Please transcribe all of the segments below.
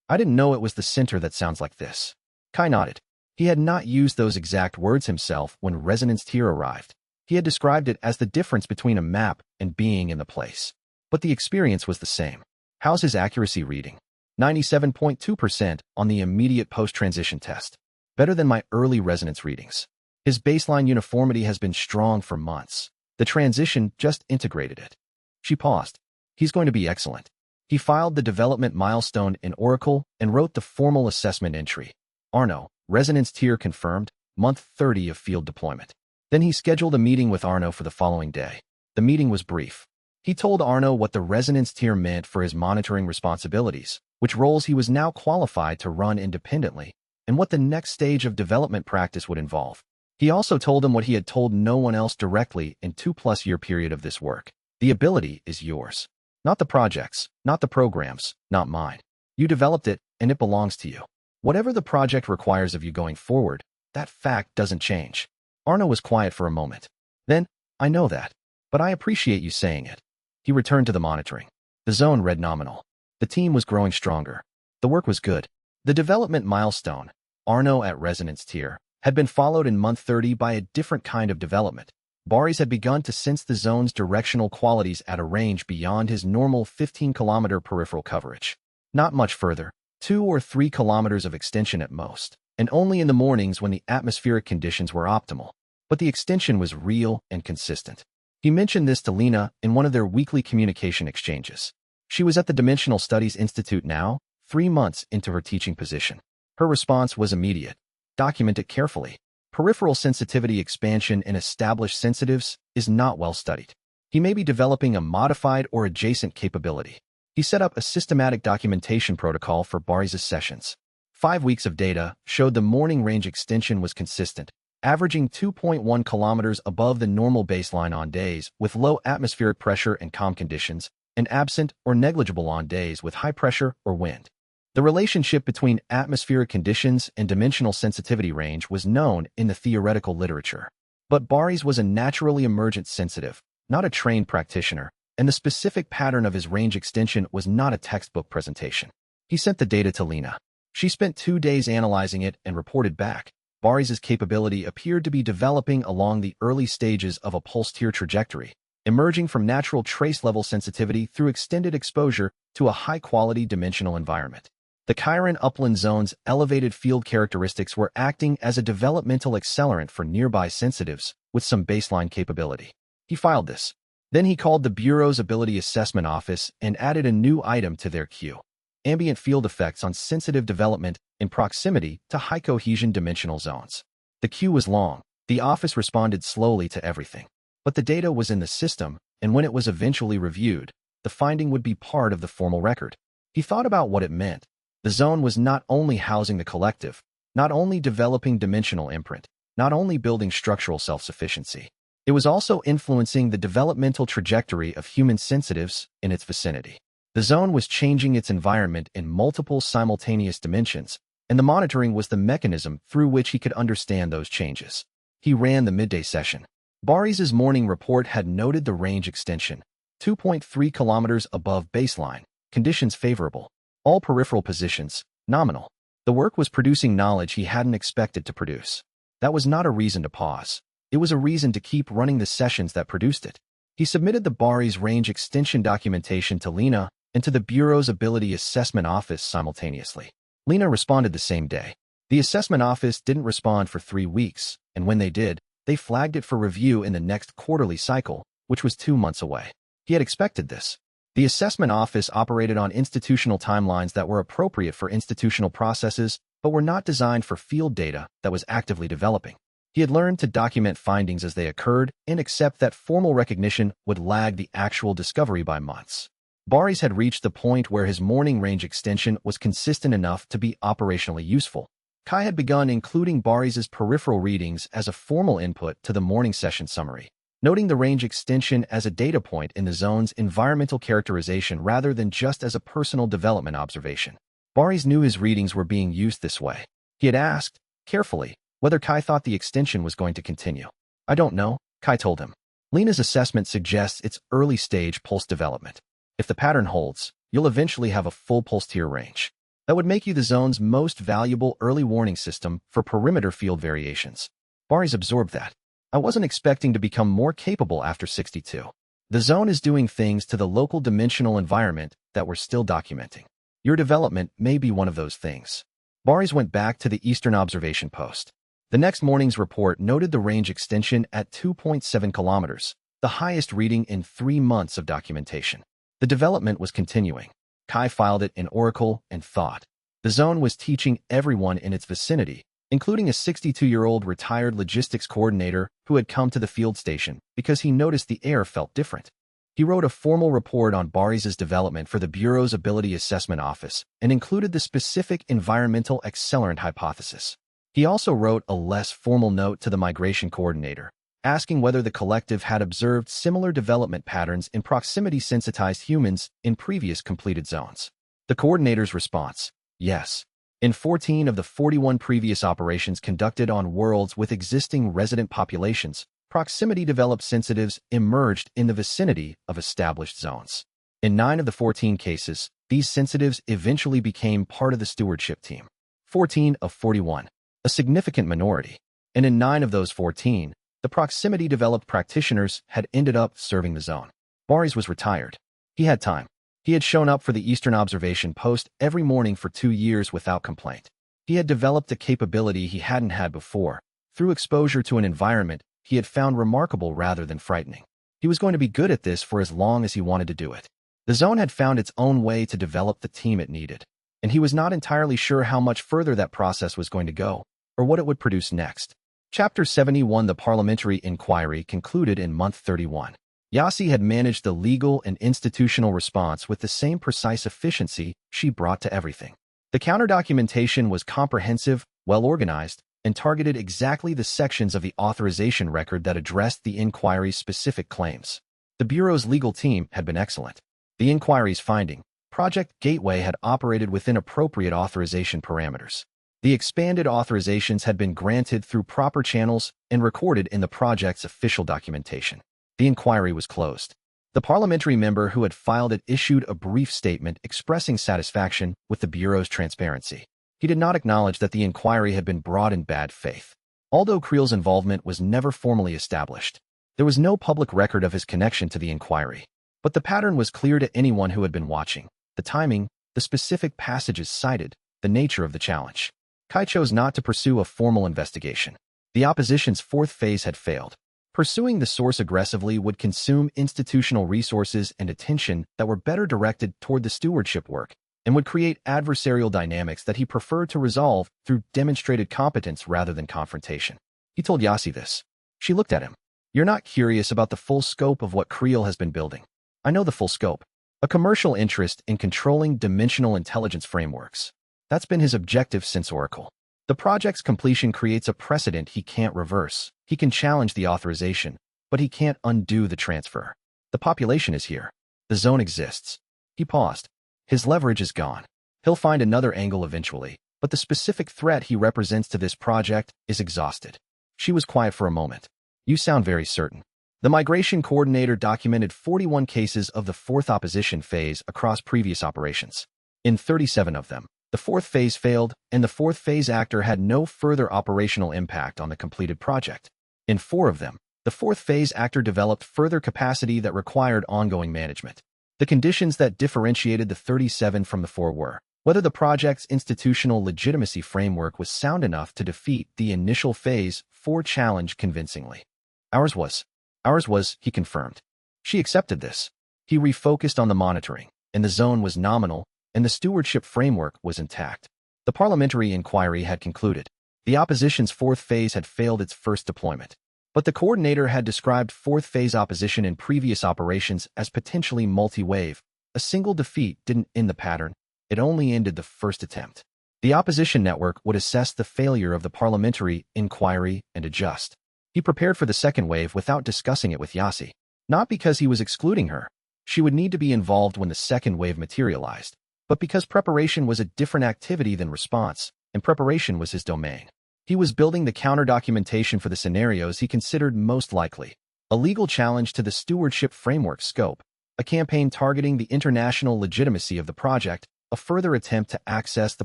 I didn't know it was the center that sounds like this. Kai nodded. He had not used those exact words himself when resonance tier arrived. He had described it as the difference between a map and being in the place. But the experience was the same. How's his accuracy reading? 97.2% on the immediate post-transition test. Better than my early resonance readings. His baseline uniformity has been strong for months. The transition just integrated it. She paused. He's going to be excellent. He filed the development milestone in Oracle and wrote the formal assessment entry. Arno, resonance tier confirmed, month 30 of field deployment. Then he scheduled a meeting with Arno for the following day. The meeting was brief. He told Arno what the resonance tier meant for his monitoring responsibilities, which roles he was now qualified to run independently, and what the next stage of development practice would involve. He also told him what he had told no one else directly in 2+ year period of this work. The ability is yours. Not the projects, not the programs, not mine. You developed it, and it belongs to you. Whatever the project requires of you going forward, that fact doesn't change. Arno was quiet for a moment. Then, I know that, but I appreciate you saying it. He returned to the monitoring. The zone read nominal. The team was growing stronger. The work was good. The development milestone, Arno at resonance tier, had been followed in month 30 by a different kind of development. Baris had begun to sense the zone's directional qualities at a range beyond his normal 15-kilometer peripheral coverage. Not much further, 2 or 3 kilometers of extension at most, and only in the mornings when the atmospheric conditions were optimal. But the extension was real and consistent. He mentioned this to Lena in one of their weekly communication exchanges. She was at the Dimensional Studies Institute now, 3 months into her teaching position. Her response was immediate. Document it carefully. Peripheral sensitivity expansion in established sensitives is not well studied. He may be developing a modified or adjacent capability. He set up a systematic documentation protocol for Baris's sessions. 5 weeks of data showed the morning range extension was consistent, averaging 2.1 kilometers above the normal baseline on days with low atmospheric pressure and calm conditions, and absent or negligible on days with high pressure or wind. The relationship between atmospheric conditions and dimensional sensitivity range was known in the theoretical literature. But Baris was a naturally emergent sensitive, not a trained practitioner, and the specific pattern of his range extension was not a textbook presentation. He sent the data to Lena. She spent 2 days analyzing it and reported back. Baris's capability appeared to be developing along the early stages of a pulse tier trajectory, emerging from natural trace-level sensitivity through extended exposure to a high-quality dimensional environment. The Chiron upland zone's elevated field characteristics were acting as a developmental accelerant for nearby sensitives with some baseline capability. He filed this. Then he called the Bureau's Ability Assessment Office and added a new item to their queue: ambient field effects on sensitive development in proximity to high-cohesion dimensional zones. The queue was long. The office responded slowly to everything. But the data was in the system, and when it was eventually reviewed, the finding would be part of the formal record. He thought about what it meant. The zone was not only housing the collective, not only developing dimensional imprint, not only building structural self-sufficiency. It was also influencing the developmental trajectory of human sensitives in its vicinity. The zone was changing its environment in multiple simultaneous dimensions, and the monitoring was the mechanism through which he could understand those changes. He ran the midday session. Baris's morning report had noted the range extension, 2.3 kilometers above baseline, conditions favorable. All peripheral positions, nominal. The work was producing knowledge he hadn't expected to produce. That was not a reason to pause. It was a reason to keep running the sessions that produced it. He submitted the Baris range extension documentation to Lena and to the Bureau's Ability Assessment Office simultaneously. Lena responded the same day. The assessment office didn't respond for 3 weeks, and when they did, they flagged it for review in the next quarterly cycle, which was 2 months away. He had expected this. The assessment office operated on institutional timelines that were appropriate for institutional processes, but were not designed for field data that was actively developing. He had learned to document findings as they occurred and accept that formal recognition would lag the actual discovery by months. Baris had reached the point where his morning range extension was consistent enough to be operationally useful. Kai had begun including Baris's peripheral readings as a formal input to the morning session summary, noting the range extension as a data point in the zone's environmental characterization rather than just as a personal development observation. Baris knew his readings were being used this way. He had asked, carefully, whether Kai thought the extension was going to continue. I don't know, Kai told him. Lena's assessment suggests it's early-stage pulse development. If the pattern holds, you'll eventually have a full pulse tier range. That would make you the zone's most valuable early warning system for perimeter field variations. Boris absorbed that. I wasn't expecting to become more capable after 62. The zone is doing things to the local dimensional environment that we're still documenting. Your development may be one of those things. Boris went back to the Eastern Observation Post. The next morning's report noted the range extension at 2.7 kilometers, the highest reading in 3 months of documentation. The development was continuing. Kai filed it in Oracle and thought. The zone was teaching everyone in its vicinity, including a 62-year-old retired logistics coordinator who had come to the field station because he noticed the air felt different. He wrote a formal report on Boris's development for the Bureau's Ability Assessment Office and included the specific environmental accelerant hypothesis. He also wrote a less formal note to the migration coordinator, asking whether the collective had observed similar development patterns in proximity-sensitized humans in previous completed zones. The coordinator's response: yes. In 14 of the 41 previous operations conducted on worlds with existing resident populations, proximity-developed sensitives emerged in the vicinity of established zones. In 9 of the 14 cases, these sensitives eventually became part of the stewardship team. 14 of 41. A significant minority. And in 9 of those 14, the proximity-developed practitioners had ended up serving the zone. Boris was retired. He had time. He had shown up for the Eastern Observation Post every morning for 2 years without complaint. He had developed a capability he hadn't had before. Through exposure to an environment he had found remarkable rather than frightening. He was going to be good at this for as long as he wanted to do it. The zone had found its own way to develop the team it needed, and he was not entirely sure how much further that process was going to go, or what it would produce next. Chapter 71. The parliamentary inquiry concluded in month 31. Yasi had managed the legal and institutional response with the same precise efficiency she brought to everything. The counter-documentation was comprehensive, well-organized, and targeted exactly the sections of the authorization record that addressed the inquiry's specific claims. The Bureau's legal team had been excellent. The inquiry's finding: Project Gateway had operated within appropriate authorization parameters. The expanded authorizations had been granted through proper channels and recorded in the project's official documentation. The inquiry was closed. The parliamentary member who had filed it issued a brief statement expressing satisfaction with the Bureau's transparency. He did not acknowledge that the inquiry had been brought in bad faith. Although Creel's involvement was never formally established, there was no public record of his connection to the inquiry. But the pattern was clear to anyone who had been watching: the timing, the specific passages cited, the nature of the challenge. Kai chose not to pursue a formal investigation. The opposition's 4th phase had failed. Pursuing the source aggressively would consume institutional resources and attention that were better directed toward the stewardship work, and would create adversarial dynamics that he preferred to resolve through demonstrated competence rather than confrontation. He told Yasi this. She looked at him. "You're not curious about the full scope of what Creel has been building." "I know the full scope. A commercial interest in controlling dimensional intelligence frameworks. That's been his objective since Oracle. The project's completion creates a precedent he can't reverse. He can challenge the authorization, but he can't undo the transfer. The population is here. The zone exists." He paused. His leverage is gone. He'll find another angle eventually, but the specific threat he represents to this project is exhausted. She was quiet for a moment. "You sound very certain." The migration coordinator documented 41 cases of the 4th opposition phase across previous operations. In 37 of them, the 4th phase failed, and the 4th phase actor had no further operational impact on the completed project. In 4 of them, the 4th phase actor developed further capacity that required ongoing management. The conditions that differentiated the 37 from the 4 were whether the project's institutional legitimacy framework was sound enough to defeat the initial phase 4 challenge convincingly. Ours was, he confirmed. She accepted this. He refocused on the monitoring, and the zone was nominal, and the stewardship framework was intact. The parliamentary inquiry had concluded. The opposition's 4th phase had failed its first deployment. But the coordinator had described 4th phase opposition in previous operations as potentially multi-wave. A single defeat didn't end the pattern. It only ended the first attempt. The opposition network would assess the failure of the parliamentary inquiry and adjust. He prepared for the second wave without discussing it with Yasi. Not because he was excluding her. She would need to be involved when the second wave materialized, but because preparation was a different activity than response, and preparation was his domain. He was building the counter-documentation for the scenarios he considered most likely: a legal challenge to the stewardship framework scope, a campaign targeting the international legitimacy of the project, a further attempt to access the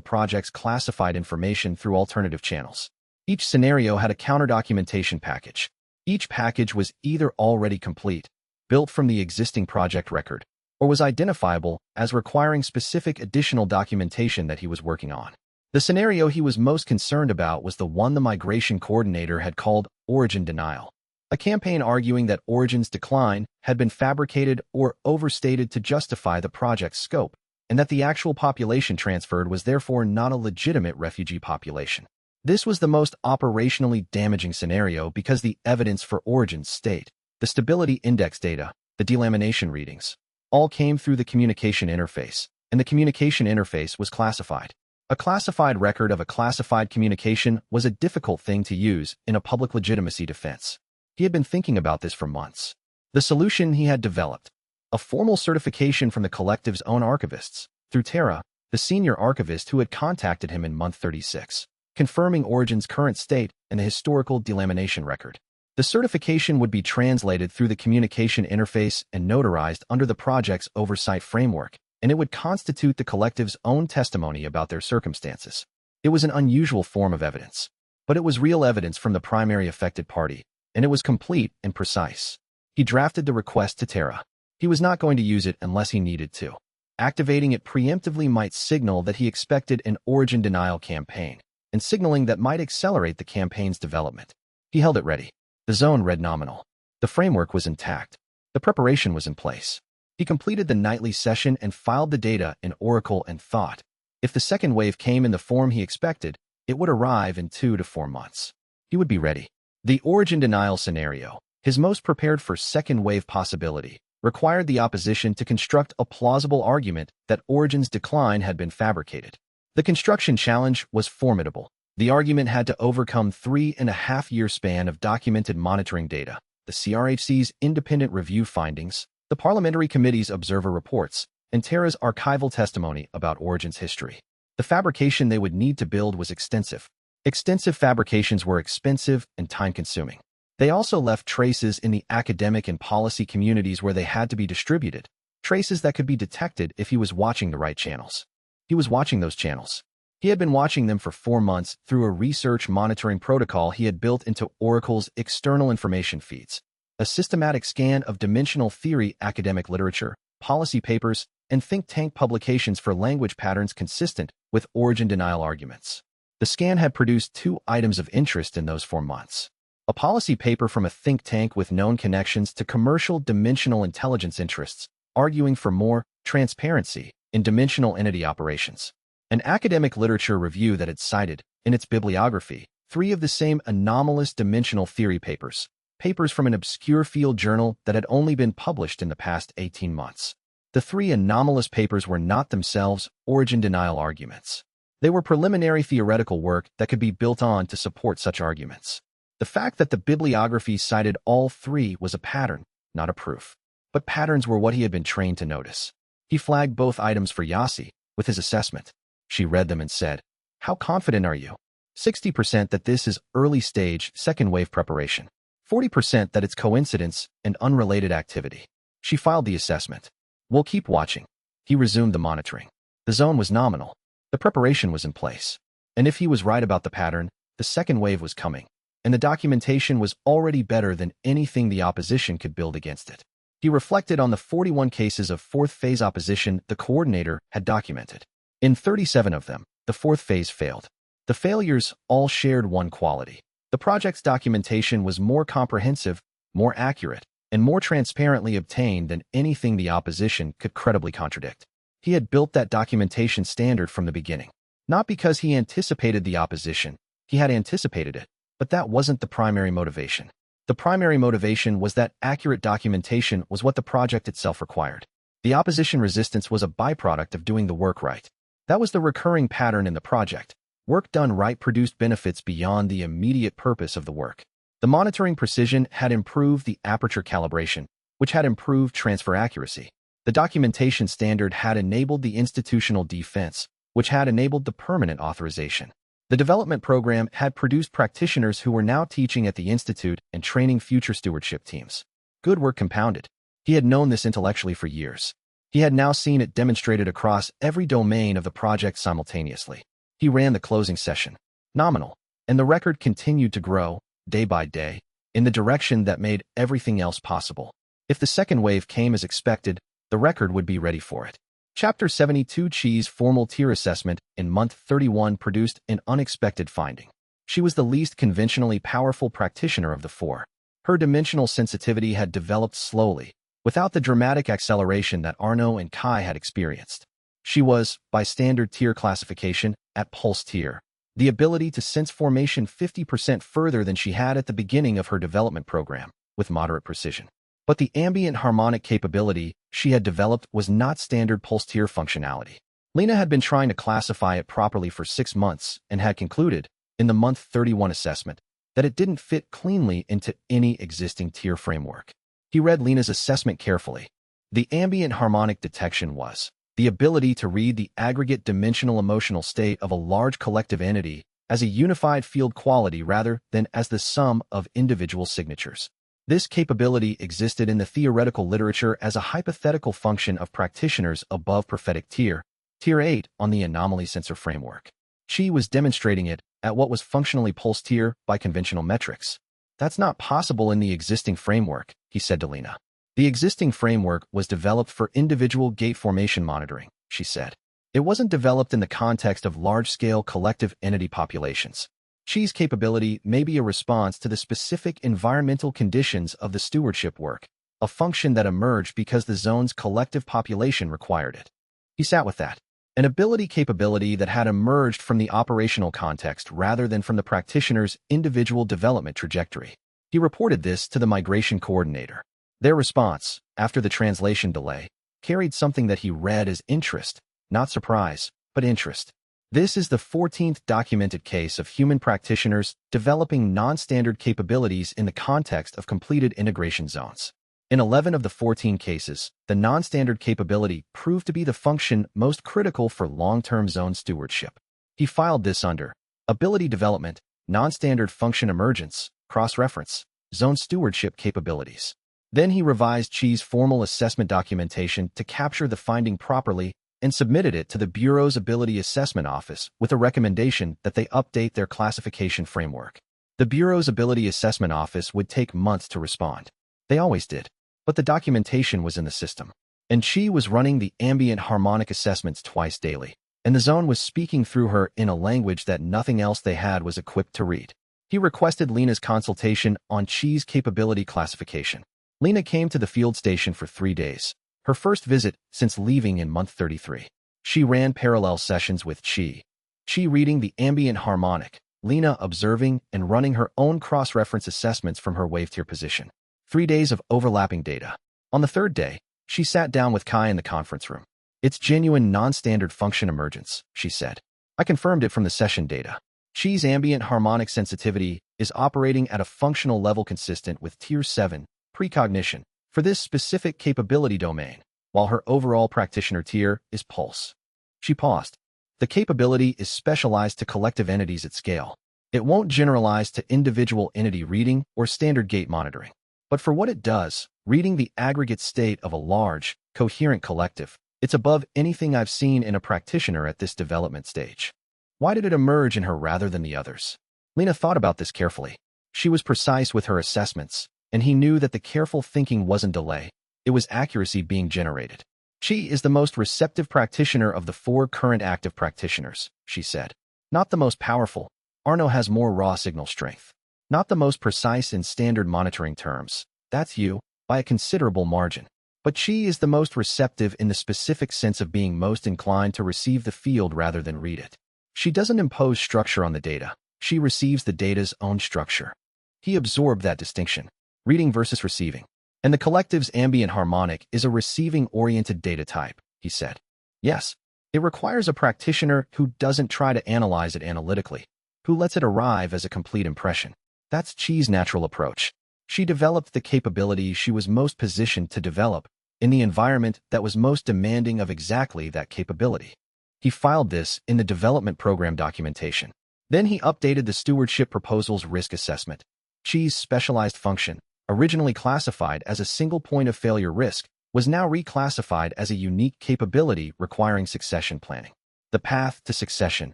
project's classified information through alternative channels. Each scenario had a counter-documentation package. Each package was either already complete, built from the existing project record, or was identifiable as requiring specific additional documentation that he was working on. The scenario he was most concerned about was the one the migration coordinator had called origin denial, a campaign arguing that Origin's decline had been fabricated or overstated to justify the project's scope, and that the actual population transferred was therefore not a legitimate refugee population. This was the most operationally damaging scenario because the evidence for Origin's state, the stability index data, the delamination readings, all came through the communication interface, and the communication interface was classified. A classified record of a classified communication was a difficult thing to use in a public legitimacy defense. He had been thinking about this for months. The solution he had developed, a formal certification from the collective's own archivists, through Tara, the senior archivist who had contacted him in month 36, confirming Origin's current state and the historical delamination record. The certification would be translated through the communication interface and notarized under the project's oversight framework, and it would constitute the collective's own testimony about their circumstances. It was an unusual form of evidence, but it was real evidence from the primary affected party, and it was complete and precise. He drafted the request to Tara. He was not going to use it unless he needed to. Activating it preemptively might signal that he expected an origin denial campaign, and signaling that might accelerate the campaign's development. He held it ready. The zone read nominal. The framework was intact. The preparation was in place. He completed the nightly session and filed the data in Oracle and thought, if the second wave came in the form he expected, it would arrive in 2 to 4 months. He would be ready. The origin denial scenario, his most prepared for second wave possibility, required the opposition to construct a plausible argument that Origin's decline had been fabricated. The construction challenge was formidable. The argument had to overcome 3.5-year span of documented monitoring data, the CRHC's independent review findings, the Parliamentary Committee's observer reports, and Tara's archival testimony about Origin's history. The fabrication they would need to build was extensive. Extensive fabrications were expensive and time-consuming. They also left traces in the academic and policy communities where they had to be distributed, traces that could be detected if he was watching the right channels. He was watching those channels. He had been watching them for 4 months through a research monitoring protocol he had built into Oracle's external information feeds, a systematic scan of dimensional theory academic literature, policy papers, and think tank publications for language patterns consistent with origin denial arguments. The scan had produced 2 items of interest in those 4 months. A policy paper from a think tank with known connections to commercial dimensional intelligence interests, arguing for more transparency in dimensional entity operations. An academic literature review that had cited, in its bibliography, 3 of the same anomalous dimensional theory papers, papers from an obscure field journal that had only been published in the past 18 months. The 3 anomalous papers were not themselves origin denial arguments. They were preliminary theoretical work that could be built on to support such arguments. The fact that the bibliography cited all 3 was a pattern, not a proof. But patterns were what he had been trained to notice. He flagged both items for Yasi with his assessment. She read them and said, "How confident are you?" 60% that this is early-stage second-wave preparation. 40% that it's coincidence and unrelated activity. She filed the assessment. "We'll keep watching." He resumed the monitoring. The zone was nominal. The preparation was in place. And if he was right about the pattern, the second wave was coming. And the documentation was already better than anything the opposition could build against it. He reflected on the 41 cases of fourth-phase opposition the coordinator had documented. In 37 of them, the fourth phase failed. The failures all shared one quality. The project's documentation was more comprehensive, more accurate, and more transparently obtained than anything the opposition could credibly contradict. He had built that documentation standard from the beginning. Not because he anticipated the opposition, he had anticipated it, but that wasn't the primary motivation. The primary motivation was that accurate documentation was what the project itself required. The opposition resistance was a byproduct of doing the work right. That was the recurring pattern in the project. Work done right produced benefits beyond the immediate purpose of the work. The monitoring precision had improved the aperture calibration, which had improved transfer accuracy. The documentation standard had enabled the institutional defense, which had enabled the permanent authorization. The development program had produced practitioners who were now teaching at the institute and training future stewardship teams. Good work compounded. He had known this intellectually for years. He had now seen it demonstrated across every domain of the project simultaneously. He ran the closing session, nominal, and the record continued to grow, day by day, in the direction that made everything else possible. If the second wave came as expected, the record would be ready for it. Chapter 72 Qi's formal tier assessment in month 31 produced an unexpected finding. She was the least conventionally powerful practitioner of the four. Her dimensional sensitivity had developed slowly, without the dramatic acceleration that Arno and Kai had experienced. She was, by standard tier classification, at pulse tier, the ability to sense formation 50% further than she had at the beginning of her development program, with moderate precision. But the ambient harmonic capability she had developed was not standard pulse tier functionality. Lena had been trying to classify it properly for 6 months and had concluded, in the month 31 assessment, that it didn't fit cleanly into any existing tier framework. He read Lena's assessment carefully. The ambient harmonic detection was the ability to read the aggregate dimensional emotional state of a large collective entity as a unified field quality rather than as the sum of individual signatures. This capability existed in the theoretical literature as a hypothetical function of practitioners above prophetic tier, Tier 8 on the Anomaly Sensor framework. Qi was demonstrating it at what was functionally pulse tier by conventional metrics. That's not possible in the existing framework, he said to Lena. The existing framework was developed for individual gate formation monitoring, she said. It wasn't developed in the context of large-scale collective entity populations. Qi's capability may be a response to the specific environmental conditions of the stewardship work, a function that emerged because the zone's collective population required it. He sat with that. An ability capability that had emerged from the operational context rather than from the practitioner's individual development trajectory. He reported this to the migration coordinator. Their response, after the translation delay, carried something that he read as interest, not surprise, but interest. This is the 14th documented case of human practitioners developing non-standard capabilities in the context of completed integration zones. In 11 of the 14 cases, the non-standard capability proved to be the function most critical for long-term zone stewardship. He filed this under Ability Development, Non-Standard Function Emergence, Cross-Reference, Zone Stewardship Capabilities. Then he revised Qi's formal assessment documentation to capture the finding properly and submitted it to the Bureau's Ability Assessment Office with a recommendation that they update their classification framework. The Bureau's Ability Assessment Office would take months to respond. They always did. But the documentation was in the system. And Qi was running the ambient harmonic assessments twice daily. And the zone was speaking through her in a language that nothing else they had was equipped to read. He requested Lena's consultation on Qi's capability classification. Lena came to the field station for 3 days, her first visit since leaving in month 33. She ran parallel sessions with Qi. Qi reading the ambient harmonic, Lena observing and running her own cross-reference assessments from her wave tier position. 3 days of overlapping data. On the third day, she sat down with Kai in the conference room. It's genuine non-standard function emergence, she said. I confirmed it from the session data. Qi's ambient harmonic sensitivity is operating at a functional level consistent with Tier 7, precognition, for this specific capability domain, while her overall practitioner tier is pulse. She paused. The capability is specialized to collective entities at scale. It won't generalize to individual entity reading or standard gate monitoring. But for what it does, reading the aggregate state of a large, coherent collective, it's above anything I've seen in a practitioner at this development stage. Why did it emerge in her rather than the others? Lena thought about this carefully. She was precise with her assessments, and he knew that the careful thinking wasn't delay, it was accuracy being generated. Qi is the most receptive practitioner of the 4 current active practitioners, she said. Not the most powerful. Arno has more raw signal strength. Not the most precise in standard monitoring terms. That's you, by a considerable margin. But Qi is the most receptive in the specific sense of being most inclined to receive the field rather than read it. She doesn't impose structure on the data. She receives the data's own structure. He absorbed that distinction. Reading versus receiving. And the collective's ambient harmonic is a receiving-oriented data type, he said. Yes, it requires a practitioner who doesn't try to analyze it analytically, who lets it arrive as a complete impression. That's Qi's natural approach. She developed the capability she was most positioned to develop in the environment that was most demanding of exactly that capability. He filed this in the development program documentation. Then he updated the stewardship proposal's risk assessment. Qi's specialized function, originally classified as a single point of failure risk, was now reclassified as a unique capability requiring succession planning. The path to succession.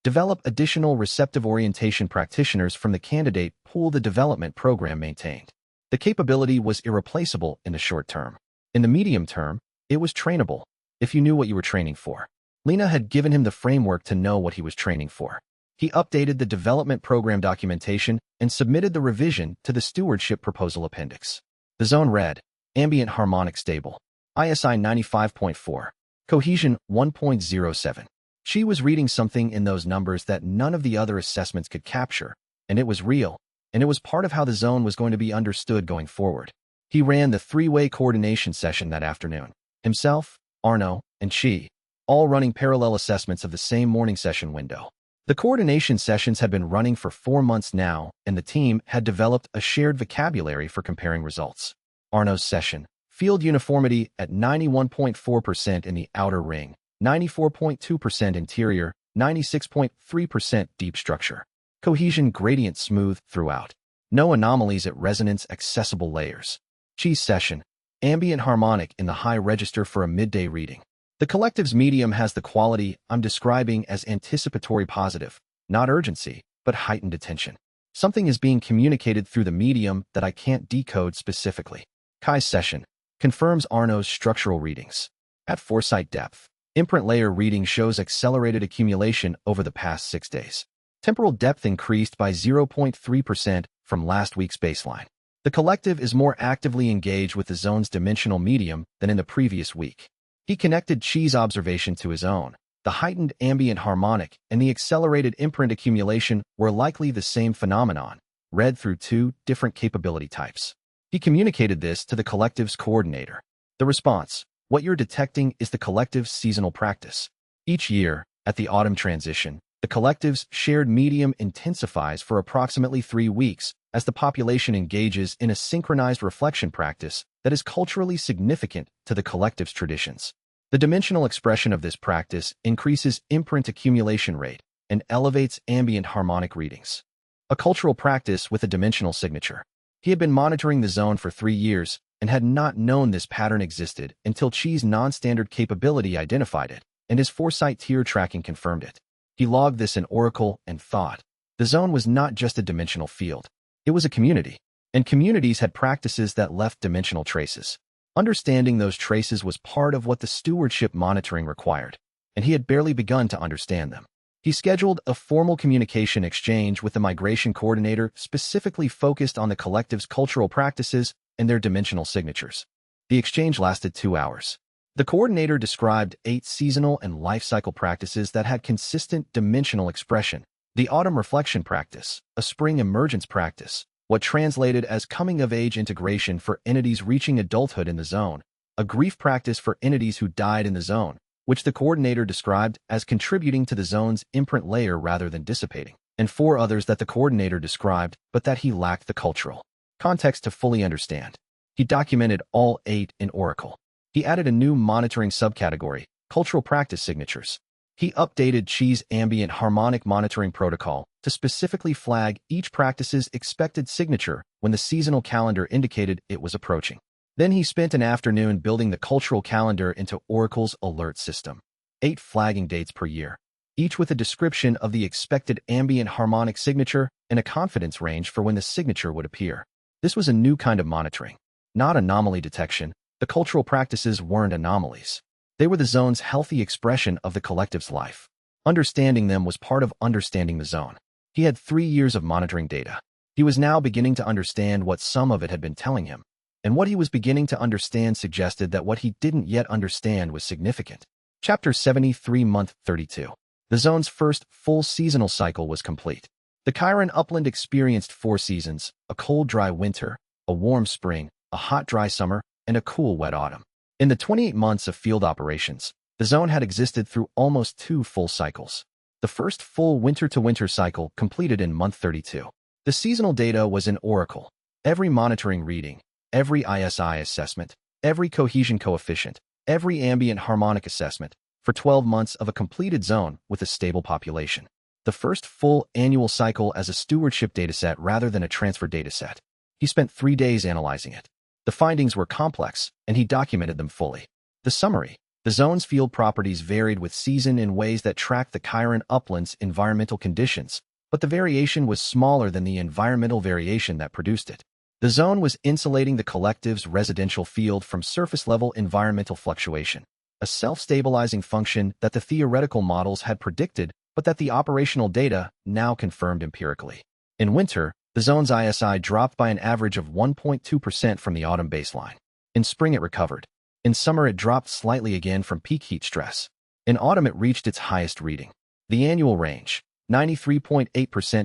Develop additional receptive orientation practitioners from the candidate pool the development program maintained. The capability was irreplaceable in the short term. In the medium term, it was trainable, if you knew what you were training for. Lena had given him the framework to know what he was training for. He updated the development program documentation and submitted the revision to the stewardship proposal appendix. The zone read, ambient harmonic stable, ISI 95.4, cohesion 1.07. She was reading something in those numbers that none of the other assessments could capture, and it was real, and it was part of how the zone was going to be understood going forward. He ran the three-way coordination session that afternoon. Himself, Arno, and she, all running parallel assessments of the same morning session window. The coordination sessions had been running for 4 months now, and the team had developed a shared vocabulary for comparing results. Arno's session, field uniformity at 91.4% in the outer ring, 94.2% interior, 96.3% deep structure. Cohesion gradient smooth throughout. No anomalies at resonance accessible layers. Chi's session, ambient harmonic in the high register for a midday reading. The collective's medium has the quality I'm describing as anticipatory positive, not urgency, but heightened attention. Something is being communicated through the medium that I can't decode specifically. Kai's session confirms Arno's structural readings. At foresight depth, imprint layer reading shows accelerated accumulation over the past 6 days. Temporal depth increased by 0.3% from last week's baseline. The collective is more actively engaged with the zone's dimensional medium than in the previous week. He connected Chi's observation to his own. The heightened ambient harmonic and the accelerated imprint accumulation were likely the same phenomenon, read through 2 different capability types. He communicated this to the collective's coordinator. The response, what you're detecting is the collective's seasonal practice. Each year, at the autumn transition, the collective's shared medium intensifies for approximately 3 weeks as the population engages in a synchronized reflection practice that is culturally significant to the collective's traditions. The dimensional expression of this practice increases imprint accumulation rate and elevates ambient harmonic readings. A cultural practice with a dimensional signature. He had been monitoring the zone for 3 years and had not known this pattern existed until Chi's non-standard capability identified it, and his foresight tier tracking confirmed it. He logged this in Oracle and thought, the zone was not just a dimensional field. It was a community, and communities had practices that left dimensional traces. Understanding those traces was part of what the stewardship monitoring required, and he had barely begun to understand them. He scheduled a formal communication exchange with the migration coordinator specifically focused on the collective's cultural practices and their dimensional signatures. The exchange lasted 2 hours. The coordinator described 8 seasonal and life cycle practices that had consistent dimensional expression. The autumn reflection practice, a spring emergence practice, what translated as coming-of-age integration for entities reaching adulthood in the zone, a grief practice for entities who died in the zone, which the coordinator described as contributing to the zone's imprint layer rather than dissipating, and 4 others that the coordinator described but that he lacked the cultural context to fully understand. He documented all 8 in Oracle. He added a new monitoring subcategory, cultural practice signatures. He updated Chi's ambient harmonic monitoring protocol to specifically flag each practice's expected signature when the seasonal calendar indicated it was approaching. Then he spent an afternoon building the cultural calendar into Oracle's alert system. 8 flagging dates per year, each with a description of the expected ambient harmonic signature and a confidence range for when the signature would appear. This was a new kind of monitoring, not anomaly detection. The cultural practices weren't anomalies. They were the zone's healthy expression of the collective's life. Understanding them was part of understanding the zone. He had 3 years of monitoring data. He was now beginning to understand what some of it had been telling him. And what he was beginning to understand suggested that what he didn't yet understand was significant. Chapter 73, Month 32. The zone's first full seasonal cycle was complete. The Chiron upland experienced 4 seasons, a cold, dry winter, a warm spring, a hot, dry summer, and a cool, wet autumn. In the 28 months of field operations, the zone had existed through almost 2 full cycles. The first full winter-to-winter cycle completed in month 32. The seasonal data was in Oracle. Every monitoring reading, every ISI assessment, every cohesion coefficient, every ambient harmonic assessment, for 12 months of a completed zone with a stable population. The first full annual cycle as a stewardship dataset rather than a transfer dataset. He spent 3 days analyzing it. The findings were complex, and he documented them fully. The summary. The zone's field properties varied with season in ways that tracked the Chiron upland's environmental conditions, but the variation was smaller than the environmental variation that produced it. The zone was insulating the collective's residential field from surface-level environmental fluctuation, a self-stabilizing function that the theoretical models had predicted, but that the operational data now confirmed empirically. In winter, the zone's ISI dropped by an average of 1.2% from the autumn baseline. In spring, it recovered. In summer, it dropped slightly again from peak heat stress. In autumn, it reached its highest reading. The annual range, 93.8%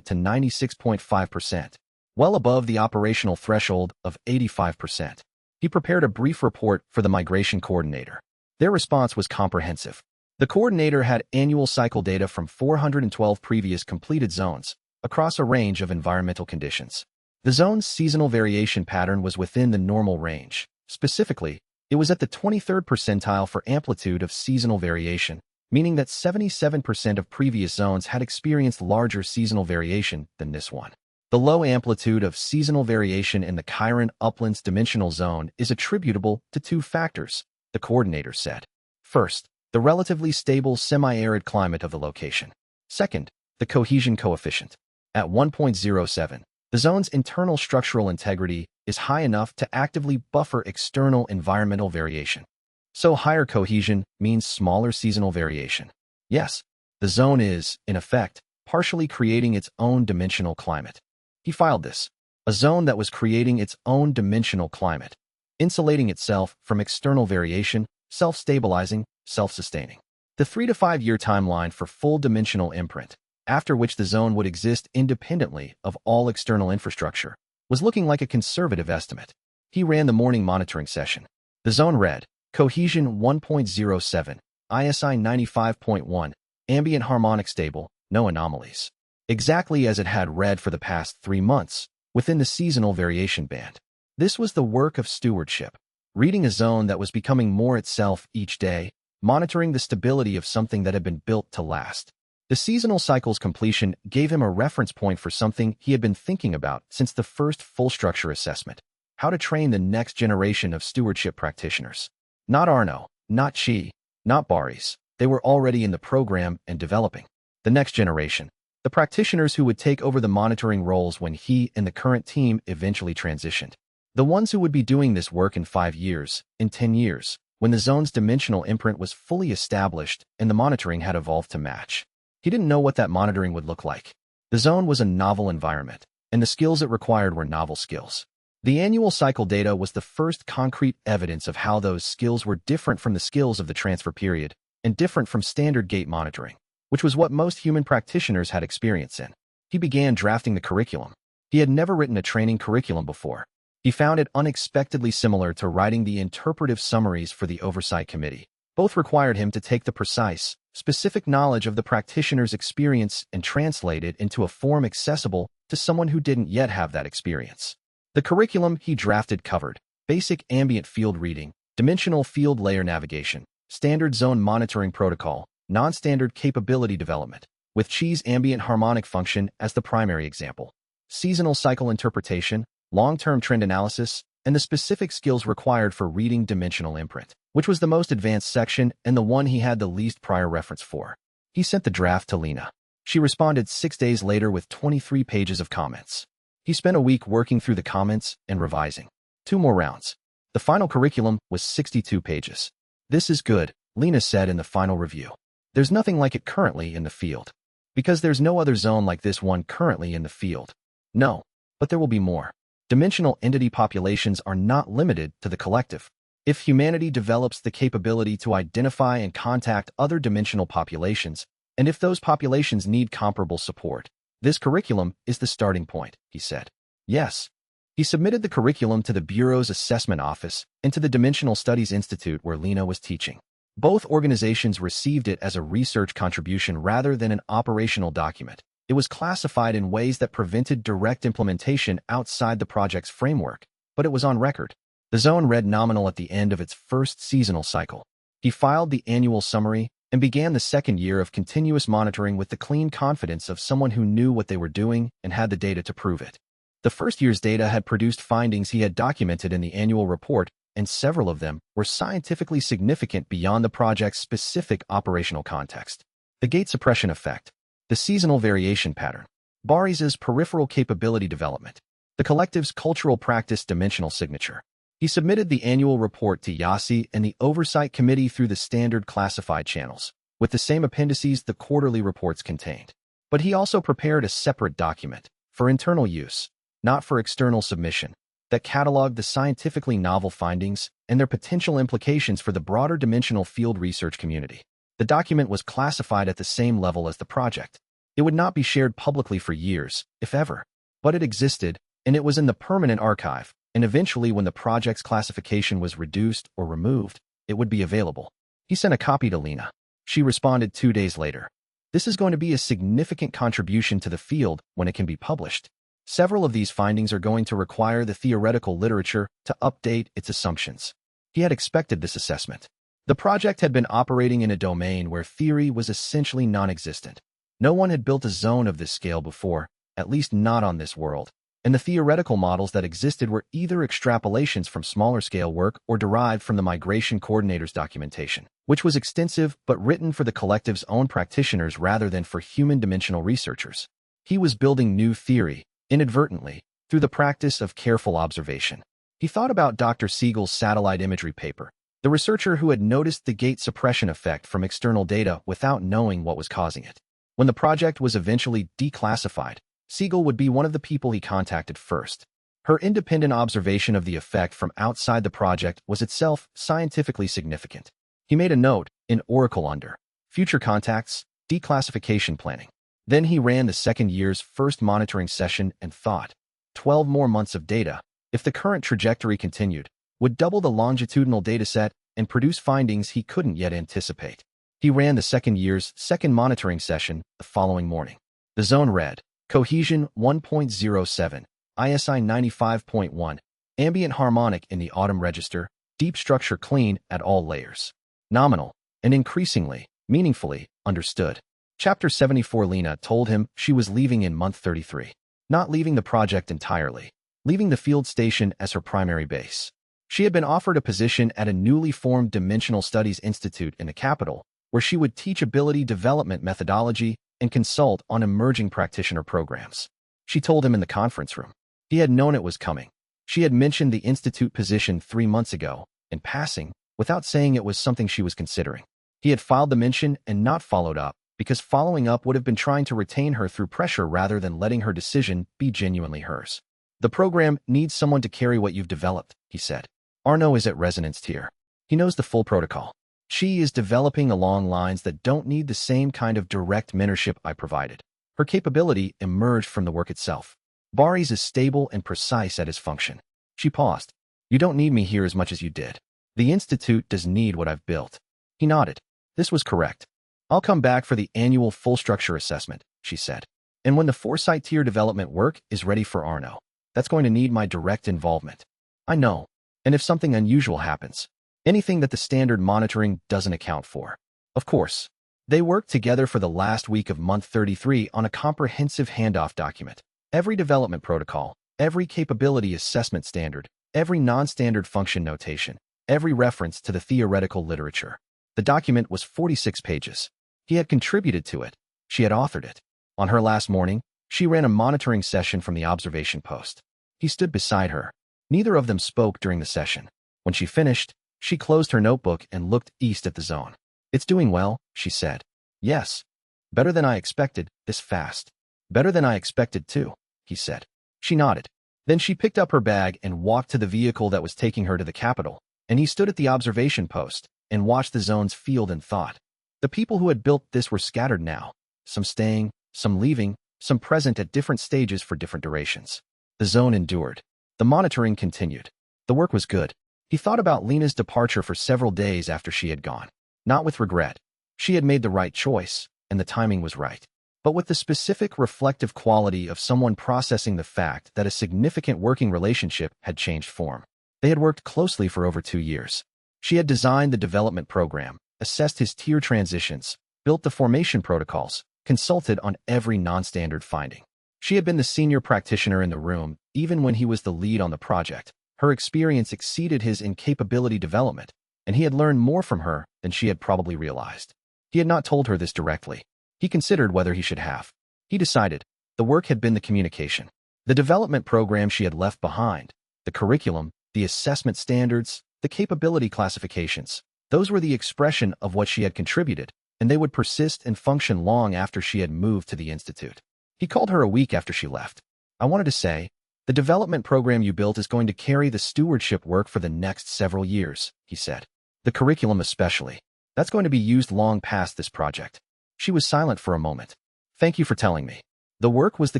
to 96.5%, well above the operational threshold of 85%. He prepared a brief report for the migration coordinator. Their response was comprehensive. The coordinator had annual cycle data from 412 previous completed zones, across a range of environmental conditions. The zone's seasonal variation pattern was within the normal range. Specifically, it was at the 23rd percentile for amplitude of seasonal variation, meaning that 77% of previous zones had experienced larger seasonal variation than this one. The low amplitude of seasonal variation in the Chiron uplands dimensional zone is attributable to two factors, the coordinator said. First, the relatively stable semi-arid climate of the location. Second, the cohesion coefficient. At 1.07, the zone's internal structural integrity is high enough to actively buffer external environmental variation. So higher cohesion means smaller seasonal variation. Yes, the zone is, in effect, partially creating its own dimensional climate. He filed this, a zone that was creating its own dimensional climate, insulating itself from external variation, self-stabilizing, self-sustaining. The 3 to 5 year timeline for full dimensional imprint, after which the zone would exist independently of all external infrastructure, was looking like a conservative estimate. He ran the morning monitoring session. The zone read, cohesion 1.07, ISI 95.1, ambient harmonic stable, no anomalies. Exactly as it had read for the past 3 months, within the seasonal variation band. This was the work of stewardship, reading a zone that was becoming more itself each day, monitoring the stability of something that had been built to last. The seasonal cycle's completion gave him a reference point for something he had been thinking about since the first full structure assessment, how to train the next generation of stewardship practitioners. Not Arno, not Chi, not Baris. They were already in the program and developing. The next generation, the practitioners who would take over the monitoring roles when he and the current team eventually transitioned. The ones who would be doing this work in 5 years, in 10 years, when the zone's dimensional imprint was fully established and the monitoring had evolved to match. He didn't know what that monitoring would look like. The zone was a novel environment, and the skills it required were novel skills. The annual cycle data was the first concrete evidence of how those skills were different from the skills of the transfer period, and different from standard gate monitoring, which was what most human practitioners had experience in. He began drafting the curriculum. He had never written a training curriculum before. He found it unexpectedly similar to writing the interpretive summaries for the oversight committee. Both required him to take the precise, specific knowledge of the practitioner's experience and translate it into a form accessible to someone who didn't yet have that experience. The curriculum he drafted covered basic ambient field reading, dimensional field layer navigation, standard zone monitoring protocol, non-standard capability development, with Chi's ambient harmonic function as the primary example, seasonal cycle interpretation, long-term trend analysis, and the specific skills required for reading dimensional imprint, which was the most advanced section and the one he had the least prior reference for. He sent the draft to Lena. She responded 6 days later with 23 pages of comments. He spent a week working through the comments and revising. 2 more rounds. The final curriculum was 62 pages. This is good, Lena said in the final review. There's nothing like it currently in the field. Because there's no other zone like this one currently in the field. No, but there will be more. Dimensional entity populations are not limited to the collective. If humanity develops the capability to identify and contact other dimensional populations, and if those populations need comparable support, this curriculum is the starting point, he said. Yes. He submitted the curriculum to the Bureau's assessment office and to the Dimensional Studies Institute where Lena was teaching. Both organizations received it as a research contribution rather than an operational document. It was classified in ways that prevented direct implementation outside the project's framework, but it was on record. The zone read nominal at the end of its first seasonal cycle. He filed the annual summary and began the second year of continuous monitoring with the clean confidence of someone who knew what they were doing and had the data to prove it. The first year's data had produced findings he had documented in the annual report, and several of them were scientifically significant beyond the project's specific operational context. The gate suppression effect, the seasonal variation pattern, Baris's peripheral capability development, the collective's cultural practice dimensional signature. He submitted the annual report to Yasi and the Oversight Committee through the standard classified channels, with the same appendices the quarterly reports contained. But he also prepared a separate document, for internal use, not for external submission, that cataloged the scientifically novel findings and their potential implications for the broader dimensional field research community. The document was classified at the same level as the project. It would not be shared publicly for years, if ever. But it existed, and it was in the permanent archive, and eventually when the project's classification was reduced or removed, it would be available. He sent a copy to Lena. She responded 2 days later. This is going to be a significant contribution to the field when it can be published. Several of these findings are going to require the theoretical literature to update its assumptions. He had expected this assessment. The project had been operating in a domain where theory was essentially non-existent. No one had built a zone of this scale before, at least not on this world, and the theoretical models that existed were either extrapolations from smaller-scale work or derived from the migration coordinator's documentation, which was extensive but written for the collective's own practitioners rather than for human dimensional researchers. He was building new theory, inadvertently, through the practice of careful observation. He thought about Dr. Siegel's satellite imagery paper, the researcher who had noticed the gate suppression effect from external data without knowing what was causing it. When the project was eventually declassified, Siegel would be one of the people he contacted first. Her independent observation of the effect from outside the project was itself scientifically significant. He made a note in Oracle under Future Contacts, Declassification Planning. Then he ran the second year's first monitoring session and thought, 12 more months of data, if the current trajectory continued, would double the longitudinal dataset and produce findings he couldn't yet anticipate. He ran the second year's second monitoring session the following morning. The zone read, Cohesion 1.07, ISI 95.1, Ambient harmonic in the autumn register, deep structure clean at all layers. Nominal, and increasingly, meaningfully, understood. Chapter 74. Lena told him she was leaving in month 33. Not leaving the project entirely, leaving the field station as her primary base. She had been offered a position at a newly formed Dimensional Studies Institute in the capital, where she would teach ability development methodology and consult on emerging practitioner programs. She told him in the conference room. He had known it was coming. She had mentioned the institute position 3 months ago, in passing, without saying it was something she was considering. He had filed the mention and not followed up, because following up would have been trying to retain her through pressure rather than letting her decision be genuinely hers. The program needs someone to carry what you've developed, he said. Arno is at resonance tier. He knows the full protocol. She is developing along lines that don't need the same kind of direct mentorship I provided. Her capability emerged from the work itself. Baris is stable and precise at his function. She paused. You don't need me here as much as you did. The Institute does need what I've built. He nodded. This was correct. I'll come back for the annual full structure assessment, she said. And when the foresight tier development work is ready for Arno, that's going to need my direct involvement. I know. And if something unusual happens, anything that the standard monitoring doesn't account for. Of course. They worked together for the last week of month 33 on a comprehensive handoff document. Every development protocol, every capability assessment standard, every non-standard function notation, every reference to the theoretical literature. The document was 46 pages. He had contributed to it. She had authored it. On her last morning, she ran a monitoring session from the observation post. He stood beside her. Neither of them spoke during the session. When she finished, she closed her notebook and looked east at the zone. It's doing well, she said. Yes. Better than I expected, this fast. Better than I expected too, he said. She nodded. Then she picked up her bag and walked to the vehicle that was taking her to the capital, and he stood at the observation post and watched the zone's field and thought. The people who had built this were scattered now, some staying, some leaving, some present at different stages for different durations. The zone endured. The monitoring continued. The work was good. He thought about Lena's departure for several days after she had gone. Not with regret. She had made the right choice, and the timing was right. But with the specific reflective quality of someone processing the fact that a significant working relationship had changed form. They had worked closely for over 2 years. She had designed the development program, assessed his tier transitions, built the formation protocols, consulted on every non-standard finding. She had been the senior practitioner in the room, even when he was the lead on the project. Her experience exceeded his in capability development, and he had learned more from her than she had probably realized. He had not told her this directly. He considered whether he should have. He decided. The work had been the communication. The development program she had left behind, the curriculum, the assessment standards, the capability classifications. Those were the expression of what she had contributed, and they would persist and function long after she had moved to the institute. He called her a week after she left. I wanted to say, the development program you built is going to carry the stewardship work for the next several years, he said. The curriculum especially. That's going to be used long past this project. She was silent for a moment. Thank you for telling me. The work was the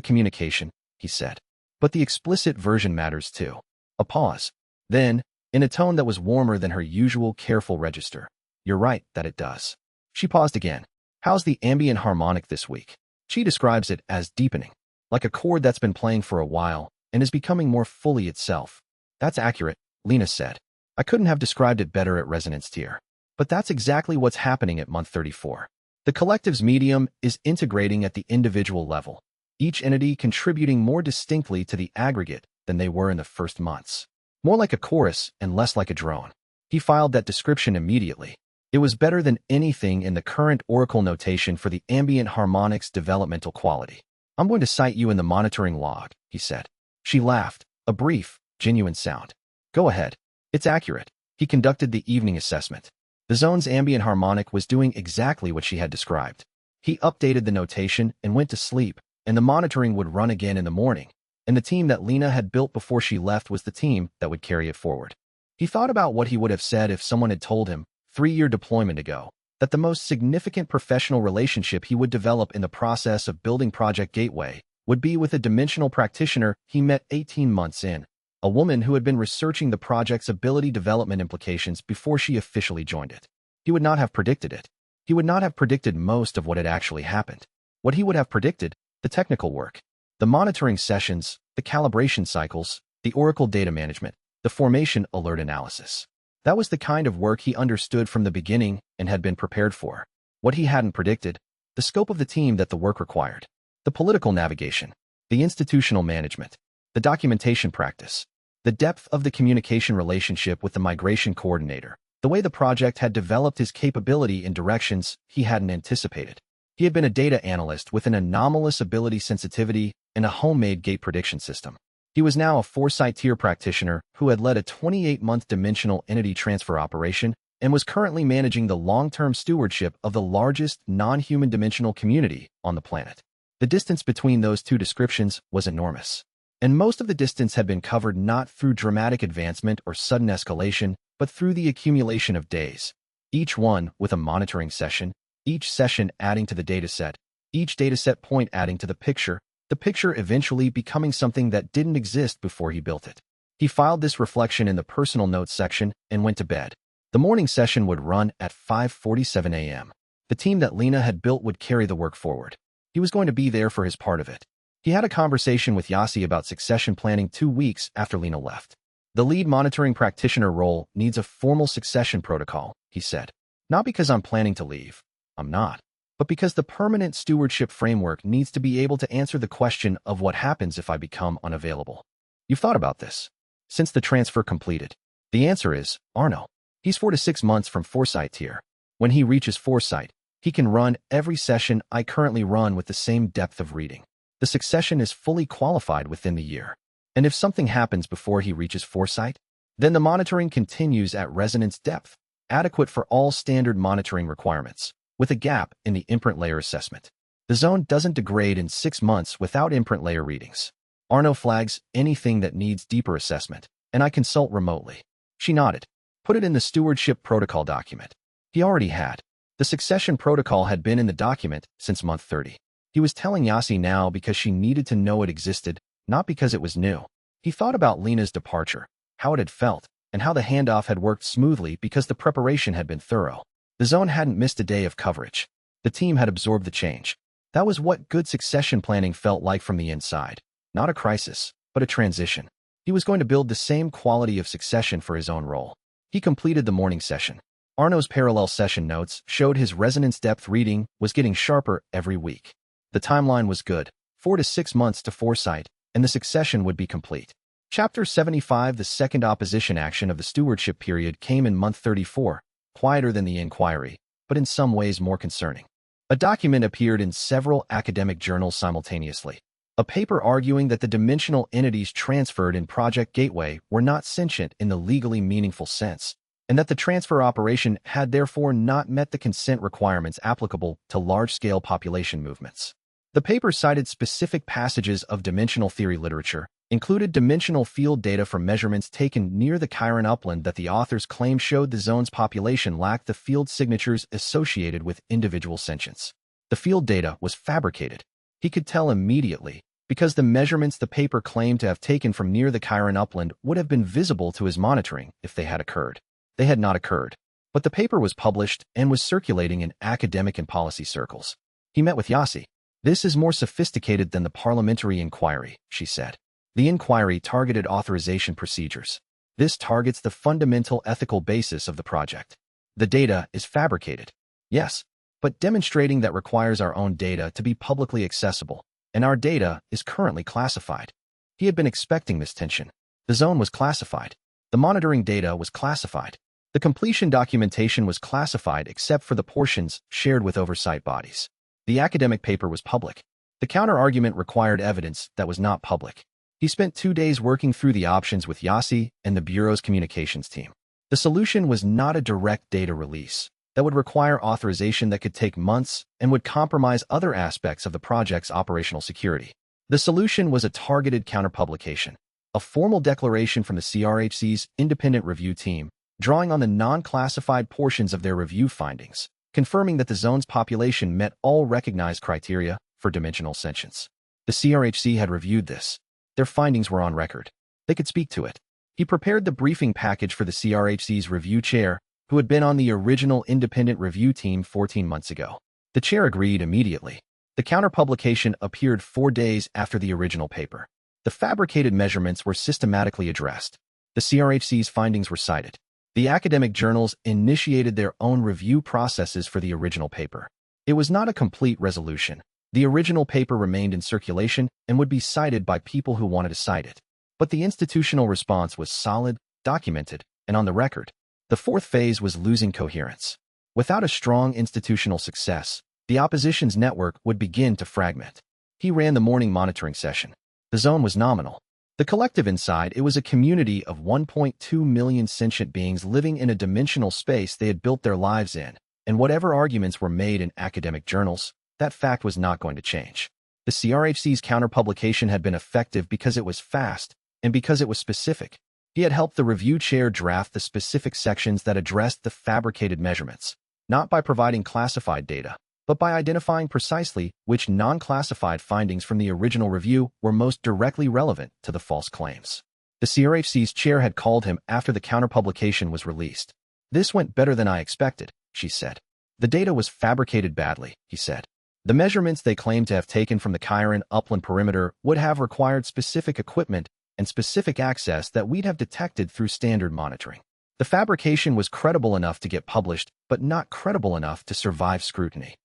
communication, he said. But the explicit version matters too. A pause. Then, in a tone that was warmer than her usual careful register. You're right that it does. She paused again. How's the ambient harmonic this week? She describes it as deepening, like a chord that's been playing for a while and is becoming more fully itself. That's accurate, Lena said. I couldn't have described it better at resonance tier. But that's exactly what's happening at month 34. The collective's medium is integrating at the individual level, each entity contributing more distinctly to the aggregate than they were in the first months. More like a chorus and less like a drone. He filed that description immediately. It was better than anything in the current Oracle notation for the ambient harmonics developmental quality. I'm going to cite you in the monitoring log, he said. She laughed, a brief, genuine sound. Go ahead. It's accurate. He conducted the evening assessment. The zone's ambient harmonic was doing exactly what she had described. He updated the notation and went to sleep, and the monitoring would run again in the morning. And the team that Lena had built before she left was the team that would carry it forward. He thought about what he would have said if someone had told him, 3-year deployment ago, that the most significant professional relationship he would develop in the process of building Project Gateway would be with a dimensional practitioner he met 18 months in, a woman who had been researching the project's ability development implications before she officially joined it. He would not have predicted it. He would not have predicted most of what had actually happened. What he would have predicted, the technical work, the monitoring sessions, the calibration cycles, the Oracle data management, the formation alert analysis. That was the kind of work he understood from the beginning and had been prepared for. What he hadn't predicted, the scope of the team that the work required, the political navigation, the institutional management, the documentation practice, the depth of the communication relationship with the migration coordinator, the way the project had developed his capability in directions he hadn't anticipated. He had been a data analyst with an anomalous ability sensitivity and a homemade gate prediction system. He was now a foresight tier practitioner who had led a 28-month dimensional entity transfer operation and was currently managing the long-term stewardship of the largest non-human dimensional community on the planet. The distance between those two descriptions was enormous. And most of the distance had been covered not through dramatic advancement or sudden escalation, but through the accumulation of days. Each one with a monitoring session, each session adding to the dataset, each dataset point adding to the picture eventually becoming something that didn't exist before he built it. He filed this reflection in the personal notes section and went to bed. The morning session would run at 5:47 a.m. The team that Lena had built would carry the work forward. He was going to be there for his part of it. He had a conversation with Yasi about succession planning 2 weeks after Lena left. The lead monitoring practitioner role needs a formal succession protocol, he said. Not because I'm planning to leave. I'm not. But because the permanent stewardship framework needs to be able to answer the question of what happens if I become unavailable. You've thought about this since the transfer completed. The answer is, Arno. He's 4 to 6 months from foresight tier. When he reaches foresight, he can run every session I currently run with the same depth of reading. The succession is fully qualified within the year. And if something happens before he reaches foresight, then the monitoring continues at resonance depth, adequate for all standard monitoring requirements, with a gap in the imprint layer assessment. The zone doesn't degrade in 6 months without imprint layer readings. Arno flags anything that needs deeper assessment, and I consult remotely. She nodded. Put it in the stewardship protocol document. He already had. The succession protocol had been in the document since month 30. He was telling Yasi now because she needed to know it existed, not because it was new. He thought about Lena's departure, how it had felt, and how the handoff had worked smoothly because the preparation had been thorough. The zone hadn't missed a day of coverage. The team had absorbed the change. That was what good succession planning felt like from the inside. Not a crisis, but a transition. He was going to build the same quality of succession for his own role. He completed the morning session. Arno's parallel session notes showed his resonance depth reading was getting sharper every week. The timeline was good. 4 to 6 months to foresight, and the succession would be complete. Chapter 75. The second opposition action of the stewardship period came in month 34, quieter than the inquiry, but in some ways more concerning. A document appeared in several academic journals simultaneously. A paper arguing that the dimensional entities transferred in Project Gateway were not sentient in the legally meaningful sense, and that the transfer operation had therefore not met the consent requirements applicable to large-scale population movements. The paper cited specific passages of dimensional theory literature, included dimensional field data from measurements taken near the Chiron upland that the authors claim showed the zone's population lacked the field signatures associated with individual sentience. The field data was fabricated. He could tell immediately, because the measurements the paper claimed to have taken from near the Chiron upland would have been visible to his monitoring if they had occurred. They had not occurred. But the paper was published and was circulating in academic and policy circles. He met with Yassi. "This is more sophisticated than the parliamentary inquiry," she said. "The inquiry targeted authorization procedures. This targets the fundamental ethical basis of the project. The data is fabricated. Yes, but demonstrating that requires our own data to be publicly accessible, and our data is currently classified." He had been expecting this tension. The zone was classified. The monitoring data was classified. The completion documentation was classified except for the portions shared with oversight bodies. The academic paper was public. The counter-argument required evidence that was not public. He spent 2 days working through the options with Yassi and the Bureau's communications team. The solution was not a direct data release that would require authorization that could take months and would compromise other aspects of the project's operational security. The solution was a targeted counterpublication, a formal declaration from the CRHC's independent review team, drawing on the non-classified portions of their review findings, confirming that the zone's population met all recognized criteria for dimensional sentience. The CRHC had reviewed this. Their findings were on record. They could speak to it. He prepared the briefing package for the CRHC's review chair, who had been on the original independent review team 14 months ago. The chair agreed immediately. The counterpublication appeared 4 days after the original paper. The fabricated measurements were systematically addressed. The CRHC's findings were cited. The academic journals initiated their own review processes for the original paper. It was not a complete resolution. The original paper remained in circulation and would be cited by people who wanted to cite it. But the institutional response was solid, documented, and on the record. The fourth phase was losing coherence. Without a strong institutional success, the opposition's network would begin to fragment. He ran the morning monitoring session. The zone was nominal. The collective inside it was a community of 1.2 million sentient beings living in a dimensional space they had built their lives in, and whatever arguments were made in academic journals, that fact was not going to change. The CRHC's counterpublication had been effective because it was fast and because it was specific. He had helped the review chair draft the specific sections that addressed the fabricated measurements, not by providing classified data, but by identifying precisely which non-classified findings from the original review were most directly relevant to the false claims. The CRHC's chair had called him after the counterpublication was released. "This went better than I expected," she said. "The data was fabricated badly," he said. "The measurements they claimed to have taken from the Chiron upland perimeter would have required specific equipment and specific access that we'd have detected through standard monitoring. The fabrication was credible enough to get published, but not credible enough to survive scrutiny.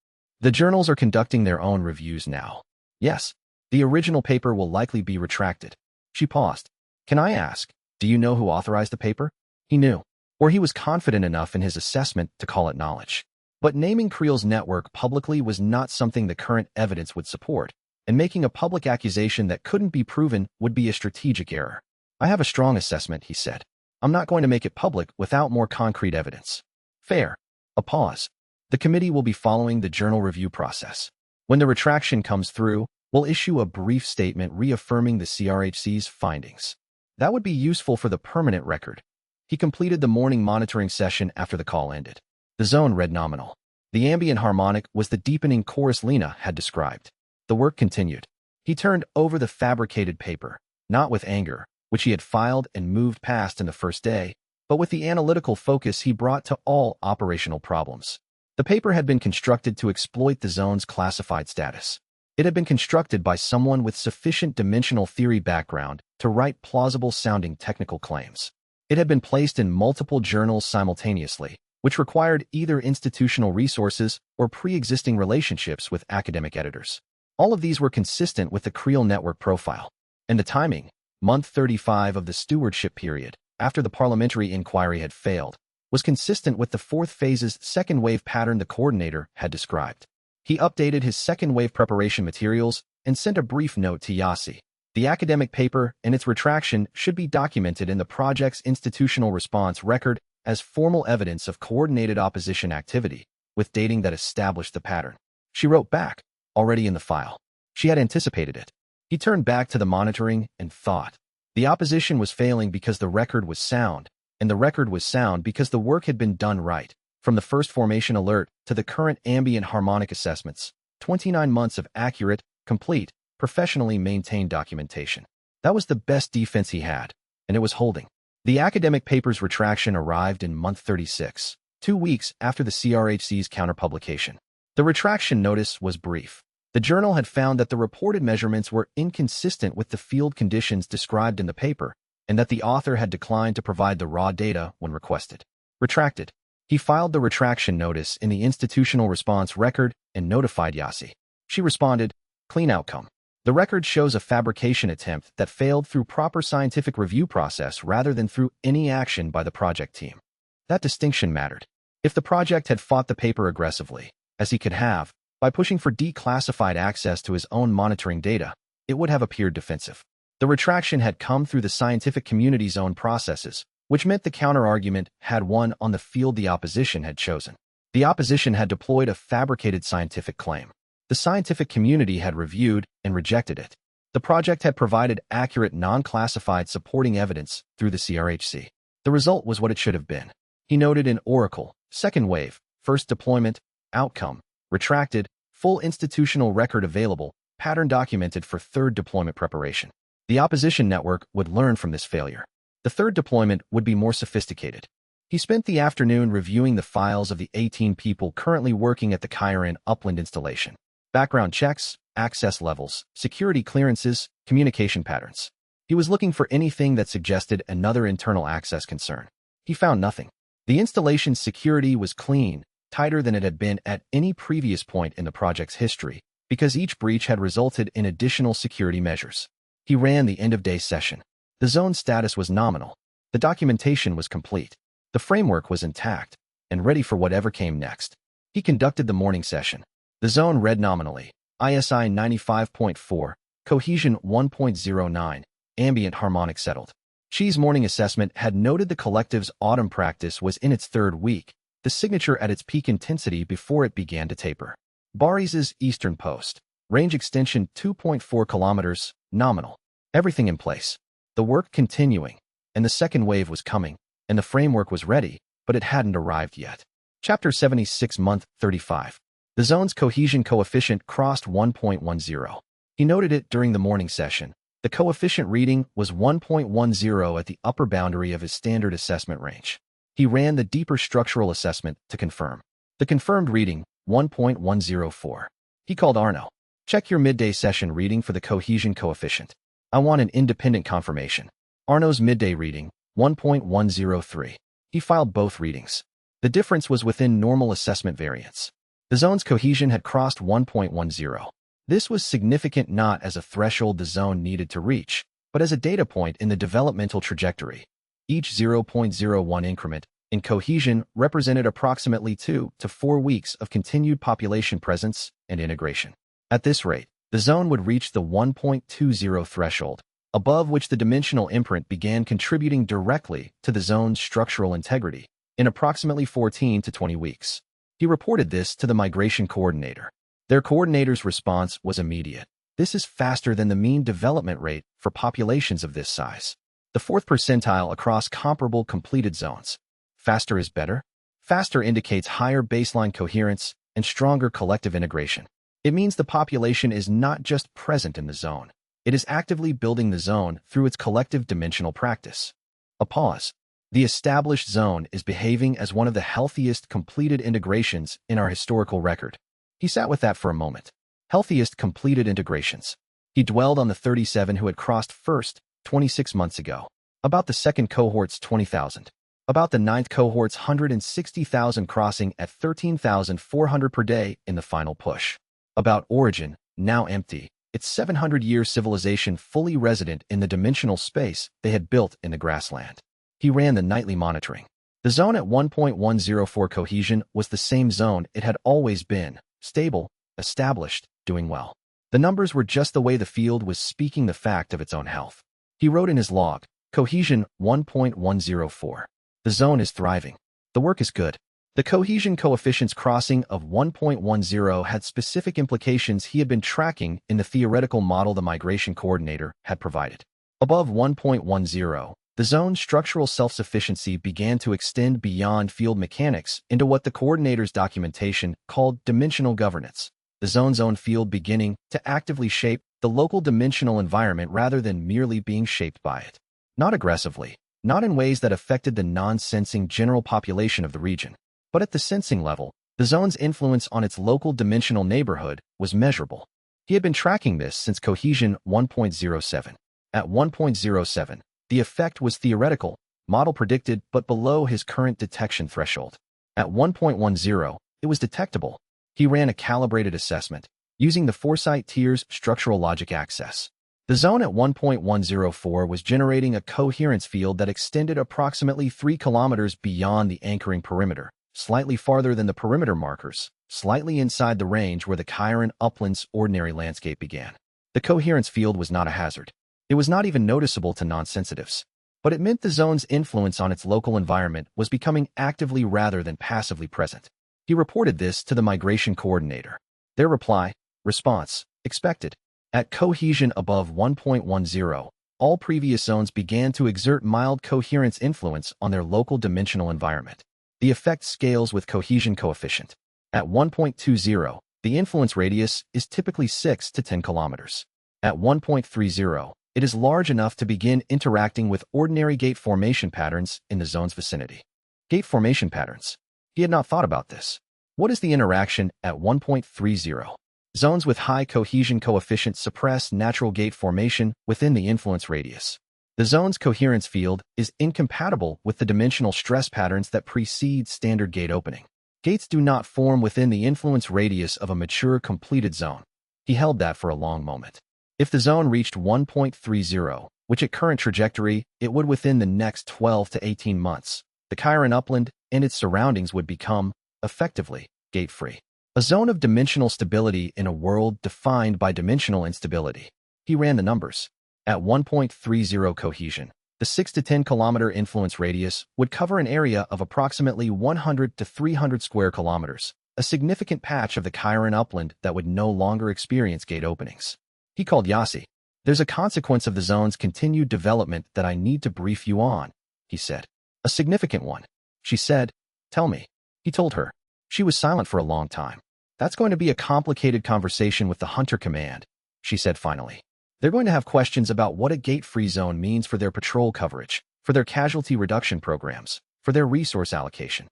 The journals are conducting their own reviews now. Yes, the original paper will likely be retracted." She paused. "Can I ask, do you know who authorized the paper?" He knew, or he was confident enough in his assessment to call it knowledge. But naming Creel's network publicly was not something the current evidence would support, and making a public accusation that couldn't be proven would be a strategic error. "I have a strong assessment," he said. "I'm not going to make it public without more concrete evidence." "Fair." A pause. "The committee will be following the journal review process. When the retraction comes through, we'll issue a brief statement reaffirming the CRHC's findings. That would be useful for the permanent record." He completed the morning monitoring session after the call ended. The zone read nominal. The ambient harmonic was the deepening chorus Lena had described. The work continued. He turned over the fabricated paper, not with anger, which he had filed and moved past in the first day, but with the analytical focus he brought to all operational problems. The paper had been constructed to exploit the zone's classified status. It had been constructed by someone with sufficient dimensional theory background to write plausible-sounding technical claims. It had been placed in multiple journals simultaneously, which required either institutional resources or pre-existing relationships with academic editors. All of these were consistent with the Creel network profile. And the timing, month 35 of the stewardship period, after the parliamentary inquiry had failed, was consistent with the fourth phase's second wave pattern the coordinator had described. He updated his second wave preparation materials and sent a brief note to Yasi. The academic paper and its retraction should be documented in the project's institutional response record as formal evidence of coordinated opposition activity, with dating that established the pattern. She wrote back, already in the file. She had anticipated it. He turned back to the monitoring and thought. The opposition was failing because the record was sound, and the record was sound because the work had been done right. From the first formation alert to the current ambient harmonic assessments, 29 months of accurate, complete, professionally maintained documentation. That was the best defense he had, and it was holding. The academic paper's retraction arrived in month 36, 2 weeks after the CRHC's counterpublication. The retraction notice was brief. The journal had found that the reported measurements were inconsistent with the field conditions described in the paper, and that the author had declined to provide the raw data when requested. Retracted. He filed the retraction notice in the institutional response record and notified Yasi. She responded, "Clean outcome. The record shows a fabrication attempt that failed through proper scientific review process rather than through any action by the project team." That distinction mattered. If the project had fought the paper aggressively, as he could have, by pushing for declassified access to his own monitoring data, it would have appeared defensive. The retraction had come through the scientific community's own processes, which meant the counter-argument had won on the field the opposition had chosen. The opposition had deployed a fabricated scientific claim. The scientific community had reviewed and rejected it. The project had provided accurate non-classified supporting evidence through the CRHC. The result was what it should have been. He noted in Oracle, second wave, first deployment, outcome, retracted, full institutional record available, pattern documented for third deployment preparation. The opposition network would learn from this failure. The third deployment would be more sophisticated. He spent the afternoon reviewing the files of the 18 people currently working at the Chiron Upland installation. Background checks, access levels, security clearances, communication patterns. He was looking for anything that suggested another internal access concern. He found nothing. The installation's security was clean, tighter than it had been at any previous point in the project's history, because each breach had resulted in additional security measures. He ran the end-of-day session. The zone's status was nominal. The documentation was complete. The framework was intact, and ready for whatever came next. He conducted the morning session. The zone read nominally, ISI 95.4, cohesion 1.09, ambient harmonic settled. Xi's morning assessment had noted the collective's autumn practice was in its third week, the signature at its peak intensity before it began to taper. Baris's eastern post, range extension 2.4 kilometers, nominal. Everything in place. The work continuing, and the second wave was coming, and the framework was ready, but it hadn't arrived yet. Chapter 76, month 35. The zone's cohesion coefficient crossed 1.10. He noted it during the morning session. The coefficient reading was 1.10 at the upper boundary of his standard assessment range. He ran the deeper structural assessment to confirm. The confirmed reading, 1.104. He called Arno. "Check your midday session reading for the cohesion coefficient. I want an independent confirmation." Arno's midday reading, 1.103. He filed both readings. The difference was within normal assessment variance. The zone's cohesion had crossed 1.10. This was significant not as a threshold the zone needed to reach, but as a data point in the developmental trajectory. Each 0.01 increment in cohesion represented approximately 2 to 4 weeks of continued population presence and integration. At this rate, the zone would reach the 1.20 threshold, above which the dimensional imprint began contributing directly to the zone's structural integrity, in approximately 14 to 20 weeks. He reported this to the migration coordinator. Their coordinator's response was immediate. "This is faster than the mean development rate for populations of this size. The fourth percentile across comparable completed zones. Faster is better. Faster indicates higher baseline coherence and stronger collective integration. It means the population is not just present in the zone. It is actively building the zone through its collective dimensional practice." A pause. The established zone is behaving as one of the healthiest completed integrations in our historical record. He sat with that for a moment. Healthiest completed integrations. He dwelled on the 37 who had crossed first 26 months ago. About the second cohort's 20,000. About the ninth cohort's 160,000 crossing at 13,400 per day in the final push. About origin, now empty, its 700-year civilization fully resident in the dimensional space they had built in the grassland. He ran the nightly monitoring. The zone at 1.104 cohesion was the same zone it had always been, stable, established, doing well. The numbers were just the way the field was speaking the fact of its own health. He wrote in his log, cohesion 1.104. The zone is thriving. The work is good. The cohesion coefficient's crossing of 1.10 had specific implications he had been tracking in the theoretical model the migration coordinator had provided. Above 1.10, the zone's structural self-sufficiency began to extend beyond field mechanics into what the coordinator's documentation called dimensional governance, the zone's own field beginning to actively shape the local dimensional environment rather than merely being shaped by it. Not aggressively, not in ways that affected the non-sensing general population of the region, but at the sensing level, the zone's influence on its local dimensional neighborhood was measurable. He had been tracking this since cohesion 1.07. At 1.07, the effect was theoretical, model predicted, but below his current detection threshold. At 1.10, it was detectable. He ran a calibrated assessment, using the Foresight tier's structural logic access. The zone at 1.104 was generating a coherence field that extended approximately 3 kilometers beyond the anchoring perimeter, slightly farther than the perimeter markers, slightly inside the range where the Chiron upland's ordinary landscape began. The coherence field was not a hazard. It was not even noticeable to non-sensitives, but it meant the zone's influence on its local environment was becoming actively rather than passively present. He reported this to the migration coordinator. Their response, expected. At cohesion above 1.10, all previous zones began to exert mild coherence influence on their local dimensional environment. The effect scales with cohesion coefficient. At 1.20, the influence radius is typically 6 to 10 kilometers. At 1.30, it is large enough to begin interacting with ordinary gate formation patterns in the zone's vicinity. Gate formation patterns. He had not thought about this. What is the interaction at 1.30? Zones with high cohesion coefficient suppress natural gate formation within the influence radius. The zone's coherence field is incompatible with the dimensional stress patterns that precede standard gate opening. Gates do not form within the influence radius of a mature completed zone. He held that for a long moment. If the zone reached 1.30, which at current trajectory, it would within the next 12 to 18 months, the Chiron upland and its surroundings would become, effectively, gate-free. A zone of dimensional stability in a world defined by dimensional instability. He ran the numbers. At 1.30 cohesion, the 6 to 10 kilometer influence radius would cover an area of approximately 100 to 300 square kilometers, a significant patch of the Chiron upland that would no longer experience gate openings. He called Yasi. There's a consequence of the zone's continued development that I need to brief you on, he said. A significant one. She said, tell me. He told her. She was silent for a long time. That's going to be a complicated conversation with the Hunter Command, she said finally. They're going to have questions about what a gate-free zone means for their patrol coverage, for their casualty reduction programs, for their resource allocation.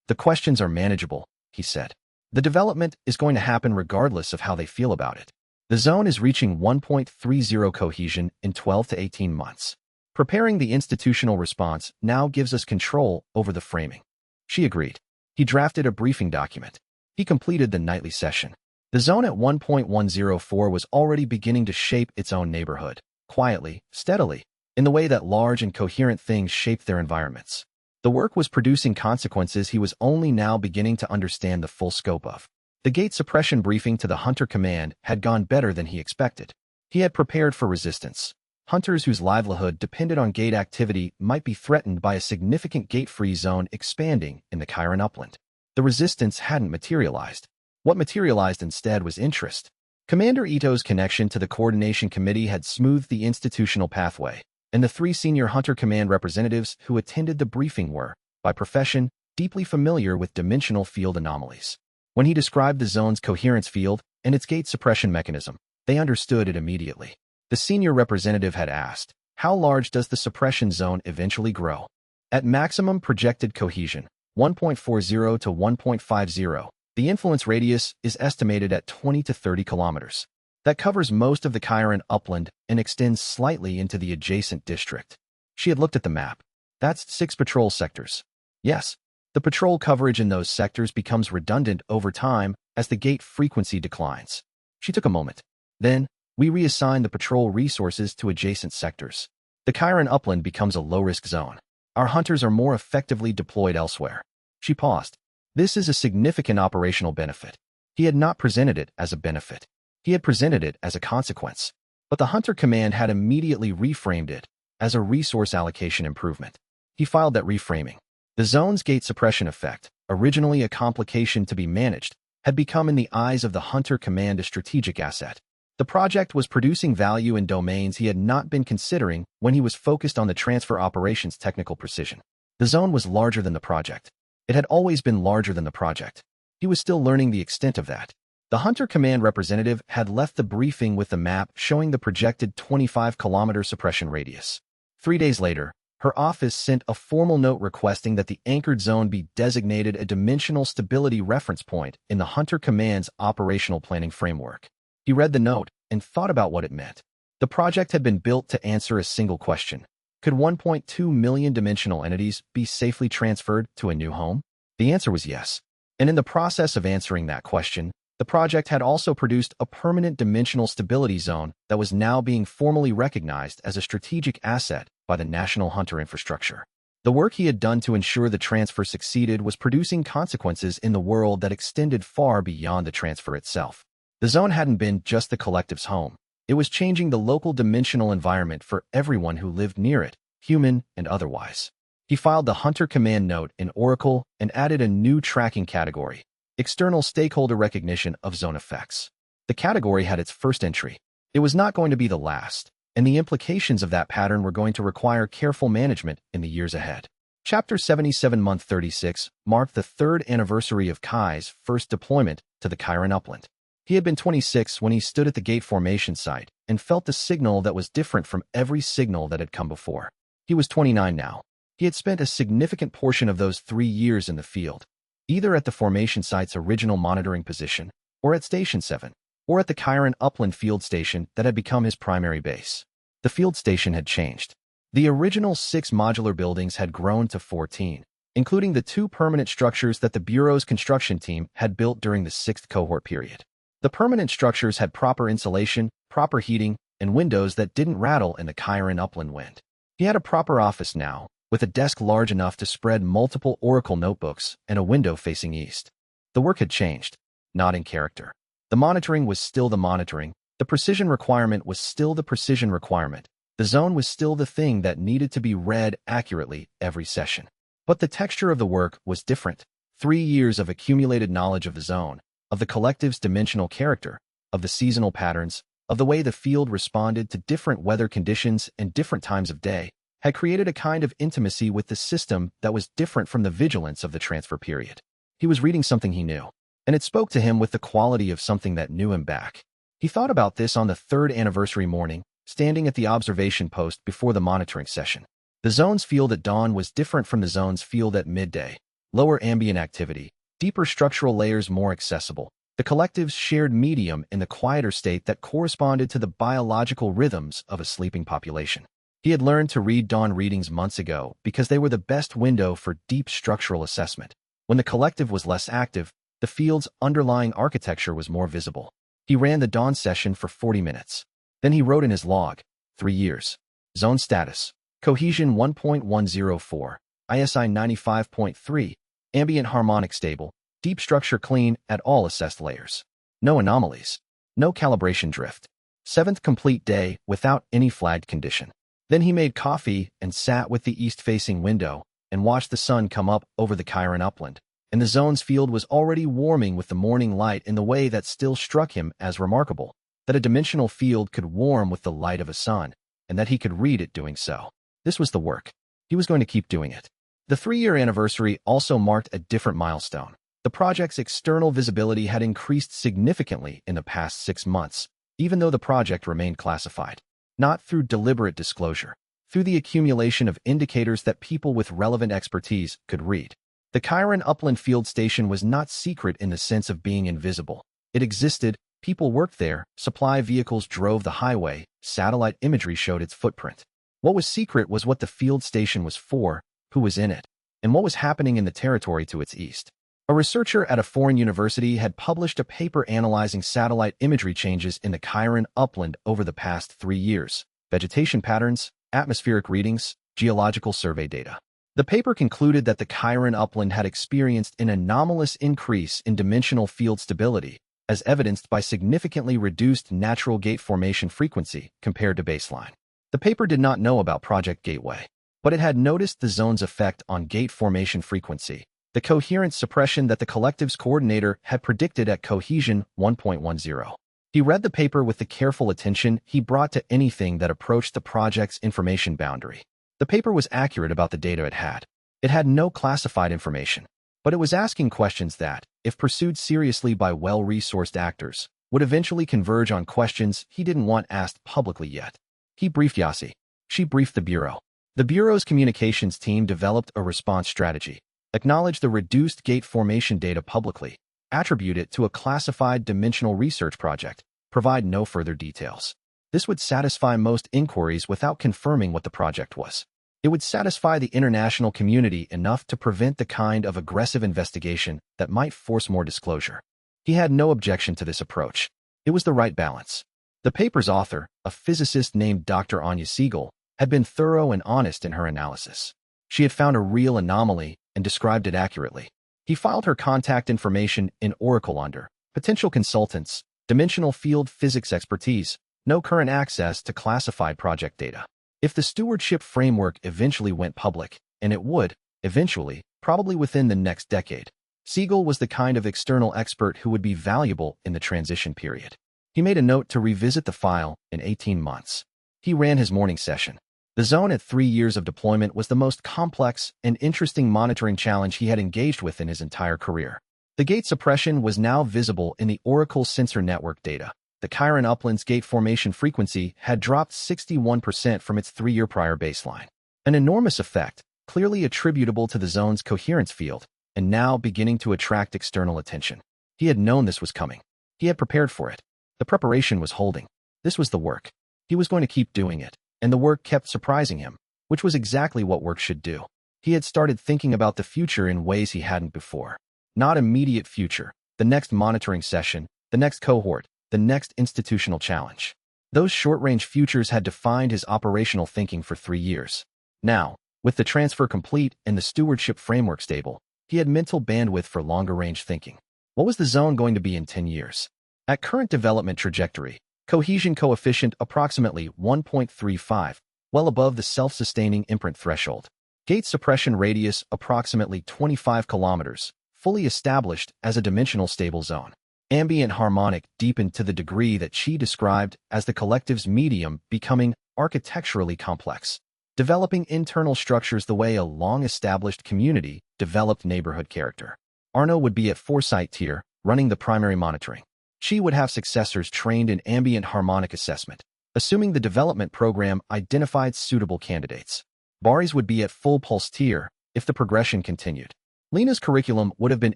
The questions are manageable, he said. The development is going to happen regardless of how they feel about it. The zone is reaching 1.30 cohesion in 12 to 18 months. Preparing the institutional response now gives us control over the framing. She agreed. He drafted a briefing document. He completed the nightly session. The zone at 1.104 was already beginning to shape its own neighborhood, quietly, steadily, in the way that large and coherent things shape their environments. The work was producing consequences he was only now beginning to understand the full scope of. The gate suppression briefing to the Hunter Command had gone better than he expected. He had prepared for resistance. Hunters whose livelihood depended on gate activity might be threatened by a significant gate-free zone expanding in the Chiron upland. The resistance hadn't materialized. What materialized instead was interest. Commander Ito's connection to the Coordination Committee had smoothed the institutional pathway, and the 3 senior Hunter Command representatives who attended the briefing were, by profession, deeply familiar with dimensional field anomalies. When he described the zone's coherence field and its gate suppression mechanism, they understood it immediately. The senior representative had asked, how large does the suppression zone eventually grow? At maximum projected cohesion, 1.40 to 1.50, the influence radius is estimated at 20 to 30 kilometers. That covers most of the Chiron upland and extends slightly into the adjacent district. She had looked at the map. That's 6 patrol sectors. Yes, the patrol coverage in those sectors becomes redundant over time as the gate frequency declines. She took a moment. Then, we reassign the patrol resources to adjacent sectors. The Chiron upland becomes a low-risk zone. Our hunters are more effectively deployed elsewhere. She paused. This is a significant operational benefit. He had not presented it as a benefit. He had presented it as a consequence. But the Hunter Command had immediately reframed it as a resource allocation improvement. He filed that reframing. The zone's gate suppression effect, originally a complication to be managed, had become in the eyes of the Hunter Command a strategic asset. The project was producing value in domains he had not been considering when he was focused on the transfer operations' technical precision. The zone was larger than the project. It had always been larger than the project. He was still learning the extent of that. The Hunter Command representative had left the briefing with the map showing the projected 25-kilometer suppression radius. 3 days later, her office sent a formal note requesting that the anchored zone be designated a dimensional stability reference point in the Hunter Command's operational planning framework. He read the note and thought about what it meant. The project had been built to answer a single question. Could 1.2 million dimensional entities be safely transferred to a new home? The answer was yes. And in the process of answering that question, the project had also produced a permanent dimensional stability zone that was now being formally recognized as a strategic asset by the National Hunter Infrastructure. The work he had done to ensure the transfer succeeded was producing consequences in the world that extended far beyond the transfer itself. The zone hadn't been just the collective's home. It was changing the local dimensional environment for everyone who lived near it, human and otherwise. He filed the Hunter Command note in Oracle and added a new tracking category, External Stakeholder Recognition of Zone Effects. The category had its first entry. It was not going to be the last, and the implications of that pattern were going to require careful management in the years ahead. Chapter 77, Month 36, marked the third anniversary of Kai's first deployment to the Chiron upland. He had been 26 when he stood at the gate formation site and felt the signal that was different from every signal that had come before. He was 29 now. He had spent a significant portion of those 3 years in the field, either at the formation site's original monitoring position, or at Station 7, or at the Chiron upland field station that had become his primary base. The field station had changed. The original 6 modular buildings had grown to 14, including the 2 permanent structures that the Bureau's construction team had built during the 6th cohort period. The permanent structures had proper insulation, proper heating, and windows that didn't rattle in the Chiron upland wind. He had a proper office now, with a desk large enough to spread multiple Oracle notebooks and a window facing east. The work had changed, not in character. The monitoring was still the monitoring, the precision requirement was still the precision requirement, the zone was still the thing that needed to be read accurately every session. But the texture of the work was different. 3 years of accumulated knowledge of the zone, of the collective's dimensional character, of the seasonal patterns, of the way the field responded to different weather conditions and different times of day, had created a kind of intimacy with the system that was different from the vigilance of the transfer period. He was reading something he knew, and it spoke to him with the quality of something that knew him back. He thought about this on the 3rd anniversary morning, standing at the observation post before the monitoring session. The zone's field at dawn was different from the zone's field at midday. Lower ambient activity, deeper structural layers more accessible. The collective's shared medium in the quieter state that corresponded to the biological rhythms of a sleeping population. He had learned to read dawn readings months ago because they were the best window for deep structural assessment. When the collective was less active, the field's underlying architecture was more visible. He ran the dawn session for 40 minutes. Then he wrote in his log, 3 years. Zone status, cohesion 1.104, ISI 95.3, ambient harmonic stable, deep structure clean at all assessed layers. No anomalies. No calibration drift. 7th complete day without any flagged condition. Then he made coffee and sat with the east-facing window and watched the sun come up over the Chiron upland, and the zone's field was already warming with the morning light in the way that still struck him as remarkable, that a dimensional field could warm with the light of a sun, and that he could read it doing so. This was the work. He was going to keep doing it. The 3-year anniversary also marked a different milestone. The project's external visibility had increased significantly in the past 6 months, even though the project remained classified. Not through deliberate disclosure, through the accumulation of indicators that people with relevant expertise could read. The Chiron Upland Field Station was not secret in the sense of being invisible. It existed, people worked there, supply vehicles drove the highway, satellite imagery showed its footprint. What was secret was what the field station was for, who was in it, and what was happening in the territory to its east. A researcher at a foreign university had published a paper analyzing satellite imagery changes in the Chiron upland over the past 3 years, vegetation patterns, atmospheric readings, geological survey data. The paper concluded that the Chiron upland had experienced an anomalous increase in dimensional field stability, as evidenced by significantly reduced natural gate formation frequency compared to baseline. The paper did not know about Project Gateway, but it had noticed the zone's effect on gate formation frequency, the coherence suppression that the collective's coordinator had predicted at Cohesion 1.10. He read the paper with the careful attention he brought to anything that approached the project's information boundary. The paper was accurate about the data it had. It had no classified information, but it was asking questions that, if pursued seriously by well-resourced actors, would eventually converge on questions he didn't want asked publicly yet. He briefed Yasi. She briefed the Bureau. The Bureau's communications team developed a response strategy, acknowledged the reduced gate formation data publicly, attribute it to a classified dimensional research project, provide no further details. This would satisfy most inquiries without confirming what the project was. It would satisfy the international community enough to prevent the kind of aggressive investigation that might force more disclosure. He had no objection to this approach. It was the right balance. The paper's author, a physicist named Dr. Anya Siegel, had been thorough and honest in her analysis. She had found a real anomaly and described it accurately. He filed her contact information in Oracle under potential consultants, dimensional field physics expertise, no current access to classified project data. If the stewardship framework eventually went public, and it would, eventually, probably within the next decade, Siegel was the kind of external expert who would be valuable in the transition period. He made a note to revisit the file in 18 months. He ran his morning session. The zone at 3 years of deployment was the most complex and interesting monitoring challenge he had engaged with in his entire career. The gate suppression was now visible in the Oracle sensor network data. The Chiron upland's gate formation frequency had dropped 61% from its 3-year prior baseline. An enormous effect, clearly attributable to the zone's coherence field, and now beginning to attract external attention. He had known this was coming. He had prepared for it. The preparation was holding. This was the work. He was going to keep doing it, and the work kept surprising him, which was exactly what work should do. He had started thinking about the future in ways he hadn't before. Not immediate future, the next monitoring session, the next cohort, the next institutional challenge. Those short-range futures had defined his operational thinking for 3 years. Now, with the transfer complete and the stewardship framework stable, he had mental bandwidth for longer-range thinking. What was the zone going to be in 10 years? At current development trajectory, cohesion coefficient approximately 1.35, well above the self-sustaining imprint threshold. Gate suppression radius approximately 25 kilometers, fully established as a dimensional stable zone. Ambient harmonic deepened to the degree that she described as the collective's medium becoming architecturally complex, developing internal structures the way a long-established community developed neighborhood character. Arno would be at Foresight tier, running the primary monitoring. She would have successors trained in ambient harmonic assessment, assuming the development program identified suitable candidates. Bari's would be at full pulse tier if the progression continued. Lena's curriculum would have been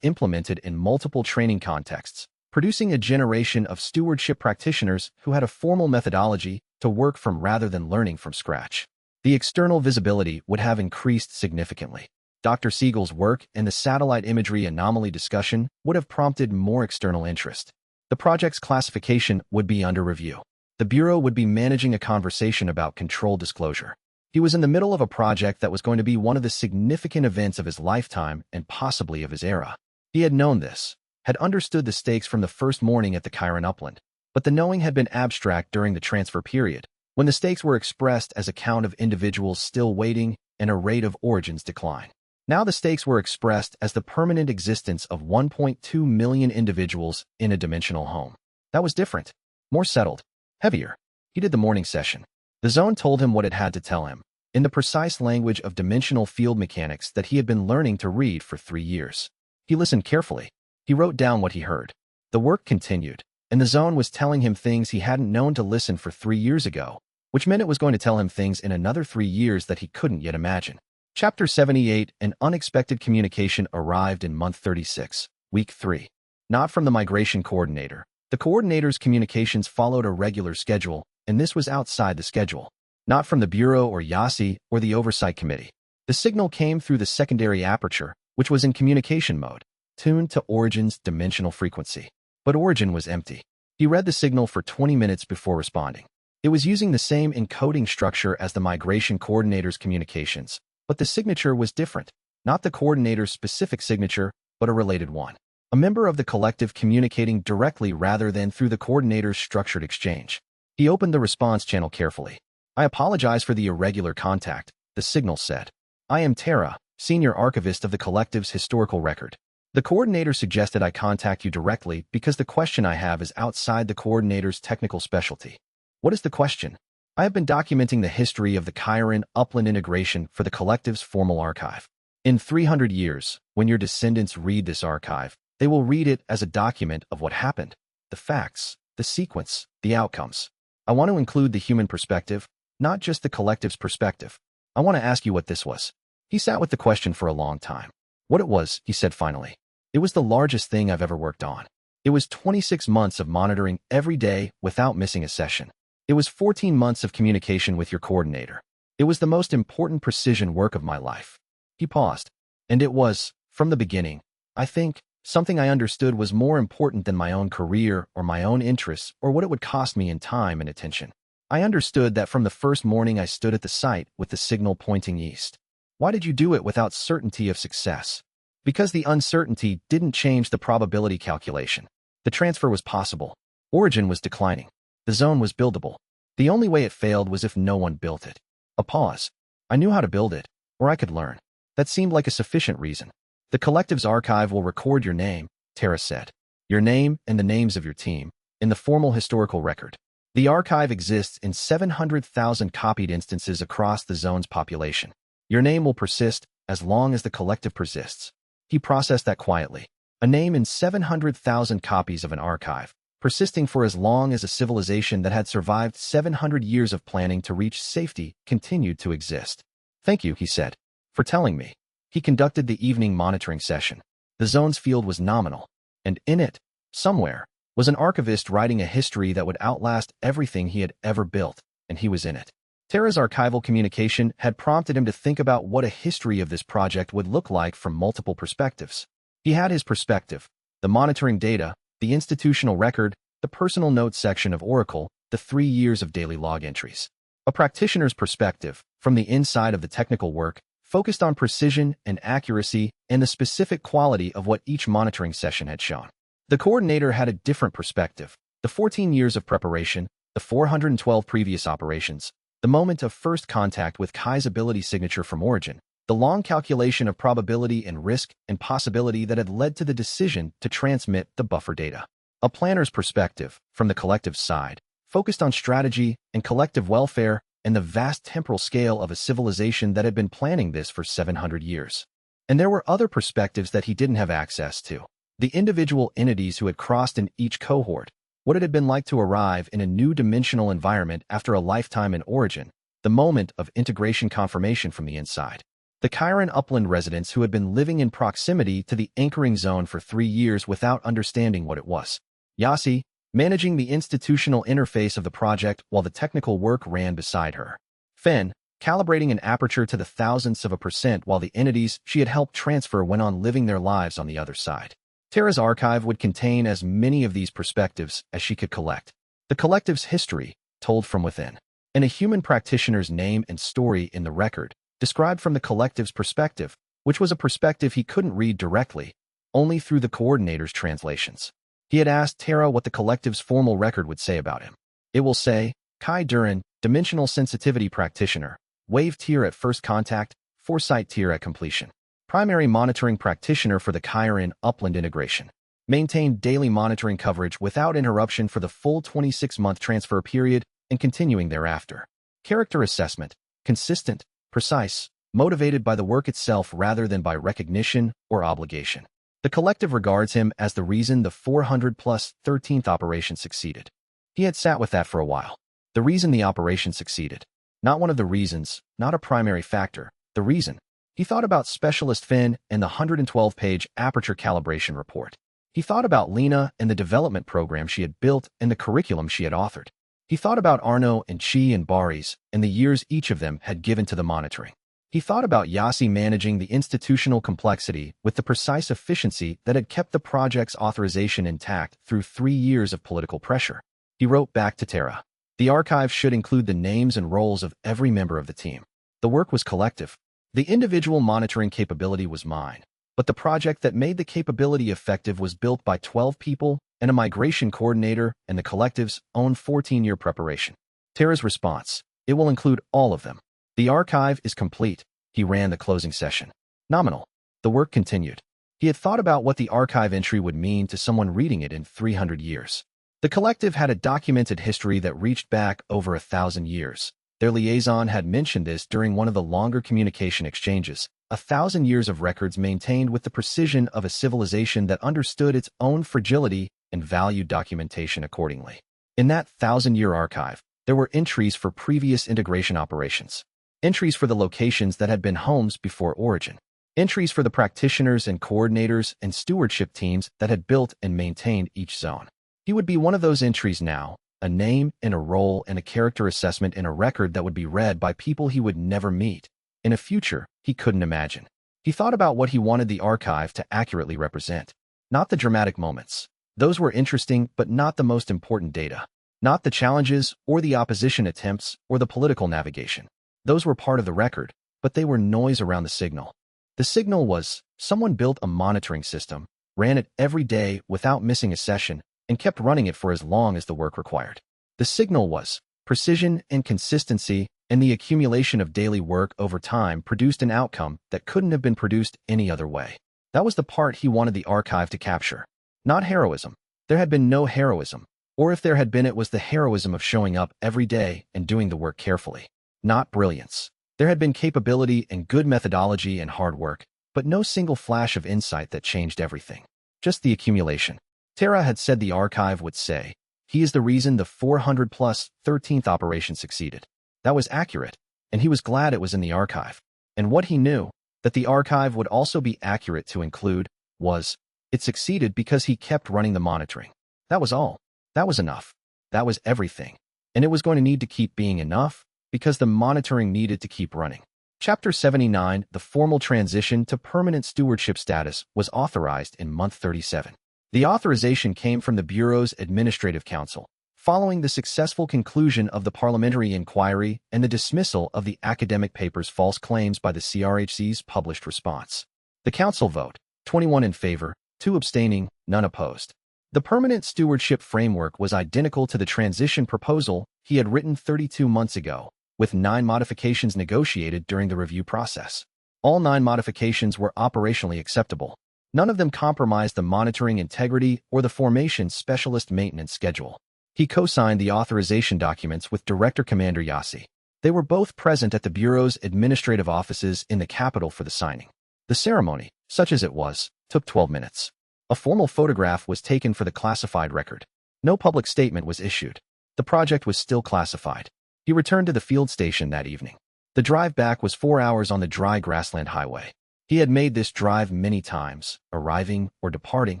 implemented in multiple training contexts, producing a generation of stewardship practitioners who had a formal methodology to work from rather than learning from scratch. The external visibility would have increased significantly. Dr. Siegel's work and the satellite imagery anomaly discussion would have prompted more external interest. The project's classification would be under review. The Bureau would be managing a conversation about controlled disclosure. He was in the middle of a project that was going to be one of the significant events of his lifetime and possibly of his era. He had known this, had understood the stakes from the first morning at the Chiron upland, but the knowing had been abstract during the transfer period, when the stakes were expressed as a count of individuals still waiting and a rate of origins decline. Now the stakes were expressed as the permanent existence of 1.2 million individuals in a dimensional home. That was different, more settled, heavier. He did the morning session. The zone told him what it had to tell him, in the precise language of dimensional field mechanics that he had been learning to read for 3 years. He listened carefully. He wrote down what he heard. The work continued, and the zone was telling him things he hadn't known to listen for 3 years ago, which meant it was going to tell him things in another 3 years that he couldn't yet imagine. Chapter 78, An Unexpected Communication arrived in month 36, week 3. Not from the migration coordinator. The coordinator's communications followed a regular schedule, and this was outside the schedule. Not from the Bureau or Yasi or the Oversight Committee. The signal came through the secondary aperture, which was in communication mode. tuned to Origin's dimensional frequency. But Origin was empty. He read the signal for 20 minutes before responding. It was using the same encoding structure as the migration coordinator's communications, but the signature was different. Not the coordinator's specific signature, but a related one. A member of the collective communicating directly rather than through the coordinator's structured exchange. He opened the response channel carefully. "I apologize for the irregular contact," the signal said. "I am Tara, senior archivist of the collective's historical record. The coordinator suggested I contact you directly because the question I have is outside the coordinator's technical specialty." "What is the question?" "I have been documenting the history of the Chiron upland integration for the collective's formal archive. In 300 years, when your descendants read this archive, they will read it as a document of what happened, the facts, the sequence, the outcomes. I want to include the human perspective, not just the collective's perspective. I want to ask you what this was." He sat with the question for a long time. "What it was," he said finally. "It was the largest thing I've ever worked on. It was 26 months of monitoring every day without missing a session. It was 14 months of communication with your coordinator. It was the most important precision work of my life." He paused. "And it was, from the beginning, I think, something I understood was more important than my own career or my own interests or what it would cost me in time and attention. I understood that from the first morning I stood at the site with the signal pointing east." "Why did you do it without certainty of success?" "Because the uncertainty didn't change the probability calculation. The transfer was possible. Origin was declining. The zone was buildable. The only way it failed was if no one built it." A pause. "I knew how to build it, or I could learn." That seemed like a sufficient reason. "The collective's archive will record your name," Tara said. "Your name and the names of your team, in the formal historical record. The archive exists in 700,000 copied instances across the zone's population. Your name will persist as long as the collective persists." He processed that quietly. A name in 700,000 copies of an archive, persisting for as long as a civilization that had survived 700 years of planning to reach safety continued to exist. "Thank you," he said, "for telling me." He conducted the evening monitoring session. The zone's field was nominal, and in it, somewhere, was an archivist writing a history that would outlast everything he had ever built, and he was in it. Tara's archival communication had prompted him to think about what a history of this project would look like from multiple perspectives. He had his perspective, the monitoring data, the institutional record, the personal notes section of Oracle, the 3 years of daily log entries. A practitioner's perspective, from the inside of the technical work, focused on precision and accuracy and the specific quality of what each monitoring session had shown. The coordinator had a different perspective, the 14 years of preparation, the 412 previous operations, the moment of first contact with Kai's ability signature from Origin, the long calculation of probability and risk and possibility that had led to the decision to transmit the buffer data. A planner's perspective, from the collective side, focused on strategy and collective welfare and the vast temporal scale of a civilization that had been planning this for 700 years. And there were other perspectives that he didn't have access to. The individual entities who had crossed in each cohort, what it had been like to arrive in a new dimensional environment after a lifetime in Origin, the moment of integration confirmation from the inside. The Chiron upland residents who had been living in proximity to the anchoring zone for 3 years without understanding what it was. Yasi, managing the institutional interface of the project while the technical work ran beside her. Fen, calibrating an aperture to the thousandths of a percent while the entities she had helped transfer went on living their lives on the other side. Tara's archive would contain as many of these perspectives as she could collect. The collective's history, told from within, and a human practitioner's name and story in the record, described from the collective's perspective, which was a perspective he couldn't read directly, only through the coordinator's translations. He had asked Tara what the collective's formal record would say about him. It will say, Kai Duran, Dimensional Sensitivity Practitioner, Wave Tier at First Contact, Foresight Tier at Completion. Primary Monitoring Practitioner for the Chiron Upland Integration. Maintained daily monitoring coverage without interruption for the full 26-month transfer period and continuing thereafter. Character Assessment. Consistent, precise, motivated by the work itself rather than by recognition or obligation. The collective regards him as the reason the 400-plus 13th operation succeeded. He had sat with that for a while. The reason the operation succeeded. Not one of the reasons, not a primary factor, the reason. He thought about Specialist Finn and the 112-page aperture calibration report. He thought about Lena and the development program she had built and the curriculum she had authored. He thought about Arno and Chi and Baris and the years each of them had given to the monitoring. He thought about Yassi managing the institutional complexity with the precise efficiency that had kept the project's authorization intact through 3 years of political pressure. He wrote back to Tara. The archive should include the names and roles of every member of the team. The work was collective. The individual monitoring capability was mine. But the project that made the capability effective was built by 12 people and a migration coordinator and the collective's own 14-year preparation. Tara's response: it will include all of them. The archive is complete. He ran the closing session. Nominal. The work continued. He had thought about what the archive entry would mean to someone reading it in 300 years. The collective had a documented history that reached back over 1,000 years. Their liaison had mentioned this during one of the longer communication exchanges. 1,000 years of records maintained with the precision of a civilization that understood its own fragility and valued documentation accordingly. In that 1,000-year archive, there were entries for previous integration operations, entries for the locations that had been homes before origin, entries for the practitioners and coordinators and stewardship teams that had built and maintained each zone. He would be one of those entries now, a name and a role and a character assessment in a record that would be read by people he would never meet, in a future he couldn't imagine. He thought about what he wanted the archive to accurately represent. Not the dramatic moments. Those were interesting, but not the most important data. Not the challenges or the opposition attempts or the political navigation. Those were part of the record, but they were noise around the signal. The signal was, someone built a monitoring system, ran it every day without missing a session, and kept running it for as long as the work required. The signal was, precision and consistency, and the accumulation of daily work over time produced an outcome that couldn't have been produced any other way. That was the part he wanted the archive to capture. Not heroism. There had been no heroism. Or if there had been, it was the heroism of showing up every day and doing the work carefully. Not brilliance. There had been capability and good methodology and hard work, but no single flash of insight that changed everything. Just the accumulation. Tara had said the archive would say, he is the reason the 400-plus 13th operation succeeded. That was accurate, and he was glad it was in the archive. And what he knew, that the archive would also be accurate to include, was, it succeeded because he kept running the monitoring. That was all. That was enough. That was everything. And it was going to need to keep being enough, because the monitoring needed to keep running. Chapter 79, the formal transition to permanent stewardship status, was authorized in month 37. The authorization came from the Bureau's Administrative Council, following the successful conclusion of the parliamentary inquiry and the dismissal of the academic paper's false claims by the CRHC's published response. The Council vote, 21 in favor, 2 abstaining, none opposed. The permanent stewardship framework was identical to the transition proposal he had written 32 months ago, with 9 modifications negotiated during the review process. All 9 modifications were operationally acceptable. None of them compromised the monitoring integrity or the formation specialist maintenance schedule. He co-signed the authorization documents with Director Commander Yassi. They were both present at the Bureau's administrative offices in the capital for the signing. The ceremony, such as it was, took 12 minutes. A formal photograph was taken for the classified record. No public statement was issued. The project was still classified. He returned to the field station that evening. The drive back was 4 hours on the dry grassland highway. He had made this drive many times, arriving or departing,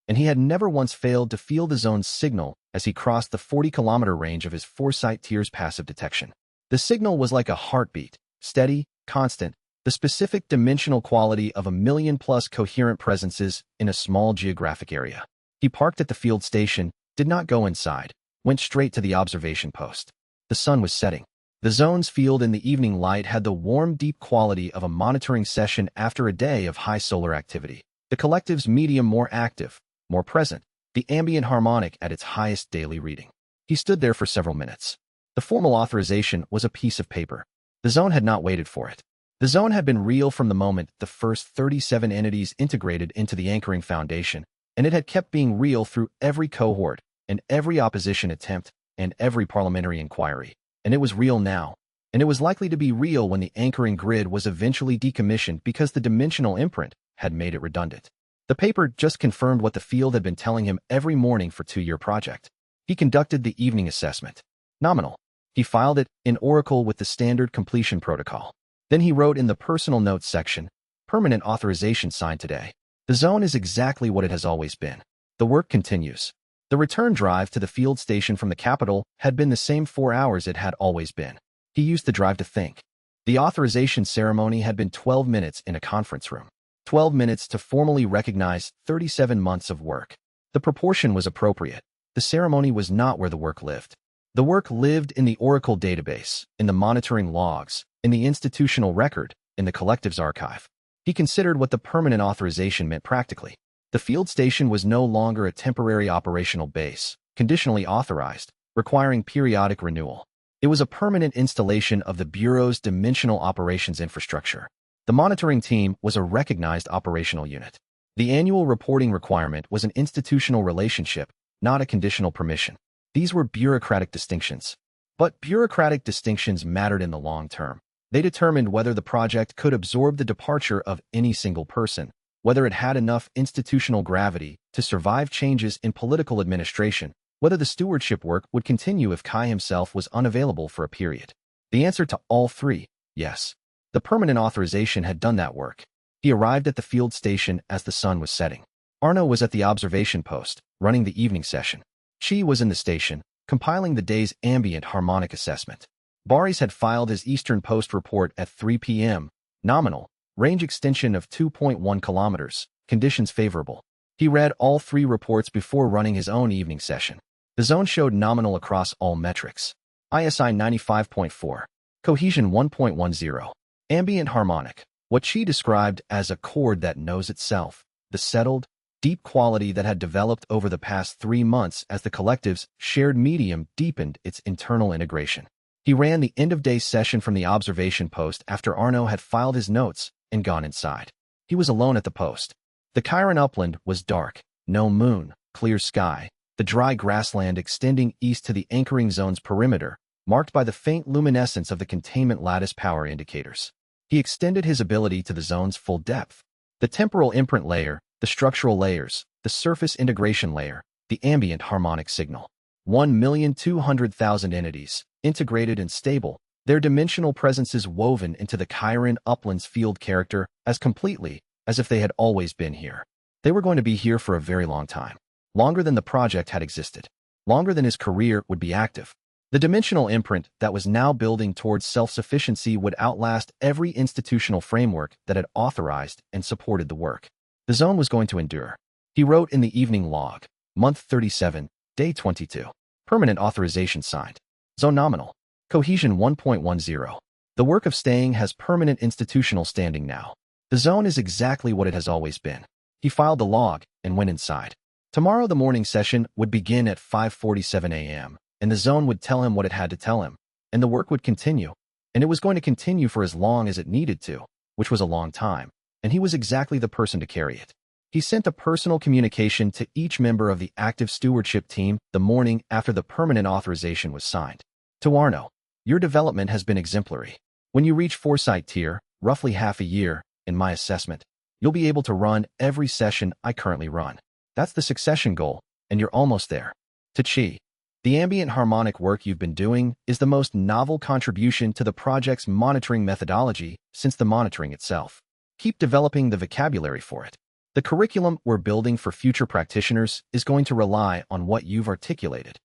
and he had never once failed to feel the zone's signal as he crossed the 40-kilometer range of his Foresight Tier's passive detection. The signal was like a heartbeat, steady, constant, the specific dimensional quality of 1,000,000+ coherent presences in a small geographic area. He parked at the field station, did not go inside, went straight to the observation post. The sun was setting. The zone's field in the evening light had the warm, deep quality of a monitoring session after a day of high solar activity. The collective's medium more active, more present, the ambient harmonic at its highest daily reading. He stood there for several minutes. The formal authorization was a piece of paper. The zone had not waited for it. The zone had been real from the moment the first 37 entities integrated into the anchoring foundation, and it had kept being real through every cohort, and every opposition attempt, and every parliamentary inquiry. And it was real now. And it was likely to be real when the anchoring grid was eventually decommissioned because the dimensional imprint had made it redundant. The paper just confirmed what the field had been telling him every morning for 2-year project. He conducted the evening assessment. Nominal. He filed it in Oracle with the standard completion protocol. Then he wrote in the personal notes section, permanent authorization signed today. The zone is exactly what it has always been. The work continues. The return drive to the field station from the capital had been the same 4 hours it had always been. He used the drive to think. The authorization ceremony had been 12 minutes in a conference room. 12 minutes to formally recognize 37 months of work. The proportion was appropriate. The ceremony was not where the work lived. The work lived in the Oracle database, in the monitoring logs, in the institutional record, in the collective's archive. He considered what the permanent authorization meant practically. The field station was no longer a temporary operational base, conditionally authorized, requiring periodic renewal. It was a permanent installation of the Bureau's dimensional operations infrastructure. The monitoring team was a recognized operational unit. The annual reporting requirement was an institutional relationship, not a conditional permission. These were bureaucratic distinctions. But bureaucratic distinctions mattered in the long term. They determined whether the project could absorb the departure of any single person, whether it had enough institutional gravity to survive changes in political administration, whether the stewardship work would continue if Kai himself was unavailable for a period. The answer to all three, yes. The permanent authorization had done that work. He arrived at the field station as the sun was setting. Arno was at the observation post, running the evening session. Chi was in the station, compiling the day's ambient harmonic assessment. Baris had filed his Eastern Post report at 3 p.m., nominal, range extension of 2.1 kilometers, conditions favorable. He read all three reports before running his own evening session. The zone showed nominal across all metrics. ISI 95.4. Cohesion 1.10. Ambient harmonic, what Chi described as a chord that knows itself, the settled, deep quality that had developed over the past 3 months as the collective's shared medium deepened its internal integration. He ran the end-of-day session from the observation post after Arno had filed his notes and gone inside. He was alone at the post. The Chiron upland was dark, no moon, clear sky, the dry grassland extending east to the anchoring zone's perimeter, marked by the faint luminescence of the containment lattice power indicators. He extended his ability to the zone's full depth. The temporal imprint layer, the structural layers, the surface integration layer, the ambient harmonic signal. 1,200,000 entities, integrated and stable, their dimensional presences woven into the Chiron upland's field character as completely as if they had always been here. They were going to be here for a very long time. Longer than the project had existed. Longer than his career would be active. The dimensional imprint that was now building towards self-sufficiency would outlast every institutional framework that had authorized and supported the work. The zone was going to endure. He wrote in the evening log, month 37, day 22. Permanent authorization signed. Zone nominal. Cohesion 1.10. The work of staying has permanent institutional standing now. The zone is exactly what it has always been. He filed the log and went inside. Tomorrow the morning session would begin at 5:47 a.m., and the zone would tell him what it had to tell him, and the work would continue, and it was going to continue for as long as it needed to, which was a long time, and he was exactly the person to carry it. He sent a personal communication to each member of the active stewardship team the morning after the permanent authorization was signed. To Arno, your development has been exemplary. When you reach Foresight tier, roughly half a year, in my assessment, you'll be able to run every session I currently run. That's the succession goal, and you're almost there. To Chi, the ambient harmonic work you've been doing is the most novel contribution to the project's monitoring methodology since the monitoring itself. Keep developing the vocabulary for it. The curriculum we're building for future practitioners is going to rely on what you've articulated.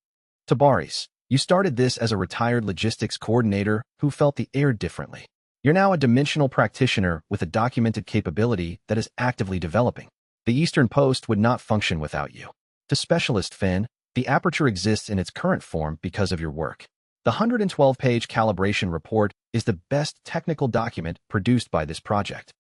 To Baris, you started this as a retired logistics coordinator who felt the air differently. You're now a dimensional practitioner with a documented capability that is actively developing. The Eastern Post would not function without you. To Specialist Finn, the aperture exists in its current form because of your work. The 112-page calibration report is the best technical document produced by this project.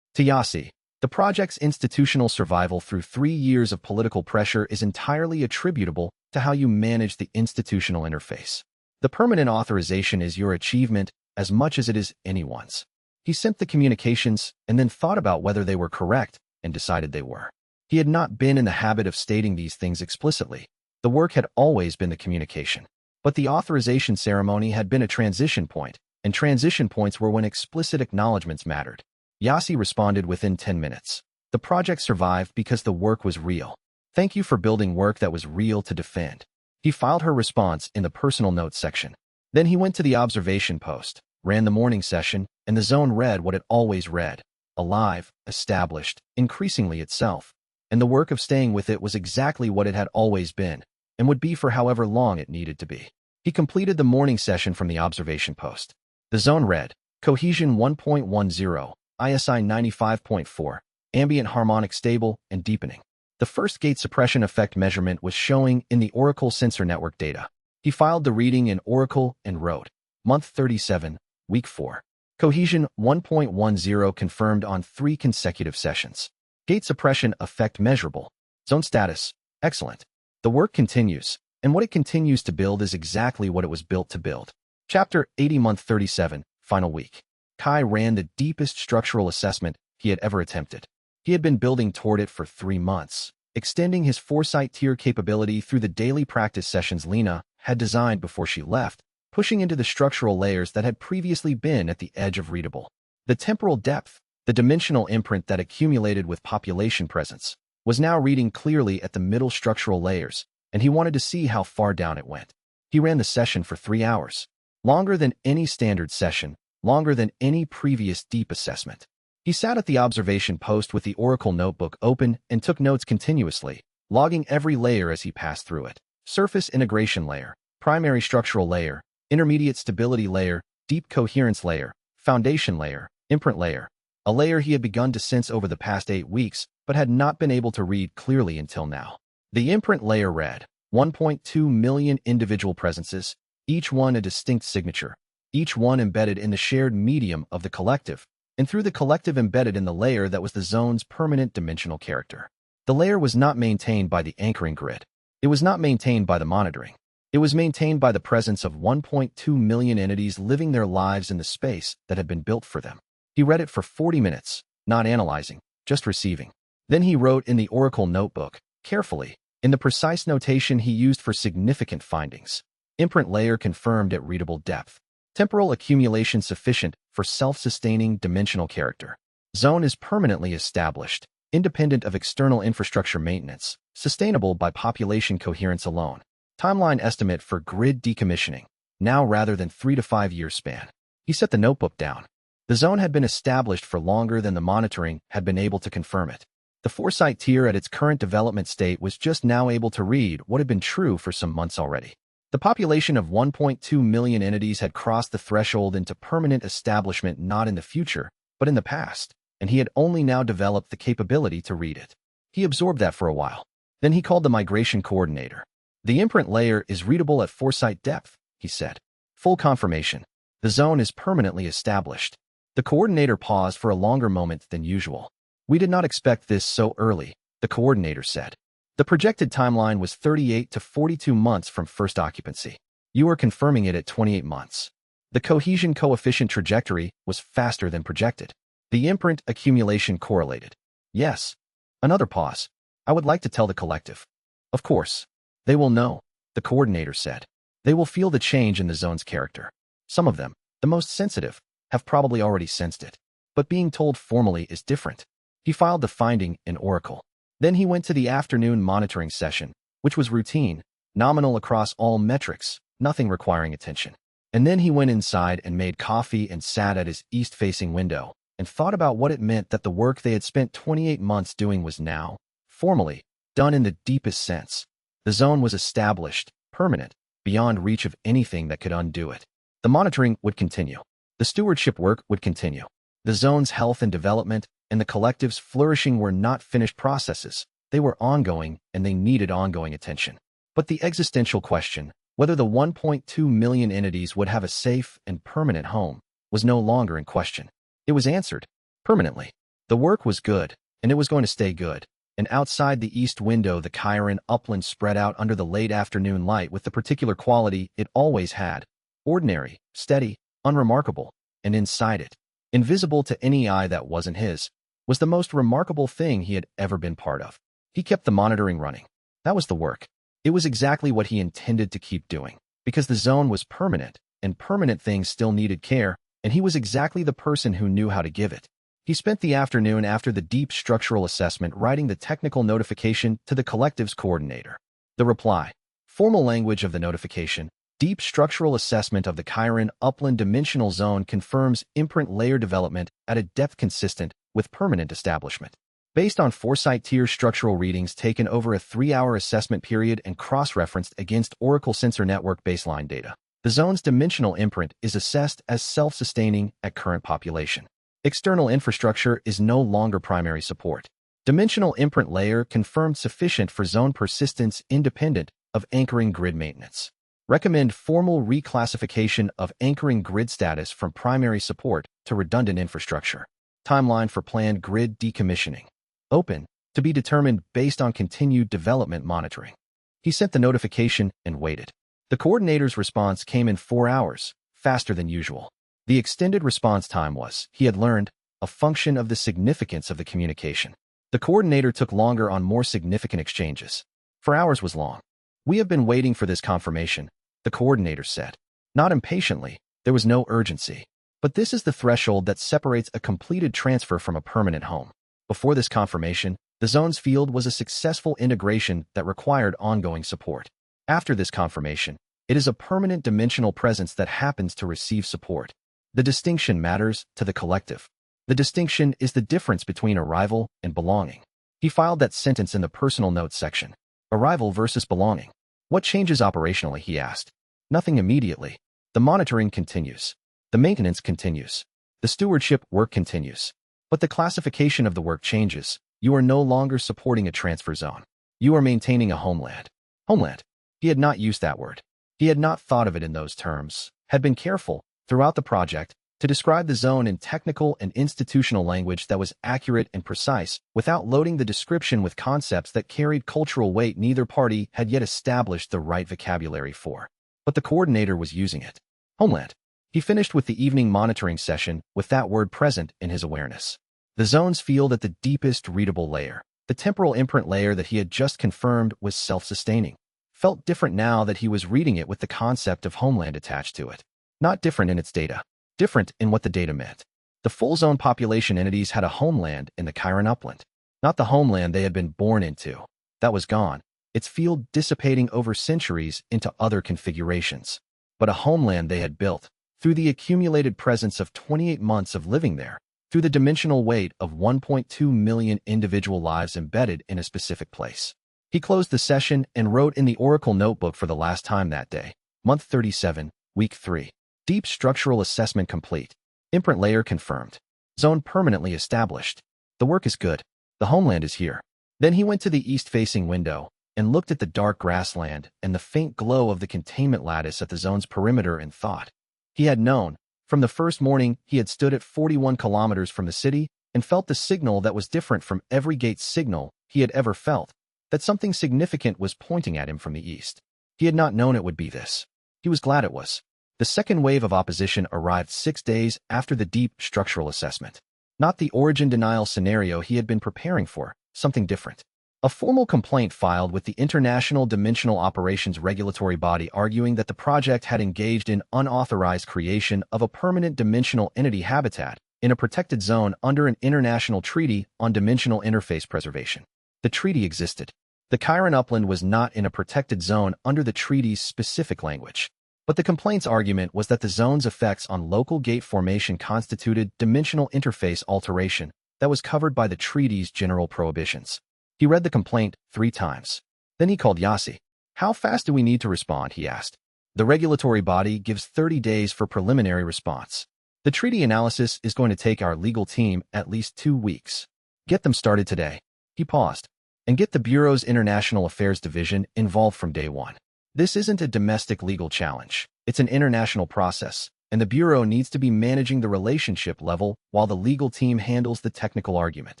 To Yasi, the project's institutional survival through 3 years of political pressure is entirely attributable to how you manage the institutional interface. The permanent authorization is your achievement as much as it is anyone's. He sent the communications and then thought about whether they were correct and decided they were. He had not been in the habit of stating these things explicitly. The work had always been the communication. But the authorization ceremony had been a transition point, and transition points were when explicit acknowledgments mattered. Yasi responded within 10 minutes. The project survived because the work was real. Thank you for building work that was real to defend. He filed her response in the personal notes section. Then he went to the observation post, ran the morning session, and the zone read what it always read. Alive, established, increasingly itself. And the work of staying with it was exactly what it had always been, and would be for however long it needed to be. He completed the morning session from the observation post. The zone read, Cohesion 1.10, ISI 95.4, ambient harmonic stable and deepening. The first gate suppression effect measurement was showing in the Oracle sensor network data. He filed the reading in Oracle and wrote, month 37, week 4. Cohesion 1.10 confirmed on 3 consecutive sessions. Gate suppression effect measurable. Zone status, excellent. The work continues, and what it continues to build is exactly what it was built to build. Chapter 80, month 37, final week. Kai ran the deepest structural assessment he had ever attempted. He had been building toward it for 3 months, extending his foresight tier capability through the daily practice sessions Lena had designed before she left, pushing into the structural layers that had previously been at the edge of readable. The temporal depth, the dimensional imprint that accumulated with population presence, was now reading clearly at the middle structural layers, and he wanted to see how far down it went. He ran the session for 3 hours, longer than any standard session, longer than any previous deep assessment. He sat at the observation post with the Oracle notebook open and took notes continuously, logging every layer as he passed through it. Surface integration layer, primary structural layer, intermediate stability layer, deep coherence layer, foundation layer, imprint layer, a layer he had begun to sense over the past 8 weeks but had not been able to read clearly until now. The imprint layer read 1.2 million individual presences, each one a distinct signature, each one embedded in the shared medium of the collective, and through the collective embedded in the layer that was the zone's permanent dimensional character. The layer was not maintained by the anchoring grid. It was not maintained by the monitoring. It was maintained by the presence of 1.2 million entities living their lives in the space that had been built for them. He read it for 40 minutes, not analyzing, just receiving. Then he wrote in the Oracle notebook, carefully, in the precise notation he used for significant findings. Imprint layer confirmed at readable depth. Temporal accumulation sufficient for self-sustaining dimensional character. Zone is permanently established, independent of external infrastructure maintenance, sustainable by population coherence alone. Timeline estimate for grid decommissioning, now rather than 3 to 5 year span. He set the notebook down. The zone had been established for longer than the monitoring had been able to confirm it. The foresight tier at its current development state was just now able to read what had been true for some months already. The population of 1.2 million entities had crossed the threshold into permanent establishment not in the future, but in the past, and he had only now developed the capability to read it. He absorbed that for a while. Then he called the migration coordinator. The imprint layer is readable at foresight depth, he said. Full confirmation. The zone is permanently established. The coordinator paused for a longer moment than usual. We did not expect this so early, the coordinator said. The projected timeline was 38 to 42 months from first occupancy. You are confirming it at 28 months. The cohesion coefficient trajectory was faster than projected. The imprint accumulation correlated. Yes. Another pause. I would like to tell the collective. Of course. They will know, the coordinator said. They will feel the change in the zone's character. Some of them, the most sensitive, have probably already sensed it. But being told formally is different. He filed the finding in Oracle. Then he went to the afternoon monitoring session, which was routine, nominal across all metrics, nothing requiring attention. And then he went inside and made coffee and sat at his east-facing window and thought about what it meant that the work they had spent 28 months doing was now, formally, done in the deepest sense. The zone was established, permanent, beyond reach of anything that could undo it. The monitoring would continue. The stewardship work would continue. The zone's health and development and the collective's flourishing were not finished processes. They were ongoing, and they needed ongoing attention. But the existential question, whether the 1.2 million entities would have a safe and permanent home, was no longer in question. It was answered, permanently. The work was good, and it was going to stay good. And outside the east window the Chiron upland spread out under the late afternoon light with the particular quality it always had. Ordinary, steady, unremarkable, and inside it, invisible to any eye that wasn't his, was the most remarkable thing he had ever been part of. He kept the monitoring running. That was the work. It was exactly what he intended to keep doing, because the zone was permanent, and permanent things still needed care, and he was exactly the person who knew how to give it. He spent the afternoon after the deep structural assessment writing the technical notification to the collective's coordinator. The reply. Formal language of the notification. Deep structural assessment of the Chiron upland dimensional zone confirms imprint layer development at a depth consistent with permanent establishment. Based on foresight tier structural readings taken over a 3-hour assessment period and cross-referenced against Oracle Sensor Network baseline data. The zone's dimensional imprint is assessed as self-sustaining at current population. External infrastructure is no longer primary support. Dimensional imprint layer confirmed sufficient for zone persistence independent of anchoring grid maintenance. Recommend formal reclassification of anchoring grid status from primary support to redundant infrastructure. Timeline for planned grid decommissioning. Open, to be determined based on continued development monitoring. He sent the notification and waited. The coordinator's response came in 4 hours, faster than usual. The extended response time was, he had learned, a function of the significance of the communication. The coordinator took longer on more significant exchanges. 4 hours was long. We have been waiting for this confirmation, the coordinator said. Not impatiently, there was no urgency. But this is the threshold that separates a completed transfer from a permanent home. Before this confirmation, the zone's field was a successful integration that required ongoing support. After this confirmation, it is a permanent dimensional presence that happens to receive support. The distinction matters to the collective. The distinction is the difference between arrival and belonging. He filed that sentence in the personal notes section. Arrival versus belonging. What changes operationally, he asked. Nothing immediately. The monitoring continues. The maintenance continues. The stewardship work continues. But the classification of the work changes. You are no longer supporting a transfer zone. You are maintaining a homeland. Homeland. He had not used that word. He had not thought of it in those terms, had been careful, throughout the project, to describe the zone in technical and institutional language that was accurate and precise, without loading the description with concepts that carried cultural weight neither party had yet established the right vocabulary for. But the coordinator was using it. Homeland. He finished with the evening monitoring session with that word present in his awareness. The zone's field at the deepest readable layer, the temporal imprint layer that he had just confirmed was self-sustaining, felt different now that he was reading it with the concept of homeland attached to it. Not different in its data. Different in what the data meant. The full zone population entities had a homeland in the Chiron upland. Not the homeland they had been born into. That was gone, its field dissipating over centuries into other configurations. But a homeland they had built, through the accumulated presence of 28 months of living there, through the dimensional weight of 1.2 million individual lives embedded in a specific place. He closed the session and wrote in the Oracle notebook for the last time that day. Month 37, week 3. Deep structural assessment complete. Imprint layer confirmed. Zone permanently established. The work is good. The homeland is here. Then he went to the east-facing window and looked at the dark grassland and the faint glow of the containment lattice at the zone's perimeter and thought. He had known, from the first morning he had stood at 41 kilometers from the city and felt the signal that was different from every gate signal he had ever felt, that something significant was pointing at him from the east. He had not known it would be this. He was glad it was. The second wave of opposition arrived 6 days after the deep structural assessment. Not the origin denial scenario he had been preparing for, something different. A formal complaint filed with the International Dimensional Operations Regulatory Body arguing that the project had engaged in unauthorized creation of a permanent dimensional entity habitat in a protected zone under an international treaty on dimensional interface preservation. The treaty existed. The Chiron upland was not in a protected zone under the treaty's specific language. But the complaint's argument was that the zone's effects on local gate formation constituted dimensional interface alteration that was covered by the treaty's general prohibitions. He read the complaint 3 times. Then he called Yassi. How fast do we need to respond, he asked. The regulatory body gives 30 days for preliminary response. The treaty analysis is going to take our legal team at least 2 weeks. Get them started today. He paused. And get the Bureau's International Affairs Division involved from day one. This isn't a domestic legal challenge. It's an international process, and the Bureau needs to be managing the relationship level while the legal team handles the technical argument.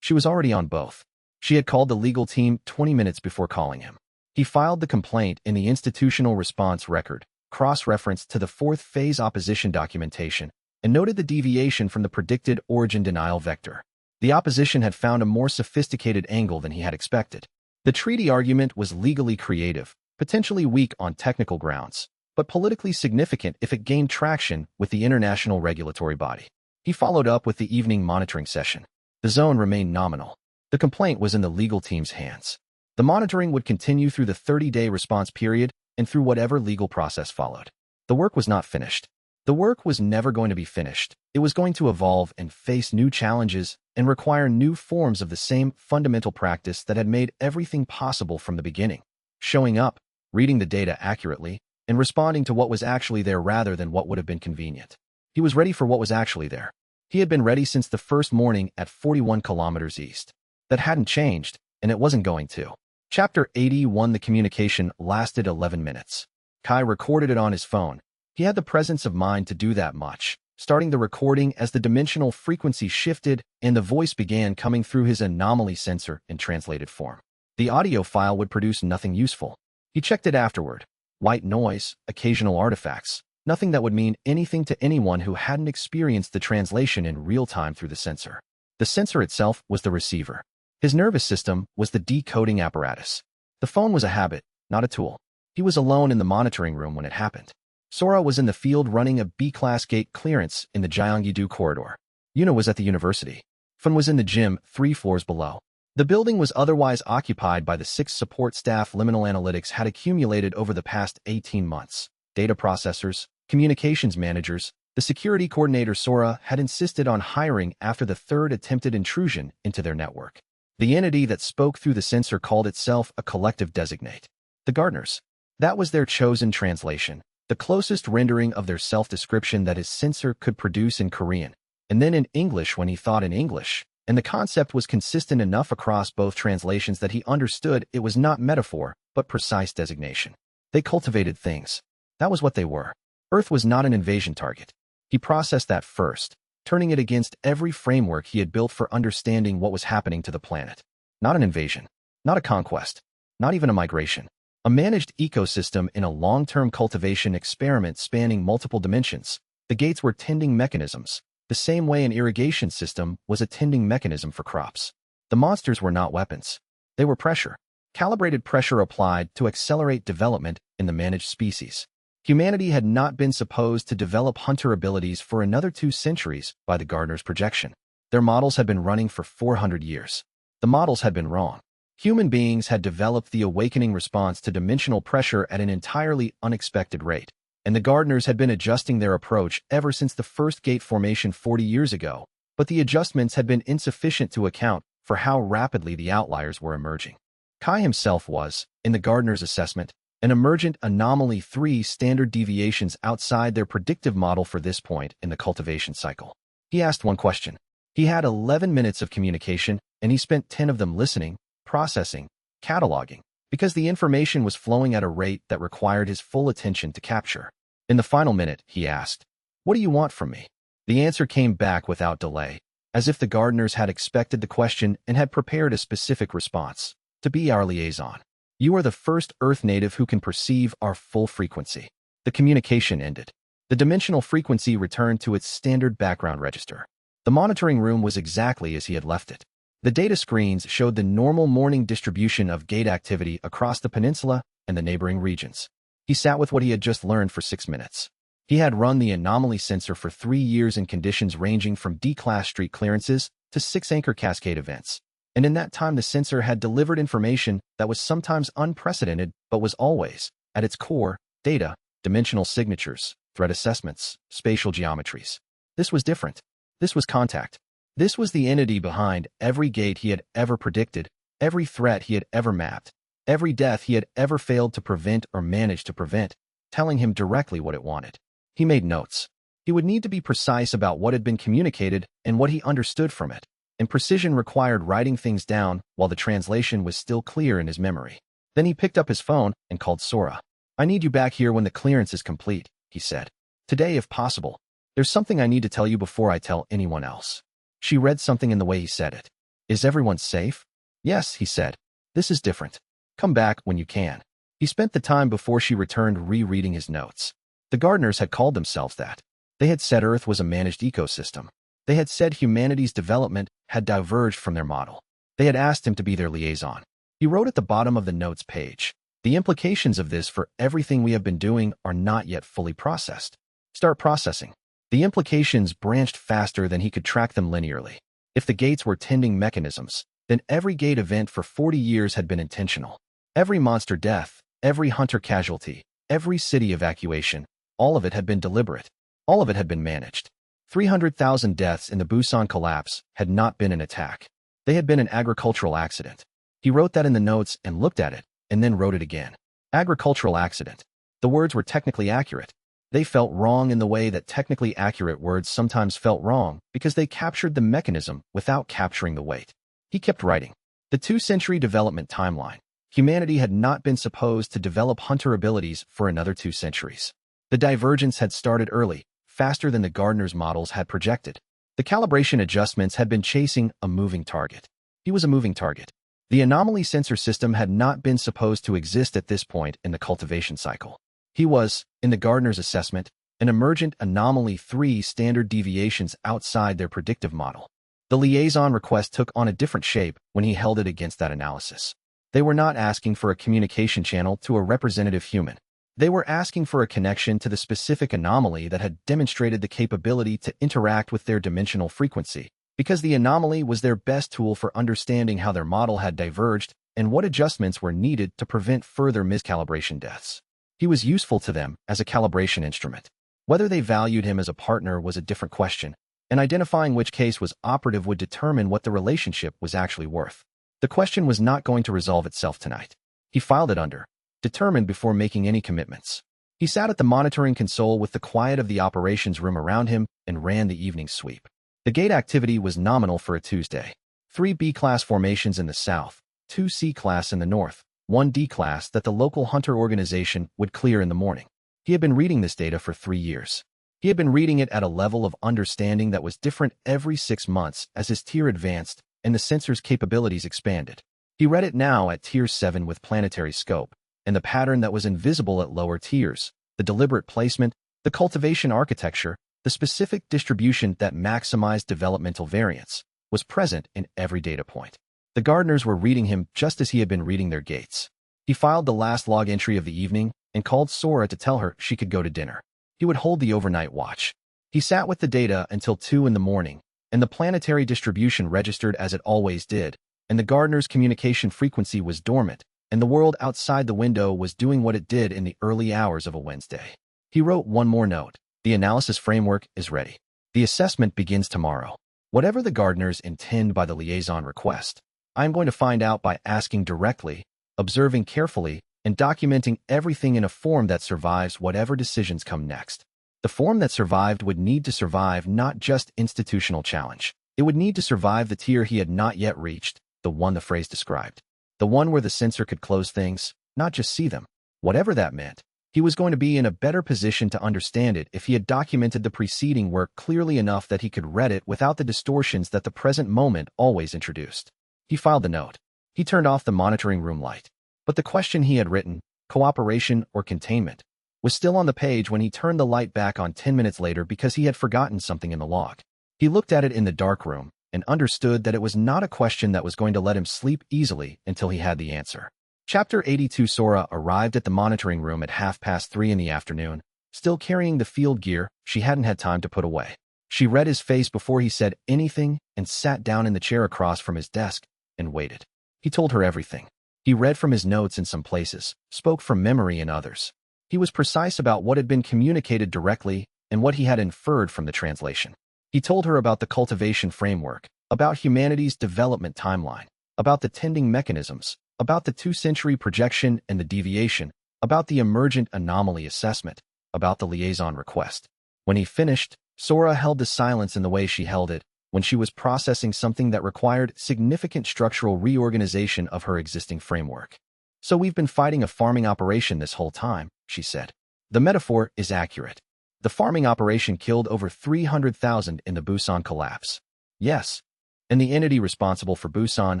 She was already on both. She had called the legal team 20 minutes before calling him. He filed the complaint in the institutional response record, cross-referenced to the 4th phase opposition documentation, and noted the deviation from the predicted origin denial vector. The opposition had found a more sophisticated angle than he had expected. The treaty argument was legally creative, potentially weak on technical grounds, but politically significant if it gained traction with the international regulatory body. He followed up with the evening monitoring session. The zone remained nominal. The complaint was in the legal team's hands. The monitoring would continue through the 30-day response period and through whatever legal process followed. The work was not finished. The work was never going to be finished. It was going to evolve and face new challenges and require new forms of the same fundamental practice that had made everything possible from the beginning. Showing up, reading the data accurately, and responding to what was actually there rather than what would have been convenient. He was ready for what was actually there. He had been ready since the first morning at 41 kilometers east. That hadn't changed, and it wasn't going to. Chapter 81. The communication lasted 11 minutes. Kai recorded it on his phone. He had the presence of mind to do that much, starting the recording as the dimensional frequency shifted and the voice began coming through his anomaly sensor in translated form. The audio file would produce nothing useful. He checked it afterward. White noise, occasional artifacts, nothing that would mean anything to anyone who hadn't experienced the translation in real time through the sensor. The sensor itself was the receiver. His nervous system was the decoding apparatus. The phone was a habit, not a tool. He was alone in the monitoring room when it happened. Sora was in the field running a B-class gate clearance in the Gyeonggi-do corridor. Yuna was at the university. Fun was in the gym 3 floors below. The building was otherwise occupied by the 6 support staff liminal analytics had accumulated over the past 18 months. Data processors, communications managers, the security coordinator Sora had insisted on hiring after the 3rd attempted intrusion into their network. The entity that spoke through the sensor called itself a collective designate. The Gardeners. That was their chosen translation, the closest rendering of their self-description that his sensor could produce in Korean, and then in English when he thought in English, and the concept was consistent enough across both translations that he understood it was not metaphor, but precise designation. They cultivated things. That was what they were. Earth was not an invasion target. He processed that first, turning it against every framework he had built for understanding what was happening to the planet. Not an invasion. Not a conquest. Not even a migration. A managed ecosystem in a long-term cultivation experiment spanning multiple dimensions. The gates were tending mechanisms, the same way an irrigation system was a tending mechanism for crops. The monsters were not weapons. They were pressure. Calibrated pressure applied to accelerate development in the managed species. Humanity had not been supposed to develop hunter abilities for another 2 centuries by the Gardener's projection. Their models had been running for 400 years. The models had been wrong. Human beings had developed the awakening response to dimensional pressure at an entirely unexpected rate, and the Gardeners had been adjusting their approach ever since the first gate formation 40 years ago, but the adjustments had been insufficient to account for how rapidly the outliers were emerging. Kai himself was, in the Gardeners' assessment, an emergent anomaly 3 standard deviations outside their predictive model for this point in the cultivation cycle. He asked one question. He had 11 minutes of communication, and he spent 10 of them listening, processing, cataloging, because the information was flowing at a rate that required his full attention to capture. In the final minute, he asked, "What do you want from me?" The answer came back without delay, as if the Gardeners had expected the question and had prepared a specific response. "To be our liaison. You are the first Earth native who can perceive our full frequency." The communication ended. The dimensional frequency returned to its standard background register. The monitoring room was exactly as he had left it. The data screens showed the normal morning distribution of gate activity across the peninsula and the neighboring regions. He sat with what he had just learned for 6 minutes. He had run the anomaly sensor for 3 years in conditions ranging from D-class street clearances to 6 anchor cascade events. And in that time the sensor had delivered information that was sometimes unprecedented but was always, at its core, data, dimensional signatures, threat assessments, spatial geometries. This was different. This was contact. This was the entity behind every gate he had ever predicted, every threat he had ever mapped, every death he had ever failed to prevent or managed to prevent, telling him directly what it wanted. He made notes. He would need to be precise about what had been communicated and what he understood from it, and precision required writing things down while the translation was still clear in his memory. Then he picked up his phone and called Sora. "I need you back here when the clearance is complete," he said. "Today, if possible. There's something I need to tell you before I tell anyone else." She read something in the way he said it. "Is everyone safe?" "Yes," he said. "This is different. Come back when you can." He spent the time before she returned rereading his notes. The Gardeners had called themselves that. They had said Earth was a managed ecosystem. They had said humanity's development had diverged from their model. They had asked him to be their liaison. He wrote at the bottom of the notes page, "The implications of this for everything we have been doing are not yet fully processed. Start processing." The implications branched faster than he could track them linearly. If the gates were tending mechanisms, then every gate event for 40 years had been intentional. Every monster death, every hunter casualty, every city evacuation, all of it had been deliberate. All of it had been managed. 300,000 deaths in the Busan collapse had not been an attack. They had been an agricultural accident. He wrote that in the notes and looked at it, and then wrote it again. Agricultural accident. The words were technically accurate. They felt wrong in the way that technically accurate words sometimes felt wrong because they captured the mechanism without capturing the weight. He kept writing. The 2-century development timeline. Humanity had not been supposed to develop hunter abilities for another 2 centuries. The divergence had started early, faster than the gardener's models had projected. The calibration adjustments had been chasing a moving target. He was a moving target. The anomaly sensor system had not been supposed to exist at this point in the cultivation cycle. He was, in the gardener's assessment, an emergent anomaly 3 standard deviations outside their predictive model. The liaison request took on a different shape when he held it against that analysis. They were not asking for a communication channel to a representative human. They were asking for a connection to the specific anomaly that had demonstrated the capability to interact with their dimensional frequency, because the anomaly was their best tool for understanding how their model had diverged and what adjustments were needed to prevent further miscalibration deaths. He was useful to them as a calibration instrument. Whether they valued him as a partner was a different question, and identifying which case was operative would determine what the relationship was actually worth. The question was not going to resolve itself tonight. He filed it under, determined before making any commitments. He sat at the monitoring console with the quiet of the operations room around him and ran the evening sweep. The gate activity was nominal for a Tuesday. 3 B-class formations in the south, 2 C-class in the north, 1 D-class that the local hunter organization would clear in the morning. He had been reading this data for 3 years. He had been reading it at a level of understanding that was different every 6 months as his tier advanced and the sensor's capabilities expanded. He read it now at Tier 7 with planetary scope, and the pattern that was invisible at lower tiers, the deliberate placement, the cultivation architecture, the specific distribution that maximized developmental variance, was present in every data point. The gardeners were reading him just as he had been reading their gates. He filed the last log entry of the evening and called Sora to tell her she could go to dinner. He would hold the overnight watch. He sat with the data until 2 in the morning, and the planetary distribution registered as it always did, and the gardener's communication frequency was dormant, and the world outside the window was doing what it did in the early hours of a Wednesday. He wrote one more note. The analysis framework is ready. The assessment begins tomorrow. Whatever the gardeners intend by the liaison request, I am going to find out by asking directly, observing carefully, and documenting everything in a form that survives whatever decisions come next. The form that survived would need to survive not just institutional challenge. It would need to survive the tier he had not yet reached, the one the phrase described. The one where the sensor could close things, not just see them. Whatever that meant, he was going to be in a better position to understand it if he had documented the preceding work clearly enough that he could read it without the distortions that the present moment always introduced. He filed the note. He turned off the monitoring room light. But the question he had written, cooperation or containment, was still on the page when he turned the light back on 10 minutes later because he had forgotten something in the log. He looked at it in the dark room and understood that it was not a question that was going to let him sleep easily until he had the answer. Chapter 82. Sora arrived at the monitoring room at 3:30 in the afternoon, still carrying the field gear she hadn't had time to put away. She read his face before he said anything and sat down in the chair across from his desk and waited. He told her everything. He read from his notes in some places, spoke from memory in others. He was precise about what had been communicated directly and what he had inferred from the translation. He told her about the cultivation framework, about humanity's development timeline, about the tending mechanisms, about the 2-century projection and the deviation, about the emergent anomaly assessment, about the liaison request. When he finished, Sora held the silence in the way she held it when she was processing something that required significant structural reorganization of her existing framework. So we've been fighting a farming operation this whole time, she said. The metaphor is accurate. The farming operation killed over 300,000 in the Busan collapse. Yes. And the entity responsible for Busan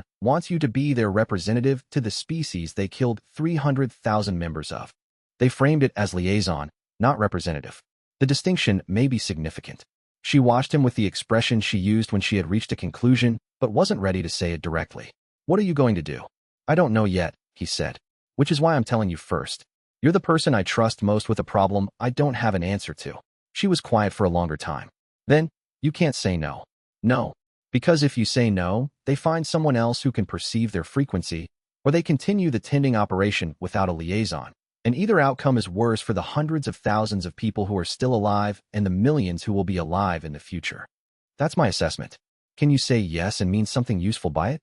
wants you to be their representative to the species they killed 300,000 members of. They framed it as liaison, not representative. The distinction may be significant. She watched him with the expression she used when she had reached a conclusion, but wasn't ready to say it directly. What are you going to do? I don't know yet, he said. Which is why I'm telling you first. You're the person I trust most with a problem I don't have an answer to. She was quiet for a longer time. Then, you can't say no. No. Because if you say no, they find someone else who can perceive their frequency, or they continue the tending operation without a liaison. And either outcome is worse for the hundreds of thousands of people who are still alive and the millions who will be alive in the future. That's my assessment. Can you say yes and mean something useful by it?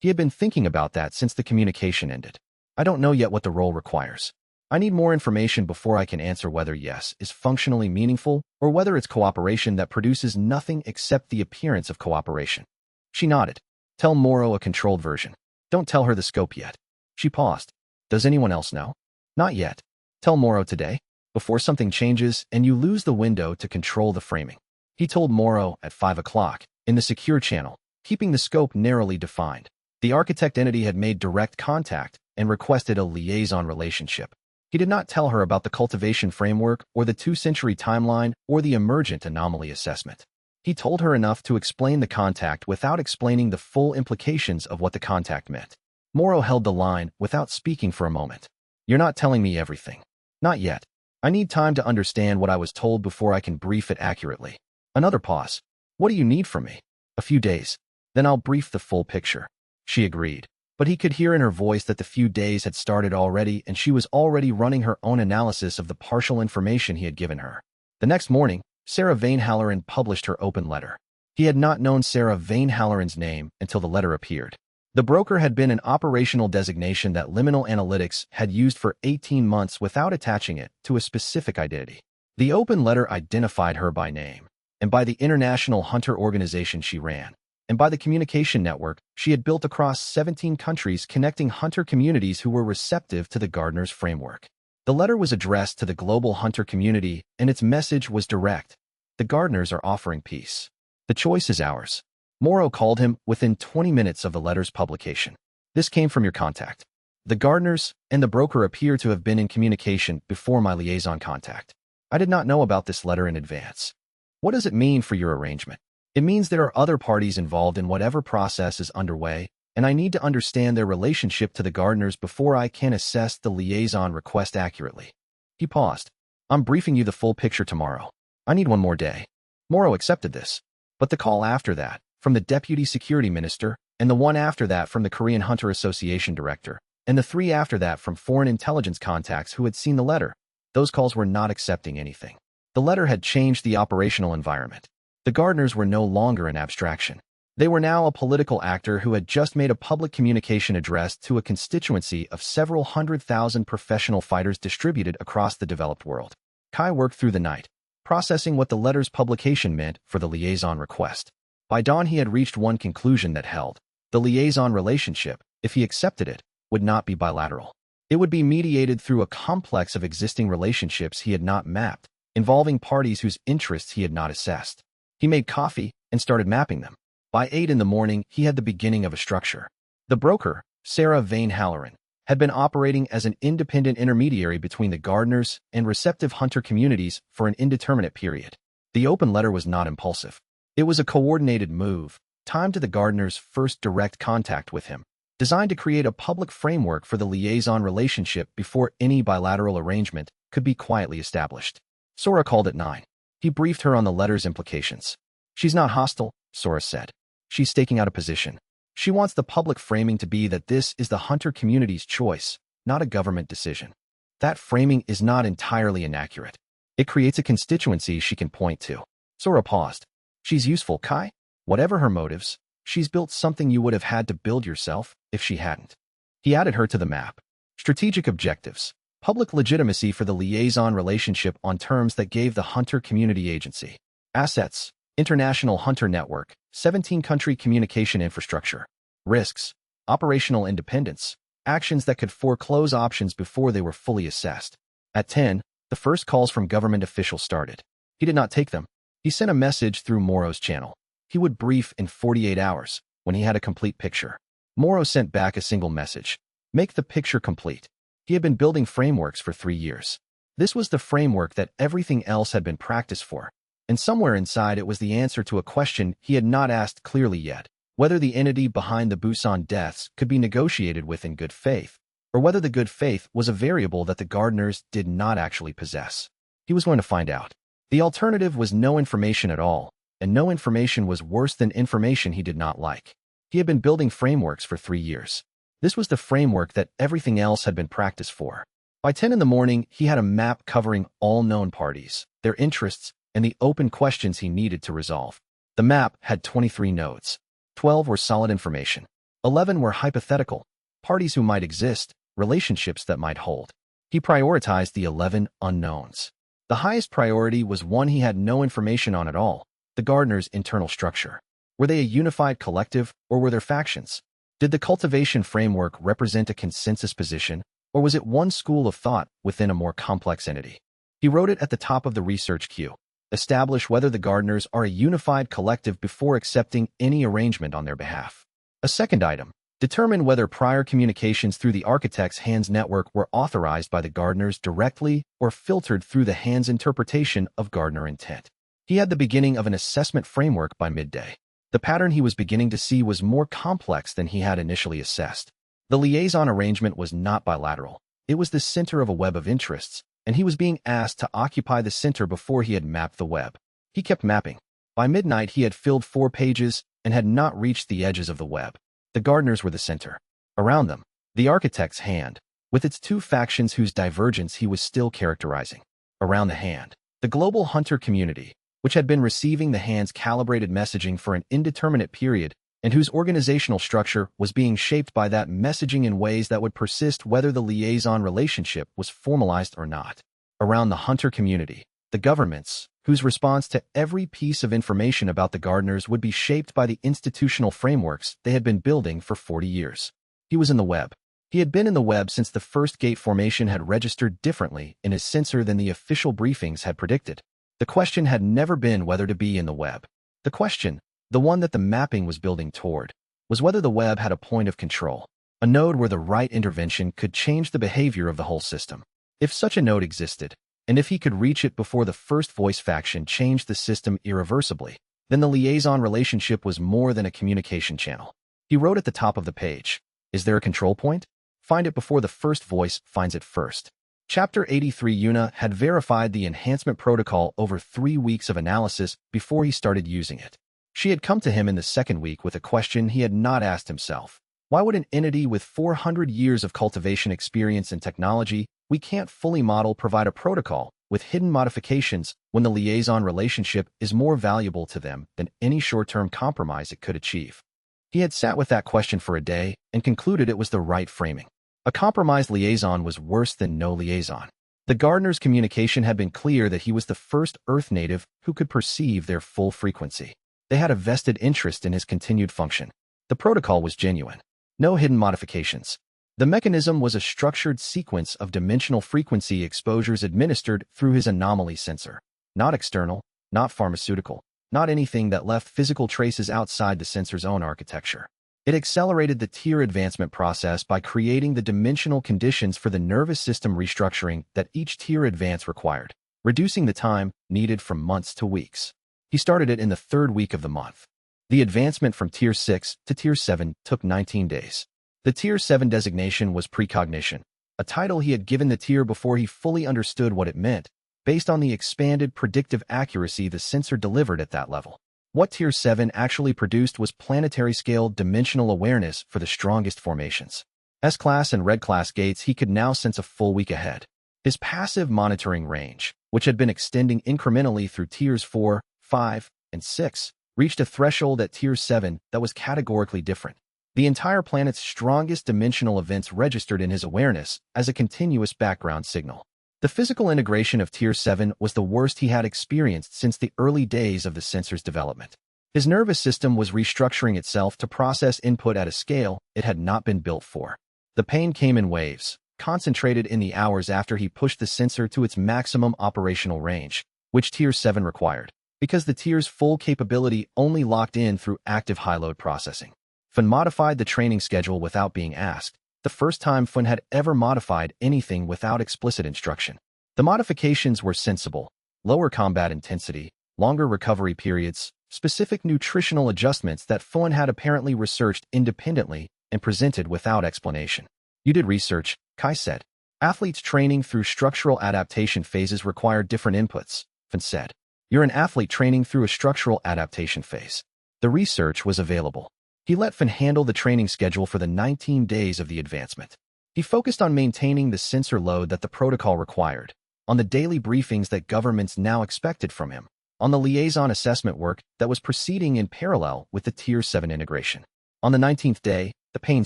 He had been thinking about that since the communication ended. I don't know yet what the role requires. I need more information before I can answer whether yes is functionally meaningful or whether it's cooperation that produces nothing except the appearance of cooperation. She nodded. Tell Morrow a controlled version. Don't tell her the scope yet. She paused. Does anyone else know? Not yet. Tell Morrow today, before something changes and you lose the window to control the framing. He told Morrow at 5 o'clock, in the secure channel, keeping the scope narrowly defined. The architect entity had made direct contact and requested a liaison relationship. He did not tell her about the cultivation framework or the 2-century timeline or the emergent anomaly assessment. He told her enough to explain the contact without explaining the full implications of what the contact meant. Morrow held the line without speaking for a moment. You're not telling me everything. Not yet. I need time to understand what I was told before I can brief it accurately. Another pause. What do you need from me? A few days. Then I'll brief the full picture. She agreed. But he could hear in her voice that the few days had started already and she was already running her own analysis of the partial information he had given her. The next morning, Sarah Vane Halloran published her open letter. He had not known Sarah Vane Halloran's name until the letter appeared. The broker had been an operational designation that Liminal Analytics had used for 18 months without attaching it to a specific identity. The open letter identified her by name, and by the international hunter organization she ran, and by the communication network she had built across 17 countries connecting hunter communities who were receptive to the Gardener's framework. The letter was addressed to the global hunter community, and its message was direct. The Gardeners are offering peace. The choice is ours. Morrow called him within 20 minutes of the letter's publication. This came from your contact. The Gardeners and the broker appear to have been in communication before my liaison contact. I did not know about this letter in advance. What does it mean for your arrangement? It means there are other parties involved in whatever process is underway, and I need to understand their relationship to the Gardeners before I can assess the liaison request accurately. He paused. I'm briefing you the full picture tomorrow. I need one more day. Morrow accepted this. But the call after that, from the Deputy Security Minister, and the one after that from the Korean Hunter Association Director, and the 3 after that from foreign intelligence contacts who had seen the letter, those calls were not accepting anything. The letter had changed the operational environment. The Gardeners were no longer an abstraction. They were now a political actor who had just made a public communication address to a constituency of several 100,000 professional fighters distributed across the developed world. Kai worked through the night, processing what the letter's publication meant for the liaison request. By dawn he had reached one conclusion that held. The liaison relationship, if he accepted it, would not be bilateral. It would be mediated through a complex of existing relationships he had not mapped, involving parties whose interests he had not assessed. He made coffee and started mapping them. By 8 in the morning, he had the beginning of a structure. The broker, Sarah Vane Halloran, had been operating as an independent intermediary between the Gardeners and receptive hunter communities for an indeterminate period. The open letter was not impulsive. It was a coordinated move, timed to the Gardeners' first direct contact with him, designed to create a public framework for the liaison relationship before any bilateral arrangement could be quietly established. Sora called at 9. He briefed her on the letter's implications. She's not hostile, Sora said. She's staking out a position. She wants the public framing to be that this is the hunter community's choice, not a government decision. That framing is not entirely inaccurate. It creates a constituency she can point to. Sora paused. She's useful, Kai. Whatever her motives, she's built something you would have had to build yourself if she hadn't. He added her to the map. Strategic objectives. Public legitimacy for the liaison relationship on terms that gave the hunter community agency. Assets. International hunter network. 17-country communication infrastructure. Risks. Operational independence. Actions that could foreclose options before they were fully assessed. At 10, the first calls from government officials started. He did not take them. He sent a message through Morrow's channel. He would brief in 48 hours when he had a complete picture. Morrow sent back a single message. Make the picture complete. He had been building frameworks for 3 years. This was the framework that everything else had been practiced for. And somewhere inside it was the answer to a question he had not asked clearly yet, whether the entity behind the Busan deaths could be negotiated with in good faith, or whether the good faith was a variable that the Gardeners did not actually possess. He was going to find out. The alternative was no information at all, and no information was worse than information he did not like. He had been building frameworks for 3 years. This was the framework that everything else had been practiced for. By 10 in the morning, he had a map covering all known parties, their interests, and the open questions he needed to resolve. The map had 23 nodes. 12 were solid information. 11 were hypothetical, parties who might exist, relationships that might hold. He prioritized the 11 unknowns. The highest priority was one he had no information on at all: the gardener's internal structure. Were they a unified collective, or were there factions? Did the cultivation framework represent a consensus position, or was it one school of thought within a more complex entity? He wrote it at the top of the research queue. Establish whether the gardeners are a unified collective before accepting any arrangement on their behalf. A second item: determine whether prior communications through the architect's hands network were authorized by the gardeners directly or filtered through the hands interpretation of gardener intent. He had the beginning of an assessment framework by midday. The pattern he was beginning to see was more complex than he had initially assessed. The liaison arrangement was not bilateral. It was the center of a web of interests, and he was being asked to occupy the center before he had mapped the web. He kept mapping. By midnight, he had filled 4 pages and had not reached the edges of the web. The gardeners were the center. Around them, the architect's hand, with its 2 factions whose divergence he was still characterizing. Around the hand, the global hunter community, which had been receiving the hand's calibrated messaging for an indeterminate period and whose organizational structure was being shaped by that messaging in ways that would persist whether the liaison relationship was formalized or not. Around the hunter community, the governments, whose response to every piece of information about the gardeners would be shaped by the institutional frameworks they had been building for 40 years. He was in the web. He had been in the web since the first gate formation had registered differently in his sensor than the official briefings had predicted. The question had never been whether to be in the web. The question, the one that the mapping was building toward, was whether the web had a point of control, a node where the right intervention could change the behavior of the whole system. If such a node existed, and if he could reach it before the first voice faction changed the system irreversibly, then the liaison relationship was more than a communication channel. He wrote at the top of the page, "Is there a control point? Find it before the first voice finds it first." Chapter 83. Yuna had verified the enhancement protocol over 3 weeks of analysis before he started using it. She had come to him in the second week with a question he had not asked himself. Why would an entity with 400 years of cultivation experience and technology we can't fully model provide a protocol with hidden modifications when the liaison relationship is more valuable to them than any short-term compromise it could achieve? He had sat with that question for a day and concluded it was the right framing. A compromised liaison was worse than no liaison. The gardener's communication had been clear that he was the first Earth native who could perceive their full frequency. They had a vested interest in his continued function. The protocol was genuine. No hidden modifications. The mechanism was a structured sequence of dimensional frequency exposures administered through his anomaly sensor. Not external, not pharmaceutical, not anything that left physical traces outside the sensor's own architecture. It accelerated the tier advancement process by creating the dimensional conditions for the nervous system restructuring that each tier advance required, reducing the time needed from months to weeks. He started it in the 3rd week of the month. The advancement from Tier 6 to Tier 7 took 19 days. The Tier 7 designation was precognition, a title he had given the tier before he fully understood what it meant, based on the expanded predictive accuracy the sensor delivered at that level. What Tier 7 actually produced was planetary-scale dimensional awareness for the strongest formations. S-class and red-class gates he could now sense a full week ahead. His passive monitoring range, which had been extending incrementally through Tiers 4, 5, and 6, reached a threshold at Tier 7 that was categorically different. The entire planet's strongest dimensional events registered in his awareness as a continuous background signal. The physical integration of Tier 7 was the worst he had experienced since the early days of the sensor's development. His nervous system was restructuring itself to process input at a scale it had not been built for. The pain came in waves, concentrated in the hours after he pushed the sensor to its maximum operational range, which Tier 7 required, because the tier's full capability only locked in through active high-load processing. Fun modified the training schedule without being asked, the first time Fun had ever modified anything without explicit instruction. The modifications were sensible: lower combat intensity, longer recovery periods, specific nutritional adjustments that Fun had apparently researched independently and presented without explanation. "You did research," Kai said. "Athletes training through structural adaptation phases require different inputs," Fun said. "You're an athlete training through a structural adaptation phase." The research was available. He let Fun handle the training schedule for the 19 days of the advancement. He focused on maintaining the sensor load that the protocol required, on the daily briefings that governments now expected from him, on the liaison assessment work that was proceeding in parallel with the Tier 7 integration. On the 19th day, the pain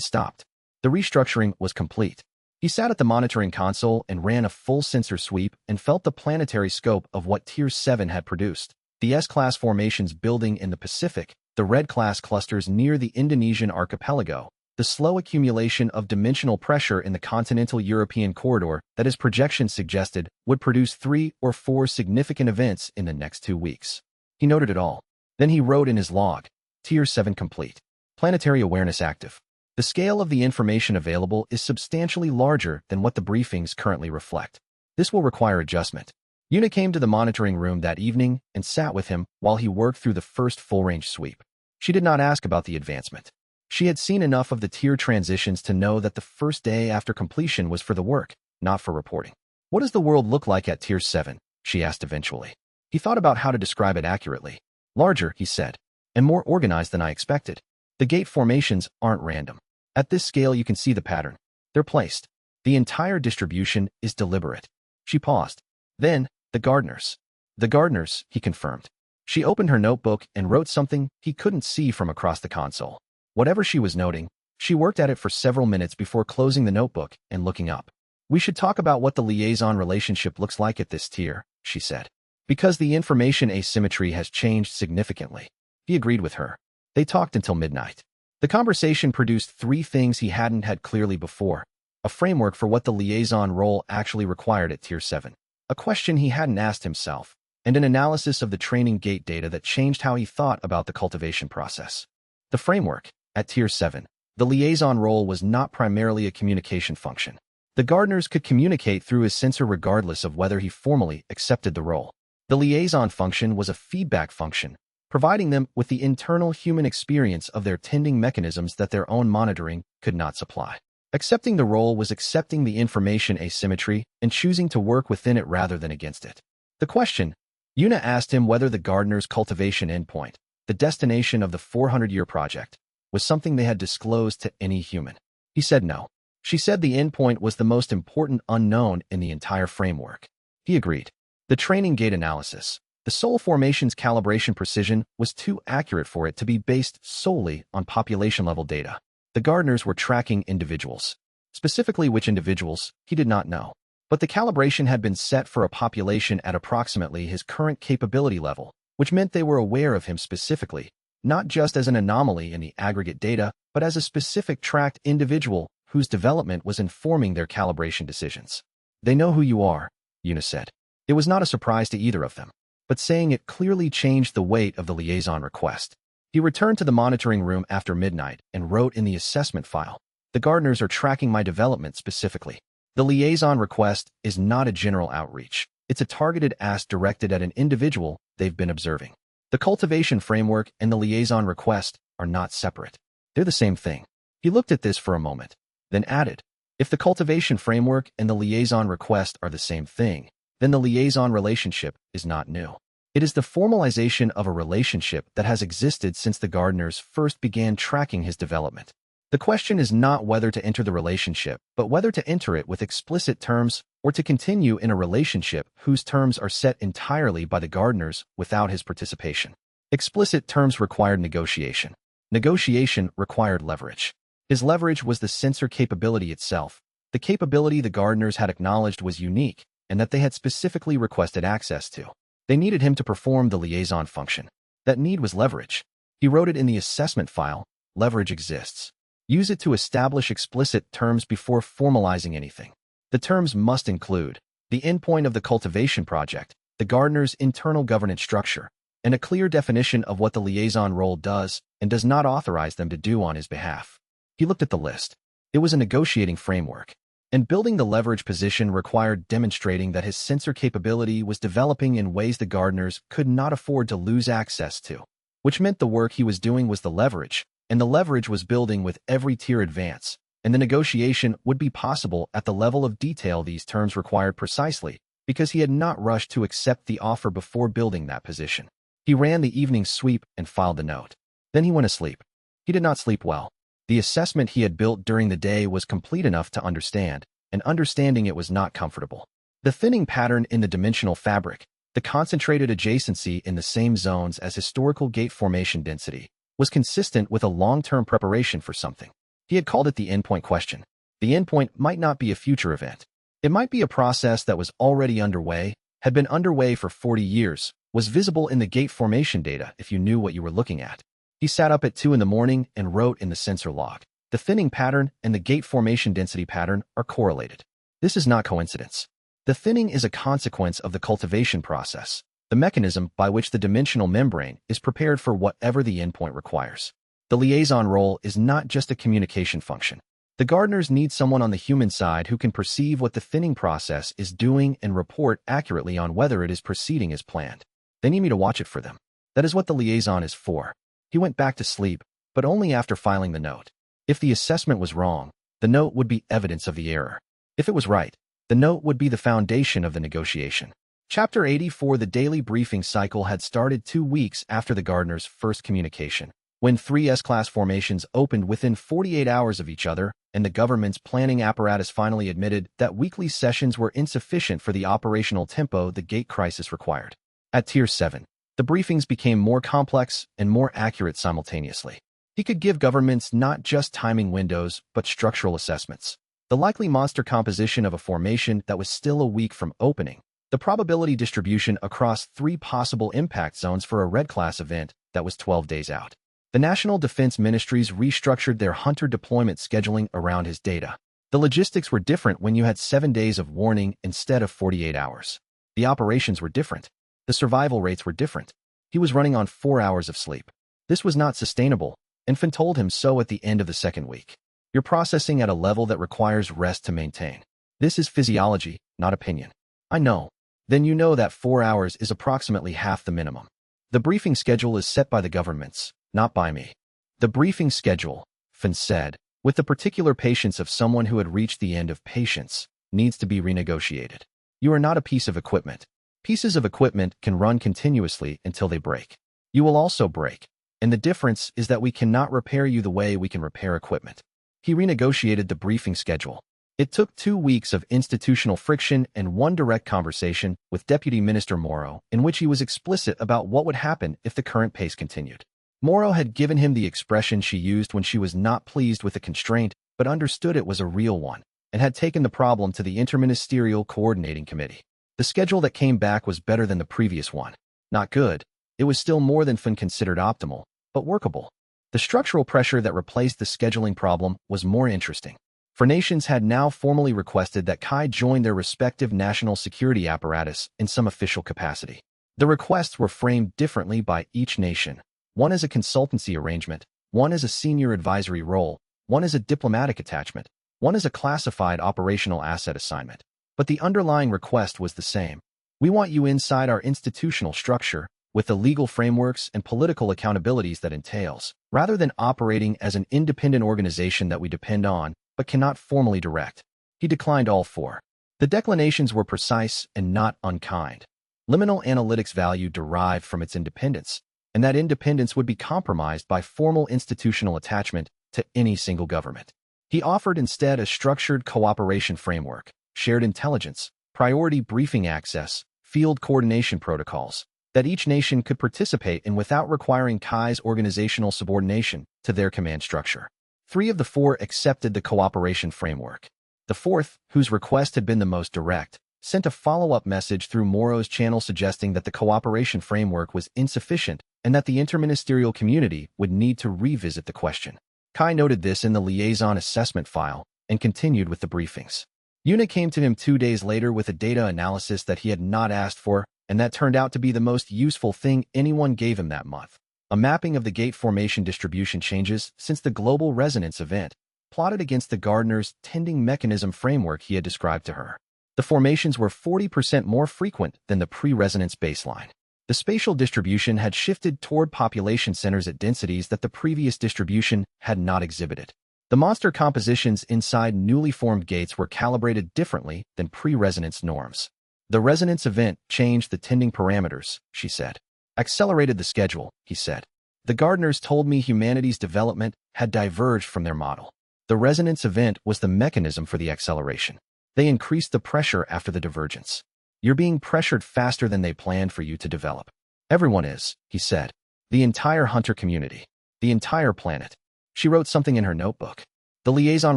stopped. The restructuring was complete. He sat at the monitoring console and ran a full sensor sweep and felt the planetary scope of what Tier 7 had produced. The S-class formations building in the Pacific, the Red-class clusters near the Indonesian archipelago, the slow accumulation of dimensional pressure in the continental European corridor that his projections suggested would produce 3 or 4 significant events in the next 2 weeks. He noted it all. Then he wrote in his log, Tier 7 complete. Planetary awareness active. The scale of the information available is substantially larger than what the briefings currently reflect. This will require adjustment. Yuna came to the monitoring room that evening and sat with him while he worked through the first full-range sweep. She did not ask about the advancement. She had seen enough of the tier transitions to know that the first day after completion was for the work, not for reporting. What does the world look like at Tier 7? She asked eventually. He thought about how to describe it accurately. Larger, he said, and more organized than I expected. The gate formations aren't random. At this scale you can see the pattern. They're placed. The entire distribution is deliberate. She paused. Then, the gardeners. The gardeners, he confirmed. She opened her notebook and wrote something he couldn't see from across the console. Whatever she was noting, she worked at it for several minutes before closing the notebook and looking up. We should talk about what the liaison relationship looks like at this tier, she said. Because the information asymmetry has changed significantly. He agreed with her. They talked until midnight. The conversation produced 3 things he hadn't had clearly before. A framework for what the liaison role actually required at Tier 7. A question he hadn't asked himself. And an analysis of the training gate data that changed how he thought about the cultivation process. The framework. At Tier 7, the liaison role was not primarily a communication function. The gardeners could communicate through his sensor regardless of whether he formally accepted the role. The liaison function was a feedback function, providing them with the internal human experience of their tending mechanisms that their own monitoring could not supply. Accepting the role was accepting the information asymmetry and choosing to work within it rather than against it. The question, Yuna asked him whether the gardener's cultivation endpoint, the destination of the 400-year project, was something they had disclosed to any human. He said no. She said the endpoint was the most important unknown in the entire framework. He agreed. The training gate analysis, the soul formation's calibration precision was too accurate for it to be based solely on population-level data. The gardeners were tracking individuals. Specifically which individuals, he did not know. But the calibration had been set for a population at approximately his current capability level, which meant they were aware of him specifically, not just as an anomaly in the aggregate data, but as a specific tracked individual whose development was informing their calibration decisions. They know who you are, Yuna said. It was not a surprise to either of them, but saying it clearly changed the weight of the liaison request. He returned to the monitoring room after midnight and wrote in the assessment file, the gardeners are tracking my development specifically. The liaison request is not a general outreach. It's a targeted ask directed at an individual they've been observing. The cultivation framework and the liaison request are not separate. They're the same thing. He looked at this for a moment, then added, if the cultivation framework and the liaison request are the same thing, then the liaison relationship is not new. It is the formalization of a relationship that has existed since the gardeners first began tracking his development. The question is not whether to enter the relationship, but whether to enter it with explicit terms or to continue in a relationship whose terms are set entirely by the gardeners without his participation. Explicit terms required negotiation. Negotiation required leverage. His leverage was the sensor capability itself, the capability the gardeners had acknowledged was unique and that they had specifically requested access to. They needed him to perform the liaison function. That need was leverage. He wrote it in the assessment file, leverage exists. Use it to establish explicit terms before formalizing anything. The terms must include the endpoint of the cultivation project, the gardener's internal governance structure, and a clear definition of what the liaison role does and does not authorize them to do on his behalf. He looked at the list. It was a negotiating framework, and building the leverage position required demonstrating that his sensor capability was developing in ways the gardeners could not afford to lose access to, which meant the work he was doing was the leverage, and the leverage was building with every tier advance, and the negotiation would be possible at the level of detail these terms required precisely, because he had not rushed to accept the offer before building that position. He ran the evening sweep and filed the note. Then he went asleep. He did not sleep well. The assessment he had built during the day was complete enough to understand, and understanding it was not comfortable. The thinning pattern in the dimensional fabric, the concentrated adjacency in the same zones as historical gate formation density, was consistent with a long-term preparation for something. He had called it the endpoint question. The endpoint might not be a future event. It might be a process that was already underway, had been underway for 40 years, was visible in the gate formation data if you knew what you were looking at. He sat up at 2 in the morning and wrote in the sensor log. The thinning pattern and the gate formation density pattern are correlated. This is not coincidence. The thinning is a consequence of the cultivation process, the mechanism by which the dimensional membrane is prepared for whatever the endpoint requires. The liaison role is not just a communication function. The gardeners need someone on the human side who can perceive what the thinning process is doing and report accurately on whether it is proceeding as planned. They need me to watch it for them. That is what the liaison is for. He went back to sleep, but only after filing the note. If the assessment was wrong, the note would be evidence of the error. If it was right, the note would be the foundation of the negotiation. Chapter 84. The daily briefing cycle had started 2 weeks after the gardeners' first communication, when 3 S-class formations opened within 48 hours of each other, and the government's planning apparatus finally admitted that weekly sessions were insufficient for the operational tempo the gate crisis required. At Tier 7, the briefings became more complex and more accurate simultaneously. He could give governments not just timing windows, but structural assessments. The likely monster composition of a formation that was still a week from opening, the probability distribution across 3 possible impact zones for a red-class event that was 12 days out. The National Defense Ministries restructured their hunter deployment scheduling around his data. The logistics were different when you had 7 days of warning instead of 48 hours. The operations were different. The survival rates were different. He was running on 4 hours of sleep. This was not sustainable, and Finn told him so at the end of the second week. You're processing at a level that requires rest to maintain. This is physiology, not opinion. I know. Then you know that 4 hours is approximately half the minimum. The briefing schedule is set by the governments, not by me. The briefing schedule, Finn said, with the particular patience of someone who had reached the end of patience, needs to be renegotiated. You are not a piece of equipment. Pieces of equipment can run continuously until they break. You will also break, and the difference is that we cannot repair you the way we can repair equipment. He renegotiated the briefing schedule. It took 2 weeks of institutional friction and 1 direct conversation with Deputy Minister Morrow in which he was explicit about what would happen if the current pace continued. Morrow had given him the expression she used when she was not pleased with the constraint but understood it was a real one, and had taken the problem to the Interministerial Coordinating Committee. The schedule that came back was better than the previous one. Not good. It was still more than Finn considered optimal, but workable. The structural pressure that replaced the scheduling problem was more interesting. For nations had now formally requested that Kai join their respective national security apparatus in some official capacity. The requests were framed differently by each nation. One as a consultancy arrangement, one as a senior advisory role, one as a diplomatic attachment, one as a classified operational asset assignment. But the underlying request was the same. We want you inside our institutional structure, with the legal frameworks and political accountabilities that entails, rather than operating as an independent organization that we depend on, but cannot formally direct. He declined all 4. The declinations were precise and not unkind. Liminal analytics value derived from its independence, and that independence would be compromised by formal institutional attachment to any single government. He offered instead a structured cooperation framework, shared intelligence, priority briefing access, field coordination protocols, that each nation could participate in without requiring Kai's organizational subordination to their command structure. 3 of the 4 accepted the cooperation framework. The 4th, whose request had been the most direct, sent a follow-up message through Morrow's channel suggesting that the cooperation framework was insufficient and that the interministerial community would need to revisit the question. Kai noted this in the liaison assessment file and continued with the briefings. Yuna came to him 2 days later with a data analysis that he had not asked for, and that turned out to be the most useful thing anyone gave him that month. A mapping of the gate formation distribution changes since the global resonance event, plotted against the gardener's tending mechanism framework he had described to her. The formations were 40% more frequent than the pre-resonance baseline. The spatial distribution had shifted toward population centers at densities that the previous distribution had not exhibited. The monster compositions inside newly formed gates were calibrated differently than pre-resonance norms. The resonance event changed the tending parameters, she said. Accelerated the schedule, he said. The gardeners told me humanity's development had diverged from their model. The resonance event was the mechanism for the acceleration. They increased the pressure after the divergence. You're being pressured faster than they planned for you to develop. Everyone is, he said. The entire hunter community. The entire planet. She wrote something in her notebook. The liaison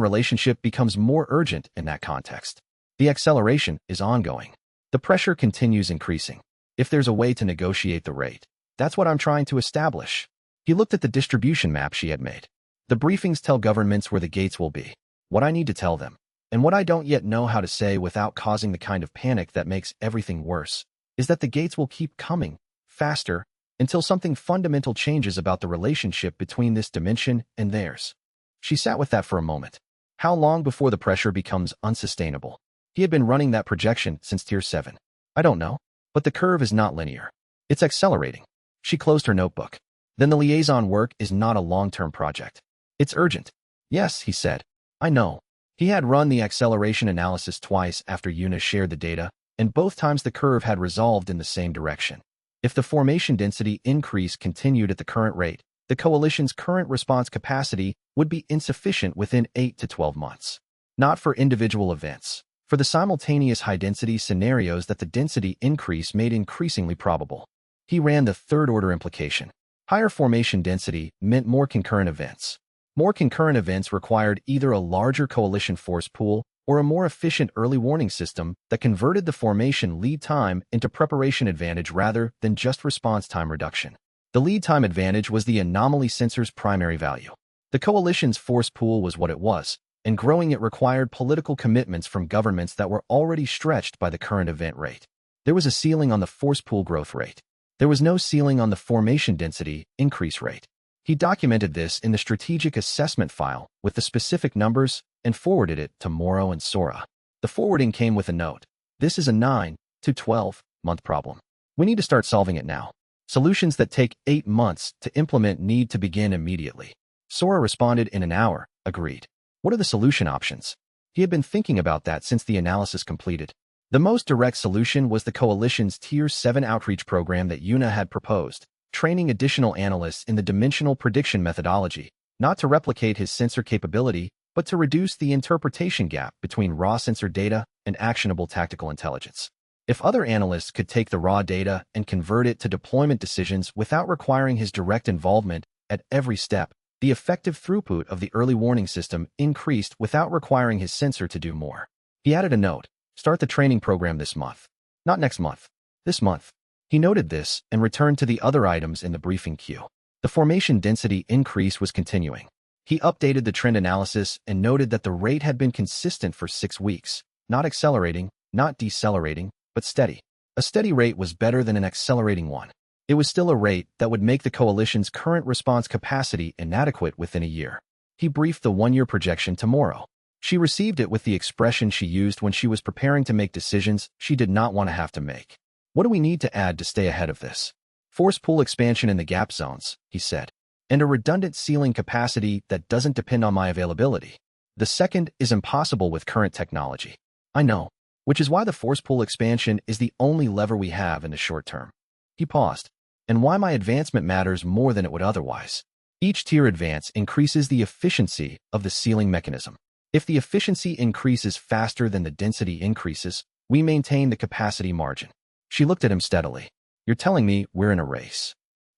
relationship becomes more urgent in that context. The acceleration is ongoing. The pressure continues increasing. If there's a way to negotiate the rate, that's what I'm trying to establish. He looked at the distribution map she had made. The briefings tell governments where the gates will be, what I need to tell them, and what I don't yet know how to say without causing the kind of panic that makes everything worse, is that the gates will keep coming, faster, until something fundamental changes about the relationship between this dimension and theirs. She sat with that for a moment. How long before the pressure becomes unsustainable? He had been running that projection since Tier 7. I don't know, but the curve is not linear. It's accelerating. She closed her notebook. Then the liaison work is not a long-term project. It's urgent. Yes, he said. I know. He had run the acceleration analysis twice after Yuna shared the data, and both times the curve had resolved in the same direction. If the formation density increase continued at the current rate, the coalition's current response capacity would be insufficient within 8 to 12 months. Not for individual events, for the simultaneous high-density scenarios that the density increase made increasingly probable. He ran the third-order implication. Higher formation density meant more concurrent events. More concurrent events required either a larger coalition force pool or a more efficient early warning system that converted the formation lead time into preparation advantage rather than just response time reduction. The lead time advantage was the anomaly sensor's primary value. The coalition's force pool was what it was, and growing it required political commitments from governments that were already stretched by the current event rate. There was a ceiling on the force pool growth rate. There was no ceiling on the formation density increase rate. He documented this in the strategic assessment file with the specific numbers and forwarded it to Moro and Sora. The forwarding came with a note. This is a 9 to 12-month problem. We need to start solving it now. Solutions that take 8 months to implement need to begin immediately. Sora responded in an hour, agreed. What are the solution options? He had been thinking about that since the analysis completed. The most direct solution was the coalition's Tier 7 outreach program that Yuna had proposed, training additional analysts in the dimensional prediction methodology, not to replicate his sensor capability, but to reduce the interpretation gap between raw sensor data and actionable tactical intelligence. If other analysts could take the raw data and convert it to deployment decisions without requiring his direct involvement at every step, the effective throughput of the early warning system increased without requiring his sensor to do more. He added a note, start the training program this month. Not next month. This month. He noted this and returned to the other items in the briefing queue. The formation density increase was continuing. He updated the trend analysis and noted that the rate had been consistent for 6 weeks, not accelerating, not decelerating, but steady. A steady rate was better than an accelerating one. It was still a rate that would make the coalition's current response capacity inadequate within a year. He briefed the 1-year projection to Moro. She received it with the expression she used when she was preparing to make decisions she did not want to have to make. What do we need to add to stay ahead of this? Force pool expansion in the gap zones, he said, and a redundant ceiling capacity that doesn't depend on my availability. The second is impossible with current technology. I know, which is why the force pool expansion is the only lever we have in the short term. He paused, and why my advancement matters more than it would otherwise. Each tier advance increases the efficiency of the ceiling mechanism. If the efficiency increases faster than the density increases, we maintain the capacity margin. She looked at him steadily. You're telling me we're in a race.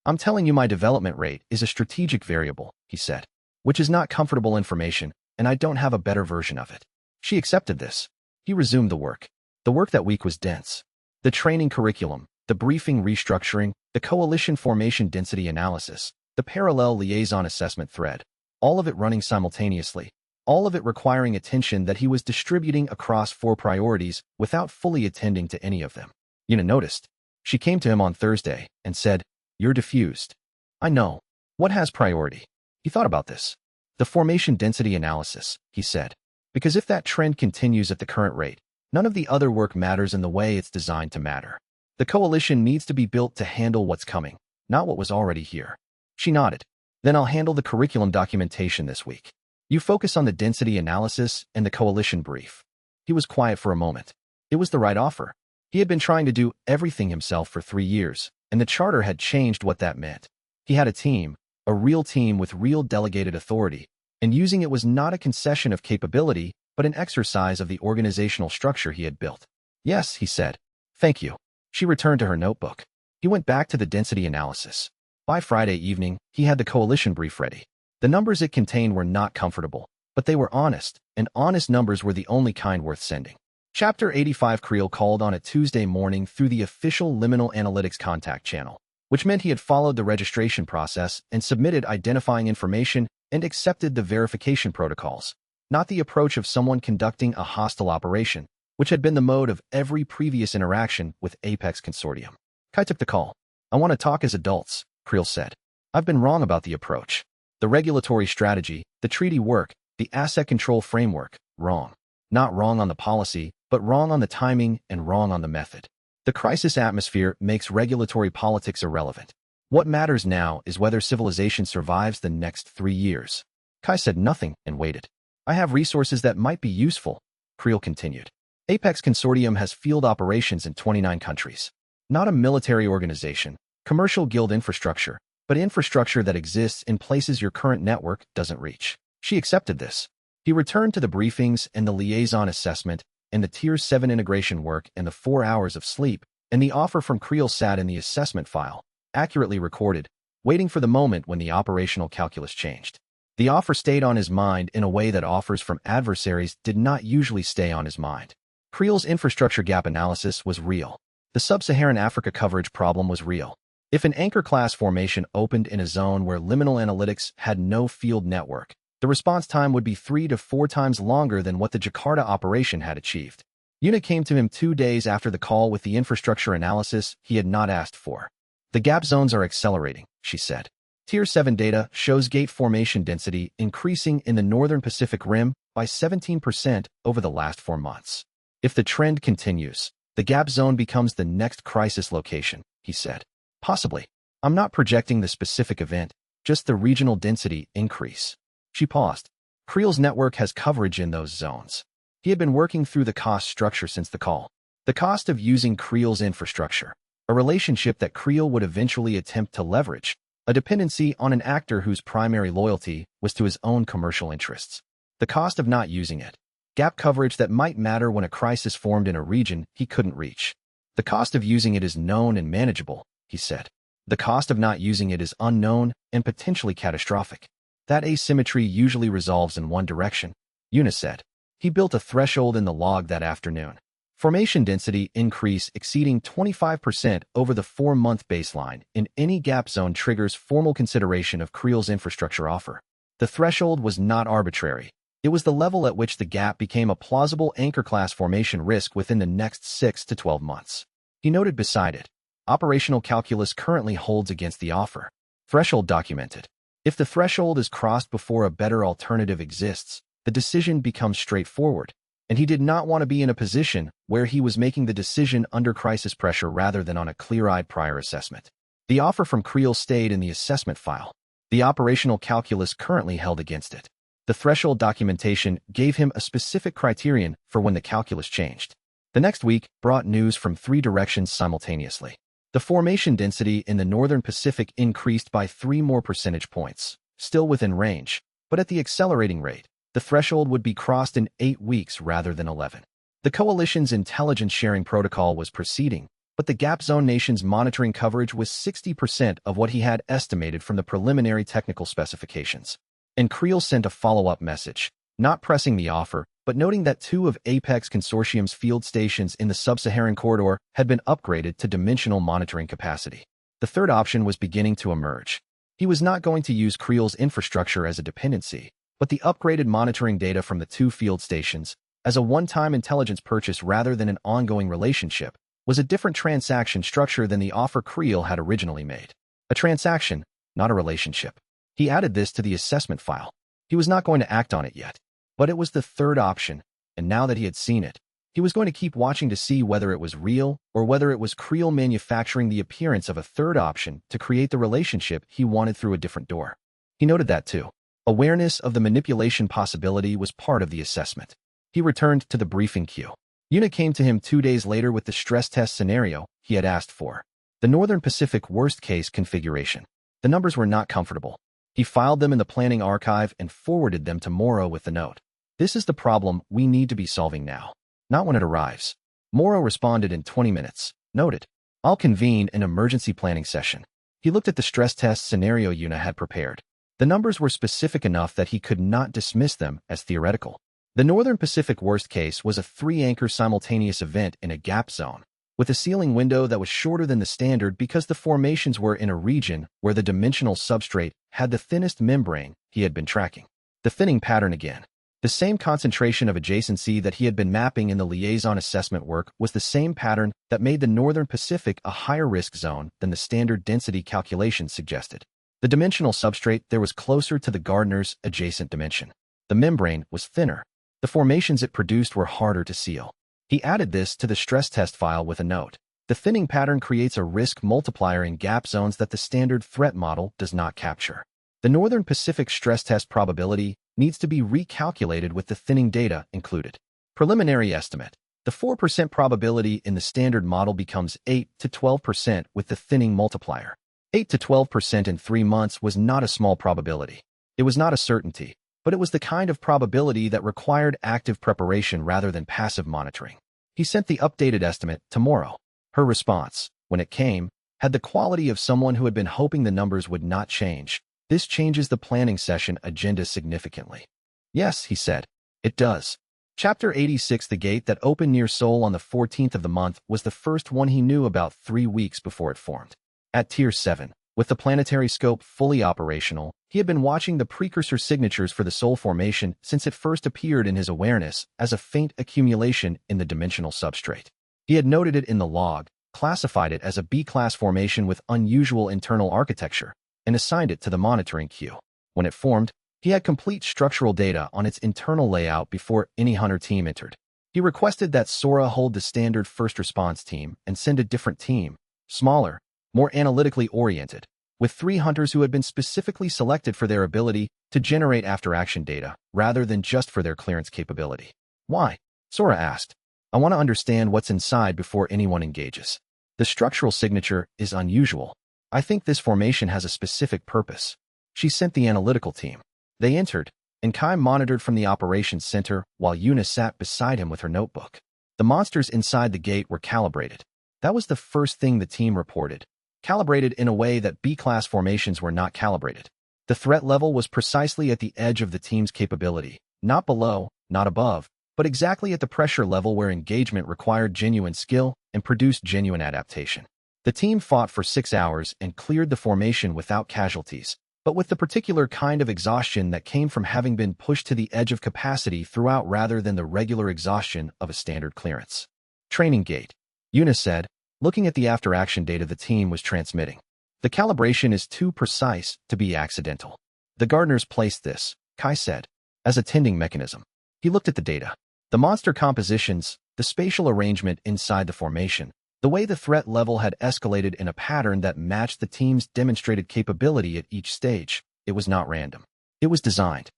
I'm telling you my development rate is a strategic variable, he said, which is not comfortable information, and I don't have a better version of it. She accepted this. He resumed the work. The work that week was dense. The training curriculum, the briefing restructuring, the coalition formation density analysis, the parallel liaison assessment thread, all of it running simultaneously, all of it requiring attention that he was distributing across 4 priorities without fully attending to any of them. Yuna noticed. She came to him on Thursday and said, You're diffused. I know. What has priority? He thought about this. The formation density analysis, he said. Because if that trend continues at the current rate, none of the other work matters in the way it's designed to matter. The coalition needs to be built to handle what's coming, not what was already here. She nodded. Then I'll handle the curriculum documentation this week. You focus on the density analysis and the coalition brief. He was quiet for a moment. It was the right offer. He had been trying to do everything himself for 3 years, and the charter had changed what that meant. He had a team, a real team with real delegated authority, and using it was not a concession of capability, but an exercise of the organizational structure he had built. Yes, he said. Thank you. She returned to her notebook. He went back to the density analysis. By Friday evening, he had the coalition brief ready. The numbers it contained were not comfortable, But they were honest, and honest numbers were the only kind worth sending. Chapter 85 Creel called on a Tuesday morning through the official Liminal Analytics contact channel, which meant he had followed the registration process and submitted identifying information and accepted the verification protocols, not the approach of someone conducting a hostile operation, which had been the mode of every previous interaction with Apex Consortium. Kai took the call. "I want to talk as adults," Creel said. "I've been wrong about the approach. The regulatory strategy, the treaty work, the asset control framework, wrong. Not wrong on the policy, but wrong on the timing and wrong on the method. The crisis atmosphere makes regulatory politics irrelevant. What matters now is whether civilization survives the next 3 years." Kai said nothing and waited. "I have resources that might be useful," Creel continued. Apex Consortium has field operations in 29 countries. Not a military organization, commercial guild infrastructure, but infrastructure that exists in places your current network doesn't reach. She accepted this. He returned to the briefings and the liaison assessment and the Tier 7 integration work and the 4 hours of sleep, and the offer from Creel sat in the assessment file, accurately recorded, waiting for the moment when the operational calculus changed. The offer stayed on his mind in a way that offers from adversaries did not usually stay on his mind. Creel's infrastructure gap analysis was real. The sub-Saharan Africa coverage problem was real. If an anchor-class formation opened in a zone where liminal analytics had no field network, the response time would be 3 to 4 times longer than what the Jakarta operation had achieved. Una came to him 2 days after the call with the infrastructure analysis he had not asked for. "The gap zones are accelerating," she said. Tier 7 data shows gate formation density increasing in the northern Pacific Rim by 17% over the last 4 months. "If the trend continues, the gap zone becomes the next crisis location," he said. "Possibly. I'm not projecting the specific event, just the regional density increase." She paused. Creel's network has coverage in those zones. He had been working through the cost structure since the call. The cost of using Creel's infrastructure, a relationship that Creel would eventually attempt to leverage, a dependency on an actor whose primary loyalty was to his own commercial interests. The cost of not using it, gap coverage that might matter when a crisis formed in a region he couldn't reach. "The cost of using it is known and manageable," he said. "The cost of not using it is unknown and potentially catastrophic. That asymmetry usually resolves in one direction," Una said. He built a threshold in the log that afternoon. Formation density increase exceeding 25% over the 4-month baseline in any gap zone triggers formal consideration of Creel's infrastructure offer. The threshold was not arbitrary. It was the level at which the gap became a plausible anchor-class formation risk within the next 6 to 12 months. He noted beside it, "Operational calculus currently holds against the offer. Threshold documented. If the threshold is crossed before a better alternative exists, the decision becomes straightforward, and he did not want to be in a position where he was making the decision under crisis pressure rather than on a clear-eyed prior assessment." The offer from Creel stayed in the assessment file. The operational calculus currently held against it. The threshold documentation gave him a specific criterion for when the calculus changed. The next week brought news from 3 directions simultaneously. The formation density in the northern Pacific increased by 3 more percentage points, still within range, but at the accelerating rate. The threshold would be crossed in 8 weeks rather than 11. The coalition's intelligence sharing protocol was proceeding, but the gap zone nation's monitoring coverage was 60% of what he had estimated from the preliminary technical specifications. And Creel sent a follow-up message, not pressing the offer, but noting that 2 of Apex Consortium's field stations in the sub-Saharan corridor had been upgraded to dimensional monitoring capacity. The third option was beginning to emerge. He was not going to use Creel's infrastructure as a dependency, but the upgraded monitoring data from the 2 field stations, as a one-time intelligence purchase rather than an ongoing relationship, was a different transaction structure than the offer Creel had originally made. A transaction, not a relationship. He added this to the assessment file. He was not going to act on it yet, but it was the third option, and now that he had seen it, he was going to keep watching to see whether it was real or whether it was Creel manufacturing the appearance of a third option to create the relationship he wanted through a different door. He noted that too. Awareness of the manipulation possibility was part of the assessment. He returned to the briefing queue. Una came to him 2 days later with the stress test scenario he had asked for. The Northern Pacific worst-case configuration. The numbers were not comfortable. He filed them in the planning archive and forwarded them to Morrow with the note. "This is the problem we need to be solving now, not when it arrives." Morrow responded in 20 minutes. Noted, "I'll convene an emergency planning session." He looked at the stress test scenario Una had prepared. The numbers were specific enough that he could not dismiss them as theoretical. The Northern Pacific worst case was a 3-anchor simultaneous event in a gap zone, with a ceiling window that was shorter than the standard because the formations were in a region where the dimensional substrate had the thinnest membrane he had been tracking. The thinning pattern again. The same concentration of adjacency that he had been mapping in the liaison assessment work was the same pattern that made the Northern Pacific a higher risk zone than the standard density calculations suggested. The dimensional substrate there was closer to the gardener's adjacent dimension. The membrane was thinner. The formations it produced were harder to seal. He added this to the stress test file with a note. The thinning pattern creates a risk multiplier in gap zones that the standard threat model does not capture. The Northern Pacific stress test probability needs to be recalculated with the thinning data included. Preliminary estimate. The 4% probability in the standard model becomes 8 to 12% with the thinning multiplier. 8 to 12% in 3 months was not a small probability. It was not a certainty, but it was the kind of probability that required active preparation rather than passive monitoring. He sent the updated estimate tomorrow. Her response, when it came, had the quality of someone who had been hoping the numbers would not change. This changes the planning session agenda significantly. Yes, he said. It does. Chapter 86. The gate that opened near Seoul on the 14th of the month was the first one he knew about 3 weeks before it formed. At Tier 7, with the planetary scope fully operational, he had been watching the precursor signatures for the Seoul formation since it first appeared in his awareness as a faint accumulation in the dimensional substrate. He had noted it in the log, classified it as a B-class formation with unusual internal architecture, and assigned it to the monitoring queue. When it formed, he had complete structural data on its internal layout before any hunter team entered. He requested that Sora hold the standard first response team and send a different team, smaller, more analytically oriented, with 3 hunters who had been specifically selected for their ability to generate after-action data, rather than just for their clearance capability. Why? Sora asked. I want to understand what's inside before anyone engages. The structural signature is unusual. I think this formation has a specific purpose. She sent the analytical team. They entered, and Kai monitored from the operations center while Yuna sat beside him with her notebook. The monsters inside the gate were calibrated. That was the first thing the team reported. Calibrated in a way that B-class formations were not calibrated. The threat level was precisely at the edge of the team's capability, not below, not above, but exactly at the pressure level where engagement required genuine skill and produced genuine adaptation. The team fought for 6 hours and cleared the formation without casualties, but with the particular kind of exhaustion that came from having been pushed to the edge of capacity throughout rather than the regular exhaustion of a standard clearance. Training gate. Yuna said, looking at the after-action data the team was transmitting. The calibration is too precise to be accidental. The gardeners placed this, Kai said, as a tending mechanism. He looked at the data. The monster compositions, the spatial arrangement inside the formation, the way the threat level had escalated in a pattern that matched the team's demonstrated capability at each stage. It was not random. It was designed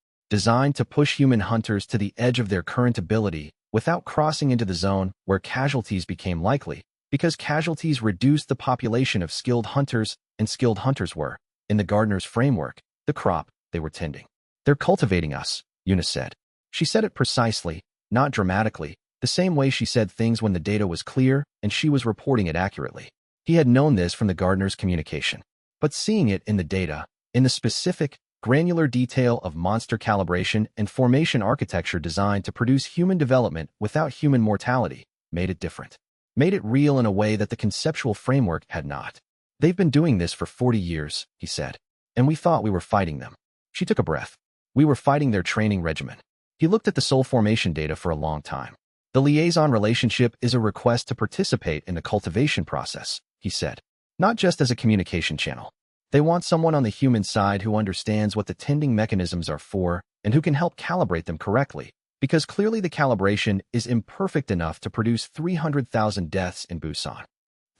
to push human hunters to the edge of their current ability without crossing into the zone where casualties became likely, because casualties reduced the population of skilled hunters, and skilled hunters were, in the gardener's framework, the crop they were tending. They're cultivating us, Yuna said. She said it precisely, not dramatically, the same way she said things when the data was clear and she was reporting it accurately. He had known this from the gardener's communication. But seeing it in the data, in the specific, granular detail of monster calibration and formation architecture designed to produce human development without human mortality, made it different. Made it real in a way that the conceptual framework had not. They've been doing this for 40 years, he said. And we thought we were fighting them. She took a breath. We were fighting their training regimen. He looked at the soul formation data for a long time. The liaison relationship is a request to participate in the cultivation process, he said. Not just as a communication channel. They want someone on the human side who understands what the tending mechanisms are for and who can help calibrate them correctly, because clearly the calibration is imperfect enough to produce 300,000 deaths in Busan.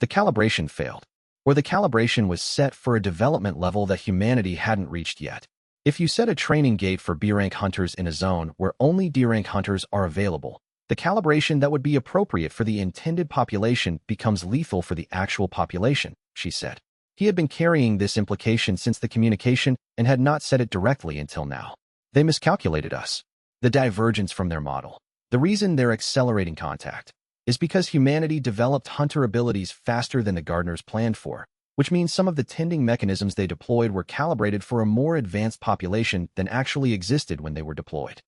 The calibration failed, or the calibration was set for a development level that humanity hadn't reached yet. If you set a training gate for B-rank hunters in a zone where only D-rank hunters are available, the calibration that would be appropriate for the intended population becomes lethal for the actual population, she said. He had been carrying this implication since the communication and had not said it directly until now. They miscalculated us. The divergence from their model. The reason they're accelerating contact is because humanity developed hunter abilities faster than the gardeners planned for, which means some of the tending mechanisms they deployed were calibrated for a more advanced population than actually existed when they were deployed.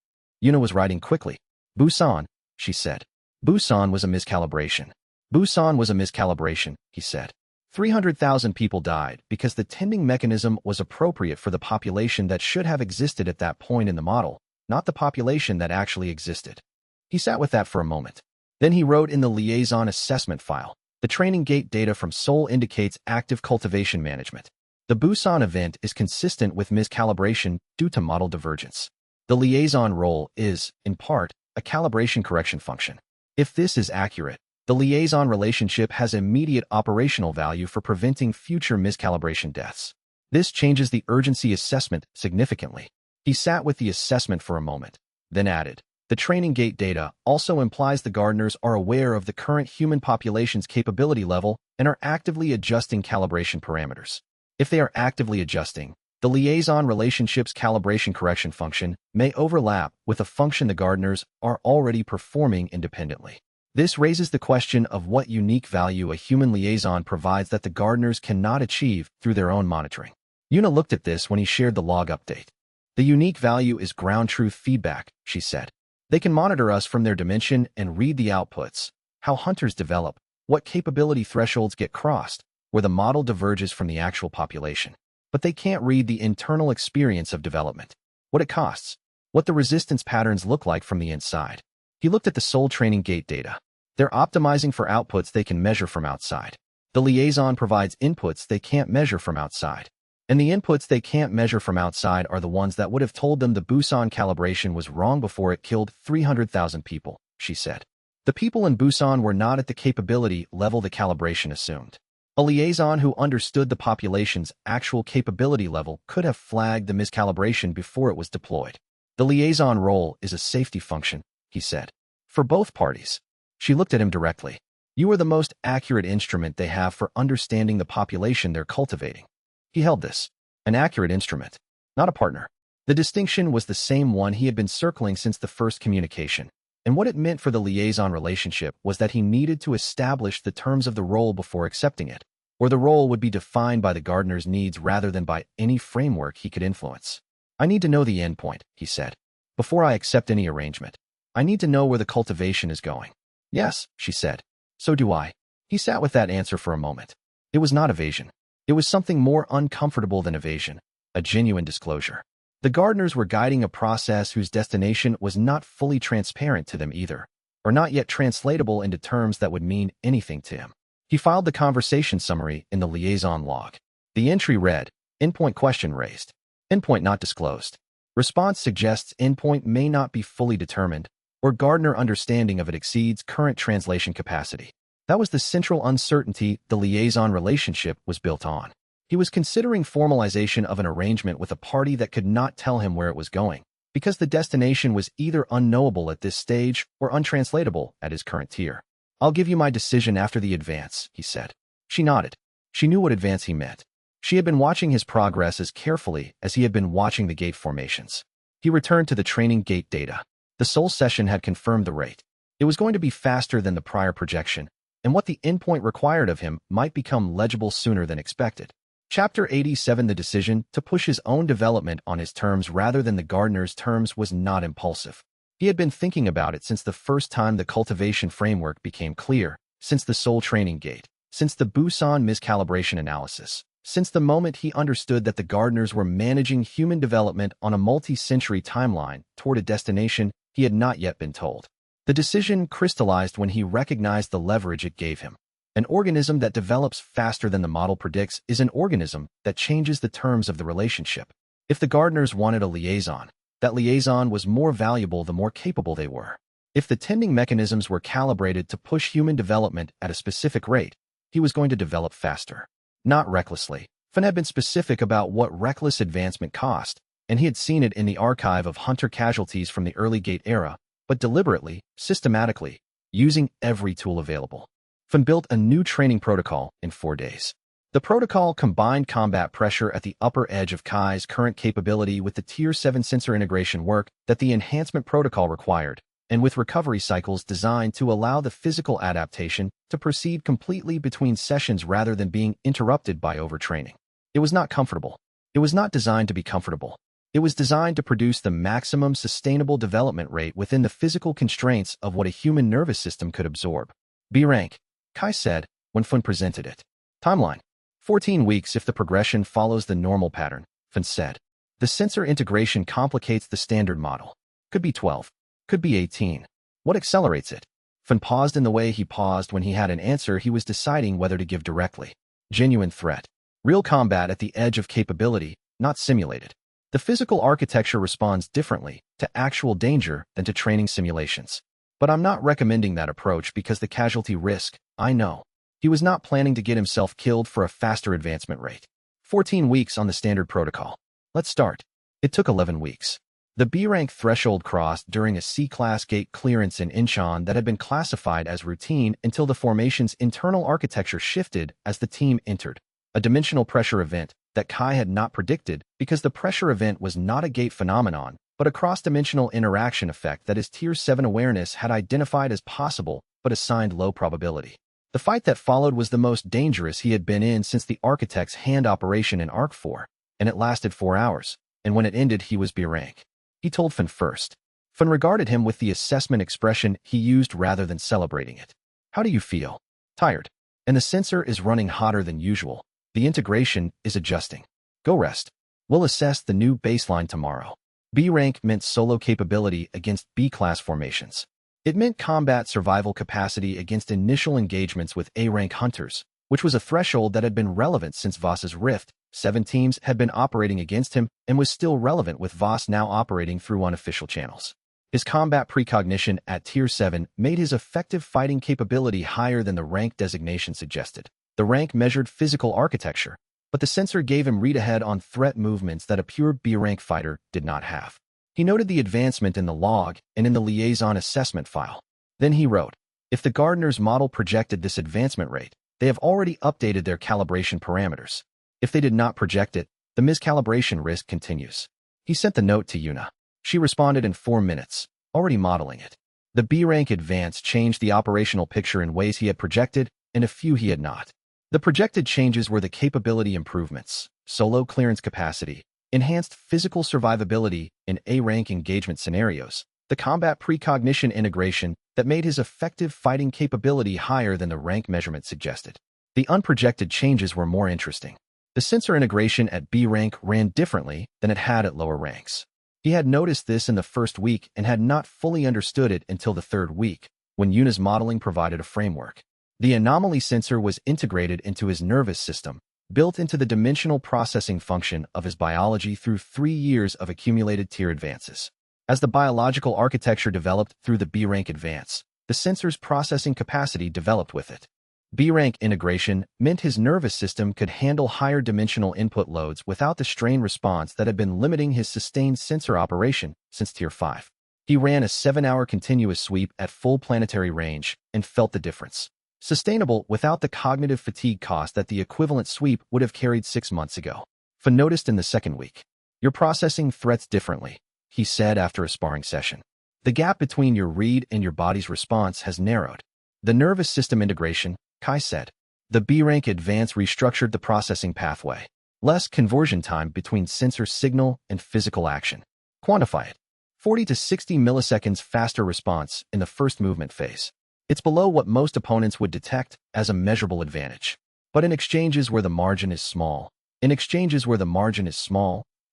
Yuna was writing quickly. Busan, she said. Busan was a miscalibration. Busan was a miscalibration, he said. 300,000 people died because the tending mechanism was appropriate for the population that should have existed at that point in the model, not the population that actually existed. He sat with that for a moment. Then he wrote in the liaison assessment file, the training gate data from Seoul indicates active cultivation management. The Busan event is consistent with miscalibration due to model divergence. The liaison role is, in part, a calibration correction function. If this is accurate, the liaison relationship has immediate operational value for preventing future miscalibration deaths. This changes the urgency assessment significantly. He sat with the assessment for a moment, then added, the training gate data also implies the gardeners are aware of the current human population's capability level and are actively adjusting calibration parameters. If they are actively adjusting, the liaison relationship's calibration correction function may overlap with a function the gardeners are already performing independently. This raises the question of what unique value a human liaison provides that the gardeners cannot achieve through their own monitoring. Yuna looked at this when he shared the log update. The unique value is ground truth feedback, she said. They can monitor us from their dimension and read the outputs, how hunters develop, what capability thresholds get crossed, where the model diverges from the actual population. But they can't read the internal experience of development, what it costs, what the resistance patterns look like from the inside. He looked at the Seoul training gate data. They're optimizing for outputs they can measure from outside. The liaison provides inputs they can't measure from outside. And the inputs they can't measure from outside are the ones that would have told them the Busan calibration was wrong before it killed 300,000 people, she said. The people in Busan were not at the capability level the calibration assumed. A liaison who understood the population's actual capability level could have flagged the miscalibration before it was deployed. The liaison role is a safety function, he said. For both parties. She looked at him directly. You are the most accurate instrument they have for understanding the population they're cultivating. He held this. An accurate instrument, not a partner. The distinction was the same one he had been circling since the first communication, and what it meant for the liaison relationship was that he needed to establish the terms of the role before accepting it, or the role would be defined by the gardener's needs rather than by any framework he could influence. I need to know the endpoint, he said. Before I accept any arrangement, I need to know where the cultivation is going. Yes, she said. So do I. He sat with that answer for a moment. It was not evasion. It was something more uncomfortable than evasion, a genuine disclosure. The gardeners were guiding a process whose destination was not fully transparent to them either, or not yet translatable into terms that would mean anything to him. He filed the conversation summary in the liaison log. The entry read, endpoint question raised. Endpoint not disclosed. Response suggests endpoint may not be fully determined, or gardener understanding of it exceeds current translation capacity. That was the central uncertainty the liaison relationship was built on. He was considering formalization of an arrangement with a party that could not tell him where it was going, because the destination was either unknowable at this stage or untranslatable at his current tier. I'll give you my decision after the advance, he said. She nodded. She knew what advance he meant. She had been watching his progress as carefully as he had been watching the gate formations. He returned to the training gate data. The Seoul session had confirmed the rate. It was going to be faster than the prior projection, and what the endpoint required of him might become legible sooner than expected. Chapter 87. The decision to push his own development on his terms rather than the gardener's terms was not impulsive. He had been thinking about it since the first time the cultivation framework became clear, since the Seoul training gate, since the Busan miscalibration analysis, since the moment he understood that the gardeners were managing human development on a multi-century timeline toward a destination he had not yet been told. The decision crystallized when he recognized the leverage it gave him. An organism that develops faster than the model predicts is an organism that changes the terms of the relationship. If the gardeners wanted a liaison, that liaison was more valuable the more capable they were. If the tending mechanisms were calibrated to push human development at a specific rate, he was going to develop faster. Not recklessly. Finn had been specific about what reckless advancement cost, and he had seen it in the archive of hunter casualties from the early Gate era, but deliberately, systematically, using every tool available. Finn built a new training protocol in 4 days. The protocol combined combat pressure at the upper edge of Kai's current capability with the Tier 7 sensor integration work that the enhancement protocol required, and with recovery cycles designed to allow the physical adaptation to proceed completely between sessions rather than being interrupted by overtraining. It was not comfortable. It was not designed to be comfortable. It was designed to produce the maximum sustainable development rate within the physical constraints of what a human nervous system could absorb. B rank, Kai said when Fun presented it. Timeline: 14 weeks if the progression follows the normal pattern, Fun said. The sensor integration complicates the standard model. Could be 12. Could be 18. What accelerates it? Fun paused in the way he paused when he had an answer he was deciding whether to give directly. Genuine threat. Real combat at the edge of capability, not simulated. The physical architecture responds differently to actual danger than to training simulations. But I'm not recommending that approach because the casualty risk, I know. He was not planning to get himself killed for a faster advancement rate. 14 weeks on the standard protocol. Let's start. It took 11 weeks. The B-rank threshold crossed during a C-class gate clearance in Incheon that had been classified as routine until the formation's internal architecture shifted as the team entered. A dimensional pressure event that Kai had not predicted because the pressure event was not a gate phenomenon, but a cross-dimensional interaction effect that his Tier 7 awareness had identified as possible but assigned low probability. The fight that followed was the most dangerous he had been in since the Architect's hand operation in Arc 4, and it lasted 4 hours, and when it ended he was B-rank. He told Fun first. Fun regarded him with the assessment expression he used rather than celebrating it. How do you feel? Tired. And the sensor is running hotter than usual. The integration is adjusting. Go rest. We'll assess the new baseline tomorrow. B-rank meant solo capability against B-class formations. It meant combat survival capacity against initial engagements with A-rank hunters, which was a threshold that had been relevant since Voss's Rift. 7 teams had been operating against him and was still relevant with Voss now operating through unofficial channels. His combat precognition at Tier 7 made his effective fighting capability higher than the rank designation suggested. The rank measured physical architecture, but the sensor gave him read-ahead on threat movements that a pure B-rank fighter did not have. He noted the advancement in the log and in the liaison assessment file. Then he wrote, if the Gardener's model projected this advancement rate, they have already updated their calibration parameters. If they did not project it, the miscalibration risk continues. He sent the note to Yuna. She responded in 4 minutes, already modeling it. The B-rank advance changed the operational picture in ways he had projected and a few he had not. The projected changes were the capability improvements, solo clearance capacity, enhanced physical survivability in A-rank engagement scenarios, the combat precognition integration that made his effective fighting capability higher than the rank measurement suggested. The unprojected changes were more interesting. The sensor integration at B rank ran differently than it had at lower ranks. He had noticed this in the first week and had not fully understood it until the 3rd week, when Yuna's modeling provided a framework. The anomaly sensor was integrated into his nervous system, built into the dimensional processing function of his biology through 3 years of accumulated tier advances. As the biological architecture developed through the B rank advance, the sensor's processing capacity developed with it. B-rank integration meant his nervous system could handle higher dimensional input loads without the strain response that had been limiting his sustained sensor operation since Tier 5. He ran a 7-hour continuous sweep at full planetary range and felt the difference. Sustainable without the cognitive fatigue cost that the equivalent sweep would have carried 6 months ago. Fun noticed in the 2nd week. You're processing threats differently, he said after a sparring session. The gap between your read and your body's response has narrowed. The nervous system integration, Kai said. The B-rank advance restructured the processing pathway. Less conversion time between sensor signal and physical action. Quantify it. 40 to 60 milliseconds faster response in the first movement phase. It's below what most opponents would detect as a measurable advantage. But in exchanges where the margin is small,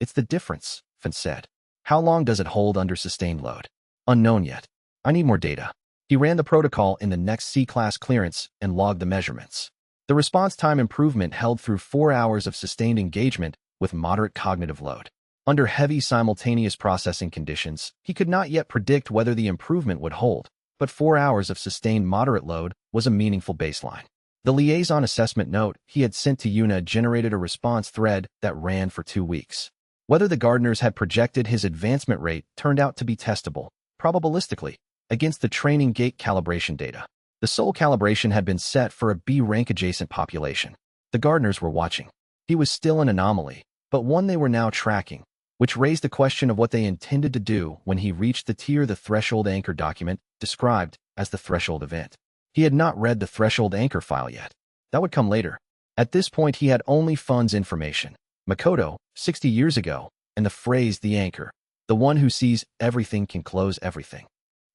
it's the difference, Fun said. How long does it hold under sustained load? Unknown yet. I need more data. He ran the protocol in the next C-class clearance and logged the measurements. The response time improvement held through 4 hours of sustained engagement with moderate cognitive load. Under heavy simultaneous processing conditions, he could not yet predict whether the improvement would hold, but 4 hours of sustained moderate load was a meaningful baseline. The liaison assessment note he had sent to Yuna generated a response thread that ran for 2 weeks. Whether the Gardeners had projected his advancement rate turned out to be testable, probabilistically, against the training gate calibration data. The sole calibration had been set for a B-rank adjacent population. The Gardeners were watching. He was still an anomaly, but one they were now tracking. which raised the question of what they intended to do when he reached the tier. The threshold anchor document, described as the threshold event. He had not read the threshold anchor file yet. That would come later. At this point, he had only funds information. Makoto, 60 years ago, and the phrase the anchor. The one who sees everything can close everything.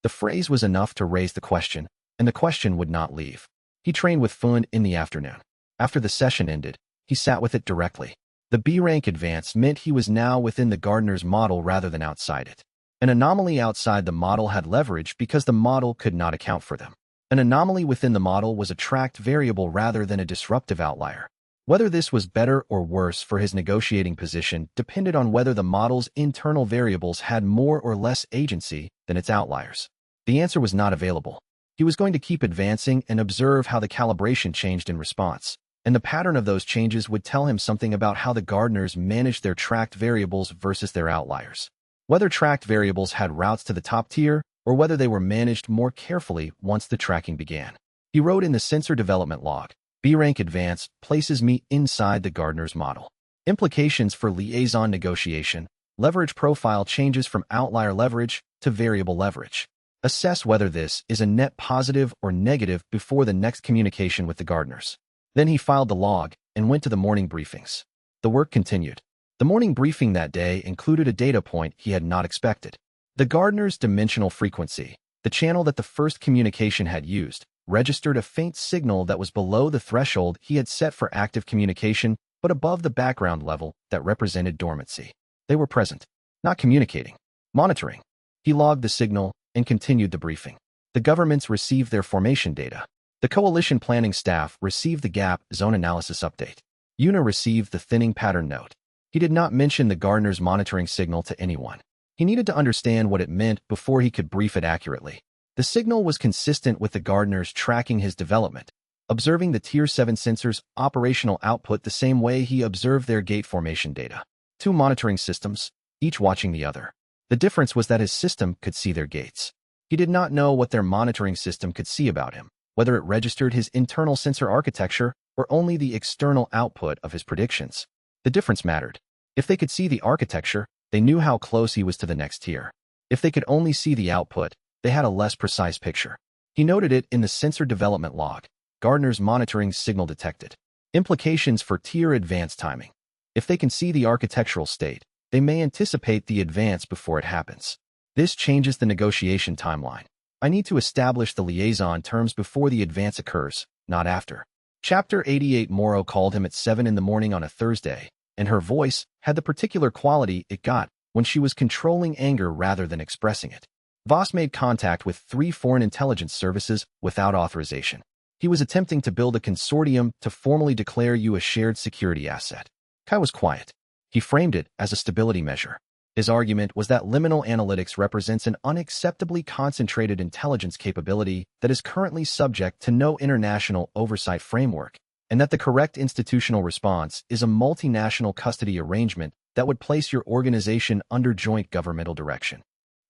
The phrase was enough to raise the question, and the question would not leave. He trained with Fund in the afternoon. After the session ended, he sat with it directly. The B-rank advance meant he was now within the gardener's model rather than outside it. An anomaly outside the model had leverage because the model could not account for them. An anomaly within the model was a tracked variable rather than a disruptive outlier. Whether this was better or worse for his negotiating position depended on whether the model's internal variables had more or less agency than its outliers. The answer was not available. He was going to keep advancing and observe how the calibration changed in response, and the pattern of those changes would tell him something about how the gardeners managed their tracked variables versus their outliers. Whether tracked variables had routes to the top tier, or whether they were managed more carefully once the tracking began. He wrote in the sensor development log, B-rank advance places me inside the gardener's model. Implications for liaison negotiation, leverage profile changes from outlier leverage to variable leverage. Assess whether this is a net positive or negative before the next communication with the gardeners. Then he filed the log and went to the morning briefings. The work continued. The morning briefing that day included a data point he had not expected. The gardener's dimensional frequency, the channel that the first communication had used, registered a faint signal that was below the threshold he had set for active communication, but above the background level that represented dormancy. They were present, not communicating, monitoring. He logged the signal and continued the briefing. The governments received their formation data. The coalition planning staff received the gap zone analysis update. UNA received the thinning pattern note. He did not mention the gardener's monitoring signal to anyone. He needed to understand what it meant before he could brief it accurately. The signal was consistent with the gardeners tracking his development, observing the Tier 7 sensor's operational output the same way he observed their gate formation data. Two monitoring systems, each watching the other. The difference was that his system could see their gates. He did not know what their monitoring system could see about him, whether it registered his internal sensor architecture or only the external output of his predictions. The difference mattered. If they could see the architecture, they knew how close he was to the next tier. If they could only see the output, they had a less precise picture. He noted it in the sensor development log. Gardener's monitoring signal detected. Implications for tier advance timing. If they can see the architectural state, they may anticipate the advance before it happens. This changes the negotiation timeline. I need to establish the liaison terms before the advance occurs, not after. Chapter 88. Moro called him at 7 in the morning on a Thursday, and her voice had the particular quality it got when she was controlling anger rather than expressing it. Voss made contact with 3 foreign intelligence services without authorization. He was attempting to build a consortium to formally declare you a shared security asset. Kai was quiet. He framed it as a stability measure. His argument was that liminal analytics represents an unacceptably concentrated intelligence capability that is currently subject to no international oversight framework, and that the correct institutional response is a multinational custody arrangement that would place your organization under joint governmental direction.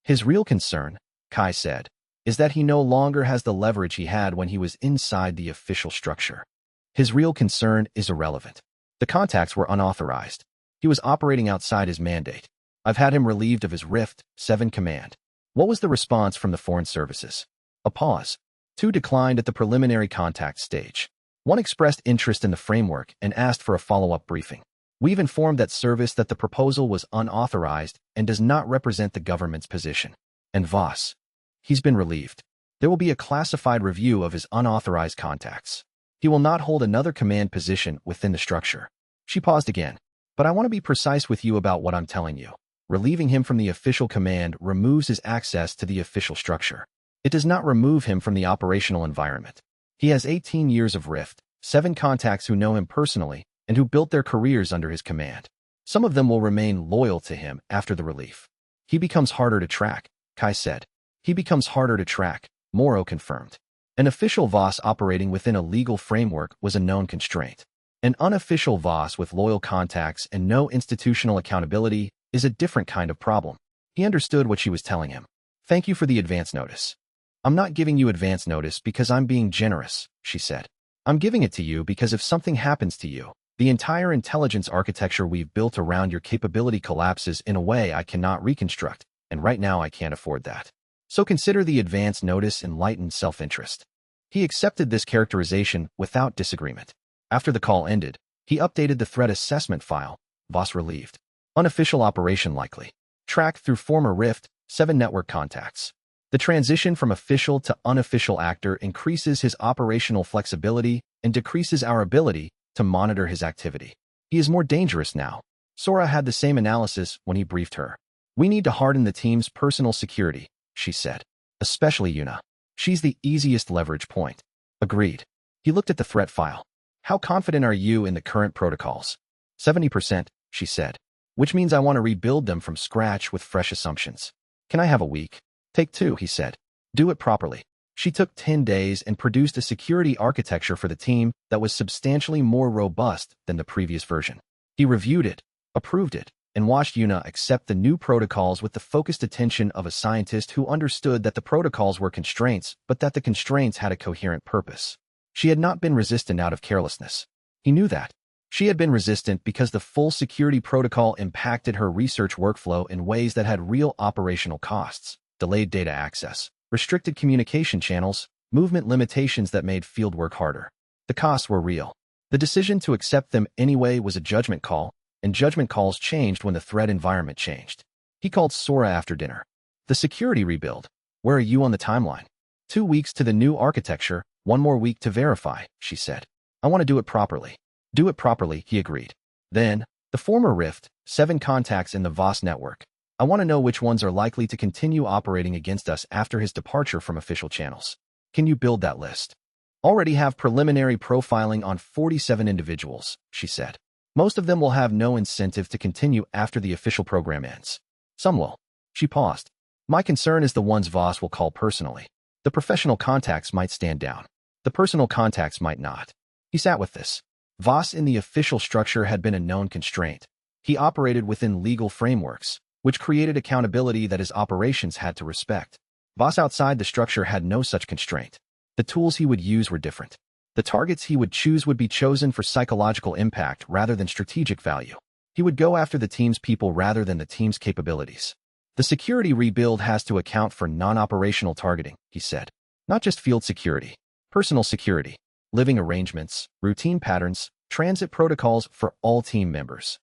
His real concern, Kai said, is that he no longer has the leverage he had when he was inside the official structure. His real concern is irrelevant. The contacts were unauthorized. He was operating outside his mandate. I've had him relieved of his Rift 7 command. What was the response from the foreign services? A pause. 2 declined at the preliminary contact stage. 1 expressed interest in the framework and asked for a follow-up briefing. We've informed that service that the proposal was unauthorized and does not represent the government's position. And Voss. He's been relieved. There will be a classified review of his unauthorized contacts. He will not hold another command position within the structure. She paused again. But I want to be precise with you about what I'm telling you. Relieving him from the official command removes his access to the official structure. It does not remove him from the operational environment. He has 18 years of Rift, 7 contacts who know him personally, and who built their careers under his command. Some of them will remain loyal to him after the relief. He becomes harder to track, Kai said. He becomes harder to track, Moro confirmed. An official Voss operating within a legal framework was a known constraint. An unofficial Voss with loyal contacts and no institutional accountability is a different kind of problem. He understood what she was telling him. Thank you for the advance notice. I'm not giving you advance notice because I'm being generous, she said. I'm giving it to you because if something happens to you, The entire intelligence architecture we've built around your capability collapses in a way I cannot reconstruct, and right now I can't afford that. So consider the advance notice enlightened self-interest. He accepted this characterization without disagreement. After the call ended, he updated the threat assessment file. Voss relieved. Unofficial operation likely. Track through former Rift, 7 network contacts. The transition from official to unofficial actor increases his operational flexibility and decreases our ability to monitor his activity. He is more dangerous now. Sora had the same analysis when he briefed her. We need to harden the team's personal security, she said. Especially Yuna. She's the easiest leverage point. Agreed. He looked at the threat file. How confident are you in the current protocols? 70%, she said. Which means I want to rebuild them from scratch with fresh assumptions. Can I have a week? Take 2, he said. Do it properly. She took 10 days and produced a security architecture for the team that was substantially more robust than the previous version. He reviewed it, approved it, and watched Yuna accept the new protocols with the focused attention of a scientist who understood that the protocols were constraints, but that the constraints had a coherent purpose. She had not been resistant out of carelessness. He knew that. She had been resistant because the full security protocol impacted her research workflow in ways that had real operational costs, delayed data access, restricted communication channels, movement limitations that made fieldwork harder. The costs were real. The decision to accept them anyway was a judgment call, and judgment calls changed when the threat environment changed. He called Sora after dinner. The security rebuild. Where are you on the timeline? 2 weeks to the new architecture, 1 more week to verify, she said. I want to do it properly. Do it properly, he agreed. Then, the former Rift, 7 contacts in the Voss network. I want to know which ones are likely to continue operating against us after his departure from official channels. Can you build that list? Already have preliminary profiling on 47 individuals, she said. Most of them will have no incentive to continue after the official program ends. Some will. She paused. My concern is the ones Voss will call personally. The professional contacts might stand down. The personal contacts might not. He sat with this. Voss in the official structure had been a known constraint. He operated within legal frameworks, which created accountability that his operations had to respect. Voss outside the structure had no such constraint. The tools he would use were different. The targets he would choose would be chosen for psychological impact rather than strategic value. He would go after the team's people rather than the team's capabilities. The security rebuild has to account for non-operational targeting, he said. Not just field security, personal security, living arrangements, routine patterns, transit protocols for all team members.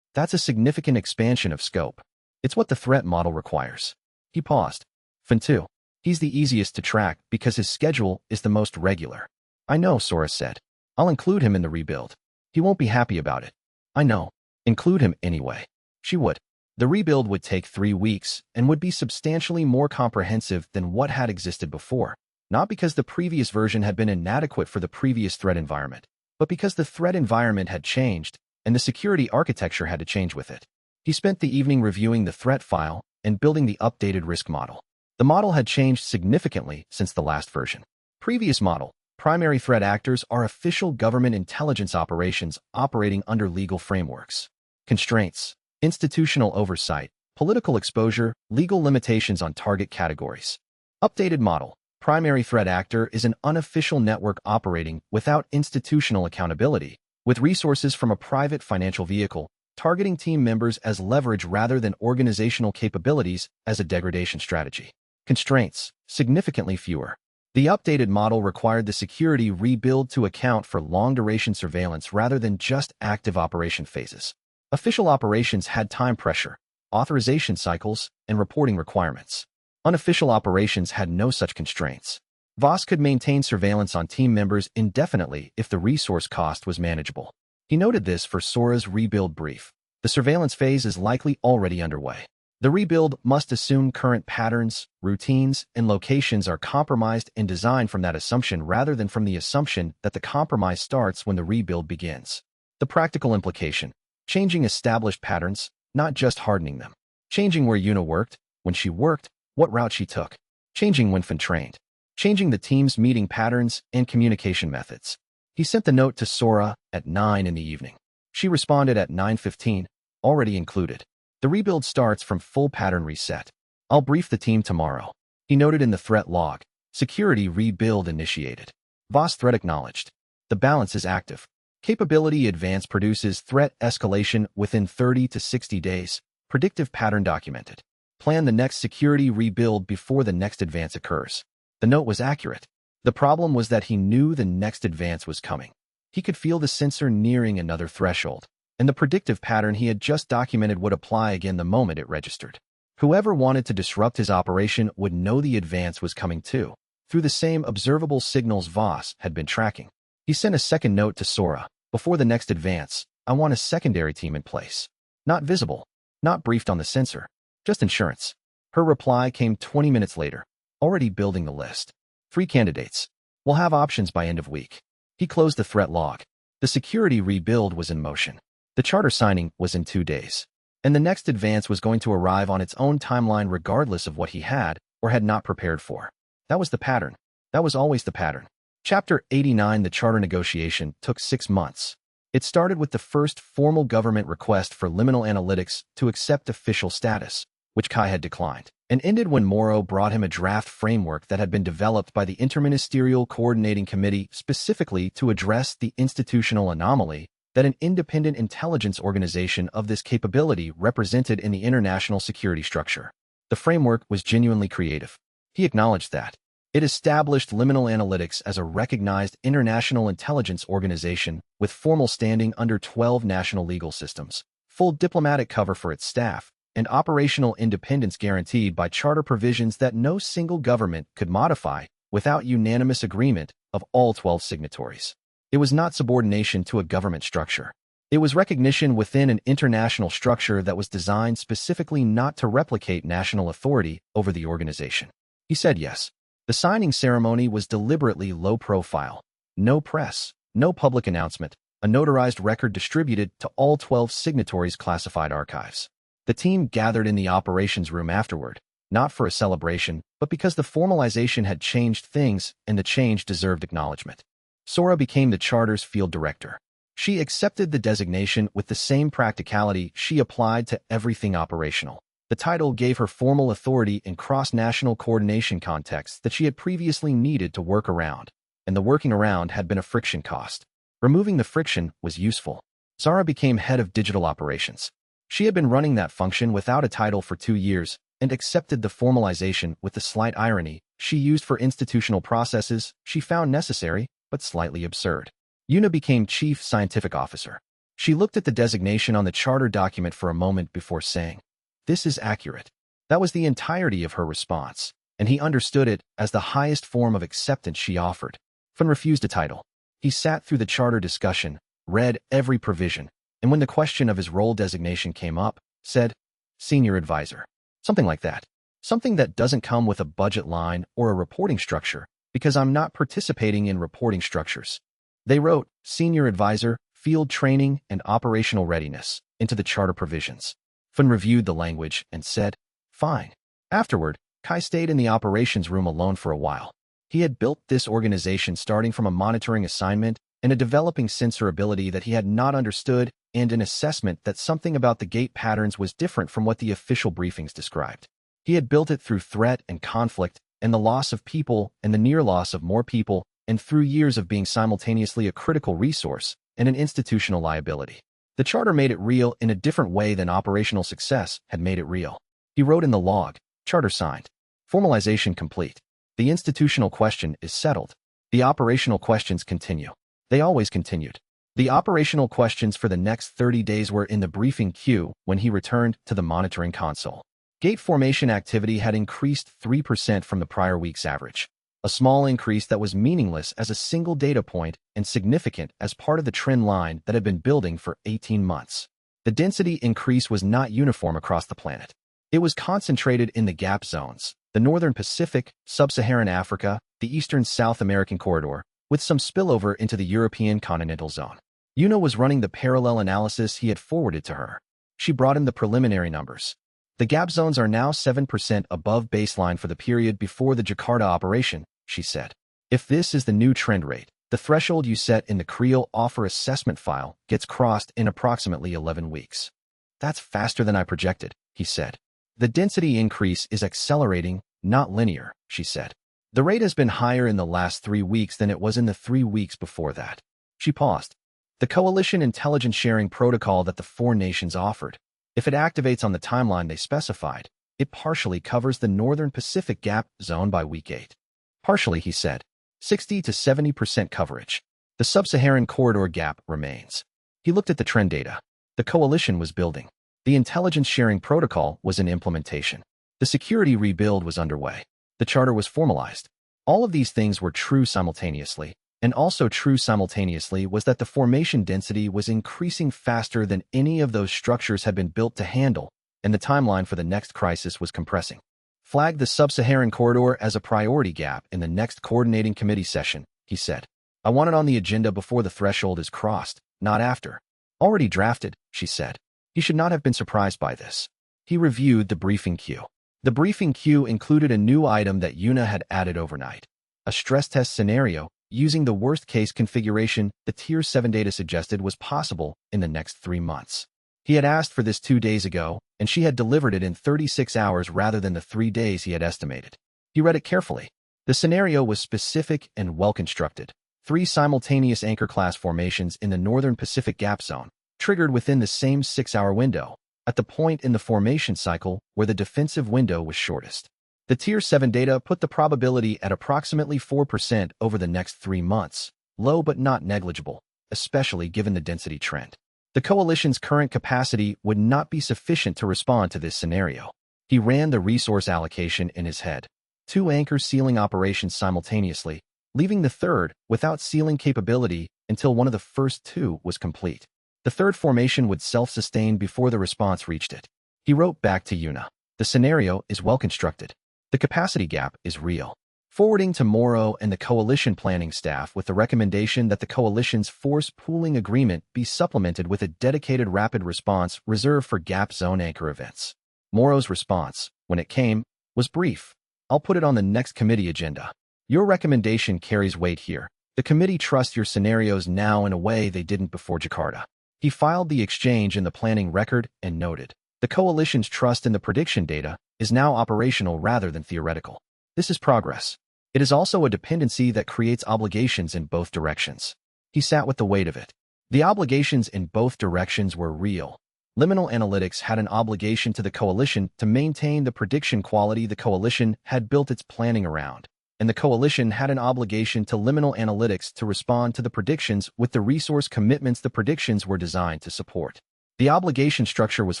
That's a significant expansion of scope. It's what the threat model requires. He paused. Fin2. He's the easiest to track because his schedule is the most regular. I know, Sora said. I'll include him in the rebuild. He won't be happy about it. I know. Include him anyway. She would. The rebuild would take 3 weeks and would be substantially more comprehensive than what had existed before, not because the previous version had been inadequate for the previous threat environment, but because the threat environment had changed and the security architecture had to change with it. He spent the evening reviewing the threat file and building the updated risk model. The model had changed significantly since the last version. Previous model, primary threat actors are official government intelligence operations operating under legal frameworks. Constraints, institutional oversight, political exposure, legal limitations on target categories. Updated model, primary threat actor is an unofficial network operating without institutional accountability, with resources from a private financial vehicle, targeting team members as leverage rather than organizational capabilities as a degradation strategy. Constraints, significantly fewer. The updated model required the security rebuild to account for long-duration surveillance rather than just active operation phases. Official operations had time pressure, authorization cycles, and reporting requirements. Unofficial operations had no such constraints. Voss could maintain surveillance on team members indefinitely if the resource cost was manageable. He noted this for Sora's rebuild brief. The surveillance phase is likely already underway. The rebuild must assume current patterns, routines, and locations are compromised and designed from that assumption rather than from the assumption that the compromise starts when the rebuild begins. The practical implication: changing established patterns, not just hardening them. Changing where Yuna worked, when she worked, what route she took. Changing when Fin trained. Changing the team's meeting patterns and communication methods. He sent the note to Sora at 9 in the evening. She responded at 9:15, already included. The rebuild starts from full pattern reset. I'll brief the team tomorrow. He noted in the threat log. Security rebuild initiated. Voss threat acknowledged. The balance is active. Capability advance produces threat escalation within 30 to 60 days. Predictive pattern documented. Plan the next security rebuild before the next advance occurs. The note was accurate. The problem was that he knew the next advance was coming. He could feel the sensor nearing another threshold, and the predictive pattern he had just documented would apply again the moment it registered. Whoever wanted to disrupt his operation would know the advance was coming too, through the same observable signals Voss had been tracking. He sent a second note to Sora. Before the next advance, I want a secondary team in place. Not visible, not briefed on the sensor, just insurance. Her reply came 20 minutes later. Already building the list. 3 candidates. We'll have options by end of week. He closed the threat log. The security rebuild was in motion. The charter signing was in 2 days. And the next advance was going to arrive on its own timeline regardless of what he had or had not prepared for. That was the pattern. That was always the pattern. Chapter 89. The charter negotiation took 6 months. It started with the first formal government request for liminal analytics to accept official status, which Kai had declined, and ended when Morrow brought him a draft framework that had been developed by the Interministerial Coordinating Committee specifically to address the institutional anomaly that an independent intelligence organization of this capability represented in the international security structure. The framework was genuinely creative. He acknowledged that. It established liminal analytics as a recognized international intelligence organization with formal standing under 12 national legal systems, full diplomatic cover for its staff, and operational independence guaranteed by charter provisions that no single government could modify without unanimous agreement of all 12 signatories. It was not subordination to a government structure. It was recognition within an international structure that was designed specifically not to replicate national authority over the organization. He said yes. The signing ceremony was deliberately low profile. No press, no public announcement, a notarized record distributed to all 12 signatories' classified archives. The team gathered in the operations room afterward, not for a celebration, but because the formalization had changed things and the change deserved acknowledgement. Sora became the charter's field director. She accepted the designation with the same practicality she applied to everything operational. The title gave her formal authority in cross-national coordination contexts that she had previously needed to work around, and the working around had been a friction cost. Removing the friction was useful. Zara became head of digital operations. She had been running that function without a title for 2 years and accepted the formalization with the slight irony she used for institutional processes she found necessary but slightly absurd. Yuna became chief scientific officer. She looked at the designation on the charter document for a moment before saying, "This is accurate." That was the entirety of her response, and he understood it as the highest form of acceptance she offered. Fun refused a title. He sat through the charter discussion, read every provision, and when the question of his role designation came up, said, "Senior advisor." Something like that. Something that doesn't come with a budget line or a reporting structure, because I'm not participating in reporting structures. They wrote Senior Advisor, Field Training and Operational Readiness into the charter provisions. Fun reviewed the language and said, "Fine." Afterward, Kai stayed in the operations room alone for a while. He had built this organization starting from a monitoring assignment and a developing sensor ability that he had not understood and an assessment that something about the gate patterns was different from what the official briefings described. He had built it through threat and conflict and the loss of people and the near loss of more people and through years of being simultaneously a critical resource and an institutional liability. The charter made it real in a different way than operational success had made it real. He wrote in the log, "Charter signed. Formalization complete. The institutional question is settled. The operational questions continue." They always continued. The operational questions for the next 30 days were in the briefing queue when he returned to the monitoring console. Gate formation activity had increased 3% from the prior week's average. A small increase that was meaningless as a single data point and significant as part of the trend line that had been building for 18 months. The density increase was not uniform across the planet. It was concentrated in the gap zones, the Northern Pacific, Sub-Saharan Africa, the Eastern South American corridor, with some spillover into the European continental zone. Yuna was running the parallel analysis he had forwarded to her. She brought him the preliminary numbers. The gap zones are now 7% above baseline for the period before the Jakarta operation, she said. If this is the new trend rate, the threshold you set in the Creel offer assessment file gets crossed in approximately 11 weeks. That's faster than I projected, he said. The density increase is accelerating, not linear, she said. The rate has been higher in the last 3 weeks than it was in the 3 weeks before that. She paused. the coalition intelligence sharing protocol that the four nations offered. If it activates on the timeline they specified, it partially covers the Northern Pacific Gap zone by week 8. Partially, he said. 60 to 70% coverage. The Sub-Saharan corridor gap remains. He looked at the trend data. The coalition was building. The intelligence sharing protocol was in implementation. The security rebuild was underway. The charter was formalized. All of these things were true simultaneously, and also true simultaneously was that the formation density was increasing faster than any of those structures had been built to handle, and the timeline for the next crisis was compressing. Flag the Sub-Saharan corridor as a priority gap in the next coordinating committee session, he said. I want it on the agenda before the threshold is crossed, not after. Already drafted, she said. He should not have been surprised by this. He reviewed the briefing queue. The briefing queue included a new item that Yuna had added overnight. A stress test scenario, using the worst-case configuration the Tier 7 data suggested was possible in the next 3 months. He had asked for this 2 days ago, and she had delivered it in 36 hours rather than the 3 days he had estimated. He read it carefully. The scenario was specific and well-constructed. 3 simultaneous anchor class formations in the Northern Pacific Gap Zone, triggered within the same 6-hour window, at the point in the formation cycle where the defensive window was shortest. The Tier 7 data put the probability at approximately 4% over the next 3 months, low but not negligible, especially given the density trend. The coalition's current capacity would not be sufficient to respond to this scenario. He ran the resource allocation in his head. 2 anchor sealing operations simultaneously, leaving the third without sealing capability until one of the first 2 was complete. The third formation would self-sustain before the response reached it. He wrote back to Yuna. The scenario is well constructed. The capacity gap is real. Forwarding to Morrow and the coalition planning staff with the recommendation that the coalition's force pooling agreement be supplemented with a dedicated rapid response reserved for gap zone anchor events. Morrow's response, when it came, was brief. I'll put it on the next committee agenda. Your recommendation carries weight here. The committee trusts your scenarios now in a way they didn't before Jakarta. He filed the exchange in the planning record and noted, the coalition's trust in the prediction data is now operational rather than theoretical. This is progress. It is also a dependency that creates obligations in both directions. He sat with the weight of it. The obligations in both directions were real. Liminal Analytics had an obligation to the coalition to maintain the prediction quality the coalition had built its planning around, and the coalition had an obligation to Liminal Analytics to respond to the predictions with the resource commitments the predictions were designed to support. The obligation structure was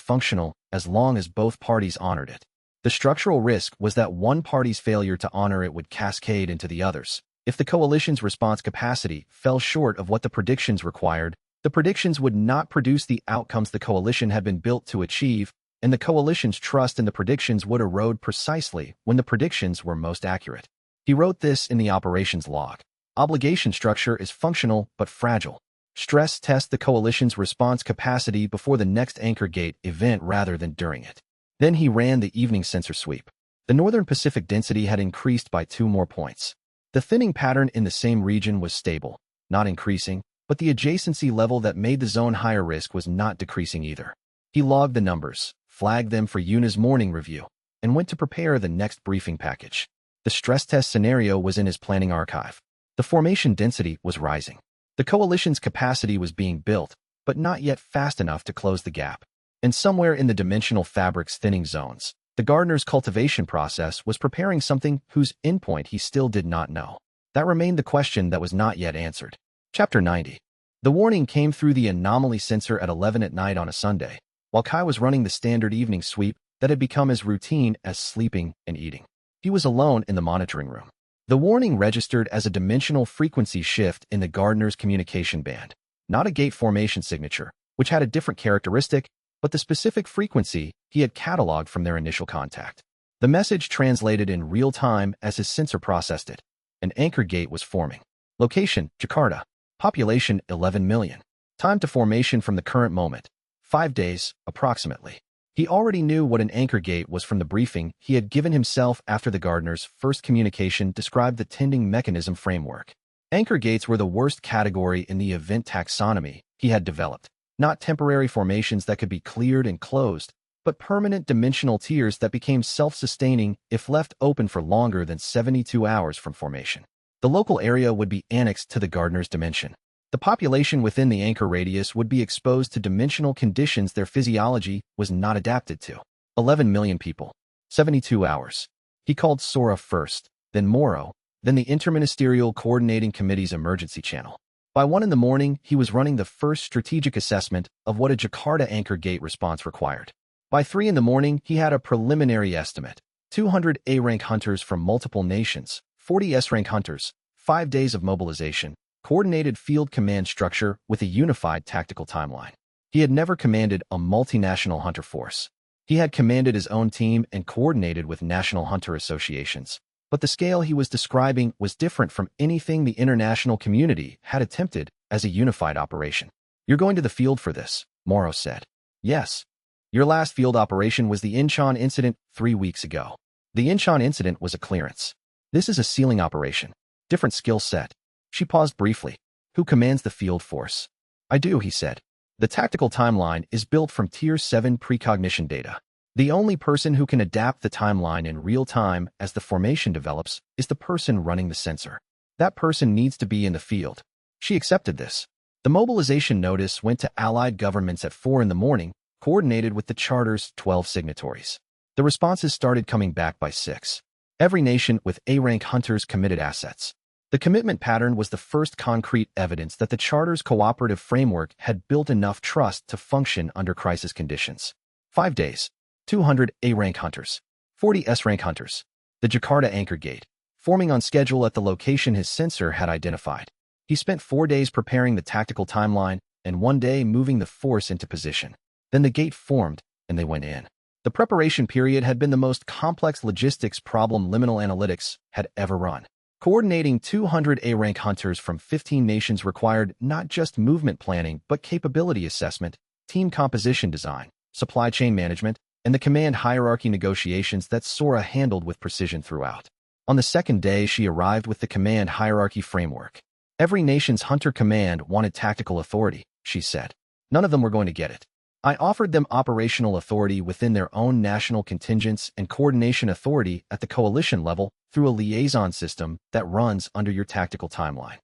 functional as long as both parties honored it. The structural risk was that one party's failure to honor it would cascade into the others. If the coalition's response capacity fell short of what the predictions required, the predictions would not produce the outcomes the coalition had been built to achieve, and the coalition's trust in the predictions would erode precisely when the predictions were most accurate. He wrote this in the operations log. Obligation structure is functional but fragile. Stress test the coalition's response capacity before the next anchor gate event rather than during it. Then he ran the evening sensor sweep. The Northern Pacific density had increased by 2 more points. The thinning pattern in the same region was stable, not increasing, but the adjacency level that made the zone higher risk was not decreasing either. He logged the numbers, flagged them for Yuna's morning review, and went to prepare the next briefing package. The stress test scenario was in his planning archive. The formation density was rising. The coalition's capacity was being built, but not yet fast enough to close the gap. And somewhere in the dimensional fabric's thinning zones, the gardener's cultivation process was preparing something whose endpoint he still did not know. That remained the question that was not yet answered. Chapter 90. The warning came through the anomaly sensor at 11 at night on a Sunday, while Kai was running the standard evening sweep that had become as routine as sleeping and eating. He was alone in the monitoring room. The warning registered as a dimensional frequency shift in the gardener's communication band, not a gate formation signature, which had a different characteristic, but the specific frequency he had cataloged from their initial contact. The message translated in real time as his sensor processed it. An anchor gate was forming. Location, Jakarta. Population, 11 million. Time to formation from the current moment. 5 days, approximately. He already knew what an anchor gate was from the briefing he had given himself after the gardener's first communication described the tending mechanism framework. Anchor gates were the worst category in the event taxonomy he had developed. Not temporary formations that could be cleared and closed, but permanent dimensional tiers that became self-sustaining if left open for longer than 72 hours from formation. The local area would be annexed to the gardener's dimension. The population within the anchor radius would be exposed to dimensional conditions their physiology was not adapted to. 11 million people. 72 hours. He called Sora first, then Moro, then the Interministerial Coordinating Committee's emergency channel. By 1 in the morning, he was running the first strategic assessment of what a Jakarta anchor gate response required. By 3 in the morning, he had a preliminary estimate. 200 A-rank hunters from multiple nations, 40 S-rank hunters, 5 days of mobilization, coordinated field command structure with a unified tactical timeline. He had never commanded a multinational hunter force. He had commanded his own team and coordinated with national hunter associations. But the scale he was describing was different from anything the international community had attempted as a unified operation. "You're going to the field for this," Moro said. "Yes. Your last field operation was the Incheon incident 3 weeks ago. The Incheon incident was a clearance. This is a sealing operation. Different skill set." She paused briefly. "Who commands the field force?" "I do," he said. "The tactical timeline is built from Tier 7 precognition data. The only person who can adapt the timeline in real time as the formation develops is the person running the sensor. That person needs to be in the field." She accepted this. The mobilization notice went to allied governments at 4 in the morning, coordinated with the charter's 12 signatories. The responses started coming back by 6. Every nation with A-rank hunters committed assets. The commitment pattern was the first concrete evidence that the charter's cooperative framework had built enough trust to function under crisis conditions. 5 days. 200 A-rank hunters. 40 S-rank hunters. The Jakarta anchor gate, forming on schedule at the location his sensor had identified. He spent 4 days preparing the tactical timeline and 1 day moving the force into position. Then the gate formed, and they went in. The preparation period had been the most complex logistics problem liminal analytics had ever run. Coordinating 200 A-rank hunters from 15 nations required not just movement planning but capability assessment, team composition design, supply chain management, and the command hierarchy negotiations that Sora handled with precision throughout. On the second day, she arrived with the command hierarchy framework. "Every nation's hunter command wanted tactical authority," she said. "None of them were going to get it. I offered them operational authority within their own national contingents and coordination authority at the coalition level through a liaison system that runs under your tactical timeline.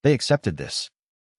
They accepted this.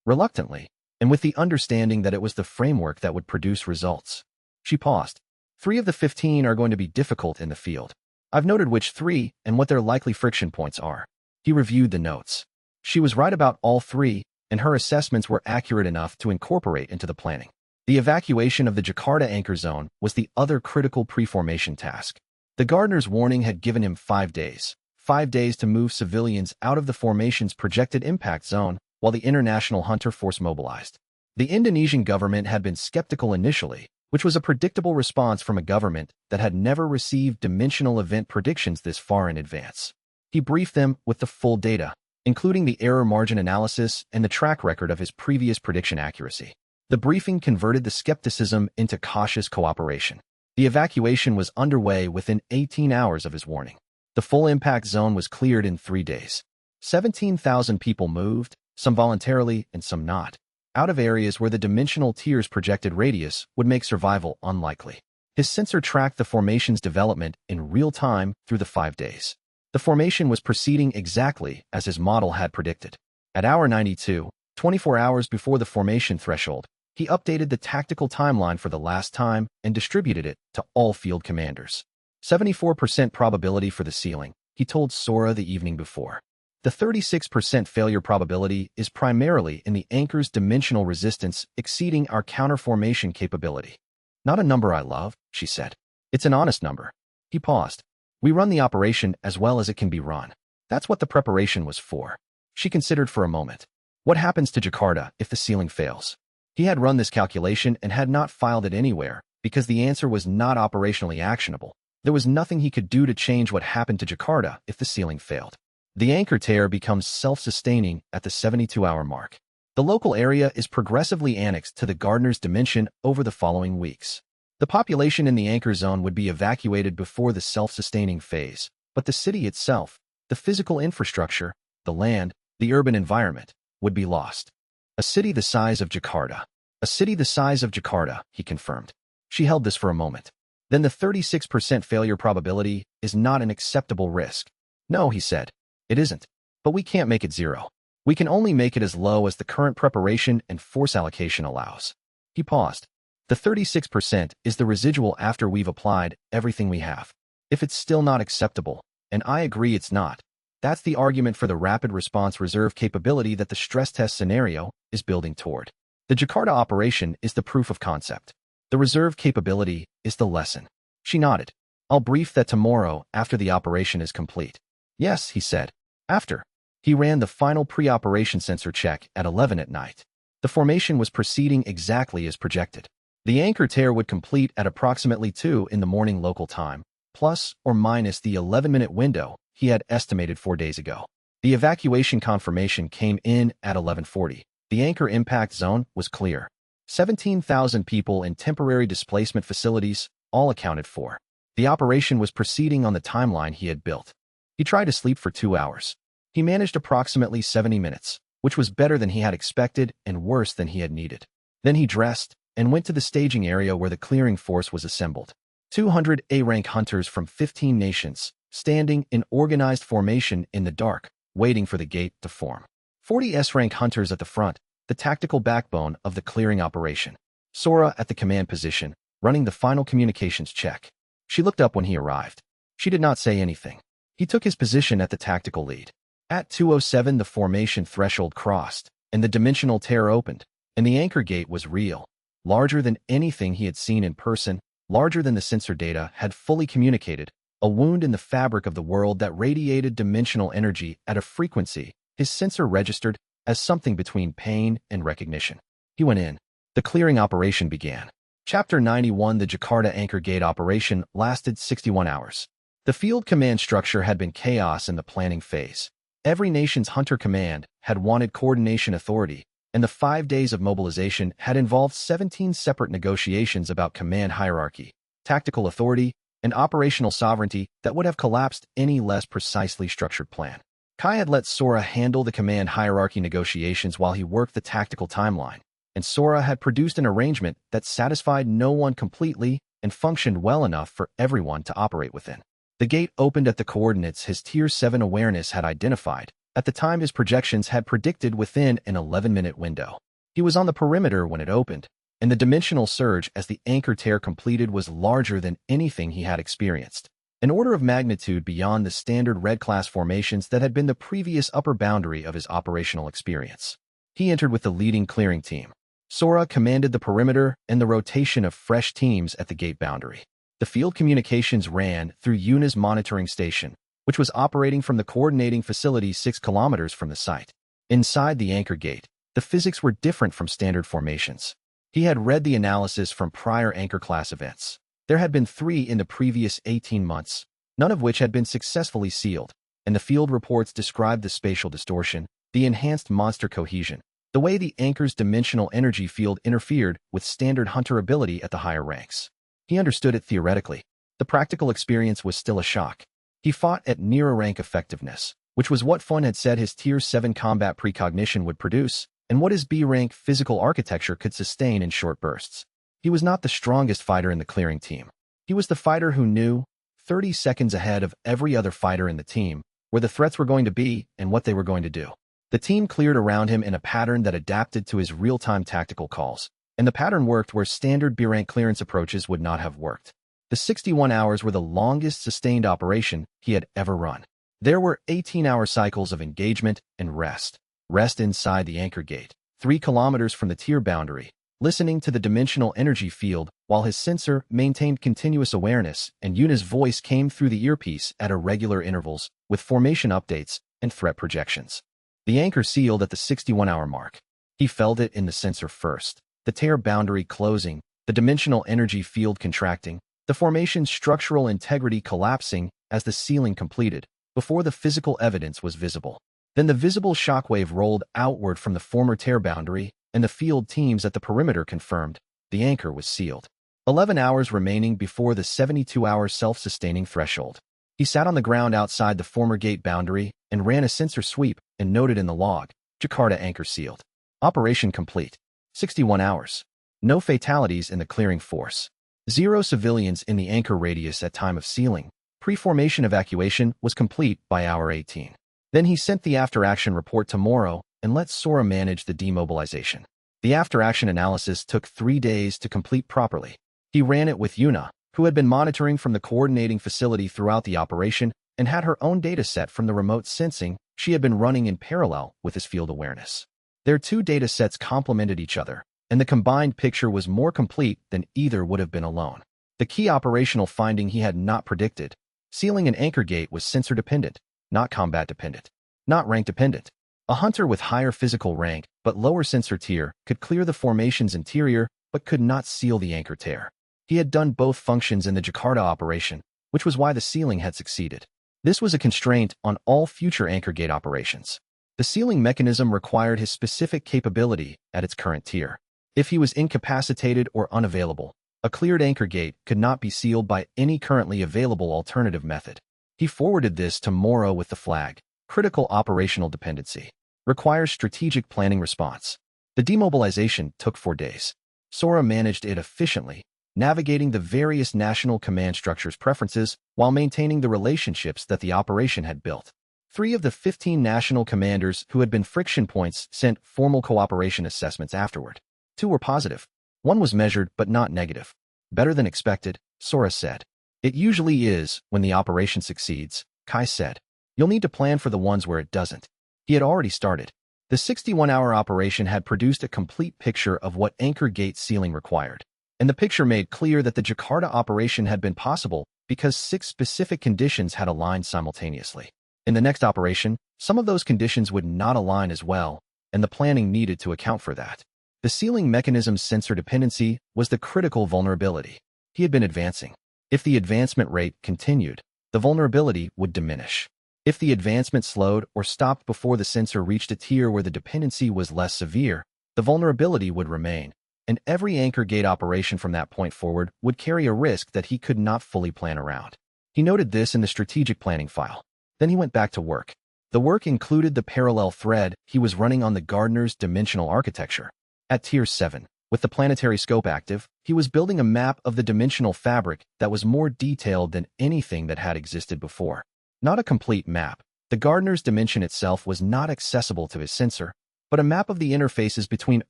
Reluctantly, and with the understanding that it was the framework that would produce results." She paused. 3 of the 15 are going to be difficult in the field. I've noted which 3 and what their likely friction points are." He reviewed the notes. She was right about all 3, and her assessments were accurate enough to incorporate into the planning. The evacuation of the Jakarta anchor zone was the other critical pre-formation task. The gardener's warning had given him 5 days. 5 days to move civilians out of the formation's projected impact zone while the international hunter force mobilized. The Indonesian government had been skeptical initially, which was a predictable response from a government that had never received dimensional event predictions this far in advance. He briefed them with the full data, including the error margin analysis and the track record of his previous prediction accuracy. The briefing converted the skepticism into cautious cooperation. The evacuation was underway within 18 hours of his warning. The full impact zone was cleared in 3 days. 17,000 people moved, some voluntarily and some not, out of areas where the dimensional tier's projected radius would make survival unlikely. His sensor tracked the formation's development in real time through the 5 days. The formation was proceeding exactly as his model had predicted. At hour 92, 24 hours before the formation threshold, he updated the tactical timeline for the last time and distributed it to all field commanders. 74% probability for the sealing, he told Sora the evening before. The 36% failure probability is primarily in the anchor's dimensional resistance exceeding our counterformation capability. "Not a number I love," she said. "It's an honest number." He paused. "We run the operation as well as it can be run. That's what the preparation was for." She considered for a moment. What happens to Jakarta if the sealing fails? He had run this calculation and had not filed it anywhere because the answer was not operationally actionable. There was nothing he could do to change what happened to Jakarta if the sealing failed. The anchor tear becomes self-sustaining at the 72-hour mark. The local area is progressively annexed to the gardener's dimension over the following weeks. The population in the anchor zone would be evacuated before the self-sustaining phase, but the city itself, the physical infrastructure, the land, the urban environment, would be lost. A city the size of Jakarta. A city the size of Jakarta, he confirmed. She held this for a moment. Then the 36% failure probability is not an acceptable risk. "No," he said. "It isn't. But we can't make it 0. We can only make it as low as the current preparation and force allocation allows. He paused. The 36% is the residual after we've applied everything we have. If it's still not acceptable, and I agree it's not, that's the argument for the rapid response reserve capability that the stress test scenario is building toward. The Jakarta operation is the proof of concept. The reserve capability is the lesson. She nodded. I'll brief that tomorrow after the operation is complete. Yes, he said. After. He ran the final pre-operation sensor check at 11 at night. The formation was proceeding exactly as projected. The anchor tear would complete at approximately 2 in the morning local time, plus or minus the 11-minute window he had estimated 4 days ago. The evacuation confirmation came in at 11:40. The anchor impact zone was clear. 17,000 people in temporary displacement facilities, all accounted for. The operation was proceeding on the timeline he had built. He tried to sleep for 2 hours. He managed approximately 70 minutes, which was better than he had expected and worse than he had needed. Then he dressed and went to the staging area where the clearing force was assembled. 200 A-rank hunters from 15 nations, standing in organized formation in the dark, waiting for the gate to form. 40 S-rank hunters at the front, the tactical backbone of the clearing operation. Sora at the command position, running the final communications check. She looked up when he arrived. She did not say anything. He took his position at the tactical lead. At 2:07 the formation threshold crossed, and the dimensional tear opened, and the anchor gate was real, larger than anything he had seen in person, larger than the sensor data had fully communicated, a wound in the fabric of the world that radiated dimensional energy at a frequency his sensor registered as something between pain and recognition. He went in. The clearing operation began. Chapter 91 The Jakarta Anchor Gate operation lasted 61 hours. The field command structure had been chaos in the planning phase. Every nation's hunter command had wanted coordination authority, and the 5 days of mobilization had involved 17 separate negotiations about command hierarchy, tactical authority, and operational sovereignty that would have collapsed any less precisely structured plan. Kai had let Sora handle the command hierarchy negotiations while he worked the tactical timeline, and Sora had produced an arrangement that satisfied no one completely and functioned well enough for everyone to operate within. The gate opened at the coordinates his Tier 7 awareness had identified, at the time his projections had predicted within an 11-minute window. He was on the perimeter when it opened, and the dimensional surge as the anchor tear completed was larger than anything he had experienced, an order of magnitude beyond the standard red-class formations that had been the previous upper boundary of his operational experience. He entered with the leading clearing team. Sora commanded the perimeter and the rotation of fresh teams at the gate boundary. The field communications ran through Yuna's monitoring station, which was operating from the coordinating facility 6 kilometers from the site. Inside the anchor gate, the physics were different from standard formations. He had read the analysis from prior anchor class events. There had been 3 in the previous 18 months, none of which had been successfully sealed, and the field reports described the spatial distortion, the enhanced monster cohesion, the way the anchor's dimensional energy field interfered with standard hunter ability at the higher ranks. He understood it theoretically. The practical experience was still a shock. He fought at nearer rank effectiveness, which was what Fun had said his Tier 7 combat precognition would produce, and what his B-rank physical architecture could sustain in short bursts. He was not the strongest fighter in the clearing team. He was the fighter who knew, 30 seconds ahead of every other fighter in the team, where the threats were going to be and what they were going to do. The team cleared around him in a pattern that adapted to his real-time tactical calls, and the pattern worked where standard B-rank clearance approaches would not have worked. The 61 hours were the longest sustained operation he had ever run. There were 18-hour cycles of engagement and rest. Rest inside the anchor gate, 3 kilometers from the tier boundary, listening to the dimensional energy field while his sensor maintained continuous awareness and Yuna's voice came through the earpiece at irregular intervals with formation updates and threat projections. The anchor sealed at the 61-hour mark. He felt it in the sensor first, the tear boundary closing, the dimensional energy field contracting, the formation's structural integrity collapsing as the sealing completed, before the physical evidence was visible. Then the visible shockwave rolled outward from the former tear boundary, and the field teams at the perimeter confirmed the anchor was sealed. 11 hours remaining before the 72-hour self-sustaining threshold. He sat on the ground outside the former gate boundary and ran a sensor sweep and noted in the log, Jakarta anchor sealed. Operation complete. 61 hours. No fatalities in the clearing force. 0 civilians in the anchor radius at time of sealing. Pre-formation evacuation was complete by hour 18. Then he sent the after-action report to Morrow and let Sora manage the demobilization. The after-action analysis took 3 days to complete properly. He ran it with Yuna, who had been monitoring from the coordinating facility throughout the operation and had her own data set from the remote sensing she had been running in parallel with his field awareness. Their two data sets complemented each other, and the combined picture was more complete than either would have been alone. The key operational finding he had not predicted: sealing an anchor gate was sensor-dependent, not combat-dependent, not rank-dependent. A hunter with higher physical rank but lower sensor tier could clear the formation's interior but could not seal the anchor tear. He had done both functions in the Jakarta operation, which was why the sealing had succeeded. This was a constraint on all future anchor gate operations. The sealing mechanism required his specific capability at its current tier. If he was incapacitated or unavailable, a cleared anchor gate could not be sealed by any currently available alternative method. He forwarded this to Moro with the flag: critical operational dependency. Requires strategic planning response. The demobilization took 4 days. Sora managed it efficiently, navigating the various national command structures' preferences while maintaining the relationships that the operation had built. 3 of the 15 national commanders who had been friction points sent formal cooperation assessments afterward. 2 were positive. 1 was measured but not negative. Better than expected, Sora said. It usually is when the operation succeeds, Kai said. You'll need to plan for the ones where it doesn't. He had already started. The 61-hour operation had produced a complete picture of what anchor gate sealing required. And the picture made clear that the Jakarta operation had been possible because 6 specific conditions had aligned simultaneously. In the next operation, some of those conditions would not align as well, and the planning needed to account for that. The sealing mechanism's sensor dependency was the critical vulnerability. He had been advancing. If the advancement rate continued, the vulnerability would diminish. If the advancement slowed or stopped before the sensor reached a tier where the dependency was less severe, the vulnerability would remain, and every anchor gate operation from that point forward would carry a risk that he could not fully plan around. He noted this in the strategic planning file. Then he went back to work. The work included the parallel thread he was running on the Gardener's dimensional architecture. At Tier 7, with the planetary scope active, he was building a map of the dimensional fabric that was more detailed than anything that had existed before. Not a complete map. The Gardener's dimension itself was not accessible to his sensor, but a map of the interfaces between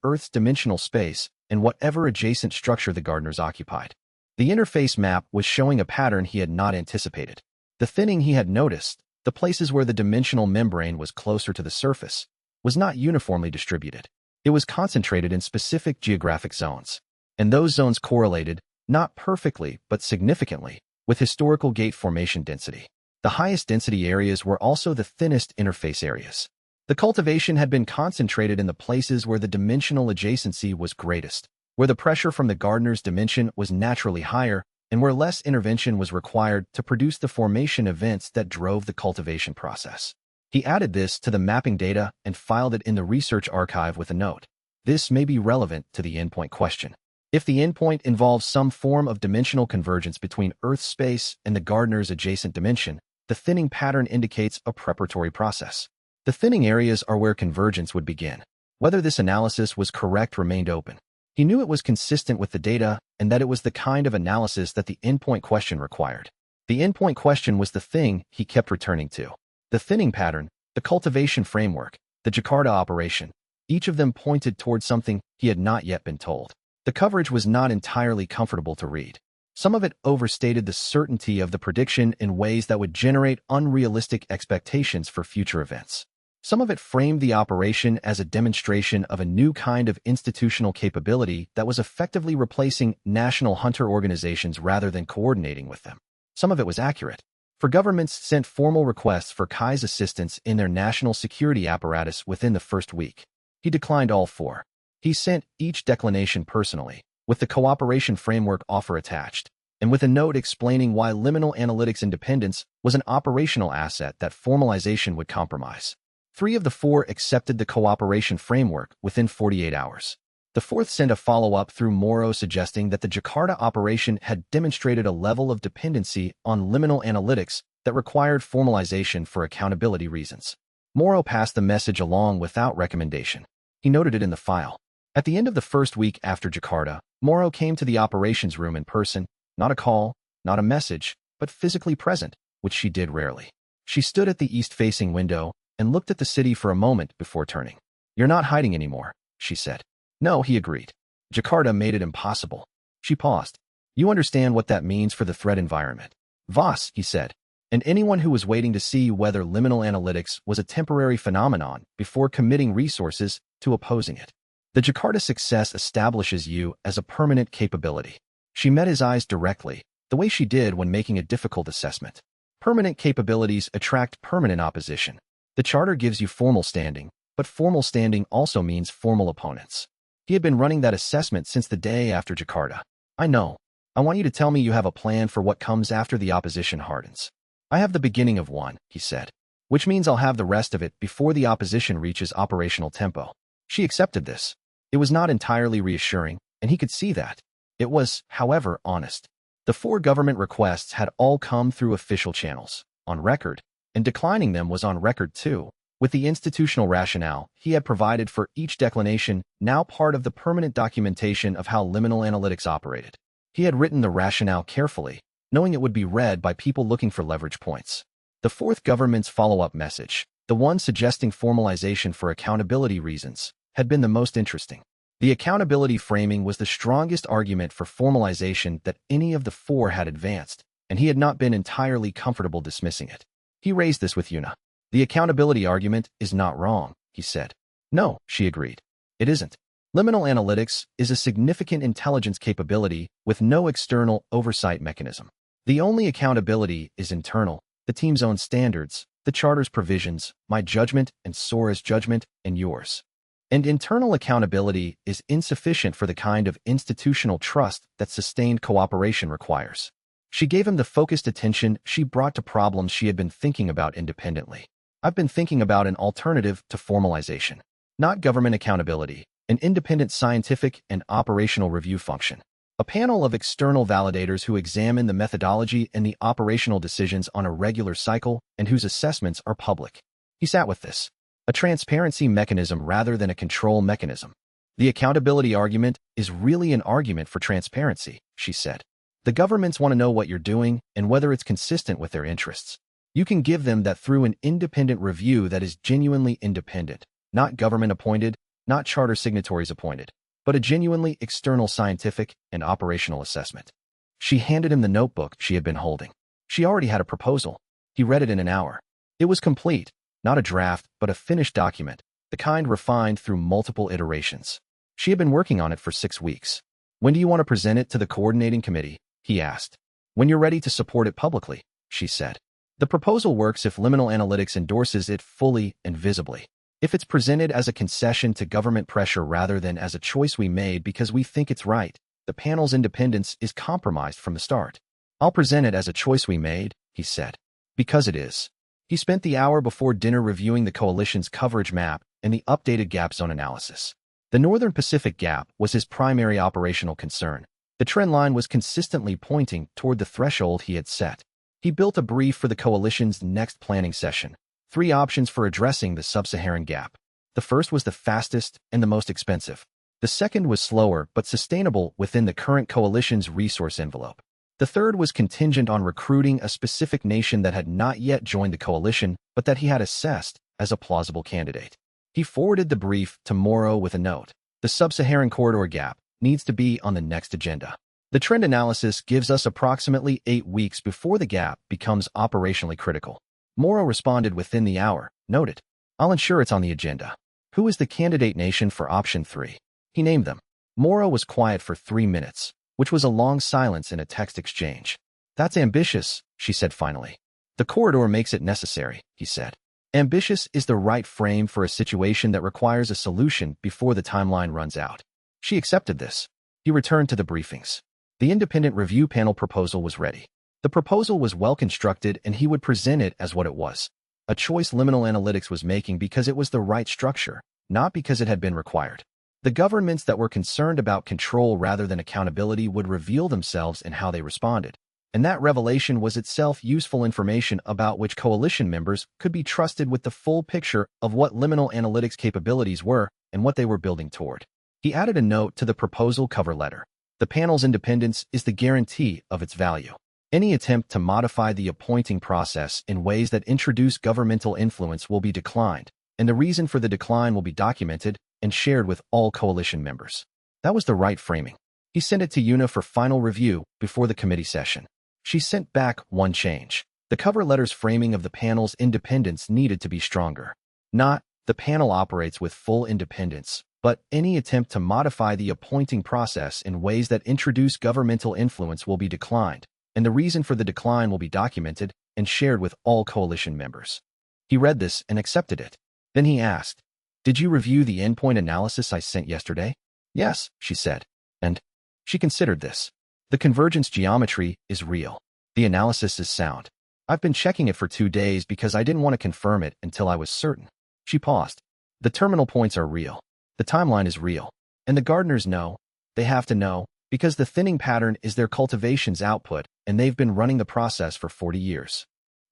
Earth's dimensional space and whatever adjacent structure the Gardeners occupied. The interface map was showing a pattern he had not anticipated. The thinning he had noticed, the places where the dimensional membrane was closer to the surface, was not uniformly distributed. It was concentrated in specific geographic zones, and those zones correlated, not perfectly but significantly, with historical gate formation density. The highest density areas were also the thinnest interface areas. The cultivation had been concentrated in the places where the dimensional adjacency was greatest, where the pressure from the Gardener's dimension was naturally higher, and where less intervention was required to produce the formation events that drove the cultivation process. He added this to the mapping data and filed it in the research archive with a note. This may be relevant to the endpoint question. If the endpoint involves some form of dimensional convergence between Earth space and the Gardener's adjacent dimension, the thinning pattern indicates a preparatory process. The thinning areas are where convergence would begin. Whether this analysis was correct remained open. He knew it was consistent with the data and that it was the kind of analysis that the endpoint question required. The endpoint question was the thing he kept returning to. The thinning pattern, the cultivation framework, the Jakarta operation, each of them pointed toward something he had not yet been told. The coverage was not entirely comfortable to read. Some of it overstated the certainty of the prediction in ways that would generate unrealistic expectations for future events. Some of it framed the operation as a demonstration of a new kind of institutional capability that was effectively replacing national hunter organizations rather than coordinating with them. Some of it was accurate. For governments sent formal requests for Kai's assistance in their national security apparatus within the first week. He declined all 4. He sent each declination personally, with the cooperation framework offer attached, and with a note explaining why liminal analytics independence was an operational asset that formalization would compromise. 3 of the 4 accepted the cooperation framework within 48 hours. The 4th sent a follow-up through Moro suggesting that the Jakarta operation had demonstrated a level of dependency on liminal analytics that required formalization for accountability reasons. Moro passed the message along without recommendation. He noted it in the file. At the end of the first week after Jakarta, Moro came to the operations room in person, not a call, not a message, but physically present, which she did rarely. She stood at the east-facing window and looked at the city for a moment before turning. You're not hiding anymore, she said. No, he agreed. Jakarta made it impossible. She paused. You understand what that means for the threat environment. Voss, he said, and anyone who was waiting to see whether liminal analytics was a temporary phenomenon before committing resources to opposing it. The Jakarta success establishes you as a permanent capability. She met his eyes directly, the way she did when making a difficult assessment. Permanent capabilities attract permanent opposition. The charter gives you formal standing, but formal standing also means formal opponents. He had been running that assessment since the day after Jakarta. I know. I want you to tell me you have a plan for what comes after the opposition hardens. I have the beginning of one, he said, which means I'll have the rest of it before the opposition reaches operational tempo. She accepted this. It was not entirely reassuring, and he could see that. It was, however, honest. The 4 government requests had all come through official channels, on record, and declining them was on record too, with the institutional rationale he had provided for each declination now part of the permanent documentation of how liminal analytics operated. He had written the rationale carefully, knowing it would be read by people looking for leverage points. The 4th government's follow-up message, the one suggesting formalization for accountability reasons, had been the most interesting. The accountability framing was the strongest argument for formalization that any of the 4 had advanced, and he had not been entirely comfortable dismissing it. He raised this with Yuna. The accountability argument is not wrong, he said. No, she agreed. It isn't. Liminal analytics is a significant intelligence capability with no external oversight mechanism. The only accountability is internal, the team's own standards, the charter's provisions, my judgment and Sora's judgment, and yours. And internal accountability is insufficient for the kind of institutional trust that sustained cooperation requires. She gave him the focused attention she brought to problems she had been thinking about independently. I've been thinking about an alternative to formalization. Not government accountability, an independent scientific and operational review function. A panel of external validators who examine the methodology and the operational decisions on a regular cycle and whose assessments are public. He sat with this. A transparency mechanism rather than a control mechanism. The accountability argument is really an argument for transparency, she said. The governments want to know what you're doing and whether it's consistent with their interests. You can give them that through an independent review that is genuinely independent, not government-appointed, not charter signatories appointed, but a genuinely external scientific and operational assessment. She handed him the notebook she had been holding. She already had a proposal. He read it in an hour. It was complete. Not a draft, but a finished document, the kind refined through multiple iterations. She had been working on it for 6 weeks. When do you want to present it to the coordinating committee? He asked. When you're ready to support it publicly, she said. The proposal works if liminal analytics endorses it fully and visibly. If it's presented as a concession to government pressure rather than as a choice we made because we think it's right, the panel's independence is compromised from the start. I'll present it as a choice we made, he said. Because it is. He spent the hour before dinner reviewing the coalition's coverage map and the updated gap zone analysis. The Northern Pacific Gap was his primary operational concern. The trend line was consistently pointing toward the threshold he had set. He built a brief for the coalition's next planning session. 3 options for addressing the sub-Saharan gap. The first was the fastest and the most expensive. The second was slower but sustainable within the current coalition's resource envelope. The third was contingent on recruiting a specific nation that had not yet joined the coalition, but that he had assessed as a plausible candidate. He forwarded the brief to Morrow with a note. The sub-Saharan corridor gap needs to be on the next agenda. The trend analysis gives us approximately 8 weeks before the gap becomes operationally critical. Morrow responded within the hour, noted, I'll ensure it's on the agenda. Who is the candidate nation for option 3? He named them. Morrow was quiet for 3 minutes, which was a long silence in a text exchange. That's ambitious, she said finally. The corridor makes it necessary, he said. Ambitious is the right frame for a situation that requires a solution before the timeline runs out. She accepted this. He returned to the briefings. The independent review panel proposal was ready. The proposal was well constructed and he would present it as what it was. A choice liminal analytics was making because it was the right structure, not because it had been required. The governments that were concerned about control rather than accountability would reveal themselves in how they responded, and that revelation was itself useful information about which coalition members could be trusted with the full picture of what liminal analytics capabilities were and what they were building toward. He added a note to the proposal cover letter. The panel's independence is the guarantee of its value. Any attempt to modify the appointing process in ways that introduce governmental influence will be declined, and the reason for the decline will be documented and shared with all coalition members. That was the right framing. He sent it to Yuna for final review before the committee session. She sent back one change. The cover letter's framing of the panel's independence needed to be stronger. Not, the panel operates with full independence, but any attempt to modify the appointing process in ways that introduce governmental influence will be declined, and the reason for the decline will be documented and shared with all coalition members. He read this and accepted it. Then he asked, "Did you review the endpoint analysis I sent yesterday?" "Yes," she said. And she considered this. "The convergence geometry is real. The analysis is sound. I've been checking it for 2 days because I didn't want to confirm it until I was certain." She paused. "The terminal points are real. The timeline is real. And the gardeners know. They have to know, because the thinning pattern is their cultivation's output, and they've been running the process for 40 years.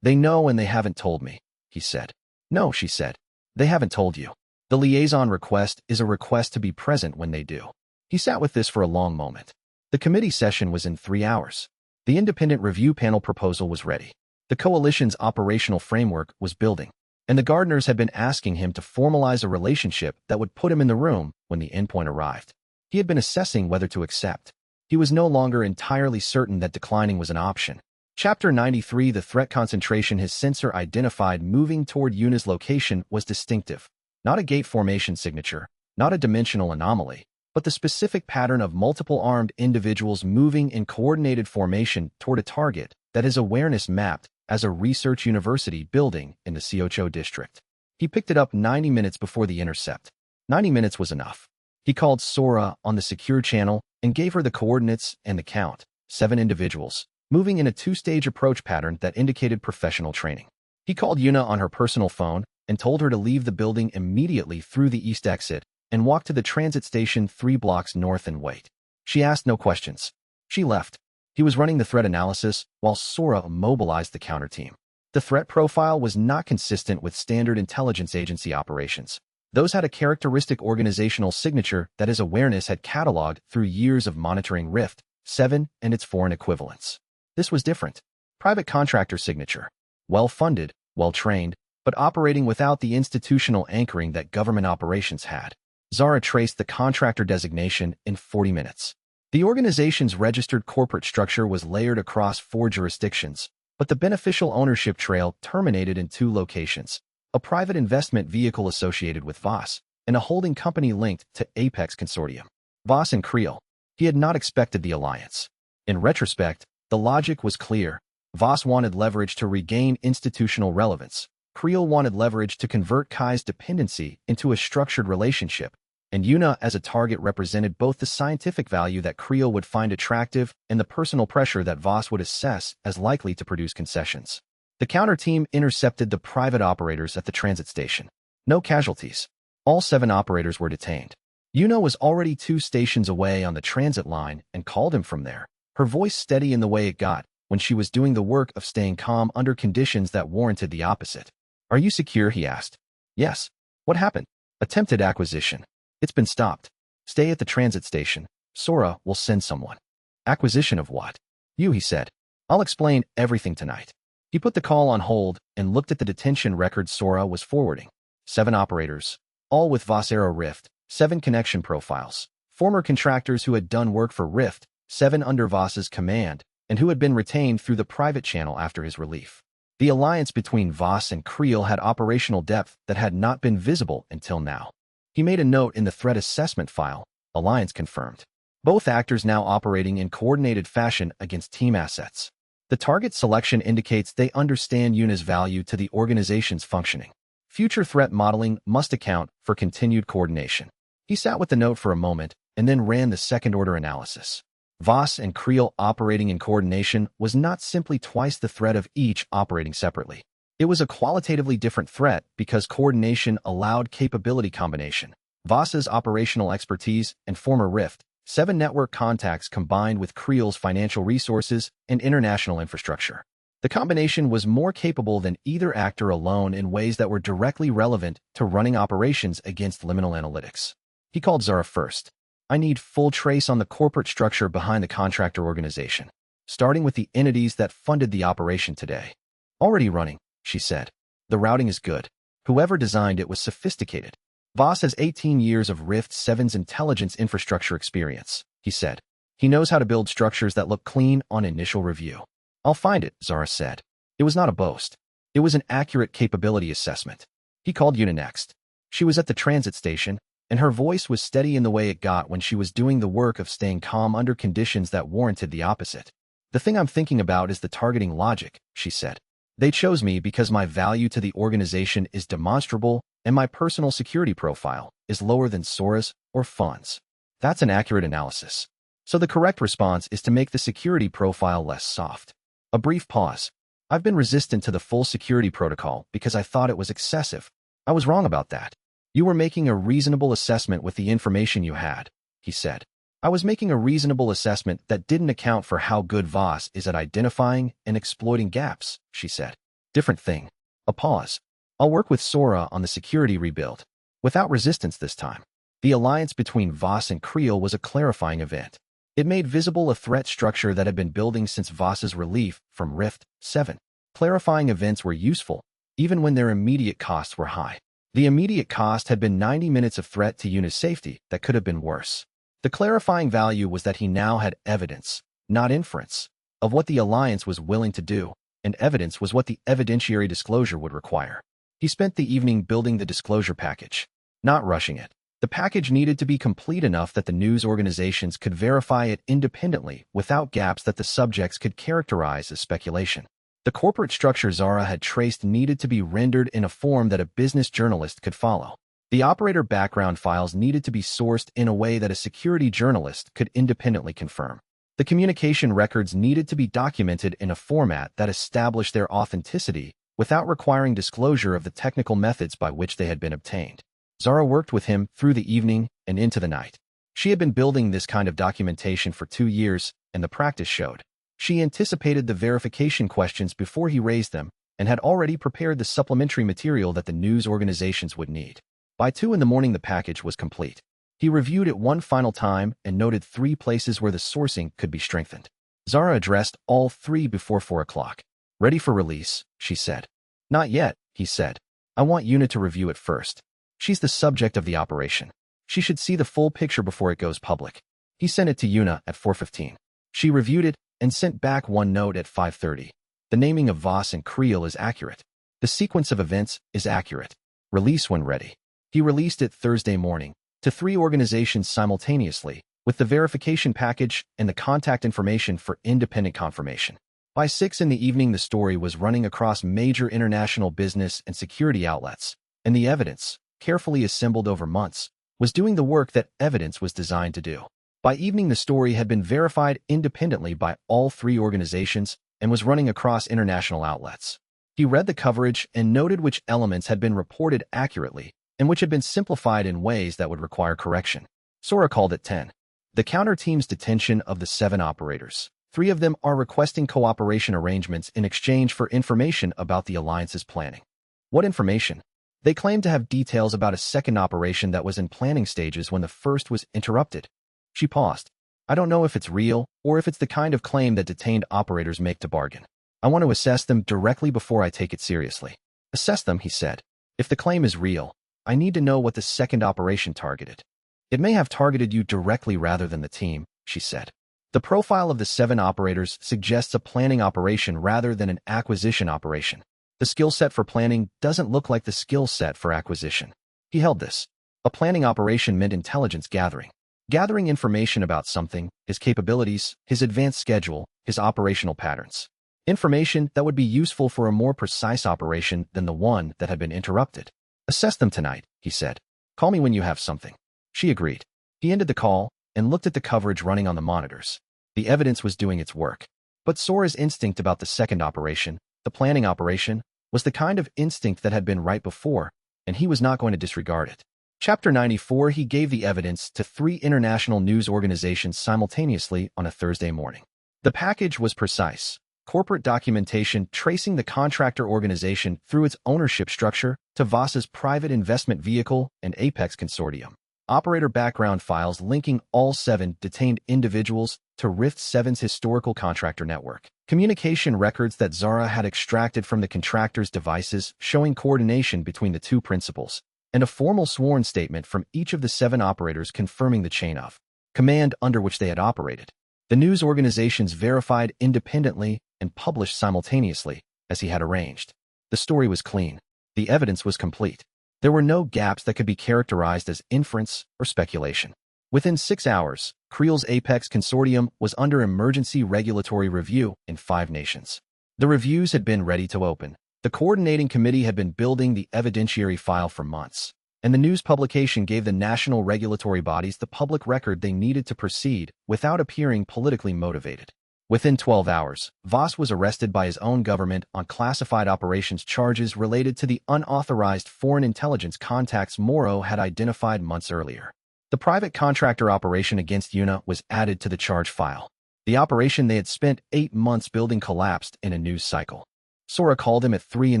They know and they haven't told me," he said. "No," she said. "They haven't told you. The liaison request is a request to be present when they do." He sat with this for a long moment. The committee session was in 3 hours. The independent review panel proposal was ready. The coalition's operational framework was building, and the gardeners had been asking him to formalize a relationship that would put him in the room when the endpoint arrived. He had been assessing whether to accept. He was no longer entirely certain that declining was an option. Chapter 93. The threat concentration his sensor identified moving toward Yuna's location was distinctive. Not a gate formation signature, not a dimensional anomaly, but the specific pattern of multiple armed individuals moving in coordinated formation toward a target that his awareness mapped as a research university building in the Xianxia district. He picked it up 90 minutes before the intercept. 90 minutes was enough. He called Sora on the secure channel and gave her the coordinates and the count, 7 individuals, moving in a 2-stage approach pattern that indicated professional training. He called Yuna on her personal phone and told her to leave the building immediately through the east exit and walk to the transit station 3 blocks north and wait. She asked no questions. She left. He was running the threat analysis while Sora mobilized the counter team. The threat profile was not consistent with standard intelligence agency operations. Those had a characteristic organizational signature that his awareness had cataloged through years of monitoring Rift 7 and its foreign equivalents. This was different. Private contractor signature. Well-funded, well-trained, but operating without the institutional anchoring that government operations had. Zara traced the contractor designation in 40 minutes. The organization's registered corporate structure was layered across 4 jurisdictions, but the beneficial ownership trail terminated in 2 locations: a private investment vehicle associated with Voss, and a holding company linked to Apex Consortium. Voss and Creel. He had not expected the alliance. In retrospect, the logic was clear. Voss wanted leverage to regain institutional relevance. Creel wanted leverage to convert Kai's dependency into a structured relationship, and Yuna as a target represented both the scientific value that Creel would find attractive and the personal pressure that Voss would assess as likely to produce concessions. The counter team intercepted the private operators at the transit station. No casualties. All 7 operators were detained. Yuna was already 2 stations away on the transit line and called him from there, her voice steady in the way it got when she was doing the work of staying calm under conditions that warranted the opposite. "Are you secure?" he asked. "Yes." "What happened?" "Attempted acquisition. It's been stopped. Stay at the transit station. Sora will send someone." "Acquisition of what?" "You," he said. "I'll explain everything tonight." He put the call on hold and looked at the detention record Sora was forwarding. 7 operators, all with Vossero Rift, 7 connection profiles, former contractors who had done work for Rift 7 under Voss's command, and who had been retained through the private channel after his relief. The alliance between Voss and Creel had operational depth that had not been visible until now. He made a note in the threat assessment file, alliance confirmed. Both actors now operating in coordinated fashion against team assets. The target selection indicates they understand Yuna's value to the organization's functioning. Future threat modeling must account for continued coordination. He sat with the note for a moment and then ran the second-order analysis. Voss and Creel operating in coordination was not simply twice the threat of each operating separately. It was a qualitatively different threat because coordination allowed capability combination. Voss's operational expertise and former Rift 7 network contacts combined with Creel's financial resources and international infrastructure. The combination was more capable than either actor alone in ways that were directly relevant to running operations against liminal analytics. He called Zara first. "I need full trace on the corporate structure behind the contractor organization, starting with the entities that funded the operation today." "Already running," she said. "The routing is good. Whoever designed it was sophisticated. Voss has 18 years of Rift 7's intelligence infrastructure experience, he said. He knows how to build structures that look clean on initial review. I'll find it, Zara said. It was not a boast. It was an accurate capability assessment. He called Una next. She was at the transit station, and her voice was steady in the way it got when she was doing the work of staying calm under conditions that warranted the opposite. The thing I'm thinking about is the targeting logic, she said. They chose me because my value to the organization is demonstrable and my personal security profile is lower than Sora's or Fawn's. That's an accurate analysis. So the correct response is to make the security profile less soft. A brief pause. I've been resistant to the full security protocol because I thought it was excessive. I was wrong about that. You were making a reasonable assessment with the information you had, he said. I was making a reasonable assessment that didn't account for how good Voss is at identifying and exploiting gaps, she said. Different thing. A pause. I'll work with Sora on the security rebuild. Without resistance this time. The alliance between Voss and Creel was a clarifying event. It made visible a threat structure that had been building since Voss's relief from Rift 7. Clarifying events were useful, even when their immediate costs were high. The immediate cost had been 90 minutes of threat to Yuna's safety that could have been worse. The clarifying value was that he now had evidence, not inference, of what the Alliance was willing to do, and evidence was what the evidentiary disclosure would require. He spent the evening building the disclosure package, not rushing it. The package needed to be complete enough that the news organizations could verify it independently without gaps that the subjects could characterize as speculation. The corporate structure Zara had traced needed to be rendered in a form that a business journalist could follow. The operator background files needed to be sourced in a way that a security journalist could independently confirm. The communication records needed to be documented in a format that established their authenticity without requiring disclosure of the technical methods by which they had been obtained. Zara worked with him through the evening and into the night. She had been building this kind of documentation for 2 years, and the practice showed. She anticipated the verification questions before he raised them and had already prepared the supplementary material that the news organizations would need. By 2 in the morning the package was complete. He reviewed it one final time and noted 3 places where the sourcing could be strengthened. Zara addressed all 3 before 4 o'clock. Ready for release, she said. Not yet, he said. I want Una to review it first. She's the subject of the operation. She should see the full picture before it goes public. He sent it to Una at 4:15. She reviewed it and sent back one note at 5:30. The naming of Voss and Creel is accurate. The sequence of events is accurate. Release when ready. He released it Thursday morning to 3 organizations simultaneously with the verification package and the contact information for independent confirmation. By 6 in the evening the story was running across major international business and security outlets, and the evidence, carefully assembled over months, was doing the work that evidence was designed to do. By evening the story had been verified independently by all 3 organizations and was running across international outlets. He read the coverage and noted which elements had been reported accurately and which had been simplified in ways that would require correction. Sora called it 10. The counter team's detention of the 7 operators. 3 of them are requesting cooperation arrangements in exchange for information about the Alliance's planning. What information? They claim to have details about a second operation that was in planning stages when the first was interrupted. She paused. I don't know if it's real or if it's the kind of claim that detained operators make to bargain. I want to assess them directly before I take it seriously. Assess them, he said. If the claim is real, I need to know what the second operation targeted. It may have targeted you directly rather than the team, she said. The profile of the 7 operators suggests a planning operation rather than an acquisition operation. The skill set for planning doesn't look like the skill set for acquisition. He held this. A planning operation meant intelligence gathering. Gathering information about something, his capabilities, his advanced schedule, his operational patterns. Information that would be useful for a more precise operation than the one that had been interrupted. Assess them tonight, he said. Call me when you have something. She agreed. He ended the call and looked at the coverage running on the monitors. The evidence was doing its work. But Sora's instinct about the second operation, the planning operation, was the kind of instinct that had been right before, and he was not going to disregard it. Chapter 94. He gave the evidence to 3 international news organizations simultaneously on a Thursday morning. The package was precise. Corporate documentation tracing the contractor organization through its ownership structure to Voss's private investment vehicle and Apex Consortium. Operator background files linking all 7 detained individuals to Rift 7's historical contractor network. Communication records that Zara had extracted from the contractor's devices showing coordination between the two principals, and a formal sworn statement from each of the 7 operators confirming the chain of command under which they had operated. The news organizations verified independently and published simultaneously, as he had arranged. The story was clean. The evidence was complete. There were no gaps that could be characterized as inference or speculation. Within 6 hours, Creel's Apex Consortium was under emergency regulatory review in 5 nations. The reviews had been ready to open. The coordinating committee had been building the evidentiary file for months, and the news publication gave the national regulatory bodies the public record they needed to proceed without appearing politically motivated. Within 12 hours, Voss was arrested by his own government on classified operations charges related to the unauthorized foreign intelligence contacts Morrow had identified months earlier. The private contractor operation against Una was added to the charge file. The operation they had spent 8 months building collapsed in a news cycle. Sora called him at 3 in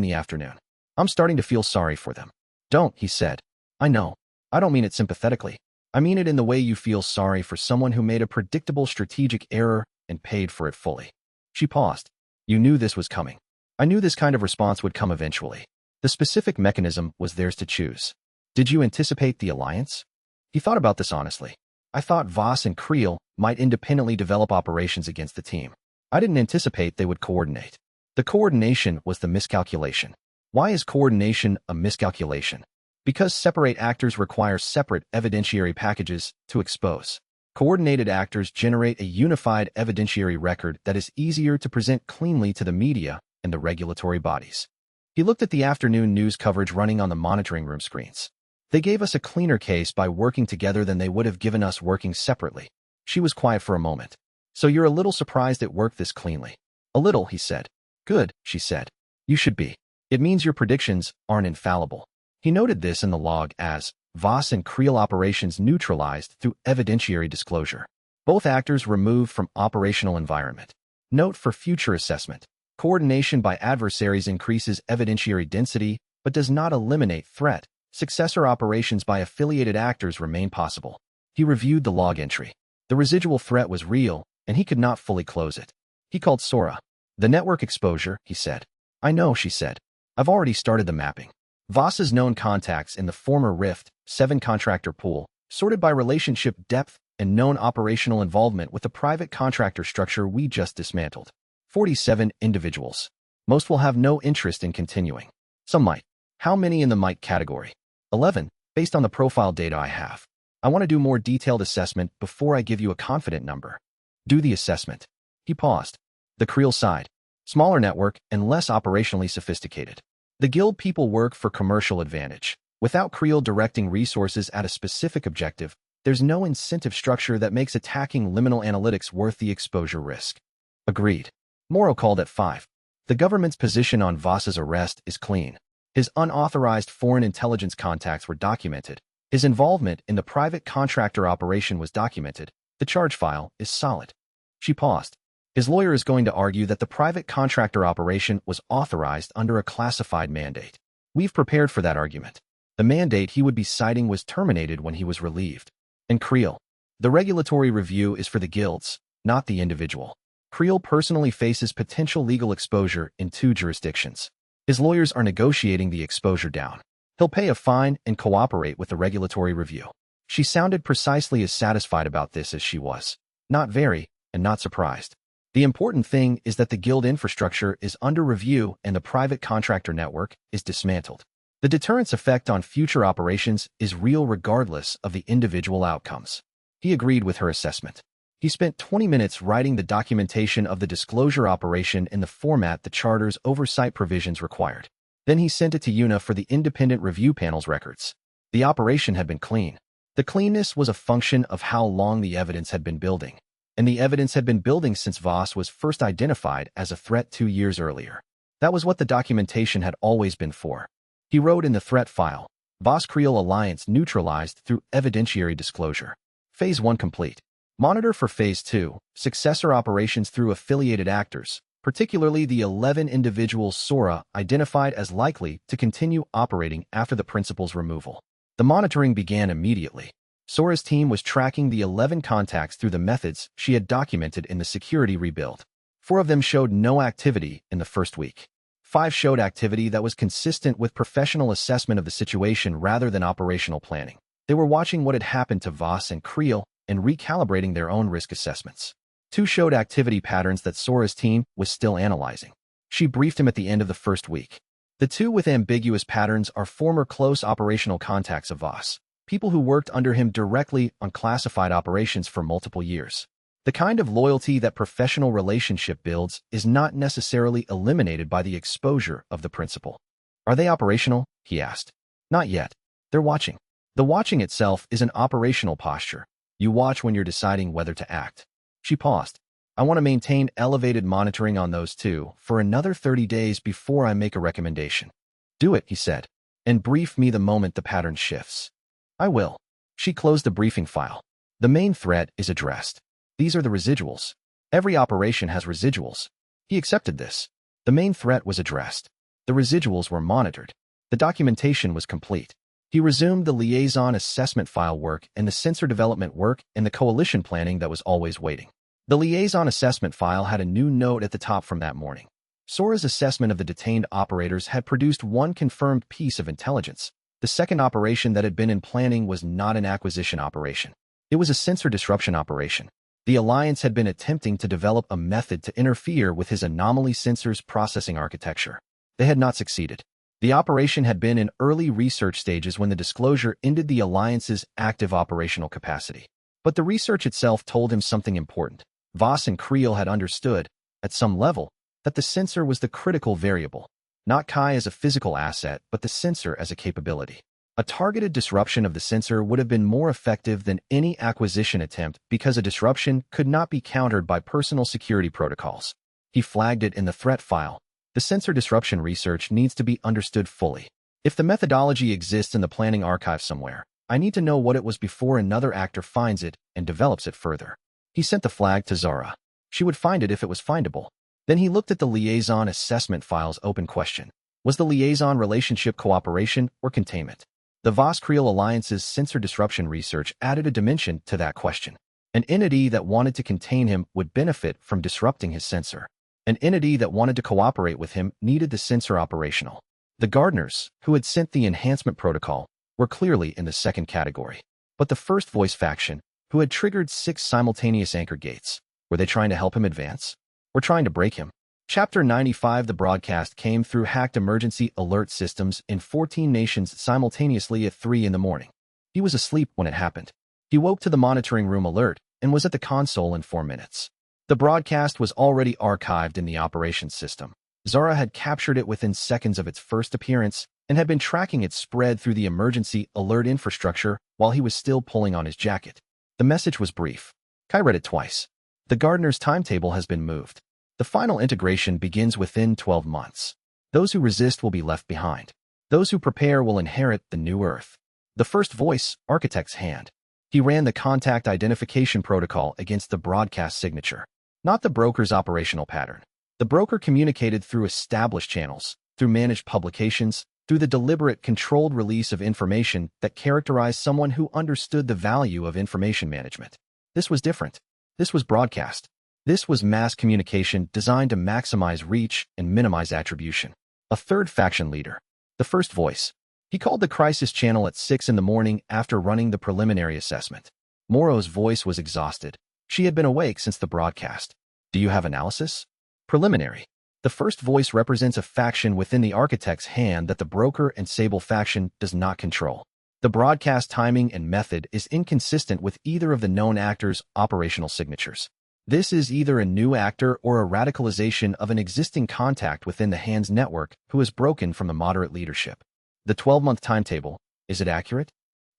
the afternoon. "I'm starting to feel sorry for them." "Don't," he said. "I know. I don't mean it sympathetically. I mean it in the way you feel sorry for someone who made a predictable strategic error and paid for it fully." She paused. "You knew this was coming. I knew this kind of response would come eventually. The specific mechanism was theirs to choose. Did you anticipate the alliance?" He thought about this honestly. "I thought Voss and Creel might independently develop operations against the team. I didn't anticipate they would coordinate." The coordination was the miscalculation. Why is coordination a miscalculation? Because separate actors require separate evidentiary packages to expose. Coordinated actors generate a unified evidentiary record that is easier to present cleanly to the media and the regulatory bodies. He looked at the afternoon news coverage running on the monitoring room screens. "They gave us a cleaner case by working together than they would have given us working separately." She was quiet for a moment. "So you're a little surprised it worked this cleanly?" "A little," he said. "Good," she said. "You should be. It means your predictions aren't infallible." He noted this in the log as Voss and Creel operations neutralized through evidentiary disclosure. Both actors removed from operational environment. Note for future assessment. Coordination by adversaries increases evidentiary density but does not eliminate threat. Successor operations by affiliated actors remain possible. He reviewed the log entry. The residual threat was real, and he could not fully close it. He called Sora. "The network exposure," he said. "I know," she said. "I've already started the mapping." Voss's known contacts in the former Rift 7 contractor pool, sorted by relationship depth and known operational involvement with the private contractor structure we just dismantled. 47 individuals. Most will have no interest in continuing. Some might. How many in the might category? 11, based on the profile data I have. I want to do more detailed assessment before I give you a confident number. Do the assessment. He paused. The Creel side. Smaller network and less operationally sophisticated. The guild people work for commercial advantage. Without Creel directing resources at a specific objective, there's no incentive structure that makes attacking liminal analytics worth the exposure risk. Agreed. Morrow called at 5. The government's position on Voss's arrest is clean. His unauthorized foreign intelligence contacts were documented. His involvement in the private contractor operation was documented. The charge file is solid. She paused. His lawyer is going to argue that the private contractor operation was authorized under a classified mandate. We've prepared for that argument. The mandate he would be citing was terminated when he was relieved. And Creel. The regulatory review is for the guilds, not the individual. Creel personally faces potential legal exposure in 2 jurisdictions. His lawyers are negotiating the exposure down. He'll pay a fine and cooperate with the regulatory review. She sounded precisely as satisfied about this as she was. Not very, and not surprised. The important thing is that the guild infrastructure is under review and the private contractor network is dismantled. The deterrence effect on future operations is real regardless of the individual outcomes. He agreed with her assessment. He spent 20 minutes writing the documentation of the disclosure operation in the format the Charter's oversight provisions required. Then he sent it to Una for the independent review panel's records. The operation had been clean. The cleanness was a function of how long the evidence had been building. And the evidence had been building since Voss was first identified as a threat 2 years earlier. That was what the documentation had always been for. He wrote in the threat file, Voss-Creel Alliance neutralized through evidentiary disclosure. Phase 1 complete. Monitor for Phase 2, successor operations through affiliated actors, particularly the 11 individuals Sora identified as likely to continue operating after the principal's removal. The monitoring began immediately. Sora's team was tracking the 11 contacts through the methods she had documented in the security rebuild. 4 of them showed no activity in the first week. 5 showed activity that was consistent with professional assessment of the situation rather than operational planning. They were watching what had happened to Voss and Creel and recalibrating their own risk assessments. 2 showed activity patterns that Sora's team was still analyzing. She briefed him at the end of the first week. The 2 with ambiguous patterns are former close operational contacts of Voss, people who worked under him directly on classified operations for multiple years. The kind of loyalty that professional relationship builds is not necessarily eliminated by the exposure of the principal. Are they operational? He asked. Not yet. They're watching. The watching itself is an operational posture. You watch when you're deciding whether to act. She paused. I want to maintain elevated monitoring on those 2 for another 30 days before I make a recommendation. Do it, he said, and brief me the moment the pattern shifts. I will. She closed the briefing file. The main threat is addressed. These are the residuals. Every operation has residuals. He accepted this. The main threat was addressed. The residuals were monitored. The documentation was complete. He resumed the liaison assessment file work and the sensor development work and the coalition planning that was always waiting. The liaison assessment file had a new note at the top from that morning. Sora's assessment of the detained operators had produced 1 confirmed piece of intelligence. The second operation that had been in planning was not an acquisition operation. It was a sensor disruption operation. The Alliance had been attempting to develop a method to interfere with his anomaly sensors processing architecture. They had not succeeded. The operation had been in early research stages when the disclosure ended the Alliance's active operational capacity. But the research itself told him something important. Voss and Creel had understood, at some level, that the sensor was the critical variable. Not Kai as a physical asset, but the sensor as a capability. A targeted disruption of the sensor would have been more effective than any acquisition attempt because a disruption could not be countered by personal security protocols. He flagged it in the threat file. The sensor disruption research needs to be understood fully. If the methodology exists in the planning archive somewhere, I need to know what it was before another actor finds it and develops it further. He sent the flag to Zara. She would find it if it was findable. Then he looked at the liaison assessment file's open question. Was the liaison relationship cooperation or containment? The Voss-Creel Alliance's sensor disruption research added a dimension to that question. An entity that wanted to contain him would benefit from disrupting his sensor. An entity that wanted to cooperate with him needed the sensor operational. The Gardeners, who had sent the enhancement protocol, were clearly in the second category. But the first voice faction, who had triggered 6 simultaneous anchor gates, were they trying to help him advance? Or trying to break him? Chapter 95. The broadcast came through hacked emergency alert systems in 14 nations simultaneously at 3 in the morning. He was asleep when it happened. He woke to the monitoring room alert and was at the console in 4 minutes. The broadcast was already archived in the operations system. Zara had captured it within seconds of its first appearance and had been tracking its spread through the emergency alert infrastructure while he was still pulling on his jacket. The message was brief. Kai read it twice. The Gardener's timetable has been moved. The final integration begins within 12 months. Those who resist will be left behind. Those who prepare will inherit the new Earth. The first voice, Architect's hand. He ran the contact identification protocol against the broadcast signature, not the broker's operational pattern. The broker communicated through established channels, through managed publications, through the deliberate, controlled release of information that characterized someone who understood the value of information management. This was different. This was broadcast. This was mass communication designed to maximize reach and minimize attribution. A third faction leader. The first voice. He called the crisis channel at 6 in the morning after running the preliminary assessment. Moro's voice was exhausted. She had been awake since the broadcast. Do you have analysis? Preliminary. The first voice represents a faction within the Architect's hand that the Broker and Sable faction does not control. The broadcast timing and method is inconsistent with either of the known actors' operational signatures. This is either a new actor or a radicalization of an existing contact within the Hand's network who has broken from the moderate leadership. The 12-month timetable, is it accurate?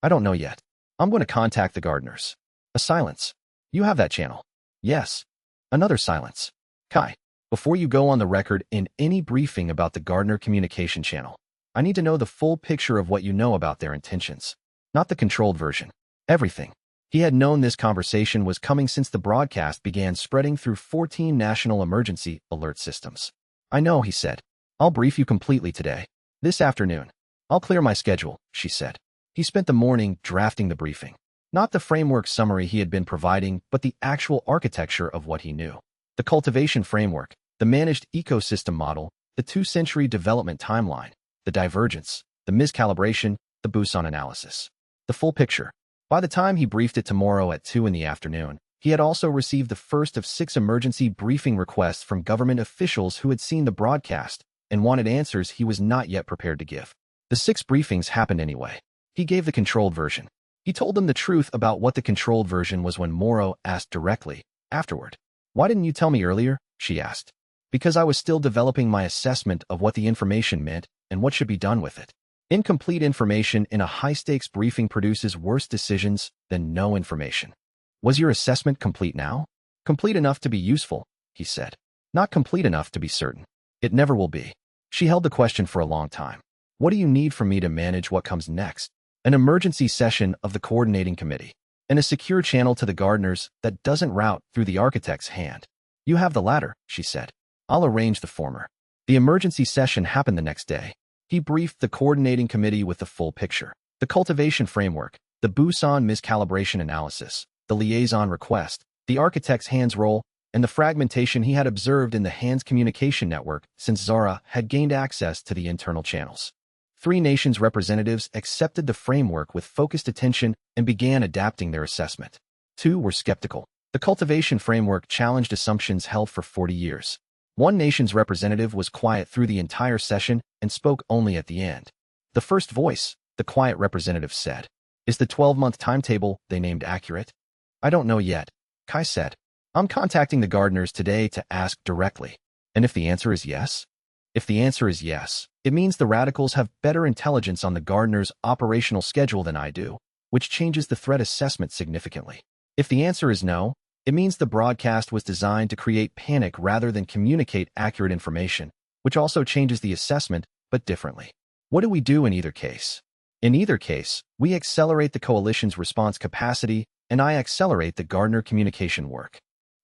I don't know yet. I'm going to contact the Gardeners. A silence. You have that channel. Yes. Another silence. Kai, before you go on the record in any briefing about the Gardener communication channel, I need to know the full picture of what you know about their intentions. Not the controlled version. Everything. He had known this conversation was coming since the broadcast began spreading through 14 national emergency alert systems. I know, he said. I'll brief you completely today. This afternoon. I'll clear my schedule, she said. He spent the morning drafting the briefing. Not the framework summary he had been providing, but the actual architecture of what he knew. the cultivation framework, the managed ecosystem model, the 2-century development timeline, the divergence, the miscalibration, the Busan analysis. The full picture. By the time he briefed it tomorrow at 2 in the afternoon, he had also received the first of 6 emergency briefing requests from government officials who had seen the broadcast and wanted answers he was not yet prepared to give. The 6 briefings happened anyway. He gave the controlled version. He told them the truth about what the controlled version was when Morrow asked directly, afterward. "Why didn't you tell me earlier?" she asked. "Because I was still developing my assessment of what the information meant and what should be done with it. Incomplete information in a high-stakes briefing produces worse decisions than no information." "Was your assessment complete now?" "Complete enough to be useful," he said. "Not complete enough to be certain. It never will be." She held the question for a long time. "What do you need from me to manage what comes next?" "An emergency session of the coordinating committee, and a secure channel to the gardeners that doesn't route through the architect's hand." "You have the latter," she said. "I'll arrange the former." The emergency session happened the next day. He briefed the coordinating committee with the full picture. The cultivation framework, the Busan miscalibration analysis, the liaison request, the architect's hands role, and the fragmentation he had observed in the hands communication network since Zara had gained access to the internal channels. 3 nations' representatives accepted the framework with focused attention and began adapting their assessment. 2 were skeptical. The cultivation framework challenged assumptions held for 40 years. 1 nation's representative was quiet through the entire session and spoke only at the end. "The first voice," the quiet representative said. "Is the 12-month timetable they named accurate?" "I don't know yet," Kai said. "I'm contacting the gardeners today to ask directly." "And if the answer is yes?" "If the answer is yes, it means the radicals have better intelligence on the gardeners' operational schedule than I do, which changes the threat assessment significantly. If the answer is no, it means the broadcast was designed to create panic rather than communicate accurate information, which also changes the assessment, but differently. What do we do in either case? In either case, we accelerate the coalition's response capacity, and I accelerate the gardener communication work."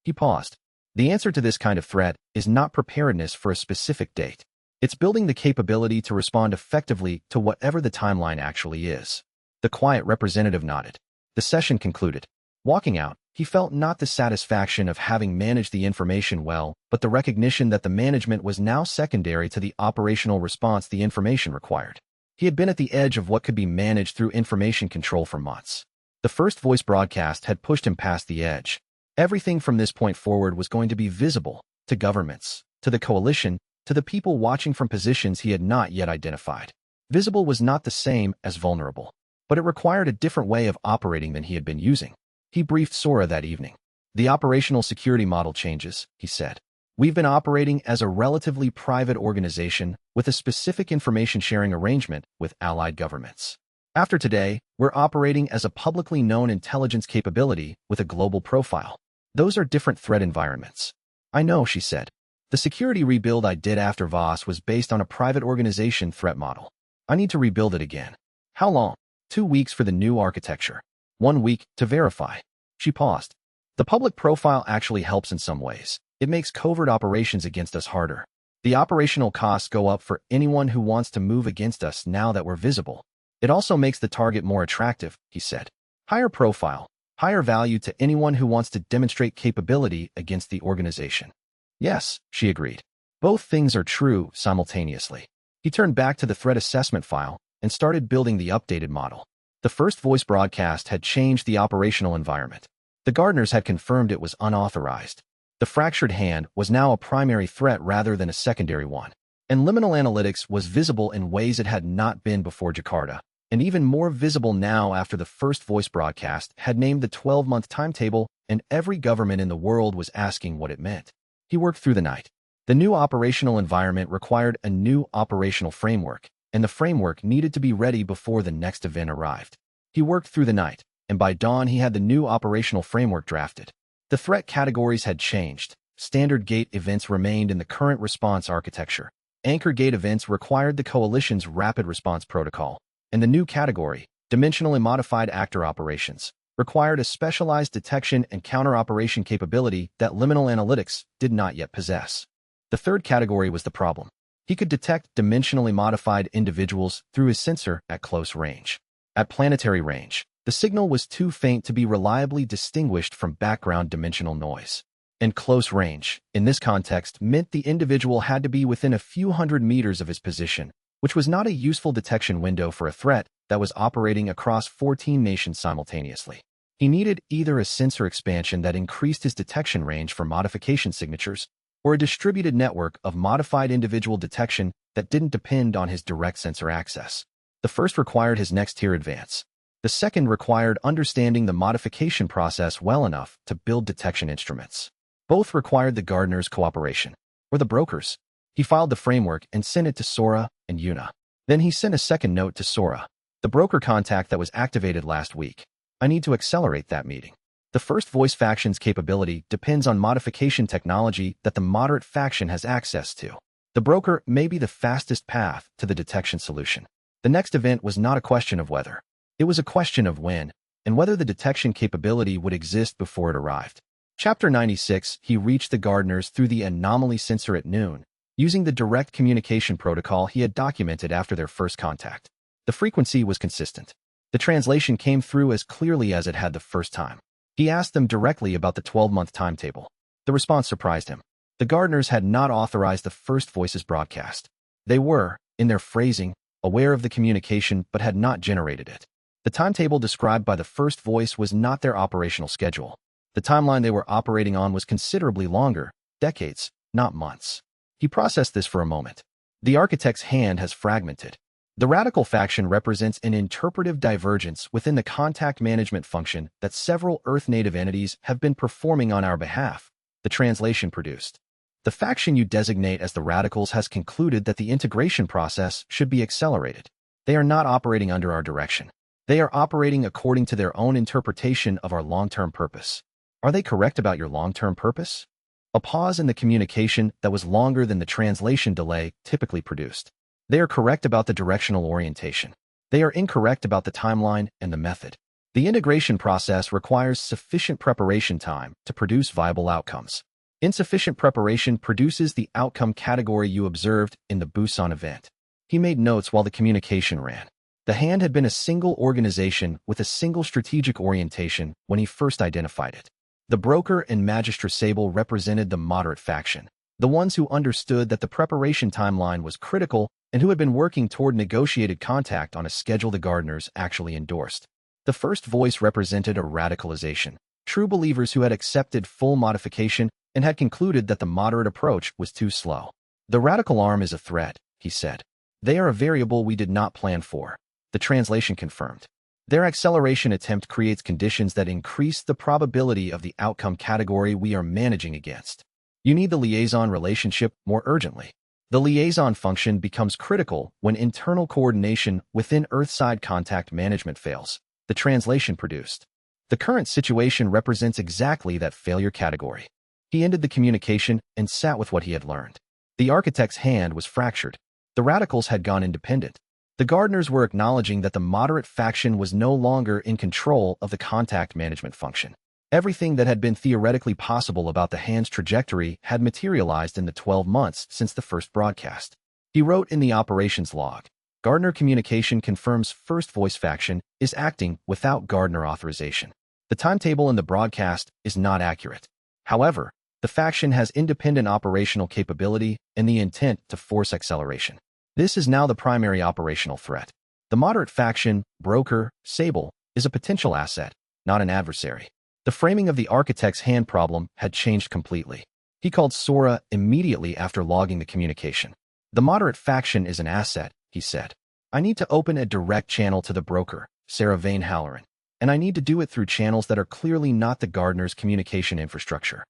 He paused. The answer to this kind of threat is not preparedness for a specific date. It's building the capability to respond effectively to whatever the timeline actually is. The quiet representative nodded. The session concluded. Walking out, he felt not the satisfaction of having managed the information well, but the recognition that the management was now secondary to the operational response the information required. He had been at the edge of what could be managed through information control for months. The first voice broadcast had pushed him past the edge. Everything from this point forward was going to be visible, to governments, to the coalition, to the people watching from positions he had not yet identified. Visible was not the same as vulnerable, but it required a different way of operating than he had been using. He briefed Sora that evening. "The operational security model changes," he said. "We've been operating as a relatively private organization with a specific information-sharing arrangement with allied governments. After today, we're operating as a publicly known intelligence capability with a global profile. Those are different threat environments." "I know," she said. "The security rebuild I did after Voss was based on a private organization threat model. I need to rebuild it again." "How long?" 2 weeks for the new architecture. 1 week to verify." She paused. "The public profile actually helps in some ways. It makes covert operations against us harder. The operational costs go up for anyone who wants to move against us now that we're visible. It also makes the target more attractive," he said. "Higher profile, higher value to anyone who wants to demonstrate capability against the organization." "Yes," she agreed. "Both things are true simultaneously." He turned back to the threat assessment file and started building the updated model. The first voice broadcast had changed the operational environment. The gardeners had confirmed it was unauthorized. The fractured hand was now a primary threat rather than a secondary one. And liminal analytics was visible in ways it had not been before Jakarta, and even more visible now after the first voice broadcast had named the 12-month timetable and every government in the world was asking what it meant. He worked through the night. The new operational environment required a new operational framework, and the framework needed to be ready before the next event arrived. He worked through the night, and by dawn he had the new operational framework drafted. The threat categories had changed. Standard gate events remained in the current response architecture. Anchor gate events required the coalition's rapid response protocol, and the new category, dimensionally modified actor operations, required a specialized detection and counter-operation capability that liminal analytics did not yet possess. The third category was the problem. He could detect dimensionally modified individuals through his sensor at close range. At planetary range, the signal was too faint to be reliably distinguished from background dimensional noise. And close range, in this context, meant the individual had to be within a few hundred meters of his position, which was not a useful detection window for a threat that was operating across 14 nations simultaneously. He needed either a sensor expansion that increased his detection range for modification signatures, or a distributed network of modified individual detection that didn't depend on his direct sensor access. The first required his next-tier advance. The second required understanding the modification process well enough to build detection instruments. Both required the gardener's cooperation, or the broker's. He filed the framework and sent it to Sora and Yuna. Then he sent a second note to Sora, the broker contact that was activated last week. I need to accelerate that meeting. The first voice faction's capability depends on modification technology that the moderate faction has access to. The broker may be the fastest path to the detection solution. The next event was not a question of whether. It was a question of when, and whether the detection capability would exist before it arrived. Chapter 96, he reached the gardeners through the anomaly sensor at noon, using the direct communication protocol he had documented after their first contact. The frequency was consistent. The translation came through as clearly as it had the first time. He asked them directly about the 12-month timetable. The response surprised him. The gardeners had not authorized the first voice's broadcast. They were, in their phrasing, aware of the communication but had not generated it. The timetable described by the first voice was not their operational schedule. The timeline they were operating on was considerably longer, decades, not months. He processed this for a moment. The architect's hand has fragmented. The radical faction represents an interpretive divergence within the contact management function that several Earth-native entities have been performing on our behalf, the translation produced. The faction you designate as the radicals has concluded that the integration process should be accelerated. They are not operating under our direction. They are operating according to their own interpretation of our long-term purpose. Are they correct about your long-term purpose? A pause in the communication that was longer than the translation delay typically produced. They are correct about the directional orientation. They are incorrect about the timeline and the method. The integration process requires sufficient preparation time to produce viable outcomes. Insufficient preparation produces the outcome category you observed in the Busan event. He made notes while the communication ran. The hand had been a single organization with a single strategic orientation when he first identified it. The broker and Magistra Sable represented the moderate faction, the ones who understood that the preparation timeline was critical and who had been working toward negotiated contact on a schedule the gardeners actually endorsed. The first voice represented a radicalization, true believers who had accepted full modification and had concluded that the moderate approach was too slow. The radical arm is a threat, he said. They are a variable we did not plan for. The translation confirmed. Their acceleration attempt creates conditions that increase the probability of the outcome category we are managing against. You need the liaison relationship more urgently. The liaison function becomes critical when internal coordination within Earthside contact management fails. The translation produced. The current situation represents exactly that failure category. He ended the communication and sat with what he had learned. The architect's hand was fractured. The radicals had gone independent. The gardeners were acknowledging that the moderate faction was no longer in control of the contact management function. Everything that had been theoretically possible about the hand's trajectory had materialized in the 12 months since the first broadcast. He wrote in the operations log, Gardner Communication confirms First Voice faction is acting without Gardner authorization. The timetable in the broadcast is not accurate. However, the faction has independent operational capability and the intent to force acceleration. This is now the primary operational threat. The moderate faction, broker, Sable, is a potential asset, not an adversary. The framing of the architect's hand problem had changed completely. He called Sora immediately after logging the communication. The moderate faction is an asset, he said. I need to open a direct channel to the broker, Sarah Vane Halloran, and I need to do it through channels that are clearly not the gardener's communication infrastructure.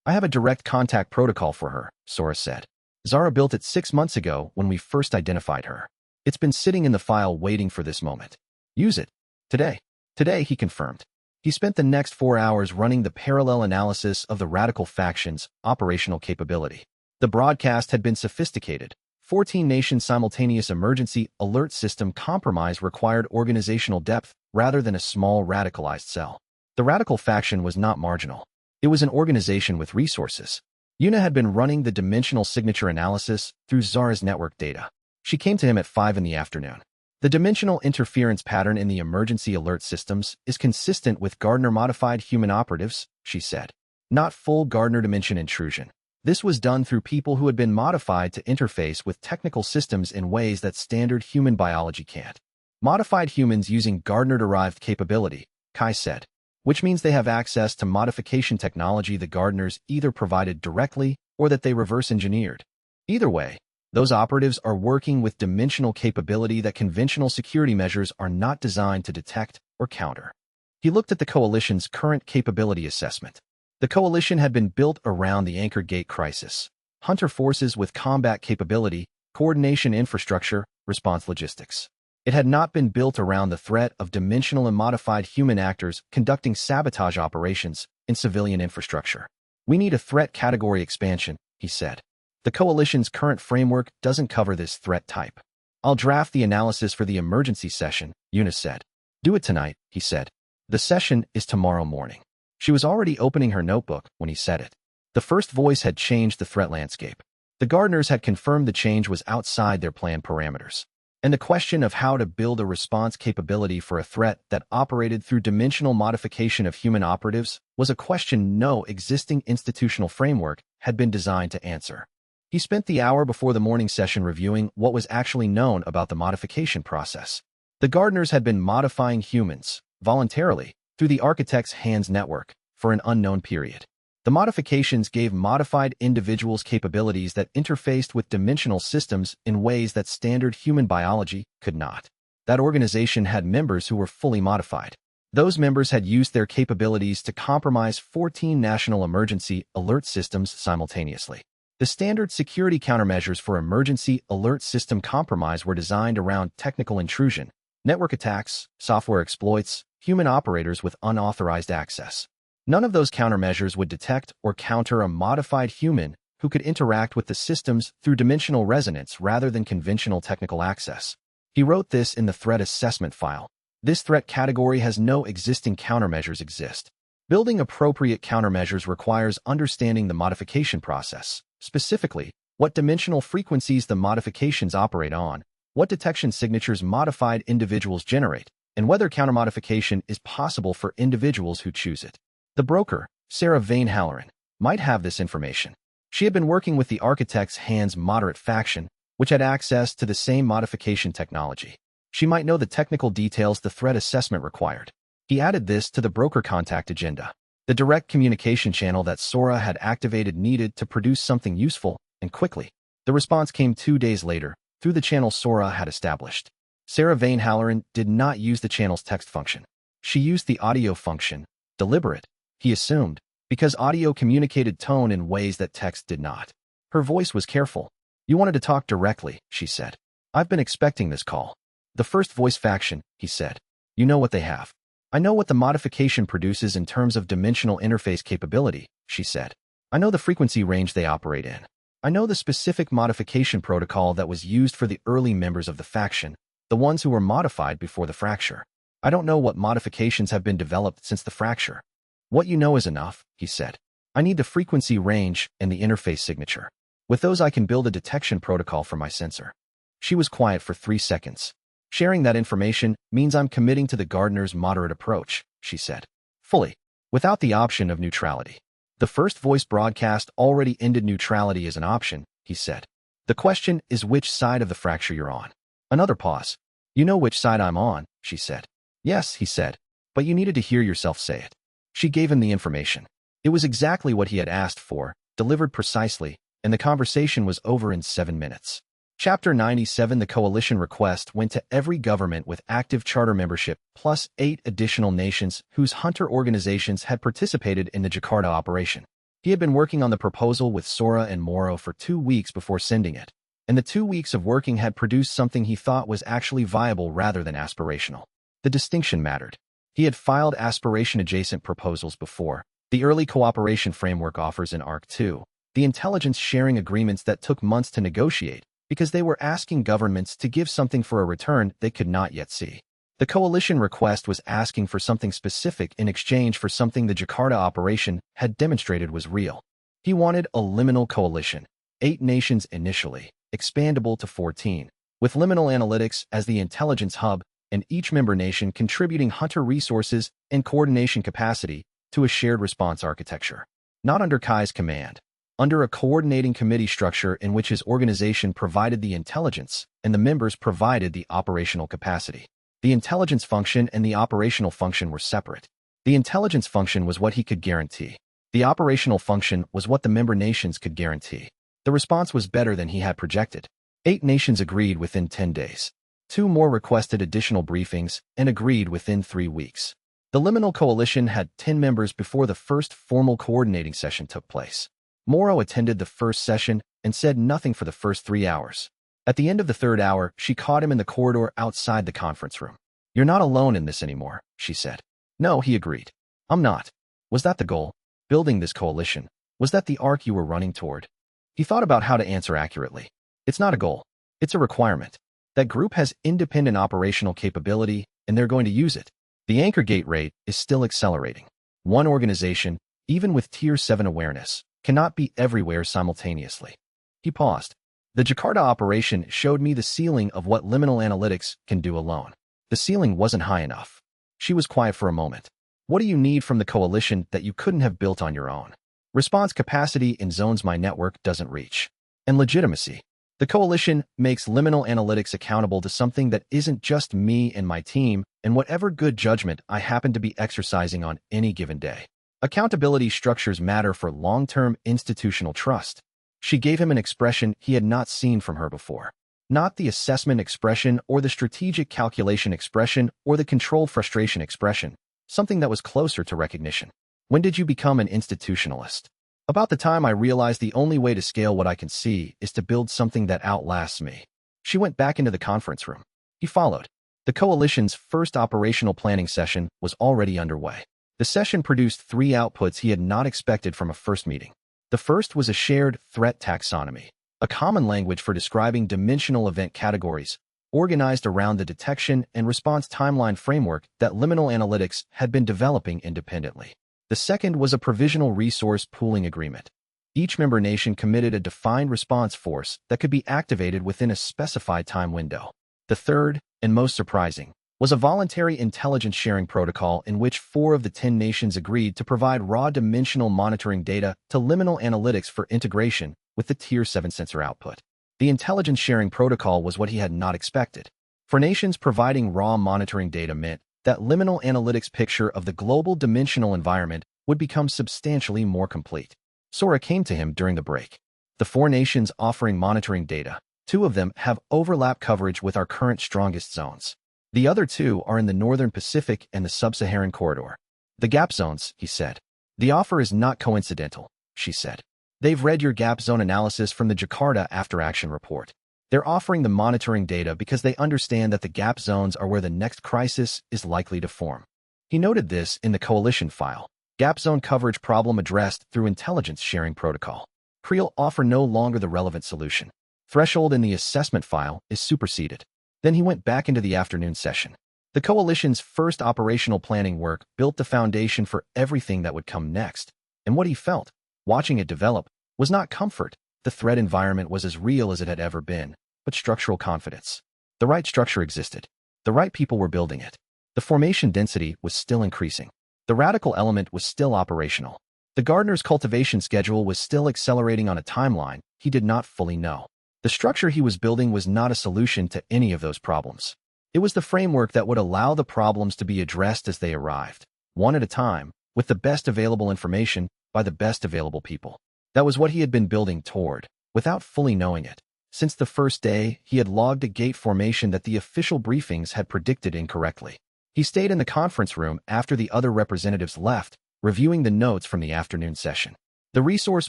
I have a direct contact protocol for her, Sora said. Zara built it 6 months ago when we first identified her. It's been sitting in the file waiting for this moment. Use it. Today. Today, he confirmed. He spent the next 4 hours running the parallel analysis of the radical faction's operational capability. The broadcast had been sophisticated. 14-nation simultaneous emergency alert system compromise required organizational depth rather than a small radicalized cell. The radical faction was not marginal. It was an organization with resources. Yuna had been running the dimensional signature analysis through Zara's network data. She came to him at 5 in the afternoon. The dimensional interference pattern in the emergency alert systems is consistent with Gardner-modified human operatives, she said. not full Gardner dimension intrusion. This was done through people who had been modified to interface with technical systems in ways that standard human biology can't. Modified humans using Gardner-derived capability, Kai said, which means they have access to modification technology the Gardners either provided directly or that they reverse-engineered. Either way, those operatives are working with dimensional capability that conventional security measures are not designed to detect or counter. He looked at the Coalition's current capability assessment. The Coalition had been built around the Anchor Gate crisis. Hunter forces with combat capability, coordination infrastructure, response logistics. It had not been built around the threat of dimensional and modified human actors conducting sabotage operations in civilian infrastructure. We need a threat category expansion, he said. The Coalition's current framework doesn't cover this threat type. I'll draft the analysis for the emergency session, Eunice said. Do it tonight, he said. The session is tomorrow morning. She was already opening her notebook when he said it. The first voice had changed the threat landscape. The Gardners had confirmed the change was outside their planned parameters. And the question of how to build a response capability for a threat that operated through dimensional modification of human operatives was a question no existing institutional framework had been designed to answer. He spent the hour before the morning session reviewing what was actually known about the modification process. The Gardners had been modifying humans, voluntarily, through the Architect's Hands network, for an unknown period. The modifications gave modified individuals capabilities that interfaced with dimensional systems in ways that standard human biology could not. That organization had members who were fully modified. Those members had used their capabilities to compromise 14 national emergency alert systems simultaneously. The standard security countermeasures for emergency alert system compromise were designed around technical intrusion, network attacks, software exploits, human operators with unauthorized access. None of those countermeasures would detect or counter a modified human who could interact with the systems through dimensional resonance rather than conventional technical access. He wrote this in the threat assessment file. This threat category has no existing countermeasures exist. Building appropriate countermeasures requires understanding the modification process, specifically, what dimensional frequencies the modifications operate on, what detection signatures modified individuals generate, and whether countermodification is possible for individuals who choose it. The broker, Sarah Vane Halloran, might have this information. She had been working with the Architect's Hands moderate faction, which had access to the same modification technology. She might know the technical details the threat assessment required. He added this to the broker contact agenda. The direct communication channel that Sora had activated needed to produce something useful, and quickly. The response came 2 days later, through the channel Sora had established. Sarah Vane Halloran did not use the channel's text function. She used the audio function, deliberate, he assumed, because audio communicated tone in ways that text did not. Her voice was careful. You wanted to talk directly, she said. I've been expecting this call. The first voice faction, he said. You know what they have. I know what the modification produces in terms of dimensional interface capability, she said. I know the frequency range they operate in. I know the specific modification protocol that was used for the early members of the faction, the ones who were modified before the fracture. I don't know what modifications have been developed since the fracture. What you know is enough, he said. I need the frequency range and the interface signature. With those I can build a detection protocol for my sensor. She was quiet for 3 seconds. Sharing that information means I'm committing to the Gardner's moderate approach, she said. Fully. Without the option of neutrality. The first voice broadcast already ended neutrality as an option, he said. The question is which side of the fracture you're on. Another pause. You know which side I'm on, she said. Yes, he said. But you needed to hear yourself say it. She gave him the information. It was exactly what he had asked for, delivered precisely, and the conversation was over in 7 minutes. Chapter 97 The Coalition request went to every government with active charter membership, plus 8 additional nations whose hunter organizations had participated in the Jakarta operation. He had been working on the proposal with Sora and Moro for 2 weeks before sending it, and the 2 weeks of working had produced something he thought was actually viable rather than aspirational. The distinction mattered. He had filed aspiration-adjacent proposals before. The early cooperation framework offers in ARC 2, the intelligence sharing agreements that took months to negotiate, because they were asking governments to give something for a return they could not yet see. The coalition request was asking for something specific in exchange for something the Jakarta operation had demonstrated was real. He wanted a liminal coalition, 8 nations initially, expandable to 14, with liminal analytics as the intelligence hub, and each member nation contributing hunter resources and coordination capacity to a shared response architecture. Not under Kai's command. Under a coordinating committee structure in which his organization provided the intelligence and the members provided the operational capacity. The intelligence function and the operational function were separate. The intelligence function was what he could guarantee. The operational function was what the member nations could guarantee. The response was better than he had projected. 8 nations agreed within 10 days. 2 more requested additional briefings and agreed within 3 weeks. The Liminal Coalition had 10 members before the first formal coordinating session took place. Morrow attended the first session and said nothing for the first 3 hours. At the end of the 3rd hour, she caught him in the corridor outside the conference room. "You're not alone in this anymore," she said. "No," he agreed. "I'm not." Was that the goal? Building this coalition? Was that the arc you were running toward? He thought about how to answer accurately. It's not a goal. It's a requirement. That group has independent operational capability, and they're going to use it. The anchor gate rate is still accelerating. One organization, even with Tier 7 awareness, cannot be everywhere simultaneously. He paused. The Jakarta operation showed me the ceiling of what liminal analytics can do alone. The ceiling wasn't high enough. She was quiet for a moment. What do you need from the coalition that you couldn't have built on your own? Response capacity in zones my network doesn't reach. And legitimacy. The coalition makes liminal analytics accountable to something that isn't just me and my team and whatever good judgment I happen to be exercising on any given day. Accountability structures matter for long-term institutional trust. She gave him an expression he had not seen from her before. Not the assessment expression or the strategic calculation expression or the controlled frustration expression, something that was closer to recognition. When did you become an institutionalist? About the time I realized the only way to scale what I can see is to build something that outlasts me. She went back into the conference room. He followed. The coalition's first operational planning session was already underway. The session produced 3 outputs he had not expected from a first meeting. The first was a shared threat taxonomy, a common language for describing dimensional event categories, organized around the detection and response timeline framework that liminal analytics had been developing independently. The second was a provisional resource pooling agreement. Each member nation committed a defined response force that could be activated within a specified time window. The third, and most surprising, was a voluntary intelligence sharing protocol in which 4 of the 10 nations agreed to provide raw dimensional monitoring data to liminal analytics for integration with the Tier 7 sensor output. The intelligence sharing protocol was what he had not expected. For nations, providing raw monitoring data meant that liminal analytics picture of the global dimensional environment would become substantially more complete. Sora came to him during the break. The 4 nations offering monitoring data, 2 of them have overlap coverage with our current strongest zones. The other 2 are in the Northern Pacific and the Sub-Saharan corridor. The gap zones, he said. The offer is not coincidental, she said. They've read your gap zone analysis from the Jakarta after-action report. They're offering the monitoring data because they understand that the gap zones are where the next crisis is likely to form. He noted this in the coalition file. Gap zone coverage problem addressed through intelligence sharing protocol. Creel offer no longer the relevant solution. Threshold in the assessment file is superseded. Then he went back into the afternoon session. The coalition's first operational planning work built the foundation for everything that would come next. And what he felt, watching it develop, was not comfort. The threat environment was as real as it had ever been, but structural confidence. The right structure existed. The right people were building it. The formation density was still increasing. The radical element was still operational. The gardener's cultivation schedule was still accelerating on a timeline he did not fully know. The structure he was building was not a solution to any of those problems. It was the framework that would allow the problems to be addressed as they arrived, one at a time, with the best available information by the best available people. That was what he had been building toward, without fully knowing it. Since the first day, he had logged a gate formation that the official briefings had predicted incorrectly. He stayed in the conference room after the other representatives left, reviewing the notes from the afternoon session. The resource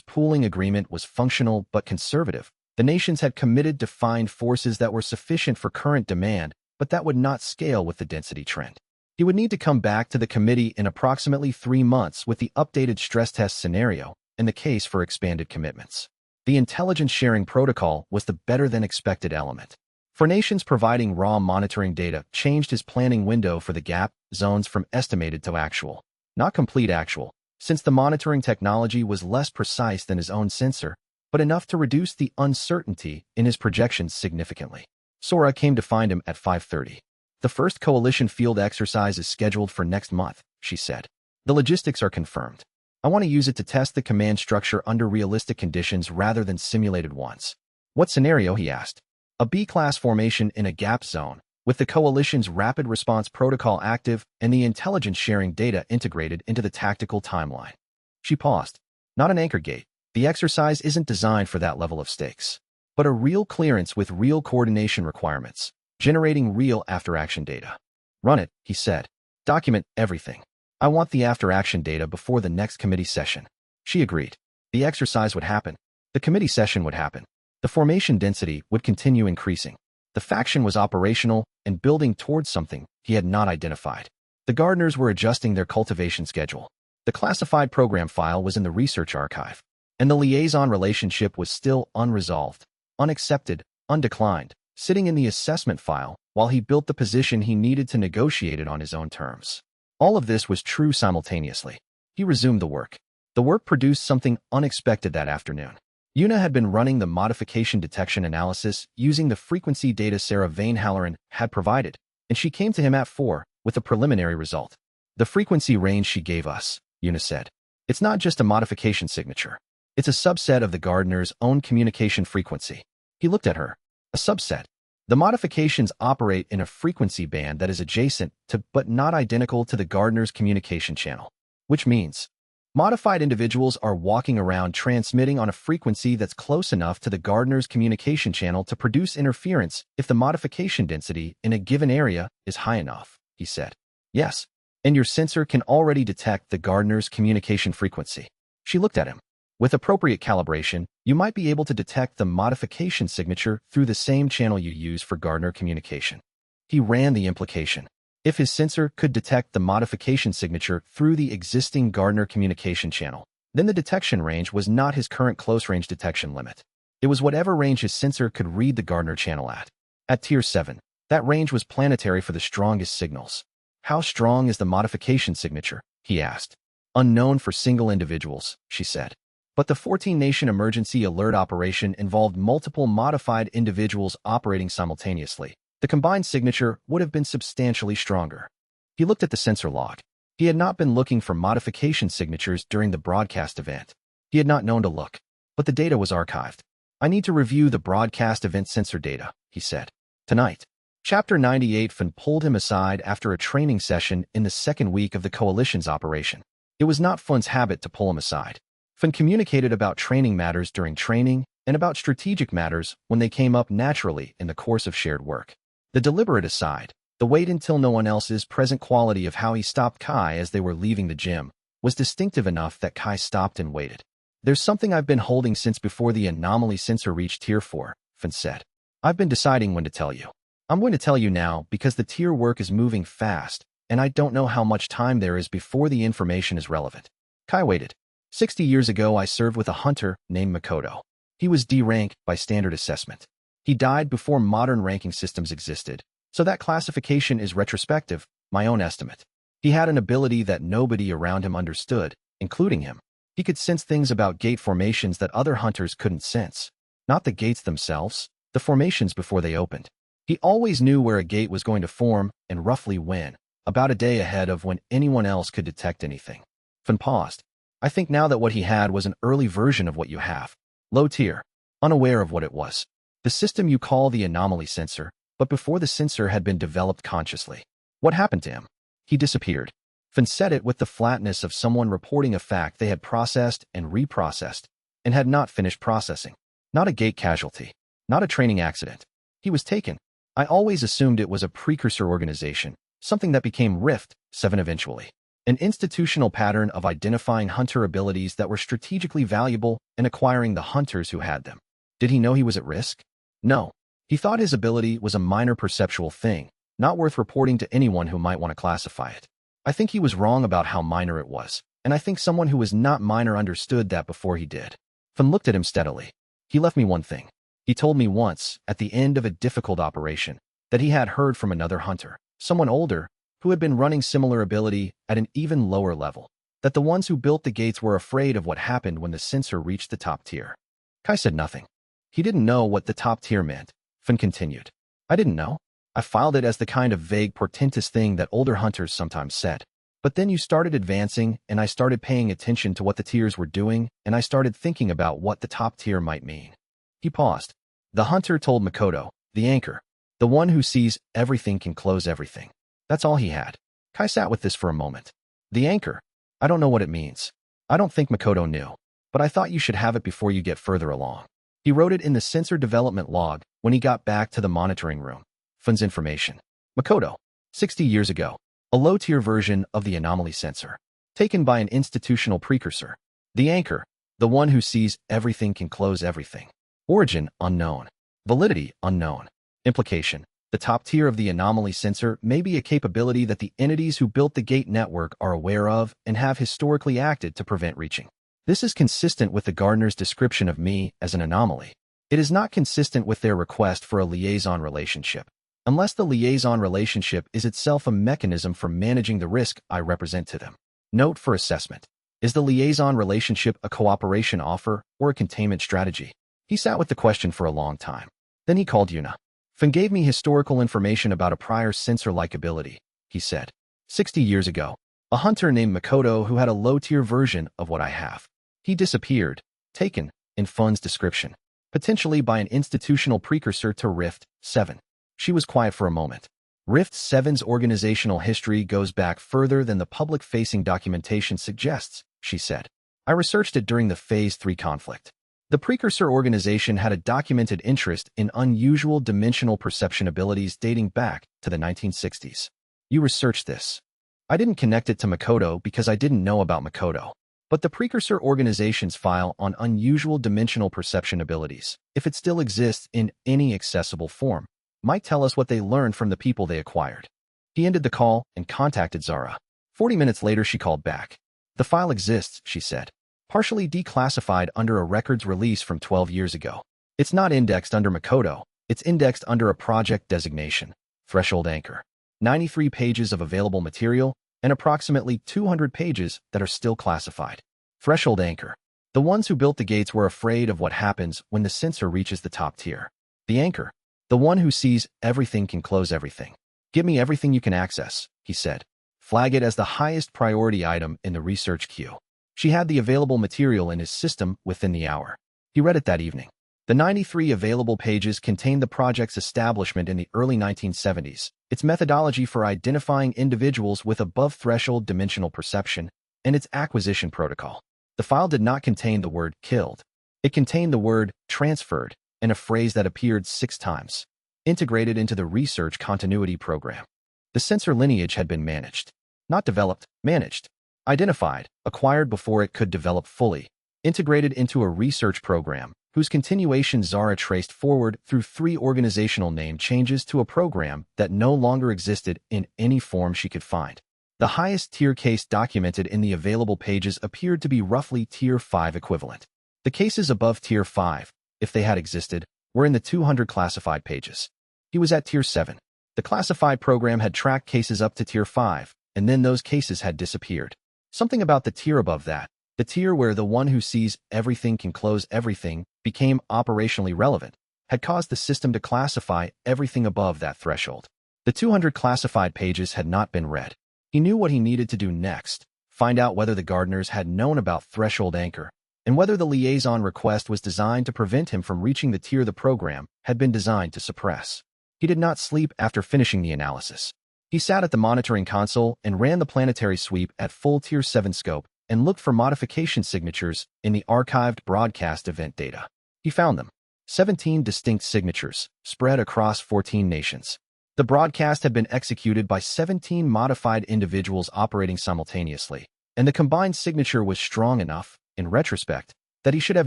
pooling agreement was functional but conservative. The nations had committed defined forces that were sufficient for current demand, but that would not scale with the density trend. He would need to come back to the committee in approximately 3 months with the updated stress test scenario and the case for expanded commitments. The intelligence sharing protocol was the better-than-expected element. For nations, providing raw monitoring data changed his planning window for the gap zones from estimated to actual, not complete actual, since the monitoring technology was less precise than his own sensor, but enough to reduce the uncertainty in his projections significantly. Sora came to find him at 5:30. The first coalition field exercise is scheduled for next month, she said. The logistics are confirmed. I want to use it to test the command structure under realistic conditions rather than simulated ones. What scenario, he asked. A B-class formation in a gap zone, with the coalition's rapid response protocol active and the intelligence sharing data integrated into the tactical timeline. She paused. Not an anchor gate. The exercise isn't designed for that level of stakes, but a real clearance with real coordination requirements, generating real after-action data. Run it, he said. Document everything. I want the after-action data before the next committee session. She agreed. The exercise would happen. The committee session would happen. The formation density would continue increasing. The faction was operational and building towards something he had not identified. The gardeners were adjusting their cultivation schedule. The classified program file was in the research archive, and the liaison relationship was still unresolved, unaccepted, undeclined, sitting in the assessment file while he built the position he needed to negotiate it on his own terms. All of this was true simultaneously. He resumed the work. The work produced something unexpected that afternoon. Una had been running the modification detection analysis using the frequency data Sarah Vane-Halloran had provided, and she came to him at 4 with a preliminary result. The frequency range she gave us, Una said. It's not just a modification signature. It's a subset of the gardener's own communication frequency. He looked at her. A subset. The modifications operate in a frequency band that is adjacent to but not identical to the gardener's communication channel, which means modified individuals are walking around transmitting on a frequency that's close enough to the gardener's communication channel to produce interference if the modification density in a given area is high enough, he said. Yes, and your sensor can already detect the gardener's communication frequency. She looked at him. With appropriate calibration, you might be able to detect the modification signature through the same channel you use for gardener communication. He ran the implication. If his sensor could detect the modification signature through the existing gardener communication channel, then the detection range was not his current close-range detection limit. It was whatever range his sensor could read the gardener channel at. At Tier 7, that range was planetary for the strongest signals. How strong is the modification signature? He asked. Unknown for single individuals, she said. But the 14-nation emergency alert operation involved multiple modified individuals operating simultaneously. The combined signature would have been substantially stronger. He looked at the sensor log. He had not been looking for modification signatures during the broadcast event. He had not known to look. But the data was archived. I need to review the broadcast event sensor data, he said. Tonight. Chapter 98. Finn pulled him aside after a training session in the second week of the Coalition's operation. It was not Finn's habit to pull him aside. Finn communicated about training matters during training and about strategic matters when they came up naturally in the course of shared work. The deliberate aside, the wait until no one else is present quality of how he stopped Kai as they were leaving the gym, was distinctive enough that Kai stopped and waited. There's something I've been holding since before the anomaly sensor reached Tier 4, Finn said. I've been deciding when to tell you. I'm going to tell you now because the tier work is moving fast, and I don't know how much time there is before the information is relevant. Kai waited. 60 years ago I served with a hunter named Makoto. He was D rank by standard assessment. He died before modern ranking systems existed, so that classification is retrospective, my own estimate. He had an ability that nobody around him understood, including him. He could sense things about gate formations that other hunters couldn't sense. Not the gates themselves, the formations before they opened. He always knew where a gate was going to form and roughly when, about a day ahead of when anyone else could detect anything. Finn paused. I think now that what he had was an early version of what you have. Low tier. Unaware of what it was. The system you call the anomaly sensor, but before the sensor had been developed consciously. What happened to him? He disappeared. Finn said it with the flatness of someone reporting a fact they had processed and reprocessed, and had not finished processing. Not a gate casualty. Not a training accident. He was taken. I always assumed it was a precursor organization, something that became Rift 7 eventually. An institutional pattern of identifying hunter abilities that were strategically valuable and acquiring the hunters who had them. Did he know he was at risk? No. He thought his ability was a minor perceptual thing, not worth reporting to anyone who might want to classify it. I think he was wrong about how minor it was, and I think someone who was not minor understood that before he did. Finn looked at him steadily. He left me one thing. He told me once, at the end of a difficult operation, that he had heard from another hunter, someone older, who had been running similar ability at an even lower level, that the ones who built the gates were afraid of what happened when the sensor reached the top tier. Kai said nothing. He didn't know what the top tier meant. Finn continued. I didn't know. I filed it as the kind of vague, portentous thing that older hunters sometimes said. But then you started advancing, and I started paying attention to what the tiers were doing, and I started thinking about what the top tier might mean. He paused. The hunter told Makoto, the anchor. The one who sees everything can close everything. That's all he had. Kai sat with this for a moment. The anchor. I don't know what it means. I don't think Makoto knew. But I thought you should have it before you get further along. He wrote it in the sensor development log when he got back to the monitoring room. Fun's information. Makoto. 60 years ago. A low-tier version of the anomaly sensor. Taken by an institutional precursor. The anchor. The one who sees everything can close everything. Origin unknown. Validity unknown. Implication. The top tier of the anomaly sensor may be a capability that the entities who built the gate network are aware of and have historically acted to prevent reaching. This is consistent with the gardener's description of me as an anomaly. It is not consistent with their request for a liaison relationship, unless the liaison relationship is itself a mechanism for managing the risk I represent to them. Note for assessment. Is the liaison relationship a cooperation offer or a containment strategy? He sat with the question for a long time. Then he called Yuna. Fun gave me historical information about a prior sensor-like ability, he said. 60 years ago, a hunter named Makoto who had a low-tier version of what I have. He disappeared, taken, in Fun's description, potentially by an institutional precursor to Rift 7. She was quiet for a moment. Rift 7's organizational history goes back further than the public-facing documentation suggests, she said. I researched it during the Phase 3 conflict. The precursor organization had a documented interest in unusual dimensional perception abilities dating back to the 1960s. You researched this. I didn't connect it to Makoto because I didn't know about Makoto. But the precursor organization's file on unusual dimensional perception abilities, if it still exists in any accessible form, might tell us what they learned from the people they acquired. He ended the call and contacted Zara. 40 minutes later, she called back. The file exists, she said. Partially declassified under a records release from 12 years ago. It's not indexed under Makoto. It's indexed under a project designation, Threshold Anchor. 93 pages of available material and approximately 200 pages that are still classified. Threshold Anchor. The ones who built the gates were afraid of what happens when the sensor reaches the top tier. The anchor. The one who sees everything can close everything. Give me everything you can access, he said. Flag it as the highest priority item in the research queue. She had the available material in his system within the hour. He read it that evening. The 93 available pages contained the project's establishment in the early 1970s, its methodology for identifying individuals with above-threshold dimensional perception, and its acquisition protocol. The file did not contain the word killed. It contained the word transferred and a phrase that appeared 6 times, integrated into the research continuity program. The sensor lineage had been managed. Not developed, managed. Identified, acquired before it could develop fully, integrated into a research program, whose continuation Zara traced forward through 3 organizational name changes to a program that no longer existed in any form she could find. The highest tier case documented in the available pages appeared to be roughly Tier 5 equivalent. The cases above Tier 5, if they had existed, were in the 200 classified pages. He was at Tier 7. The classified program had tracked cases up to Tier 5, and then those cases had disappeared. Something about the tier above that, the tier where the one who sees everything can close everything, became operationally relevant, had caused the system to classify everything above that threshold. The 200 classified pages had not been read. He knew what he needed to do next, find out whether the gardeners had known about Threshold Anchor, and whether the liaison request was designed to prevent him from reaching the tier the program had been designed to suppress. He did not sleep after finishing the analysis. He sat at the monitoring console and ran the planetary sweep at full Tier 7 scope and looked for modification signatures in the archived broadcast event data. He found them. 17 distinct signatures, spread across 14 nations. The broadcast had been executed by 17 modified individuals operating simultaneously, and the combined signature was strong enough, in retrospect, that he should have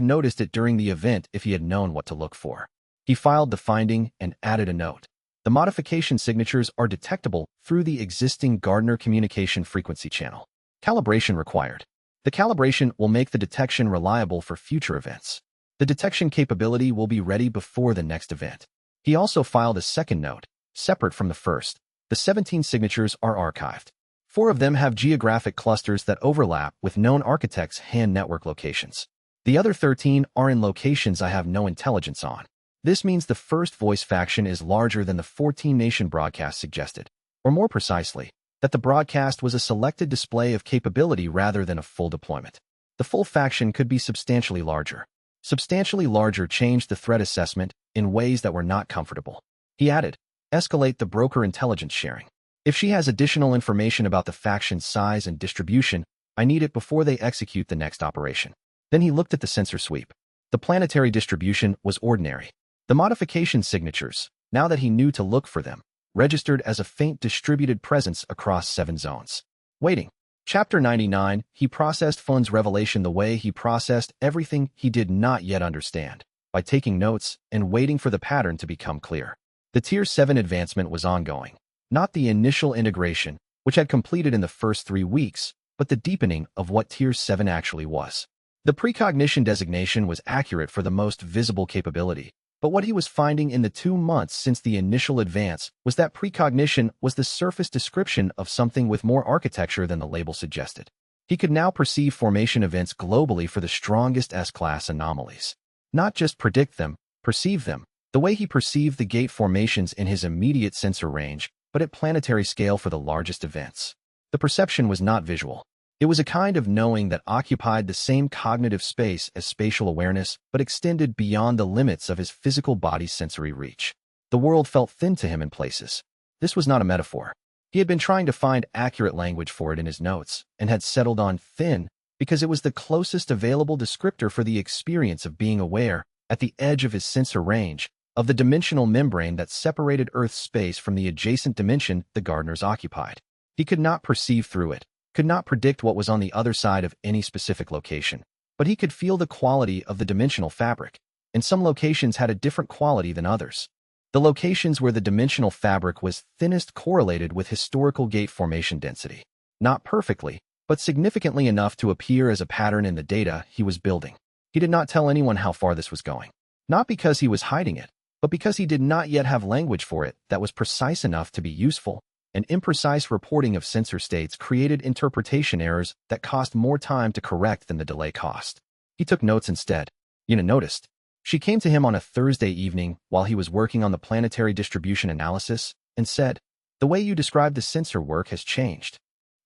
noticed it during the event if he had known what to look for. He filed the finding and added a note. The modification signatures are detectable through the existing Gardner communication frequency channel. Calibration required. The calibration will make the detection reliable for future events. The detection capability will be ready before the next event. He also filed a second note, separate from the first. The 17 signatures are archived. 4 of them have geographic clusters that overlap with known architects' hand network locations. The other 13 are in locations I have no intelligence on. This means the first voice faction is larger than the 14-nation broadcast suggested. Or more precisely, that the broadcast was a selected display of capability rather than a full deployment. The full faction could be substantially larger. Substantially larger changed the threat assessment in ways that were not comfortable. He added, escalate the broker intelligence sharing. If she has additional information about the faction's size and distribution, I need it before they execute the next operation. Then he looked at the sensor sweep. The planetary distribution was ordinary. The modification signatures, now that he knew to look for them, registered as a faint distributed presence across 7 zones. Waiting. Chapter 99, he processed Fun's revelation the way he processed everything he did not yet understand, by taking notes and waiting for the pattern to become clear. The Tier 7 advancement was ongoing, not the initial integration, which had completed in the first 3 weeks, but the deepening of what Tier 7 actually was. The precognition designation was accurate for the most visible capability, but what he was finding in the 2 months since the initial advance was that precognition was the surface description of something with more architecture than the label suggested. He could now perceive formation events globally for the strongest S-class anomalies. Not just predict them, perceive them, the way he perceived the gate formations in his immediate sensor range, but at planetary scale for the largest events. The perception was not visual. It was a kind of knowing that occupied the same cognitive space as spatial awareness, but extended beyond the limits of his physical body's sensory reach. The world felt thin to him in places. This was not a metaphor. He had been trying to find accurate language for it in his notes, and had settled on thin because it was the closest available descriptor for the experience of being aware, at the edge of his sensor range, of the dimensional membrane that separated Earth's space from the adjacent dimension the gardeners occupied. He could not perceive through it, could not predict what was on the other side of any specific location, but he could feel the quality of the dimensional fabric, and some locations had a different quality than others. The locations where the dimensional fabric was thinnest correlated with historical gate formation density. Not perfectly, but significantly enough to appear as a pattern in the data he was building. He did not tell anyone how far this was going. Not because he was hiding it, but because he did not yet have language for it that was precise enough to be useful. An imprecise reporting of sensor states created interpretation errors that cost more time to correct than the delay cost. He took notes instead. Yuna noticed. She came to him on a Thursday evening while he was working on the planetary distribution analysis and said, "The way you describe the sensor work has changed."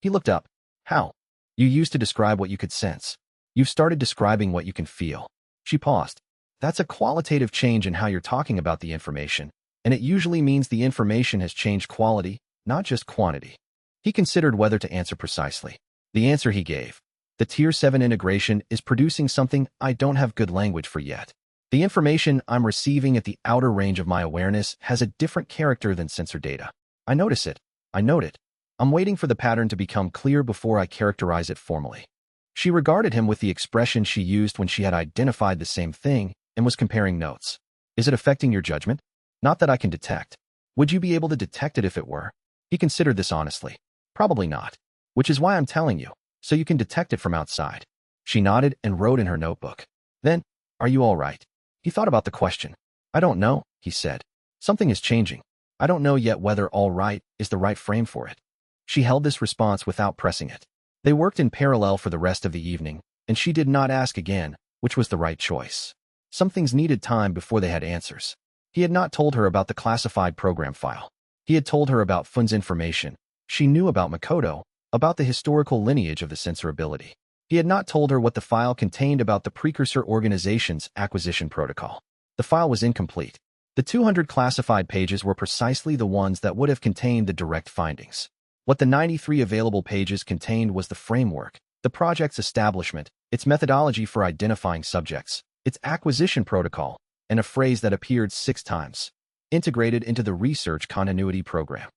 He looked up. "How?" "You used to describe what you could sense. You've started describing what you can feel." She paused. "That's a qualitative change in how you're talking about the information, and it usually means the information has changed quality, not just quantity." He considered whether to answer precisely. The answer he gave. The Tier 7 integration is producing something I don't have good language for yet. The information I'm receiving at the outer range of my awareness has a different character than sensor data. I notice it. I note it. I'm waiting for the pattern to become clear before I characterize it formally. She regarded him with the expression she used when she had identified the same thing and was comparing notes. "Is it affecting your judgment?" "Not that I can detect." "Would you be able to detect it if it were?" He considered this honestly. "Probably not. Which is why I'm telling you, so you can detect it from outside." She nodded and wrote in her notebook. "Then, are you all right?" He thought about the question. "I don't know," he said. "Something is changing. I don't know yet whether all right is the right frame for it." She held this response without pressing it. They worked in parallel for the rest of the evening, and she did not ask again, which was the right choice. Some things needed time before they had answers. He had not told her about the classified program file. He had told her about Fun's information. She knew about Makoto, about the historical lineage of the sensor ability. He had not told her what the file contained about the precursor organization's acquisition protocol. The file was incomplete. The 200 classified pages were precisely the ones that would have contained the direct findings. What the 93 available pages contained was the framework, the project's establishment, its methodology for identifying subjects, its acquisition protocol, and a phrase that appeared 6 times. Integrated into the research continuity program.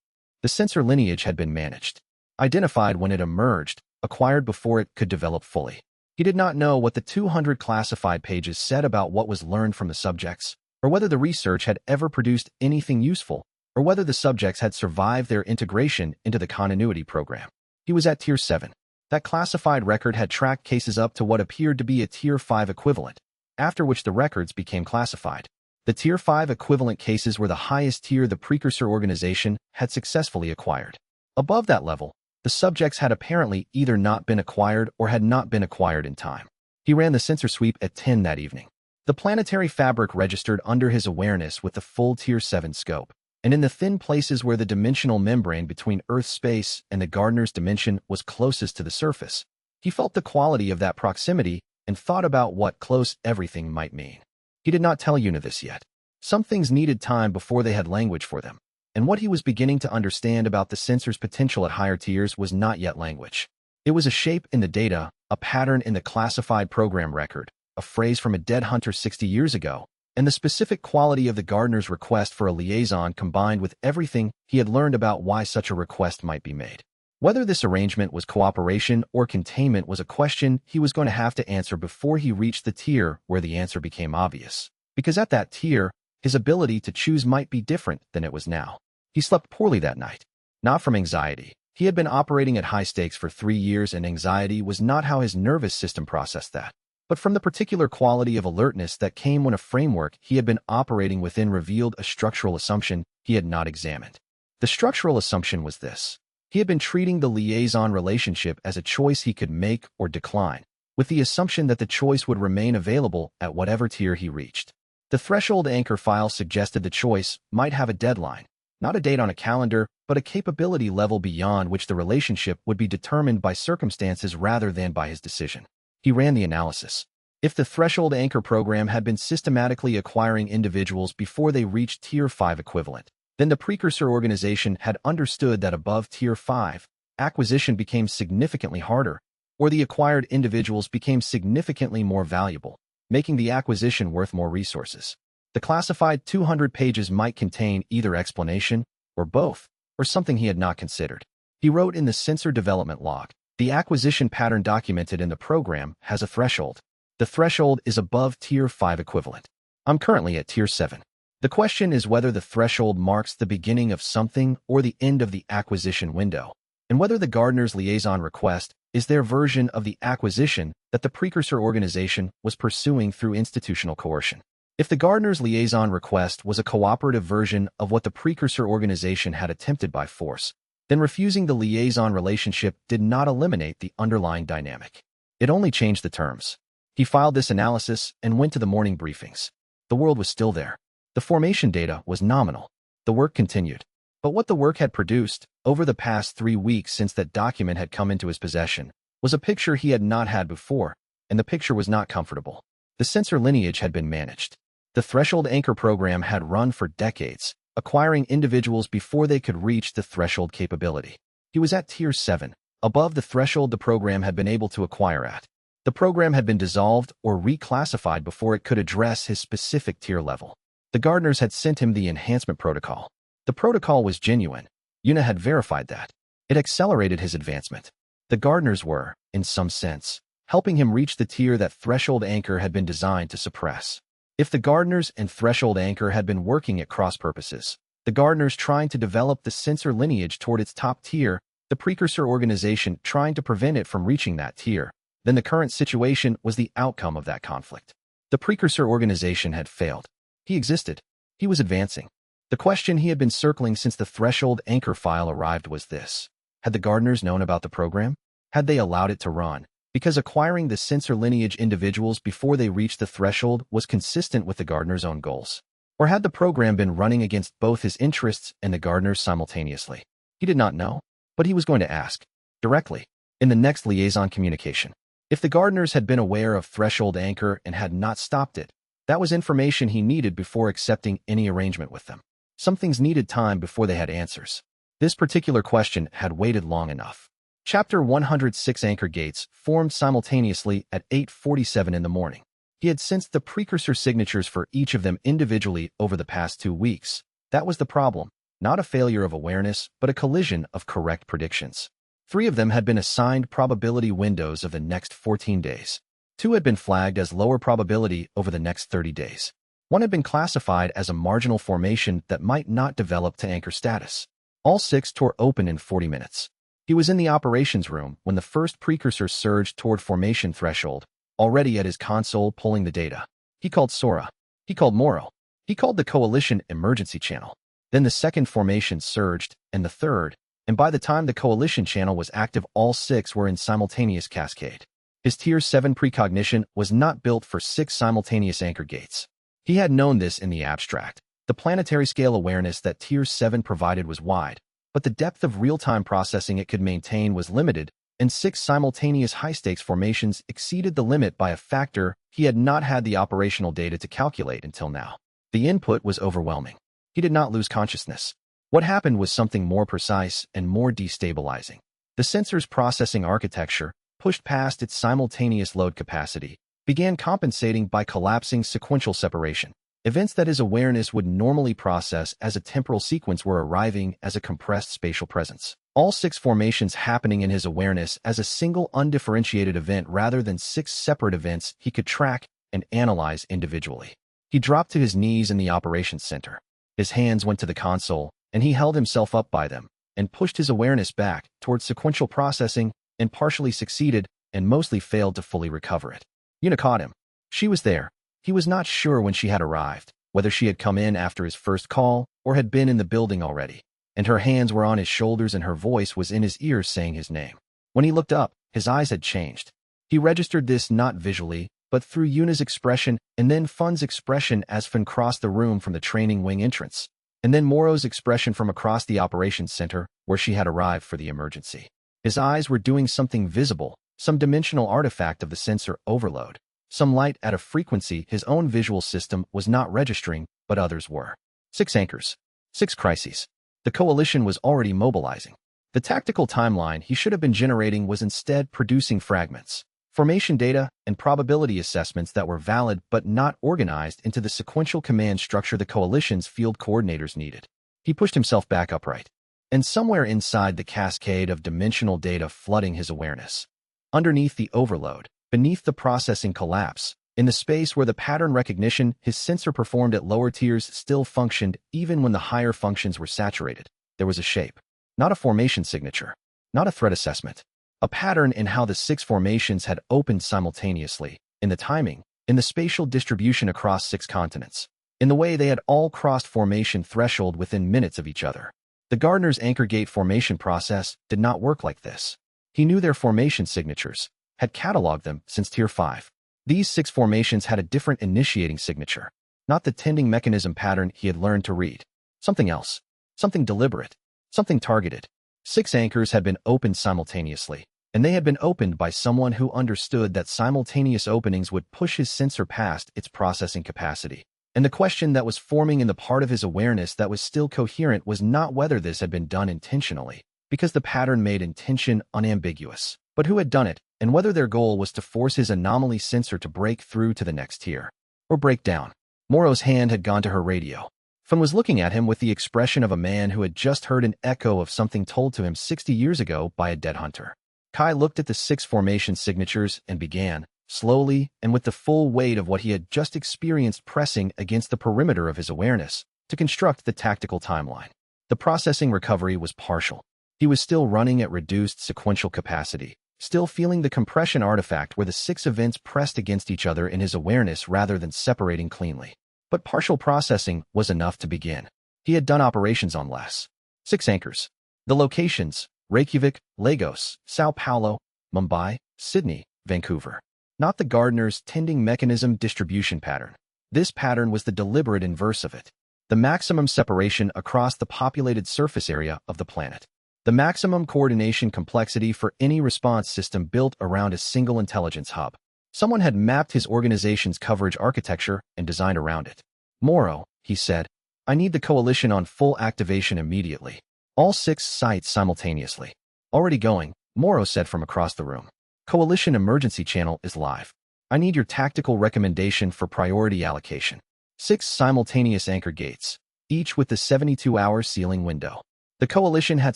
The sensor lineage had been managed. Identified when it emerged, acquired before it could develop fully. He did not know what the 200 classified pages said about what was learned from the subjects, or whether the research had ever produced anything useful, or whether the subjects had survived their integration into the continuity program. He was at Tier 7. That classified record had tracked cases up to what appeared to be a Tier 5 equivalent, after which the records became classified. The Tier 5 equivalent cases were the highest tier the precursor organization had successfully acquired. Above that level, the subjects had apparently either not been acquired or had not been acquired in time. He ran the sensor sweep at 10 that evening. The planetary fabric registered under his awareness with the full Tier 7 scope. and in the thin places where the dimensional membrane between Earth's space and the gardener's dimension was closest to the surface, he felt the quality of that proximity and thought about what close everything might mean. He did not tell Una this yet. Some things needed time before they had language for them, and what he was beginning to understand about the sensor's potential at higher tiers was not yet language. It was a shape in the data, a pattern in the classified program record, a phrase from a dead hunter 60 years ago, and the specific quality of the gardener's request for a liaison combined with everything he had learned about why such a request might be made. Whether this arrangement was cooperation or containment was a question he was going to have to answer before he reached the tier where the answer became obvious. Because at that tier, his ability to choose might be different than it was now. He slept poorly that night. Not from anxiety. He had been operating at high stakes for 3 years, and anxiety was not how his nervous system processed that, but from the particular quality of alertness that came when a framework he had been operating within revealed a structural assumption he had not examined. The structural assumption was this. He had been treating the liaison relationship as a choice he could make or decline, with the assumption that the choice would remain available at whatever tier he reached. The threshold anchor file suggested the choice might have a deadline, not a date on a calendar, but a capability level beyond which the relationship would be determined by circumstances rather than by his decision. He ran the analysis. If the threshold anchor program had been systematically acquiring individuals before they reached Tier 5 equivalent, then the precursor organization had understood that above Tier 5, acquisition became significantly harder, or the acquired individuals became significantly more valuable, making the acquisition worth more resources. The classified 200 pages might contain either explanation, or both, or something he had not considered. He wrote in the sensor development log, the acquisition pattern documented in the program has a threshold. The threshold is above Tier 5 equivalent. I'm currently at Tier 7. The question is whether the threshold marks the beginning of something or the end of the acquisition window, and whether the gardener's liaison request is their version of the acquisition that the precursor organization was pursuing through institutional coercion. If the gardener's liaison request was a cooperative version of what the precursor organization had attempted by force, then refusing the liaison relationship did not eliminate the underlying dynamic. It only changed the terms. He filed this analysis and went to the morning briefings. The world was still there. The formation data was nominal. The work continued. But what the work had produced, over the past 3 weeks since that document had come into his possession, was a picture he had not had before, and the picture was not comfortable. The sensor lineage had been managed. The threshold anchor program had run for decades, acquiring individuals before they could reach the threshold capability. He was at Tier 7, above the threshold the program had been able to acquire at. The program had been dissolved or reclassified before it could address his specific tier level. The gardeners had sent him the enhancement protocol. The protocol was genuine. Una had verified that. It accelerated his advancement. The gardeners were, in some sense, helping him reach the tier that threshold anchor had been designed to suppress. If the gardeners and threshold anchor had been working at cross purposes, the gardeners trying to develop the sensor lineage toward its top tier, the precursor organization trying to prevent it from reaching that tier, then the current situation was the outcome of that conflict. The precursor organization had failed. He existed. He was advancing. The question he had been circling since the threshold anchor file arrived was this. Had the gardeners known about the program? Had they allowed it to run? Because acquiring the sensor lineage individuals before they reached the threshold was consistent with the gardener's own goals. Or had the program been running against both his interests and the gardener's simultaneously? He did not know, but he was going to ask, directly, in the next liaison communication. If the gardeners had been aware of threshold anchor and had not stopped it, that was information he needed before accepting any arrangement with them. Some things needed time before they had answers. This particular question had waited long enough. Chapter 106 anchor gates formed simultaneously at 8:47 in the morning. He had sensed the precursor signatures for each of them individually over the past 2 weeks. That was the problem, not a failure of awareness, but a collision of correct predictions. 3 of them had been assigned probability windows of the next 14 days. 2 had been flagged as lower probability over the next 30 days. 1 had been classified as a marginal formation that might not develop to anchor status. All 6 tore open in 40 minutes. He was in the operations room when the first precursor surged toward formation threshold, already at his console pulling the data. He called Sora. He called Moro. He called the coalition emergency channel. Then the second formation surged, and the third, and by the time the coalition channel was active, all 6 were in simultaneous cascade. His Tier 7 precognition was not built for 6 simultaneous anchor gates. He had known this in the abstract, The planetary-scale awareness that Tier 7 provided was wide, but the depth of real-time processing it could maintain was limited, and 6 simultaneous high-stakes formations exceeded the limit by a factor he had not had the operational data to calculate until now. The input was overwhelming. He did not lose consciousness. What happened was something more precise and more destabilizing. The sensor's processing architecture, pushed past its simultaneous load capacity, began compensating by collapsing sequential separation. Events that his awareness would normally process as a temporal sequence were arriving as a compressed spatial presence. All 6 formations happening in his awareness as a single undifferentiated event rather than 6 separate events he could track and analyze individually. He dropped to his knees in the operations center. His hands went to the console, and he held himself up by them, and pushed his awareness back towards sequential processing, and partially succeeded, and mostly failed to fully recover it. Yuna caught him. She was there. He was not sure when she had arrived, whether she had come in after his first call or had been in the building already, and her hands were on his shoulders and her voice was in his ears saying his name. When he looked up, his eyes had changed. He registered this not visually, but through Yuna's expression and then Fun's expression as Fun crossed the room from the training wing entrance, and then Moro's expression from across the operations center where she had arrived for the emergency. His eyes were doing something visible, some dimensional artifact of the sensor overload. Some light at a frequency his own visual system was not registering, but others were. 6 anchors. 6 crises. The coalition was already mobilizing. The tactical timeline he should have been generating was instead producing fragments, formation data, and probability assessments that were valid but not organized into the sequential command structure the coalition's field coordinators needed. He pushed himself back upright. And somewhere inside the cascade of dimensional data flooding his awareness, underneath the overload, beneath the processing collapse, in the space where the pattern recognition his sensor performed at lower tiers still functioned even when the higher functions were saturated, there was a shape. Not a formation signature. Not a threat assessment. A pattern in how the 6 formations had opened simultaneously, in the timing, in the spatial distribution across 6 continents, in the way they had all crossed formation threshold within minutes of each other. The Gardener's anchor gate formation process did not work like this. He knew their formation signatures, had cataloged them since Tier 5. These 6 formations had a different initiating signature, not the tending mechanism pattern he had learned to read. Something else. Something deliberate. Something targeted. 6 anchors had been opened simultaneously, and they had been opened by someone who understood that simultaneous openings would push his sensor past its processing capacity. And the question that was forming in the part of his awareness that was still coherent was not whether this had been done intentionally, because the pattern made intention unambiguous, but who had done it, and whether their goal was to force his anomaly sensor to break through to the next tier, or break down. Moro's hand had gone to her radio. Fun was looking at him with the expression of a man who had just heard an echo of something told to him 60 years ago by a dead hunter. Kai looked at the 6 formation signatures and began, slowly and with the full weight of what he had just experienced pressing against the perimeter of his awareness, to construct the tactical timeline. The processing recovery was partial. He was still running at reduced sequential capacity, still feeling the compression artifact where the 6 events pressed against each other in his awareness rather than separating cleanly. But partial processing was enough to begin. He had done operations on less. 6 anchors. The locations: Reykjavik, Lagos, Sao Paulo, Mumbai, Sydney, Vancouver. Not the Gardener's tending mechanism distribution pattern. This pattern was the deliberate inverse of it. The maximum separation across the populated surface area of the planet. The maximum coordination complexity for any response system built around a single intelligence hub. Someone had mapped his organization's coverage architecture and designed around it. Moro, he said, I need the coalition on full activation immediately. All 6 sites simultaneously. Already going, Moro said from across the room. Coalition emergency channel is live. I need your tactical recommendation for priority allocation. 6 simultaneous anchor gates, each with the 72-hour sealing window. The coalition had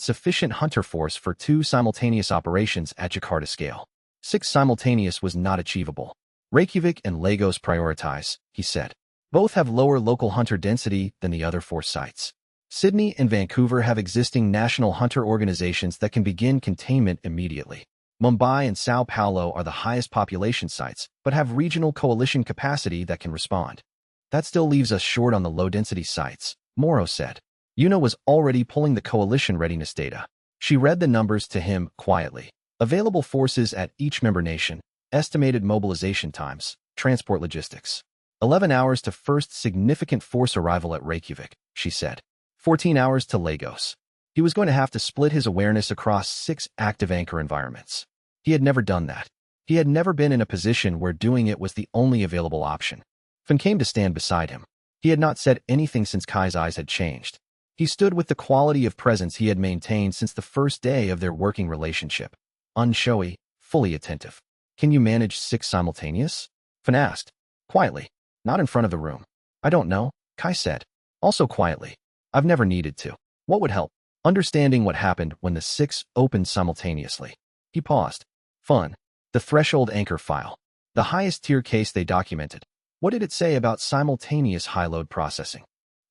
sufficient hunter force for 2 simultaneous operations at Jakarta scale. 6 simultaneous was not achievable. Reykjavik and Lagos prioritize, he said. Both have lower local hunter density than the other 4 sites. Sydney and Vancouver have existing national hunter organizations that can begin containment immediately. Mumbai and Sao Paulo are the highest population sites, but have regional coalition capacity that can respond. That still leaves us short on the low-density sites, Moro said. Yuna was already pulling the coalition readiness data. She read the numbers to him quietly. Available forces at each member nation, estimated mobilization times, transport logistics. 11 hours to first significant force arrival at Reykjavik, she said. 14 hours to Lagos. He was going to have to split his awareness across 6 active anchor environments. He had never done that. He had never been in a position where doing it was the only available option. Finn came to stand beside him. He had not said anything since Kai's eyes had changed. He stood with the quality of presence he had maintained since the first day of their working relationship. Unshowy, fully attentive. Can you manage 6 simultaneous? Finn asked. Quietly. Not in front of the room. I don't know, Kai said. Also quietly. I've never needed to. What would help? Understanding what happened when the 6 opened simultaneously. He paused. Fun. The threshold anchor file. The highest tier case they documented. What did it say about simultaneous high-load processing?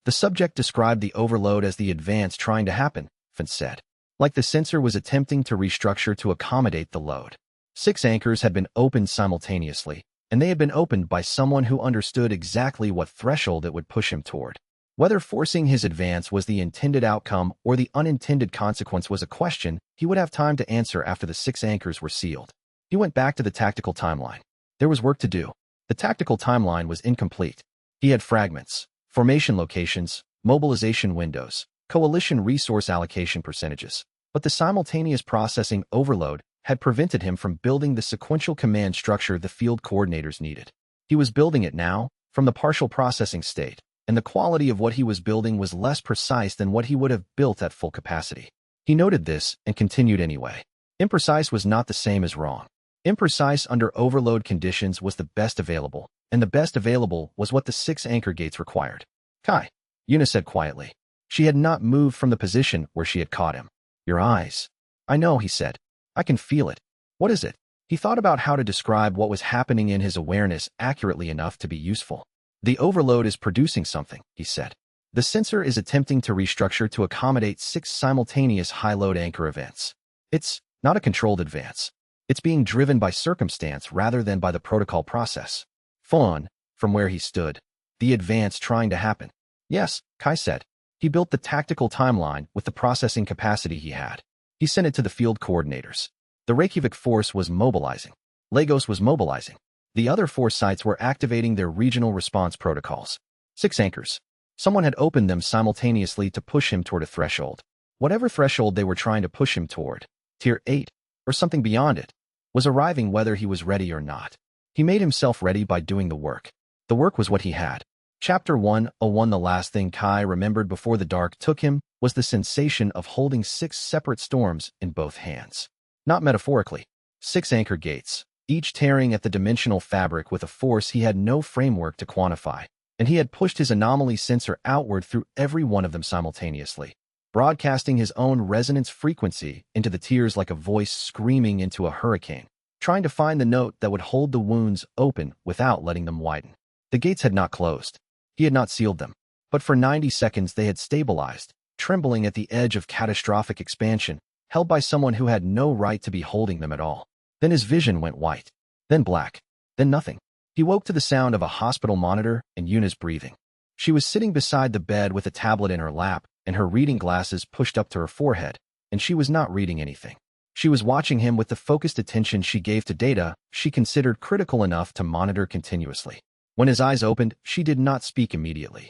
The subject described the overload as the advance trying to happen, Finn said. Like the sensor was attempting to restructure to accommodate the load. 6 anchors had been opened simultaneously, and they had been opened by someone who understood exactly what threshold it would push him toward. Whether forcing his advance was the intended outcome or the unintended consequence was a question he would have time to answer after the 6 anchors were sealed. He went back to the tactical timeline. There was work to do. The tactical timeline was incomplete. He had fragments, formation locations, mobilization windows, coalition resource allocation percentages, but the simultaneous processing overload had prevented him from building the sequential command structure the field coordinators needed. He was building it now, from the partial processing state, and the quality of what he was building was less precise than what he would have built at full capacity. He noted this and continued anyway. Imprecise was not the same as wrong. Imprecise under overload conditions was the best available, and the best available was what the 6 anchor gates required. Kai, Yuna said quietly. She had not moved from the position where she had caught him. Your eyes. I know, he said. I can feel it. What is it? He thought about how to describe what was happening in his awareness accurately enough to be useful. The overload is producing something, he said. The sensor is attempting to restructure to accommodate 6 simultaneous high-load anchor events. It's not a controlled advance. It's being driven by circumstance rather than by the protocol process. Fun, from where he stood. The advance trying to happen. Yes, Kai said. He built the tactical timeline with the processing capacity he had. He sent it to the field coordinators. The Reykjavik force was mobilizing. Lagos was mobilizing. The other 4 sites were activating their regional response protocols. 6 anchors. Someone had opened them simultaneously to push him toward a threshold. Whatever threshold they were trying to push him toward, tier 8, or something beyond it, was arriving whether he was ready or not. He made himself ready by doing the work. The work was what he had. Chapter 101. The last thing Kai remembered before the dark took him was the sensation of holding 6 separate storms in both hands. Not metaphorically. 6 anchor gates, each tearing at the dimensional fabric with a force he had no framework to quantify, and he had pushed his anomaly sensor outward through every one of them simultaneously, broadcasting his own resonance frequency into the tiers like a voice screaming into a hurricane, trying to find the note that would hold the wounds open without letting them widen. The gates had not closed. He had not sealed them, but for 90 seconds they had stabilized, trembling at the edge of catastrophic expansion, held by someone who had no right to be holding them at all. Then his vision went white, then black, then nothing. He woke to the sound of a hospital monitor and Yuna's breathing. She was sitting beside the bed with a tablet in her lap and her reading glasses pushed up to her forehead, and she was not reading anything. She was watching him with the focused attention she gave to data she considered critical enough to monitor continuously. When his eyes opened, she did not speak immediately.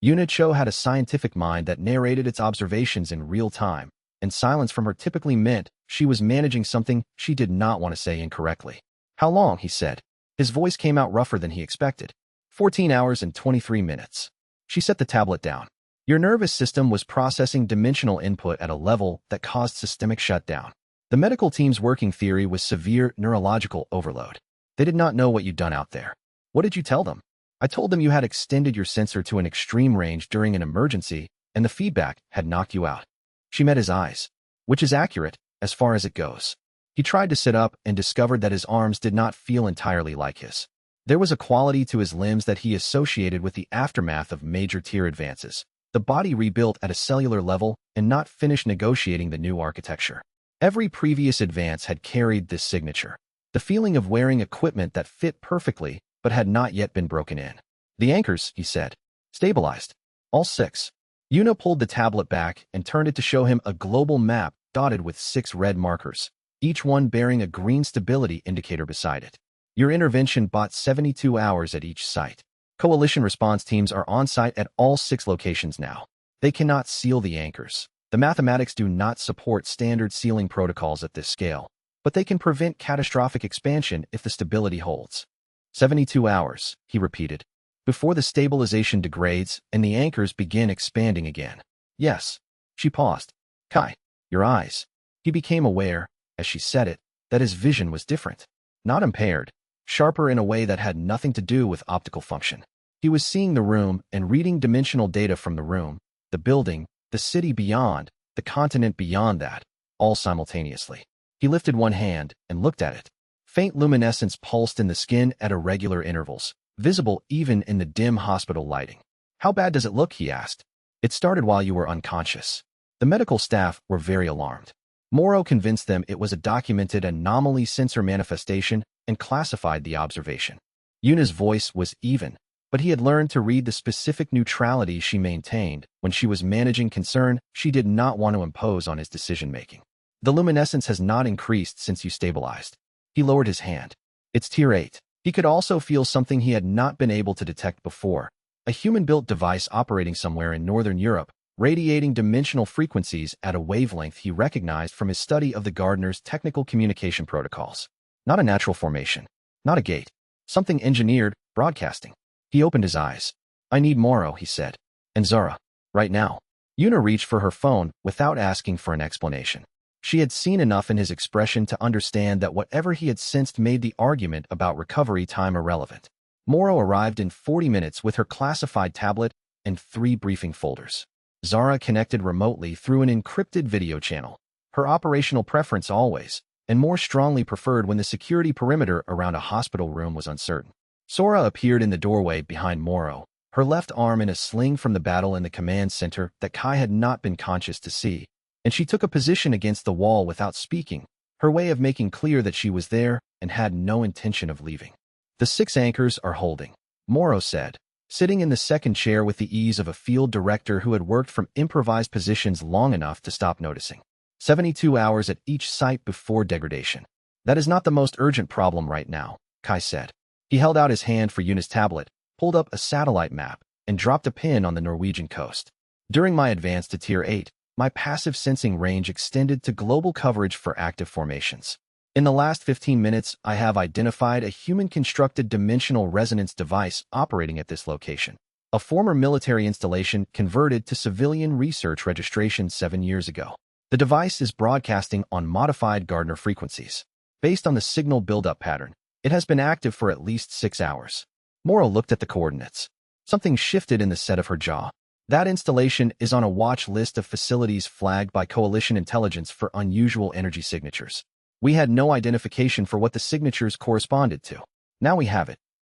Yuna Cho had a scientific mind that narrated its observations in real time, and silence from her typically meant she was managing something she did not want to say incorrectly. How long, he said. His voice came out rougher than he expected. 14 hours and 23 minutes. She set the tablet down. Your nervous system was processing dimensional input at a level that caused systemic shutdown. The medical team's working theory was severe neurological overload. They did not know what you'd done out there. What did you tell them? I told them you had extended your sensor to an extreme range during an emergency, and the feedback had knocked you out. She met his eyes, which is accurate, as far as it goes. He tried to sit up and discovered that his arms did not feel entirely like his. There was a quality to his limbs that he associated with the aftermath of major tier advances. The body rebuilt at a cellular level and not finished negotiating the new architecture. Every previous advance had carried this signature. The feeling of wearing equipment that fit perfectly but had not yet been broken in. The anchors, he said, stabilized. All 6. Yuna pulled the tablet back and turned it to show him a global map dotted with 6 red markers, each one bearing a green stability indicator beside it. Your intervention bought 72 hours at each site. Coalition response teams are on site at all 6 locations now. They cannot seal the anchors. The mathematics do not support standard sealing protocols at this scale, but they can prevent catastrophic expansion if the stability holds. 72 hours, he repeated, before the stabilization degrades and the anchors begin expanding again. Yes. She paused. Kai, your eyes. He became aware, as she said it, that his vision was different. Not impaired, sharper in a way that had nothing to do with optical function. He was seeing the room and reading dimensional data from the room, the building, the city beyond, the continent beyond that, all simultaneously. He lifted one hand and looked at it. Faint luminescence pulsed in the skin at irregular intervals, visible even in the dim hospital lighting. How bad does it look? He asked. It started while you were unconscious. The medical staff were very alarmed. Morrow convinced them it was a documented anomaly sensor manifestation and classified the observation. Yuna's voice was even, but he had learned to read the specific neutrality she maintained when she was managing concern she did not want to impose on his decision-making. The luminescence has not increased since you stabilized. He lowered his hand. It's Tier 8. He could also feel something he had not been able to detect before. A human-built device operating somewhere in Northern Europe, radiating dimensional frequencies at a wavelength he recognized from his study of the gardener's technical communication protocols. Not a natural formation. Not a gate. Something engineered, broadcasting. He opened his eyes. I need Morrow, he said. And Zara. Right now. Yuna reached for her phone without asking for an explanation. She had seen enough in his expression to understand that whatever he had sensed made the argument about recovery time irrelevant. Morrow arrived in 40 minutes with her classified tablet and 3 briefing folders. Zara connected remotely through an encrypted video channel. Her operational preference always, and more strongly preferred when the security perimeter around a hospital room was uncertain. Sora appeared in the doorway behind Morrow, her left arm in a sling from the battle in the command center that Kai had not been conscious to see, and she took a position against the wall without speaking, her way of making clear that she was there and had no intention of leaving. The 6 anchors are holding, Morrow said, sitting in the second chair with the ease of a field director who had worked from improvised positions long enough to stop noticing. 72 hours at each site before degradation. That is not the most urgent problem right now, Kai said. He held out his hand for Yuna's tablet, pulled up a satellite map, and dropped a pin on the Norwegian coast. During my advance to Tier 8, my passive sensing range extended to global coverage for active formations. In the last 15 minutes, I have identified a human-constructed dimensional resonance device operating at this location, a former military installation converted to civilian research registration 7 years ago. The device is broadcasting on modified Gardner frequencies. Based on the signal buildup pattern, it has been active for at least 6 hours. Morrow looked at the coordinates. Something shifted in the set of her jaw. That installation is on a watch list of facilities flagged by Coalition intelligence for unusual energy signatures. We had no identification for what the signatures corresponded to. Now we have it.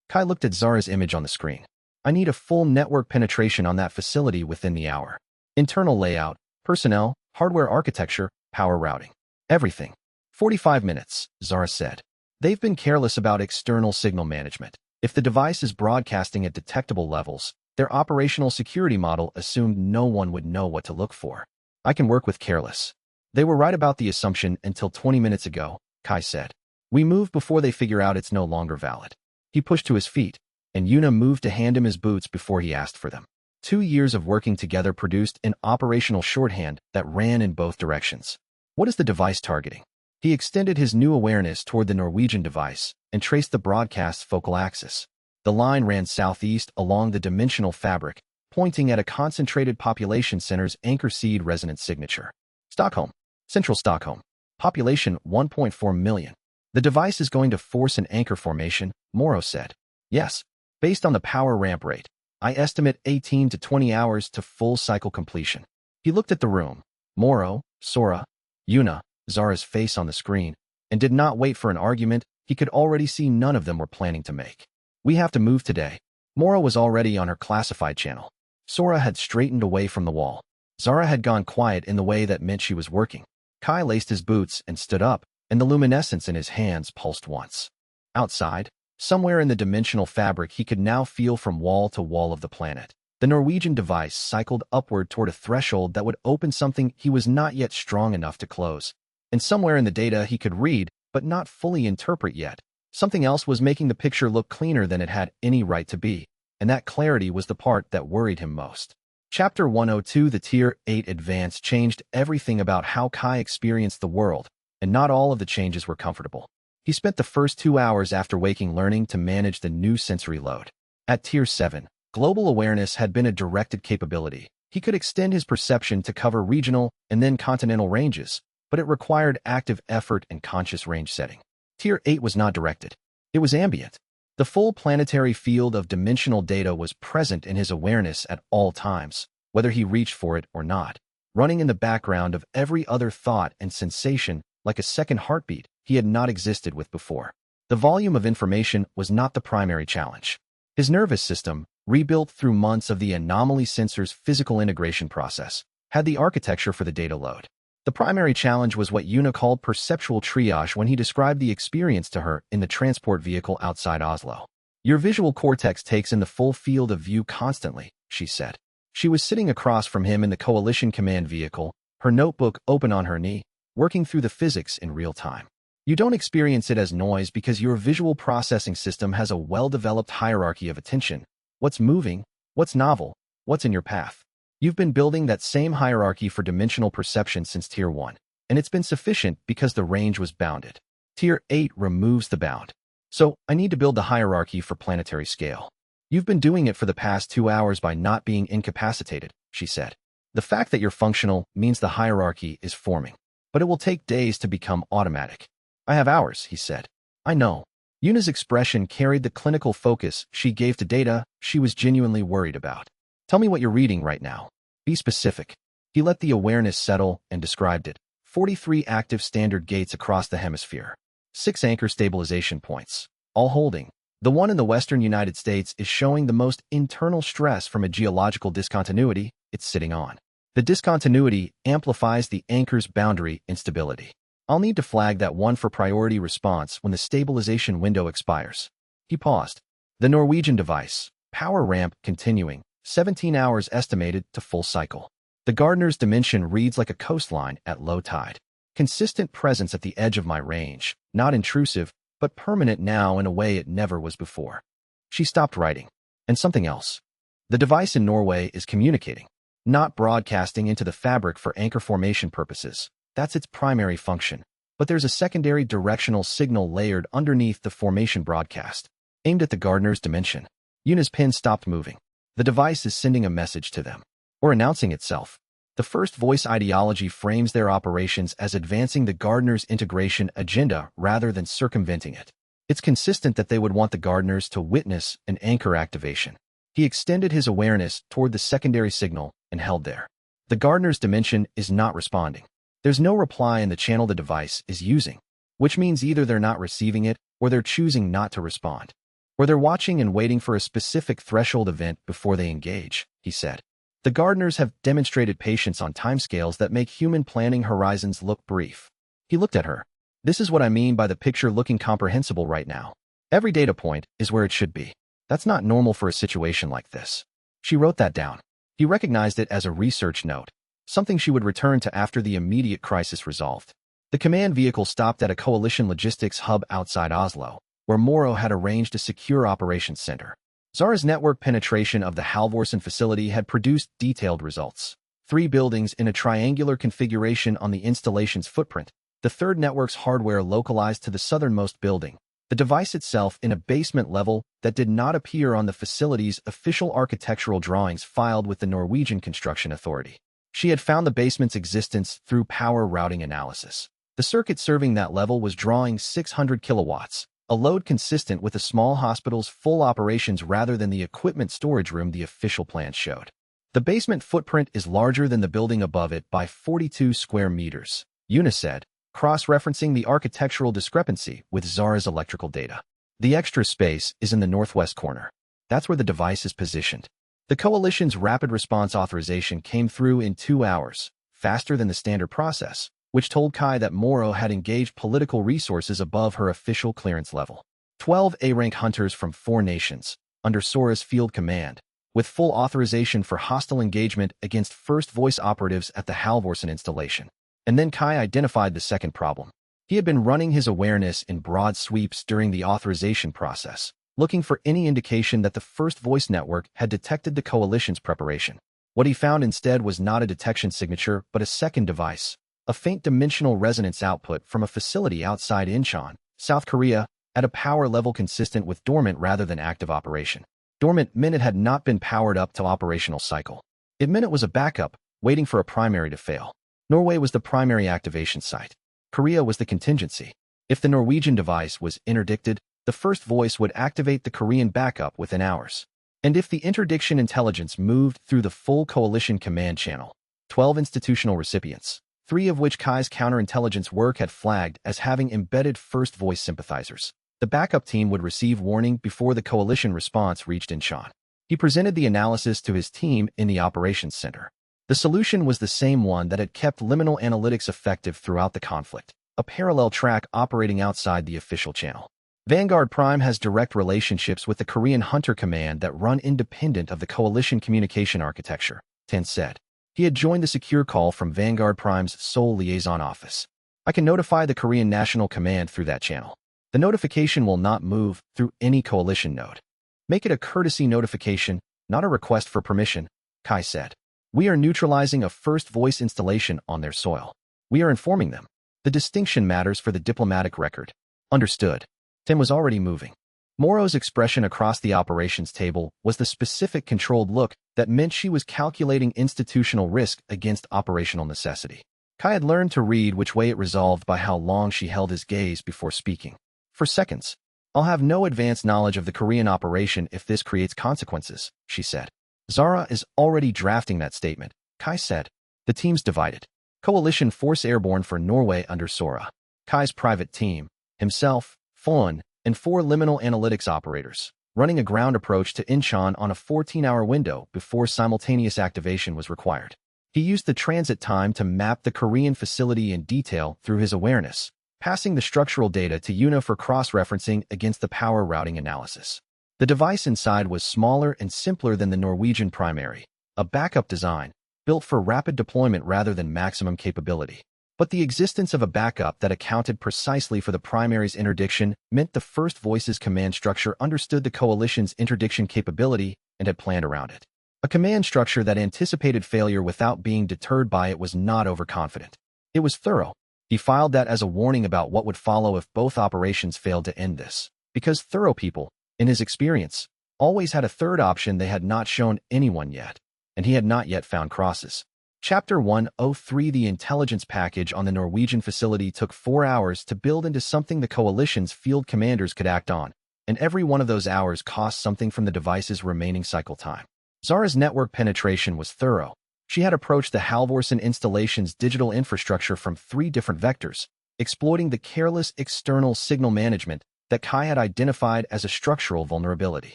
Kai looked at Zara's image on the screen. I need a full network penetration on that facility within the hour. Internal layout, personnel, hardware architecture, power routing. Everything. 45 minutes, Zara said. They've been careless about external signal management. If the device is broadcasting at detectable levels, their operational security model assumed no one would know what to look for. I can work with careless. They were right about the assumption until 20 minutes ago, Kai said. We move before they figure out it's no longer valid. He pushed to his feet, and Yuna moved to hand him his boots before he asked for them. 2 years of working together produced an operational shorthand that ran in both directions. What is the device targeting? He extended his new awareness toward the Norwegian device and traced the broadcast's focal axis. The line ran southeast along the dimensional fabric, pointing at a concentrated population center's anchor seed resonance signature. Stockholm. Central Stockholm. Population 1.4 million. The device is going to force an anchor formation, Morrow said. Yes. Based on the power ramp rate, I estimate 18 to 20 hours to full cycle completion. He looked at the room. Morrow, Sora, Yuna, Zara's face on the screen, and did not wait for an argument he could already see none of them were planning to make. We have to move today. Morrow was already on her classified channel. Sora had straightened away from the wall. Zara had gone quiet in the way that meant she was working. Kai laced his boots and stood up, and the luminescence in his hands pulsed once. Outside, somewhere in the dimensional fabric he could now feel from wall to wall of the planet. The Norwegian device cycled upward toward a threshold that would open something he was not yet strong enough to close. And somewhere in the data he could read, but not fully interpret yet, something else was making the picture look cleaner than it had any right to be. and that clarity was the part that worried him most. Chapter 102, the Tier 8 Advance, changed everything about how Kai experienced the world, and not all of the changes were comfortable. He spent the first 2 hours after waking learning to manage the new sensory load. At Tier 7, global awareness had been a directed capability. He could extend his perception to cover regional and then continental ranges, but it required active effort and conscious range setting. Tier 8 was not directed. It was ambient. The full planetary field of dimensional data was present in his awareness at all times, whether he reached for it or not, running in the background of every other thought and sensation like a second heartbeat he had not existed with before. The volume of information was not the primary challenge. His nervous system, rebuilt through months of the Anomaly Sensor's physical integration process, had the architecture for the data load. The primary challenge was what Yuna called perceptual triage when he described the experience to her in the transport vehicle outside Oslo. Your visual cortex takes in the full field of view constantly, she said. She was sitting across from him in the Coalition command vehicle, her notebook open on her knee, working through the physics in real time. You don't experience it as noise because your visual processing system has a well-developed hierarchy of attention. What's moving? What's novel? What's in your path? You've been building that same hierarchy for dimensional perception since Tier 1, and it's been sufficient because the range was bounded. Tier 8 removes the bound. So, I need to build the hierarchy for planetary scale. You've been doing it for the past 2 hours by not being incapacitated, she said. The fact that you're functional means the hierarchy is forming, but it will take days to become automatic. I have hours, he said. I know. Yuna's expression carried the clinical focus she gave to data she was genuinely worried about. Tell me what you're reading right now. Be specific. He let the awareness settle and described it. 43 active standard gates across the hemisphere. 6 anchor stabilization points. All holding. The one in the western United States is showing the most internal stress from a geological discontinuity it's sitting on. The discontinuity amplifies the anchor's boundary instability. I'll need to flag that one for priority response when the stabilization window expires. He paused. The Norwegian device. Power ramp continuing. 17 hours estimated to full cycle. The gardener's dimension reads like a coastline at low tide. Consistent presence at the edge of my range, not intrusive, but permanent now in a way it never was before. She stopped writing. And something else. The device in Norway is communicating, not broadcasting into the fabric for anchor formation purposes. That's its primary function. But there's a secondary directional signal layered underneath the formation broadcast, aimed at the gardener's dimension. Yuna's pen stopped moving. The device is sending a message to them, or announcing itself. The first voice ideology frames their operations as advancing the gardener's integration agenda rather than circumventing it. It's consistent that they would want the gardeners to witness an anchor activation. He extended his awareness toward the secondary signal and held there. The gardener's dimension is not responding. There's no reply in the channel the device is using, which means either they're not receiving it or they're choosing not to respond. Or they're watching and waiting for a specific threshold event before they engage, he said. The gardeners have demonstrated patience on timescales that make human planning horizons look brief. He looked at her. This is what I mean by the picture looking comprehensible right now. Every data point is where it should be. That's not normal for a situation like this. She wrote that down. He recognized it as a research note, something she would return to after the immediate crisis resolved. The command vehicle stopped at a coalition logistics hub outside Oslo, where Morrow had arranged a secure operations center. Zara's network penetration of the Halvorsen facility had produced detailed results. 3 buildings in a triangular configuration on the installation's footprint, the third network's hardware localized to the southernmost building, the device itself in a basement level that did not appear on the facility's official architectural drawings filed with the Norwegian Construction Authority. She had found the basement's existence through power routing analysis. The circuit serving that level was drawing 600 kilowatts, a load consistent with a small hospital's full operations rather than the equipment storage room the official plans showed. The basement footprint is larger than the building above it by 42 square meters, Yuna said, cross-referencing the architectural discrepancy with Zara's electrical data. The extra space is in the northwest corner. That's where the device is positioned. The coalition's rapid response authorization came through in 2 hours, faster than the standard process, which told Kai that Morrow had engaged political resources above her official clearance level. 12 A-rank hunters from 4 nations, under Sora's field command, with full authorization for hostile engagement against first voice operatives at the Halvorsen installation. And then Kai identified the second problem. He had been running his awareness in broad sweeps during the authorization process, looking for any indication that the first voice network had detected the coalition's preparation. What he found instead was not a detection signature, but a second device, a faint dimensional resonance output from a facility outside Incheon, South Korea, at a power level consistent with dormant rather than active operation. Dormant meant it had not been powered up to operational cycle. It meant it was a backup, waiting for a primary to fail. Norway was the primary activation site. Korea was the contingency. If the Norwegian device was interdicted, the first voice would activate the Korean backup within hours. And if the interdiction intelligence moved through the full coalition command channel, 12 institutional recipients, 3 of which Kai's counterintelligence work had flagged as having embedded first voice sympathizers, the backup team would receive warning before the coalition response reached Incheon. He presented the analysis to his team in the operations center. The solution was the same one that had kept liminal analytics effective throughout the conflict, a parallel track operating outside the official channel. Vanguard Prime has direct relationships with the Korean Hunter Command that run independent of the coalition communication architecture, Ten said. He had joined the secure call from Vanguard Prime's Seoul liaison office. I can notify the Korean National Command through that channel. The notification will not move through any coalition node. Make it a courtesy notification, not a request for permission, Kai said. We are neutralizing a first voice installation on their soil. We are informing them. The distinction matters for the diplomatic record. Understood. Tim was already moving. Moro's expression across the operations table was the specific controlled look that meant she was calculating institutional risk against operational necessity. Kai had learned to read which way it resolved by how long she held his gaze before speaking. For seconds. I'll have no advanced knowledge of the Korean operation if this creates consequences, she said. Zara is already drafting that statement, Kai said. The team's divided. Coalition Force Airborne for Norway under Sora. Kai's private team, himself, Fon, and 4 liminal analytics operators, running a ground approach to Incheon on a 14-hour window before simultaneous activation was required. He used the transit time to map the Korean facility in detail through his awareness, passing the structural data to Yuna for cross-referencing against the power routing analysis. The device inside was smaller and simpler than the Norwegian primary, a backup design, built for rapid deployment rather than maximum capability. But the existence of a backup that accounted precisely for the primary's interdiction meant the first voice's command structure understood the coalition's interdiction capability and had planned around it. A command structure that anticipated failure without being deterred by it was not overconfident. It was thorough. He filed that as a warning about what would follow if both operations failed to end this, because thorough people, in his experience, always had a third option they had not shown anyone yet, and he had not yet found crosses. Chapter 103 The intelligence package on the Norwegian facility took 4 hours to build into something the coalition's field commanders could act on, and every one of those hours cost something from the device's remaining cycle time. Zara's network penetration was thorough. She had approached the Halvorsen installation's digital infrastructure from 3 different vectors, exploiting the careless external signal management that Kai had identified as a structural vulnerability.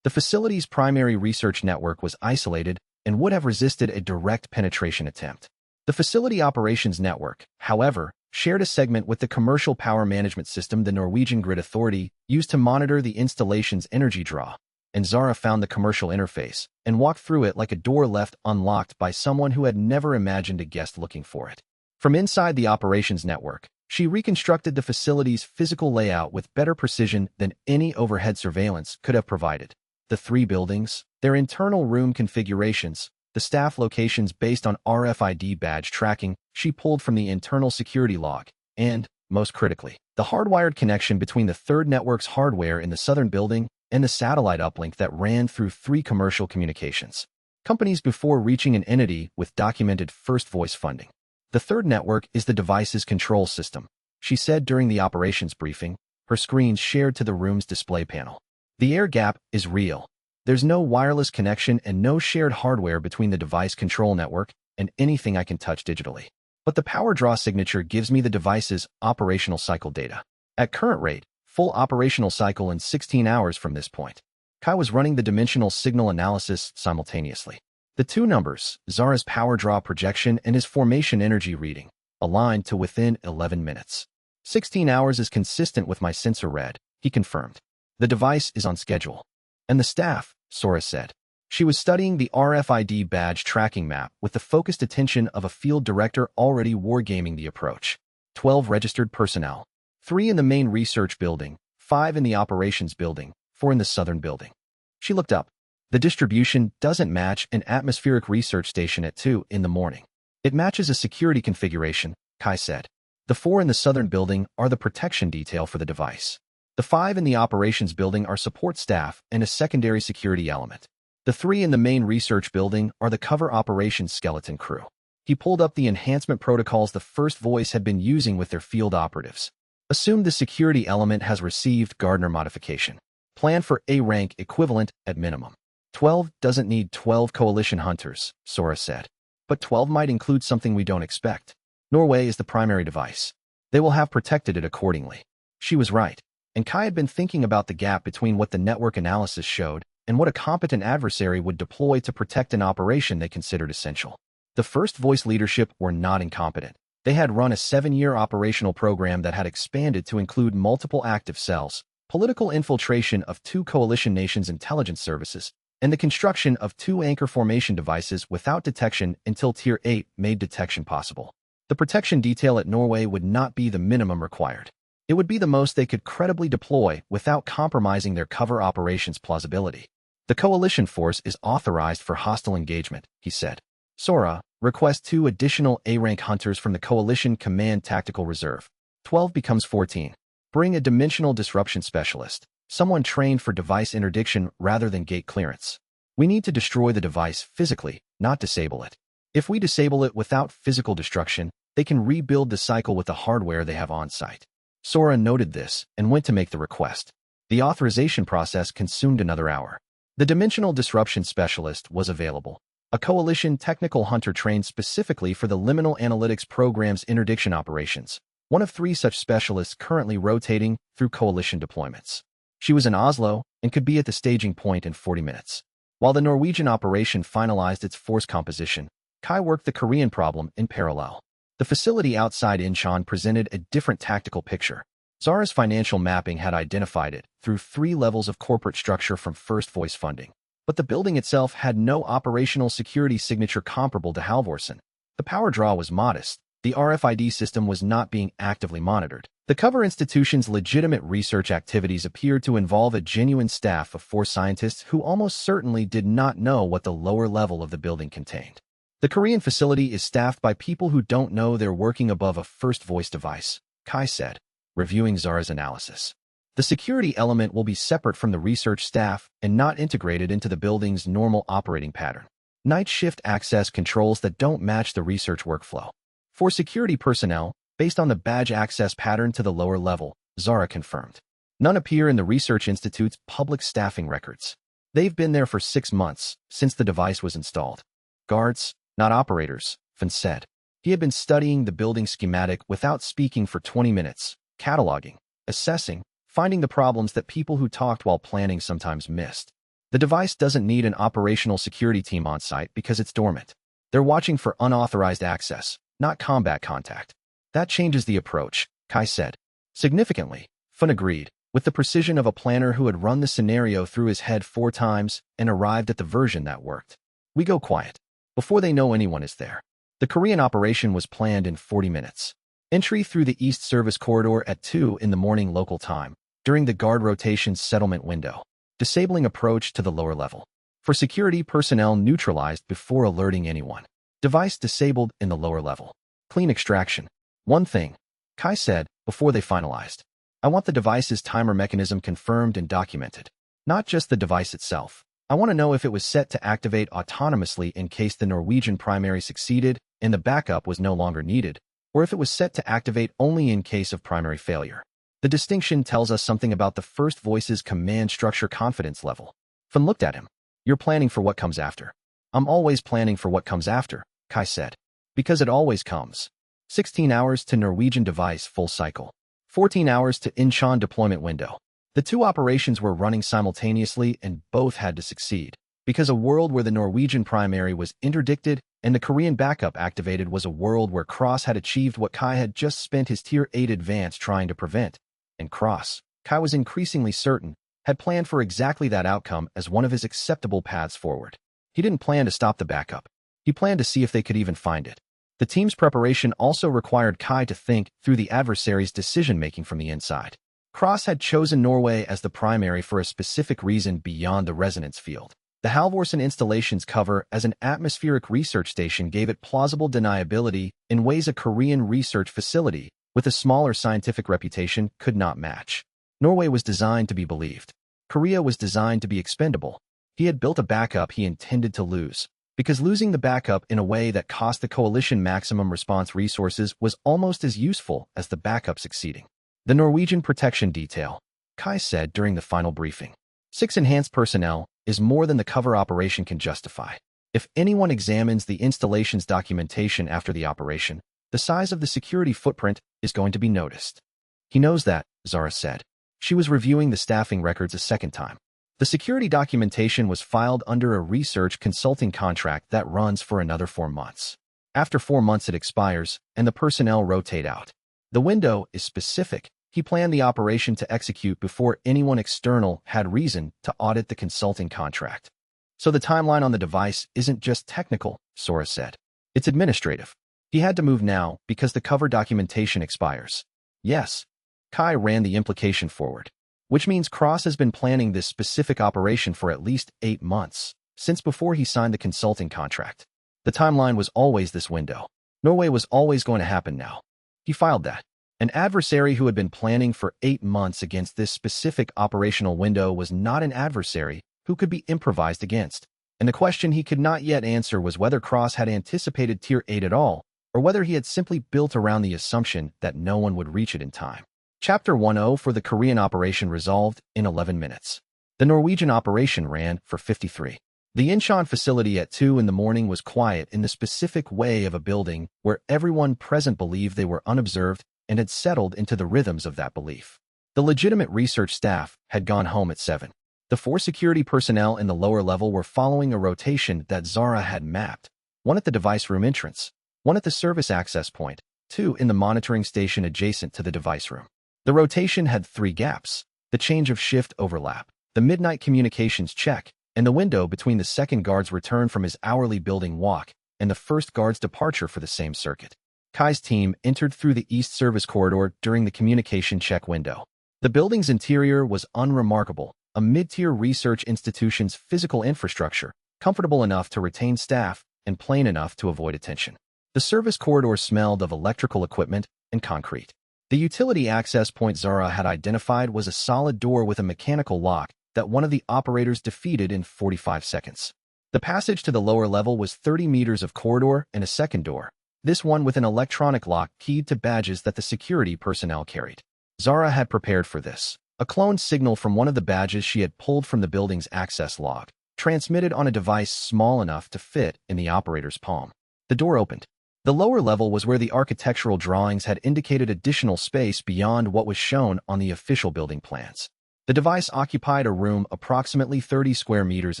The facility's primary research network was isolated and would have resisted a direct penetration attempt. The facility operations network, however, shared a segment with the commercial power management system the Norwegian Grid Authority used to monitor the installation's energy draw, and Zara found the commercial interface and walked through it like a door left unlocked by someone who had never imagined a guest looking for it. From inside the operations network, she reconstructed the facility's physical layout with better precision than any overhead surveillance could have provided. The 3 buildings, their internal room configurations, the staff locations based on RFID badge tracking she pulled from the internal security log, and, most critically, the hardwired connection between the third network's hardware in the southern building and the satellite uplink that ran through 3 commercial communications companies before reaching an entity with documented first voice funding. The third network is the device's control system, she said during the operations briefing, her screens shared to the room's display panel. The air gap is real. There's no wireless connection and no shared hardware between the device control network and anything I can touch digitally. But the power draw signature gives me the device's operational cycle data. At current rate, full operational cycle in 16 hours from this point. Kai was running the dimensional signal analysis simultaneously. The 2 numbers, Zara's power draw projection and his formation energy reading, aligned to within 11 minutes. 16 hours is consistent with my sensor read, he confirmed. The device is on schedule. And the staff, Sora said. She was studying the RFID badge tracking map with the focused attention of a field director already wargaming the approach. 12 registered personnel. 3 in the main research building, 5 in the operations building, 4 in the southern building. She looked up. The distribution doesn't match an atmospheric research station at 2 in the morning. It matches a security configuration, Kai said. The 4 in the southern building are the protection detail for the device. The 5 in the operations building are support staff and a secondary security element. The 3 in the main research building are the cover operations skeleton crew. He pulled up the enhancement protocols the first voice had been using with their field operatives. Assume the security element has received Gardner modification. Plan for A rank equivalent at minimum. 12 doesn't need 12 coalition hunters, Sora said. But 12 might include something we don't expect. Norway is the primary device. They will have protected it accordingly. She was right, and Kai had been thinking about the gap between what the network analysis showed and what a competent adversary would deploy to protect an operation they considered essential. The first voice leadership were not incompetent. They had run a 7-year operational program that had expanded to include multiple active cells, political infiltration of 2 coalition nations' intelligence services, and the construction of 2 anchor formation devices without detection until Tier 8 made detection possible. The protection detail at Norway would not be the minimum required. It would be the most they could credibly deploy without compromising their cover operations plausibility. The coalition force is authorized for hostile engagement, he said. Sora, request 2 additional A-rank hunters from the Coalition Command Tactical Reserve. 12 becomes 14. Bring a dimensional disruption specialist, someone trained for device interdiction rather than gate clearance. We need to destroy the device physically, not disable it. If we disable it without physical destruction, they can rebuild the cycle with the hardware they have on site. Sora noted this and went to make the request. The authorization process consumed another hour. The dimensional disruption specialist was available. A coalition technical hunter trained specifically for the liminal analytics program's interdiction operations, one of 3 such specialists currently rotating through coalition deployments. She was in Oslo and could be at the staging point in 40 minutes. While the Norwegian operation finalized its force composition, Kai worked the Korean problem in parallel. The facility outside Incheon presented a different tactical picture. Zara's financial mapping had identified it through 3 levels of corporate structure from first voice funding. But the building itself had no operational security signature comparable to Halvorsen. The power draw was modest. The RFID system was not being actively monitored. The cover institution's legitimate research activities appeared to involve a genuine staff of 4 scientists who almost certainly did not know what the lower level of the building contained. The Korean facility is staffed by people who don't know they're working above a first voice device, Kai said, reviewing Zara's analysis. The security element will be separate from the research staff and not integrated into the building's normal operating pattern. Night shift access controls that don't match the research workflow. For security personnel, based on the badge access pattern to the lower level, Zara confirmed. None appear in the Research Institute's public staffing records. They've been there for 6 months, since the device was installed. Guards, not operators, Finn said. He had been studying the building schematic without speaking for 20 minutes, cataloging, assessing, finding the problems that people who talked while planning sometimes missed. The device doesn't need an operational security team on site because it's dormant. They're watching for unauthorized access, not combat contact. That changes the approach, Kai said. Significantly, Fun agreed, with the precision of a planner who had run the scenario through his head 4 times and arrived at the version that worked. We go quiet, before they know anyone is there. The Korean operation was planned in 40 minutes. Entry through the East Service Corridor at 2 in the morning local time, during the guard rotation's settlement window. Disabling approach to the lower level. For security personnel neutralized before alerting anyone. Device disabled in the lower level. Clean extraction. One thing, Kai said, before they finalized. I want the device's timer mechanism confirmed and documented. Not just the device itself. I want to know if it was set to activate autonomously in case the Norwegian primary succeeded and the backup was no longer needed, or if it was set to activate only in case of primary failure. The distinction tells us something about the first voice's command structure confidence level. Fun looked at him. You're planning for what comes after. I'm always planning for what comes after, Kai said. Because it always comes. 16 hours to Norwegian device full cycle. 14 hours to Incheon deployment window. The 2 operations were running simultaneously and both had to succeed. Because a world where the Norwegian primary was interdicted and the Korean backup activated was a world where Cross had achieved what Kai had just spent his Tier 8 advance trying to prevent. And Cross, Kai was increasingly certain, had planned for exactly that outcome as one of his acceptable paths forward. He didn't plan to stop the backup. He planned to see if they could even find it. The team's preparation also required Kai to think through the adversary's decision-making from the inside. Cross had chosen Norway as the primary for a specific reason beyond the resonance field. The Halvorsen installation's cover as an atmospheric research station gave it plausible deniability in ways a Korean research facility with a smaller scientific reputation could not match. Norway was designed to be believed. Korea was designed to be expendable. He had built a backup he intended to lose, because losing the backup in a way that cost the coalition maximum response resources was almost as useful as the backup succeeding. The Norwegian protection detail, Kai said during the final briefing. 6 enhanced personnel is more than the cover operation can justify. If anyone examines the installation's documentation after the operation, the size of the security footprint is going to be noticed. He knows that, Zara said. She was reviewing the staffing records a second time. The security documentation was filed under a research consulting contract that runs for another 4 months. After 4 months it expires, and the personnel rotate out. The window is specific. He planned the operation to execute before anyone external had reason to audit the consulting contract. So the timeline on the device isn't just technical, Sora said. It's administrative. He had to move now because the cover documentation expires. Yes. Kai ran the implication forward. Which means Cross has been planning this specific operation for at least 8 months, since before he signed the consulting contract. The timeline was always this window. Norway was always going to happen now. He filed that. An adversary who had been planning for 8 months against this specific operational window was not an adversary who could be improvised against. And the question he could not yet answer was whether Cross had anticipated Tier 8 at all, or whether he had simply built around the assumption that no one would reach it in time. Chapter 10 for the Korean operation resolved in 11 minutes. The Norwegian operation ran for 53. The Incheon facility at 2 in the morning was quiet in the specific way of a building where everyone present believed they were unobserved and had settled into the rhythms of that belief. The legitimate research staff had gone home at 7. The 4 security personnel in the lower level were following a rotation that Zara had mapped, 1 at the device room entrance, 1 at the service access point, 2 in the monitoring station adjacent to the device room. The rotation had 3 gaps: the change of shift overlap, the midnight communications check, and the window between the second guard's return from his hourly building walk and the first guard's departure for the same circuit. Kai's team entered through the east service corridor during the communication check window. The building's interior was unremarkable, a mid-tier research institution's physical infrastructure, comfortable enough to retain staff and plain enough to avoid attention. The service corridor smelled of electrical equipment and concrete. The utility access point Zara had identified was a solid door with a mechanical lock that one of the operators defeated in 45 seconds. The passage to the lower level was 30 meters of corridor and a second door, this one with an electronic lock keyed to badges that the security personnel carried. Zara had prepared for this. A cloned signal from one of the badges she had pulled from the building's access log, transmitted on a device small enough to fit in the operator's palm. The door opened. The lower level was where the architectural drawings had indicated additional space beyond what was shown on the official building plans. The device occupied a room approximately 30 square meters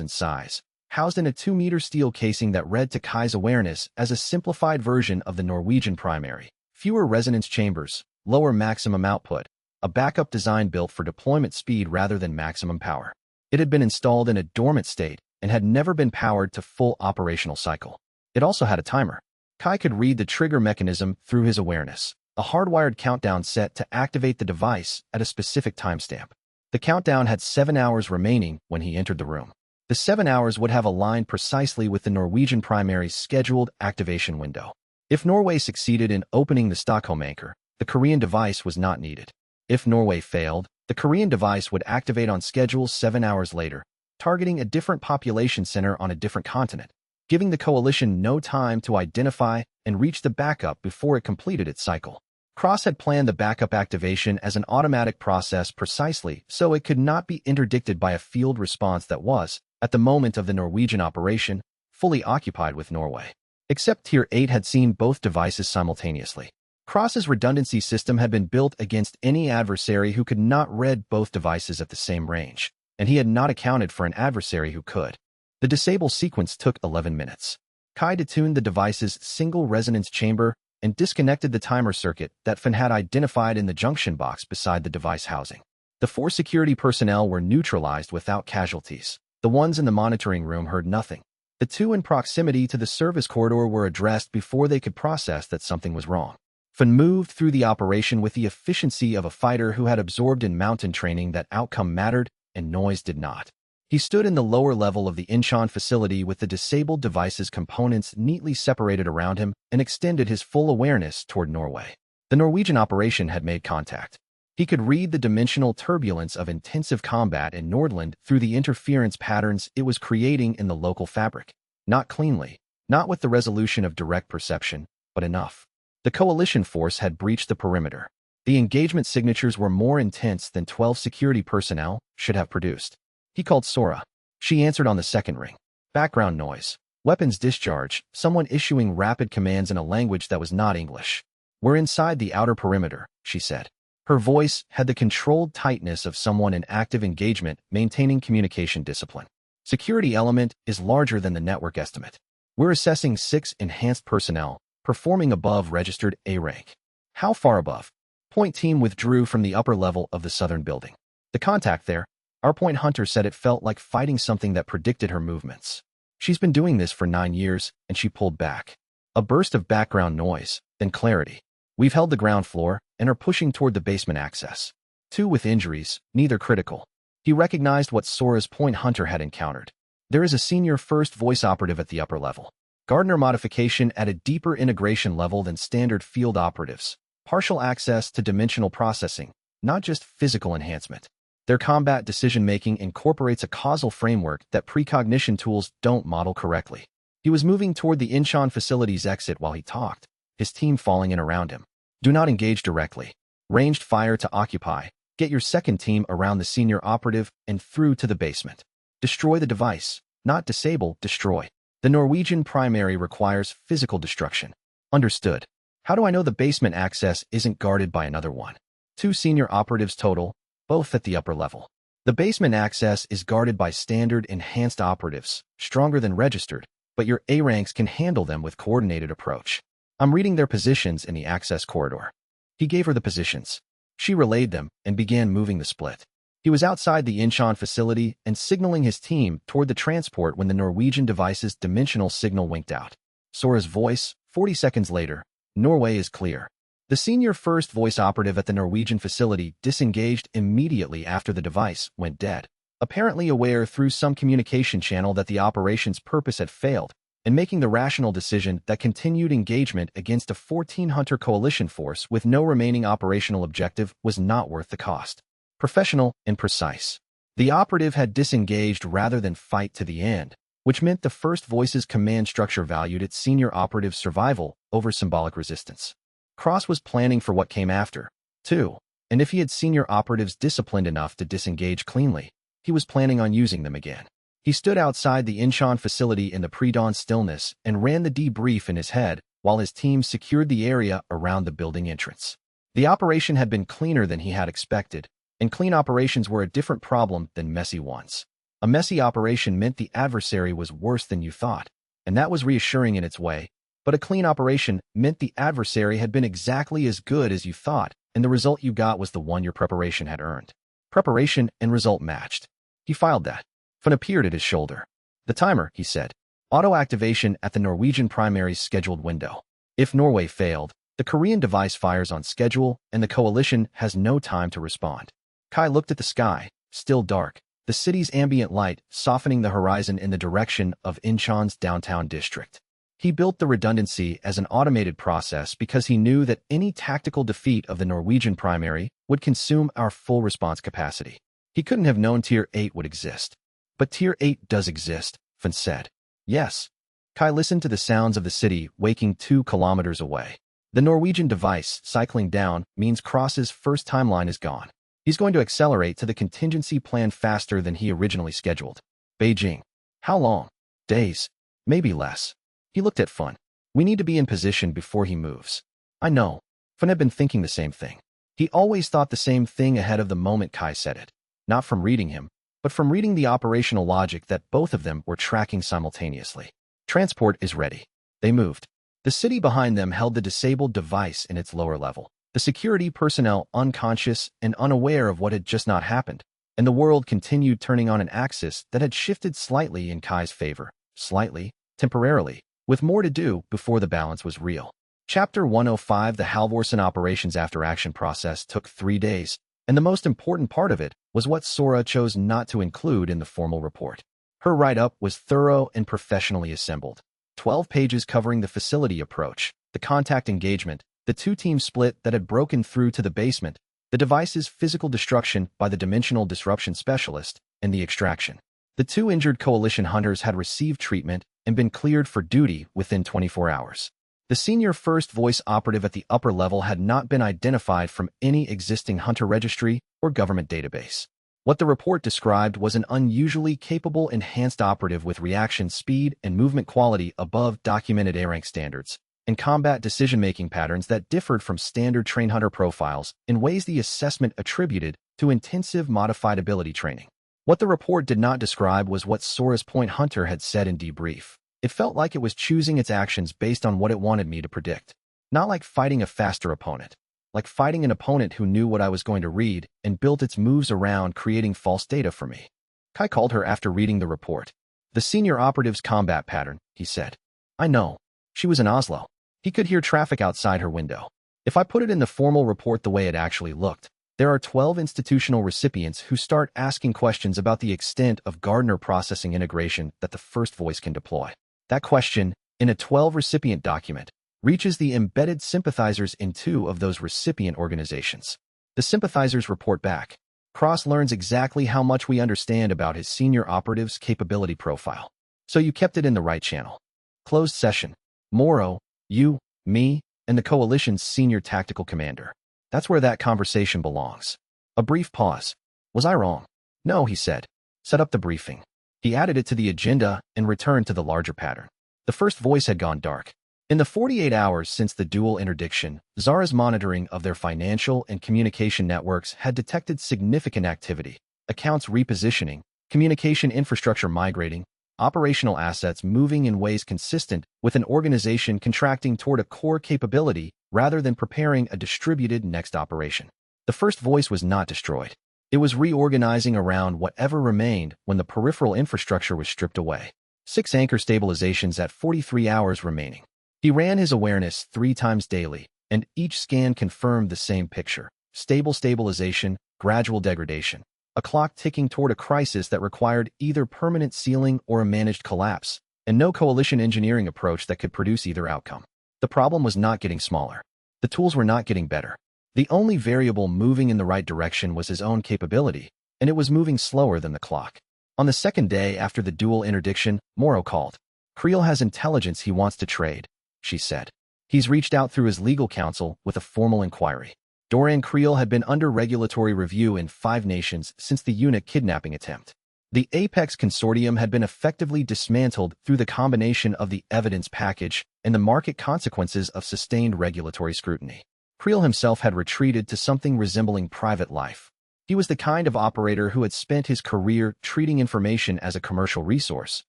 in size, housed in a 2-meter steel casing that read to Kai's awareness as a simplified version of the Norwegian primary. Fewer resonance chambers, lower maximum output, a backup design built for deployment speed rather than maximum power. It had been installed in a dormant state and had never been powered to full operational cycle. It also had a timer. Kai could read the trigger mechanism through his awareness, a hardwired countdown set to activate the device at a specific timestamp. The countdown had 7 hours remaining when he entered the room. The 7 hours would have aligned precisely with the Norwegian primary's scheduled activation window. If Norway succeeded in opening the Stockholm anchor, the Korean device was not needed. If Norway failed, the Korean device would activate on schedule 7 hours later, targeting a different population center on a different continent, giving the coalition no time to identify and reach the backup before it completed its cycle. Cross had planned the backup activation as an automatic process precisely so it could not be interdicted by a field response that was, at the moment of the Norwegian operation, fully occupied with Norway. Except Tier 8 had seen both devices simultaneously. Cross's redundancy system had been built against any adversary who could not read both devices at the same range, and he had not accounted for an adversary who could. The disable sequence took 11 minutes. Kai detuned the device's single resonance chamber and disconnected the timer circuit that Fan had identified in the junction box beside the device housing. The 4 security personnel were neutralized without casualties. The ones in the monitoring room heard nothing. The 2 in proximity to the service corridor were addressed before they could process that something was wrong. Fan moved through the operation with the efficiency of a fighter who had absorbed in mountain training that outcome mattered and noise did not. He stood in the lower level of the Incheon facility with the disabled device's components neatly separated around him and extended his full awareness toward Norway. The Norwegian operation had made contact. He could read the dimensional turbulence of intensive combat in Nordland through the interference patterns it was creating in the local fabric. Not cleanly, not with the resolution of direct perception, but enough. The coalition force had breached the perimeter. The engagement signatures were more intense than 12 security personnel should have produced. He called Sora. She answered on the second ring. Background noise. Weapons discharge, someone issuing rapid commands in a language that was not English. We're inside the outer perimeter, she said. Her voice had the controlled tightness of someone in active engagement maintaining communication discipline. Security element is larger than the network estimate. We're assessing 6 enhanced personnel, performing above registered A rank. How far above? Point team withdrew from the upper level of the southern building. The contact there, our point hunter said it felt like fighting something that predicted her movements. She's been doing this for 9 years, and she pulled back. A burst of background noise, then clarity. We've held the ground floor and are pushing toward the basement access. 2 with injuries, neither critical. He recognized what Sora's point hunter had encountered. There is a senior first voice operative at the upper level. Gardner modification at a deeper integration level than standard field operatives. Partial access to dimensional processing, not just physical enhancement. Their combat decision-making incorporates a causal framework that precognition tools don't model correctly. He was moving toward the Incheon facility's exit while he talked, his team falling in around him. Do not engage directly. Ranged fire to occupy. Get your second team around the senior operative and through to the basement. Destroy the device. Not disable, destroy. The Norwegian primary requires physical destruction. Understood. How do I know the basement access isn't guarded by another one? 2 senior operatives total, both at the upper level. The basement access is guarded by standard enhanced operatives, stronger than registered, but your A ranks can handle them with coordinated approach. I'm reading their positions in the access corridor. He gave her the positions. She relayed them and began moving the split. He was outside the Incheon facility and signaling his team toward the transport when the Norwegian device's dimensional signal winked out. Sora's voice, 40 seconds later, Norway is clear. The senior first voice operative at the Norwegian facility disengaged immediately after the device went dead, apparently aware through some communication channel that the operation's purpose had failed, and making the rational decision that continued engagement against a 14-hunter coalition force with no remaining operational objective was not worth the cost. Professional and precise. The operative had disengaged rather than fight to the end, which meant the first voice's command structure valued its senior operative's survival over symbolic resistance. Cross was planning for what came after, too, and if he had senior operatives disciplined enough to disengage cleanly, he was planning on using them again. He stood outside the Incheon facility in the pre-dawn stillness and ran the debrief in his head while his team secured the area around the building entrance. The operation had been cleaner than he had expected, and clean operations were a different problem than messy ones. A messy operation meant the adversary was worse than you thought, and that was reassuring in its way, but a clean operation meant the adversary had been exactly as good as you thought, and the result you got was the one your preparation had earned. Preparation and result matched. He filed that. Fun appeared at his shoulder. The timer, he said. Auto-activation at the Norwegian primary's scheduled window. If Norway failed, the Korean device fires on schedule and the coalition has no time to respond. Kai looked at the sky, still dark, the city's ambient light softening the horizon in the direction of Incheon's downtown district. He built the redundancy as an automated process because he knew that any tactical defeat of the Norwegian primary would consume our full response capacity. He couldn't have known Tier 8 would exist. But Tier 8 does exist, Fun said. Yes. Kai listened to the sounds of the city waking 2 kilometers away. The Norwegian device, cycling down, means Cross's first timeline is gone. He's going to accelerate to the contingency plan faster than he originally scheduled. Beijing. How long? Days. Maybe less. He looked at Fun. We need to be in position before he moves. I know. Fun had been thinking the same thing. He always thought the same thing ahead of the moment Kai said it. Not from reading him, but from reading the operational logic that both of them were tracking simultaneously. Transport is ready. They moved. The city behind them held the disabled device in its lower level. The security personnel unconscious and unaware of what had just not happened, and the world continued turning on an axis that had shifted slightly in Kai's favor. Slightly, temporarily, with more to do before the balance was real. Chapter 105, the Halvorsen Operations After Action process, took 3 days, and the most important part of it was what Sora chose not to include in the formal report. Her write-up was thorough and professionally assembled. 12 pages covering the facility approach, the contact engagement, the two-team split that had broken through to the basement, the device's physical destruction by the dimensional disruption specialist, and the extraction. The 2 injured coalition hunters had received treatment and been cleared for duty within 24 hours. The senior first voice operative at the upper level had not been identified from any existing hunter registry or government database. What the report described was an unusually capable enhanced operative with reaction speed and movement quality above documented A-rank standards, and combat decision-making patterns that differed from standard train hunter profiles in ways the assessment attributed to intensive modified ability training. What the report did not describe was what Sora's point hunter had said in debrief. It felt like it was choosing its actions based on what it wanted me to predict. Not like fighting a faster opponent. Like fighting an opponent who knew what I was going to read and built its moves around creating false data for me. Kai called her after reading the report. The senior operative's combat pattern, he said. I know. She was in Oslo. He could hear traffic outside her window. If I put it in the formal report the way it actually looked, there are 12 institutional recipients who start asking questions about the extent of Gardner processing integration that the first voice can deploy. That question, in a 12-recipient document, reaches the embedded sympathizers in 2 of those recipient organizations. The sympathizers report back. Cross learns exactly how much we understand about his senior operative's capability profile. So you kept it in the right channel. Closed session. Morrow, you, me, and the coalition's senior tactical commander. That's where that conversation belongs. A brief pause. Was I wrong? No, he said. Set up the briefing. He added it to the agenda and returned to the larger pattern. The first voice had gone dark. In the 48 hours since the dual interdiction, Zara's monitoring of their financial and communication networks had detected significant activity, accounts repositioning, communication infrastructure migrating, operational assets moving in ways consistent with an organization contracting toward a core capability rather than preparing a distributed next operation. The first voice was not destroyed. It was reorganizing around whatever remained when the peripheral infrastructure was stripped away. 6 anchor stabilizations at 43 hours remaining. He ran his awareness 3 times daily, and each scan confirmed the same picture. Stable stabilization, gradual degradation. A clock ticking toward a crisis that required either permanent sealing or a managed collapse, and no coalition engineering approach that could produce either outcome. The problem was not getting smaller. The tools were not getting better. The only variable moving in the right direction was his own capability, and it was moving slower than the clock. On the second day after the dual interdiction, Morrow called. Creel has intelligence he wants to trade, she said. He's reached out through his legal counsel with a formal inquiry. Dorian Creel had been under regulatory review in 5 nations since the unit kidnapping attempt. The Apex Consortium had been effectively dismantled through the combination of the evidence package and the market consequences of sustained regulatory scrutiny. Creel himself had retreated to something resembling private life. He was the kind of operator who had spent his career treating information as a commercial resource,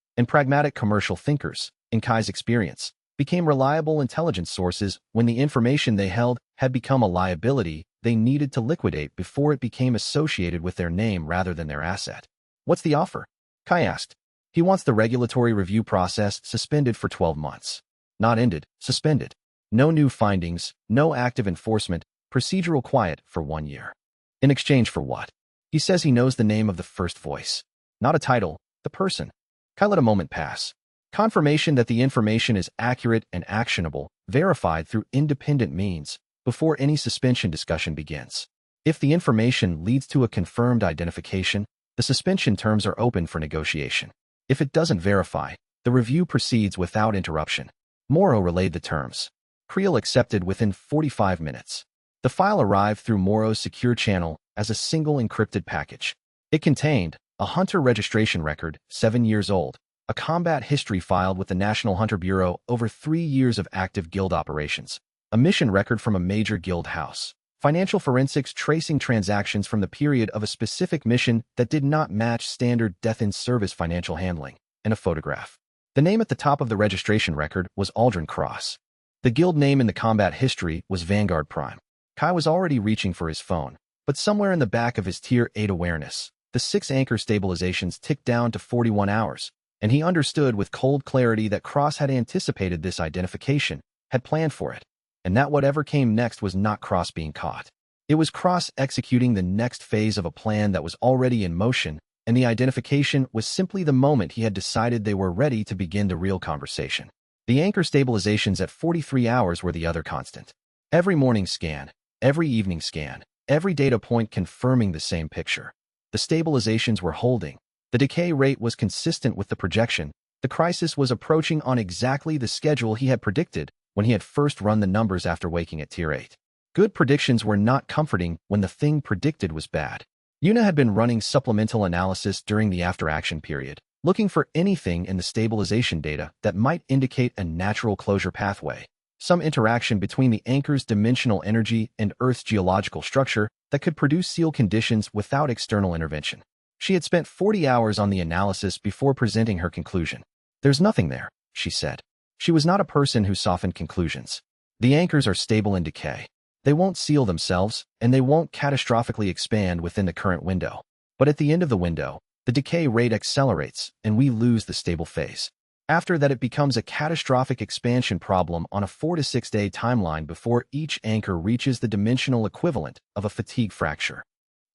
and pragmatic commercial thinkers, in Kai's experience, became reliable intelligence sources when the information they held had become a liability they needed to liquidate before it became associated with their name rather than their asset. What's the offer? Kai asked. He wants the regulatory review process suspended for 12 months. Not ended, suspended. No new findings, no active enforcement, procedural quiet for 1 year. In exchange for what? He says he knows the name of the first voice. Not a title, the person. Kai let a moment pass. Confirmation that the information is accurate and actionable, verified through independent means, before any suspension discussion begins. If the information leads to a confirmed identification, the suspension terms are open for negotiation. If it doesn't verify, the review proceeds without interruption. Morrow relayed the terms. Creel accepted within 45 minutes. The file arrived through Morrow's secure channel as a single encrypted package. It contained a hunter registration record, 7 years old, a combat history filed with the National Hunter Bureau over 3 years of active guild operations, a mission record from a major guild house, financial forensics tracing transactions from the period of a specific mission that did not match standard death-in-service financial handling, and a photograph. The name at the top of the registration record was Aldrin Cross. The guild name in the combat history was Vanguard Prime. Kai was already reaching for his phone, but somewhere in the back of his Tier 8 awareness, the 6 anchor stabilizations ticked down to 41 hours, and he understood with cold clarity that Cross had anticipated this identification, had planned for it. and that whatever came next was not Cross being caught. It was Cross executing the next phase of a plan that was already in motion, and the identification was simply the moment he had decided they were ready to begin the real conversation. The anchor stabilizations at 43 hours were the other constant. Every morning scan, every evening scan, every data point confirming the same picture. The stabilizations were holding. The decay rate was consistent with the projection. The crisis was approaching on exactly the schedule he had predicted when he had first run the numbers after waking at Tier 8. Good predictions were not comforting when the thing predicted was bad. Yuna had been running supplemental analysis during the after-action period, looking for anything in the stabilization data that might indicate a natural closure pathway, some interaction between the anchor's dimensional energy and Earth's geological structure that could produce seal conditions without external intervention. She had spent 40 hours on the analysis before presenting her conclusion. "There's nothing there," she said. She was not a person who softened conclusions. "The anchors are stable in decay. They won't seal themselves, and they won't catastrophically expand within the current window. But at the end of the window, the decay rate accelerates, and we lose the stable phase. After that, it becomes a catastrophic expansion problem on a 4 to 6 day timeline before each anchor reaches the dimensional equivalent of a fatigue fracture.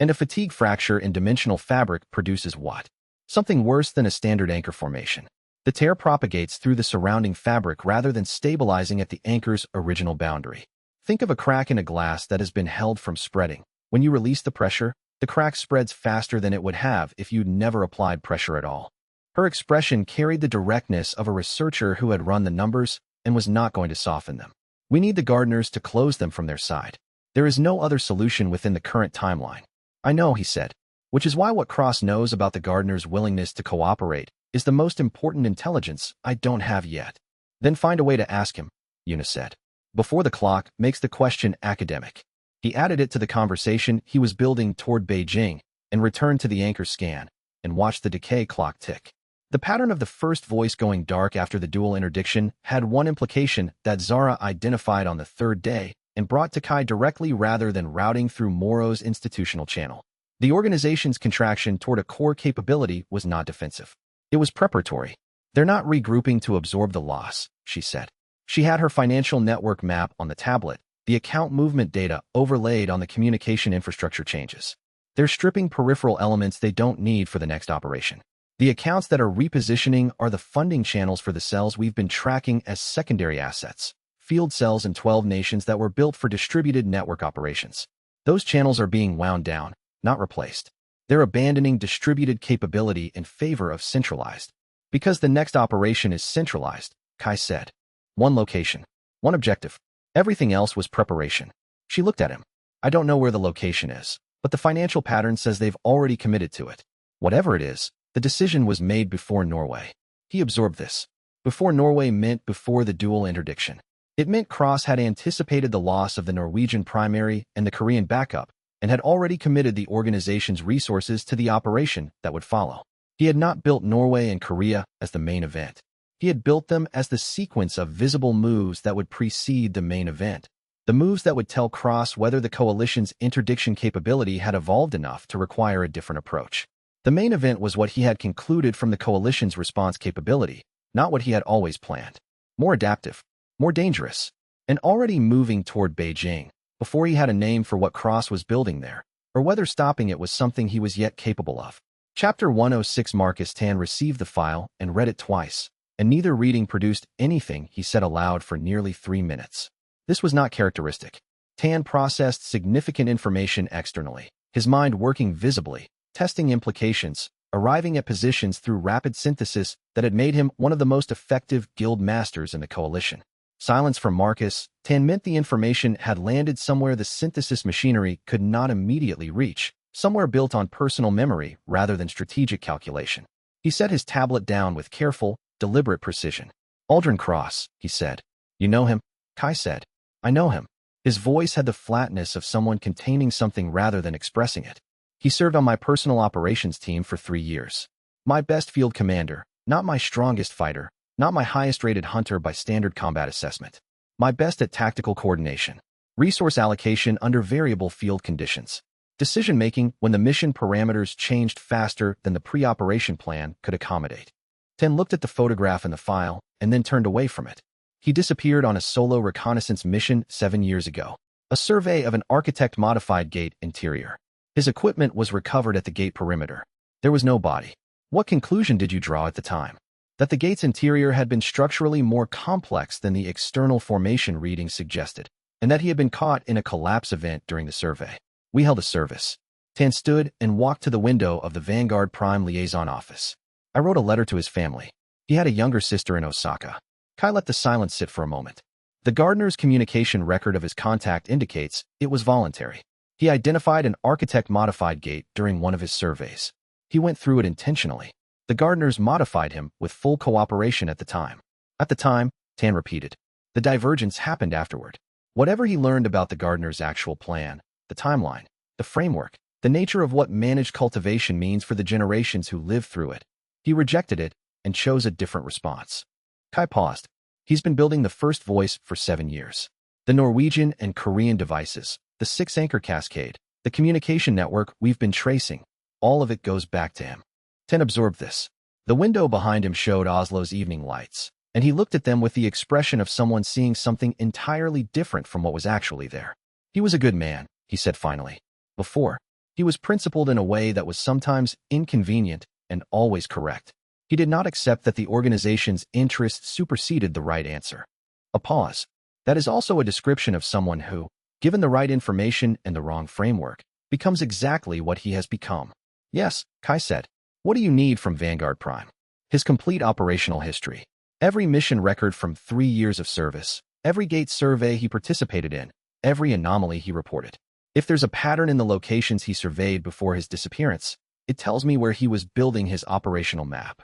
And a fatigue fracture in dimensional fabric produces what? Something worse than a standard anchor formation. The tear propagates through the surrounding fabric rather than stabilizing at the anchor's original boundary. Think of a crack in a glass that has been held from spreading. When you release the pressure, the crack spreads faster than it would have if you'd never applied pressure at all." Her expression carried the directness of a researcher who had run the numbers and was not going to soften them. "We need the gardeners to close them from their side. There is no other solution within the current timeline." "I know," he said, "which is why what Cross knows about the gardeners' willingness to cooperate is the most important intelligence I don't have yet." "Then find a way to ask him," Yuna said, "before the clock makes the question academic." He added it to the conversation he was building toward Beijing and returned to the anchor scan and watched the decay clock tick. The pattern of the first voice going dark after the dual interdiction had one implication that Zara identified on the third day and brought to Kai directly rather than routing through Moro's institutional channel. The organization's contraction toward a core capability was not defensive. It was preparatory. "They're not regrouping to absorb the loss," she said. She had her financial network map on the tablet, the account movement data overlaid on the communication infrastructure changes. "They're stripping peripheral elements they don't need for the next operation. The accounts that are repositioning are the funding channels for the cells we've been tracking as secondary assets, field cells in 12 nations that were built for distributed network operations. Those channels are being wound down, not replaced. They're abandoning distributed capability in favor of centralized. Because the next operation is centralized," Kai said. "One location, one objective. Everything else was preparation." She looked at him. "I don't know where the location is, but the financial pattern says they've already committed to it. Whatever it is, the decision was made before Norway." He absorbed this. Before Norway meant before the dual interdiction. It meant Cross had anticipated the loss of the Norwegian primary and the Korean backup, and had already committed the organization's resources to the operation that would follow. He had not built Norway and Korea as the main event. He had built them as the sequence of visible moves that would precede the main event, the moves that would tell Cross whether the coalition's interdiction capability had evolved enough to require a different approach. The main event was what he had concluded from the coalition's response capability, not what he had always planned. More adaptive, more dangerous, and already moving toward Beijing, before he had a name for what Cross was building there, or whether stopping it was something he was yet capable of. Chapter 106. Marcus Tan received the file and read it twice, and neither reading produced anything he said aloud for nearly 3 minutes. This was not characteristic. Tan processed significant information externally, his mind working visibly, testing implications, arriving at positions through rapid synthesis that had made him one of the most effective guild masters in the coalition. Silence from Marcus Tan meant the information had landed somewhere the synthesis machinery could not immediately reach, somewhere built on personal memory rather than strategic calculation. He set his tablet down with careful, deliberate precision. "Aldrin Cross," he said. "You know him?" Kai said. "I know him." His voice had the flatness of someone containing something rather than expressing it. "He served on my personal operations team for 3 years. My best field commander, not my strongest fighter, not my highest-rated hunter by standard combat assessment. My best at tactical coordination, resource allocation under variable field conditions, decision-making when the mission parameters changed faster than the pre-operation plan could accommodate." Ten looked at the photograph in the file and then turned away from it. He disappeared on a solo reconnaissance mission 7 years ago. A survey of an architect-modified gate interior. His equipment was recovered at the gate perimeter. There was no body. What conclusion did you draw at the time? That the gate's interior had been structurally more complex than the external formation readings suggested, and that he had been caught in a collapse event during the survey. We held a service. Tan stood and walked to the window of the Vanguard Prime Liaison office. I wrote a letter to his family. He had a younger sister in Osaka. Kai let the silence sit for a moment. The gardener's communication record of his contact indicates it was voluntary. He identified an architect-modified gate during one of his surveys. He went through it intentionally. The gardeners modified him with full cooperation at the time. At the time, Tan repeated. The divergence happened afterward. Whatever he learned about the gardener's actual plan, the timeline, the framework, the nature of what managed cultivation means for the generations who lived through it, he rejected it and chose a different response. Kai paused. He's been building the first voice for 7 years. The Norwegian and Korean devices, the 6-anchor cascade, the communication network we've been tracing, all of it goes back to him. Ten absorbed this. The window behind him showed Oslo's evening lights, and he looked at them with the expression of someone seeing something entirely different from what was actually there. He was a good man, he said finally. Before, he was principled in a way that was sometimes inconvenient and always correct. He did not accept that the organization's interests superseded the right answer. A pause. That is also a description of someone who, given the right information and the wrong framework, becomes exactly what he has become. Yes, Kai said. What do you need from Vanguard Prime? His complete operational history. Every mission record from 3 years of service. Every gate survey he participated in. Every anomaly he reported. If there's a pattern in the locations he surveyed before his disappearance, it tells me where he was building his operational map.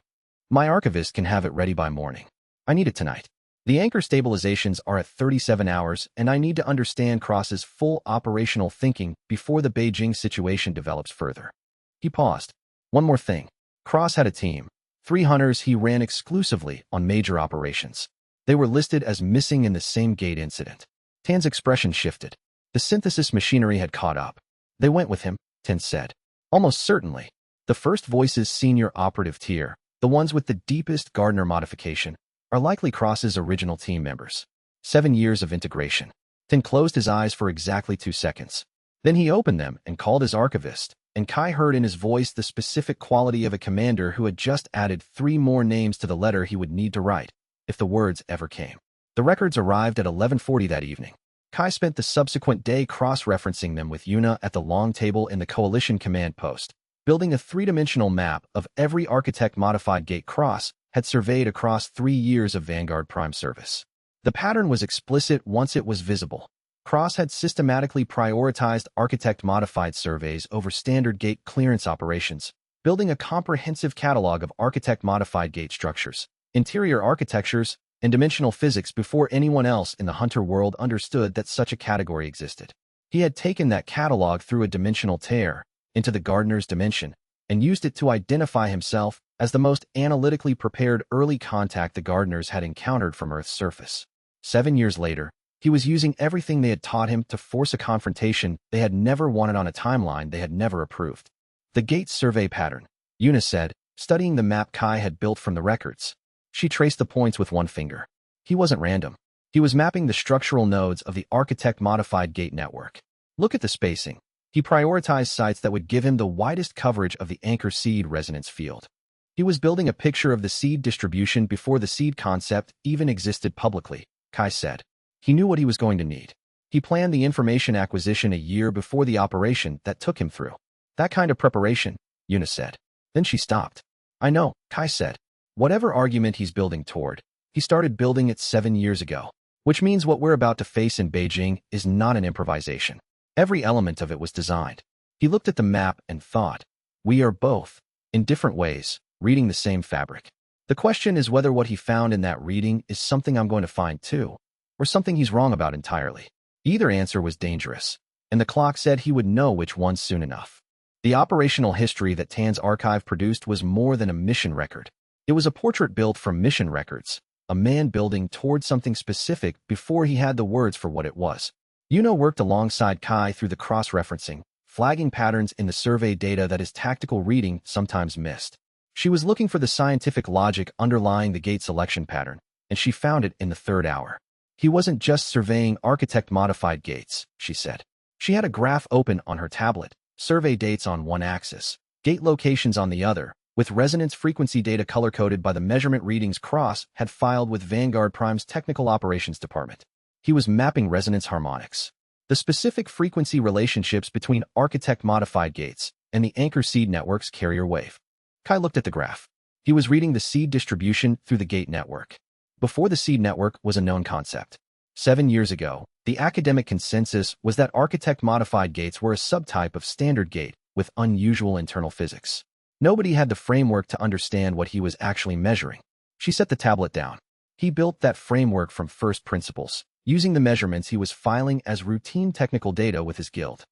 My archivist can have it ready by morning. I need it tonight. The anchor stabilizations are at 37 hours, and I need to understand Cross's full operational thinking before the Beijing situation develops further. He paused. One more thing. Cross had a team. 3 hunters he ran exclusively on major operations. They were listed as missing in the same gate incident. Tan's expression shifted. The synthesis machinery had caught up. They went with him, Tan said. Almost certainly. The first voice's senior operative tier, the ones with the deepest gardener modification, are likely Cross's original team members. 7 years of integration. Tan closed his eyes for exactly 2 seconds. Then he opened them and called his archivist, and Kai heard in his voice the specific quality of a commander who had just added 3 more names to the letter he would need to write, if the words ever came. The records arrived at 11:40 that evening. Kai spent the subsequent day cross-referencing them with Yuna at the long table in the Coalition command post, building a 3-dimensional map of every architect-modified gate Cross had surveyed across 3 years of Vanguard Prime service. The pattern was explicit once it was visible. Cross had systematically prioritized architect-modified surveys over standard gate clearance operations, building a comprehensive catalog of architect-modified gate structures, interior architectures, and dimensional physics before anyone else in the hunter world understood that such a category existed. He had taken that catalog through a dimensional tear into the gardener's dimension and used it to identify himself as the most analytically prepared early contact the gardeners had encountered from Earth's surface. 7 years later, he was using everything they had taught him to force a confrontation they had never wanted on a timeline they had never approved. The gate survey pattern, Yuna said, studying the map Kai had built from the records. She traced the points with one finger. He wasn't random. He was mapping the structural nodes of the architect-modified gate network. Look at the spacing. He prioritized sites that would give him the widest coverage of the anchor seed resonance field. He was building a picture of the seed distribution before the seed concept even existed publicly, Kai said. He knew what he was going to need. He planned the information acquisition a year before the operation that took him through. That kind of preparation, Yuna said. Then she stopped. I know, Kai said. Whatever argument he's building toward, he started building it 7 years ago, which means what we're about to face in Beijing is not an improvisation. Every element of it was designed. He looked at the map and thought, we are both, in different ways, reading the same fabric. The question is whether what he found in that reading is something I'm going to find too, or something he's wrong about entirely. Either answer was dangerous, and the clock said he would know which one soon enough. The operational history that Tan's archive produced was more than a mission record. It was a portrait built from mission records, a man building toward something specific before he had the words for what it was. Yuna worked alongside Kai through the cross-referencing, flagging patterns in the survey data that his tactical reading sometimes missed. She was looking for the scientific logic underlying the gate selection pattern, and she found it in the third hour. He wasn't just surveying architect-modified gates, she said. She had a graph open on her tablet, survey dates on one axis, gate locations on the other, with resonance frequency data color-coded by the measurement readings Cross had filed with Vanguard Prime's Technical Operations Department. He was mapping resonance harmonics, the specific frequency relationships between architect-modified gates and the anchor seed network's carrier wave. Kai looked at the graph. He was reading the seed distribution through the gate network. Before the seed network was a known concept. 7 years ago, the academic consensus was that architect-modified gates were a subtype of standard gate with unusual internal physics. Nobody had the framework to understand what he was actually measuring. She set the tablet down. He built that framework from first principles, using the measurements he was filing as routine technical data with his guild.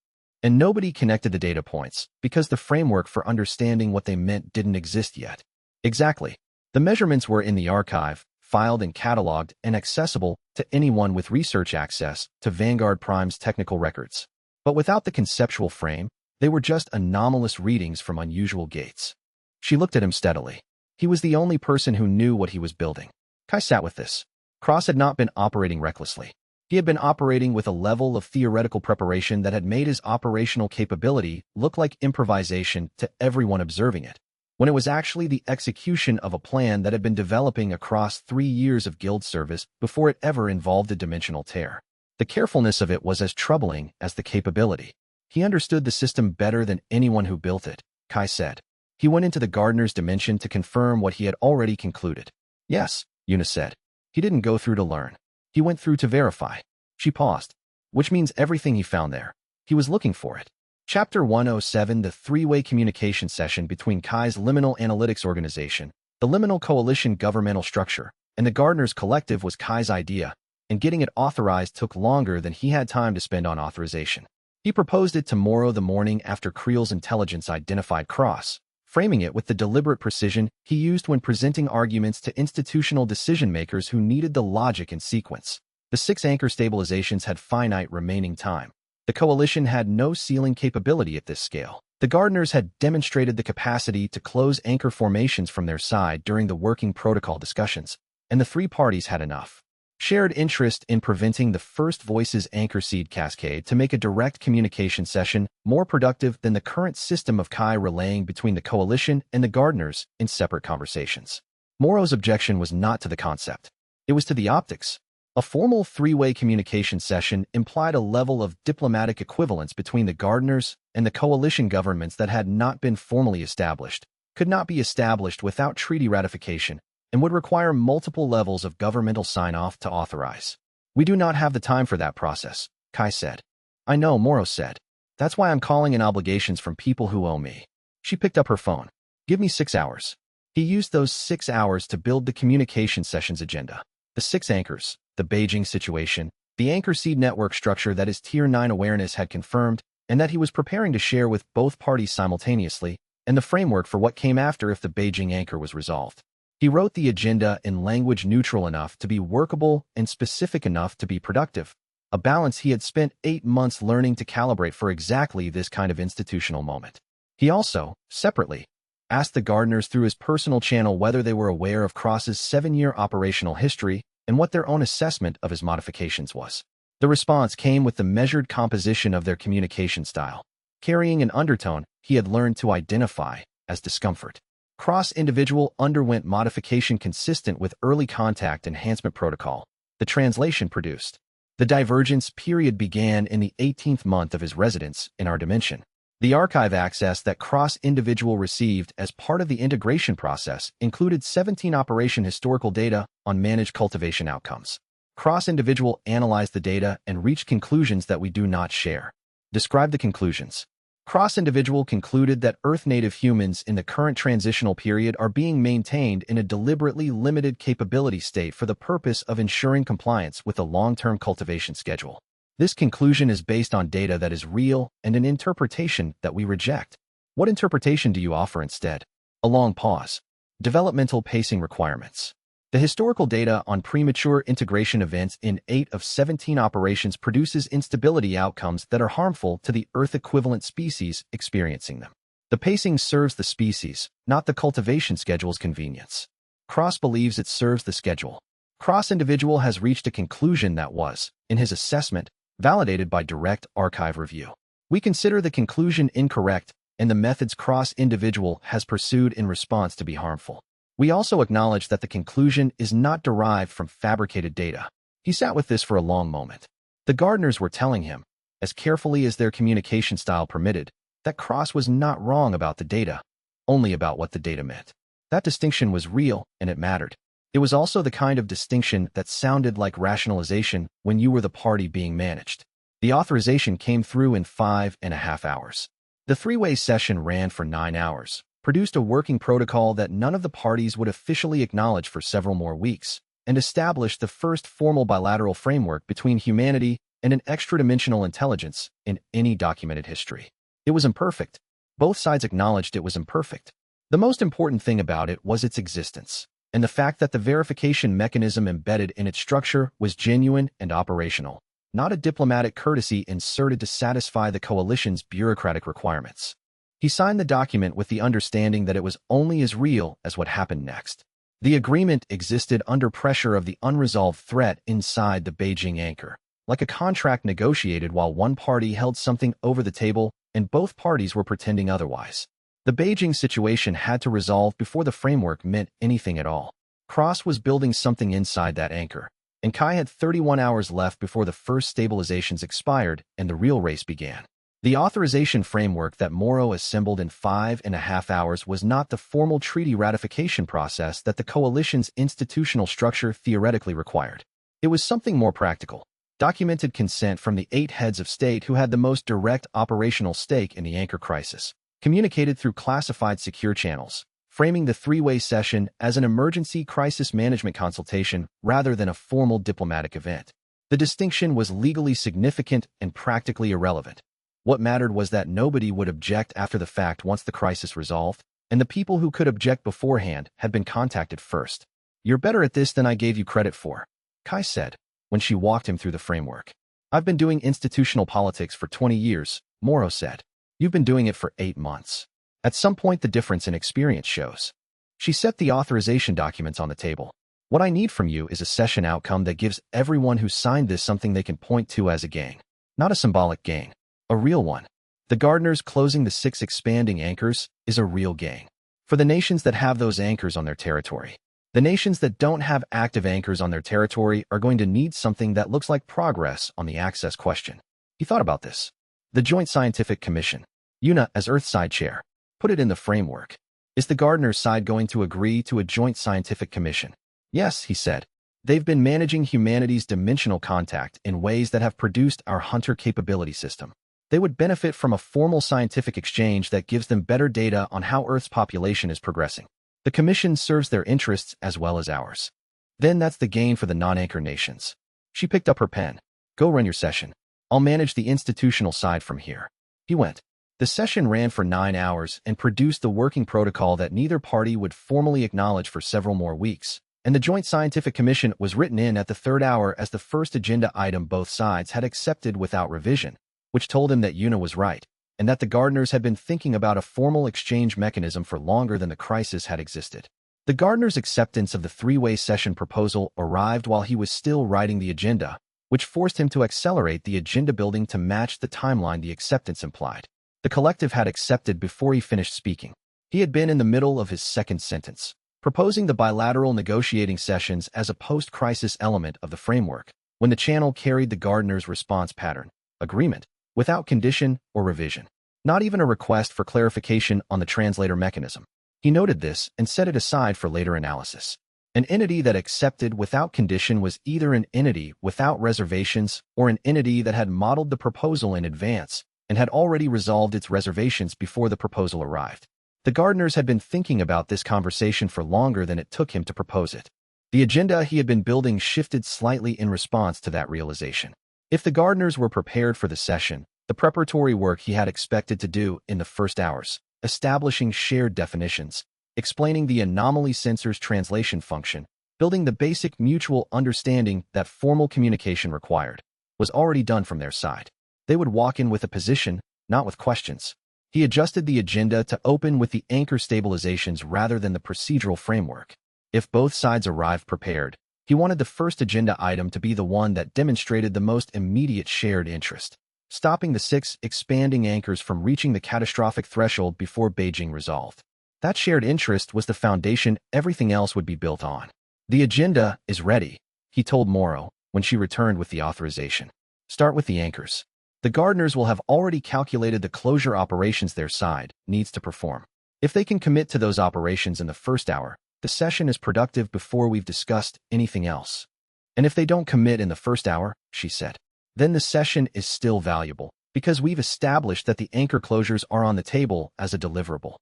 And nobody connected the data points, because the framework for understanding what they meant didn't exist yet. Exactly. The measurements were in the archive, filed and cataloged, and accessible to anyone with research access to Vanguard Prime's technical records. But without the conceptual frame, they were just anomalous readings from unusual gates. She looked at him steadily. He was the only person who knew what he was building. Kai sat with this. Cross had not been operating recklessly. He had been operating with a level of theoretical preparation that had made his operational capability look like improvisation to everyone observing it, when it was actually the execution of a plan that had been developing across 3 years of guild service before it ever involved a dimensional tear. The carefulness of it was as troubling as the capability. He understood the system better than anyone who built it, Kai said. He went into the gardener's dimension to confirm what he had already concluded. Yes, Yuna said. He didn't go through to learn. He went through to verify. She paused. Which means everything he found there. He was looking for it. Chapter 107, the three-way communication session between Kai's Liminal Analytics Organization, the Liminal Coalition governmental structure, and the Gardeners Collective was Kai's idea, and getting it authorized took longer than he had time to spend on authorization. He proposed it tomorrow the morning after Creel's intelligence identified Cross, framing it with the deliberate precision he used when presenting arguments to institutional decision-makers who needed the logic in sequence. The 6 anchor stabilizations had finite remaining time. The coalition had no sealing capability at this scale. The gardeners had demonstrated the capacity to close anchor formations from their side during the working protocol discussions, and the 3 parties had enough shared interest in preventing the first voice's anchor seed cascade to make a direct communication session more productive than the current system of Kai relaying between the coalition and the gardeners in separate conversations. Morrow's objection was not to the concept. It was to the optics. A formal 3-way communication session implied a level of diplomatic equivalence between the gardeners and the coalition governments that had not been formally established, could not be established without treaty ratification, and would require multiple levels of governmental sign-off to authorize. We do not have the time for that process, Kai said. I know, Morrow said. That's why I'm calling in obligations from people who owe me. She picked up her phone. Give me 6 hours. He used those 6 hours to build the communication sessions agenda. The 6 anchors, the Beijing situation, the anchor seed network structure that his Tier 9 awareness had confirmed, and that he was preparing to share with both parties simultaneously, and the framework for what came after if the Beijing anchor was resolved. He wrote the agenda in language neutral enough to be workable and specific enough to be productive, a balance he had spent 8 months learning to calibrate for exactly this kind of institutional moment. He also, separately, asked the gardeners through his personal channel whether they were aware of Cross's 7-year operational history and what their own assessment of his modifications was. The response came with the measured composition of their communication style, carrying an undertone he had learned to identify as discomfort. Cross individual underwent modification consistent with early contact enhancement protocol. The translation produced. The divergence period began in the 18th month of his residence in our dimension. The archive access that Cross individual received as part of the integration process included 17 operation historical data on managed cultivation outcomes. Cross individual analyzed the data and reached conclusions that we do not share. Describe the conclusions. Cross individual concluded that Earth-native humans in the current transitional period are being maintained in a deliberately limited capability state for the purpose of ensuring compliance with a long-term cultivation schedule. This conclusion is based on data that is real and an interpretation that we reject. What interpretation do you offer instead? A long pause. Developmental pacing requirements. The historical data on premature integration events in 8 of 17 operations produces instability outcomes that are harmful to the Earth-equivalent species experiencing them. The pacing serves the species, not the cultivation schedule's convenience. Cross believes it serves the schedule. Cross individual has reached a conclusion that was, in his assessment, validated by direct archive review. We consider the conclusion incorrect and the methods cross individual has pursued in response to be harmful. We also acknowledge that the conclusion is not derived from fabricated data. He sat with this for a long moment. The gardeners were telling him, as carefully as their communication style permitted, that Cross was not wrong about the data, only about what the data meant. That distinction was real, and it mattered. It was also the kind of distinction that sounded like rationalization when you were the party being managed. The authorization came through in 5.5 hours. The three-way session ran for 9 hours, produced a working protocol that none of the parties would officially acknowledge for several more weeks, and established the first formal bilateral framework between humanity and an extra-dimensional intelligence in any documented history. It was imperfect. Both sides acknowledged it was imperfect. The most important thing about it was its existence, and the fact that the verification mechanism embedded in its structure was genuine and operational, not a diplomatic courtesy inserted to satisfy the coalition's bureaucratic requirements. He signed the document with the understanding that it was only as real as what happened next. The agreement existed under pressure of the unresolved threat inside the Beijing anchor, like a contract negotiated while one party held something over the table and both parties were pretending otherwise. The Beijing situation had to resolve before the framework meant anything at all. Cross was building something inside that anchor, and Kai had 31 hours left before the first stabilizations expired and the real race began. The authorization framework that Morrow assembled in 5.5 hours was not the formal treaty ratification process that the coalition's institutional structure theoretically required. It was something more practical. Documented consent from the 8 heads of state who had the most direct operational stake in the anchor crisis, communicated through classified secure channels, framing the three-way session as an emergency crisis management consultation rather than a formal diplomatic event. The distinction was legally significant and practically irrelevant. What mattered was that nobody would object after the fact once the crisis resolved, and the people who could object beforehand had been contacted first. "You're better at this than I gave you credit for," Kai said, when she walked him through the framework. "I've been doing institutional politics for 20 years, Morrow said. "You've been doing it for 8 months. At some point the difference in experience shows." She set the authorization documents on the table. "What I need from you is a session outcome that gives everyone who signed this something they can point to as a gain. Not a symbolic gain. A real one. The gardeners closing the 6 expanding anchors is a real gain. For the nations that have those anchors on their territory. The nations that don't have active anchors on their territory are going to need something that looks like progress on the access question." He thought about this. The Joint Scientific Commission. Yuna, as Earthside chair, put it in the framework. Is the gardeners' side going to agree to a Joint Scientific Commission? "Yes," he said. "They've been managing humanity's dimensional contact in ways that have produced our hunter capability system. They would benefit from a formal scientific exchange that gives them better data on how Earth's population is progressing. The Commission serves their interests as well as ours. Then that's the gain for the non-anchor nations." She picked up her pen. "Go run your session. I'll manage the institutional side from here." He went. The session ran for 9 hours and produced the working protocol that neither party would formally acknowledge for several more weeks, and the Joint Scientific Commission was written in at the 3rd hour as the first agenda item both sides had accepted without revision, which told him that Yuna was right, and that the gardeners had been thinking about a formal exchange mechanism for longer than the crisis had existed. The gardeners' acceptance of the three-way session proposal arrived while he was still writing the agenda, which forced him to accelerate the agenda building to match the timeline the acceptance implied. The collective had accepted before he finished speaking. He had been in the middle of his second sentence, proposing the bilateral negotiating sessions as a post-crisis element of the framework, when the channel carried the gardeners' response pattern, agreement, without condition or revision. Not even a request for clarification on the translator mechanism. He noted this and set it aside for later analysis. An entity that accepted without condition was either an entity without reservations or an entity that had modeled the proposal in advance and had already resolved its reservations before the proposal arrived. The gardeners had been thinking about this conversation for longer than it took him to propose it. The agenda he had been building shifted slightly in response to that realization. If the gardeners were prepared for the session, the preparatory work he had expected to do in the first hours, establishing shared definitions, explaining the anomaly sensor's translation function, building the basic mutual understanding that formal communication required, was already done from their side. They would walk in with a position, not with questions. He adjusted the agenda to open with the anchor stabilizations rather than the procedural framework. If both sides arrived prepared, He wanted the first agenda item to be the one that demonstrated the most immediate shared interest, stopping the 6 expanding anchors from reaching the catastrophic threshold before Beijing resolved. That shared interest was the foundation everything else would be built on. The agenda is ready, he told Morrow when she returned with the authorization. Start with the anchors. The gardeners will have already calculated the closure operations their side needs to perform. If they can commit to those operations in the first hour, the session is productive before we've discussed anything else. And if they don't commit in the first hour, she said, then the session is still valuable, because we've established that the anchor closures are on the table as a deliverable.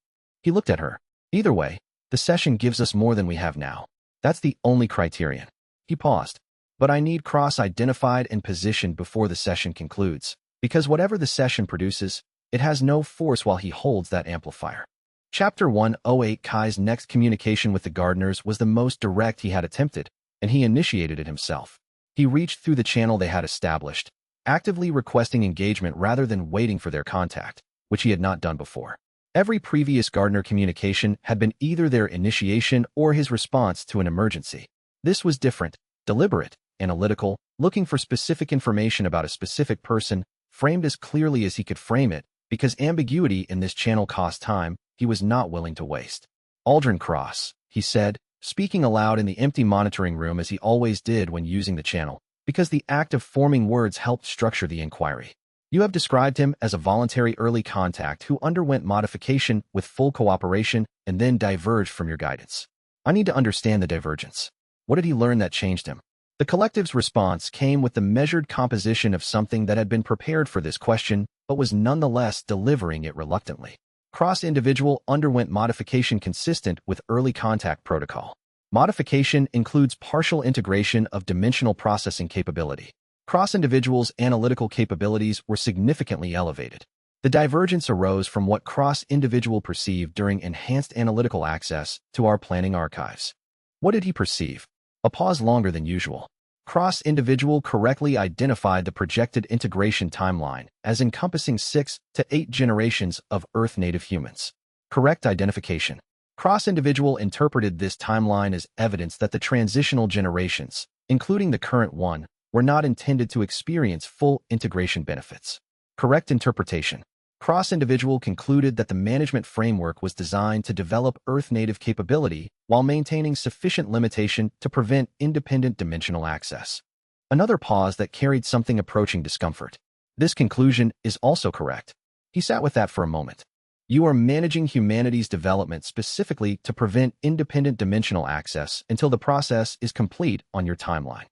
He looked at her. Either way, the session gives us more than we have now. That's the only criterion. He paused. But I need Cross identified and positioned before the session concludes, because whatever the session produces, it has no force while he holds that amplifier. Chapter 108. Kai's next communication with the gardeners was the most direct he had attempted, and he initiated it himself. He reached through the channel they had established, actively requesting engagement rather than waiting for their contact, which he had not done before. Every previous gardener communication had been either their initiation or his response to an emergency. This was different, deliberate, analytical, looking for specific information about a specific person, framed as clearly as he could frame it, because ambiguity in this channel cost time he was not willing to waste. Aldrin Cross, he said, speaking aloud in the empty monitoring room as he always did when using the channel, because the act of forming words helped structure the inquiry. You have described him as a voluntary early contact who underwent modification with full cooperation and then diverged from your guidance. I need to understand the divergence. What did he learn that changed him? The collective's response came with the measured composition of something that had been prepared for this question, but was nonetheless delivering it reluctantly. Cross-individual underwent modification consistent with early contact protocol. Modification includes partial integration of dimensional processing capability. Cross-individual's analytical capabilities were significantly elevated. The divergence arose from what cross-individual perceived during enhanced analytical access to our planning archives. What did he perceive? A pause longer than usual. Cross-individual correctly identified the projected integration timeline as encompassing 6 to 8 generations of Earth-native humans. Correct identification. Cross-individual interpreted this timeline as evidence that the transitional generations, including the current one, were not intended to experience full integration benefits. Correct interpretation. Cross-individual concluded that the management framework was designed to develop Earth-native capability while maintaining sufficient limitation to prevent independent dimensional access. Another pause that carried something approaching discomfort. This conclusion is also correct. He sat with that for a moment. You are managing humanity's development specifically to prevent independent dimensional access until the process is complete on your timeline.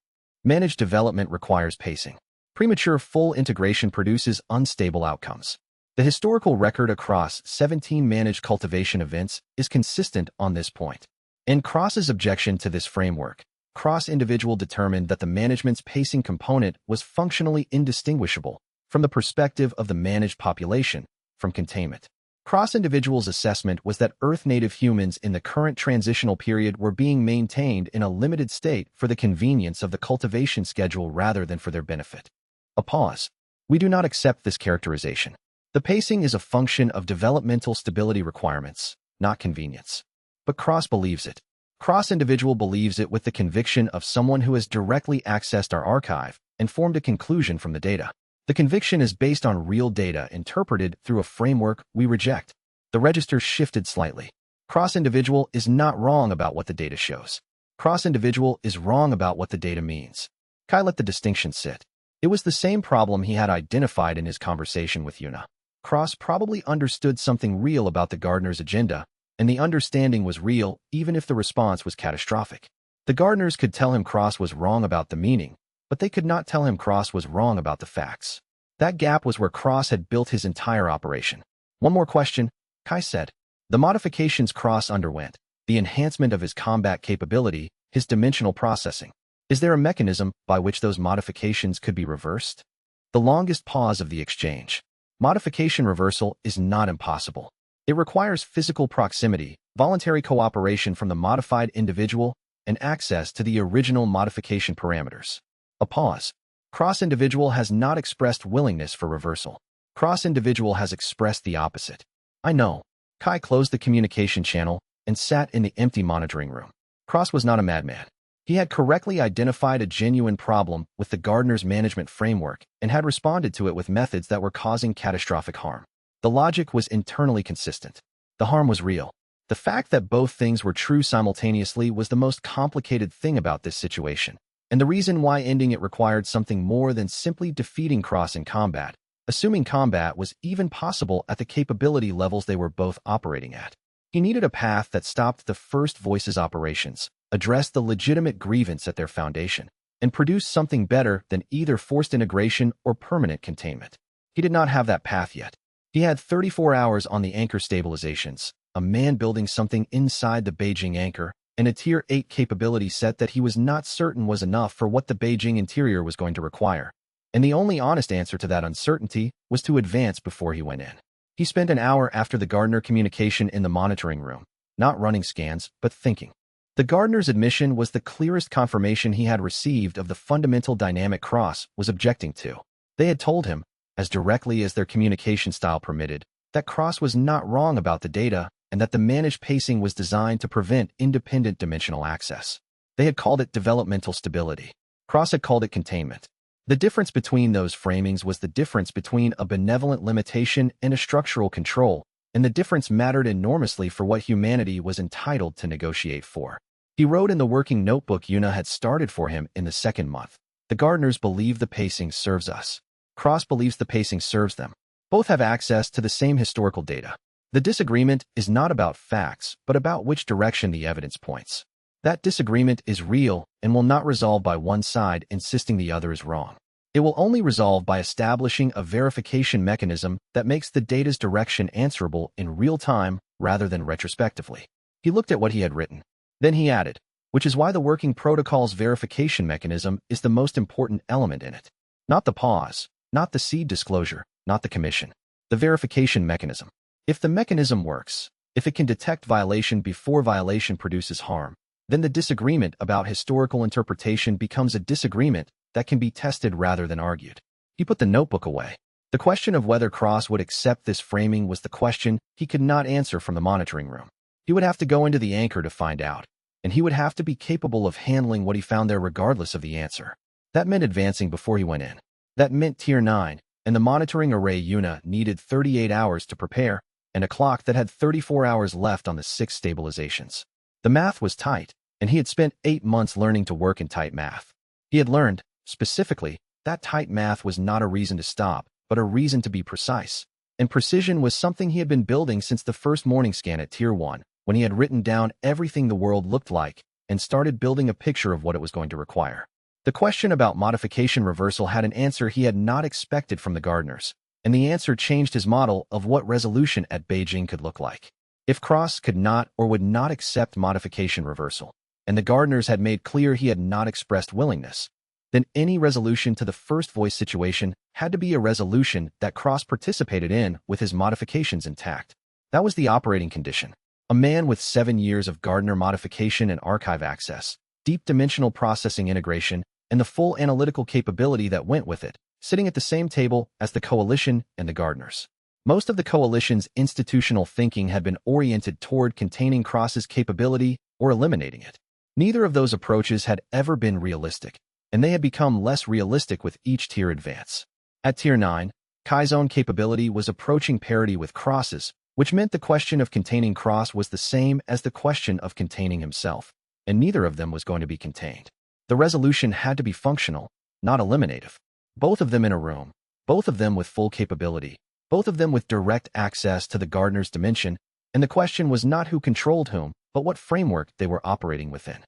Managed development requires pacing. Premature full integration produces unstable outcomes. The historical record across 17 managed cultivation events is consistent on this point. In Cross's objection to this framework, Cross-individual determined that the management's pacing component was functionally indistinguishable from the perspective of the managed population from containment. Cross-individual's assessment was that Earth-native humans in the current transitional period were being maintained in a limited state for the convenience of the cultivation schedule rather than for their benefit. A pause. We do not accept this characterization. The pacing is a function of developmental stability requirements, not convenience. But Cross believes it. Cross-individual believes it with the conviction of someone who has directly accessed our archive and formed a conclusion from the data. The conviction is based on real data interpreted through a framework we reject. The register shifted slightly. Cross-individual is not wrong about what the data shows. Cross-individual is wrong about what the data means. Kai let the distinction sit. It was the same problem he had identified in his conversation with Yuna. Cross probably understood something real about the gardener's agenda, and the understanding was real even if the response was catastrophic. The gardeners could tell him Cross was wrong about the meaning, but they could not tell him Cross was wrong about the facts. That gap was where Cross had built his entire operation. One more question, Kai said. The modifications Cross underwent, the enhancement of his combat capability, his dimensional processing. Is there a mechanism by which those modifications could be reversed? The longest pause of the exchange. Modification reversal is not impossible. It requires physical proximity, voluntary cooperation from the modified individual, and access to the original modification parameters. A pause. Cross-individual has not expressed willingness for reversal. Cross-individual has expressed the opposite. I know. Kai closed the communication channel and sat in the empty monitoring room. Cross was not a madman. He had correctly identified a genuine problem with the gardener's management framework and had responded to it with methods that were causing catastrophic harm. The logic was internally consistent. The harm was real. The fact that both things were true simultaneously was the most complicated thing about this situation, and the reason why ending it required something more than simply defeating Cross in combat, assuming combat was even possible at the capability levels they were both operating at. He needed a path that stopped the First Voice's operations, addressed the legitimate grievance at their foundation, and produced something better than either forced integration or permanent containment. He did not have that path yet. He had 34 hours on the anchor stabilizations, a man building something inside the Beijing anchor, and a Tier 8 capability set that he was not certain was enough for what the Beijing interior was going to require. And the only honest answer to that uncertainty was to advance before he went in. He spent an hour after the gardener communication in the monitoring room, not running scans, but thinking. The gardener's admission was the clearest confirmation he had received of the fundamental dynamic Cross was objecting to. They had told him, as directly as their communication style permitted, that Cross was not wrong about the data and that the managed pacing was designed to prevent independent dimensional access. They had called it developmental stability. Cross had called it containment. The difference between those framings was the difference between a benevolent limitation and a structural control, and the difference mattered enormously for what humanity was entitled to negotiate for. He wrote in the working notebook Yuna had started for him in the second month. The gardeners believe the pacing serves us. Cross believes the pacing serves them. Both have access to the same historical data. The disagreement is not about facts, but about which direction the evidence points. That disagreement is real and will not resolve by one side insisting the other is wrong. It will only resolve by establishing a verification mechanism that makes the data's direction answerable in real time rather than retrospectively. He looked at what he had written. Then he added, which is why the working protocol's verification mechanism is the most important element in it. Not the pause, not the seed disclosure, not the commission. The verification mechanism. If the mechanism works, if it can detect violation before violation produces harm, then the disagreement about historical interpretation becomes a disagreement that can be tested rather than argued. He put the notebook away. The question of whether Cross would accept this framing was the question he could not answer from the monitoring room. He would have to go into the anchor to find out, and he would have to be capable of handling what he found there regardless of the answer. That meant advancing before he went in. That meant Tier 9, and the monitoring array Yuna needed 38 hours to prepare, and a clock that had 34 hours left on the 6 stabilizations. The math was tight, and he had spent 8 months learning to work in tight math. He had learned, specifically, that tight math was not a reason to stop, but a reason to be precise. And precision was something he had been building since the first morning scan at Tier 1, when he had written down everything the world looked like and started building a picture of what it was going to require. The question about modification reversal had an answer he had not expected from the gardeners, and the answer changed his model of what resolution at Beijing could look like. If Cross could not or would not accept modification reversal, and the gardeners had made clear he had not expressed willingness, then any resolution to the First Voice situation had to be a resolution that Cross participated in with his modifications intact. That was the operating condition. A man with 7 years of gardener modification and archive access, deep dimensional processing integration, and the full analytical capability that went with it, sitting at the same table as the coalition and the gardeners. Most of the coalition's institutional thinking had been oriented toward containing Cross's capability or eliminating it. Neither of those approaches had ever been realistic, and they had become less realistic with each tier advance. At Tier 9, Kai's own capability was approaching parity with Cross's, which meant the question of containing Cross was the same as the question of containing himself, and neither of them was going to be contained. The resolution had to be functional, not eliminative. Both of them in a room, both of them with full capability, both of them with direct access to the gardener's dimension, and the question was not who controlled whom, but what framework they were operating within.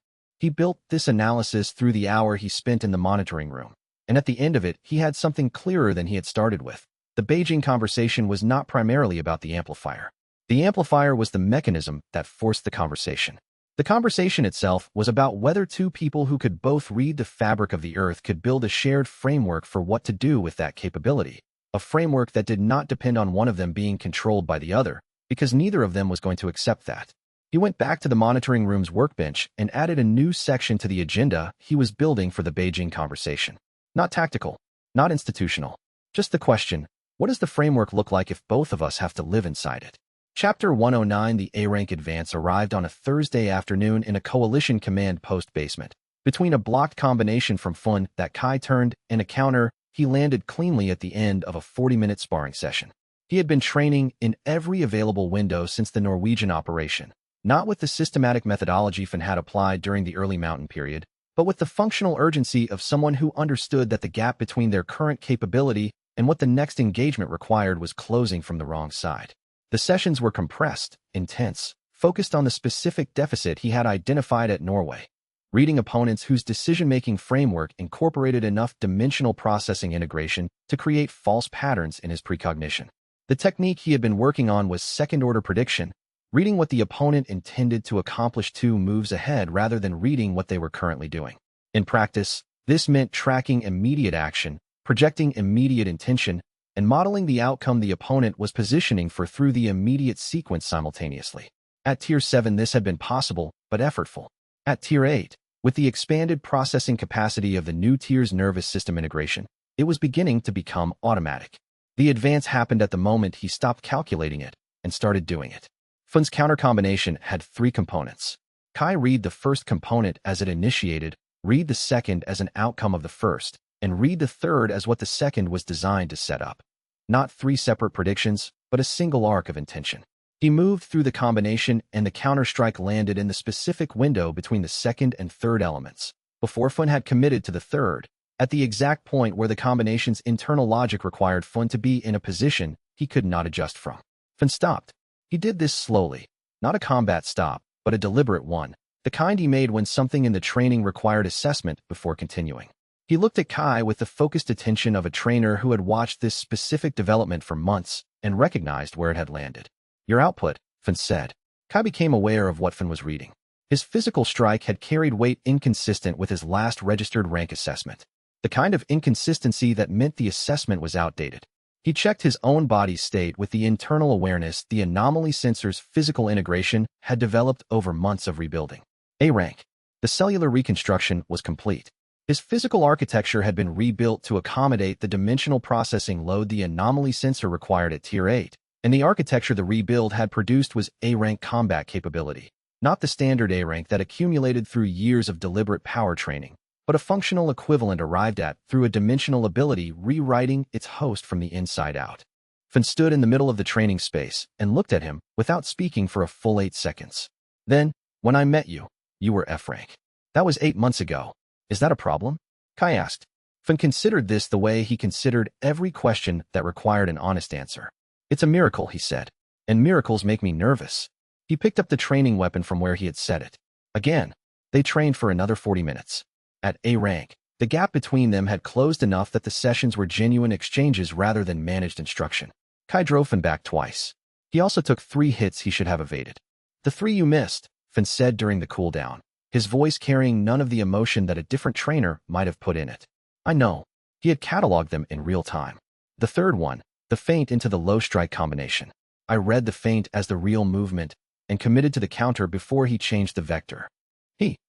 He built this analysis through the hour he spent in the monitoring room, and at the end of it, he had something clearer than he had started with. The Beijing conversation was not primarily about the amplifier. The amplifier was the mechanism that forced the conversation. The conversation itself was about whether two people who could both read the fabric of the earth could build a shared framework for what to do with that capability, a framework that did not depend on one of them being controlled by the other, because neither of them was going to accept that. He went back to the monitoring room's workbench and added a new section to the agenda he was building for the Beijing conversation. Not tactical, not institutional, just the question, what does the framework look like if both of us have to live inside it? Chapter 109 The A-Rank Advance arrived on a Thursday afternoon in a Coalition command post basement. Between a blocked combination from Fun that Kai turned and a counter, he landed cleanly at the end of a 40-minute sparring session. He had been training in every available window since the Norwegian operation, not with the systematic methodology Fun had applied during the early mountain period, but with the functional urgency of someone who understood that the gap between their current capability and what the next engagement required was closing from the wrong side. The sessions were compressed, intense, focused on the specific deficit he had identified at Norway, reading opponents whose decision-making framework incorporated enough dimensional processing integration to create false patterns in his precognition. The technique he had been working on was second-order prediction, reading what the opponent intended to accomplish 2 moves ahead rather than reading what they were currently doing. In practice, this meant tracking immediate action, projecting immediate intention, and modeling the outcome the opponent was positioning for through the immediate sequence simultaneously. At Tier 7 this had been possible, but effortful. At Tier 8, with the expanded processing capacity of the new tier's nervous system integration, it was beginning to become automatic. The advance happened at the moment he stopped calculating it and started doing it. Fun's counter combination had 3 components. Kai read the first component as it initiated, read the second as an outcome of the first, and read the third as what the second was designed to set up. Not 3 separate predictions, but a single arc of intention. He moved through the combination and the counter-strike landed in the specific window between the second and third elements. Before Fun had committed to the third, at the exact point where the combination's internal logic required Fun to be in a position he could not adjust from. Fun stopped. He did this slowly, not a combat stop, but a deliberate one, the kind he made when something in the training required assessment before continuing. He looked at Kai with the focused attention of a trainer who had watched this specific development for months and recognized where it had landed. Your output, Fun said. Kai became aware of what Fun was reading. His physical strike had carried weight inconsistent with his last registered rank assessment. The kind of inconsistency that meant the assessment was outdated. He checked his own body's state with the internal awareness the anomaly sensor's physical integration had developed over months of rebuilding. A rank. The cellular reconstruction was complete. His physical architecture had been rebuilt to accommodate the dimensional processing load the anomaly sensor required at Tier 8, and the architecture the rebuild had produced was A-rank combat capability, not the standard A-rank that accumulated through years of deliberate power training, but a functional equivalent arrived at through a dimensional ability rewriting its host from the inside out. Fun stood in the middle of the training space and looked at him without speaking for a full 8 seconds. Then, when I met you, you were F-rank. That was 8 months ago. Is that a problem? Kai asked. Fun considered this the way he considered every question that required an honest answer. It's a miracle, he said, and miracles make me nervous. He picked up the training weapon from where he had set it. Again, they trained for another 40 minutes. At A rank, the gap between them had closed enough that the sessions were genuine exchanges rather than managed instruction. Kai drove Fun back twice. He also took 3 hits he should have evaded. The 3 you missed, Fun said during the cooldown, his voice carrying none of the emotion that a different trainer might have put in it. I know. He had cataloged them in real time. The third one, the feint into the low strike combination. I read the feint as the real movement and committed to the counter before he changed the vector.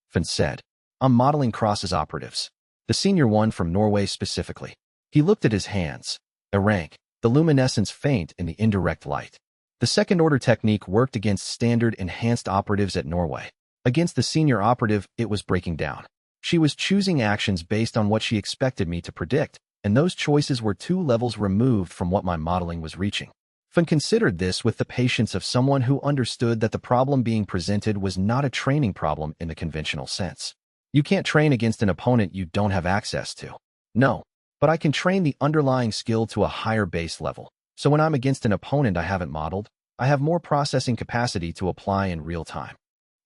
Fun said. I'm modeling cross as operatives. The senior one from Norway specifically. He looked at his hands. A rank, the luminescence feint in the indirect light. The second-order technique worked against standard enhanced operatives at Norway. Against the senior operative, it was breaking down. She was choosing actions based on what she expected me to predict, and those choices were 2 levels removed from what my modeling was reaching. Fun considered this with the patience of someone who understood that the problem being presented was not a training problem in the conventional sense. You can't train against an opponent you don't have access to. No, but I can train the underlying skill to a higher base level. So when I'm against an opponent I haven't modeled, I have more processing capacity to apply in real time.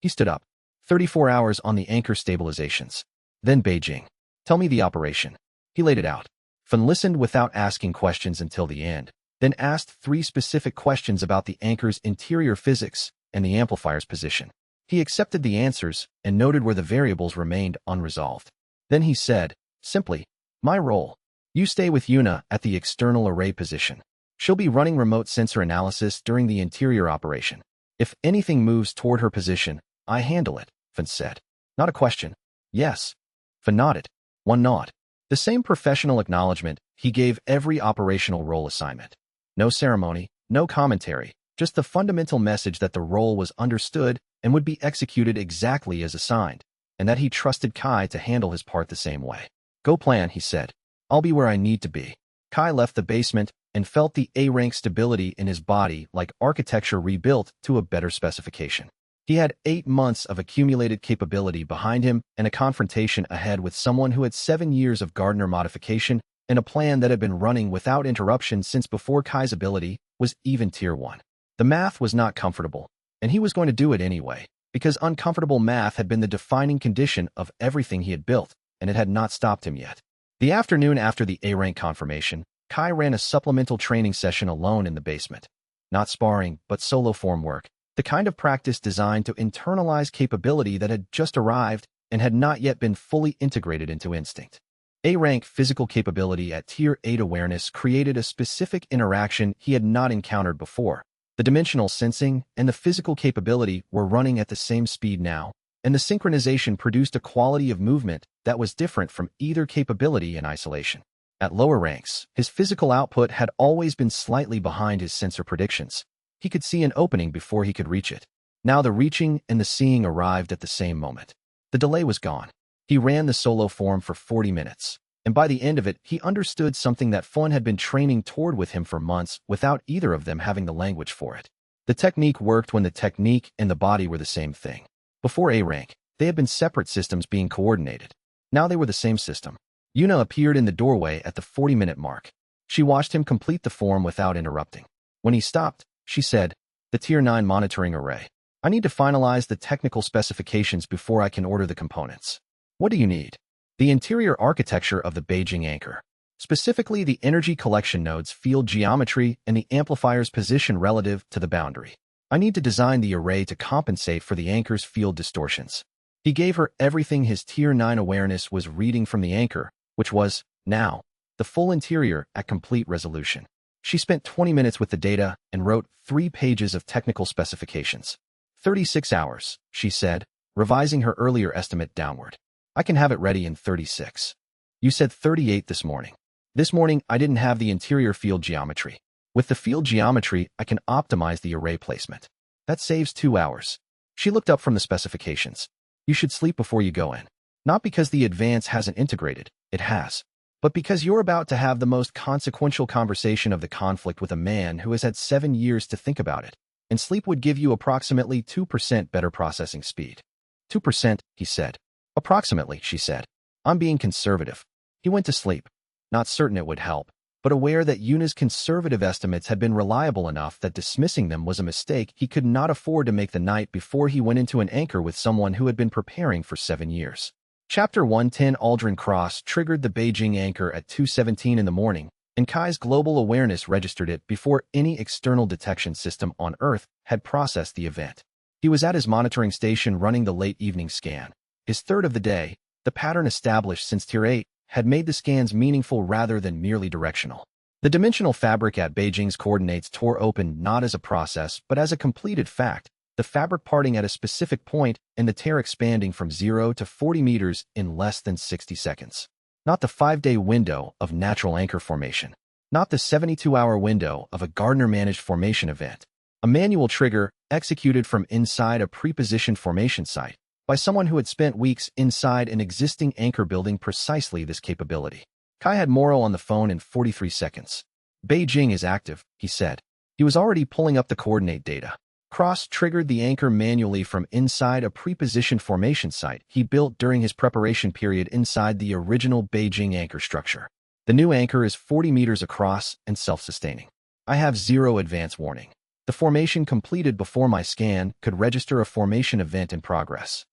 He stood up. 34 hours on the anchor stabilizations. Then Beijing. Tell me the operation. He laid it out. Fun listened without asking questions until the end, then asked 3 specific questions about the anchor's interior physics and the amplifier's position. He accepted the answers and noted where the variables remained unresolved. Then he said, simply, my role. You stay with Yuna at the external array position. She'll be running remote sensor analysis during the interior operation. If anything moves toward her position, I handle it, Fun said. Not a question. Yes. Fun nodded. One nod. The same professional acknowledgement he gave every operational role assignment. No ceremony, no commentary, just the fundamental message that the role was understood and would be executed exactly as assigned. and that he trusted Kai to handle his part the same way. Go plan, he said. I'll be where I need to be. Kai left the basement and felt the A-rank stability in his body like architecture rebuilt to a better specification. He had 8 months of accumulated capability behind him and a confrontation ahead with someone who had 7 years of Gardner modification and a plan that had been running without interruption since before Kai's ability was even Tier 1. The math was not comfortable, and he was going to do it anyway, because uncomfortable math had been the defining condition of everything he had built, and it had not stopped him yet. The afternoon after the A-rank confirmation, Kai ran a supplemental training session alone in the basement. Not sparring, but solo form work, the kind of practice designed to internalize capability that had just arrived and had not yet been fully integrated into instinct. A-rank physical capability at Tier 8 awareness created a specific interaction he had not encountered before. The dimensional sensing and the physical capability were running at the same speed now, and the synchronization produced a quality of movement that was different from either capability in isolation. At lower ranks, his physical output had always been slightly behind his sensor predictions. He could see an opening before he could reach it. Now the reaching and the seeing arrived at the same moment. The delay was gone. He ran the solo form for 40 minutes, and by the end of it, he understood something that Fun had been training toward with him for months without either of them having the language for it. The technique worked when the technique and the body were the same thing. Before A-rank, they had been separate systems being coordinated. Now they were the same system. Yuna appeared in the doorway at the 40-minute mark. She watched him complete the form without interrupting. When he stopped, she said, "The Tier 9 monitoring array. I need to finalize the technical specifications before I can order the components." "What do you need?" "The interior architecture of the Beijing anchor. Specifically the energy collection node's field geometry and the amplifier's position relative to the boundary. I need to design the array to compensate for the anchor's field distortions." He gave her everything his Tier 9 awareness was reading from the anchor, which was, now, the full interior at complete resolution. She spent 20 minutes with the data and wrote 3 pages of technical specifications. 36 hours, she said, revising her earlier estimate downward. "I can have it ready in 36. "You said 38 this morning." "This morning, I didn't have the interior field geometry. With the field geometry, I can optimize the array placement. That saves 2 hours. She looked up from the specifications. "You should sleep before you go in. Not because the advance hasn't integrated, it has. But because you're about to have the most consequential conversation of the conflict with a man who has had 7 years to think about it, and sleep would give you approximately 2% better processing speed." 2%, he said. "Approximately," she said. "I'm being conservative." He went to sleep, not certain it would help, but aware that Yuna's conservative estimates had been reliable enough that dismissing them was a mistake he could not afford to make the night before he went into an anchor with someone who had been preparing for 7 years. Chapter 110 Aldrin Cross triggered the Beijing anchor at 2:17 in the morning, and Kai's global awareness registered it before any external detection system on Earth had processed the event. He was at his monitoring station running the late evening scan. His third of the day, the pattern established since Tier 8, had made the scans meaningful rather than merely directional. The dimensional fabric at Beijing's coordinates tore open not as a process but as a completed fact, the fabric parting at a specific point and the tear expanding from 0 to 40 meters in less than 60 seconds. Not the 5-day window of natural anchor formation. Not the 72-hour window of a Gardner-managed formation event. A manual trigger executed from inside a prepositioned formation site by someone who had spent weeks inside an existing anchor building precisely this capability. Kai had Morrow on the phone in 43 seconds. "Beijing is active," he said. He was already pulling up the coordinate data. Cross triggered the anchor manually from inside a prepositioned formation site he built during his preparation period inside the original Beijing anchor structure. The new anchor is 40 meters across and self-sustaining. I have 0 advance warning. The formation completed before my scan could register a formation event in progress.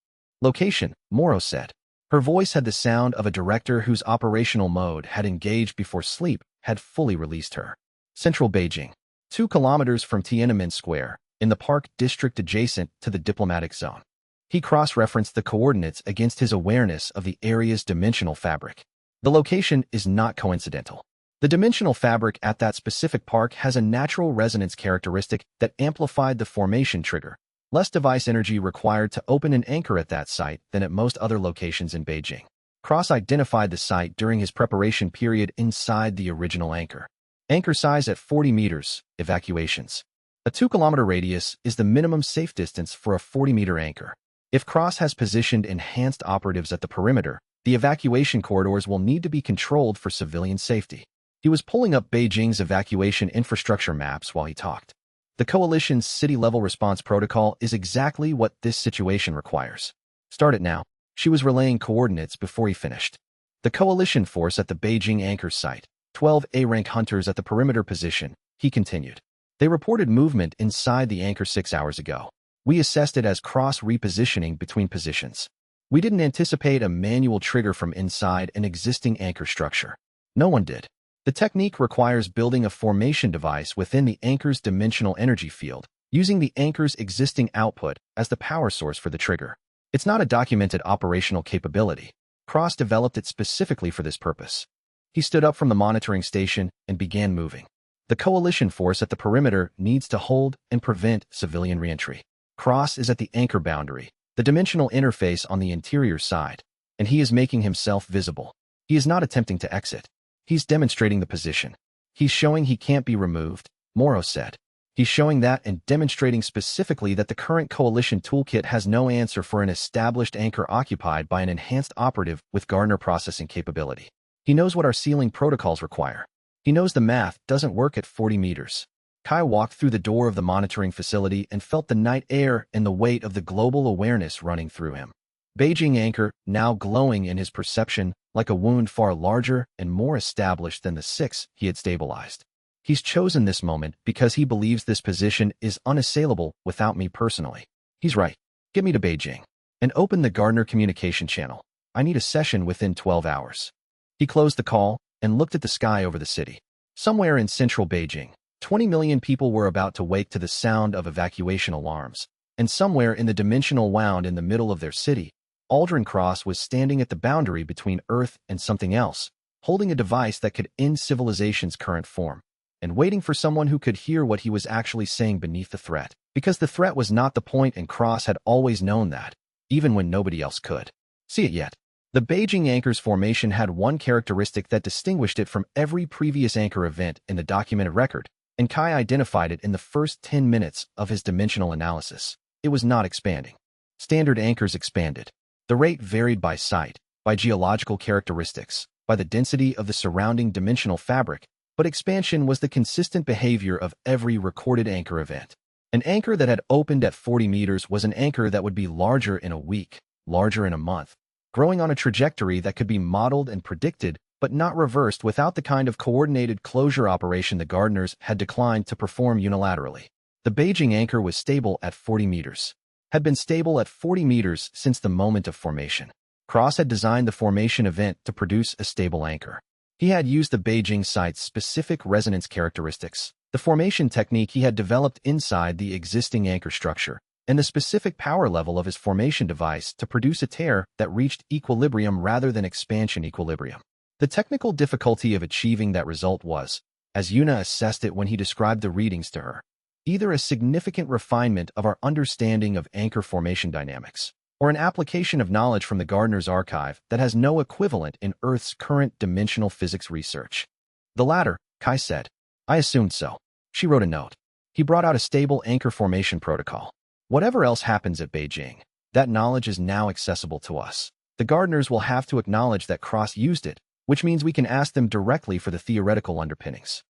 Location, Morrow said. Her voice had the sound of a director whose operational mode had engaged before sleep had fully released her. Central Beijing, 2 kilometers from Tiananmen Square, in the park district adjacent to the diplomatic zone. He cross-referenced the coordinates against his awareness of the area's dimensional fabric. The location is not coincidental. The dimensional fabric at that specific park has a natural resonance characteristic that amplified the formation trigger. Less device energy required to open an anchor at that site than at most other locations in Beijing. Cross identified the site during his preparation period inside the original anchor. Anchor size at 40 meters, evacuations. A 2-kilometer radius is the minimum safe distance for a 40-meter anchor. If Cross has positioned enhanced operatives at the perimeter, the evacuation corridors will need to be controlled for civilian safety. He was pulling up Beijing's evacuation infrastructure maps while he talked. The coalition's city-level response protocol is exactly what this situation requires. Start it now. She was relaying coordinates before he finished. The coalition force at the Beijing anchor site, 12 A-rank hunters at the perimeter position, he continued. They reported movement inside the anchor 6 hours ago. We assessed it as cross-repositioning between positions. We didn't anticipate a manual trigger from inside an existing anchor structure. No one did. The technique requires building a formation device within the anchor's dimensional energy field, using the anchor's existing output as the power source for the trigger. It's not a documented operational capability. Cross developed it specifically for this purpose. He stood up from the monitoring station and began moving. The coalition force at the perimeter needs to hold and prevent civilian reentry. Cross is at the anchor boundary, the dimensional interface on the interior side, and he is making himself visible. He is not attempting to exit. He's demonstrating the position. He's showing he can't be removed, Morrow said. He's showing that and demonstrating specifically that the current coalition toolkit has no answer for an established anchor occupied by an enhanced operative with Gardner processing capability. He knows what our sealing protocols require. He knows the math doesn't work at 40 meters. Kai walked through the door of the monitoring facility and felt the night air and the weight of the global awareness running through him. Beijing anchor, now glowing in his perception, like a wound far larger and more established than the 6 he had stabilized. He's chosen this moment because he believes this position is unassailable without me personally. He's right. Get me to Beijing. And open the Gardner communication channel. I need a session within 12 hours. He closed the call and looked at the sky over the city. Somewhere in central Beijing, 20 million people were about to wake to the sound of evacuation alarms. And somewhere in the dimensional wound in the middle of their city, Aldrin Cross was standing at the boundary between Earth and something else, holding a device that could end civilization's current form, and waiting for someone who could hear what he was actually saying beneath the threat. Because the threat was not the point, and Cross had always known that, even when nobody else could see it yet. The Beijing anchor's formation had one characteristic that distinguished it from every previous anchor event in the documented record, and Kai identified it in the first 10 minutes of his dimensional analysis. It was not expanding. Standard anchors expanded. The rate varied by site, by geological characteristics, by the density of the surrounding dimensional fabric, but expansion was the consistent behavior of every recorded anchor event. An anchor that had opened at 40 meters was an anchor that would be larger in a week, larger in a month, growing on a trajectory that could be modeled and predicted, but not reversed without the kind of coordinated closure operation the Gardners had declined to perform unilaterally. The Beijing anchor was stable at 40 meters. Had been stable at 40 meters since the moment of formation. Cross had designed the formation event to produce a stable anchor. He had used the Beijing site's specific resonance characteristics, the formation technique he had developed inside the existing anchor structure, and the specific power level of his formation device to produce a tear that reached equilibrium rather than expansion equilibrium. The technical difficulty of achieving that result was, as Yuna assessed it when he described the readings to her, either a significant refinement of our understanding of anchor formation dynamics, or an application of knowledge from the Gardner's archive that has no equivalent in Earth's current dimensional physics research. The latter, Kai said. I assumed so. She wrote a note. He brought out a stable anchor formation protocol. Whatever else happens at Beijing, that knowledge is now accessible to us. The Gardners will have to acknowledge that Cross used it, which means we can ask them directly for the theoretical underpinnings.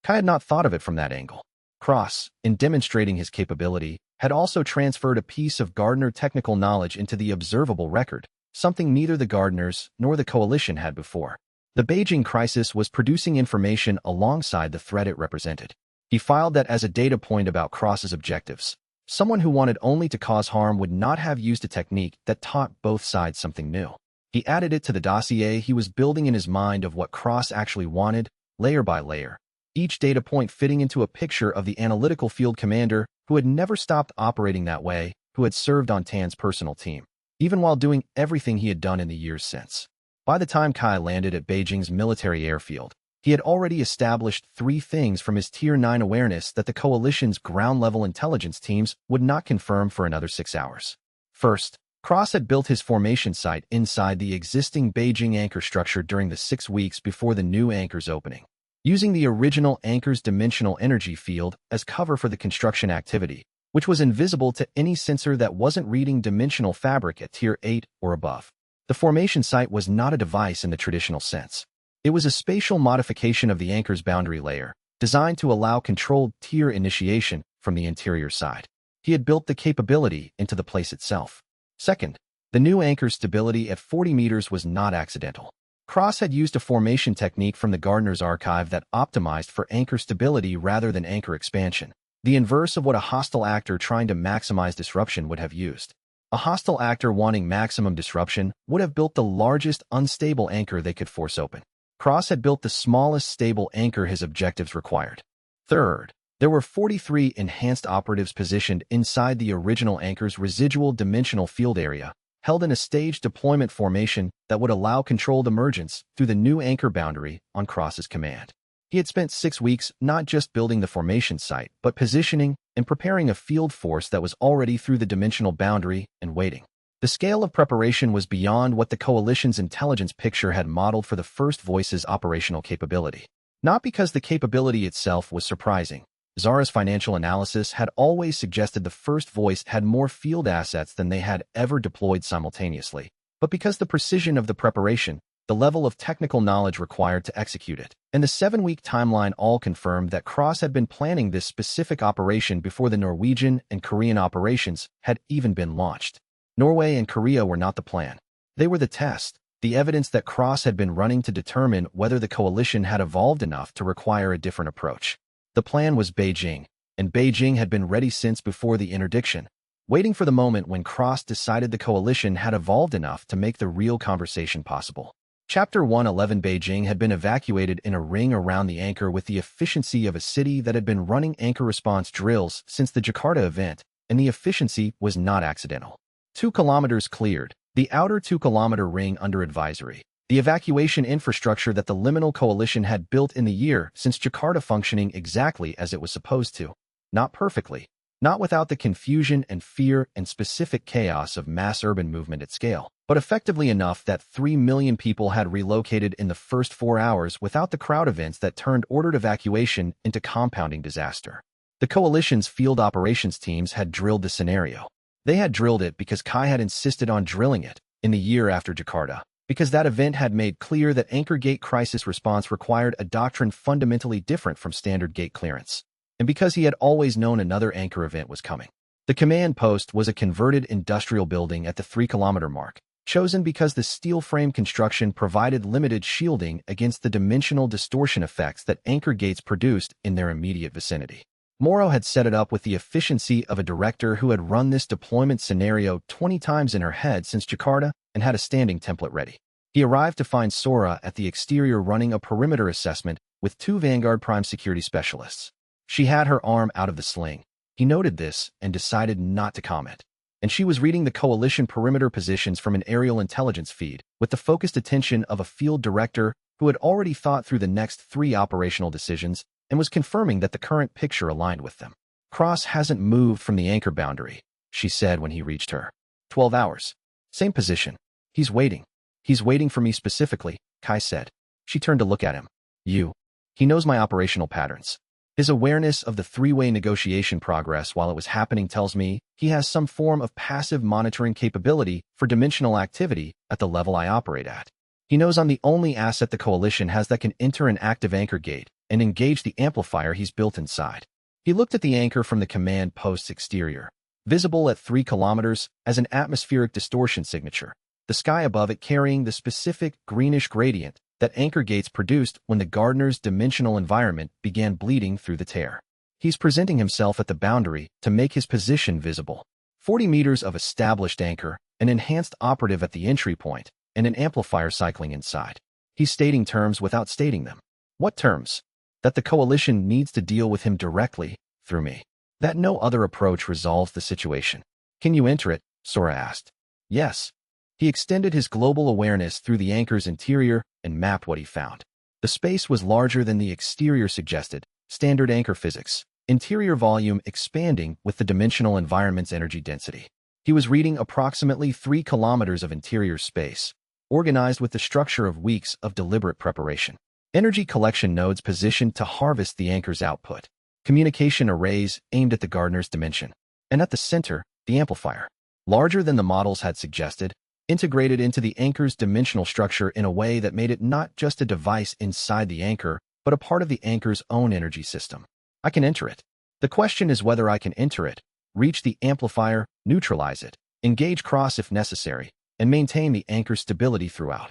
Kai had not thought of it from that angle. Cross, in demonstrating his capability, had also transferred a piece of Gardner technical knowledge into the observable record, something neither the Gardners nor the coalition had before. The Beijing crisis was producing information alongside the threat it represented. He filed that as a data point about Cross's objectives. Someone who wanted only to cause harm would not have used a technique that taught both sides something new. He added it to the dossier he was building in his mind of what Cross actually wanted, layer by layer, each data point fitting into a picture of the analytical field commander who had never stopped operating that way, who had served on Tan's personal team, even while doing everything he had done in the years since. By the time Kai landed at Beijing's military airfield, he had already established 3 things from his Tier 9 awareness that the coalition's ground-level intelligence teams would not confirm for another 6 hours. First, Cross had built his formation site inside the existing Beijing anchor structure during the 6 weeks before the new anchor's opening. Using the original anchor's dimensional energy field as cover for the construction activity, which was invisible to any sensor that wasn't reading dimensional fabric at Tier 8 or above. The formation site was not a device in the traditional sense. It was a spatial modification of the anchor's boundary layer, designed to allow controlled tier initiation from the interior side. He had built the capability into the place itself. Second, the new anchor's stability at 40 meters was not accidental. Cross had used a formation technique from the Gardener's archive that optimized for anchor stability rather than anchor expansion, the inverse of what a hostile actor trying to maximize disruption would have used. A hostile actor wanting maximum disruption would have built the largest unstable anchor they could force open. Cross had built the smallest stable anchor his objectives required. Third, there were 43 enhanced operatives positioned inside the original anchor's residual dimensional field area, held in a staged deployment formation that would allow controlled emergence through the new anchor boundary on Cross's command. He had spent 6 weeks not just building the formation site, but positioning and preparing a field force that was already through the dimensional boundary and waiting. The scale of preparation was beyond what the Coalition's intelligence picture had modeled for the First Voice's operational capability. Not because the capability itself was surprising. Zara's financial analysis had always suggested the First Voice had more field assets than they had ever deployed simultaneously, but because the precision of the preparation, the level of technical knowledge required to execute it, and the 7-week timeline all confirmed that Cross had been planning this specific operation before the Norwegian and Korean operations had even been launched. Norway and Korea were not the plan. They were the test, the evidence that Cross had been running to determine whether the coalition had evolved enough to require a different approach. The plan was Beijing, and Beijing had been ready since before the interdiction, waiting for the moment when Cross decided the coalition had evolved enough to make the real conversation possible. Chapter 111. Beijing had been evacuated in a ring around the anchor with the efficiency of a city that had been running anchor response drills since the Jakarta event, and the efficiency was not accidental. 2 kilometers cleared, the outer 2-kilometer ring under advisory, the evacuation infrastructure that the liminal coalition had built in the year since Jakarta functioning exactly as it was supposed to. Not perfectly, not without the confusion and fear and specific chaos of mass urban movement at scale, but effectively enough that 3 million people had relocated in the first 4 hours without the crowd events that turned ordered evacuation into compounding disaster. The coalition's field operations teams had drilled the scenario. They had drilled it because Kai had insisted on drilling it in the year after Jakarta, because that event had made clear that anchor gate crisis response required a doctrine fundamentally different from standard gate clearance, and because he had always known another anchor event was coming. The command post was a converted industrial building at the 3-kilometer mark, chosen because the steel frame construction provided limited shielding against the dimensional distortion effects that anchor gates produced in their immediate vicinity. Morrow had set it up with the efficiency of a director who had run this deployment scenario 20 times in her head since Jakarta and had a standing template ready. He arrived to find Sora at the exterior running a perimeter assessment with 2 Vanguard Prime security specialists. She had her arm out of the sling. He noted this and decided not to comment. And she was reading the coalition perimeter positions from an aerial intelligence feed with the focused attention of a field director who had already thought through the next 3 operational decisions and was confirming that the current picture aligned with them. Cross hasn't moved from the anchor boundary, she said when he reached her. 12 hours. Same position. He's waiting. He's waiting for me specifically, Kai said. She turned to look at him. He knows my operational patterns. His awareness of the 3-way negotiation progress while it was happening tells me he has some form of passive monitoring capability for dimensional activity at the level I operate at. He knows I'm the only asset the coalition has that can enter an active anchor gate and engage the amplifier he's built inside. He looked at the anchor from the command post's exterior, visible at 3 kilometers as an atmospheric distortion signature, the sky above it carrying the specific greenish gradient that anchor gates produced when the gardener's dimensional environment began bleeding through the tear. He's presenting himself at the boundary to make his position visible. 40 meters of established anchor, an enhanced operative at the entry point, and an amplifier cycling inside. He's stating terms without stating them. What terms? That the coalition needs to deal with him directly, through me. That no other approach resolves the situation. Can you enter it? Sora asked. Yes. He extended his global awareness through the anchor's interior and mapped what he found. The space was larger than the exterior suggested, standard anchor physics, interior volume expanding with the dimensional environment's energy density. He was reading approximately 3 kilometers of interior space, organized with the structure of weeks of deliberate preparation. Energy collection nodes positioned to harvest the anchor's output. Communication arrays aimed at the gardener's dimension. And at the center, the amplifier, larger than the models had suggested, integrated into the anchor's dimensional structure in a way that made it not just a device inside the anchor, but a part of the anchor's own energy system. I can enter it. The question is whether I can enter it, reach the amplifier, neutralize it, engage cross if necessary, and maintain the anchor's stability throughout.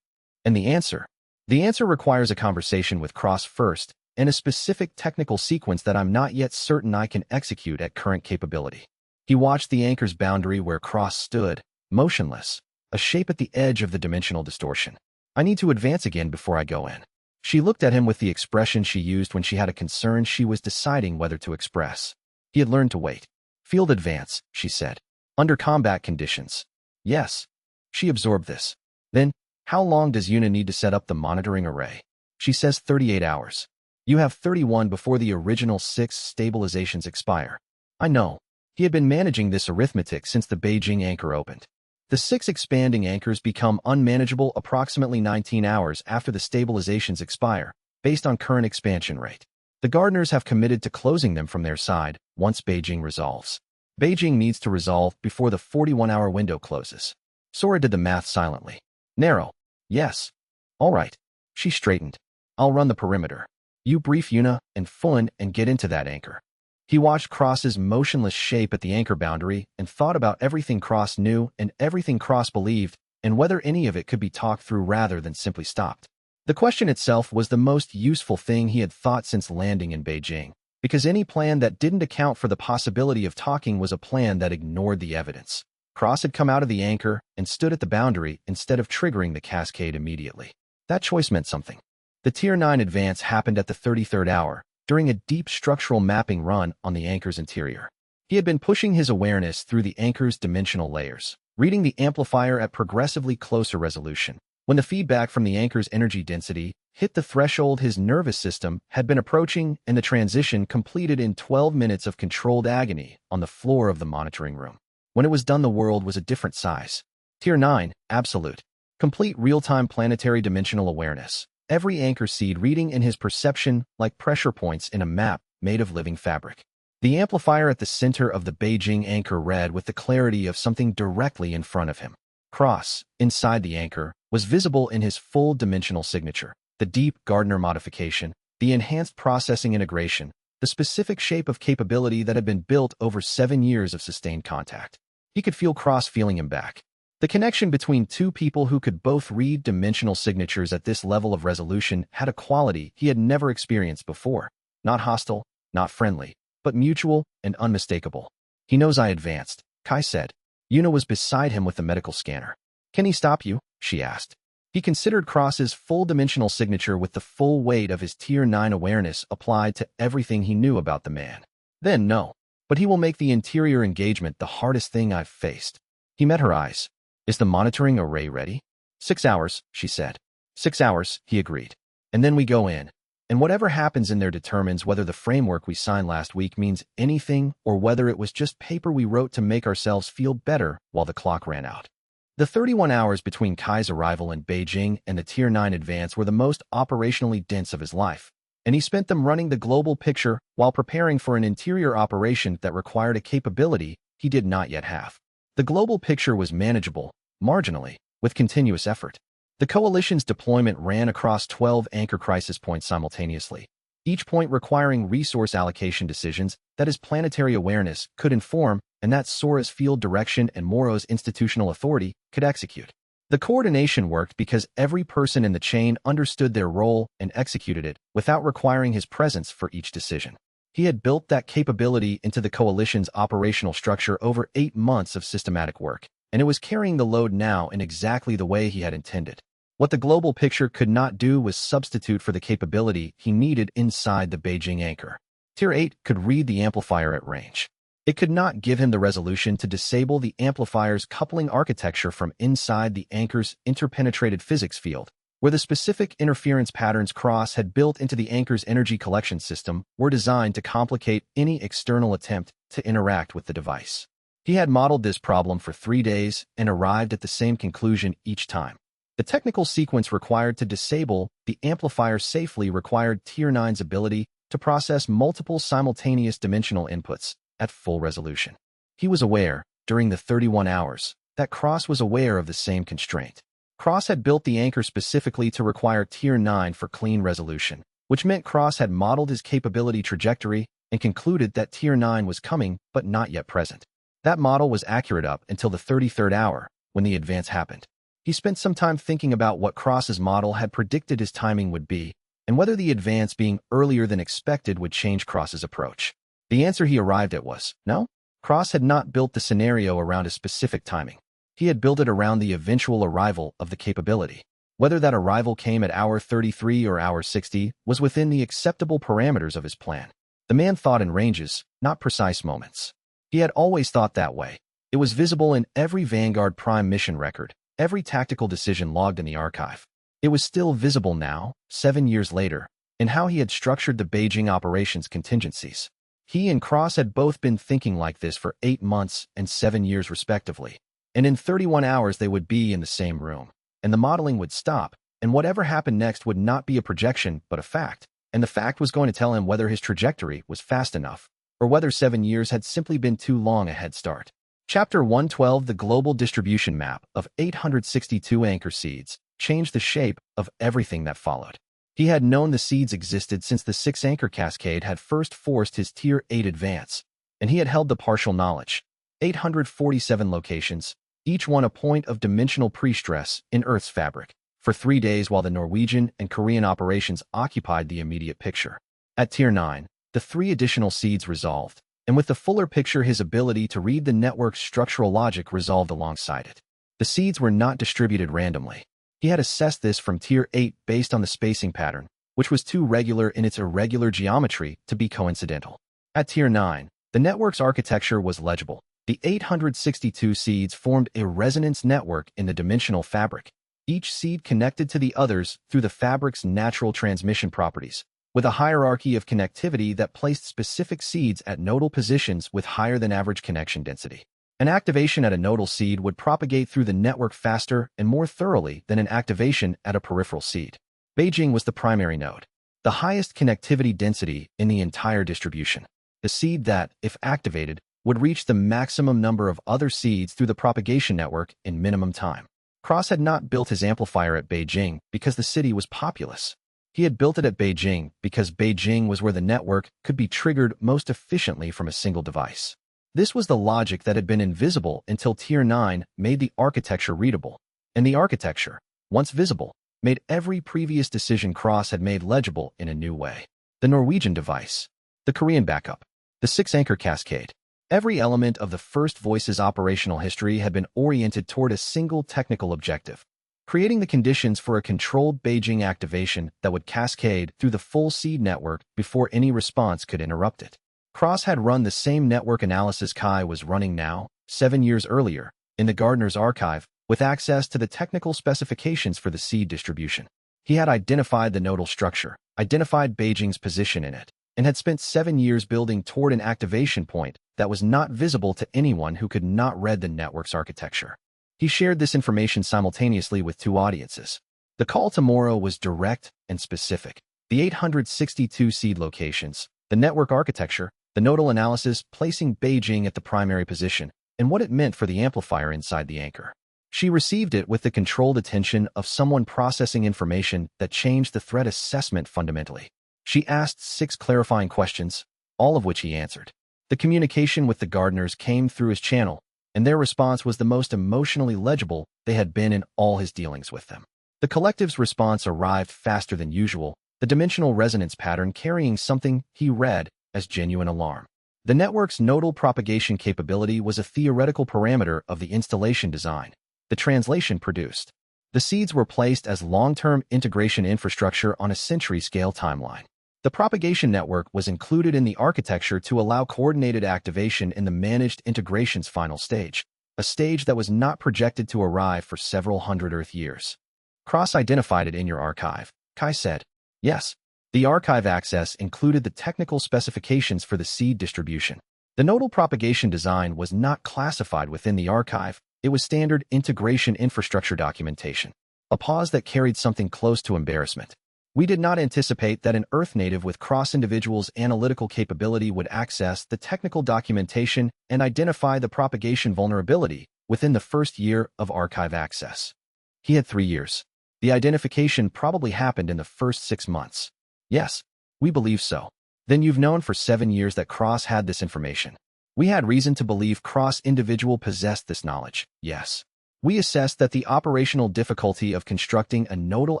And the answer? The answer requires a conversation with cross first, and a specific technical sequence that I'm not yet certain I can execute at current capability. He watched the anchor's boundary where cross stood, motionless, a shape at the edge of the dimensional distortion. I need to advance again before I go in. She looked at him with the expression she used when she had a concern she was deciding whether to express. He had learned to wait. Field advance, she said. Under combat conditions. Yes. She absorbed this. Then, how long does Yuna need to set up the monitoring array? She says 38 hours. You have 31 before the original 6 stabilizations expire. I know. He had been managing this arithmetic since the Beijing anchor opened. The 6 expanding anchors become unmanageable approximately 19 hours after the stabilizations expire, based on current expansion rate. The gardeners have committed to closing them from their side once Beijing resolves. Beijing needs to resolve before the 41-hour window closes. Sora did the math silently. Narrow. Yes. All right. She straightened. I'll run the perimeter. You brief Yuna and Fulin and get into that anchor. He watched Cross's motionless shape at the anchor boundary and thought about everything Cross knew and everything Cross believed, and whether any of it could be talked through rather than simply stopped. The question itself was the most useful thing he had thought since landing in Beijing, because any plan that didn't account for the possibility of talking was a plan that ignored the evidence. Cross had come out of the anchor and stood at the boundary instead of triggering the cascade immediately. That choice meant something. The Tier 9 advance happened at the 33rd hour, during a deep structural mapping run on the anchor's interior. He had been pushing his awareness through the anchor's dimensional layers, reading the amplifier at progressively closer resolution. When the feedback from the anchor's energy density hit the threshold his nervous system had been approaching, and the transition completed in 12 minutes of controlled agony on the floor of the monitoring room. When it was done, the world was a different size. Tier 9, absolute. Complete real-time planetary dimensional awareness. Every anchor seed reading in his perception like pressure points in a map made of living fabric. The amplifier at the center of the Beijing anchor read with the clarity of something directly in front of him. Cross, inside the anchor, was visible in his full dimensional signature. The deep Gardner modification, the enhanced processing integration, the specific shape of capability that had been built over 7 years of sustained contact. He could feel Cross feeling him back. The connection between two people who could both read dimensional signatures at this level of resolution had a quality he had never experienced before. Not hostile, not friendly, but mutual and unmistakable. He knows I advanced, Kai said. Yuna was beside him with the medical scanner. Can he stop you? She asked. He considered Cross's full dimensional signature with the full weight of his Tier 9 awareness applied to everything he knew about the man. Then no. But he will make the interior engagement the hardest thing I've faced. He met her eyes. Is the monitoring array ready? 6 hours, she said. 6 hours, he agreed. And then we go in. And whatever happens in there determines whether the framework we signed last week means anything or whether it was just paper we wrote to make ourselves feel better while the clock ran out. The 31 hours between Kai's arrival in Beijing and the Tier 9 advance were the most operationally dense of his life, and he spent them running the global picture while preparing for an interior operation that required a capability he did not yet have. The global picture was manageable, marginally, with continuous effort. The coalition's deployment ran across 12 anchor crisis points simultaneously, each point requiring resource allocation decisions that his planetary awareness could inform and that Sora's field direction and Moro's institutional authority could execute. The coordination worked because every person in the chain understood their role and executed it without requiring his presence for each decision. He had built that capability into the coalition's operational structure over 8 months of systematic work, and it was carrying the load now in exactly the way he had intended. What the global picture could not do was substitute for the capability he needed inside the Beijing anchor. Tier 8 could read the amplifier at range. It could not give him the resolution to disable the amplifier's coupling architecture from inside the anchor's interpenetrated physics field, where the specific interference patterns Cross had built into the anchor's energy collection system were designed to complicate any external attempt to interact with the device. He had modeled this problem for 3 days and arrived at the same conclusion each time. The technical sequence required to disable the amplifier safely required Tier 9's ability to process multiple simultaneous dimensional inputs at full resolution. He was aware, during the 31 hours, that Cross was aware of the same constraint. Cross had built the anchor specifically to require Tier 9 for clean resolution, which meant Cross had modeled his capability trajectory and concluded that Tier 9 was coming but not yet present. That model was accurate up until the 33rd hour, when the advance happened. He spent some time thinking about what Cross's model had predicted his timing would be, and whether the advance being earlier than expected would change Cross's approach. The answer he arrived at was, no. Cross had not built the scenario around a specific timing. He had built it around the eventual arrival of the capability. Whether that arrival came at hour 33 or hour 60 was within the acceptable parameters of his plan. The man thought in ranges, not precise moments. He had always thought that way. It was visible in every Vanguard Prime mission record, every tactical decision logged in the archive. It was still visible now, 7 years later, in how he had structured the Beijing operations contingencies. He and Cross had both been thinking like this for 8 months and 7 years respectively. And in 31 hours they would be in the same room. And the modeling would stop, and whatever happened next would not be a projection but a fact. And the fact was going to tell him whether his trajectory was fast enough, or whether 7 years had simply been too long a head start. Chapter 112 The Global Distribution Map of 862 Anchor Seeds changed the shape of everything that followed. He had known the seeds existed since the 6 anchor cascade had first forced his Tier 8 advance, and he had held the partial knowledge. 847 locations, each one a point of dimensional pre-stress in Earth's fabric, for 3 days while the Norwegian and Korean operations occupied the immediate picture. At Tier 9, the 3 additional seeds resolved, and with the fuller picture his ability to read the network's structural logic resolved alongside it. The seeds were not distributed randomly. He had assessed this from Tier 8 based on the spacing pattern, which was too regular in its irregular geometry to be coincidental. At Tier 9, the network's architecture was legible. The 862 seeds formed a resonance network in the dimensional fabric, each seed connected to the others through the fabric's natural transmission properties, with a hierarchy of connectivity that placed specific seeds at nodal positions with higher than average connection density. An activation at a nodal seed would propagate through the network faster and more thoroughly than an activation at a peripheral seed. Beijing was the primary node, the highest connectivity density in the entire distribution. The seed that, if activated, would reach the maximum number of other seeds through the propagation network in minimum time. Cross had not built his amplifier at Beijing because the city was populous. He had built it at Beijing because Beijing was where the network could be triggered most efficiently from a single device. This was the logic that had been invisible until Tier 9 made the architecture readable, and the architecture, once visible, made every previous decision Cross had made legible in a new way. The Norwegian device, the Korean backup, the 6 anchor cascade. Every element of the First Voice's operational history had been oriented toward a single technical objective, creating the conditions for a controlled Beijing activation that would cascade through the full seed network before any response could interrupt it. Cross had run the same network analysis Kai was running now, 7 years earlier, in the Gardner's archive, with access to the technical specifications for the seed distribution. He had identified the nodal structure, identified Beijing's position in it, and had spent 7 years building toward an activation point that was not visible to anyone who could not read the network's architecture. He shared this information simultaneously with 2 audiences. The call tomorrow was direct and specific. The 862 seed locations, the network architecture, the nodal analysis placing Beijing at the primary position, and what it meant for the amplifier inside the anchor. She received it with the controlled attention of someone processing information that changed the threat assessment fundamentally. She asked 6 clarifying questions, all of which he answered. The communication with the Gardners came through his channel, and their response was the most emotionally legible they had been in all his dealings with them. The collective's response arrived faster than usual, the dimensional resonance pattern carrying something he read as genuine alarm. The network's nodal propagation capability was a theoretical parameter of the installation design. The translation produced. The seeds were placed as long-term integration infrastructure on a century-scale timeline. The propagation network was included in the architecture to allow coordinated activation in the managed integration's final stage, a stage that was not projected to arrive for several hundred Earth years. Cross identified it in your archive, Kai said. Yes. The archive access included the technical specifications for the seed distribution. The nodal propagation design was not classified within the archive. It was standard integration infrastructure documentation. A pause that carried something close to embarrassment. We did not anticipate that an Earth native with cross-individuals analytical capability would access the technical documentation and identify the propagation vulnerability within the first year of archive access. He had 3 years. The identification probably happened in the first 6 months. Yes, we believe so. Then you've known for 7 years that Cross had this information. We had reason to believe Cross individual possessed this knowledge, yes. We assessed that the operational difficulty of constructing a nodal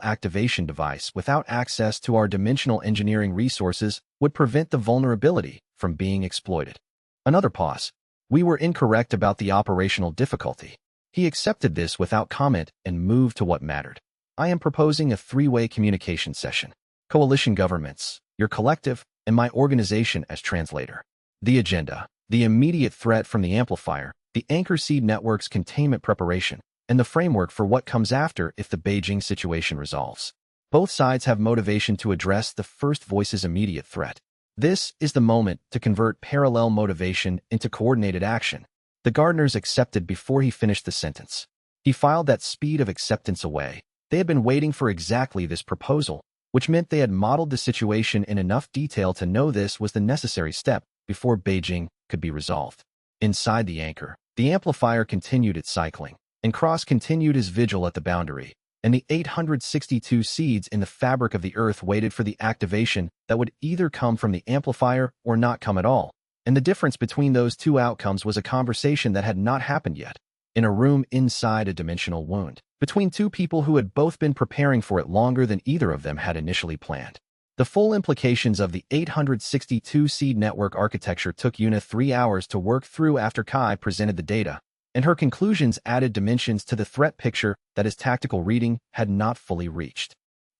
activation device without access to our dimensional engineering resources would prevent the vulnerability from being exploited. Another pause. We were incorrect about the operational difficulty. He accepted this without comment and moved to what mattered. I am proposing a 3-way communication session. Coalition governments, your collective, and my organization as translator. The agenda. The immediate threat from the amplifier, the anchor seed network's containment preparation, and the framework for what comes after if the Beijing situation resolves. Both sides have motivation to address the first voice's immediate threat. This is the moment to convert parallel motivation into coordinated action. The gardeners accepted before he finished the sentence. He filed that speed of acceptance away. They had been waiting for exactly this proposal, which meant they had modeled the situation in enough detail to know this was the necessary step before Beijing could be resolved. Inside the anchor, the amplifier continued its cycling, and Cross continued his vigil at the boundary, and the 862 seeds in the fabric of the Earth waited for the activation that would either come from the amplifier or not come at all. And the difference between those two outcomes was a conversation that had not happened yet, in a room inside a dimensional wound, between two people who had both been preparing for it longer than either of them had initially planned. The full implications of the 862 seed network architecture took Yuna 3 hours to work through after Kai presented the data, and her conclusions added dimensions to the threat picture that his tactical reading had not fully reached.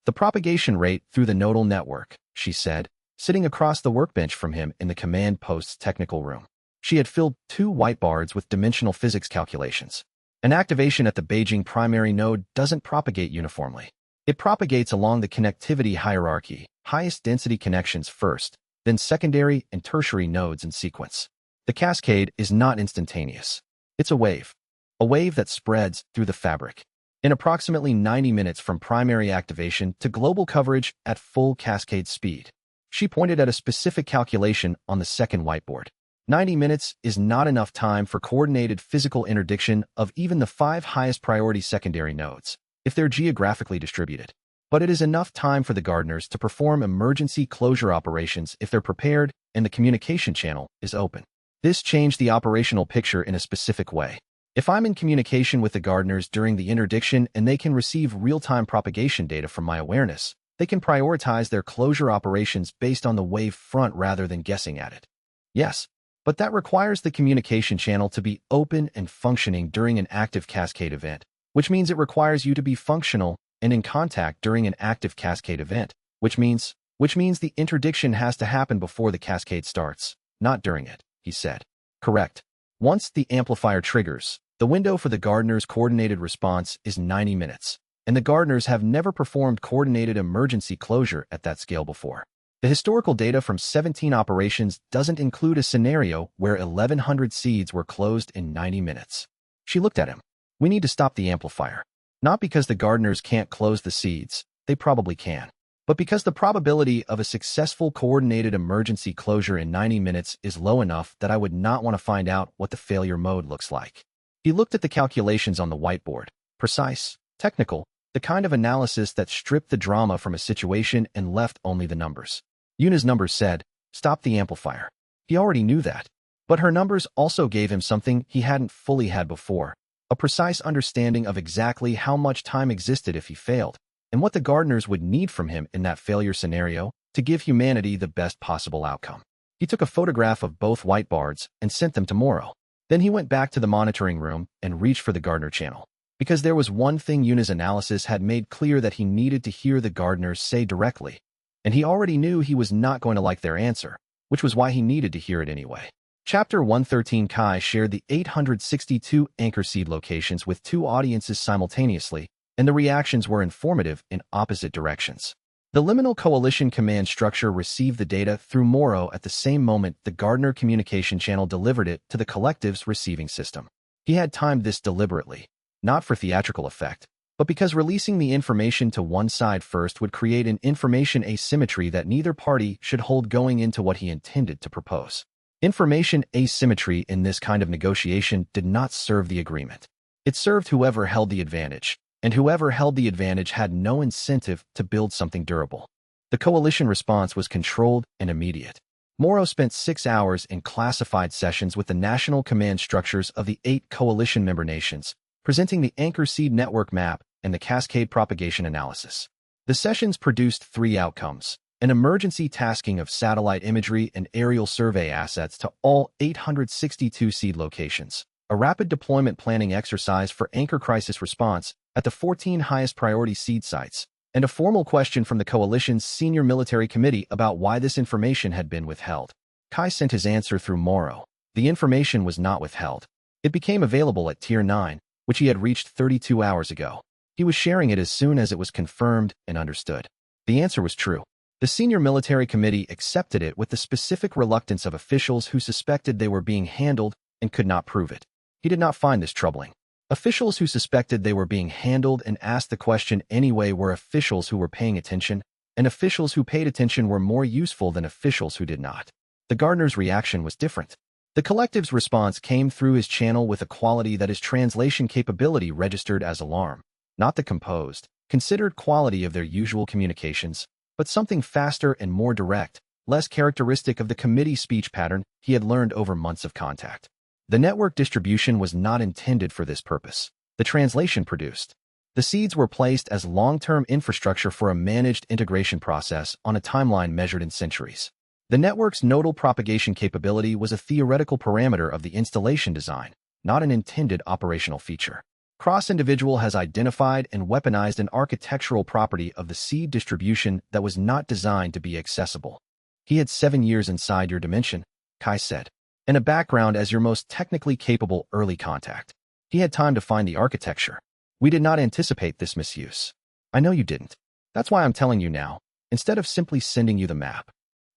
The propagation rate through the nodal network, she said, sitting across the workbench from him in the command post's technical room. She had filled 2 whiteboards with dimensional physics calculations. An activation at the Beijing primary node doesn't propagate uniformly. It propagates along the connectivity hierarchy, highest density connections first, then secondary and tertiary nodes in sequence. The cascade is not instantaneous. It's a wave that spreads through the fabric. In approximately 90 minutes from primary activation to global coverage at full cascade speed. She pointed at a specific calculation on the second whiteboard. 90 minutes is not enough time for coordinated physical interdiction of even the 5 highest priority secondary nodes, if they're geographically distributed. But it is enough time for the gardeners to perform emergency closure operations if they're prepared and the communication channel is open. This changed the operational picture in a specific way. If I'm in communication with the gardeners during the interdiction and they can receive real-time propagation data from my awareness, they can prioritize their closure operations based on the wave front rather than guessing at it. Yes, but that requires the communication channel to be open and functioning during an active cascade event, which means it requires you to be functional and in contact during an active cascade event, which means the interdiction has to happen before the cascade starts, not during it, he said. Correct. Once the amplifier triggers, the window for the gardener's coordinated response is 90 minutes, and the gardeners have never performed coordinated emergency closure at that scale before. The historical data from 17 operations doesn't include a scenario where 1,100 seeds were closed in 90 minutes. She looked at him. We need to stop the amplifier. Not because the gardeners can't close the seeds, they probably can, but because the probability of a successful coordinated emergency closure in 90 minutes is low enough that I would not want to find out what the failure mode looks like. He looked at the calculations on the whiteboard. Precise, technical, the kind of analysis that stripped the drama from a situation and left only the numbers. Yuna's numbers said, stop the amplifier. He already knew that. But her numbers also gave him something he hadn't fully had before. A precise understanding of exactly how much time existed if he failed, and what the gardeners would need from him in that failure scenario to give humanity the best possible outcome. He took a photograph of both whiteboards and sent them to Morrow. Then he went back to the monitoring room and reached for the gardener channel. Because there was one thing Yuna's analysis had made clear that he needed to hear the gardeners say directly, and he already knew he was not going to like their answer, which was why he needed to hear it anyway. Chapter 113. Kai shared the 862 anchor seed locations with 2 audiences simultaneously, and the reactions were informative in opposite directions. The liminal coalition command structure received the data through Morrow at the same moment the gardener communication channel delivered it to the collective's receiving system. He had timed this deliberately, not for theatrical effect, but because releasing the information to one side first would create an information asymmetry that neither party should hold going into what he intended to propose. Information asymmetry in this kind of negotiation did not serve the agreement. It served whoever held the advantage, and whoever held the advantage had no incentive to build something durable. The coalition response was controlled and immediate. Morrow spent 6 hours in classified sessions with the national command structures of the 8 coalition member nations, presenting the anchor seed network map and the cascade propagation analysis. The sessions produced 3 outcomes: an emergency tasking of satellite imagery and aerial survey assets to all 862 seed locations, a rapid deployment planning exercise for anchor crisis response at the 14 highest priority seed sites, and a formal question from the coalition's senior military committee about why this information had been withheld. Kai sent his answer through Morrow. The information was not withheld. It became available at Tier 9, which he had reached 32 hours ago. He was sharing it as soon as it was confirmed and understood. The answer was true. The senior military committee accepted it with the specific reluctance of officials who suspected they were being handled and could not prove it. He did not find this troubling. Officials who suspected they were being handled and asked the question anyway were officials who were paying attention, and officials who paid attention were more useful than officials who did not. The gardener's reaction was different. The collective's response came through his channel with a quality that his translation capability registered as alarm, not the composed, considered quality of their usual communications, but something faster and more direct, less characteristic of the committee speech pattern he had learned over months of contact. The network distribution was not intended for this purpose. The translation produced. The seeds were placed as long-term infrastructure for a managed integration process on a timeline measured in centuries. The network's nodal propagation capability was a theoretical parameter of the installation design, not an intended operational feature. Cross-Individual has identified and weaponized an architectural property of the seed distribution that was not designed to be accessible. He had 7 years inside your dimension, Kai said, and a background as your most technically capable early contact. He had time to find the architecture. We did not anticipate this misuse. I know you didn't. That's why I'm telling you now, instead of simply sending you the map.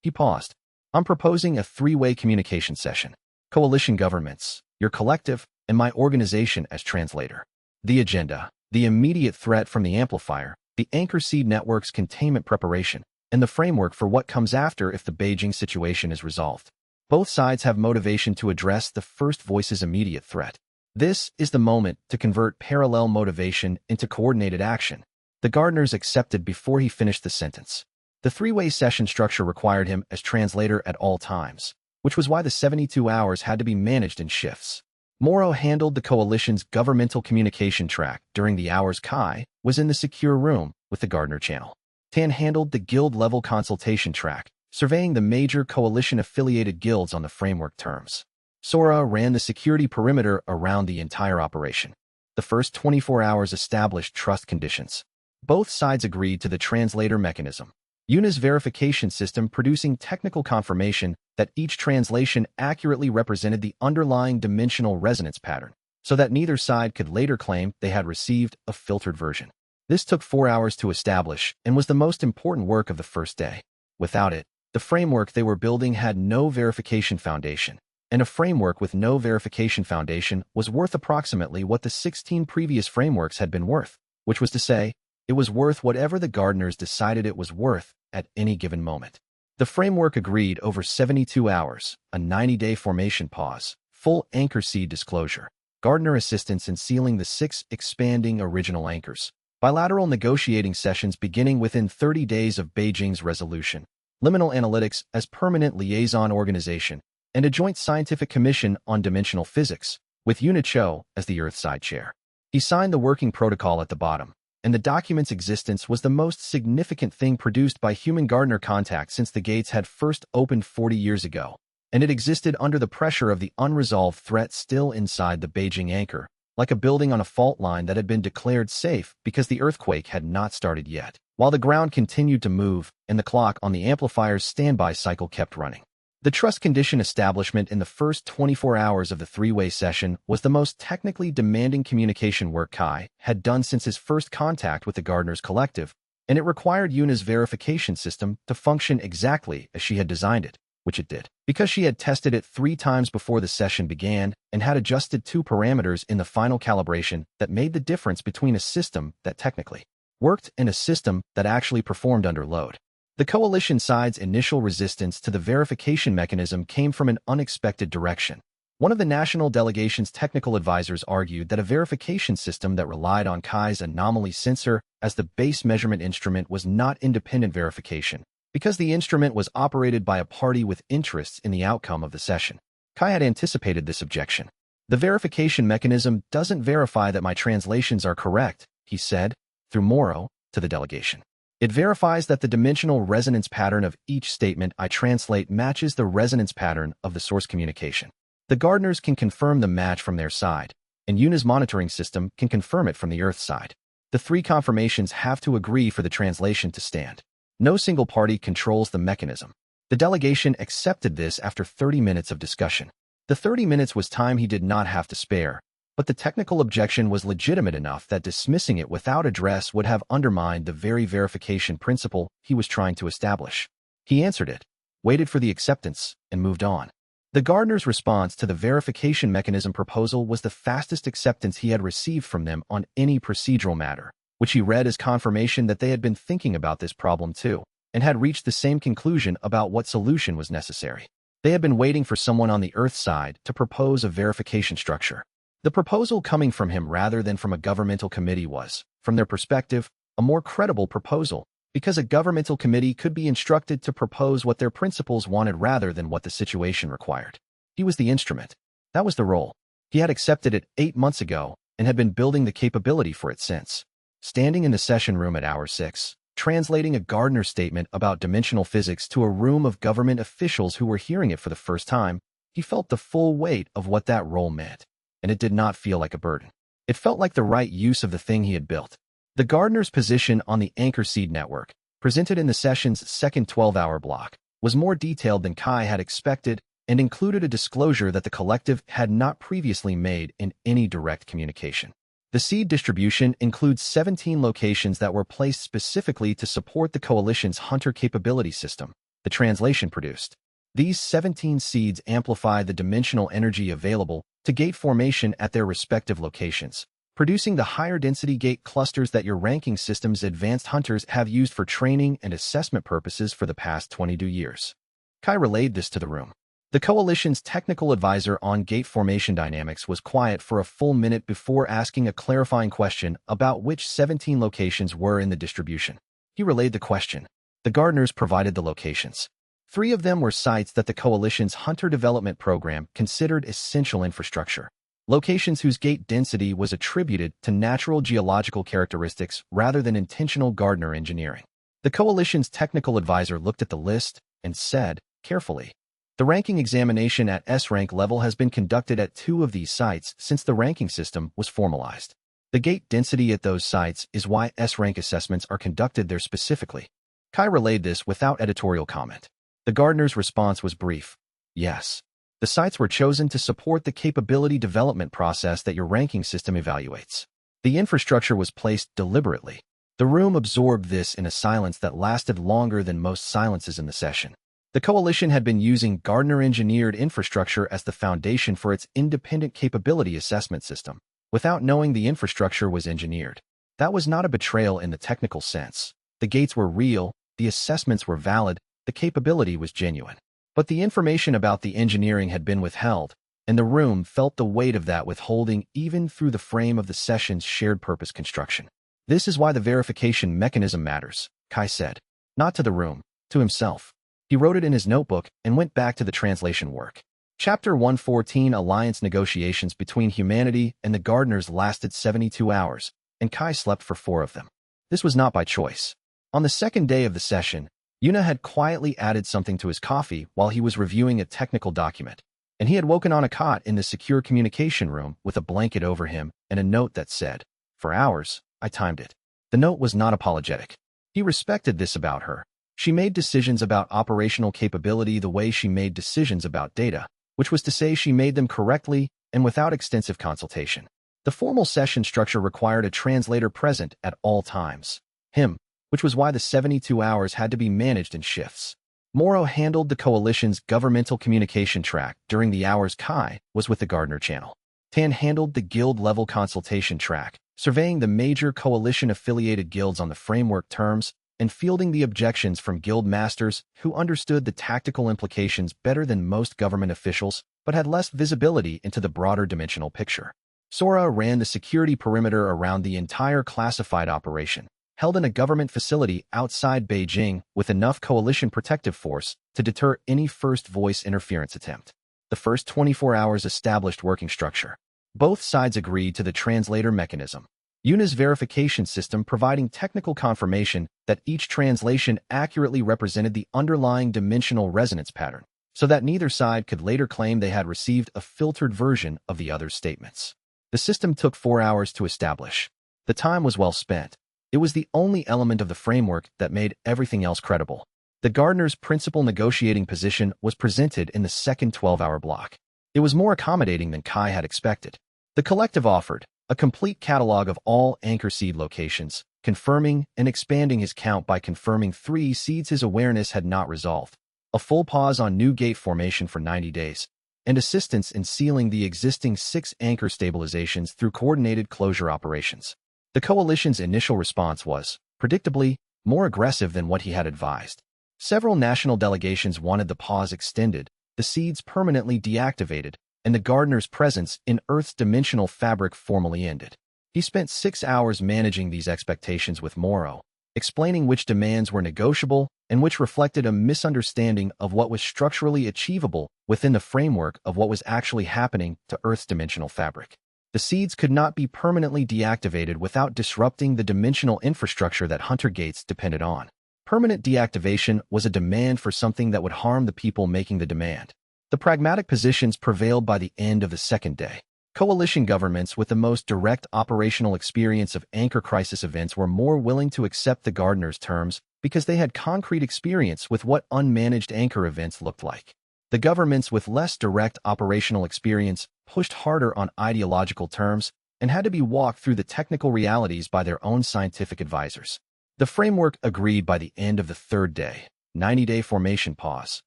He paused. I'm proposing a 3-way communication session. Coalition governments, your collective, and my organization as translator. The agenda, the immediate threat from the amplifier, the anchor seed network's containment preparation, and the framework for what comes after if the Beijing situation is resolved. Both sides have motivation to address the first voice's immediate threat. This is the moment to convert parallel motivation into coordinated action. The gardeners accepted before he finished the sentence. The 3-way session structure required him as translator at all times, which was why the 72 hours had to be managed in shifts. Morrow handled the coalition's governmental communication track during the hours Kai was in the secure room with the Gardner channel. Tan handled the guild-level consultation track, surveying the major coalition-affiliated guilds on the framework terms. Sora ran the security perimeter around the entire operation. The first 24 hours established trust conditions. Both sides agreed to the translator mechanism. Yuna's verification system producing technical confirmation that each translation accurately represented the underlying dimensional resonance pattern, so that neither side could later claim they had received a filtered version. This took 4 hours to establish and was the most important work of the first day. Without it, the framework they were building had no verification foundation, and a framework with no verification foundation was worth approximately what the 16 previous frameworks had been worth, which was to say, it was worth whatever the gardeners decided it was worth at any given moment. The framework agreed over 72 hours, a 90-day formation pause, full anchor seed disclosure, gardener assistance in sealing the 6 expanding original anchors, bilateral negotiating sessions beginning within 30 days of Beijing's resolution, liminal analytics as permanent liaison organization, and a joint scientific commission on dimensional physics, with Yuna Cho as the Earthside chair. He signed the working protocol at the bottom, and the document's existence was the most significant thing produced by human gardener contact since the gates had first opened 40 years ago, and it existed under the pressure of the unresolved threat still inside the Beijing anchor, like a building on a fault line that had been declared safe because the earthquake had not started yet, while the ground continued to move and the clock on the amplifier's standby cycle kept running. The trust condition establishment in the first 24 hours of the 3-way session was the most technically demanding communication work Kai had done since his first contact with the Gardeners Collective, and it required Yuna's verification system to function exactly as she had designed it, which it did, because she had tested it 3 times before the session began and had adjusted 2 parameters in the final calibration that made the difference between a system that technically worked and a system that actually performed under load. The coalition side's initial resistance to the verification mechanism came from an unexpected direction. One of the national delegation's technical advisors argued that a verification system that relied on Kai's anomaly sensor as the base measurement instrument was not independent verification, because the instrument was operated by a party with interests in the outcome of the session. Kai had anticipated this objection. The verification mechanism doesn't verify that my translations are correct, he said, through Moro, to the delegation. It verifies that the dimensional resonance pattern of each statement I translate matches the resonance pattern of the source communication. The gardeners can confirm the match from their side, and Yuna's monitoring system can confirm it from the Earth side. The 3 confirmations have to agree for the translation to stand. No single party controls the mechanism. The delegation accepted this after 30 minutes of discussion. The 30 minutes was time he did not have to spare, but the technical objection was legitimate enough that dismissing it without address would have undermined the very verification principle he was trying to establish. He answered it, waited for the acceptance, and moved on. The gardener's response to the verification mechanism proposal was the fastest acceptance he had received from them on any procedural matter, which he read as confirmation that they had been thinking about this problem too, and had reached the same conclusion about what solution was necessary. They had been waiting for someone on the Earth side to propose a verification structure. The proposal coming from him rather than from a governmental committee was, from their perspective, a more credible proposal, because a governmental committee could be instructed to propose what their principals wanted rather than what the situation required. He was the instrument. That was the role. He had accepted it 8 months ago and had been building the capability for it since. Standing in the session room at hour 6, translating a gardener statement about dimensional physics to a room of government officials who were hearing it for the first time, he felt the full weight of what that role meant, and it did not feel like a burden. It felt like the right use of the thing he had built. The gardener's position on the Anchor Seed network, presented in the session's second 12-hour block, was more detailed than Kai had expected and included a disclosure that the collective had not previously made in any direct communication. The seed distribution includes 17 locations that were placed specifically to support the coalition's hunter capability system, the translation produced. These 17 seeds amplify the dimensional energy available to gate formation at their respective locations, producing the higher density gate clusters that your ranking system's advanced hunters have used for training and assessment purposes for the past 22 years. Kai relayed this to the room. The coalition's technical advisor on gate formation dynamics was quiet for a full minute before asking a clarifying question about which 17 locations were in the distribution. He relayed the question. The gardeners provided the locations. 3 of them were sites that the coalition's hunter development program considered essential infrastructure. Locations whose gate density was attributed to natural geological characteristics rather than intentional gardener engineering. The coalition's technical advisor looked at the list and said, carefully, the ranking examination at S-rank level has been conducted at 2 of these sites since the ranking system was formalized. The gate density at those sites is why S-rank assessments are conducted there specifically. Kai relayed this without editorial comment. The gardener's response was brief. Yes. The sites were chosen to support the capability development process that your ranking system evaluates. The infrastructure was placed deliberately. The room absorbed this in a silence that lasted longer than most silences in the session. The coalition had been using gardener-engineered infrastructure as the foundation for its independent capability assessment system, without knowing the infrastructure was engineered. That was not a betrayal in the technical sense. The gates were real, the assessments were valid, the capability was genuine. But the information about the engineering had been withheld, and the room felt the weight of that withholding even through the frame of the session's shared purpose construction. This is why the verification mechanism matters, Kai said. Not to the room, to himself. He wrote it in his notebook and went back to the translation work. Chapter 114 Alliance negotiations between humanity and the gardeners lasted 72 hours, and Kai slept for 4 of them. This was not by choice. On the second day of the session, Yuna had quietly added something to his coffee while he was reviewing a technical document, and he had woken on a cot in the secure communication room with a blanket over him and a note that said, "For hours, I timed it." The note was not apologetic. He respected this about her. She made decisions about operational capability the way she made decisions about data, which was to say she made them correctly and without extensive consultation. The formal session structure required a translator present at all times. Him. Which was why the 72 hours had to be managed in shifts. Morrow handled the coalition's governmental communication track during the hours Kai was with the Gardner channel. Tan handled the guild-level consultation track, surveying the major coalition-affiliated guilds on the framework terms and fielding the objections from guild masters who understood the tactical implications better than most government officials but had less visibility into the broader dimensional picture. Sora ran the security perimeter around the entire classified operation, held in a government facility outside Beijing with enough coalition protective force to deter any first-voice interference attempt. The first 24 hours established working structure. Both sides agreed to the translator mechanism. Yuna's verification system providing technical confirmation that each translation accurately represented the underlying dimensional resonance pattern, so that neither side could later claim they had received a filtered version of the other's statements. The system took 4 hours to establish. The time was well spent. It was the only element of the framework that made everything else credible. The Gardner's principal negotiating position was presented in the second 12-hour block. It was more accommodating than Kai had expected. The collective offered a complete catalog of all anchor seed locations, confirming and expanding his count by confirming 3 seeds his awareness had not resolved, a full pause on new gate formation for 90 days, and assistance in sealing the existing 6 anchor stabilizations through coordinated closure operations. The coalition's initial response was, predictably, more aggressive than what he had advised. Several national delegations wanted the pause extended, the seeds permanently deactivated, and the Gardner's presence in Earth's dimensional fabric formally ended. He spent 6 hours managing these expectations with Morrow, explaining which demands were negotiable and which reflected a misunderstanding of what was structurally achievable within the framework of what was actually happening to Earth's dimensional fabric. The seeds could not be permanently deactivated without disrupting the dimensional infrastructure that Hunter Gates depended on. Permanent deactivation was a demand for something that would harm the people making the demand. The pragmatic positions prevailed by the end of the second day. Coalition governments with the most direct operational experience of anchor crisis events were more willing to accept the Gardner's terms because they had concrete experience with what unmanaged anchor events looked like. The governments with less direct operational experience pushed harder on ideological terms and had to be walked through the technical realities by their own scientific advisors. The framework agreed by the end of the third day, 90-day formation pause,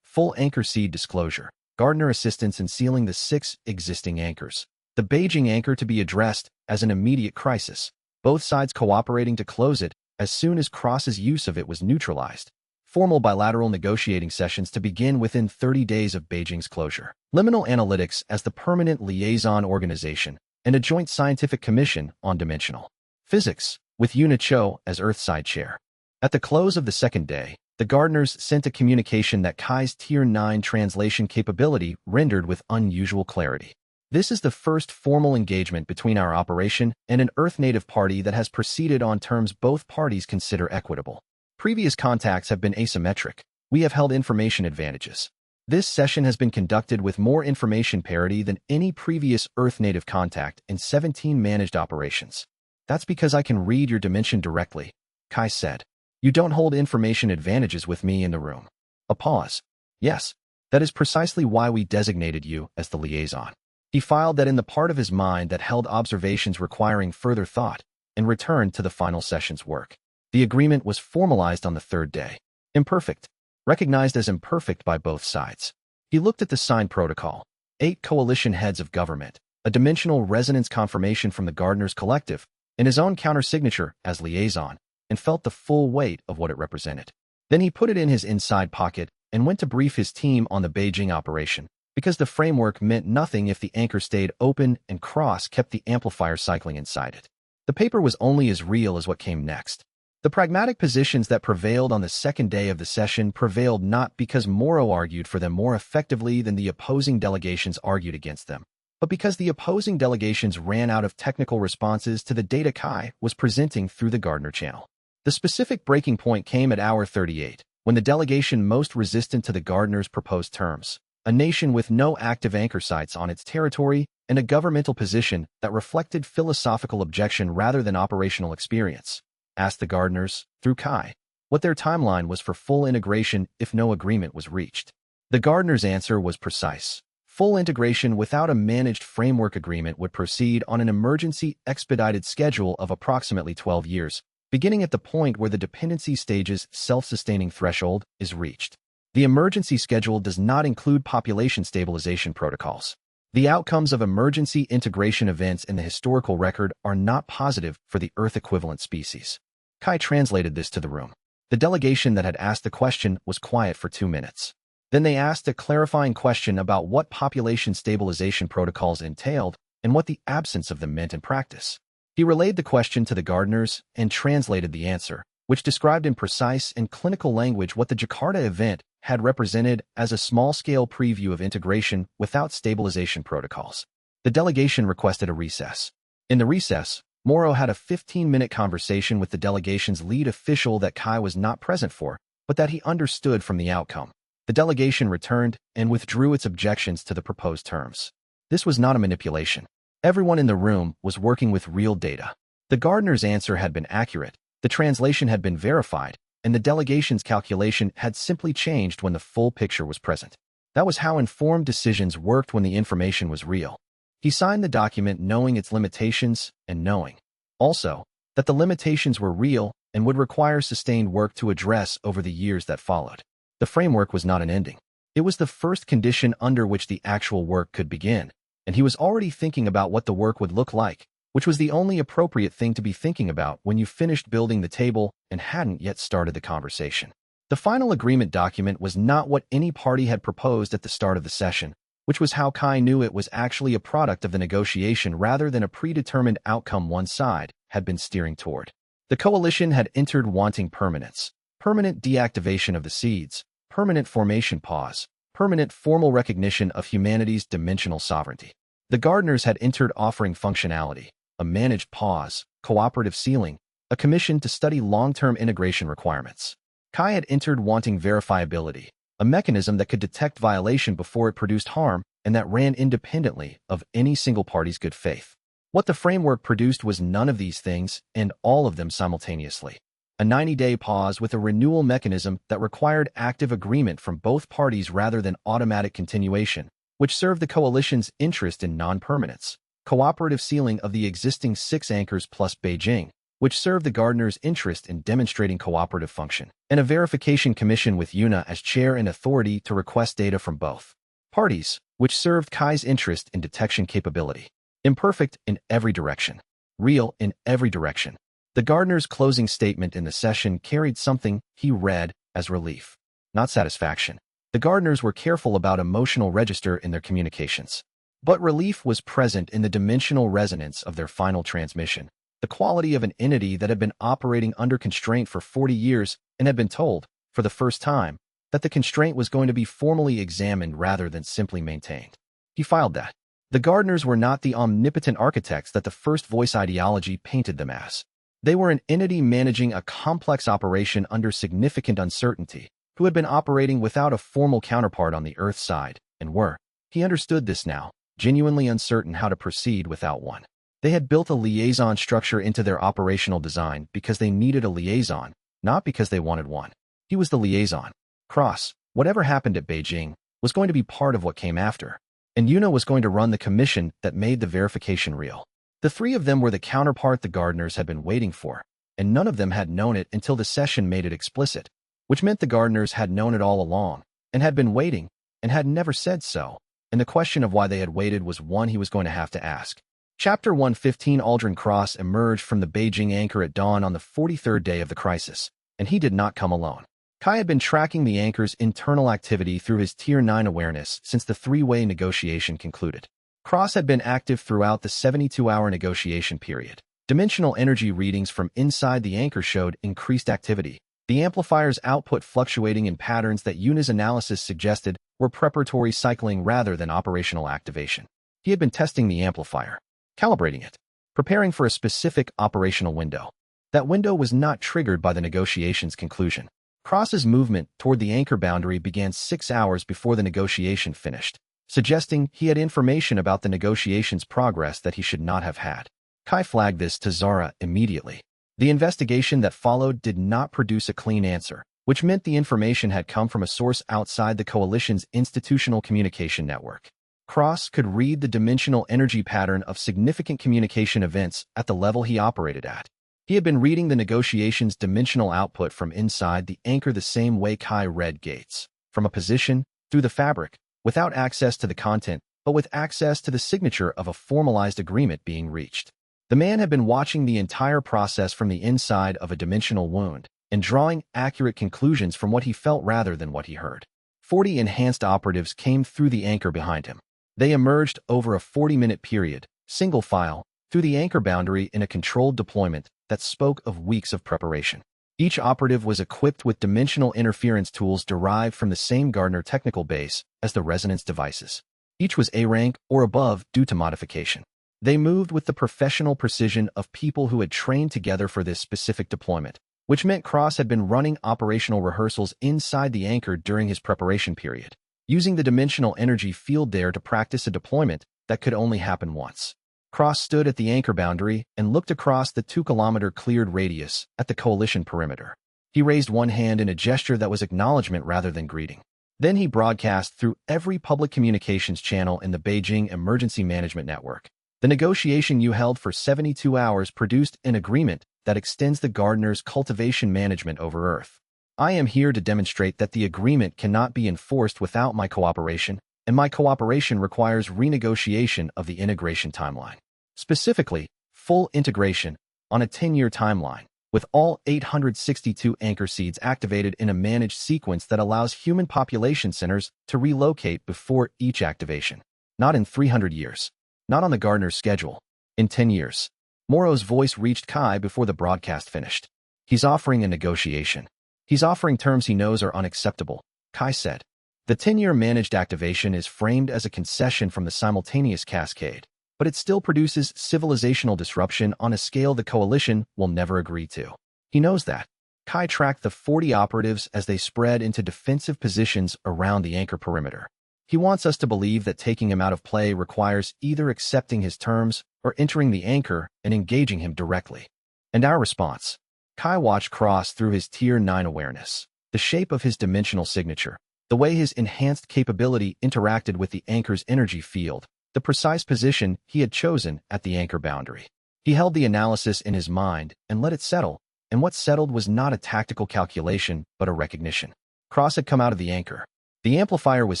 full anchor seed disclosure, Gardner assistance in sealing the 6 existing anchors. The Beijing anchor to be addressed as an immediate crisis, both sides cooperating to close it as soon as Cross's use of it was neutralized. Formal bilateral negotiating sessions to begin within 30 days of Beijing's closure. Liminal Analytics as the permanent liaison organization and a joint scientific commission on dimensional physics, with Yuna Cho as Earthside chair. At the close of the second day, the Gardners sent a communication that Kai's Tier 9 translation capability rendered with unusual clarity. This is the first formal engagement between our operation and an Earth-native party that has proceeded on terms both parties consider equitable. Previous contacts have been asymmetric. We have held information advantages. This session has been conducted with more information parity than any previous Earth-native contact in 17 managed operations. That's because I can read your dimension directly, Kai said. You don't hold information advantages with me in the room. A pause. Yes, that is precisely why we designated you as the liaison. He filed that in the part of his mind that held observations requiring further thought and returned to the final session's work. The agreement was formalized on the third day. Imperfect. Recognized as imperfect by both sides. He looked at the signed protocol. 8 coalition heads of government, a dimensional resonance confirmation from the Gardner's collective, and his own countersignature as liaison, and felt the full weight of what it represented. Then he put it in his inside pocket and went to brief his team on the Beijing operation, because the framework meant nothing if the anchor stayed open and Cross kept the amplifier cycling inside it. The paper was only as real as what came next. The pragmatic positions that prevailed on the second day of the session prevailed not because Morrow argued for them more effectively than the opposing delegations argued against them, but because the opposing delegations ran out of technical responses to the data Kai was presenting through the Gardner channel. The specific breaking point came at hour 38, when the delegation most resistant to the Gardner's proposed terms, a nation with no active anchor sites on its territory and a governmental position that reflected philosophical objection rather than operational experience, asked the Gardners, through Kai, what their timeline was for full integration if no agreement was reached. The Gardners' answer was precise. Full integration without a managed framework agreement would proceed on an emergency expedited schedule of approximately 12 years, beginning at the point where the dependency stage's self-sustaining threshold is reached. The emergency schedule does not include population stabilization protocols. The outcomes of emergency integration events in the historical record are not positive for the Earth-equivalent species. Kai translated this to the room. The delegation that had asked the question was quiet for 2 minutes. Then they asked a clarifying question about what population stabilization protocols entailed and what the absence of them meant in practice. He relayed the question to the gardeners and translated the answer, which described in precise and clinical language what the Jakarta event had represented as a small-scale preview of integration without stabilization protocols. The delegation requested a recess. In the recess, Moro had a 15-minute conversation with the delegation's lead official that Kai was not present for, but that he understood from the outcome. The delegation returned and withdrew its objections to the proposed terms. This was not a manipulation. Everyone in the room was working with real data. The gardener's answer had been accurate, the translation had been verified, and the delegation's calculation had simply changed when the full picture was present. That was how informed decisions worked when the information was real. He signed the document knowing its limitations and knowing, also, that the limitations were real and would require sustained work to address over the years that followed. The framework was not an ending. It was the first condition under which the actual work could begin, and he was already thinking about what the work would look like, which was the only appropriate thing to be thinking about when you finished building the table and hadn't yet started the conversation. The final agreement document was not what any party had proposed at the start of the session, which was how Kai knew it was actually a product of the negotiation rather than a predetermined outcome one side had been steering toward. The coalition had entered wanting permanence, permanent deactivation of the seeds, permanent formation pause, permanent formal recognition of humanity's dimensional sovereignty. The gardeners had entered offering functionality, a managed pause, cooperative sealing, a commission to study long-term integration requirements. Kai had entered wanting verifiability, a mechanism that could detect violation before it produced harm and that ran independently of any single party's good faith. What the framework produced was none of these things and all of them simultaneously. A 90-day pause with a renewal mechanism that required active agreement from both parties rather than automatic continuation, which served the coalition's interest in non-permanence. Cooperative sealing of the existing 6 anchors plus Beijing, which served the gardener's interest in demonstrating cooperative function, and a verification commission with Yuna as chair and authority to request data from both parties, which served Kai's interest in detection capability. Imperfect in every direction. Real in every direction. The gardener's closing statement in the session carried something he read as relief, not satisfaction. The gardeners were careful about emotional register in their communications. But relief was present in the dimensional resonance of their final transmission, the quality of an entity that had been operating under constraint for 40 years and had been told, for the first time, that the constraint was going to be formally examined rather than simply maintained. He filed that. The gardeners were not the omnipotent architects that the first voice ideology painted them as. They were an entity managing a complex operation under significant uncertainty, who had been operating without a formal counterpart on the Earth side, and were. He understood this now, genuinely uncertain how to proceed without one. They had built a liaison structure into their operational design because they needed a liaison, not because they wanted one. He was the liaison. Cross, whatever happened at Beijing, was going to be part of what came after, and Yuna was going to run the commission that made the verification real. The 3 of them were the counterpart the gardeners had been waiting for, and none of them had known it until the session made it explicit, which meant the gardeners had known it all along, and had been waiting, and had never said so, and the question of why they had waited was one he was going to have to ask. Chapter 115 Aldrin Cross emerged from the Beijing anchor at dawn on the 43rd day of the crisis, and he did not come alone. Kai had been tracking the anchor's internal activity through his Tier 9 awareness since the 3-way negotiation concluded. Cross had been active throughout the 72-hour negotiation period. Dimensional energy readings from inside the anchor showed increased activity, the amplifier's output fluctuating in patterns that Yuna's analysis suggested were preparatory cycling rather than operational activation. He had been testing the amplifier, calibrating it, preparing for a specific operational window. That window was not triggered by the negotiation's conclusion. Cross's movement toward the anchor boundary began 6 hours before the negotiation finished, suggesting he had information about the negotiation's progress that he should not have had. Kai flagged this to Zara immediately. The investigation that followed did not produce a clean answer, which meant the information had come from a source outside the coalition's institutional communication network. Cross could read the dimensional energy pattern of significant communication events at the level he operated at. He had been reading the negotiation's dimensional output from inside the anchor the same way Kai read gates. from a position, through the fabric, without access to the content, but with access to the signature of a formalized agreement being reached. The man had been watching the entire process from the inside of a dimensional wound and drawing accurate conclusions from what he felt rather than what he heard. 40 enhanced operatives came through the anchor behind him. They emerged over a 40-minute period, single file, through the anchor boundary in a controlled deployment that spoke of weeks of preparation. Each operative was equipped with dimensional interference tools derived from the same Gardner technical base as the resonance devices. Each was A rank or above due to modification. They moved with the professional precision of people who had trained together for this specific deployment, which meant Cross had been running operational rehearsals inside the anchor during his preparation period, using the dimensional energy field there to practice a deployment that could only happen once. Cross stood at the anchor boundary and looked across the 2-kilometer cleared radius at the coalition perimeter. He raised one hand in a gesture that was acknowledgement rather than greeting. Then he broadcast through every public communications channel in the Beijing Emergency Management Network. The negotiation you held for 72 hours produced an agreement that extends the Gardner's cultivation management over Earth. I am here to demonstrate that the agreement cannot be enforced without my cooperation, and my cooperation requires renegotiation of the integration timeline. Specifically, full integration on a 10-year timeline, with all 862 anchor seeds activated in a managed sequence that allows human population centers to relocate before each activation. Not in 300 years. Not on the Gardner's schedule. In 10 years. Morrow's voice reached Kai before the broadcast finished. He's offering a negotiation. He's offering terms he knows are unacceptable, Kai said. The 10-year managed activation is framed as a concession from the simultaneous cascade, but it still produces civilizational disruption on a scale the coalition will never agree to. He knows that. Kai tracked the 40 operatives as they spread into defensive positions around the anchor perimeter. He wants us to believe that taking him out of play requires either accepting his terms or entering the anchor and engaging him directly. And our response? Kai watched Cross through his Tier 9 awareness, the shape of his dimensional signature, the way his enhanced capability interacted with the anchor's energy field, the precise position he had chosen at the anchor boundary. He held the analysis in his mind and let it settle, and what settled was not a tactical calculation, but a recognition. Cross had come out of the anchor. The amplifier was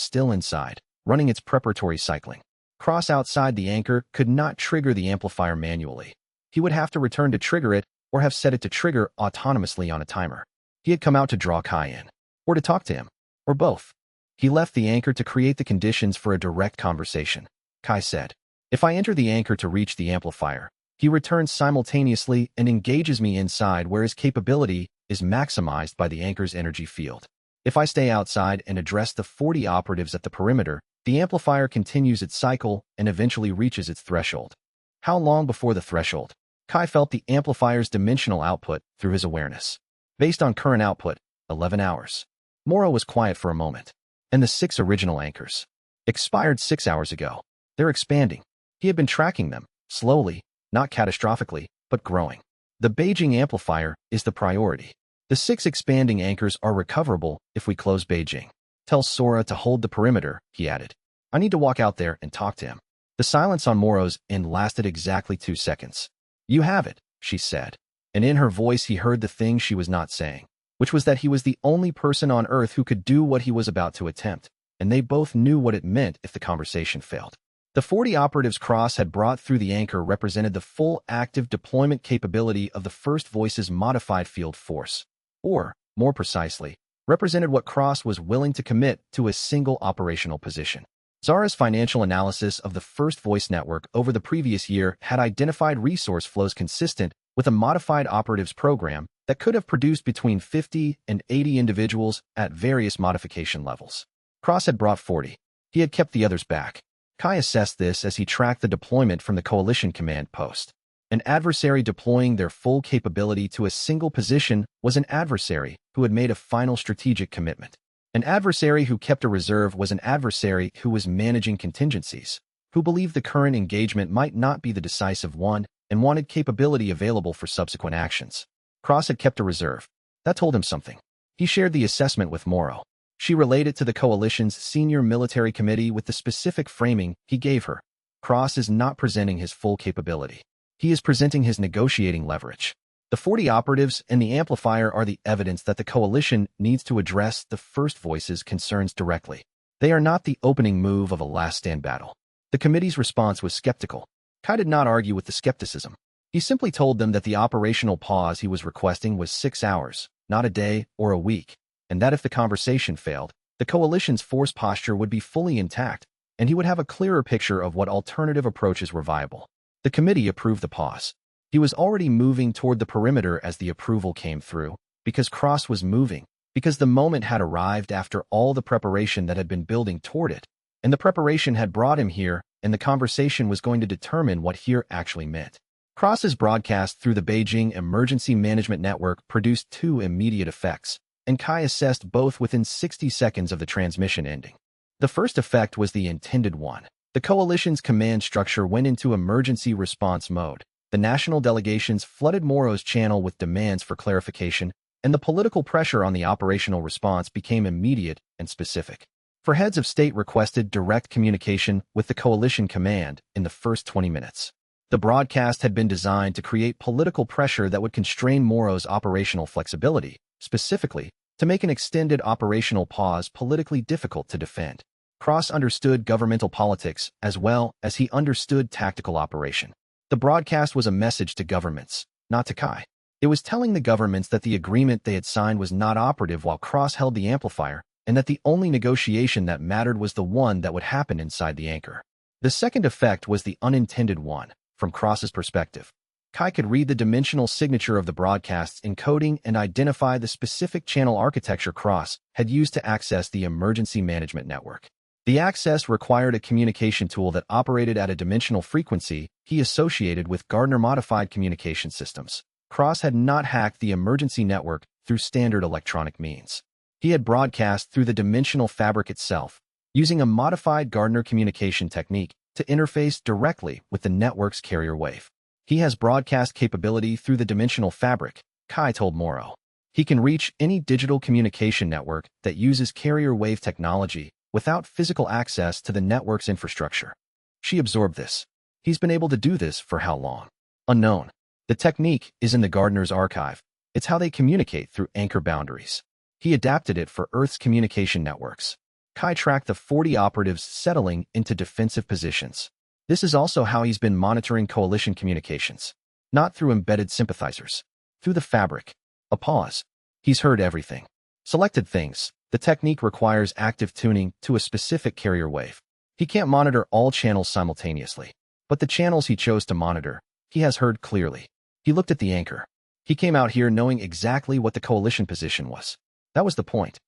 still inside, running its preparatory cycling. Cross outside the anchor could not trigger the amplifier manually. He would have to return to trigger it or have set it to trigger autonomously on a timer. He had come out to draw Kai in, or to talk to him, or both. He left the anchor to create the conditions for a direct conversation. Kai said, "If I enter the anchor to reach the amplifier, he returns simultaneously and engages me inside where his capability is maximized by the anchor's energy field. If I stay outside and address the 40 operatives at the perimeter, the amplifier continues its cycle and eventually reaches its threshold." How long before the threshold? Kai felt the amplifier's dimensional output through his awareness. Based on current output, 11 hours. Morrow was quiet for a moment. And the 6 original anchors? Expired 6 hours ago. They're expanding. He had been tracking them, slowly, not catastrophically, but growing. The Beijing amplifier is the priority. The 6 expanding anchors are recoverable if we close Beijing. Tell Sora to hold the perimeter, he added. I need to walk out there and talk to him. The silence on Morrow's end lasted exactly 2 seconds. You have it, she said. And in her voice he heard the thing she was not saying, which was that he was the only person on Earth who could do what he was about to attempt, and they both knew what it meant if the conversation failed. The 40 operatives Cross had brought through the anchor represented the full active deployment capability of the First Voice's modified field force. Or, more precisely, represented what Cross was willing to commit to a single operational position. Zara's financial analysis of the First Voice network over the previous year had identified resource flows consistent with a modified operatives program that could have produced between 50 and 80 individuals at various modification levels. Cross had brought 40. He had kept the others back. Kai assessed this as he tracked the deployment from the coalition command post. An adversary deploying their full capability to a single position was an adversary who had made a final strategic commitment. An adversary who kept a reserve was an adversary who was managing contingencies, who believed the current engagement might not be the decisive one and wanted capability available for subsequent actions. Cross had kept a reserve. That told him something. He shared the assessment with Morrow. She relayed it to the coalition's senior military committee with the specific framing he gave her. Cross is not presenting his full capability. He is presenting his negotiating leverage. The 40 operatives and the amplifier are the evidence that the coalition needs to address the first voice's concerns directly. They are not the opening move of a last-stand battle. The committee's response was skeptical. Kai did not argue with the skepticism. He simply told them that the operational pause he was requesting was 6 hours, not a day or a week, and that if the conversation failed, the coalition's force posture would be fully intact, and he would have a clearer picture of what alternative approaches were viable. The committee approved the pause. He was already moving toward the perimeter as the approval came through, because Cross was moving, because the moment had arrived after all the preparation that had been building toward it, and the preparation had brought him here, and the conversation was going to determine what here actually meant. Cross's broadcast through the Beijing Emergency Management Network produced 2 immediate effects, and Kai assessed both within 60 seconds of the transmission ending. The first effect was the intended one. The coalition's command structure went into emergency response mode. The national delegations flooded Moro's channel with demands for clarification, and the political pressure on the operational response became immediate and specific. For heads of state requested direct communication with the coalition command in the first 20 minutes. The broadcast had been designed to create political pressure that would constrain Moro's operational flexibility, specifically, to make an extended operational pause politically difficult to defend. Cross understood governmental politics as well as he understood tactical operation. The broadcast was a message to governments, not to Kai. It was telling the governments that the agreement they had signed was not operative while Cross held the amplifier, and that the only negotiation that mattered was the one that would happen inside the anchor. The second effect was the unintended one. From Cross's perspective, Kai could read the dimensional signature of the broadcast's encoding and identify the specific channel architecture Cross had used to access the emergency management network. The access required a communication tool that operated at a dimensional frequency he associated with Gardner-modified communication systems. Cross had not hacked the emergency network through standard electronic means. He had broadcast through the dimensional fabric itself, using a modified Gardner communication technique to interface directly with the network's carrier wave. He has broadcast capability through the dimensional fabric, Kai told Moro. He can reach any digital communication network that uses carrier wave technology without physical access to the network's infrastructure. She absorbed this. He's been able to do this for how long? Unknown. The technique is in the Gardner's archive. It's how they communicate through anchor boundaries. He adapted it for Earth's communication networks. Kai tracked the 40 operatives settling into defensive positions. This is also how he's been monitoring coalition communications. Not through embedded sympathizers. Through the fabric. A pause. He's heard everything. Selected things. The technique requires active tuning to a specific carrier wave. He can't monitor all channels simultaneously. But the channels he chose to monitor, he has heard clearly. He looked at the anchor. He came out here knowing exactly what the coalition position was. That was the point.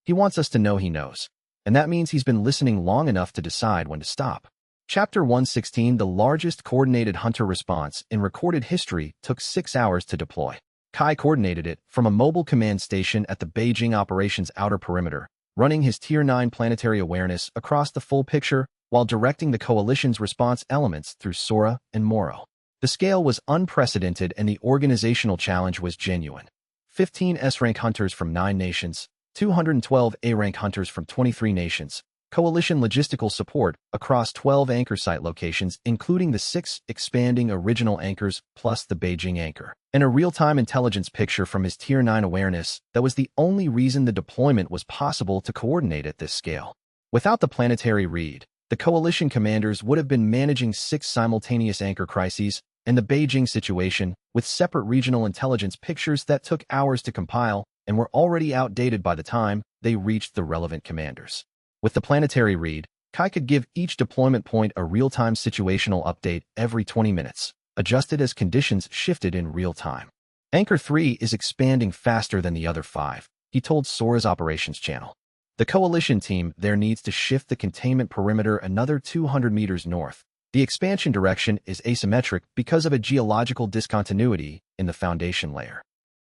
He wants us to know he knows. And that means he's been listening long enough to decide when to stop. Chapter 116, the largest coordinated hunter response in recorded history, took 6 hours to deploy. Kai coordinated it from a mobile command station at the Beijing operations outer perimeter, running his Tier 9 planetary awareness across the full picture while directing the coalition's response elements through Sora and Moro. The scale was unprecedented and the organizational challenge was genuine. 15 S-rank hunters from 9 nations, 212 A-rank hunters from 23 nations, coalition logistical support across 12 anchor site locations including the 6 expanding original anchors plus the Beijing anchor, and a real-time intelligence picture from his Tier 9 awareness that was the only reason the deployment was possible to coordinate at this scale. Without the planetary read, the coalition commanders would have been managing 6 simultaneous anchor crises and the Beijing situation with separate regional intelligence pictures that took hours to compile and were already outdated by the time they reached the relevant commanders. With the planetary read, Kai could give each deployment point a real-time situational update every 20 minutes, adjusted as conditions shifted in real time. Anchor 3 is expanding faster than the other 5, he told Sora's operations channel. The coalition team there needs to shift the containment perimeter another 200 meters north. The expansion direction is asymmetric because of a geological discontinuity in the foundation layer.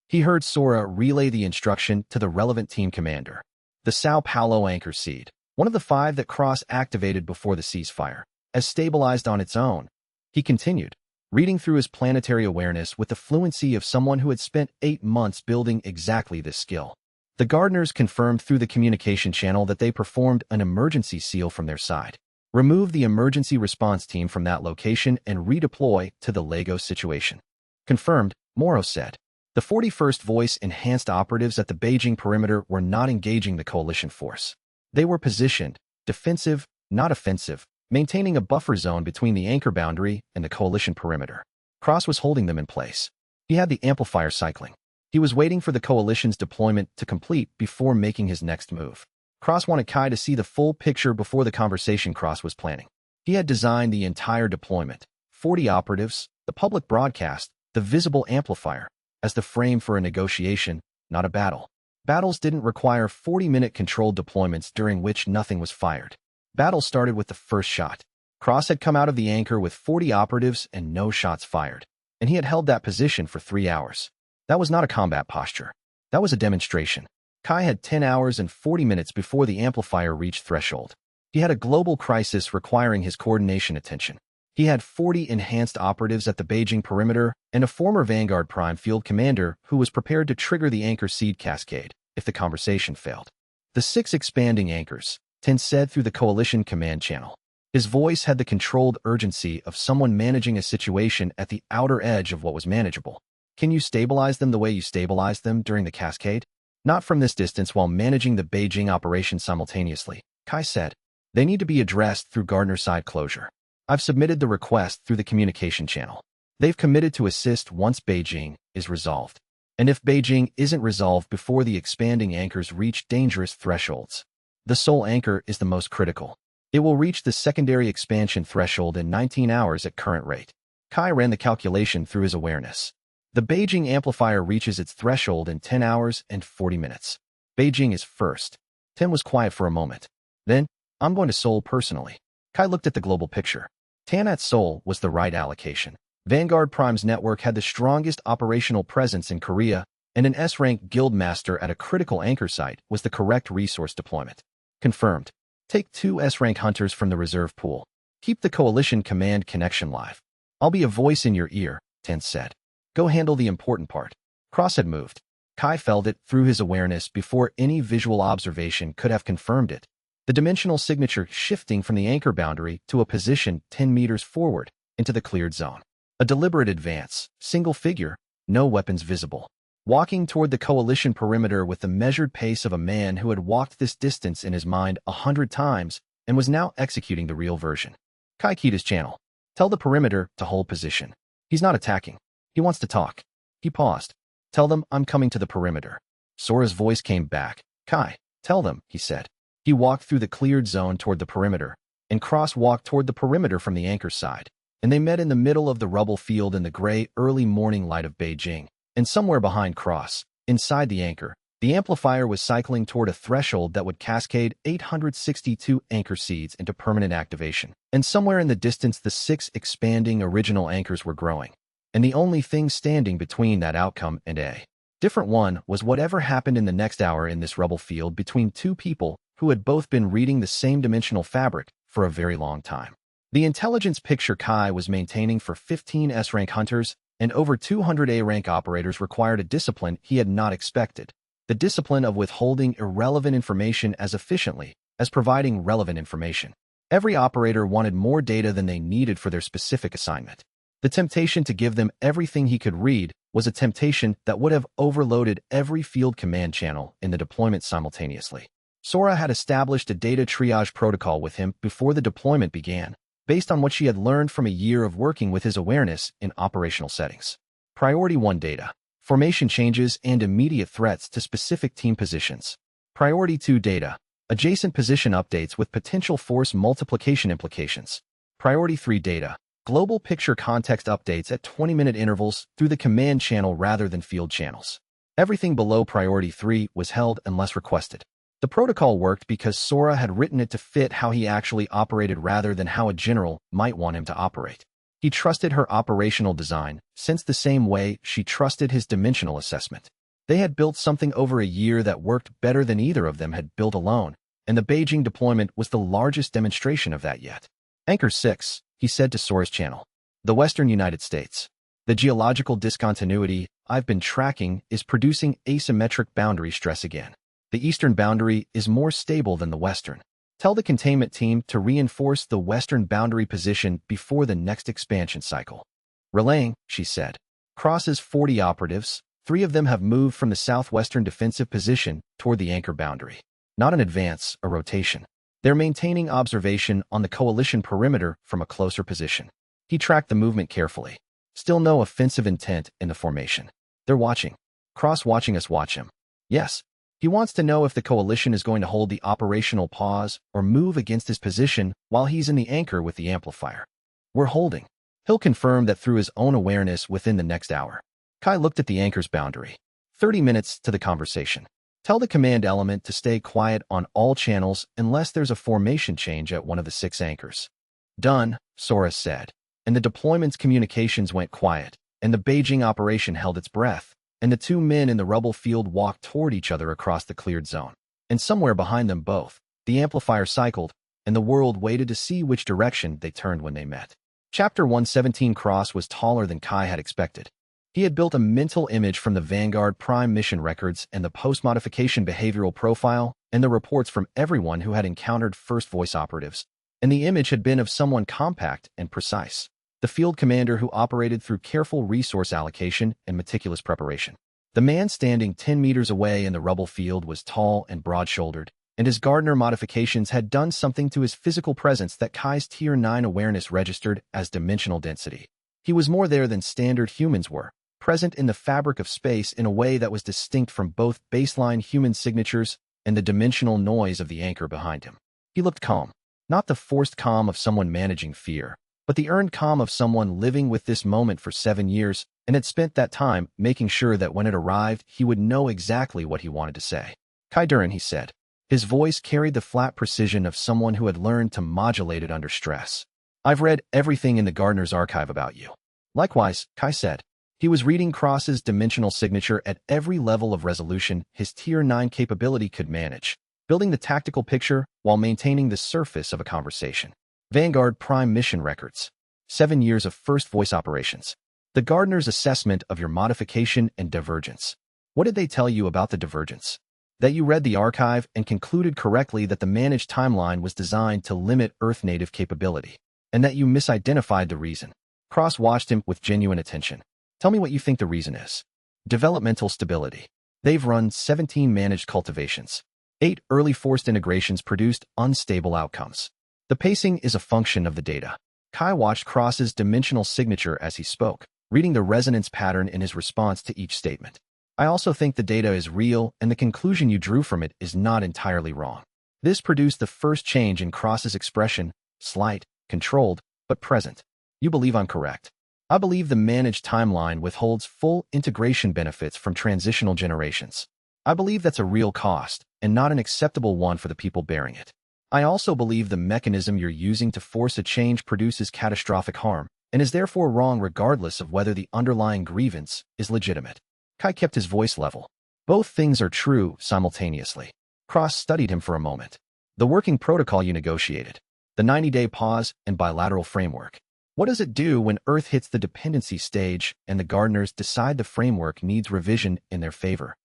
He heard Sora relay the instruction to the relevant team commander. The Sao Paulo anchor seed, one of the 5 that Cross activated before the ceasefire, has stabilized on its own. He continued, reading through his planetary awareness with the fluency of someone who had spent 8 months building exactly this skill. The Gardeners confirmed through the communication channel that they performed an emergency seal from their side. Remove the emergency response team from that location and redeploy to the Lagos situation. Confirmed, Moro said. The 41st Voice enhanced operatives at the Beijing perimeter were not engaging the coalition force. They were positioned, defensive, not offensive, maintaining a buffer zone between the anchor boundary and the coalition perimeter. Cross was holding them in place. He had the amplifier cycling. He was waiting for the coalition's deployment to complete before making his next move. Cross wanted Kai to see the full picture before the conversation Cross was planning. He had designed the entire deployment, 40 operatives, the public broadcast, the visible amplifier, as the frame for a negotiation, not a battle. Battles didn't require 40-minute controlled deployments during which nothing was fired. Battles started with the first shot. Cross had come out of the anchor with 40 operatives and no shots fired, and he had held that position for 3 hours. That was not a combat posture. That was a demonstration. Kai had 10 hours and 40 minutes before the amplifier reached threshold. He had a global crisis requiring his coordination attention. He had 40 enhanced operatives at the Beijing perimeter and a former Vanguard Prime field commander who was prepared to trigger the anchor seed cascade if the conversation failed. The 6 expanding anchors, Ten said through the coalition command channel. His voice had the controlled urgency of someone managing a situation at the outer edge of what was manageable. Can you stabilize them the way you stabilized them during the cascade? Not from this distance while managing the Beijing operation simultaneously, Kai said. They need to be addressed through Gardner side closure. I've submitted the request through the communication channel. They've committed to assist once Beijing is resolved. And if Beijing isn't resolved before the expanding anchors reach dangerous thresholds, the Seoul anchor is the most critical. It will reach the secondary expansion threshold in 19 hours at current rate. Kai ran the calculation through his awareness. The Beijing amplifier reaches its threshold in 10 hours and 40 minutes. Beijing is first. Ten was quiet for a moment. Then, I'm going to Seoul personally. Kai looked at the global picture. Tan at Seoul was the right allocation. Vanguard Prime's network had the strongest operational presence in Korea, and an S-rank guild master at a critical anchor site was the correct resource deployment. Confirmed. Take 2 S-rank hunters from the reserve pool. Keep the coalition command connection live. I'll be a voice in your ear, Ten said. Go handle the important part. Cross had moved. Kai felt it through his awareness before any visual observation could have confirmed it. The dimensional signature shifting from the anchor boundary to a position 10 meters forward into the cleared zone. A deliberate advance, single figure, no weapons visible. Walking toward the coalition perimeter with the measured pace of a man who had walked this distance in his mind 100 times and was now executing the real version. Kai keyed his channel. Tell the perimeter to hold position. He's not attacking. He wants to talk. He paused. Tell them I'm coming to the perimeter. Sora's voice came back. Kai, tell them, he said. He walked through the cleared zone toward the perimeter, and Cross walked toward the perimeter from the anchor side, and they met in the middle of the rubble field in the gray early morning light of Beijing, and somewhere behind Cross, inside the anchor, the amplifier was cycling toward a threshold that would cascade 862 anchor seeds into permanent activation, and somewhere in the distance the 6 expanding original anchors were growing, and the only thing standing between that outcome and a different one was whatever happened in the next hour in this rubble field between 2 people who had both been reading the same dimensional fabric for a very long time. The intelligence picture Kai was maintaining for 15 S-rank hunters and over 200 A-rank operators required a discipline he had not expected, the discipline of withholding irrelevant information as efficiently as providing relevant information. Every operator wanted more data than they needed for their specific assignment. The temptation to give them everything he could read was a temptation that would have overloaded every field command channel in the deployment simultaneously. Sora had established a data triage protocol with him before the deployment began, based on what she had learned from a year of working with his awareness in operational settings. Priority 1 data, formation changes and immediate threats to specific team positions. Priority 2 data, adjacent position updates with potential force multiplication implications. Priority 3 data, global picture context updates at 20-minute intervals through the command channel rather than field channels. Everything below Priority 3 was held unless requested. The protocol worked because Sora had written it to fit how he actually operated rather than how a general might want him to operate. He trusted her operational design, since the same way she trusted his dimensional assessment. They had built something over a year that worked better than either of them had built alone, and the Beijing deployment was the largest demonstration of that yet. Anchor 6, he said to Sora's channel. The Western United States. The geological discontinuity I've been tracking is producing asymmetric boundary stress again. The eastern boundary is more stable than the western. Tell the containment team to reinforce the western boundary position before the next expansion cycle. Relaying, she said. Cross's 40 operatives, 3 of them have moved from the southwestern defensive position toward the anchor boundary. Not an advance, a rotation. They're maintaining observation on the coalition perimeter from a closer position. He tracked the movement carefully. Still no offensive intent in the formation. They're watching. Cross-watching us watch him. Yes. He wants to know if the coalition is going to hold the operational pause or move against his position while he's in the anchor with the amplifier. We're holding. He'll confirm that through his own awareness within the next hour. Kai looked at the anchor's boundary. 30 minutes to the conversation. Tell the command element to stay quiet on all channels unless there's a formation change at one of the 6 anchors. Done, Soros said. And the deployment's communications went quiet, and the Beijing operation held its breath, and the 2 men in the rubble field walked toward each other across the cleared zone. And somewhere behind them both, the amplifier cycled, and the world waited to see which direction they turned when they met. Chapter 117. Cross was taller than Kai had expected. He had built a mental image from the Vanguard Prime mission records and the post-modification behavioral profile and the reports from everyone who had encountered first voice operatives, and the image had been of someone compact and precise. The field commander who operated through careful resource allocation and meticulous preparation. The man standing 10 meters away in the rubble field was tall and broad-shouldered, and his Gardner modifications had done something to his physical presence that Kai's Tier 9 awareness registered as dimensional density. He was more there than standard humans were, present in the fabric of space in a way that was distinct from both baseline human signatures and the dimensional noise of the anchor behind him. He looked calm, not the forced calm of someone managing fear, but the earned calm of someone living with this moment for 7 years and had spent that time making sure that when it arrived, he would know exactly what he wanted to say. Kai Duran, he said. His voice carried the flat precision of someone who had learned to modulate it under stress. I've read everything in the Gardner's archive about you. Likewise, Kai said. He was reading Cross's dimensional signature at every level of resolution his Tier 9 capability could manage, building the tactical picture while maintaining the surface of a conversation. Vanguard Prime mission records. 7 years of first voice operations. The Gardner's assessment of your modification and divergence. What did they tell you about the divergence? That you read the archive and concluded correctly that the managed timeline was designed to limit Earth-native capability, and that you misidentified the reason. Cross watched him with genuine attention. Tell me what you think the reason is. Developmental stability. They've run 17 managed cultivations. 8 early forced integrations produced unstable outcomes. The pacing is a function of the data. Kai watched Cross's dimensional signature as he spoke, reading the resonance pattern in his response to each statement. I also think the data is real and the conclusion you drew from it is not entirely wrong. This produced the first change in Cross's expression, slight, controlled, but present. You believe I'm correct. I believe the managed timeline withholds full integration benefits from transitional generations. I believe that's a real cost and not an acceptable one for the people bearing it. I also believe the mechanism you're using to force a change produces catastrophic harm and is therefore wrong regardless of whether the underlying grievance is legitimate. Kai kept his voice level. Both things are true simultaneously. Cross studied him for a moment. The working protocol you negotiated. The 90-day pause and bilateral framework. What does it do when Earth hits the dependency stage and the Gardners decide the framework needs revision in their favor?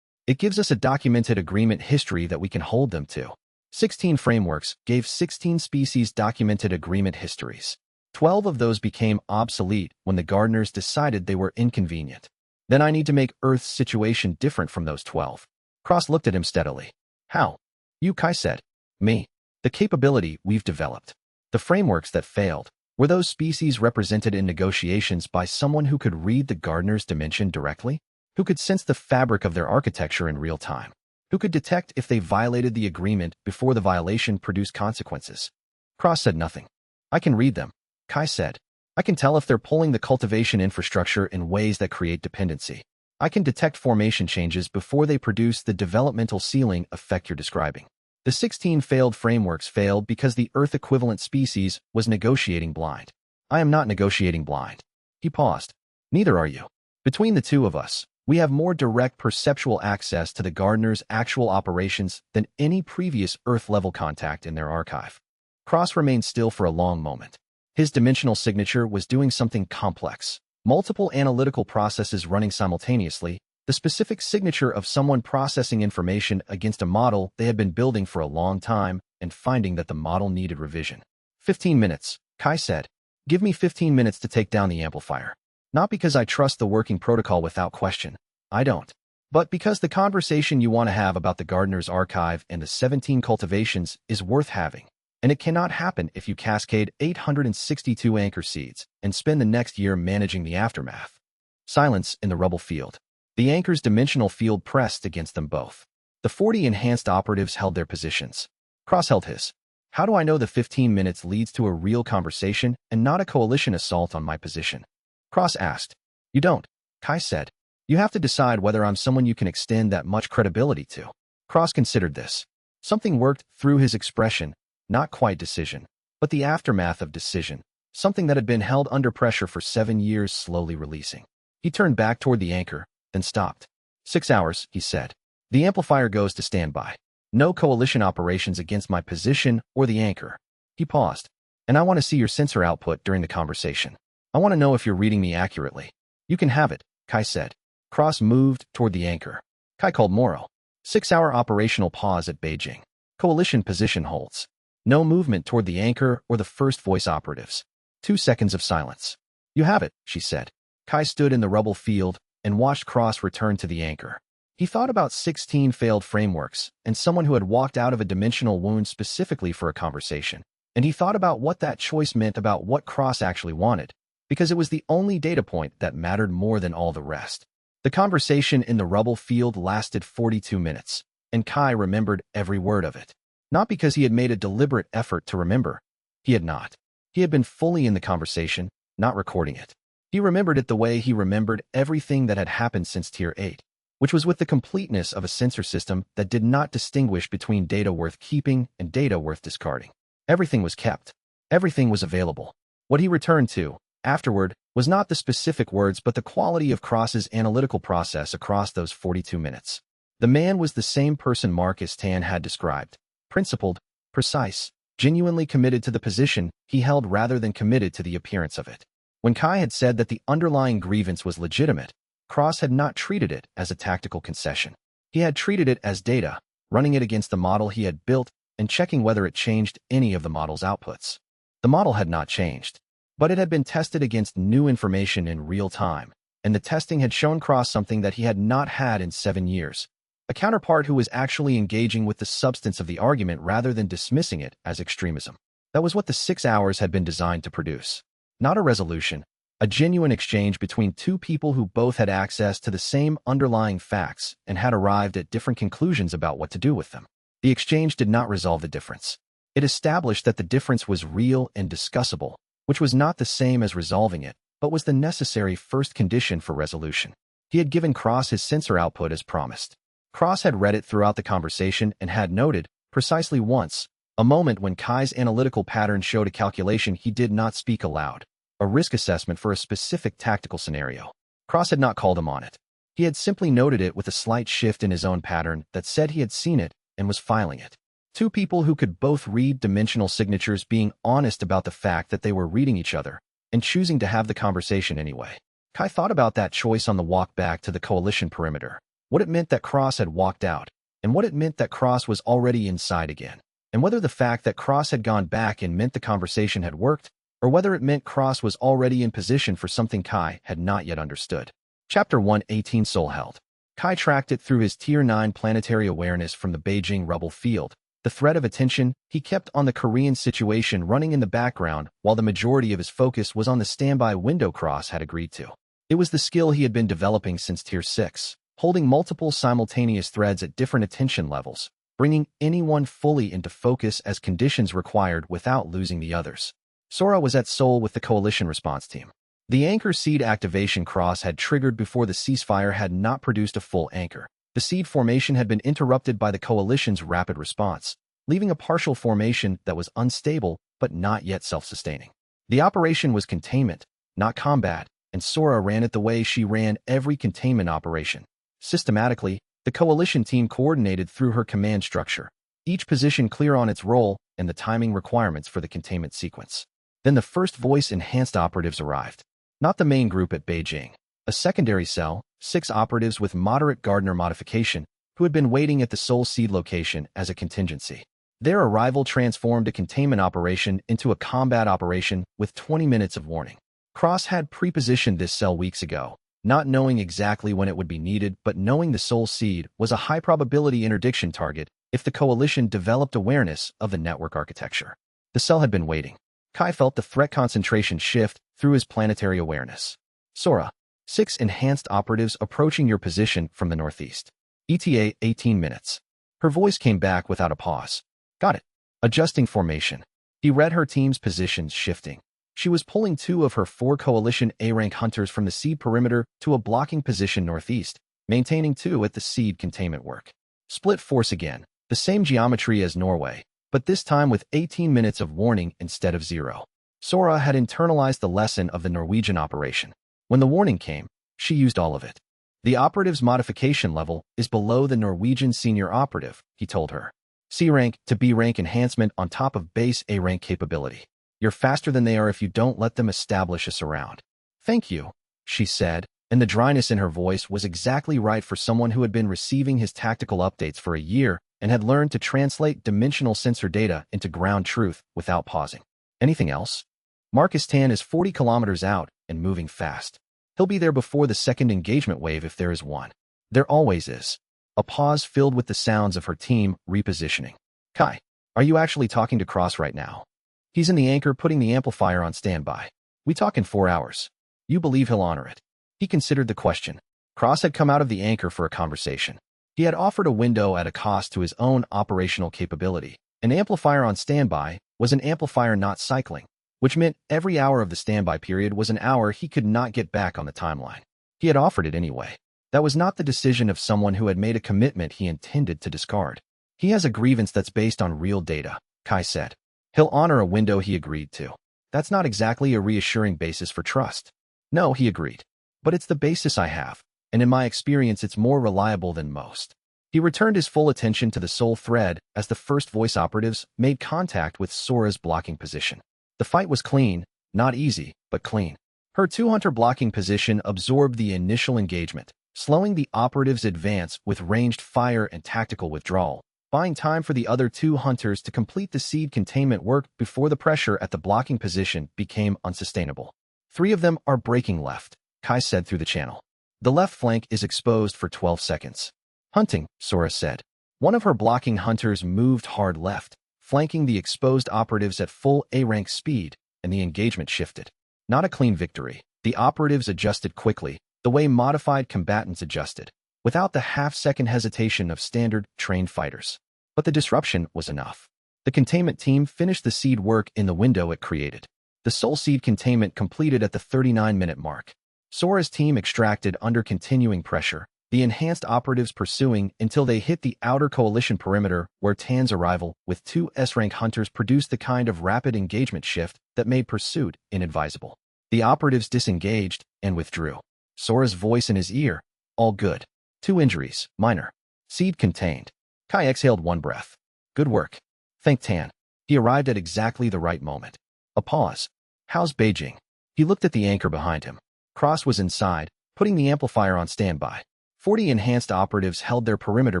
It gives us a documented agreement history that we can hold them to. 16 frameworks gave 16 species documented agreement histories. 12 of those became obsolete when the Gardners decided they were inconvenient. Then I need to make Earth's situation different from those 12. Cross looked at him steadily. How? You, Kai said. Me. The capability we've developed. The frameworks that failed. Were those species represented in negotiations by someone who could read the Gardner's dimension directly? Who could sense the fabric of their architecture in real time? Who could detect if they violated the agreement before the violation produced consequences? Cross said nothing. I can read them, Kai said. I can tell if they're pulling the cultivation infrastructure in ways that create dependency. I can detect formation changes before they produce the developmental ceiling effect you're describing. The 16 failed frameworks failed because the Earth-equivalent species was negotiating blind. I am not negotiating blind. He paused. Neither are you. Between the two of us, we have more direct perceptual access to the Gardner's actual operations than any previous Earth-level contact in their archive. Cross remained still for a long moment. His dimensional signature was doing something complex. Multiple analytical processes running simultaneously, the specific signature of someone processing information against a model they had been building for a long time and finding that the model needed revision. 15 minutes, Kai said. Give me 15 minutes to take down the amplifier. Not because I trust the working protocol without question, I don't. But because the conversation you want to have about the gardener's archive and the 17 cultivations is worth having, and it cannot happen if you cascade 862 anchor seeds and spend the next year managing the aftermath. Silence in the rubble field. The anchor's dimensional field pressed against them both. The 40 enhanced operatives held their positions. Cross held his. How do I know the 15 minutes leads to a real conversation and not a coalition assault on my position? Cross asked. You don't, Kai said. You have to decide whether I'm someone you can extend that much credibility to. Cross considered this. Something worked through his expression, not quite decision, but the aftermath of decision, something that had been held under pressure for 7 years slowly releasing. He turned back toward the anchor, then stopped. 6 hours, he said. The amplifier goes to standby. No coalition operations against my position or the anchor. He paused. And I want to see your sensor output during the conversation. I want to know if you're reading me accurately. You can have it, Kai said. Cross moved toward the anchor. Kai called Moro. 6-hour operational pause at Beijing. Coalition position holds. No movement toward the anchor or the first voice operatives. 2 seconds of silence. You have it, she said. Kai stood in the rubble field and watched Cross return to the anchor. He thought about 16 failed frameworks and someone who had walked out of a dimensional wound specifically for a conversation. And he thought about what that choice meant about what Cross actually wanted, because it was the only data point that mattered more than all the rest. The conversation in the rubble field lasted 42 minutes, and Kai remembered every word of it. Not because he had made a deliberate effort to remember. He had not. He had been fully in the conversation, not recording it. He remembered it the way he remembered everything that had happened since Tier 8, which was with the completeness of a sensor system that did not distinguish between data worth keeping and data worth discarding. Everything was kept. Everything was available. What he returned to, afterward, was not the specific words but the quality of Cross's analytical process across those 42 minutes. The man was the same person Marcus Tan had described. Principled, precise, genuinely committed to the position he held rather than committed to the appearance of it. When Kai had said that the underlying grievance was legitimate, Cross had not treated it as a tactical concession. He had treated it as data, running it against the model he had built and checking whether it changed any of the model's outputs. The model had not changed, but it had been tested against new information in real time, and the testing had shown Cross something that he had not had in 7 years. A counterpart who was actually engaging with the substance of the argument rather than dismissing it as extremism. That was what the 6 hours had been designed to produce. Not a resolution, a genuine exchange between two people who both had access to the same underlying facts and had arrived at different conclusions about what to do with them. The exchange did not resolve the difference. It established that the difference was real and discussable, which was not the same as resolving it, but was the necessary first condition for resolution. He had given Cross his sensor output as promised. Cross had read it throughout the conversation and had noted, precisely once, a moment when Kai's analytical pattern showed a calculation he did not speak aloud, a risk assessment for a specific tactical scenario. Cross had not called him on it. He had simply noted it with a slight shift in his own pattern that said he had seen it and was filing it. Two people who could both read dimensional signatures being honest about the fact that they were reading each other and choosing to have the conversation anyway. Kai thought about that choice on the walk back to the coalition perimeter, what it meant that Cross had walked out, and what it meant that Cross was already inside again, and whether the fact that Cross had gone back and meant the conversation had worked, or whether it meant Cross was already in position for something Kai had not yet understood. Chapter 118 Soul Held. Kai tracked it through his Tier 9 planetary awareness from the Beijing rubble field. The thread of attention he kept on the Korean situation running in the background while the majority of his focus was on the standby window Cross had agreed to. It was the skill he had been developing since Tier 6, holding multiple simultaneous threads at different attention levels, bringing anyone fully into focus as conditions required without losing the others. Sora was at Seoul with the coalition response team. The anchor seed activation Cross had triggered before the ceasefire had not produced a full anchor. The seed formation had been interrupted by the coalition's rapid response, leaving a partial formation that was unstable but not yet self-sustaining. The operation was containment, not combat, and Sora ran it the way she ran every containment operation. Systematically, the coalition team coordinated through her command structure, each position clear on its role and the timing requirements for the containment sequence. Then the first voice-enhanced operatives arrived. Not the main group at Beijing. A secondary cell, 6 operatives with moderate Gardner modification, who had been waiting at the Seoul seed location as a contingency. Their arrival transformed a containment operation into a combat operation with 20 minutes of warning. Cross had pre-positioned this cell weeks ago, not knowing exactly when it would be needed, but knowing the soul seed was a high-probability interdiction target if the coalition developed awareness of the network architecture. The cell had been waiting. Kai felt the threat concentration shift through his planetary awareness. Sora, 6 enhanced operatives approaching your position from the northeast. ETA 18 minutes. Her voice came back without a pause. Got it. Adjusting formation. He read her team's positions shifting. She was pulling 2 of her 4 coalition A-rank hunters from the seed perimeter to a blocking position northeast, maintaining 2 at the seed containment work. Split force again, the same geometry as Norway, but this time with 18 minutes of warning instead of 0. Sora had internalized the lesson of the Norwegian operation. When the warning came, she used all of it. The operative's modification level is below the Norwegian senior operative, he told her. C-rank to B-rank enhancement on top of base A-rank capability. You're faster than they are if you don't let them establish a surround. Thank you, she said, and the dryness in her voice was exactly right for someone who had been receiving his tactical updates for a year and had learned to translate dimensional sensor data into ground truth without pausing. Anything else? Marcus Tan is 40 kilometers out and moving fast. He'll be there before the second engagement wave if there is one. There always is. A pause filled with the sounds of her team repositioning. Kai, are you actually talking to Cross right now? He's in the anchor putting the amplifier on standby. We talk in 4 hours. You believe he'll honor it? He considered the question. Cross had come out of the anchor for a conversation. He had offered a window at a cost to his own operational capability. An amplifier on standby was an amplifier not cycling, which meant every hour of the standby period was an hour he could not get back on the timeline. He had offered it anyway. That was not the decision of someone who had made a commitment he intended to discard. He has a grievance that's based on real data, Kai said. He'll honor a window he agreed to. That's not exactly a reassuring basis for trust. No, he agreed. But it's the basis I have, and in my experience it's more reliable than most. He returned his full attention to the soul thread as the first voice operatives made contact with Sora's blocking position. The fight was clean, not easy, but clean. Her 2-hunter blocking position absorbed the initial engagement, slowing the operative's advance with ranged fire and tactical withdrawal, buying time for the other 2 hunters to complete the seed containment work before the pressure at the blocking position became unsustainable. 3 of them are breaking left, Kai said through the channel. The left flank is exposed for 12 seconds. Hunting, Sora said. One of her blocking hunters moved hard left, flanking the exposed operatives at full A-rank speed, and the engagement shifted. Not a clean victory. The operatives adjusted quickly, the way modified combatants adjusted, without the half-second hesitation of standard, trained fighters. But the disruption was enough. The containment team finished the seed work in the window it created. The soul seed containment completed at the 39-minute mark. Sora's team extracted under continuing pressure, the enhanced operatives pursuing until they hit the outer coalition perimeter where Tan's arrival with 2 S-rank hunters produced the kind of rapid engagement shift that made pursuit inadvisable. The operatives disengaged and withdrew. Sora's voice in his ear. All good. 2 injuries, minor. Seed contained. Kai exhaled 1 breath. Good work. Thank Tan. He arrived at exactly the right moment. A pause. How's Beijing? He looked at the anchor behind him. Cross was inside, putting the amplifier on standby. 40 enhanced operatives held their perimeter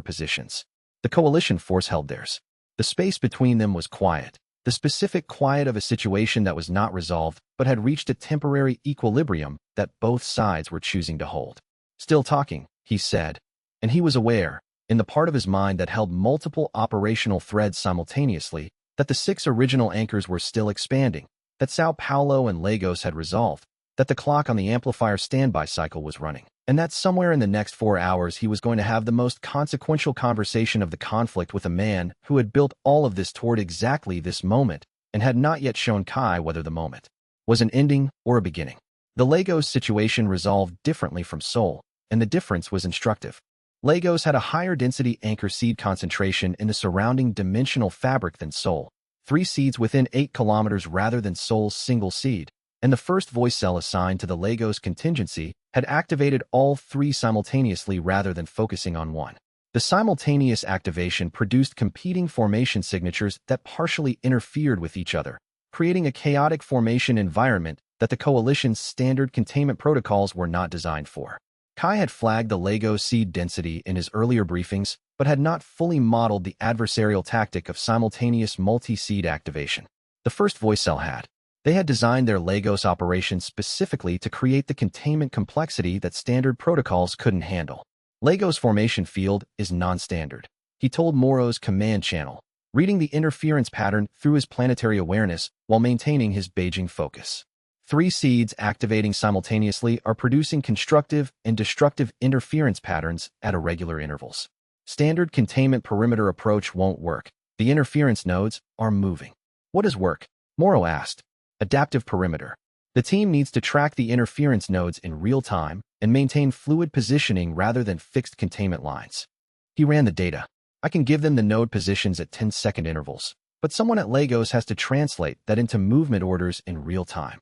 positions. The coalition force held theirs. The space between them was quiet, the specific quiet of a situation that was not resolved but had reached a temporary equilibrium that both sides were choosing to hold. Still talking, he said, and he was aware, in the part of his mind that held multiple operational threads simultaneously, that the 6 original anchors were still expanding, that Sao Paulo and Lagos had resolved, that the clock on the amplifier standby cycle was running, and that somewhere in the next 4 hours he was going to have the most consequential conversation of the conflict with a man who had built all of this toward exactly this moment and had not yet shown Kai whether the moment was an ending or a beginning. The Lagos situation resolved differently from Seoul, and the difference was instructive. Lagos had a higher density anchor seed concentration in the surrounding dimensional fabric than Seoul, 3 seeds within 8 kilometers rather than Seoul's single seed, and the first voice cell assigned to the Lagos contingency had activated all 3 simultaneously rather than focusing on one. The simultaneous activation produced competing formation signatures that partially interfered with each other, creating a chaotic formation environment that the coalition's standard containment protocols were not designed for. Kai had flagged the Lagos seed density in his earlier briefings, but had not fully modeled the adversarial tactic of simultaneous multi-seed activation. The first voice cell had. They had designed their Lagos operation specifically to create the containment complexity that standard protocols couldn't handle. Lagos formation field is non-standard, he told Morrow's command channel, reading the interference pattern through his planetary awareness while maintaining his Beijing focus. 3 seeds activating simultaneously are producing constructive and destructive interference patterns at irregular intervals. Standard containment perimeter approach won't work. The interference nodes are moving. What does work? Morrow asked. Adaptive perimeter. The team needs to track the interference nodes in real time and maintain fluid positioning rather than fixed containment lines. He ran the data. I can give them the node positions at 10-second intervals, but someone at Lagos has to translate that into movement orders in real time.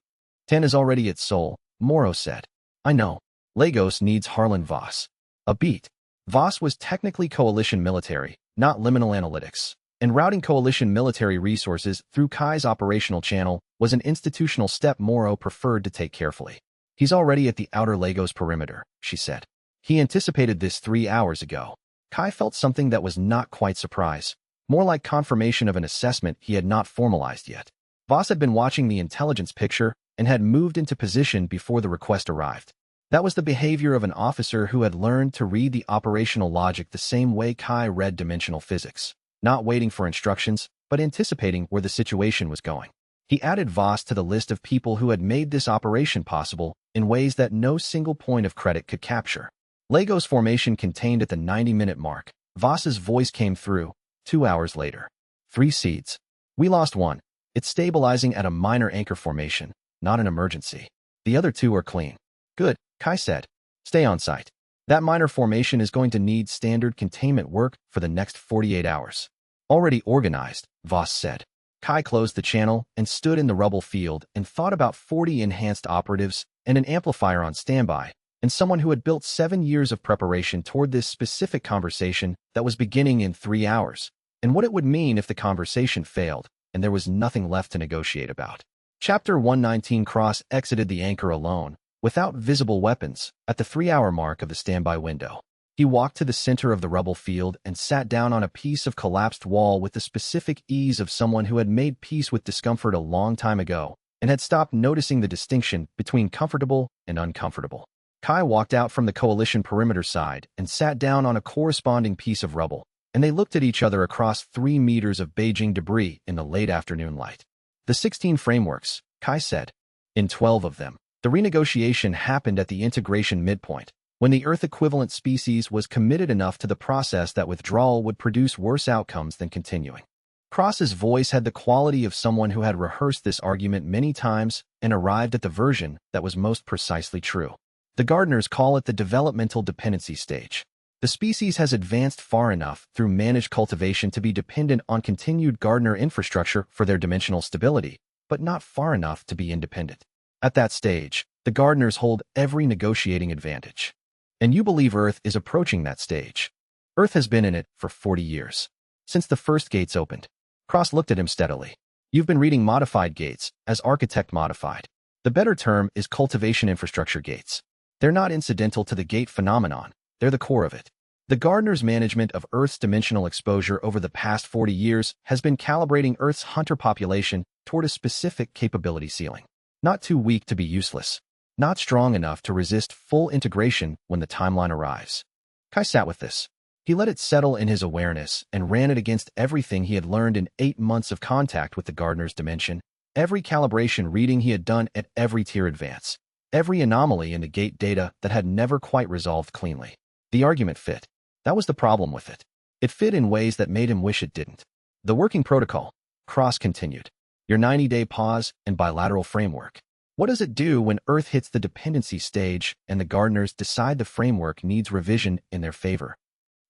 10 is already at Seoul, Morrow said. I know. Lagos needs Harlan Voss. A beat. Voss was technically coalition military, not liminal analytics, and routing coalition military resources through Kai's operational channel was an institutional step Morrow preferred to take carefully. He's already at the outer Lagos perimeter, she said. He anticipated this 3 hours ago. Kai felt something that was not quite surprise, more like confirmation of an assessment he had not formalized yet. Voss had been watching the intelligence picture and had moved into position before the request arrived. That was the behavior of an officer who had learned to read the operational logic the same way Kai read dimensional physics, not waiting for instructions, but anticipating where the situation was going. He added Voss to the list of people who had made this operation possible in ways that no single point of credit could capture. Lagos formation contained at the 90-minute mark. Voss's voice came through, 2 hours later. 3 seeds. We lost 1. It's stabilizing at a minor anchor formation, not an emergency. The other 2 are clean. Good, Kai said. Stay on site. That minor formation is going to need standard containment work for the next 48 hours. Already organized, Voss said. Kai closed the channel and stood in the rubble field and thought about 40 enhanced operatives and an amplifier on standby, and someone who had built 7 years of preparation toward this specific conversation that was beginning in 3 hours, and what it would mean if the conversation failed and there was nothing left to negotiate about. Chapter 119 Cross exited the anchor alone, without visible weapons, at the 3-hour mark of the standby window. He walked to the center of the rubble field and sat down on a piece of collapsed wall with the specific ease of someone who had made peace with discomfort a long time ago and had stopped noticing the distinction between comfortable and uncomfortable. Kai walked out from the coalition perimeter side and sat down on a corresponding piece of rubble, and they looked at each other across 3 meters of Beijing debris in the late afternoon light. The 16 frameworks, Kai said. In 12 of them, the renegotiation happened at the integration midpoint, when the Earth-equivalent species was committed enough to the process that withdrawal would produce worse outcomes than continuing. Cross's voice had the quality of someone who had rehearsed this argument many times and arrived at the version that was most precisely true. The gardeners call it the developmental dependency stage. The species has advanced far enough through managed cultivation to be dependent on continued gardener infrastructure for their dimensional stability, but not far enough to be independent. At that stage, the gardeners hold every negotiating advantage. And you believe Earth is approaching that stage. Earth has been in it for 40 years. Since the first gates opened. Cross looked at him steadily. You've been reading modified gates, as architect modified. The better term is cultivation infrastructure gates. They're not incidental to the gate phenomenon, they're the core of it. The gardener's management of Earth's dimensional exposure over the past 40 years has been calibrating Earth's hunter population toward a specific capability ceiling. Not too weak to be useless. Not strong enough to resist full integration when the timeline arrives. Kai sat with this. He let it settle in his awareness and ran it against everything he had learned in 8 months of contact with the gardener's dimension, every calibration reading he had done at every tier advance, every anomaly in the gate data that had never quite resolved cleanly. The argument fit. That was the problem with it. It fit in ways that made him wish it didn't. The working protocol, Cross continued. Your 90-day pause and bilateral framework. What does it do when Earth hits the dependency stage and the gardeners decide the framework needs revision in their favor?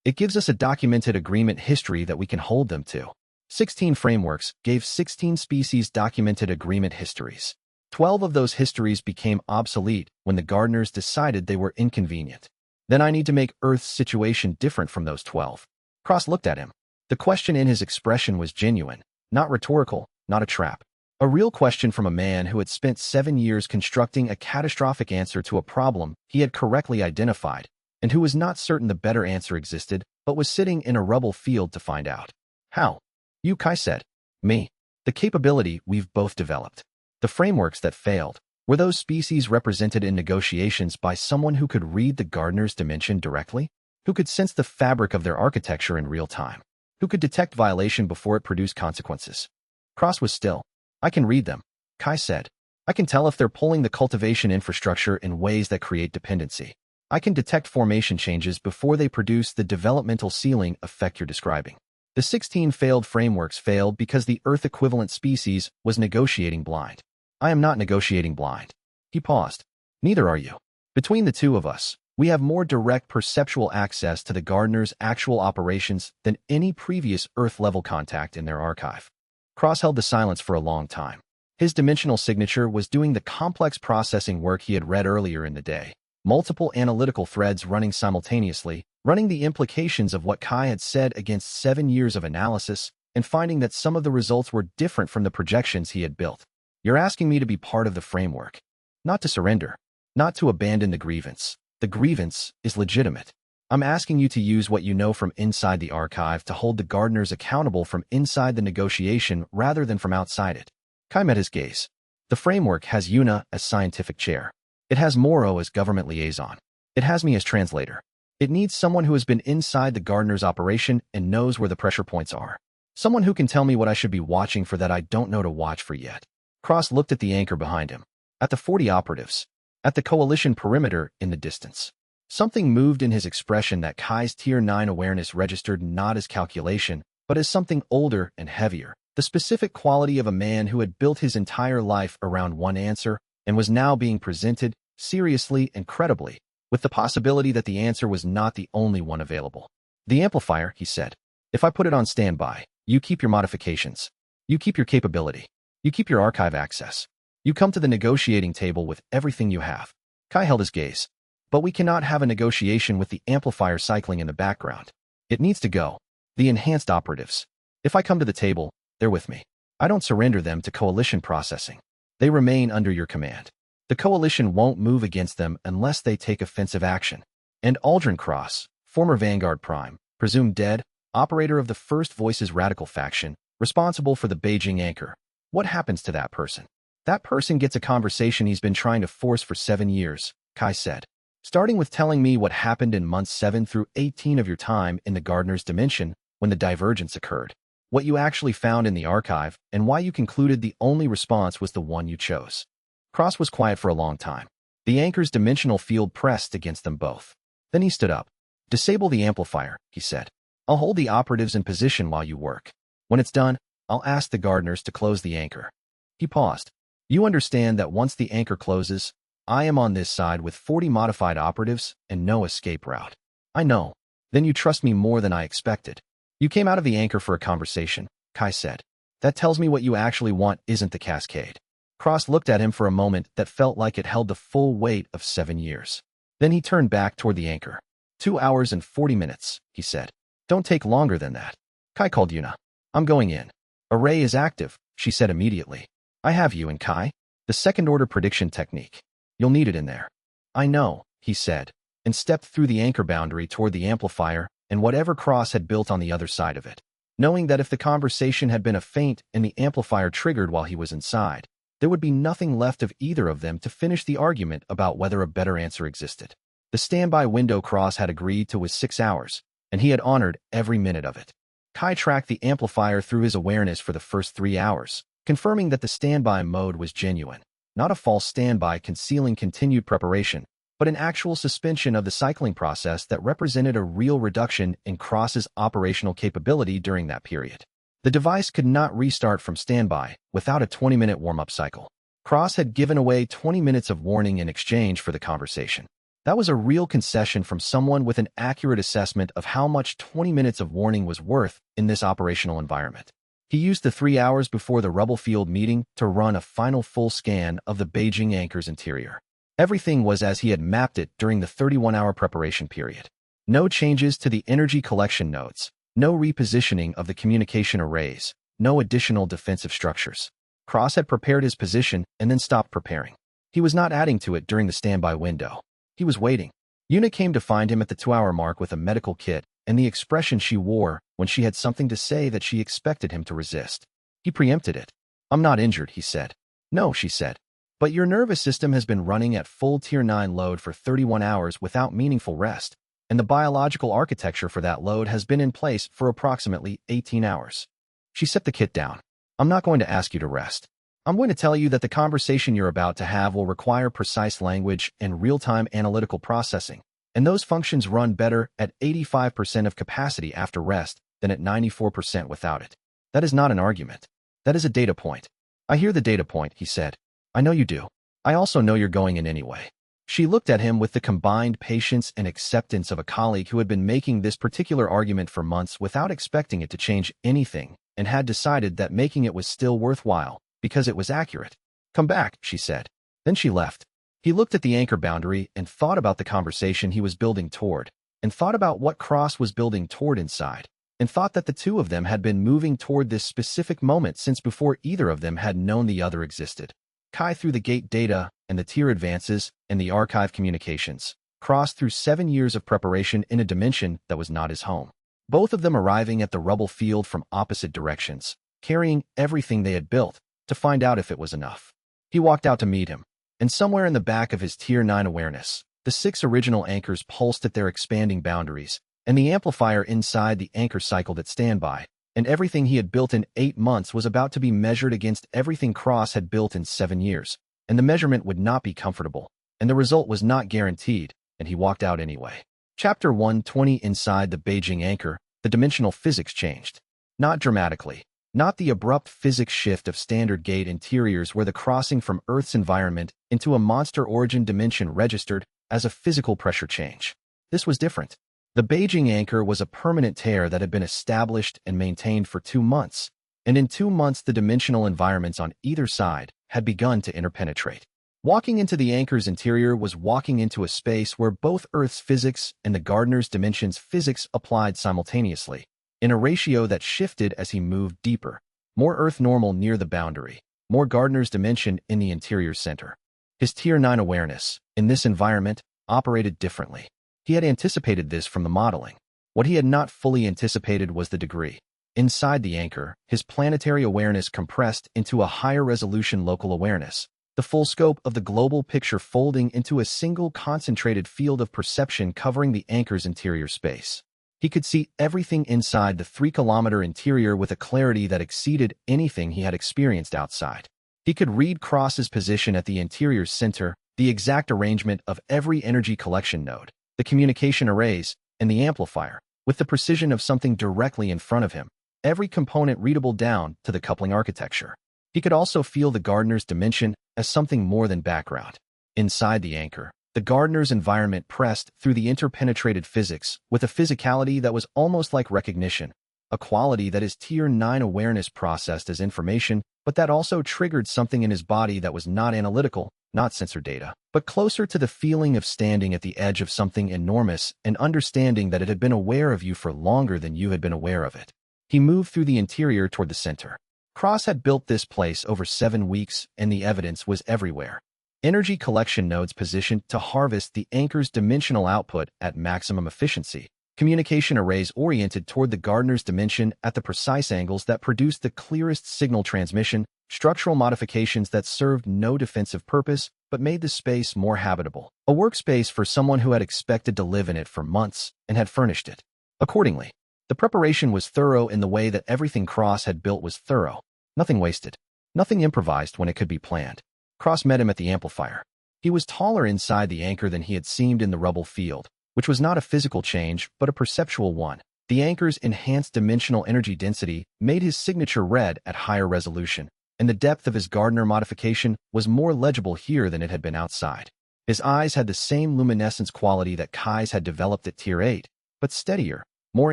It gives us a documented agreement history that we can hold them to. 16 frameworks gave 16 species documented agreement histories. 12 of those histories became obsolete when the gardeners decided they were inconvenient. Then I need to make Earth's situation different from those 12. Cross looked at him. The question in his expression was genuine, not rhetorical, not a trap. A real question from a man who had spent 7 years constructing a catastrophic answer to a problem he had correctly identified, and who was not certain the better answer existed, but was sitting in a rubble field to find out. How? You, Kai said. Me. The capability we've both developed. The frameworks that failed, were those species represented in negotiations by someone who could read the gardener's dimension directly? Who could sense the fabric of their architecture in real time? Who could detect violation before it produced consequences? Cross was still. I can read them, Kai said. I can tell if they're pulling the cultivation infrastructure in ways that create dependency. I can detect formation changes before they produce the developmental ceiling effect you're describing. The 16 failed frameworks failed because the Earth-equivalent species was negotiating blind. I am not negotiating blind. He paused. Neither are you. Between the two of us, we have more direct perceptual access to the gardener's actual operations than any previous Earth-level contact in their archive. Cross held the silence for a long time. His dimensional signature was doing the complex processing work he had read earlier in the day. Multiple analytical threads running simultaneously, running the implications of what Kai had said against 7 years of analysis, and finding that some of the results were different from the projections he had built. You're asking me to be part of the framework. Not to surrender. Not to abandon the grievance. The grievance is legitimate. I'm asking you to use what you know from inside the archive to hold the gardeners accountable from inside the negotiation rather than from outside it. Kai met his gaze. The framework has Yuna as scientific chair. It has Moro as government liaison. It has me as translator. It needs someone who has been inside the gardener's operation and knows where the pressure points are. Someone who can tell me what I should be watching for that I don't know to watch for yet. Cross looked at the anchor behind him. At the 40 operatives. At the coalition perimeter in the distance. Something moved in his expression that Kai's Tier 9 awareness registered not as calculation, but as something older and heavier. The specific quality of a man who had built his entire life around one answer and was now being presented, seriously and credibly, with the possibility that the answer was not the only one available. The amplifier, he said. If I put it on standby, you keep your modifications. You keep your capability. You keep your archive access. You come to the negotiating table with everything you have. Kai held his gaze. But we cannot have a negotiation with the amplifier cycling in the background. It needs to go. The enhanced operatives. If I come to the table, they're with me. I don't surrender them to coalition processing. They remain under your command. The coalition won't move against them unless they take offensive action. And Aldrin Cross, former Vanguard Prime, presumed dead, operator of the First Voices radical faction, responsible for the Beijing anchor. What happens to that person? That person gets a conversation he's been trying to force for 7 years, Kai said. Starting with telling me what happened in months 7 through 18 of your time in the gardener's dimension when the divergence occurred. What you actually found in the archive, and why you concluded the only response was the one you chose. Cross was quiet for a long time. The anchor's dimensional field pressed against them both. Then he stood up. Disable the amplifier, he said. I'll hold the operatives in position while you work. When it's done, I'll ask the gardeners to close the anchor. He paused. You understand that once the anchor closes, I am on this side with 40 modified operatives and no escape route. I know. Then you trust me more than I expected. You came out of the anchor for a conversation, Kai said. That tells me what you actually want isn't the cascade. Cross looked at him for a moment that felt like it held the full weight of 7 years. Then he turned back toward the anchor. 2 hours and 40 minutes, he said. Don't take longer than that. Kai called Yuna. I'm going in. Array is active, she said immediately. I have you in Kai. The second-order prediction technique. You'll need it in there. I know, he said, and stepped through the anchor boundary toward the amplifier and whatever Cross had built on the other side of it, knowing that if the conversation had been a feint and the amplifier triggered while he was inside, there would be nothing left of either of them to finish the argument about whether a better answer existed. The standby window Cross had agreed to was 6 hours, and he had honored every minute of it. Kai tracked the amplifier through his awareness for the first 3 hours, confirming that the standby mode was genuine, not a false standby concealing continued preparation, but an actual suspension of the cycling process that represented a real reduction in Cross's operational capability during that period. The device could not restart from standby without a 20-minute warm-up cycle. Cross had given away 20 minutes of warning in exchange for the conversation. That was a real concession from someone with an accurate assessment of how much 20 minutes of warning was worth in this operational environment. He used the 3 hours before the rubble field meeting to run a final full scan of the Beijing anchor's interior. Everything was as he had mapped it during the 31-hour preparation period. No changes to the energy collection nodes, no repositioning of the communication arrays, no additional defensive structures. Cross had prepared his position and then stopped preparing. He was not adding to it during the standby window. He was waiting. Yuna came to find him at the 2-hour mark with a medical kit and the expression she wore when she had something to say that she expected him to resist. He preempted it. I'm not injured, he said. No, she said. But your nervous system has been running at full Tier 9 load for 31 hours without meaningful rest, and the biological architecture for that load has been in place for approximately 18 hours. She set the kit down. I'm not going to ask you to rest. I'm going to tell you that the conversation you're about to have will require precise language and real-time analytical processing, and those functions run better at 85% of capacity after rest than at 94% without it. That is not an argument. That is a data point. I hear the data point, he said. I know you do. I also know you're going in anyway. She looked at him with the combined patience and acceptance of a colleague who had been making this particular argument for months without expecting it to change anything, and had decided that making it was still worthwhile, because it was accurate. Come back, she said. Then she left. He looked at the anchor boundary and thought about the conversation he was building toward, and thought about what Cross was building toward inside, and thought that the two of them had been moving toward this specific moment since before either of them had known the other existed. Kai through the gate data and the tier advances and the archive communications. Cross through 7 years of preparation in a dimension that was not his home. Both of them arriving at the rubble field from opposite directions, carrying everything they had built, to find out if it was enough. He walked out to meet him, and somewhere in the back of his Tier 9 awareness, the 6 original anchors pulsed at their expanding boundaries, and the amplifier inside the anchor cycled at standby, and everything he had built in 8 months was about to be measured against everything Cross had built in 7 years, and the measurement would not be comfortable, and the result was not guaranteed, and he walked out anyway. Chapter 120. Inside the Beijing anchor, the dimensional physics changed. Not dramatically. Not the abrupt physics shift of standard gate interiors where the crossing from Earth's environment into a monster origin dimension registered as a physical pressure change. This was different. The Beijing anchor was a permanent tear that had been established and maintained for 2 months, and in 2 months the dimensional environments on either side had begun to interpenetrate. Walking into the anchor's interior was walking into a space where both Earth's physics and the gardener's dimension's physics applied simultaneously, in a ratio that shifted as he moved deeper. More Earth normal near the boundary, more gardener's dimension in the interior center. His Tier 9 awareness, in this environment, operated differently. He had anticipated this from the modeling. What he had not fully anticipated was the degree. Inside the anchor, his planetary awareness compressed into a higher resolution local awareness, the full scope of the global picture folding into a single concentrated field of perception covering the anchor's interior space. He could see everything inside the 3-kilometer interior with a clarity that exceeded anything he had experienced outside. He could read Cross's position at the interior's center, the exact arrangement of every energy collection node, the communication arrays, and the amplifier, with the precision of something directly in front of him, every component readable down to the coupling architecture. He could also feel the gardener's dimension as something more than background. Inside the anchor, the gardener's environment pressed through the interpenetrated physics with a physicality that was almost like recognition, a quality that his Tier 9 awareness processed as information, but that also triggered something in his body that was not analytical, not sensor data, but closer to the feeling of standing at the edge of something enormous and understanding that it had been aware of you for longer than you had been aware of it. He moved through the interior toward the center. Cross had built this place over 7 weeks, and the evidence was everywhere. Energy collection nodes positioned to harvest the anchor's dimensional output at maximum efficiency. Communication arrays oriented toward the gardener's dimension at the precise angles that produced the clearest signal transmission, structural modifications that served no defensive purpose but made the space more habitable. A workspace for someone who had expected to live in it for months and had furnished it. Accordingly, the preparation was thorough in the way that everything Cross had built was thorough. Nothing wasted. Nothing improvised when it could be planned. Cross met him at the amplifier. He was taller inside the anchor than he had seemed in the rubble field, which was not a physical change but a perceptual one. The anchor's enhanced dimensional energy density made his signature red at higher resolution, and the depth of his gardener modification was more legible here than it had been outside. His eyes had the same luminescence quality that Kai's had developed at Tier 8, but steadier, more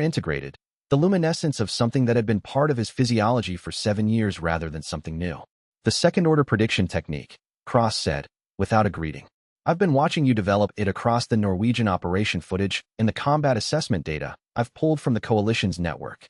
integrated, the luminescence of something that had been part of his physiology for 7 years rather than something new. The second-order prediction technique, Cross said, without a greeting. I've been watching you develop it across the Norwegian operation footage and the combat assessment data I've pulled from the Coalition's network.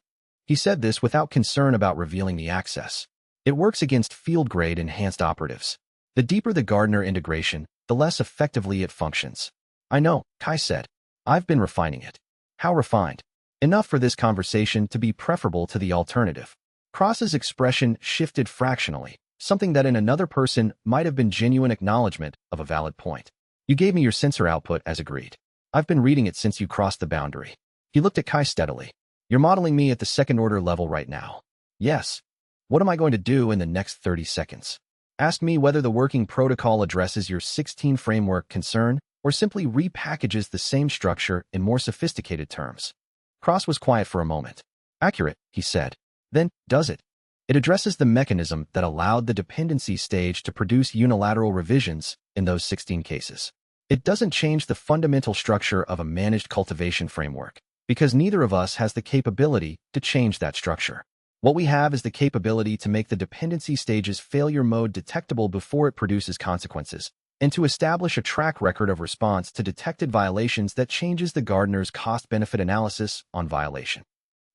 He said this without concern about revealing the access. It works against field-grade enhanced operatives. The deeper the Gardener integration, the less effectively it functions. I know, Kai said. I've been refining it. How refined? Enough for this conversation to be preferable to the alternative. Cross's expression shifted fractionally, something that in another person might have been genuine acknowledgement of a valid point. You gave me your sensor output as agreed. I've been reading it since you crossed the boundary. He looked at Kai steadily. You're modeling me at the second-order level right now. Yes. What am I going to do in the next 30 seconds? Ask me whether the working protocol addresses your 16 framework concern or simply repackages the same structure in more sophisticated terms. Cross was quiet for a moment. Accurate, he said. Then, does it? It addresses the mechanism that allowed the dependency stage to produce unilateral revisions in those 16 cases. It doesn't change the fundamental structure of a managed cultivation framework, because neither of us has the capability to change that structure. What we have is the capability to make the dependency stage's failure mode detectable before it produces consequences, and to establish a track record of response to detected violations that changes the gardener's cost-benefit analysis on violation.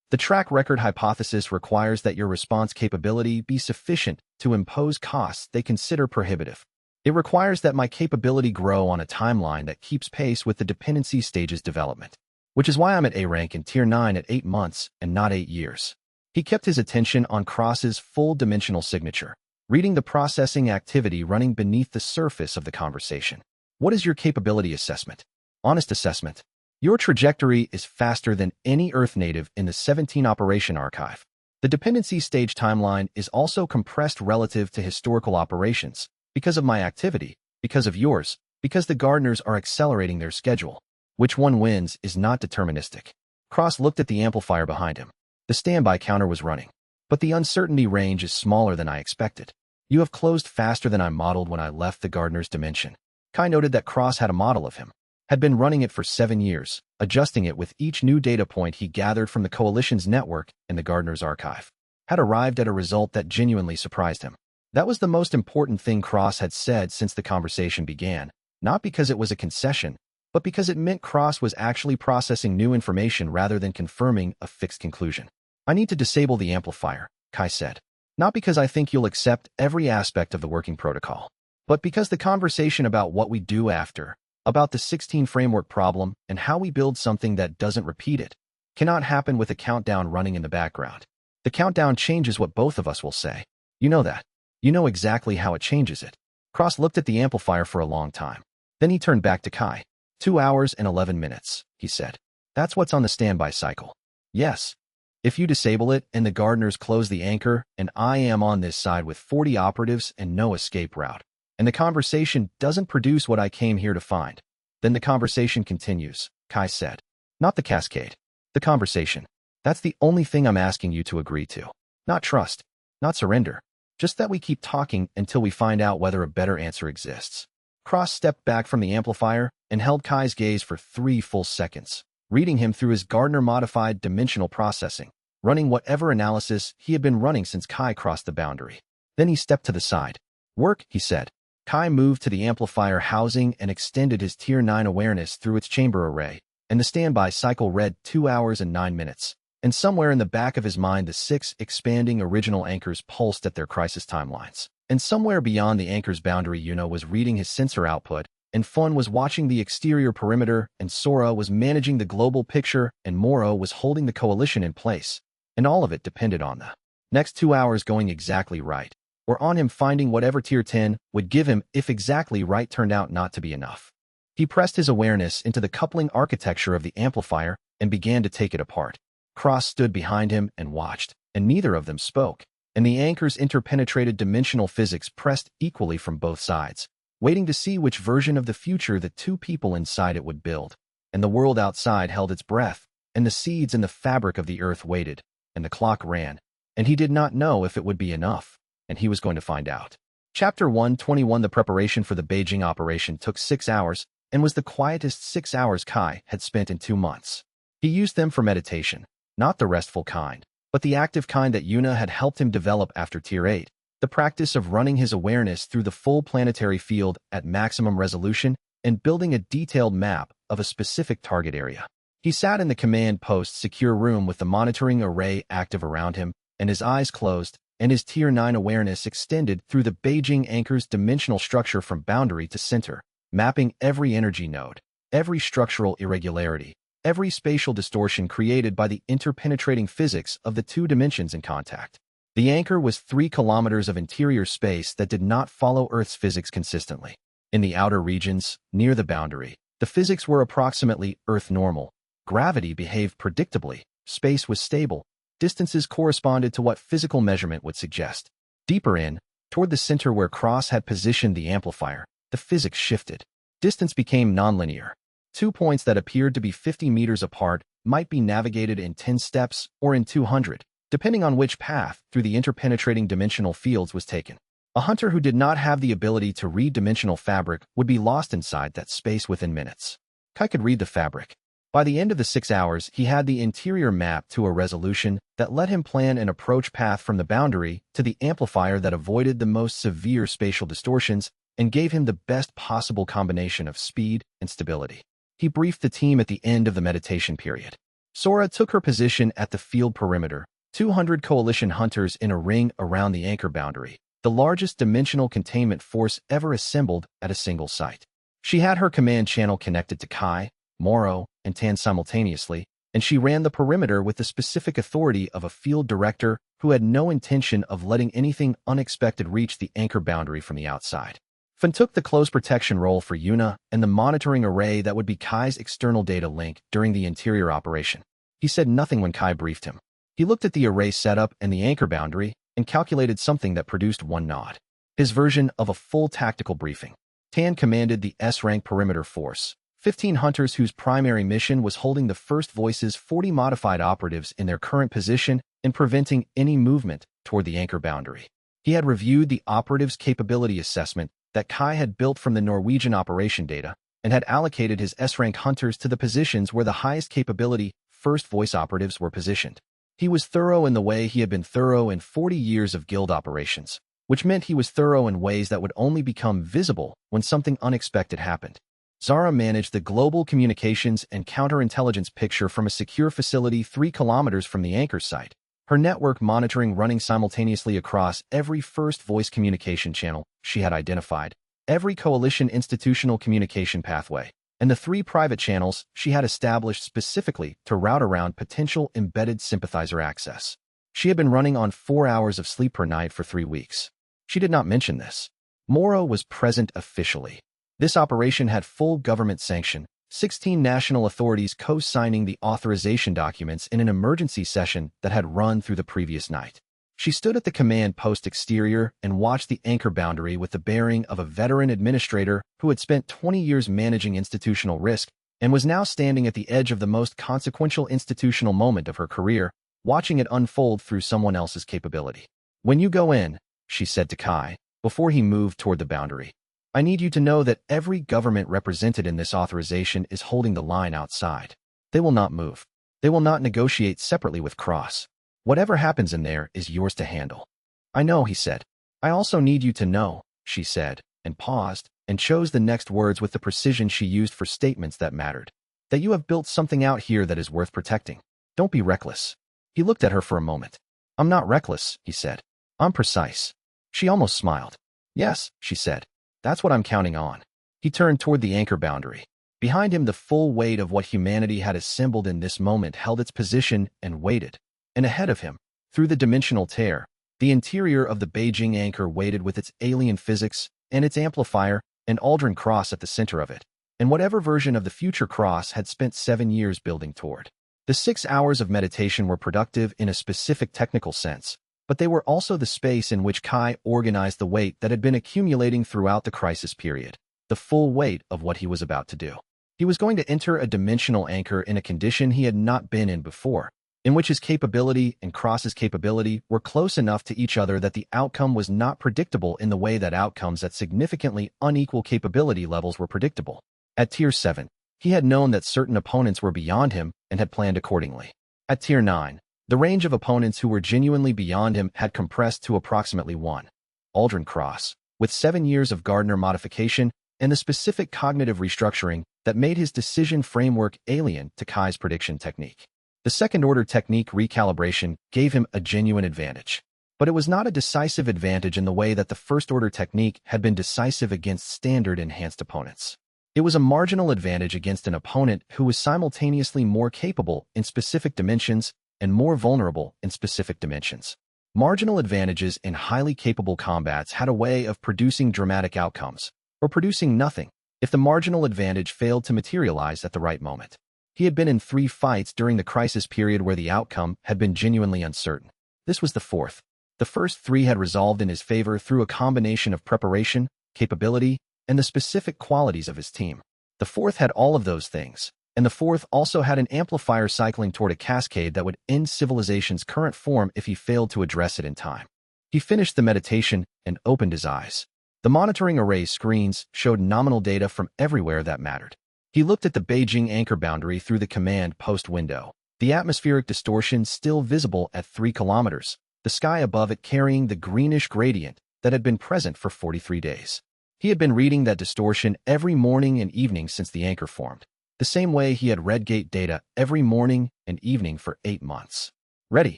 The track record hypothesis requires that your response capability be sufficient to impose costs they consider prohibitive. It requires that my capability grow on a timeline that keeps pace with the dependency stage's development, which is why I'm at A rank in Tier 9 at 8 months and not 8 years. He kept his attention on Cross's full-dimensional signature, reading the processing activity running beneath the surface of the conversation. What is your capability assessment? Honest assessment. Your trajectory is faster than any Earth native in the 17 operation archive. The dependency stage timeline is also compressed relative to historical operations, because of my activity, because of yours, because the gardeners are accelerating their schedule. Which one wins is not deterministic. Cross looked at the amplifier behind him. The standby counter was running. But the uncertainty range is smaller than I expected. You have closed faster than I modeled when I left the gardener's dimension. Kai noted that Cross had a model of him, had been running it for 7 years, adjusting it with each new data point he gathered from the Coalition's network and the gardener's archive, had arrived at a result that genuinely surprised him. That was the most important thing Cross had said since the conversation began, not because it was a concession, but because it meant Cross was actually processing new information rather than confirming a fixed conclusion. I need to disable the amplifier, Kai said. Not because I think you'll accept every aspect of the working protocol, but because the conversation about what we do after, about the 16 framework problem and how we build something that doesn't repeat it, cannot happen with a countdown running in the background. The countdown changes what both of us will say. You know that. You know exactly how it changes it. Cross looked at the amplifier for a long time. Then he turned back to Kai. 2 hours and 11 minutes, he said. That's what's on the standby cycle. Yes. If you disable it and the gardeners close the anchor and I am on this side with 40 operatives and no escape route, and the conversation doesn't produce what I came here to find, then the conversation continues, Kai said. Not the cascade. The conversation. That's the only thing I'm asking you to agree to. Not trust. Not surrender. Just that we keep talking until we find out whether a better answer exists. Cross stepped back from the amplifier and held Kai's gaze for 3 full seconds, reading him through his Gardner-modified dimensional processing, running whatever analysis he had been running since Kai crossed the boundary. Then he stepped to the side. Work, he said. Kai moved to the amplifier housing and extended his Tier 9 awareness through its chamber array, and the standby cycle read 2 hours and 9 minutes. And somewhere in the back of his mind the 6 expanding original anchors pulsed at their crisis timelines. And somewhere beyond the anchor's boundary Yuno was reading his sensor output, and Fun was watching the exterior perimeter, and Sora was managing the global picture, and Moro was holding the coalition in place. And all of it depended on the next 2 hours going exactly right, or on him finding whatever Tier 10 would give him if exactly right turned out not to be enough. He pressed his awareness into the coupling architecture of the amplifier and began to take it apart. Cross stood behind him and watched, and neither of them spoke, and the anchor's interpenetrated dimensional physics pressed equally from both sides, waiting to see which version of the future the two people inside it would build. And the world outside held its breath, and the seeds in the fabric of the earth waited, and the clock ran, and he did not know if it would be enough, and he was going to find out. Chapter 121. The preparation for the Beijing operation took 6 hours, and was the quietest 6 hours Kai had spent in 2 months. He used them for meditation, not the restful kind, but the active kind that Yuna had helped him develop after Tier 8, the practice of running his awareness through the full planetary field at maximum resolution and building a detailed map of a specific target area. He sat in the command post secure room with the monitoring array active around him, and his eyes closed, and his Tier 9 awareness extended through the Beijing anchor's dimensional structure from boundary to center, mapping every energy node, every structural irregularity, every spatial distortion created by the interpenetrating physics of the 2 dimensions in contact. The anchor was 3 kilometers of interior space that did not follow Earth's physics consistently. In the outer regions, near the boundary, the physics were approximately Earth normal. Gravity behaved predictably, space was stable, distances corresponded to what physical measurement would suggest. Deeper in, toward the center where Cross had positioned the amplifier, the physics shifted. Distance became nonlinear. 2 points that appeared to be 50 meters apart might be navigated in 10 steps or in 200, depending on which path through the interpenetrating dimensional fields was taken. A hunter who did not have the ability to read dimensional fabric would be lost inside that space within minutes. Kai could read the fabric. By the end of the 6 hours, he had the interior map to a resolution that let him plan an approach path from the boundary to the amplifier that avoided the most severe spatial distortions and gave him the best possible combination of speed and stability. He briefed the team at the end of the meditation period. Sora took her position at the field perimeter, 200 coalition hunters in a ring around the anchor boundary, the largest dimensional containment force ever assembled at a single site. She had her command channel connected to Kai, Moro, and Tan simultaneously, and she ran the perimeter with the specific authority of a field director who had no intention of letting anything unexpected reach the anchor boundary from the outside. Fan took the close protection role for Yuna and the monitoring array that would be Kai's external data link during the interior operation. He said nothing when Kai briefed him. He looked at the array setup and the anchor boundary and calculated something that produced one nod. His version of a full tactical briefing. Tan commanded the S-rank perimeter force, 15 hunters whose primary mission was holding the First Voice's 40 modified operatives in their current position and preventing any movement toward the anchor boundary. He had reviewed the operatives' capability assessment that Kai had built from the Norwegian operation data and had allocated his S-rank hunters to the positions where the highest capability First Voice operatives were positioned. He was thorough in the way he had been thorough in 40 years of guild operations, which meant he was thorough in ways that would only become visible when something unexpected happened. Zara managed the global communications and counterintelligence picture from a secure facility 3 kilometers from the anchor site, her network monitoring running simultaneously across every First Voice communication channel she had identified, every coalition institutional communication pathway, and the 3 private channels she had established specifically to route around potential embedded sympathizer access. She had been running on 4 hours of sleep per night for 3 weeks. She did not mention this. Moro was present officially. This operation had full government sanction, 16 national authorities co-signing the authorization documents in an emergency session that had run through the previous night. She stood at the command post exterior and watched the anchor boundary with the bearing of a veteran administrator who had spent 20 years managing institutional risk and was now standing at the edge of the most consequential institutional moment of her career, watching it unfold through someone else's capability. "When you go in," she said to Kai, before he moved toward the boundary, "I need you to know that every government represented in this authorization is holding the line outside. They will not move. They will not negotiate separately with Cross. Whatever happens in there is yours to handle." "I know," he said. "I also need you to know," she said, and paused, and chose the next words with the precision she used for statements that mattered, "that you have built something out here that is worth protecting. Don't be reckless." He looked at her for a moment. "I'm not reckless," he said. "I'm precise." She almost smiled. "Yes," she said. "That's what I'm counting on." He turned toward the anchor boundary. Behind him, the full weight of what humanity had assembled in this moment held its position and waited. And ahead of him, through the dimensional tear, the interior of the Beijing anchor waited with its alien physics and its amplifier and Aldrin Cross at the center of it, and whatever version of the future Cross had spent 7 years building toward. The 6 hours of meditation were productive in a specific technical sense, but they were also the space in which Kai organized the weight that had been accumulating throughout the crisis period, the full weight of what he was about to do. He was going to enter a dimensional anchor in a condition he had not been in before, in which his capability and Cross's capability were close enough to each other that the outcome was not predictable in the way that outcomes at significantly unequal capability levels were predictable. At Tier 7, he had known that certain opponents were beyond him and had planned accordingly. At Tier 9, the range of opponents who were genuinely beyond him had compressed to approximately 1. Aldrin Cross, with 7 years of Gardner modification and the specific cognitive restructuring that made his decision framework alien to Kai's prediction technique. The second-order technique recalibration gave him a genuine advantage. But it was not a decisive advantage in the way that the first-order technique had been decisive against standard-enhanced opponents. It was a marginal advantage against an opponent who was simultaneously more capable in specific dimensions and more vulnerable in specific dimensions. Marginal advantages in highly capable combats had a way of producing dramatic outcomes, or producing nothing, if the marginal advantage failed to materialize at the right moment. He had been in 3 fights during the crisis period where the outcome had been genuinely uncertain. This was the 4th. The first 3 had resolved in his favor through a combination of preparation, capability, and the specific qualities of his team. The 4th had all of those things, and the 4th also had an amplifier cycling toward a cascade that would end civilization's current form if he failed to address it in time. He finished the meditation and opened his eyes. The monitoring array screens showed nominal data from everywhere that mattered. He looked at the Beijing anchor boundary through the command post window. The atmospheric distortion still visible at 3 kilometers, the sky above it carrying the greenish gradient that had been present for 43 days. He had been reading that distortion every morning and evening since the anchor formed, the same way he had read gate data every morning and evening for 8 months. Ready,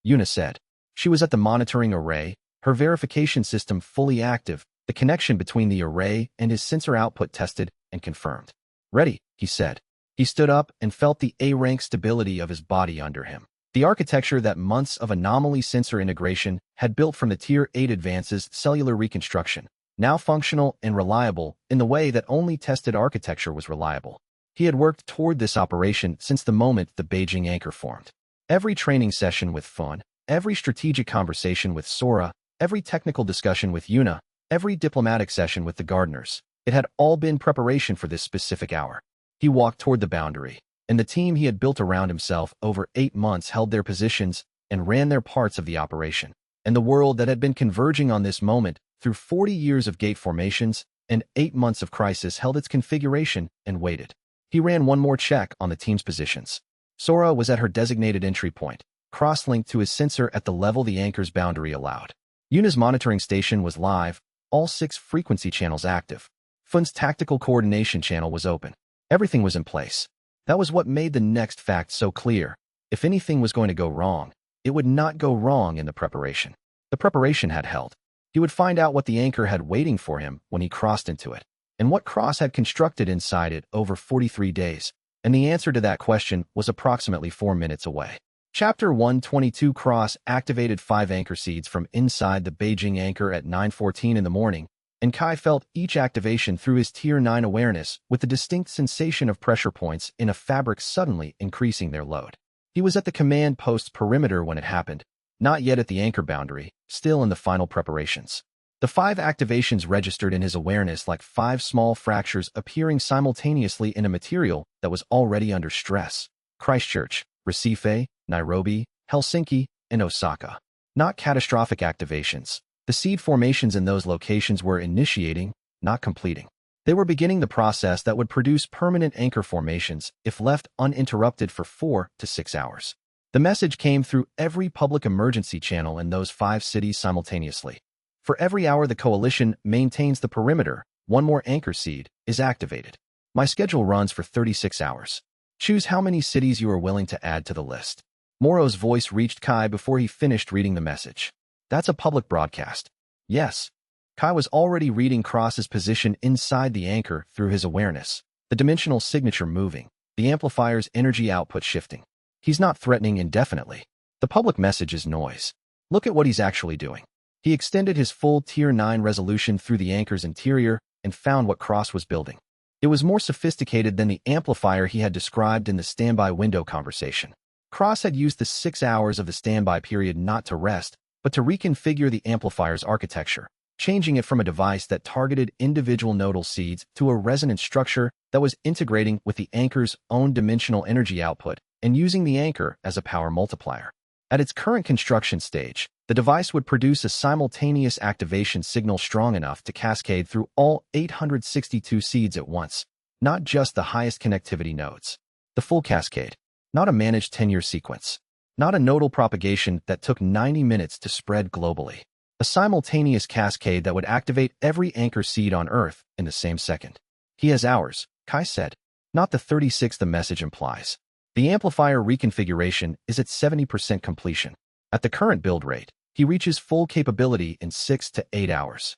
Yuna said. She was at the monitoring array, her verification system fully active, the connection between the array and his sensor output tested and confirmed. Ready, he said. He stood up and felt the A-rank stability of his body under him. The architecture that months of anomaly sensor integration had built from the Tier 8 advances cellular reconstruction, now functional and reliable in the way that only tested architecture was reliable. He had worked toward this operation since the moment the Beijing anchor formed. Every training session with Fun, every strategic conversation with Sora, every technical discussion with Yuna, every diplomatic session with the gardeners, it had all been preparation for this specific hour. He walked toward the boundary, and the team he had built around himself over 8 months held their positions and ran their parts of the operation. And the world that had been converging on this moment through 40 years of gate formations and 8 months of crisis held its configuration and waited. He ran one more check on the team's positions. Sora was at her designated entry point, cross-linked to his sensor at the level the anchor's boundary allowed. Yuna's monitoring station was live, all 6 frequency channels active. Fun's tactical coordination channel was open. Everything was in place. That was what made the next fact so clear. If anything was going to go wrong, it would not go wrong in the preparation. The preparation had held. He would find out what the anchor had waiting for him when he crossed into it, and what Cross had constructed inside it over 43 days, and the answer to that question was approximately 4 minutes away. Chapter 122 Cross activated 5 anchor seeds from inside the Beijing anchor at 9:14 in the morning, and Kai felt each activation through his Tier 9 awareness with the distinct sensation of pressure points in a fabric suddenly increasing their load. He was at the command post's perimeter when it happened, not yet at the anchor boundary, still in the final preparations. The 5 activations registered in his awareness like 5 small fractures appearing simultaneously in a material that was already under stress. Christchurch, Recife, Nairobi, Helsinki, and Osaka. Not catastrophic activations. The seed formations in those locations were initiating, not completing. They were beginning the process that would produce permanent anchor formations if left uninterrupted for 4 to 6 hours. The message came through every public emergency channel in those 5 cities simultaneously. For every hour the coalition maintains the perimeter, 1 more anchor seed is activated. My schedule runs for 36 hours. Choose how many cities you are willing to add to the list. Moro's voice reached Kai before he finished reading the message. That's a public broadcast. Yes. Kai was already reading Cross's position inside the anchor through his awareness, the dimensional signature moving, the amplifier's energy output shifting. He's not threatening indefinitely. The public message is noise. Look at what he's actually doing. He extended his full Tier 9 resolution through the anchor's interior and found what Cross was building. It was more sophisticated than the amplifier he had described in the standby window conversation. Cross had used the 6 hours of the standby period not to rest, but to reconfigure the amplifier's architecture, changing it from a device that targeted individual nodal seeds to a resonant structure that was integrating with the anchor's own dimensional energy output and using the anchor as a power multiplier. At its current construction stage, the device would produce a simultaneous activation signal strong enough to cascade through all 862 seeds at once, not just the highest connectivity nodes. The full cascade, not a managed 10-year sequence, not a nodal propagation that took 90 minutes to spread globally. A simultaneous cascade that would activate every anchor seed on Earth in the same second. He has hours, Kai said, not the 36 the message implies. The amplifier reconfiguration is at 70% completion. At the current build rate, he reaches full capability in 6 to 8 hours.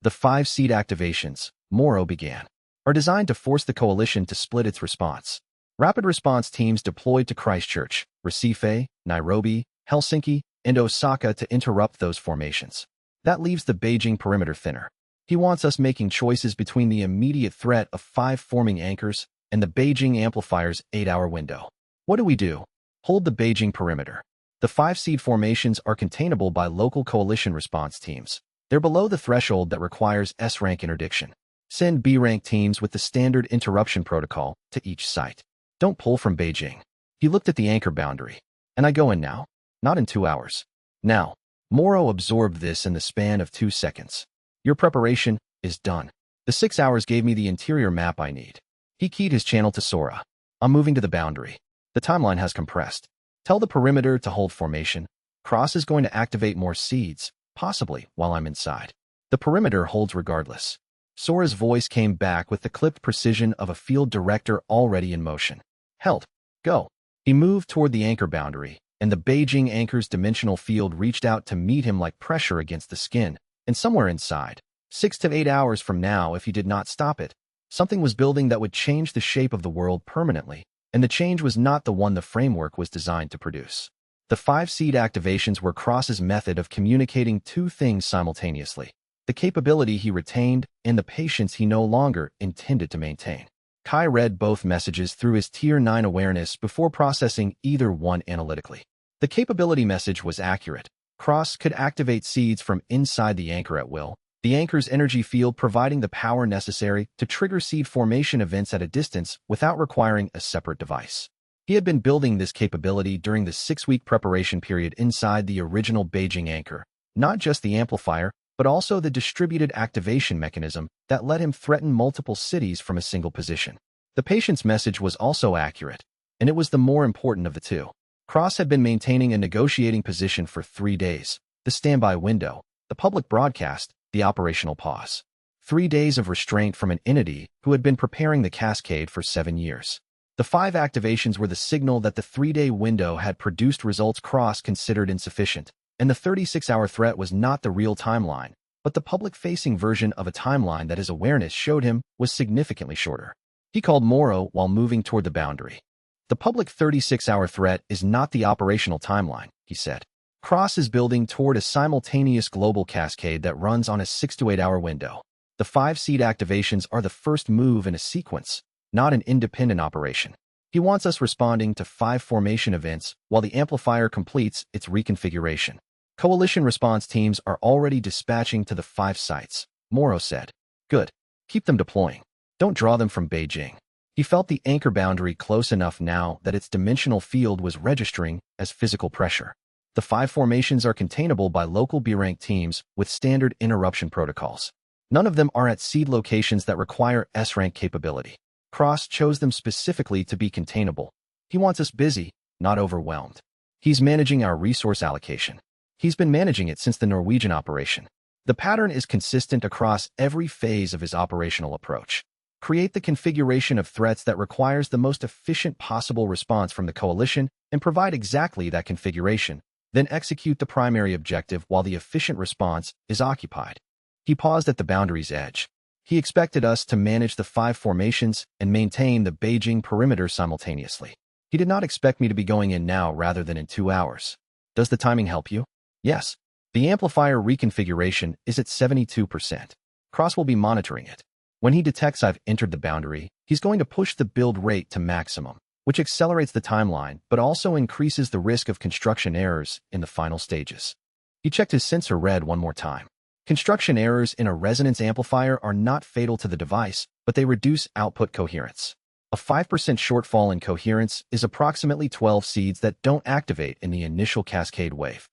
The 5 seed activations, Moro began, are designed to force the coalition to split its response. Rapid response teams deployed to Christchurch, Recife, Nairobi, Helsinki, and Osaka to interrupt those formations. That leaves the Beijing perimeter thinner. He wants us making choices between the immediate threat of 5 forming anchors and the Beijing amplifier's 8-hour window. What do? Hold the Beijing perimeter. The 5 seed formations are containable by local coalition response teams. They're below the threshold that requires S-rank interdiction. Send B-rank teams with the standard interruption protocol to each site. Don't pull from Beijing. He looked at the anchor boundary. And I go in now? Not in 2 hours. Now. Morrow absorbed this in the span of 2 seconds. Your preparation is done. The 6 hours gave me the interior map I need. He keyed his channel to Sora. I'm moving to the boundary. The timeline has compressed. Tell the perimeter to hold formation. Cross is going to activate more seeds, possibly while I'm inside. The perimeter holds regardless. Sora's voice came back with the clipped precision of a field director already in motion. Held. Go. He moved toward the anchor boundary, and the Beijing anchor's dimensional field reached out to meet him like pressure against the skin, and somewhere inside, 6 to 8 hours from now if he did not stop it, something was building that would change the shape of the world permanently, and the change was not the one the framework was designed to produce. The 5 seed activations were Cross's method of communicating 2 things simultaneously: the capability he retained and the patience he no longer intended to maintain. Kai read both messages through his Tier 9 awareness before processing either one analytically. The capability message was accurate. Cross could activate seeds from inside the anchor at will, the anchor's energy field providing the power necessary to trigger seed formation events at a distance without requiring a separate device. He had been building this capability during the 6-week preparation period inside the original Beijing anchor, not just the amplifier, but also the distributed activation mechanism that let him threaten multiple cities from a single position. The patient's message was also accurate, and it was the more important of the two. Cross had been maintaining a negotiating position for 3 days: the standby window, the public broadcast, the operational pause. 3 days of restraint from an entity who had been preparing the cascade for 7 years. The 5 activations were the signal that the 3-day window had produced results Cross considered insufficient, and the 36-hour threat was not the real timeline, but the public-facing version of a timeline that his awareness showed him was significantly shorter. He called Morrow while moving toward the boundary. The public 36-hour threat is not the operational timeline, he said. Cross is building toward a simultaneous global cascade that runs on a 6 to 8 hour window. The 5 seed activations are the first move in a sequence, not an independent operation. He wants us responding to 5 formation events while the amplifier completes its reconfiguration. Coalition response teams are already dispatching to the 5 sites, Morrow said. Good. Keep them deploying. Don't draw them from Beijing. He felt the anchor boundary close enough now that its dimensional field was registering as physical pressure. The 5 formations are containable by local B-rank teams with standard interruption protocols. None of them are at seed locations that require S-rank capability. Cross chose them specifically to be containable. He wants us busy, not overwhelmed. He's managing our resource allocation. He's been managing it since the Norwegian operation. The pattern is consistent across every phase of his operational approach. Create the configuration of threats that requires the most efficient possible response from the coalition and provide exactly that configuration, then execute the primary objective while the efficient response is occupied. He paused at the boundary's edge. He expected us to manage the 5 formations and maintain the Beijing perimeter simultaneously. He did not expect me to be going in now rather than in 2 hours. Does the timing help you? Yes. The amplifier reconfiguration is at 72%. Cross will be monitoring it. When he detects I've entered the boundary, he's going to push the build rate to maximum, which accelerates the timeline but also increases the risk of construction errors in the final stages. He checked his sensor read one more time. Construction errors in a resonance amplifier are not fatal to the device, but they reduce output coherence. A 5% shortfall in coherence is approximately 12 seeds that don't activate in the initial cascade wave.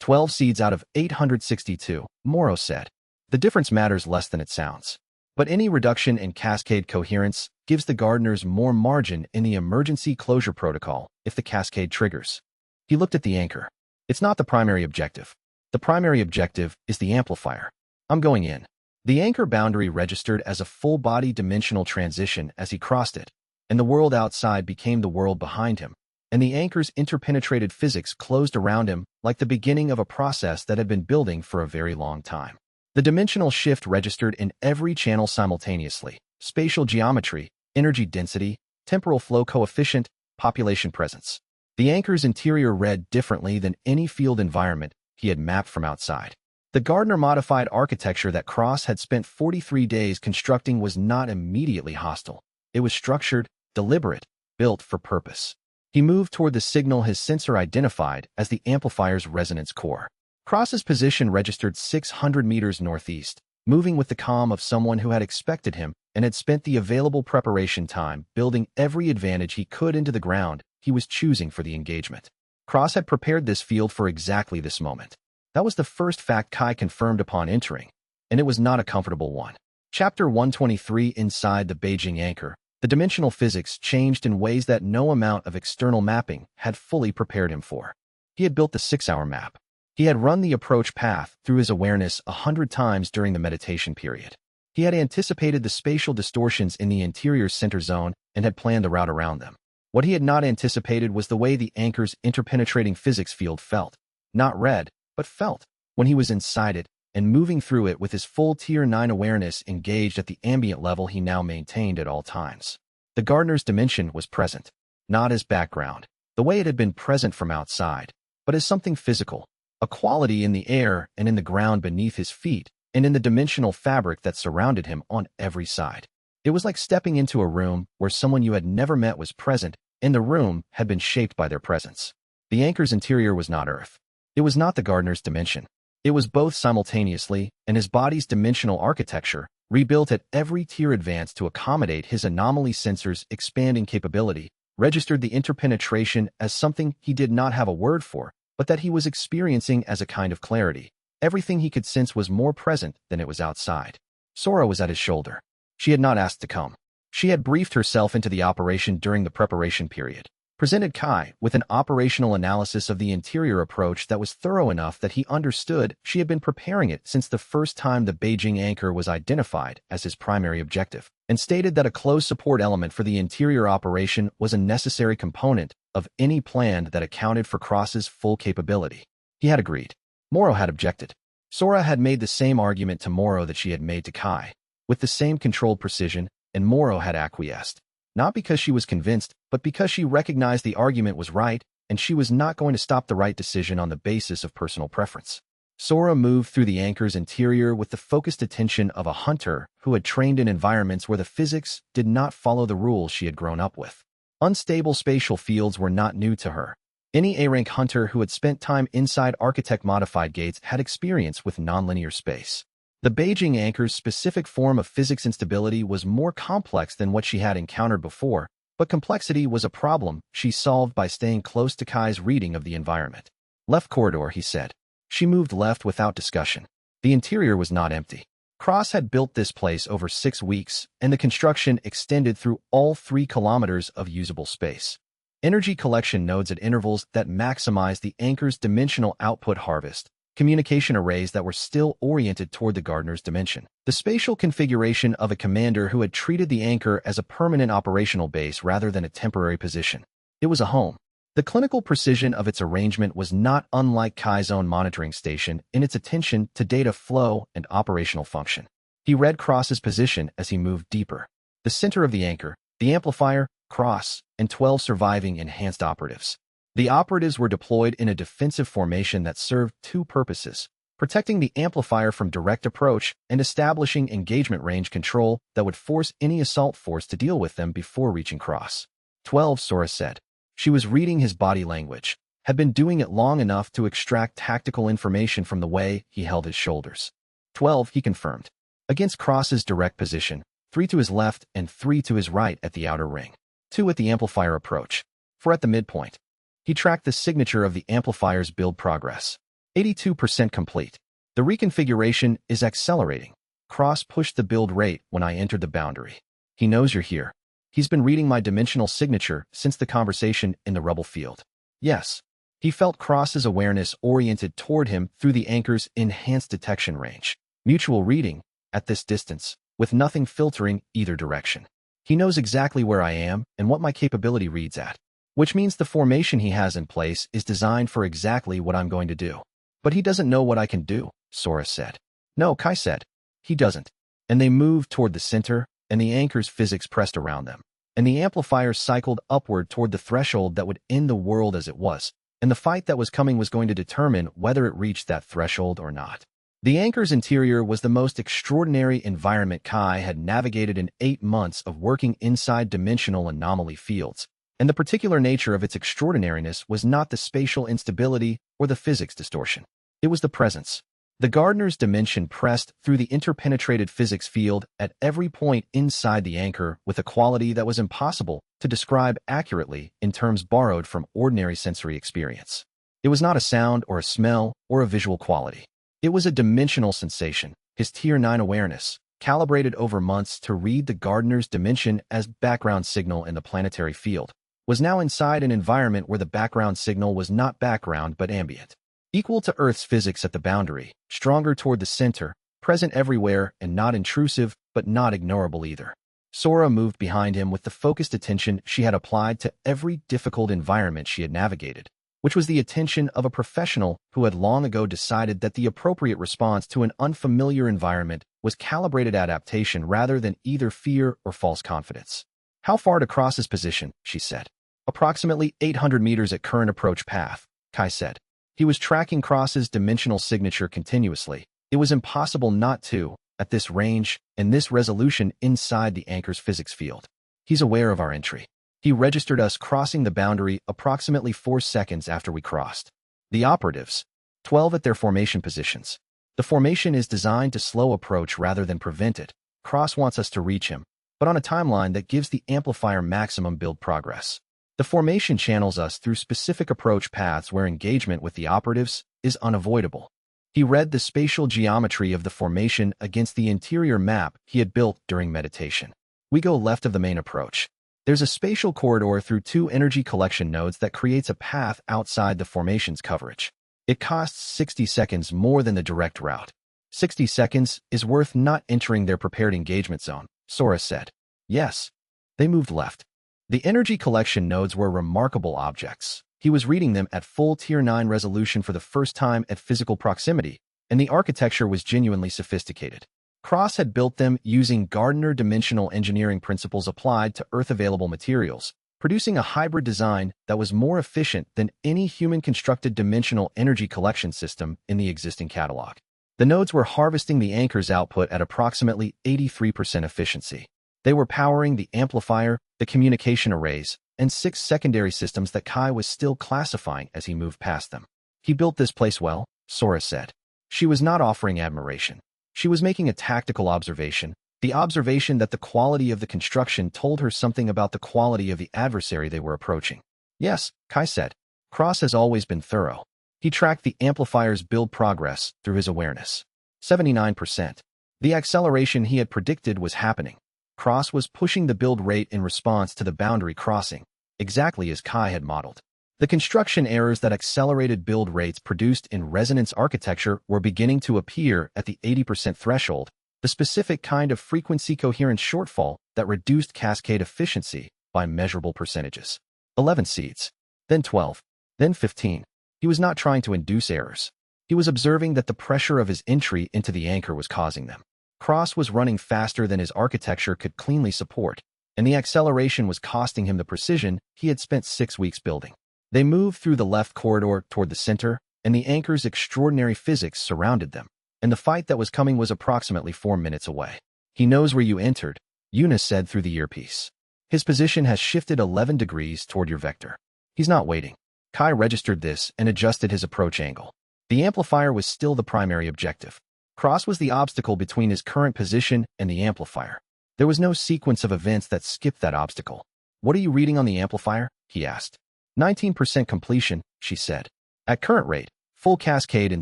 12 seeds out of 862, Morrow said. The difference matters less than it sounds. But any reduction in cascade coherence gives the gardeners more margin in the emergency closure protocol if the cascade triggers. He looked at the anchor. It's not the primary objective. The primary objective is the amplifier. I'm going in. The anchor boundary registered as a full-body dimensional transition as he crossed it, and the world outside became the world behind him, and the anchor's interpenetrated physics closed around him like the beginning of a process that had been building for a very long time. The dimensional shift registered in every channel simultaneously: spatial geometry, energy density, temporal flow coefficient, population presence. The anchor's interior read differently than any field environment he had mapped from outside. The Gardner-modified architecture that Cross had spent 43 days constructing was not immediately hostile. It was structured, deliberate, built for purpose. He moved toward the signal his sensor identified as the amplifier's resonance core. Cross's position registered 600 meters northeast, moving with the calm of someone who had expected him and had spent the available preparation time building every advantage he could into the ground he was choosing for the engagement. Cross had prepared this field for exactly this moment. That was the first fact Kai confirmed upon entering, and it was not a comfortable one. Chapter 123. Inside the Beijing anchor, the dimensional physics changed in ways that no amount of external mapping had fully prepared him for. He had built the 6-hour map. He had run the approach path through his awareness 100 times during the meditation period. He had anticipated the spatial distortions in the interior's center zone and had planned the route around them. What he had not anticipated was the way the anchor's interpenetrating physics field felt. Not read, but felt, when he was inside it and moving through it with his full Tier 9 awareness engaged at the ambient level he now maintained at all times. The Gardner's dimension was present, not as background, the way it had been present from outside, but as something physical, a quality in the air and in the ground beneath his feet and in the dimensional fabric that surrounded him on every side. It was like stepping into a room where someone you had never met was present, and the room had been shaped by their presence. The anchor's interior was not Earth. It was not the Gardner's dimension. It was both simultaneously, and his body's dimensional architecture, rebuilt at every tier advance to accommodate his anomaly sensor's expanding capability, registered the interpenetration as something he did not have a word for, but that he was experiencing as a kind of clarity. Everything he could sense was more present than it was outside. Sora was at his shoulder. She had not asked to come. She had briefed herself into the operation during the preparation period, presented Kai with an operational analysis of the interior approach that was thorough enough that he understood she had been preparing it since the first time the Beijing anchor was identified as his primary objective, and stated that a close support element for the interior operation was a necessary component of any plan that accounted for Cross's full capability. He had agreed. Moro had objected. Sora had made the same argument to Moro that she had made to Kai, with the same controlled precision, and Moro had acquiesced. Not because she was convinced, but because she recognized the argument was right, and she was not going to stop the right decision on the basis of personal preference. Sora moved through the anchor's interior with the focused attention of a hunter who had trained in environments where the physics did not follow the rules she had grown up with. Unstable spatial fields were not new to her. Any A-rank hunter who had spent time inside architect-modified gates had experience with nonlinear space. The Beijing anchor's specific form of physics instability was more complex than what she had encountered before, but complexity was a problem she solved by staying close to Kai's reading of the environment. Left corridor, he said. She moved left without discussion. The interior was not empty. Cross had built this place over 6 weeks, and the construction extended through all 3 kilometers of usable space. Energy collection nodes at intervals that maximized the anchor's dimensional output harvest, communication arrays that were still oriented toward the Gardner's dimension. The spatial configuration of a commander who had treated the anchor as a permanent operational base rather than a temporary position. It was a home. The clinical precision of its arrangement was not unlike Kai's own monitoring station in its attention to data flow and operational function. He read Cross's position as he moved deeper. The center of the anchor, the amplifier, Cross, and 12 surviving enhanced operatives. The operatives were deployed in a defensive formation that served 2 purposes: protecting the amplifier from direct approach and establishing engagement range control that would force any assault force to deal with them before reaching Cross. 12, Sora said. She was reading his body language, had been doing it long enough to extract tactical information from the way he held his shoulders. 12, he confirmed. Against Cross's direct position, 3 to his left and 3 to his right at the outer ring. 2 at the amplifier approach. 4 at the midpoint. He tracked the signature of the amplifier's build progress. 82% complete. The reconfiguration is accelerating. Cross pushed the build rate when I entered the boundary. He knows you're here. He's been reading my dimensional signature since the conversation in the rubble field. Yes. He felt Cross's awareness oriented toward him through the anchor's enhanced detection range. Mutual reading, at this distance, with nothing filtering either direction. He knows exactly where I am and what my capability reads at. Which means the formation he has in place is designed for exactly what I'm going to do. But he doesn't know what I can do, Sora said. No, Kai said. He doesn't. And they moved toward the center, and the anchor's physics pressed around them. and the amplifier cycled upward toward the threshold that would end the world as it was, and the fight that was coming was going to determine whether it reached that threshold or not. The anchor's interior was the most extraordinary environment Kai had navigated in 8 months of working inside dimensional anomaly fields, and the particular nature of its extraordinariness was not the spatial instability or the physics distortion. It was the presence. The gardener's dimension pressed through the interpenetrated physics field at every point inside the anchor with a quality that was impossible to describe accurately in terms borrowed from ordinary sensory experience. It was not a sound or a smell or a visual quality. It was a dimensional sensation, his Tier 9 awareness, calibrated over months to read the gardener's dimension as background signal in the planetary field, was now inside an environment where the background signal was not background but ambient. Equal to Earth's physics at the boundary, stronger toward the center, present everywhere and not intrusive but not ignorable either. Sora moved behind him with the focused attention she had applied to every difficult environment she had navigated, which was the attention of a professional who had long ago decided that the appropriate response to an unfamiliar environment was calibrated adaptation rather than either fear or false confidence. How far to cross his position, she said. Approximately 800 meters at current approach path, Kai said. He was tracking Cross's dimensional signature continuously. It was impossible not to, at this range and this resolution inside the anchor's physics field. He's aware of our entry. He registered us crossing the boundary approximately 4 seconds after we crossed. The operatives, 12 at their formation positions. The formation is designed to slow approach rather than prevent it. Cross wants us to reach him, but on a timeline that gives the amplifier maximum build progress. The formation channels us through specific approach paths where engagement with the operatives is unavoidable. He read the spatial geometry of the formation against the interior map he had built during meditation. We go left of the main approach. There's a spatial corridor through 2 energy collection nodes that creates a path outside the formation's coverage. It costs 60 seconds more than the direct route. 60 seconds is worth not entering their prepared engagement zone, Sora said. Yes. They moved left. The energy collection nodes were remarkable objects. He was reading them at full Tier 9 resolution for the first time at physical proximity, and the architecture was genuinely sophisticated. Cross had built them using Gardner dimensional engineering principles applied to Earth-available materials, producing a hybrid design that was more efficient than any human-constructed dimensional energy collection system in the existing catalog. The nodes were harvesting the anchor's output at approximately 83% efficiency. They were powering the amplifier, the communication arrays, and 6 secondary systems that Kai was still classifying as he moved past them. He built this place well, Sora said. She was not offering admiration. She was making a tactical observation, the observation that the quality of the construction told her something about the quality of the adversary they were approaching. Yes, Kai said. Cross has always been thorough. He tracked the amplifier's build progress through his awareness. 79%. The acceleration he had predicted was happening. Cross was pushing the build rate in response to the boundary crossing, exactly as Kai had modeled. The construction errors that accelerated build rates produced in resonance architecture were beginning to appear at the 80% threshold, the specific kind of frequency coherence shortfall that reduced cascade efficiency by measurable percentages. 11 seeds, then 12, then 15. He was not trying to induce errors. He was observing that the pressure of his entry into the anchor was causing them. Cross was running faster than his architecture could cleanly support, and the acceleration was costing him the precision he had spent 6 weeks building. They moved through the left corridor toward the center, and the anchor's extraordinary physics surrounded them, and the fight that was coming was approximately 4 minutes away. He knows where you entered, Eunice said through the earpiece. His position has shifted 11 degrees toward your vector. He's not waiting. Kai registered this and adjusted his approach angle. The amplifier was still the primary objective. Cross was the obstacle between his current position and the amplifier. There was no sequence of events that skipped that obstacle. What are you reading on the amplifier? He asked. 19% completion, she said. At current rate, full cascade in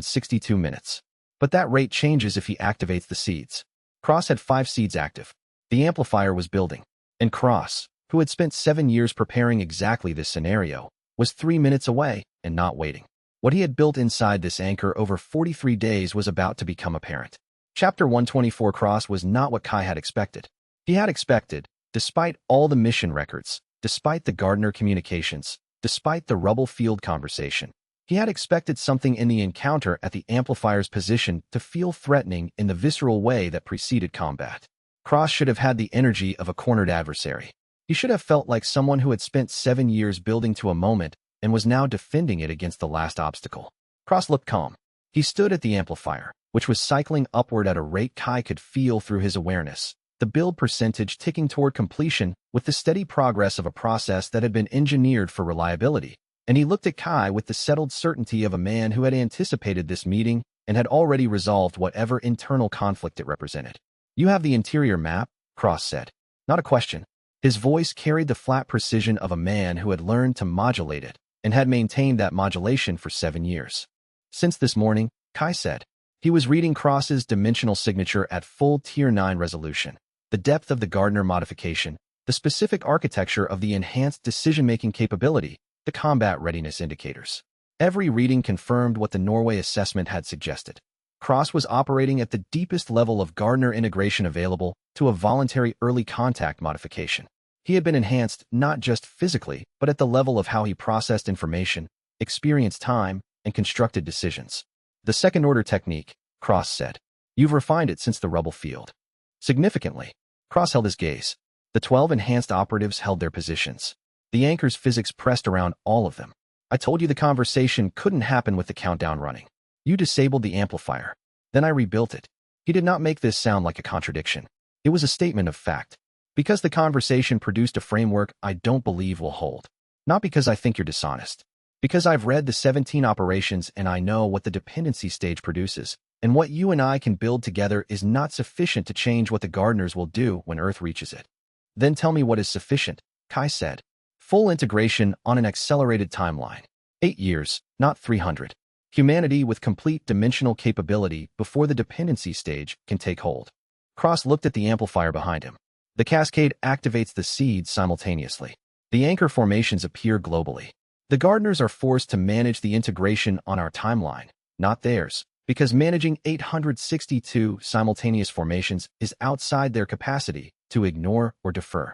62 minutes. But that rate changes if he activates the seeds. Cross had 5 seeds active. The amplifier was building. And Cross, who had spent 7 years preparing exactly this scenario, was 3 minutes away and not waiting. What he had built inside this anchor over 43 days was about to become apparent. Chapter 124 Cross was not what Kai had expected. He had expected, despite all the mission records, despite the Gardner communications, despite the rubble field conversation, he had expected something in the encounter at the amplifier's position to feel threatening in the visceral way that preceded combat. Cross should have had the energy of a cornered adversary. He should have felt like someone who had spent 7 years building to a moment and was now defending it against the last obstacle. Cross looked calm. He stood at the amplifier, which was cycling upward at a rate Kai could feel through his awareness, the build percentage ticking toward completion with the steady progress of a process that had been engineered for reliability. And he looked at Kai with the settled certainty of a man who had anticipated this meeting and had already resolved whatever internal conflict it represented. "You have the interior map?" Cross said. Not a question. His voice carried the flat precision of a man who had learned to modulate it and had maintained that modulation for 7 years. "Since this morning," Kai said. He was reading Cross's dimensional signature at full Tier 9 resolution. The depth of the Gardner modification, the specific architecture of the enhanced decision-making capability, the combat readiness indicators. Every reading confirmed what the Norway assessment had suggested. Cross was operating at the deepest level of Gardner integration available to a voluntary early contact modification. He had been enhanced not just physically, but at the level of how he processed information, experienced time, and constructed decisions. "The second-order technique," Cross said. "You've refined it since the rubble field." Significantly. Cross held his gaze. The 12 enhanced operatives held their positions. The anchor's physics pressed around all of them. "I told you the conversation couldn't happen with the countdown running. You disabled the amplifier. Then I rebuilt it." He did not make this sound like a contradiction. It was a statement of fact. "Because the conversation produced a framework I don't believe will hold. Not because I think you're dishonest. Because I've read the 17 operations and I know what the dependency stage produces, and what you and I can build together is not sufficient to change what the Gardeners will do when Earth reaches it." "Then tell me what is sufficient," Kai said. "Full integration on an accelerated timeline. 8 years, not 300. Humanity with complete dimensional capability before the dependency stage can take hold." Cross looked at the amplifier behind him. The cascade activates the seeds simultaneously. The anchor formations appear globally. The Gardeners are forced to manage the integration on our timeline, not theirs, because managing 862 simultaneous formations is outside their capacity to ignore or defer.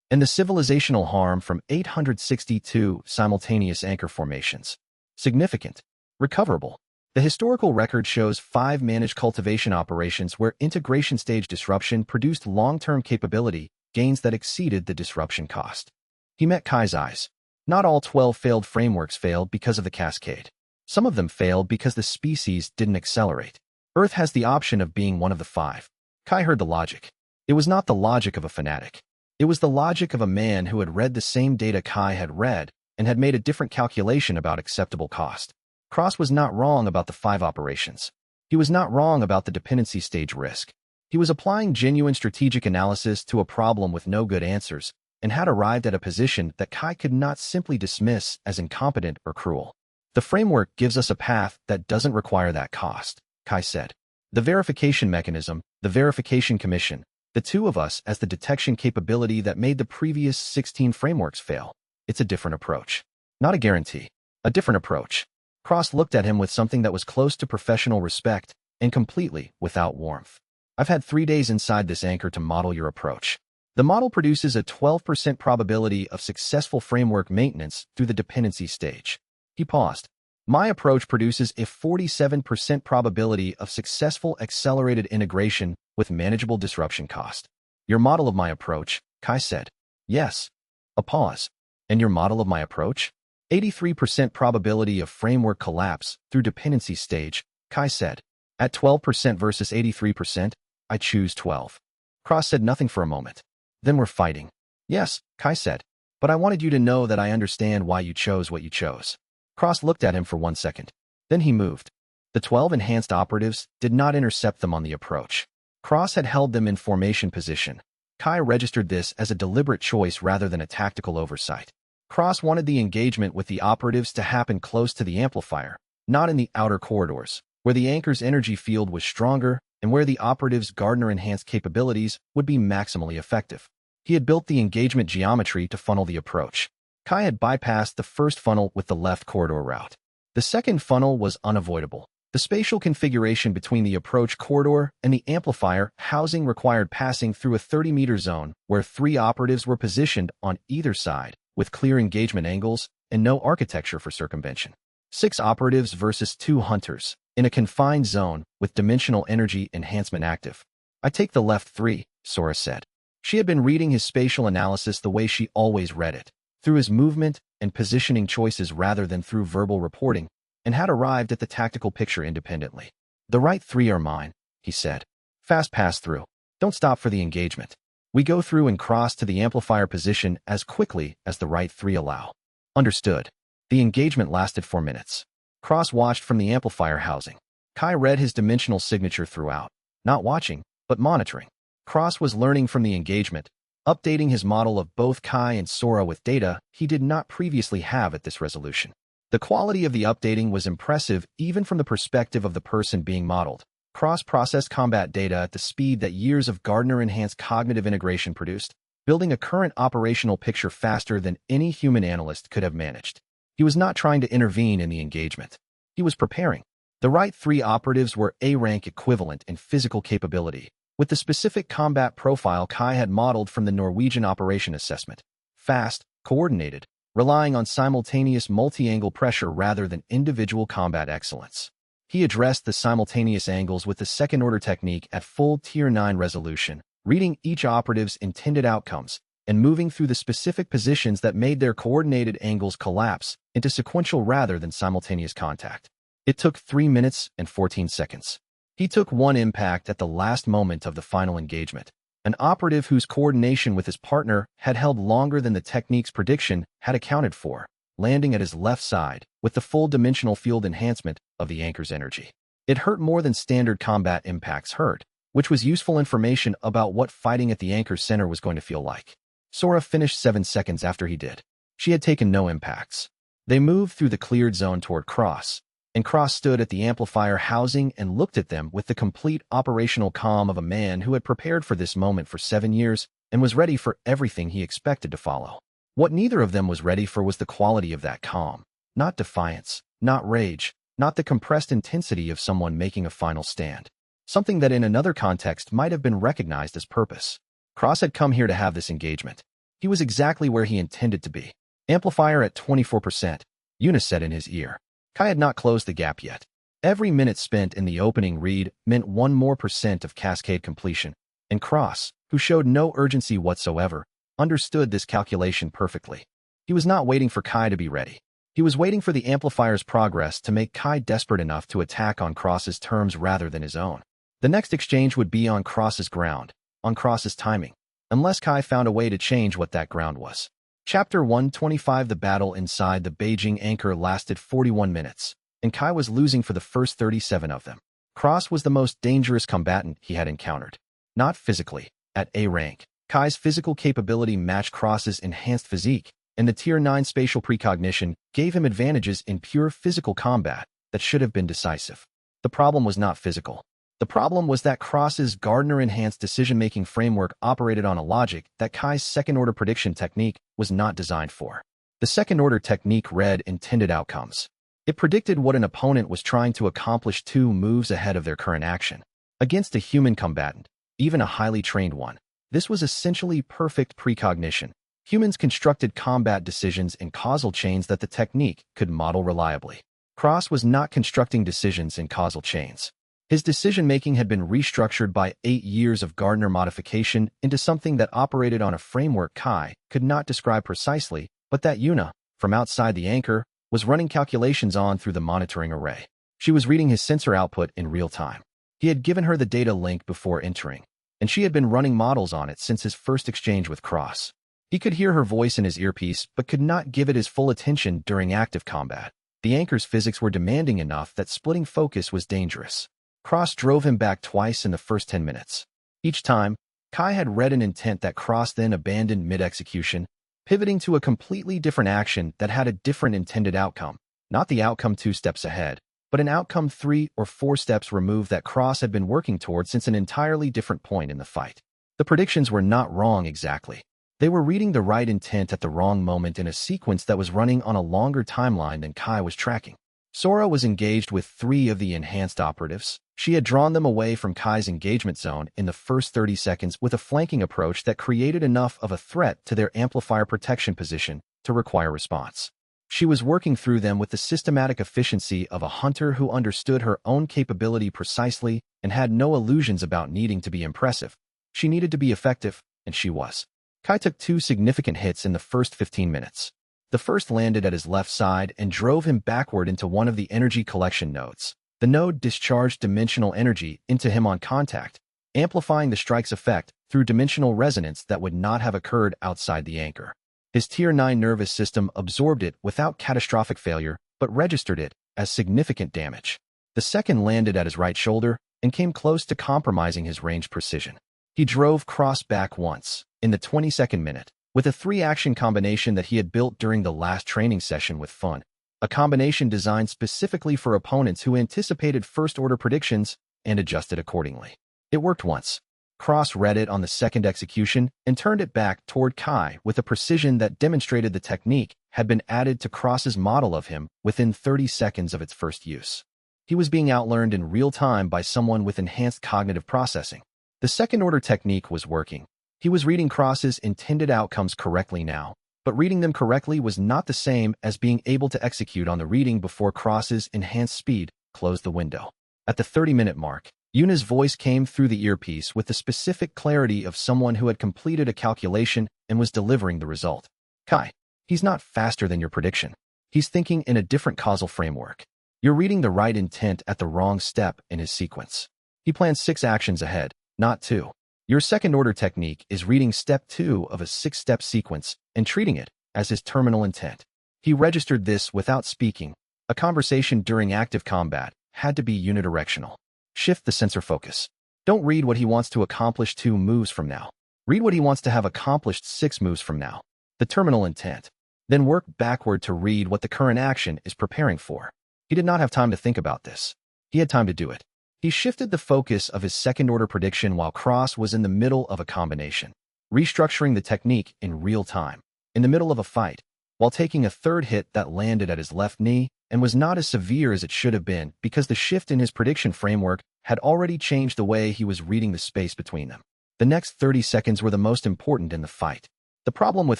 And the civilizational harm from 862 simultaneous anchor formations. Significant. Recoverable. The historical record shows 5 managed cultivation operations where integration stage disruption produced long-term capability gains that exceeded the disruption cost. He met Kai's eyes. Not all 12 failed frameworks failed because of the cascade. Some of them failed because the species didn't accelerate. Earth has the option of being one of the 5. Kai heard the logic. It was not the logic of a fanatic. It was the logic of a man who had read the same data Kai had read and had made a different calculation about acceptable cost. Cross was not wrong about the 5 operations. He was not wrong about the dependency stage risk. He was applying genuine strategic analysis to a problem with no good answers, and had arrived at a position that Kai could not simply dismiss as incompetent or cruel. "The framework gives us a path that doesn't require that cost," Kai said. "The verification mechanism, the verification commission, the 2 of us as the detection capability that made the previous 16 frameworks fail. It's a different approach. Not a guarantee. A different approach." Cross looked at him with something that was close to professional respect and completely without warmth. "I've had 3 days inside this anchor to model your approach. The model produces a 12% probability of successful framework maintenance through the dependency stage." He paused. "My approach produces a 47% probability of successful accelerated integration with manageable disruption cost." "Your model of my approach," Kai said. "Yes." A pause. "And your model of my approach?" 83% probability of framework collapse through dependency stage, Kai said. "At 12% versus 83%, I choose 12. Cross said nothing for a moment. "Then we're fighting." "Yes," Kai said. "But I wanted you to know that I understand why you chose what you chose." Cross looked at him for 1 second. Then he moved. The 12 enhanced operatives did not intercept them on the approach. Cross had held them in formation position. Kai registered this as a deliberate choice rather than a tactical oversight. Cross wanted the engagement with the operatives to happen close to the amplifier, not in the outer corridors, where the anchor's energy field was stronger and where the operative's Gardner-enhanced capabilities would be maximally effective. He had built the engagement geometry to funnel the approach. Kai had bypassed the first funnel with the left corridor route. The second funnel was unavoidable. The spatial configuration between the approach corridor and the amplifier housing required passing through a 30-meter zone where 3 operatives were positioned on either side, with clear engagement angles and no architecture for circumvention. 6 operatives versus 2 hunters, in a confined zone with dimensional energy enhancement active. "I take the left 3, Sora said. She had been reading his spatial analysis the way she always read it, through his movement and positioning choices rather than through verbal reporting, and had arrived at the tactical picture independently. "The right three are mine," he said. "Fast pass through. Don't stop for the engagement. We go through and cross to the amplifier position as quickly as the right three allow." Understood. The engagement lasted 4 minutes. Cross watched from the amplifier housing. Kai read his dimensional signature throughout, not watching, but monitoring. Cross was learning from the engagement, updating his model of both Kai and Sora with data he did not previously have at this resolution. The quality of the updating was impressive even from the perspective of the person being modeled. Cross processed combat data at the speed that years of Gardner-enhanced cognitive integration produced, building a current operational picture faster than any human analyst could have managed. He was not trying to intervene in the engagement. He was preparing. The right three operatives were A-rank equivalent in physical capability, with the specific combat profile Kai had modeled from the Norwegian operation assessment. Fast, coordinated, relying on simultaneous multi-angle pressure rather than individual combat excellence. He addressed the simultaneous angles with the second-order technique at full Tier 9 resolution, reading each operative's intended outcomes, and moving through the specific positions that made their coordinated angles collapse into sequential rather than simultaneous contact. It took 3 minutes and 14 seconds. He took one impact at the last moment of the final engagement. An operative whose coordination with his partner had held longer than the technique's prediction had accounted for, landing at his left side with the full dimensional field enhancement of the anchor's energy. It hurt more than standard combat impacts hurt, which was useful information about what fighting at the anchor's center was going to feel like. Sora finished 7 seconds after he did. She had taken no impacts. They moved through the cleared zone toward Cross, and Cross stood at the amplifier housing and looked at them with the complete operational calm of a man who had prepared for this moment for 7 years and was ready for everything he expected to follow. What neither of them was ready for was the quality of that calm. Not defiance, not rage, not the compressed intensity of someone making a final stand. Something that in another context might have been recognized as purpose. Cross had come here to have this engagement. He was exactly where he intended to be. Amplifier at 24%, Eunice said in his ear. Kai had not closed the gap yet. Every minute spent in the opening read meant 1% more of cascade completion, and Cross, who showed no urgency whatsoever, understood this calculation perfectly. He was not waiting for Kai to be ready. He was waiting for the amplifier's progress to make Kai desperate enough to attack on Cross's terms rather than his own. The next exchange would be on Cross's ground, on Cross's timing, unless Kai found a way to change what that ground was. Chapter 125. The battle inside the Beijing anchor lasted 41 minutes, and Kai was losing for the first 37 of them. Cross was the most dangerous combatant he had encountered. Not physically. At A rank, Kai's physical capability matched Cross's enhanced physique, and the Tier 9 spatial precognition gave him advantages in pure physical combat that should have been decisive. The problem was not physical. The problem was that Cross's Gardner-enhanced decision-making framework operated on a logic that Kai's second-order prediction technique was not designed for. The second-order technique read intended outcomes. It predicted what an opponent was trying to accomplish 2 moves ahead of their current action. Against a human combatant, even a highly trained one, this was essentially perfect precognition. Humans constructed combat decisions in causal chains that the technique could model reliably. Cross was not constructing decisions in causal chains. His decision-making had been restructured by 8 years of Gardner modification into something that operated on a framework Kai could not describe precisely, but that Yuna, from outside the anchor, was running calculations on through the monitoring array. She was reading his sensor output in real time. He had given her the data link before entering, and she had been running models on it since his first exchange with Cross. He could hear her voice in his earpiece, but could not give it his full attention during active combat. The anchor's physics were demanding enough that splitting focus was dangerous. Cross drove him back twice in the first 10 minutes. Each time, Kai had read an intent that Cross then abandoned mid-execution, pivoting to a completely different action that had a different intended outcome. Not the outcome 2 steps ahead, but an outcome 3 or 4 steps removed that Cross had been working toward since an entirely different point in the fight. The predictions were not wrong exactly. They were reading the right intent at the wrong moment in a sequence that was running on a longer timeline than Kai was tracking. Sora was engaged with 3 of the enhanced operatives. She had drawn them away from Kai's engagement zone in the first 30 seconds with a flanking approach that created enough of a threat to their amplifier protection position to require response. She was working through them with the systematic efficiency of a hunter who understood her own capability precisely and had no illusions about needing to be impressive. She needed to be effective, and she was. Kai took 2 significant hits in the first 15 minutes. The first landed at his left side and drove him backward into one of the energy collection nodes. The node discharged dimensional energy into him on contact, amplifying the strike's effect through dimensional resonance that would not have occurred outside the anchor. His Tier 9 nervous system absorbed it without catastrophic failure, but registered it as significant damage. The second landed at his right shoulder and came close to compromising his range precision. He drove cross back once, in the 22nd minute, with a 3-action combination that he had built during the last training session with Fun, a combination designed specifically for opponents who anticipated first-order predictions and adjusted accordingly. It worked once. Cross read it on the second execution and turned it back toward Kai with a precision that demonstrated the technique had been added to Cross's model of him within 30 seconds of its first use. He was being outlearned in real time by someone with enhanced cognitive processing. The second-order technique was working. He was reading Cross's intended outcomes correctly now, but reading them correctly was not the same as being able to execute on the reading before Cross's enhanced speed closed the window. At the 30-minute mark, Yuna's voice came through the earpiece with the specific clarity of someone who had completed a calculation and was delivering the result. Kai, he's not faster than your prediction. He's thinking in a different causal framework. You're reading the right intent at the wrong step in his sequence. He plans 6 actions ahead, not 2. Your second-order technique is reading step 2 of a 6-step sequence and treating it as his terminal intent. He registered this without speaking. A conversation during active combat had to be unidirectional. Shift the sensor focus. Don't read what he wants to accomplish 2 moves from now. Read what he wants to have accomplished 6 moves from now. The terminal intent. Then work backward to read what the current action is preparing for. He did not have time to think about this. He had time to do it. He shifted the focus of his second-order prediction while Cross was in the middle of a combination, restructuring the technique in real time, in the middle of a fight, while taking a third hit that landed at his left knee and was not as severe as it should have been because the shift in his prediction framework had already changed the way he was reading the space between them. The next 30 seconds were the most important in the fight. The problem with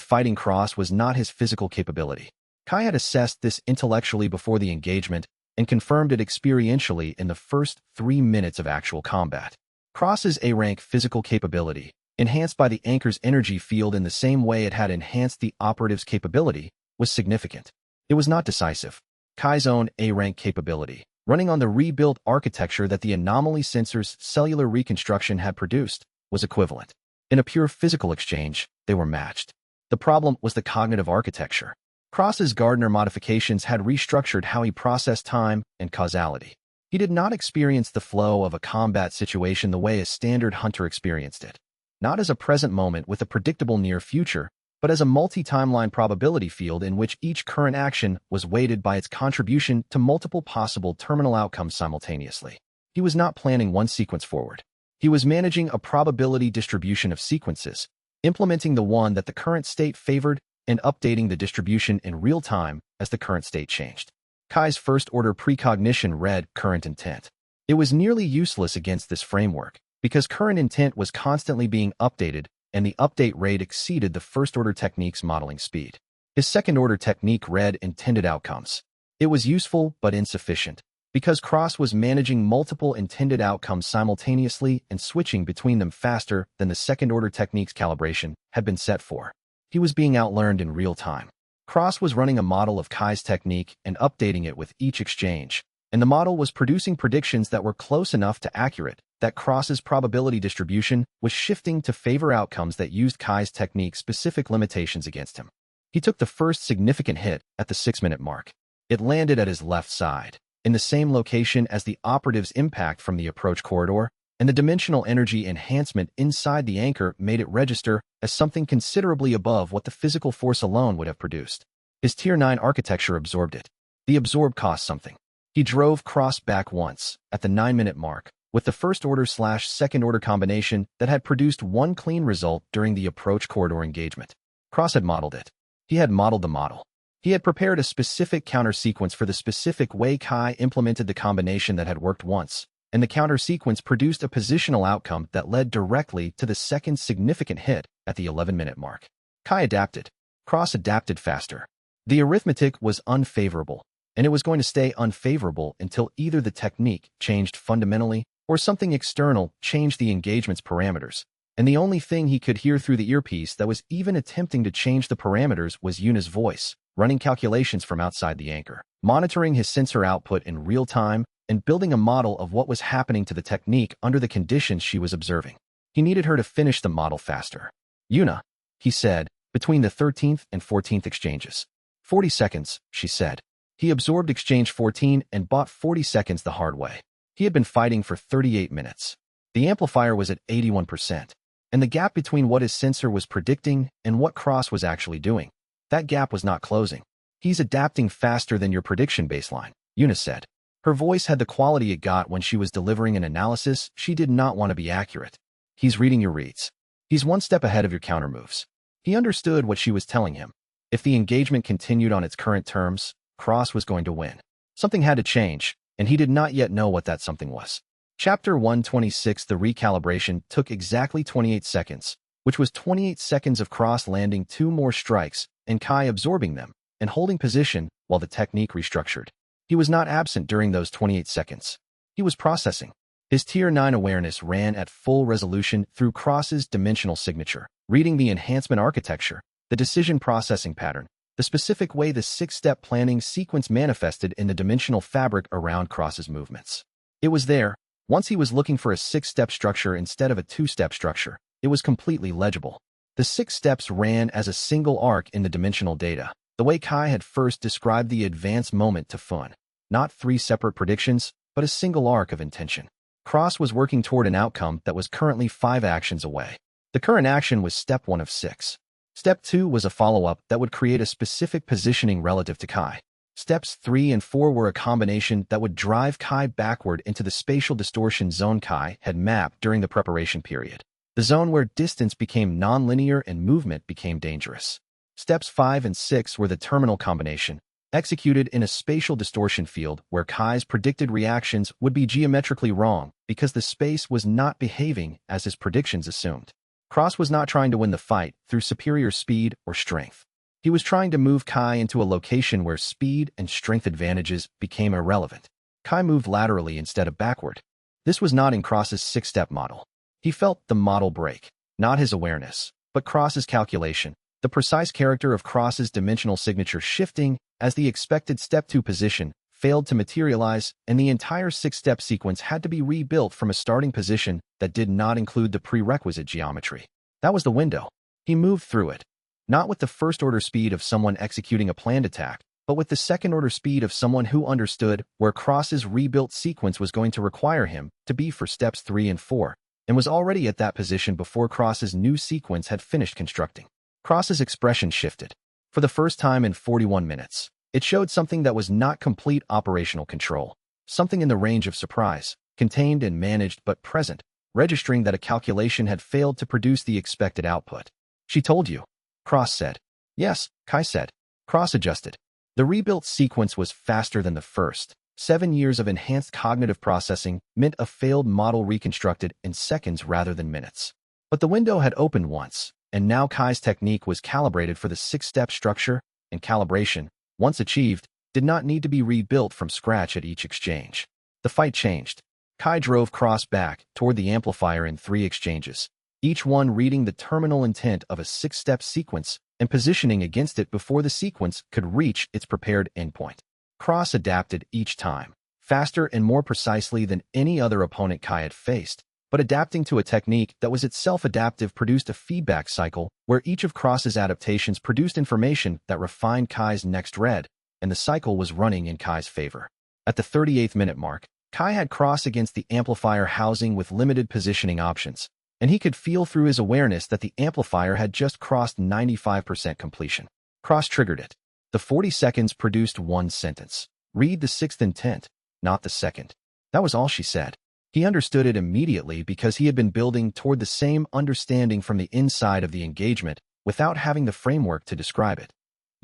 fighting Cross was not his physical capability. Kai had assessed this intellectually before the engagement and confirmed it experientially in the first 3 minutes of actual combat. Cross's A-rank physical capability, enhanced by the anchor's energy field in the same way it had enhanced the operative's capability, was significant. It was not decisive. Kai's own A-rank capability, running on the rebuilt architecture that the Anomaly Sensor's cellular reconstruction had produced, was equivalent. In a pure physical exchange, they were matched. The problem was the cognitive architecture. Cross's Gardner modifications had restructured how he processed time and causality. He did not experience the flow of a combat situation the way a standard hunter experienced it. Not as a present moment with a predictable near future, but as a multi-timeline probability field in which each current action was weighted by its contribution to multiple possible terminal outcomes simultaneously. He was not planning one sequence forward. He was managing a probability distribution of sequences, implementing the one that the current state favored and updating the distribution in real time as the current state changed. Kai's first-order precognition read current intent. It was nearly useless against this framework, because current intent was constantly being updated and the update rate exceeded the first-order technique's modeling speed. His second-order technique read intended outcomes. It was useful but insufficient, because Cross was managing multiple intended outcomes simultaneously and switching between them faster than the second-order technique's calibration had been set for. He was being outlearned in real time. Cross was running a model of Kai's technique and updating it with each exchange, and the model was producing predictions that were close enough to accurate that Cross's probability distribution was shifting to favor outcomes that used Kai's technique's specific limitations against him. He took the first significant hit at the 6-minute mark. It landed at his left side, in the same location as the operative's impact from the approach corridor, and the dimensional energy enhancement inside the anchor made it register as something considerably above what the physical force alone would have produced. His Tier 9 architecture absorbed it. The absorb cost something. He drove Cross back once, at the 9-minute mark, with the first-order/second-order combination that had produced one clean result during the approach corridor engagement. Cross had modeled it. He had modeled the model. He had prepared a specific counter sequence for the specific way Kai implemented the combination that had worked once, and the counter sequence produced a positional outcome that led directly to the second significant hit at the 11-minute mark. Kai adapted. Cross adapted faster. The arithmetic was unfavorable, and it was going to stay unfavorable until either the technique changed fundamentally or something external changed the engagement's parameters, and the only thing he could hear through the earpiece that was even attempting to change the parameters was Yuna's voice, running calculations from outside the anchor, monitoring his sensor output in real time, and building a model of what was happening to the technique under the conditions she was observing. He needed her to finish the model faster. Yuna, he said, between the 13th and 14th exchanges. 40 seconds, she said. He absorbed exchange 14 and bought 40 seconds the hard way. He had been fighting for 38 minutes. The amplifier was at 81%, and the gap between what his sensor was predicting and what Cross was actually doing, that gap was not closing. He's adapting faster than your prediction baseline, Yuna said. Her voice had the quality it got when she was delivering an analysis she did not want to be accurate. He's reading your reads. He's one step ahead of your countermoves. He understood what she was telling him. If the engagement continued on its current terms, Cross was going to win. Something had to change, and he did not yet know what that something was. Chapter 126. The recalibration took exactly 28 seconds, which was 28 seconds of Cross landing 2 more strikes and Kai absorbing them and holding position while the technique restructured. He was not absent during those 28 seconds. He was processing. His Tier 9 awareness ran at full resolution through Cross's dimensional signature, reading the enhancement architecture, the decision processing pattern, the specific way the 6-step planning sequence manifested in the dimensional fabric around Cross's movements. It was there. Once he was looking for a 6-step structure instead of a 2-step structure, it was completely legible. The 6 steps ran as a single arc in the dimensional data, the way Kai had first described the advance moment to Fun. Not 3 separate predictions, but a single arc of intention. Cross was working toward an outcome that was currently 5 actions away. The current action was step 1 of 6. Step 2 was a follow-up that would create a specific positioning relative to Kai. Steps 3 and 4 were a combination that would drive Kai backward into the spatial distortion zone Kai had mapped during the preparation period, the zone where distance became nonlinear and movement became dangerous. Steps 5 and 6 were the terminal combination, executed in a spatial distortion field where Kai's predicted reactions would be geometrically wrong because the space was not behaving as his predictions assumed. Cross was not trying to win the fight through superior speed or strength. He was trying to move Kai into a location where speed and strength advantages became irrelevant. Kai moved laterally instead of backward. This was not in Cross's 6-step model. He felt the model break, not his awareness, but Cross's calculation, the precise character of Cross's dimensional signature shifting as the expected step 2 position failed to materialize, and the entire 6-step sequence had to be rebuilt from a starting position that did not include the prerequisite geometry. That was the window. He moved through it. Not with the first-order speed of someone executing a planned attack, but with the second-order speed of someone who understood where Cross's rebuilt sequence was going to require him to be for steps 3 and 4, and was already at that position before Cross's new sequence had finished constructing. Cross's expression shifted. For the first time in 41 minutes, it showed something that was not complete operational control, something in the range of surprise, contained and managed but present, registering that a calculation had failed to produce the expected output. She told you. Cross said. Yes, Kai said. Cross adjusted. The rebuilt sequence was faster than the first. 7 years of enhanced cognitive processing meant a failed model reconstructed in seconds rather than minutes. But the window had opened once, and now Kai's technique was calibrated for the 6-step structure, and calibration, once achieved, did not need to be rebuilt from scratch at each exchange. The fight changed. Kai drove Cross back toward the amplifier in 3 exchanges, each one reading the terminal intent of a 6-step sequence and positioning against it before the sequence could reach its prepared endpoint. Cross adapted each time, faster and more precisely than any other opponent Kai had faced, but adapting to a technique that was itself adaptive produced a feedback cycle where each of Cross's adaptations produced information that refined Kai's next read, and the cycle was running in Kai's favor. At the 38th minute mark, Kai had Cross against the amplifier housing with limited positioning options, and he could feel through his awareness that the amplifier had just crossed 95% completion. Cross triggered it. The 40 seconds produced 1 sentence. Read the 6th intent, not the 2nd. That was all she said. He understood it immediately because he had been building toward the same understanding from the inside of the engagement without having the framework to describe it.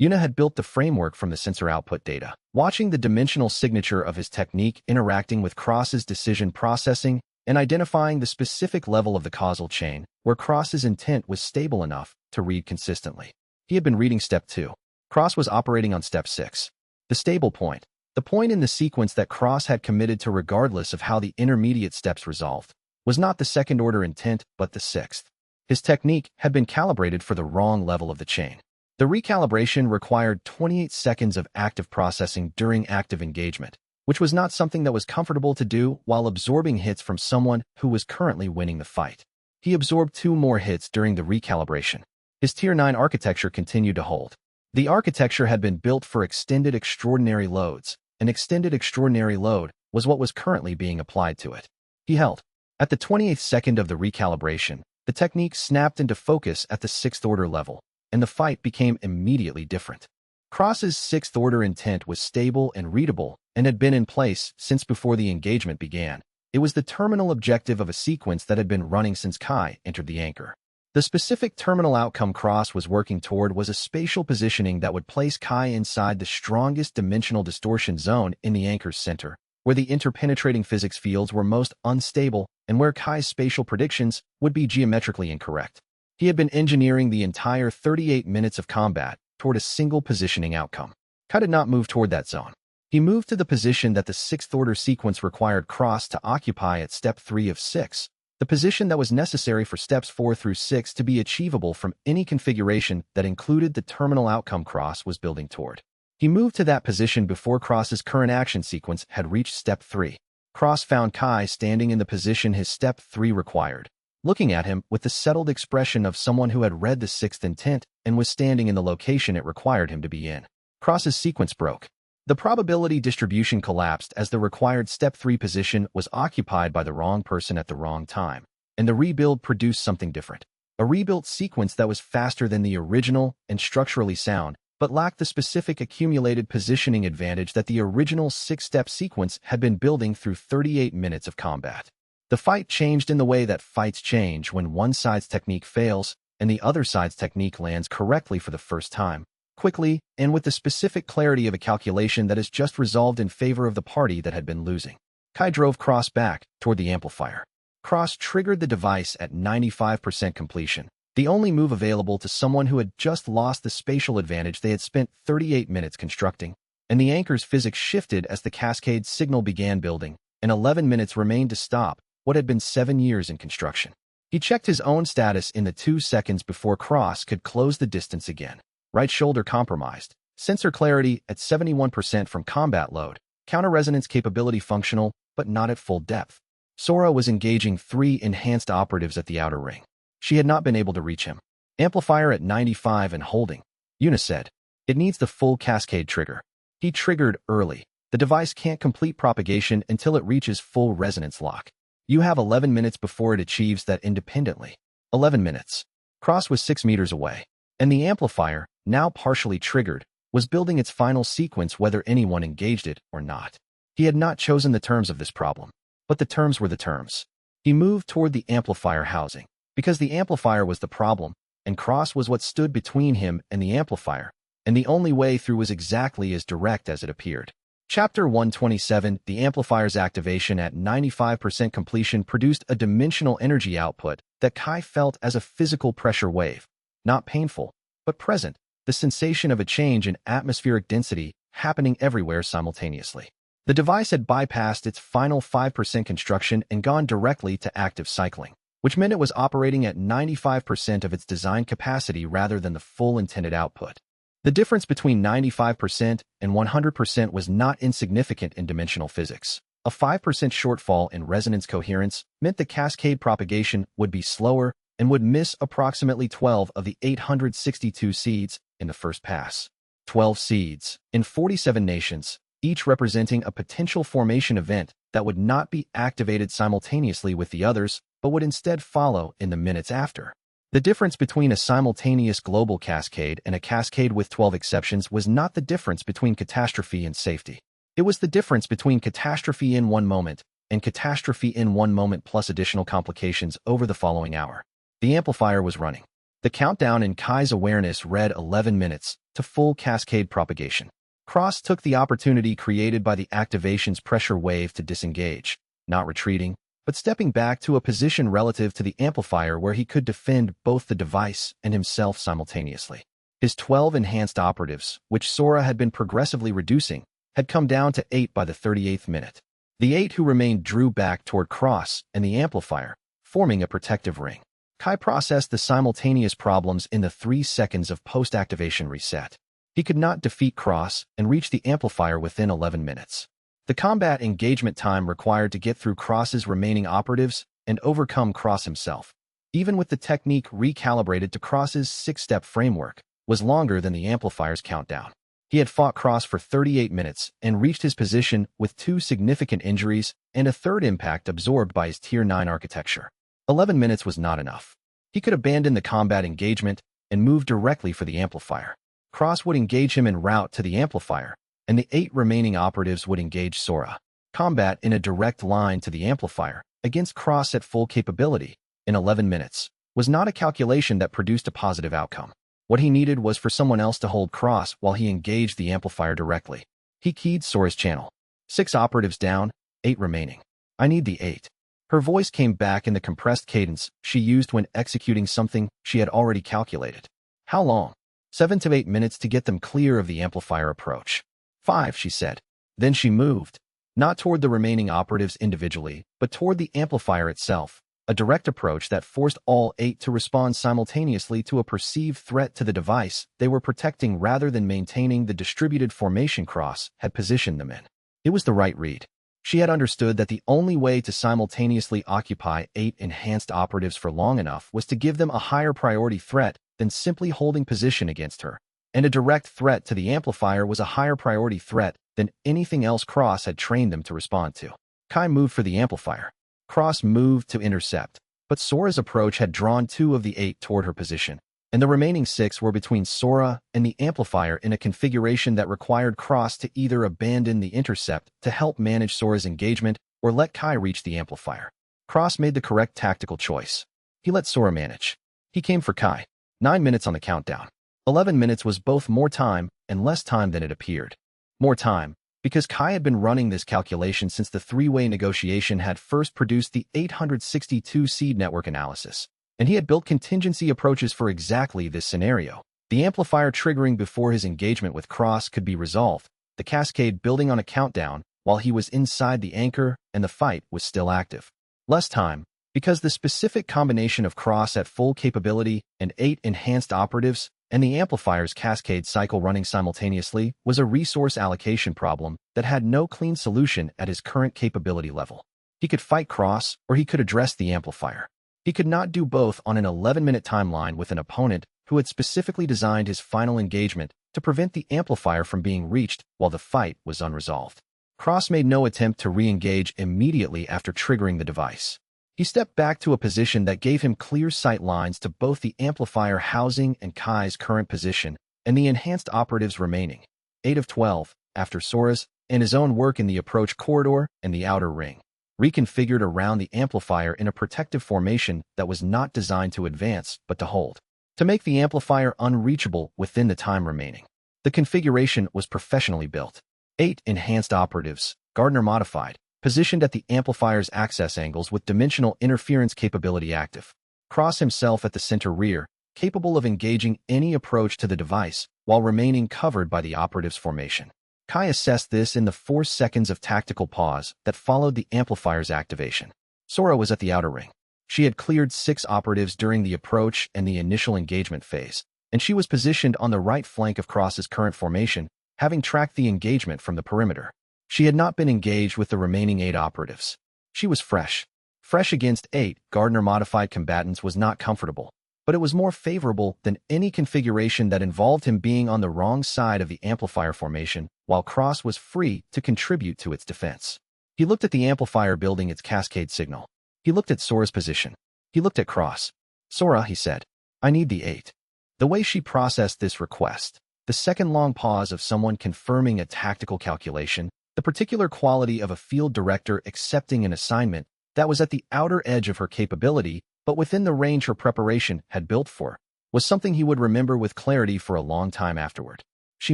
Yuna had built the framework from the sensor output data, watching the dimensional signature of his technique interacting with Cross's decision processing and identifying the specific level of the causal chain where Cross's intent was stable enough to read consistently. He had been reading step 2. Cross was operating on step 6. The stable point. The point in the sequence that Cross had committed to regardless of how the intermediate steps resolved, was not the second-order intent but the 6th. His technique had been calibrated for the wrong level of the chain. The recalibration required 28 seconds of active processing during active engagement, which was not something that was comfortable to do while absorbing hits from someone who was currently winning the fight. He absorbed 2 more hits during the recalibration. His Tier 9 architecture continued to hold. The architecture had been built for extended extraordinary loads. An extended extraordinary load was what was currently being applied to it. He held. At the 28th second of the recalibration, the technique snapped into focus at the 6th order level, and the fight became immediately different. Cross's 6th order intent was stable and readable and had been in place since before the engagement began. It was the terminal objective of a sequence that had been running since Kai entered the anchor. The specific terminal outcome Cross was working toward was a spatial positioning that would place Kai inside the strongest dimensional distortion zone in the anchor's center, where the interpenetrating physics fields were most unstable and where Kai's spatial predictions would be geometrically incorrect. He had been engineering the entire 38 minutes of combat toward a single positioning outcome. Kai did not move toward that zone. He moved to the position that the 6th order sequence required Cross to occupy at step 3 of 6, the position that was necessary for steps 4 through 6 to be achievable from any configuration that included the terminal outcome Cross was building toward. He moved to that position before Cross's current action sequence had reached step 3. Cross found Kai standing in the position his step 3 required, looking at him with the settled expression of someone who had read the 6th intent and was standing in the location it required him to be in. Cross's sequence broke. The probability distribution collapsed as the required step 3 position was occupied by the wrong person at the wrong time, and the rebuild produced something different. A rebuilt sequence that was faster than the original and structurally sound, but lacked the specific accumulated positioning advantage that the original 6-step sequence had been building through 38 minutes of combat. The fight changed in the way that fights change when one side's technique fails and the other side's technique lands correctly for the first time, quickly and with the specific clarity of a calculation that is just resolved in favor of the party that had been losing. Kai drove Cross back toward the amplifier. Cross triggered the device at 95% completion, the only move available to someone who had just lost the spatial advantage they had spent 38 minutes constructing, and the anchor's physics shifted as the cascade signal began building, and 11 minutes remained to stop what had been 7 years in construction. He checked his own status in the 2 seconds before Cross could close the distance again. Right shoulder compromised, sensor clarity at 71% from combat load, counter-resonance capability functional, but not at full depth. Sora was engaging 3 enhanced operatives at the outer ring. She had not been able to reach him. Amplifier at 95 and holding. Yuna said, "It needs the full cascade trigger." He triggered early. The device can't complete propagation until it reaches full resonance lock. You have 11 minutes before it achieves that independently. 11 minutes. Cross was 6 meters away, and the amplifier, now partially triggered, was building its final sequence whether anyone engaged it or not. He had not chosen the terms of this problem, but the terms were the terms. He moved toward the amplifier housing, because the amplifier was the problem, and Cross was what stood between him and the amplifier, and the only way through was exactly as direct as it appeared. Chapter 127, the amplifier's activation at 95% completion produced a dimensional energy output that Kai felt as a physical pressure wave. Not painful, but present, the sensation of a change in atmospheric density happening everywhere simultaneously. The device had bypassed its final 5% construction and gone directly to active cycling, which meant it was operating at 95% of its design capacity rather than the full intended output. The difference between 95% and 100% was not insignificant in dimensional physics. A 5% shortfall in resonance coherence meant the cascade propagation would be slower and would miss approximately 12 of the 862 seeds in the first pass. 12 seeds in 47 nations, each representing a potential formation event that would not be activated simultaneously with the others, but would instead follow in the minutes after. The difference between a simultaneous global cascade and a cascade with 12 exceptions was not the difference between catastrophe and safety. It was the difference between catastrophe in one moment and catastrophe in one moment plus additional complications over the following hour. The amplifier was running. The countdown in Kai's awareness read 11 minutes to full cascade propagation. Cross took the opportunity created by the activation's pressure wave to disengage, not retreating, but stepping back to a position relative to the amplifier where he could defend both the device and himself simultaneously. His 12 enhanced operatives, which Sora had been progressively reducing, had come down to 8 by the 38th minute. The 8 who remained drew back toward Cross and the amplifier, forming a protective ring. Kai processed the simultaneous problems in the 3 seconds of post-activation reset. He could not defeat Cross and reach the amplifier within 11 minutes. The combat engagement time required to get through Cross's remaining operatives and overcome Cross himself, even with the technique recalibrated to Cross's 6-step framework, was longer than the amplifier's countdown. He had fought Cross for 38 minutes and reached his position with 2 significant injuries and a 3rd impact absorbed by his Tier 9 architecture. 11 minutes was not enough. He could abandon the combat engagement and move directly for the amplifier. Cross would engage him en route to the amplifier, and the 8 remaining operatives would engage Sora. Combat in a direct line to the amplifier, against Cross at full capability, in 11 minutes, was not a calculation that produced a positive outcome. What he needed was for someone else to hold Cross while he engaged the amplifier directly. He keyed Sora's channel. 6 operatives down, 8 remaining. I need the 8. Her voice came back in the compressed cadence she used when executing something she had already calculated. How long? 7 to 8 minutes to get them clear of the amplifier approach. 5, she said. Then she moved, not toward the remaining operatives individually, but toward the amplifier itself, a direct approach that forced all 8 to respond simultaneously to a perceived threat to the device they were protecting rather than maintaining the distributed formation Cross had positioned them in. It was the right read. She had understood that the only way to simultaneously occupy 8 enhanced operatives for long enough was to give them a higher priority threat than simply holding position against her, and a direct threat to the amplifier was a higher priority threat than anything else Cross had trained them to respond to. Kai moved for the amplifier. Cross moved to intercept, but Sora's approach had drawn 2 of the 8 toward her position, and the remaining 6 were between Sora and the amplifier in a configuration that required Cross to either abandon the intercept to help manage Sora's engagement or let Kai reach the amplifier. Cross made the correct tactical choice. He let Sora manage. He came for Kai. 9 minutes on the countdown. 11 minutes was both more time and less time than it appeared. More time, because Kai had been running this calculation since the 3-way negotiation had first produced the 862 seed network analysis, and he had built contingency approaches for exactly this scenario. The amplifier triggering before his engagement with Cross could be resolved, the cascade building on a countdown while he was inside the anchor and the fight was still active. Less time, because the specific combination of Cross at full capability and 8 enhanced operatives and the amplifier's cascade cycle running simultaneously was a resource allocation problem that had no clean solution at his current capability level. He could fight Cross or he could address the amplifier. He could not do both on an 11-minute timeline with an opponent who had specifically designed his final engagement to prevent the amplifier from being reached while the fight was unresolved. Cross made no attempt to re-engage immediately after triggering the device. He stepped back to a position that gave him clear sight lines to both the amplifier housing and Kai's current position and the enhanced operatives remaining, 8 of 12, after Sora's, and his own work in the approach corridor and the outer ring, reconfigured around the amplifier in a protective formation that was not designed to advance but to hold, to make the amplifier unreachable within the time remaining. The configuration was professionally built. 8 enhanced operatives, Gardner modified, positioned at the amplifier's access angles with dimensional interference capability active. Cross himself at the center rear, capable of engaging any approach to the device while remaining covered by the operative's formation. Kai assessed this in the 4 seconds of tactical pause that followed the amplifier's activation. Sora was at the outer ring. She had cleared 6 operatives during the approach and the initial engagement phase, and she was positioned on the right flank of Cross's current formation, having tracked the engagement from the perimeter. She had not been engaged with the remaining 8 operatives. She was fresh. Fresh against 8 Gardner-modified combatants was not comfortable, but it was more favorable than any configuration that involved him being on the wrong side of the amplifier formation while Cross was free to contribute to its defense. He looked at the amplifier building its cascade signal. He looked at Sora's position. He looked at Cross. Sora, he said, I need the 8. The way she processed this request, the second-long pause of someone confirming a tactical calculation, the particular quality of a field director accepting an assignment that was at the outer edge of her capability but within the range her preparation had built for, was something he would remember with clarity for a long time afterward. She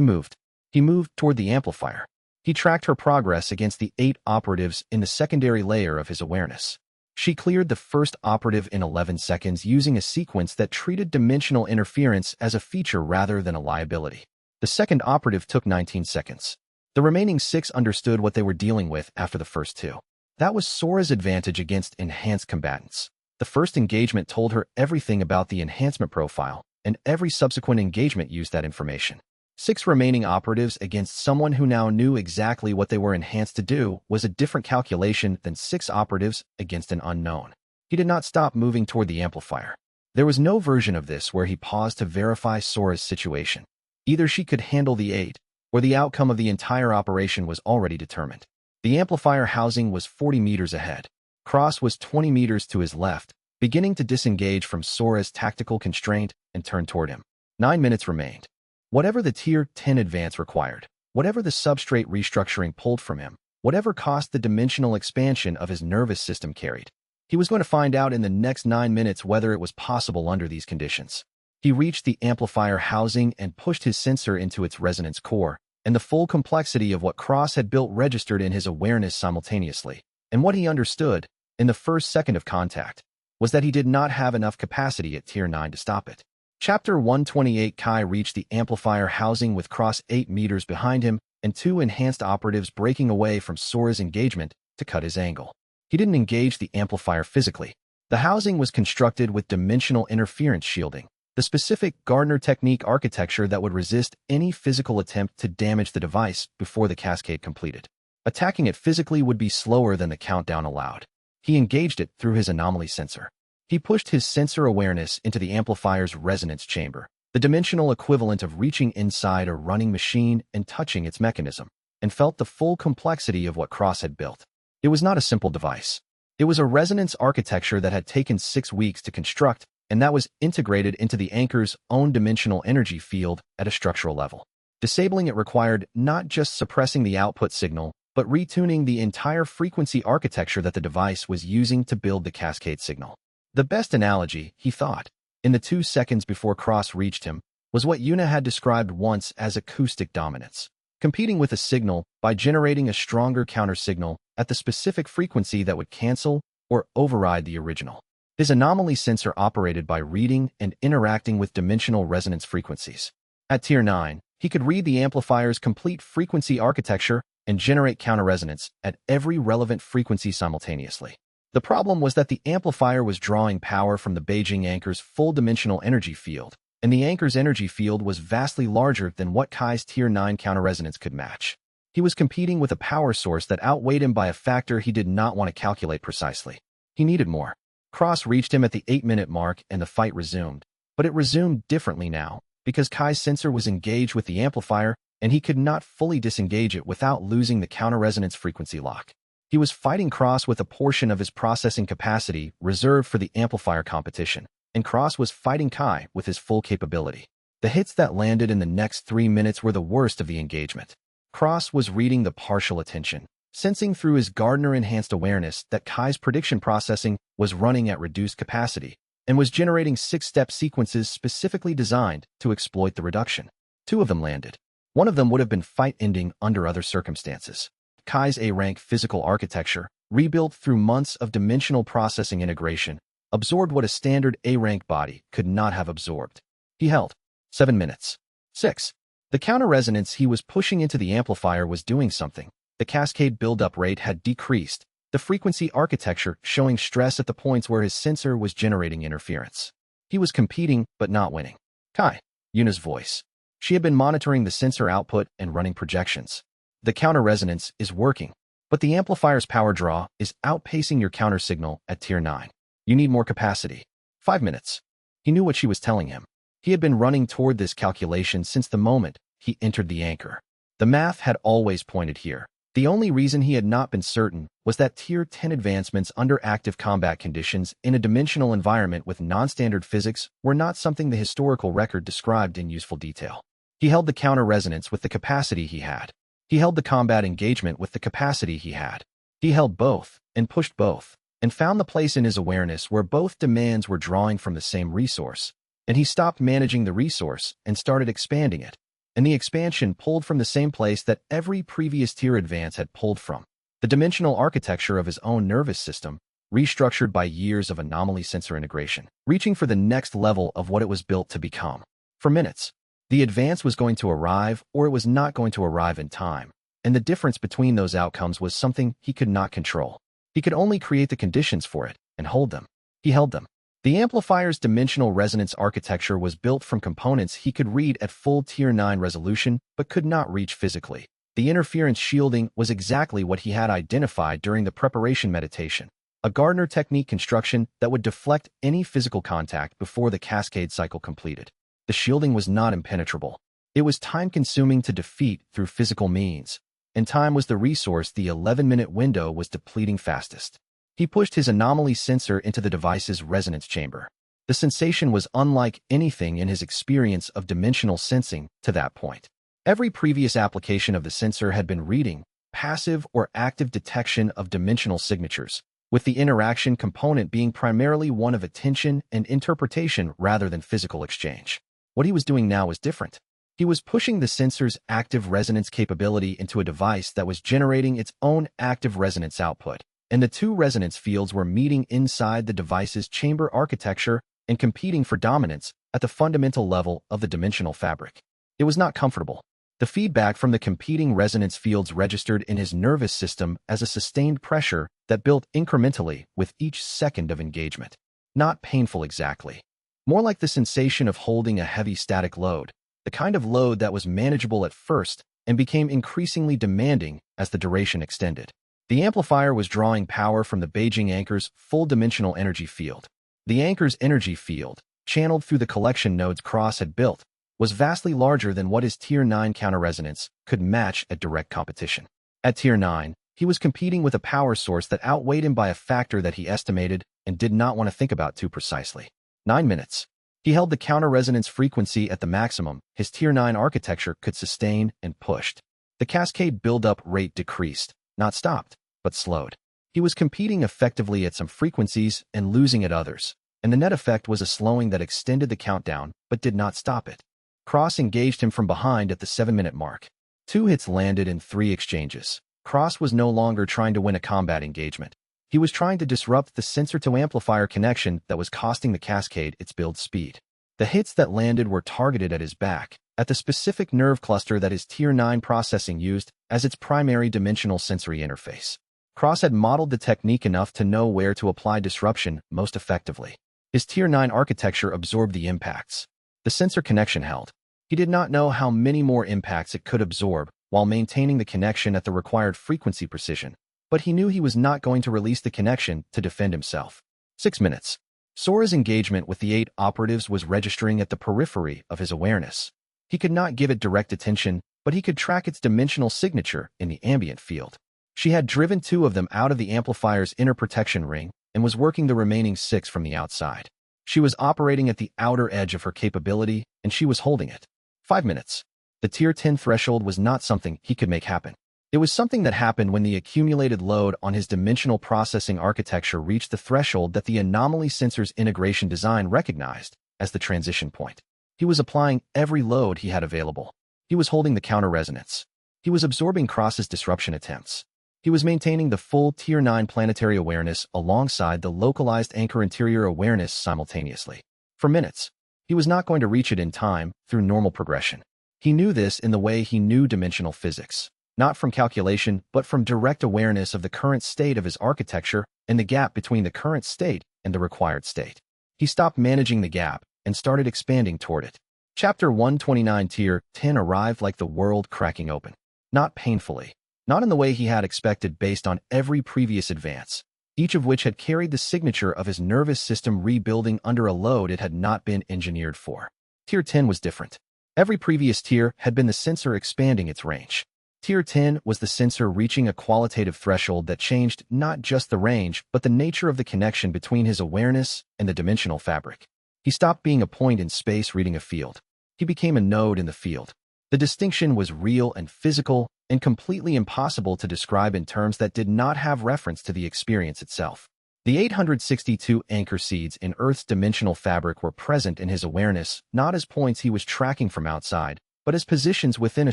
moved. He moved toward the amplifier. He tracked her progress against the 8 operatives in the secondary layer of his awareness. She cleared the first operative in 11 seconds using a sequence that treated dimensional interference as a feature rather than a liability. The second operative took 19 seconds. The remaining 6 understood what they were dealing with after the first 2. That was Sora's advantage against enhanced combatants. The first engagement told her everything about the enhancement profile, and every subsequent engagement used that information. 6 remaining operatives against someone who now knew exactly what they were enhanced to do was a different calculation than 6 operatives against an unknown. He did not stop moving toward the amplifier. There was no version of this where he paused to verify Sora's situation. Either she could handle the aid, or the outcome of the entire operation was already determined. The amplifier housing was 40 meters ahead. Cross was 20 meters to his left, beginning to disengage from Sora's tactical constraint and turn toward him. 9 minutes remained. Whatever the Tier 10 advance required, whatever the substrate restructuring pulled from him, whatever cost the dimensional expansion of his nervous system carried, he was going to find out in the next 9 minutes whether it was possible under these conditions. He reached the amplifier housing and pushed his sensor into its resonance core, and the full complexity of what Cross had built registered in his awareness simultaneously. And what he understood, in the first second of contact, was that he did not have enough capacity at Tier 9 to stop it. Chapter 128. Kai reached the amplifier housing with Cross 8 meters behind him and 2 enhanced operatives breaking away from Sora's engagement to cut his angle. He didn't engage the amplifier physically. The housing was constructed with dimensional interference shielding, the specific Gardner technique architecture that would resist any physical attempt to damage the device before the cascade completed. Attacking it physically would be slower than the countdown allowed. He engaged it through his anomaly sensor. He pushed his sensor awareness into the amplifier's resonance chamber, the dimensional equivalent of reaching inside a running machine and touching its mechanism, and felt the full complexity of what Cross had built. It was not a simple device. It was a resonance architecture that had taken 6 weeks to construct, and that was integrated into the anchor's own dimensional energy field at a structural level. Disabling it required not just suppressing the output signal, but retuning the entire frequency architecture that the device was using to build the cascade signal. The best analogy, he thought, in the 2 seconds before Cross reached him, was what Yuna had described once as acoustic dominance, competing with a signal by generating a stronger countersignal at the specific frequency that would cancel or override the original. His anomaly sensor operated by reading and interacting with dimensional resonance frequencies. At Tier 9, he could read the amplifier's complete frequency architecture and generate counterresonance at every relevant frequency simultaneously. The problem was that the amplifier was drawing power from the Beijing anchor's full dimensional energy field, and the anchor's energy field was vastly larger than what Kai's Tier 9 counterresonance could match. He was competing with a power source that outweighed him by a factor he did not want to calculate precisely. He needed more. Cross reached him at the 8-minute mark and the fight resumed, but it resumed differently now, because Kai's sensor was engaged with the amplifier and he could not fully disengage it without losing the counterresonance frequency lock. He was fighting Cross with a portion of his processing capacity reserved for the amplifier competition, and Cross was fighting Kai with his full capability. The hits that landed in the next 3 minutes were the worst of the engagement. Cross was reading the partial attention, sensing through his Gardner-enhanced awareness that Kai's prediction processing was running at reduced capacity, and was generating 6-step sequences specifically designed to exploit the reduction. 2 of them landed. One of them would have been fight-ending under other circumstances. Kai's A-rank physical architecture, rebuilt through months of dimensional processing integration, absorbed what a standard A-rank body could not have absorbed. He held 7 minutes. 6. The counter-resonance he was pushing into the amplifier was doing something. The cascade buildup rate had decreased, the frequency architecture showing stress at the points where his sensor was generating interference. He was competing, but not winning. Kai, Yuna's voice. She had been monitoring the sensor output and running projections. The counter-resonance is working, but the amplifier's power draw is outpacing your counter signal at Tier 9. You need more capacity. 5 minutes. He knew what she was telling him. He had been running toward this calculation since the moment he entered the anchor. The math had always pointed here. The only reason he had not been certain was that Tier 10 advancements under active combat conditions in a dimensional environment with non-standard physics were not something the historical record described in useful detail. He held the counter-resonance with the capacity he had. He held the combat engagement with the capacity he had. He held both, and pushed both, and found the place in his awareness where both demands were drawing from the same resource. And he stopped managing the resource and started expanding it. And the expansion pulled from the same place that every previous tier advance had pulled from. The dimensional architecture of his own nervous system, restructured by years of anomaly sensor integration, reaching for the next level of what it was built to become. For minutes, the advance was going to arrive or it was not going to arrive in time, and the difference between those outcomes was something he could not control. He could only create the conditions for it and hold them. He held them. The amplifier's dimensional resonance architecture was built from components he could read at full Tier 9 resolution but could not reach physically. The interference shielding was exactly what he had identified during the preparation meditation, a Gardner technique construction that would deflect any physical contact before the cascade cycle completed. The shielding was not impenetrable. It was time-consuming to defeat through physical means, and time was the resource the 11-minute window was depleting fastest. He pushed his anomaly sensor into the device's resonance chamber. The sensation was unlike anything in his experience of dimensional sensing to that point. Every previous application of the sensor had been reading, passive or active detection of dimensional signatures, with the interaction component being primarily one of attention and interpretation rather than physical exchange. What he was doing now was different. He was pushing the sensor's active resonance capability into a device that was generating its own active resonance output, and the two resonance fields were meeting inside the device's chamber architecture and competing for dominance at the fundamental level of the dimensional fabric. It was not comfortable. The feedback from the competing resonance fields registered in his nervous system as a sustained pressure that built incrementally with each second of engagement. Not painful exactly. More like the sensation of holding a heavy static load, the kind of load that was manageable at first and became increasingly demanding as the duration extended. The amplifier was drawing power from the Beijing anchor's full-dimensional energy field. The anchor's energy field, channeled through the collection nodes Cross had built, was vastly larger than what his Tier 9 counter-resonance could match at direct competition. At Tier 9, he was competing with a power source that outweighed him by a factor that he estimated and did not want to think about too precisely. 9 minutes. He held the counter-resonance frequency at the maximum his Tier 9 architecture could sustain and pushed. The cascade build-up rate decreased, not stopped, but slowed. He was competing effectively at some frequencies and losing at others, and the net effect was a slowing that extended the countdown but did not stop it. Cross engaged him from behind at the 7-minute mark. 2 hits landed in 3 exchanges. Cross was no longer trying to win a combat engagement. He was trying to disrupt the sensor-to-amplifier connection that was costing the cascade its build speed. The hits that landed were targeted at his back, at the specific nerve cluster that his Tier 9 processing used as its primary dimensional sensory interface. Cross had modeled the technique enough to know where to apply disruption most effectively. His Tier 9 architecture absorbed the impacts. The sensor connection held. He did not know how many more impacts it could absorb while maintaining the connection at the required frequency precision, but he knew he was not going to release the connection to defend himself. 6 minutes. Sora's engagement with the 8 operatives was registering at the periphery of his awareness. He could not give it direct attention, but he could track its dimensional signature in the ambient field. She had driven 2 of them out of the amplifier's inner protection ring and was working the remaining 6 from the outside. She was operating at the outer edge of her capability, and she was holding it. 5 minutes. The Tier 10 threshold was not something he could make happen. It was something that happened when the accumulated load on his dimensional processing architecture reached the threshold that the Anomaly Sensor's integration design recognized as the transition point. He was applying every load he had available. He was holding the counter-resonance. He was absorbing Cross's disruption attempts. He was maintaining the full Tier 9 planetary awareness alongside the localized anchor interior awareness simultaneously. For minutes, he was not going to reach it in time through normal progression. He knew this in the way he knew dimensional physics, not from calculation but from direct awareness of the current state of his architecture and the gap between the current state and the required state. He stopped managing the gap and started expanding toward it. Chapter 129 Tier 10 arrived like the world cracking open. Not painfully. Not in the way he had expected based on every previous advance, each of which had carried the signature of his nervous system rebuilding under a load it had not been engineered for. Tier 10 was different. Every previous tier had been the sensor expanding its range. Tier 10 was the sensor reaching a qualitative threshold that changed not just the range but the nature of the connection between his awareness and the dimensional fabric. He stopped being a point in space reading a field. He became a node in the field. The distinction was real and physical and completely impossible to describe in terms that did not have reference to the experience itself. The 862 anchor seeds in Earth's dimensional fabric were present in his awareness, not as points he was tracking from outside, but as positions within a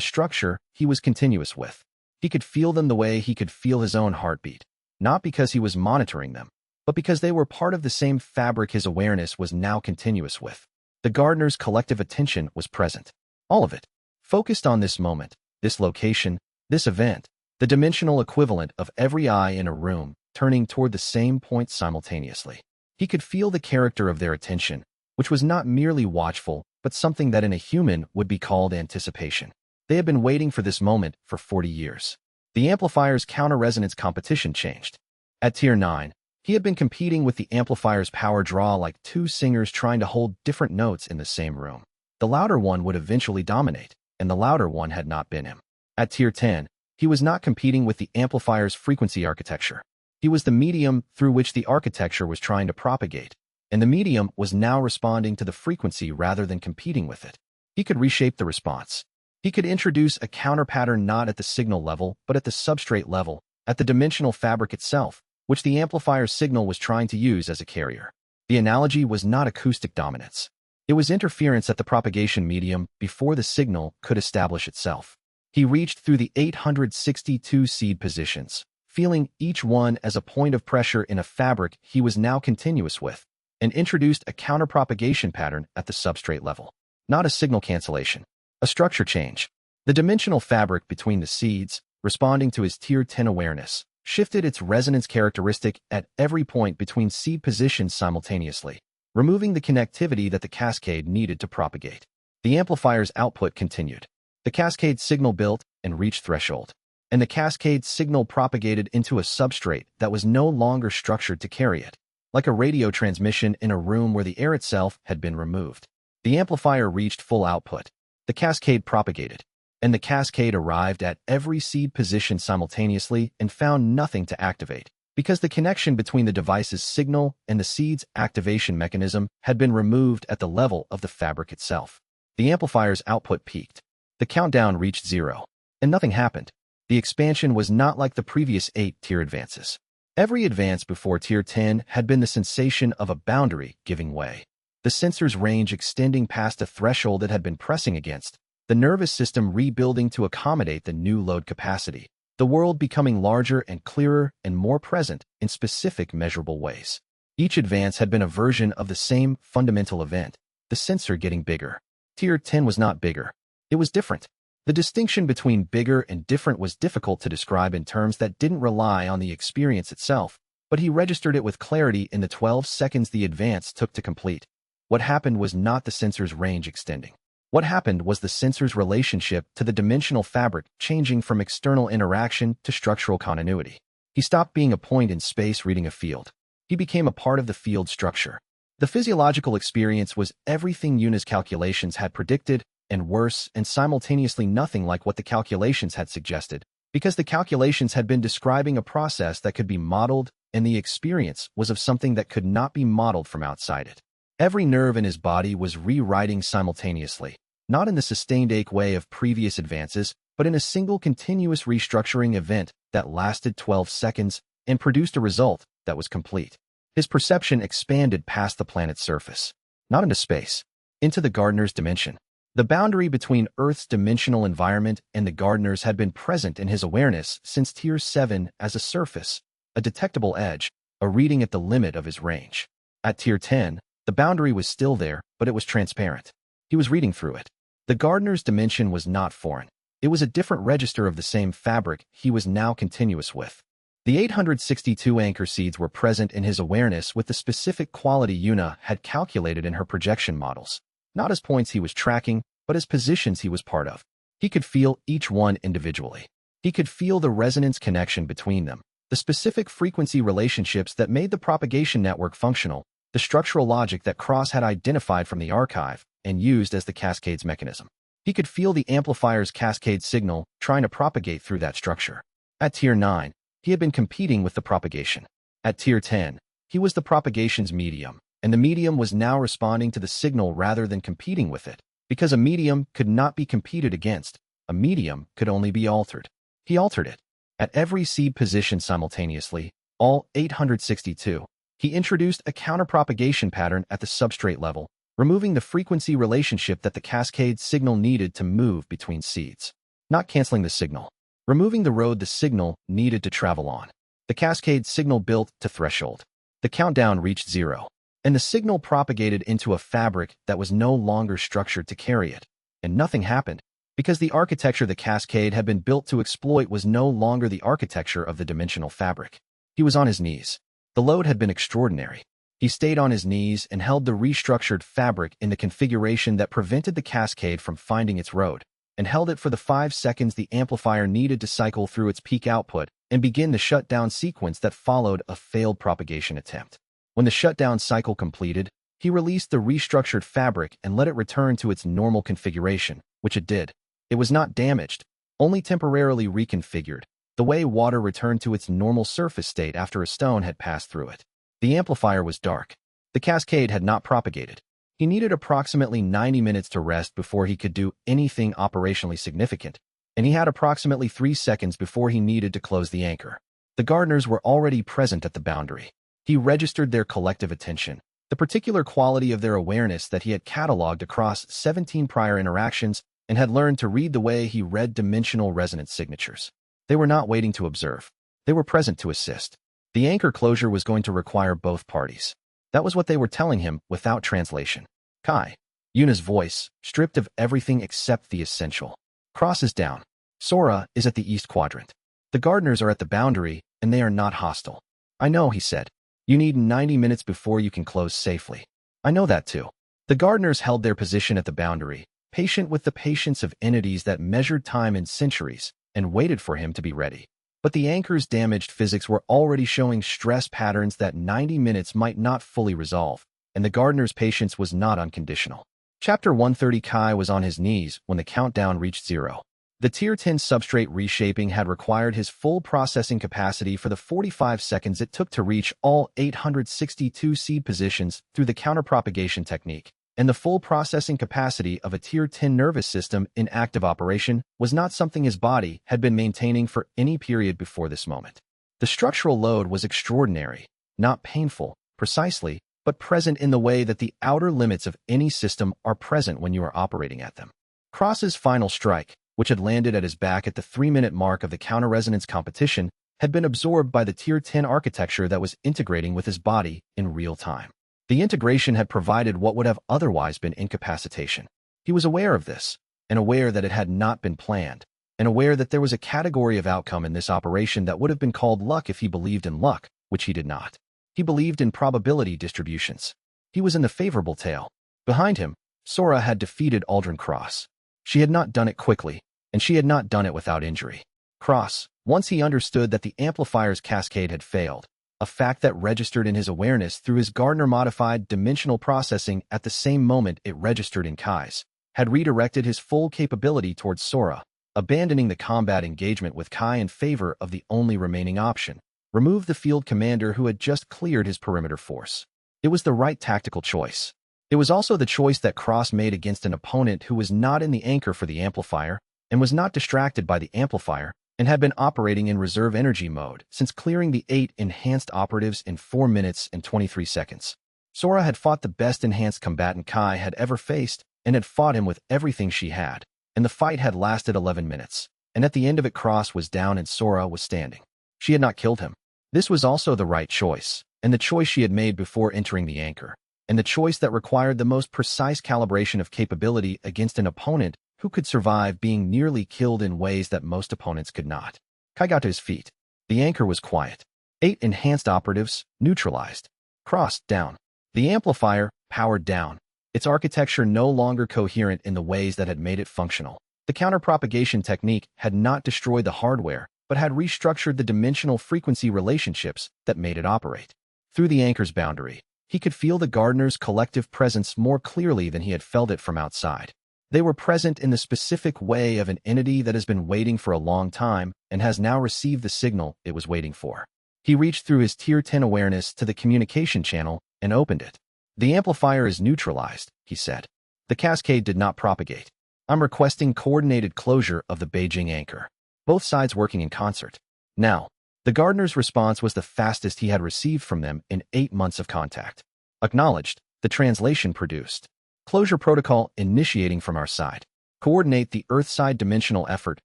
structure he was continuous with. He could feel them the way he could feel his own heartbeat, not because he was monitoring them, but because they were part of the same fabric his awareness was now continuous with. The gardener's collective attention was present. All of it. Focused on this moment, this location, this event, the dimensional equivalent of every eye in a room, turning toward the same point simultaneously. He could feel the character of their attention, which was not merely watchful, but something that in a human would be called anticipation. They had been waiting for this moment for 40 years. The amplifier's counter-resonance competition changed. At Tier 9, he had been competing with the amplifier's power draw like two singers trying to hold different notes in the same room. The louder one would eventually dominate, and the louder one had not been him. At Tier 10, he was not competing with the amplifier's frequency architecture. He was the medium through which the architecture was trying to propagate, and the medium was now responding to the frequency rather than competing with it. He could reshape the response. He could introduce a counter pattern not at the signal level, but at the substrate level, at the dimensional fabric itself, which the amplifier's signal was trying to use as a carrier. The analogy was not acoustic dominance. It was interference at the propagation medium before the signal could establish itself. He reached through the 862 seed positions, feeling each one as a point of pressure in a fabric he was now continuous with, and introduced a counter-propagation pattern at the substrate level. Not a signal cancellation, a structure change. The dimensional fabric between the seeds, responding to his Tier 10 awareness, shifted its resonance characteristic at every point between seed positions simultaneously, removing the connectivity that the cascade needed to propagate. The amplifier's output continued. The cascade signal built and reached threshold, and the cascade signal propagated into a substrate that was no longer structured to carry it, like a radio transmission in a room where the air itself had been removed. The amplifier reached full output. The cascade propagated, and the cascade arrived at every seed position simultaneously and found nothing to activate, because the connection between the device's signal and the seed's activation mechanism had been removed at the level of the fabric itself. The amplifier's output peaked. The countdown reached 0, and nothing happened. The expansion was not like the previous 8 tier advances. Every advance before Tier 10 had been the sensation of a boundary giving way, the sensor's range extending past a threshold it had been pressing against, the nervous system rebuilding to accommodate the new load capacity, the world becoming larger and clearer and more present in specific measurable ways. Each advance had been a version of the same fundamental event, the sensor getting bigger. Tier 10 was not bigger. It was different. The distinction between bigger and different was difficult to describe in terms that didn't rely on the experience itself, but he registered it with clarity in the 12 seconds the advance took to complete. What happened was not the sensor's range extending. What happened was the sensor's relationship to the dimensional fabric changing from external interaction to structural continuity. He stopped being a point in space reading a field. He became a part of the field structure. The physiological experience was everything Yuna's calculations had predicted, and worse, and simultaneously nothing like what the calculations had suggested, because the calculations had been describing a process that could be modeled, and the experience was of something that could not be modeled from outside it. Every nerve in his body was rewriting simultaneously, not in the sustained ache way of previous advances, but in a single continuous restructuring event that lasted 12 seconds and produced a result that was complete. His perception expanded past the planet's surface, not into space, into the gardener's dimension. The boundary between Earth's dimensional environment and the gardener's had been present in his awareness since Tier 7 as a surface, a detectable edge, a reading at the limit of his range. At Tier 10, the boundary was still there, but it was transparent. He was reading through it. The gardener's dimension was not foreign. It was a different register of the same fabric he was now continuous with. The 862 anchor seeds were present in his awareness with the specific quality Yuna had calculated in her projection models, not as points he was tracking, but as positions he was part of. He could feel each one individually. He could feel the resonance connection between them, the specific frequency relationships that made the propagation network functional, the structural logic that Cross had identified from the archive and used as the cascade's mechanism. He could feel the amplifier's cascade signal trying to propagate through that structure. At Tier 9, he had been competing with the propagation. At Tier 10, he was the propagation's medium, and the medium was now responding to the signal rather than competing with it. Because a medium could not be competed against, a medium could only be altered. He altered it. At every seed position simultaneously, all 862, he introduced a counterpropagation pattern at the substrate level, removing the frequency relationship that the cascade signal needed to move between seeds. Not canceling the signal. Removing the road the signal needed to travel on. The cascade signal built to threshold. The countdown reached 0, and the signal propagated into a fabric that was no longer structured to carry it. And nothing happened, because the architecture the cascade had been built to exploit was no longer the architecture of the dimensional fabric. He was on his knees. The load had been extraordinary. He stayed on his knees and held the restructured fabric in the configuration that prevented the cascade from finding its road, and held it for the 5 seconds the amplifier needed to cycle through its peak output and begin the shutdown sequence that followed a failed propagation attempt. When the shutdown cycle completed, he released the restructured fabric and let it return to its normal configuration, which it did. It was not damaged, only temporarily reconfigured, the way water returned to its normal surface state after a stone had passed through it. The amplifier was dark. The cascade had not propagated. He needed approximately 90 minutes to rest before he could do anything operationally significant, and he had approximately 3 seconds before he needed to close the anchor. The gardeners were already present at the boundary. He registered their collective attention, the particular quality of their awareness that he had cataloged across 17 prior interactions and had learned to read the way he read dimensional resonance signatures. They were not waiting to observe. They were present to assist. The anchor closure was going to require both parties. That was what they were telling him without translation. Kai. Yuna's voice, stripped of everything except the essential. Cross is down. Sora is at the east quadrant. The gardeners are at the boundary, and they are not hostile. I know, he said. You need 90 minutes before you can close safely. I know that too. The gardeners held their position at the boundary, patient with the patience of entities that measured time in centuries, and waited for him to be ready. But the anchor's damaged physics were already showing stress patterns that 90 minutes might not fully resolve, and the gardener's patience was not unconditional. Chapter 130. Kai was on his knees when the countdown reached 0. The Tier 10 substrate reshaping had required his full processing capacity for the 45 seconds it took to reach all 862 seed positions through the counterpropagation technique, and the full processing capacity of a Tier 10 nervous system in active operation was not something his body had been maintaining for any period before this moment. The structural load was extraordinary, not painful, precisely, but present in the way that the outer limits of any system are present when you are operating at them. Cross's final strike, which had landed at his back at the 3-minute mark of the counter-resonance competition, had been absorbed by the Tier 10 architecture that was integrating with his body in real time. The integration had provided what would have otherwise been incapacitation. He was aware of this, and aware that it had not been planned, and aware that there was a category of outcome in this operation that would have been called luck if he believed in luck, which he did not. He believed in probability distributions. He was in the favorable tail. Behind him, Sora had defeated Aldrin Cross. She had not done it quickly, and she had not done it without injury. Cross, once he understood that the amplifier's cascade had failed, a fact that registered in his awareness through his Gardner-modified dimensional processing at the same moment it registered in Kai's, had redirected his full capability towards Sora, abandoning the combat engagement with Kai in favor of the only remaining option: remove the field commander who had just cleared his perimeter force. It was the right tactical choice. It was also the choice that Cross made against an opponent who was not in the anchor for the amplifier, and was not distracted by the amplifier, and had been operating in reserve energy mode since clearing the 8 enhanced operatives in 4 minutes and 23 seconds. Sora had fought the best enhanced combatant Kai had ever faced, and had fought him with everything she had, and the fight had lasted 11 minutes, and at the end of it Cross was down and Sora was standing. She had not killed him. This was also the right choice, and the choice she had made before entering the anchor, and the choice that required the most precise calibration of capability against an opponent who could survive being nearly killed in ways that most opponents could not. Kai got to his feet. The anchor was quiet. 8 enhanced operatives, neutralized. Cross, down. The amplifier, powered down. Its architecture no longer coherent in the ways that had made it functional. The counterpropagation technique had not destroyed the hardware, but had restructured the dimensional frequency relationships that made it operate. Through the anchor's boundary, he could feel the gardener's collective presence more clearly than he had felt it from outside. They were present in the specific way of an entity that has been waiting for a long time and has now received the signal it was waiting for. He reached through his Tier 10 awareness to the communication channel and opened it. The amplifier is neutralized, he said. The cascade did not propagate. I'm requesting coordinated closure of the Beijing anchor. Both sides working in concert. Now, the gardener's response was the fastest he had received from them in 8 months of contact. Acknowledged, the translation produced. Closure protocol initiating from our side. Coordinate the Earth-side dimensional effort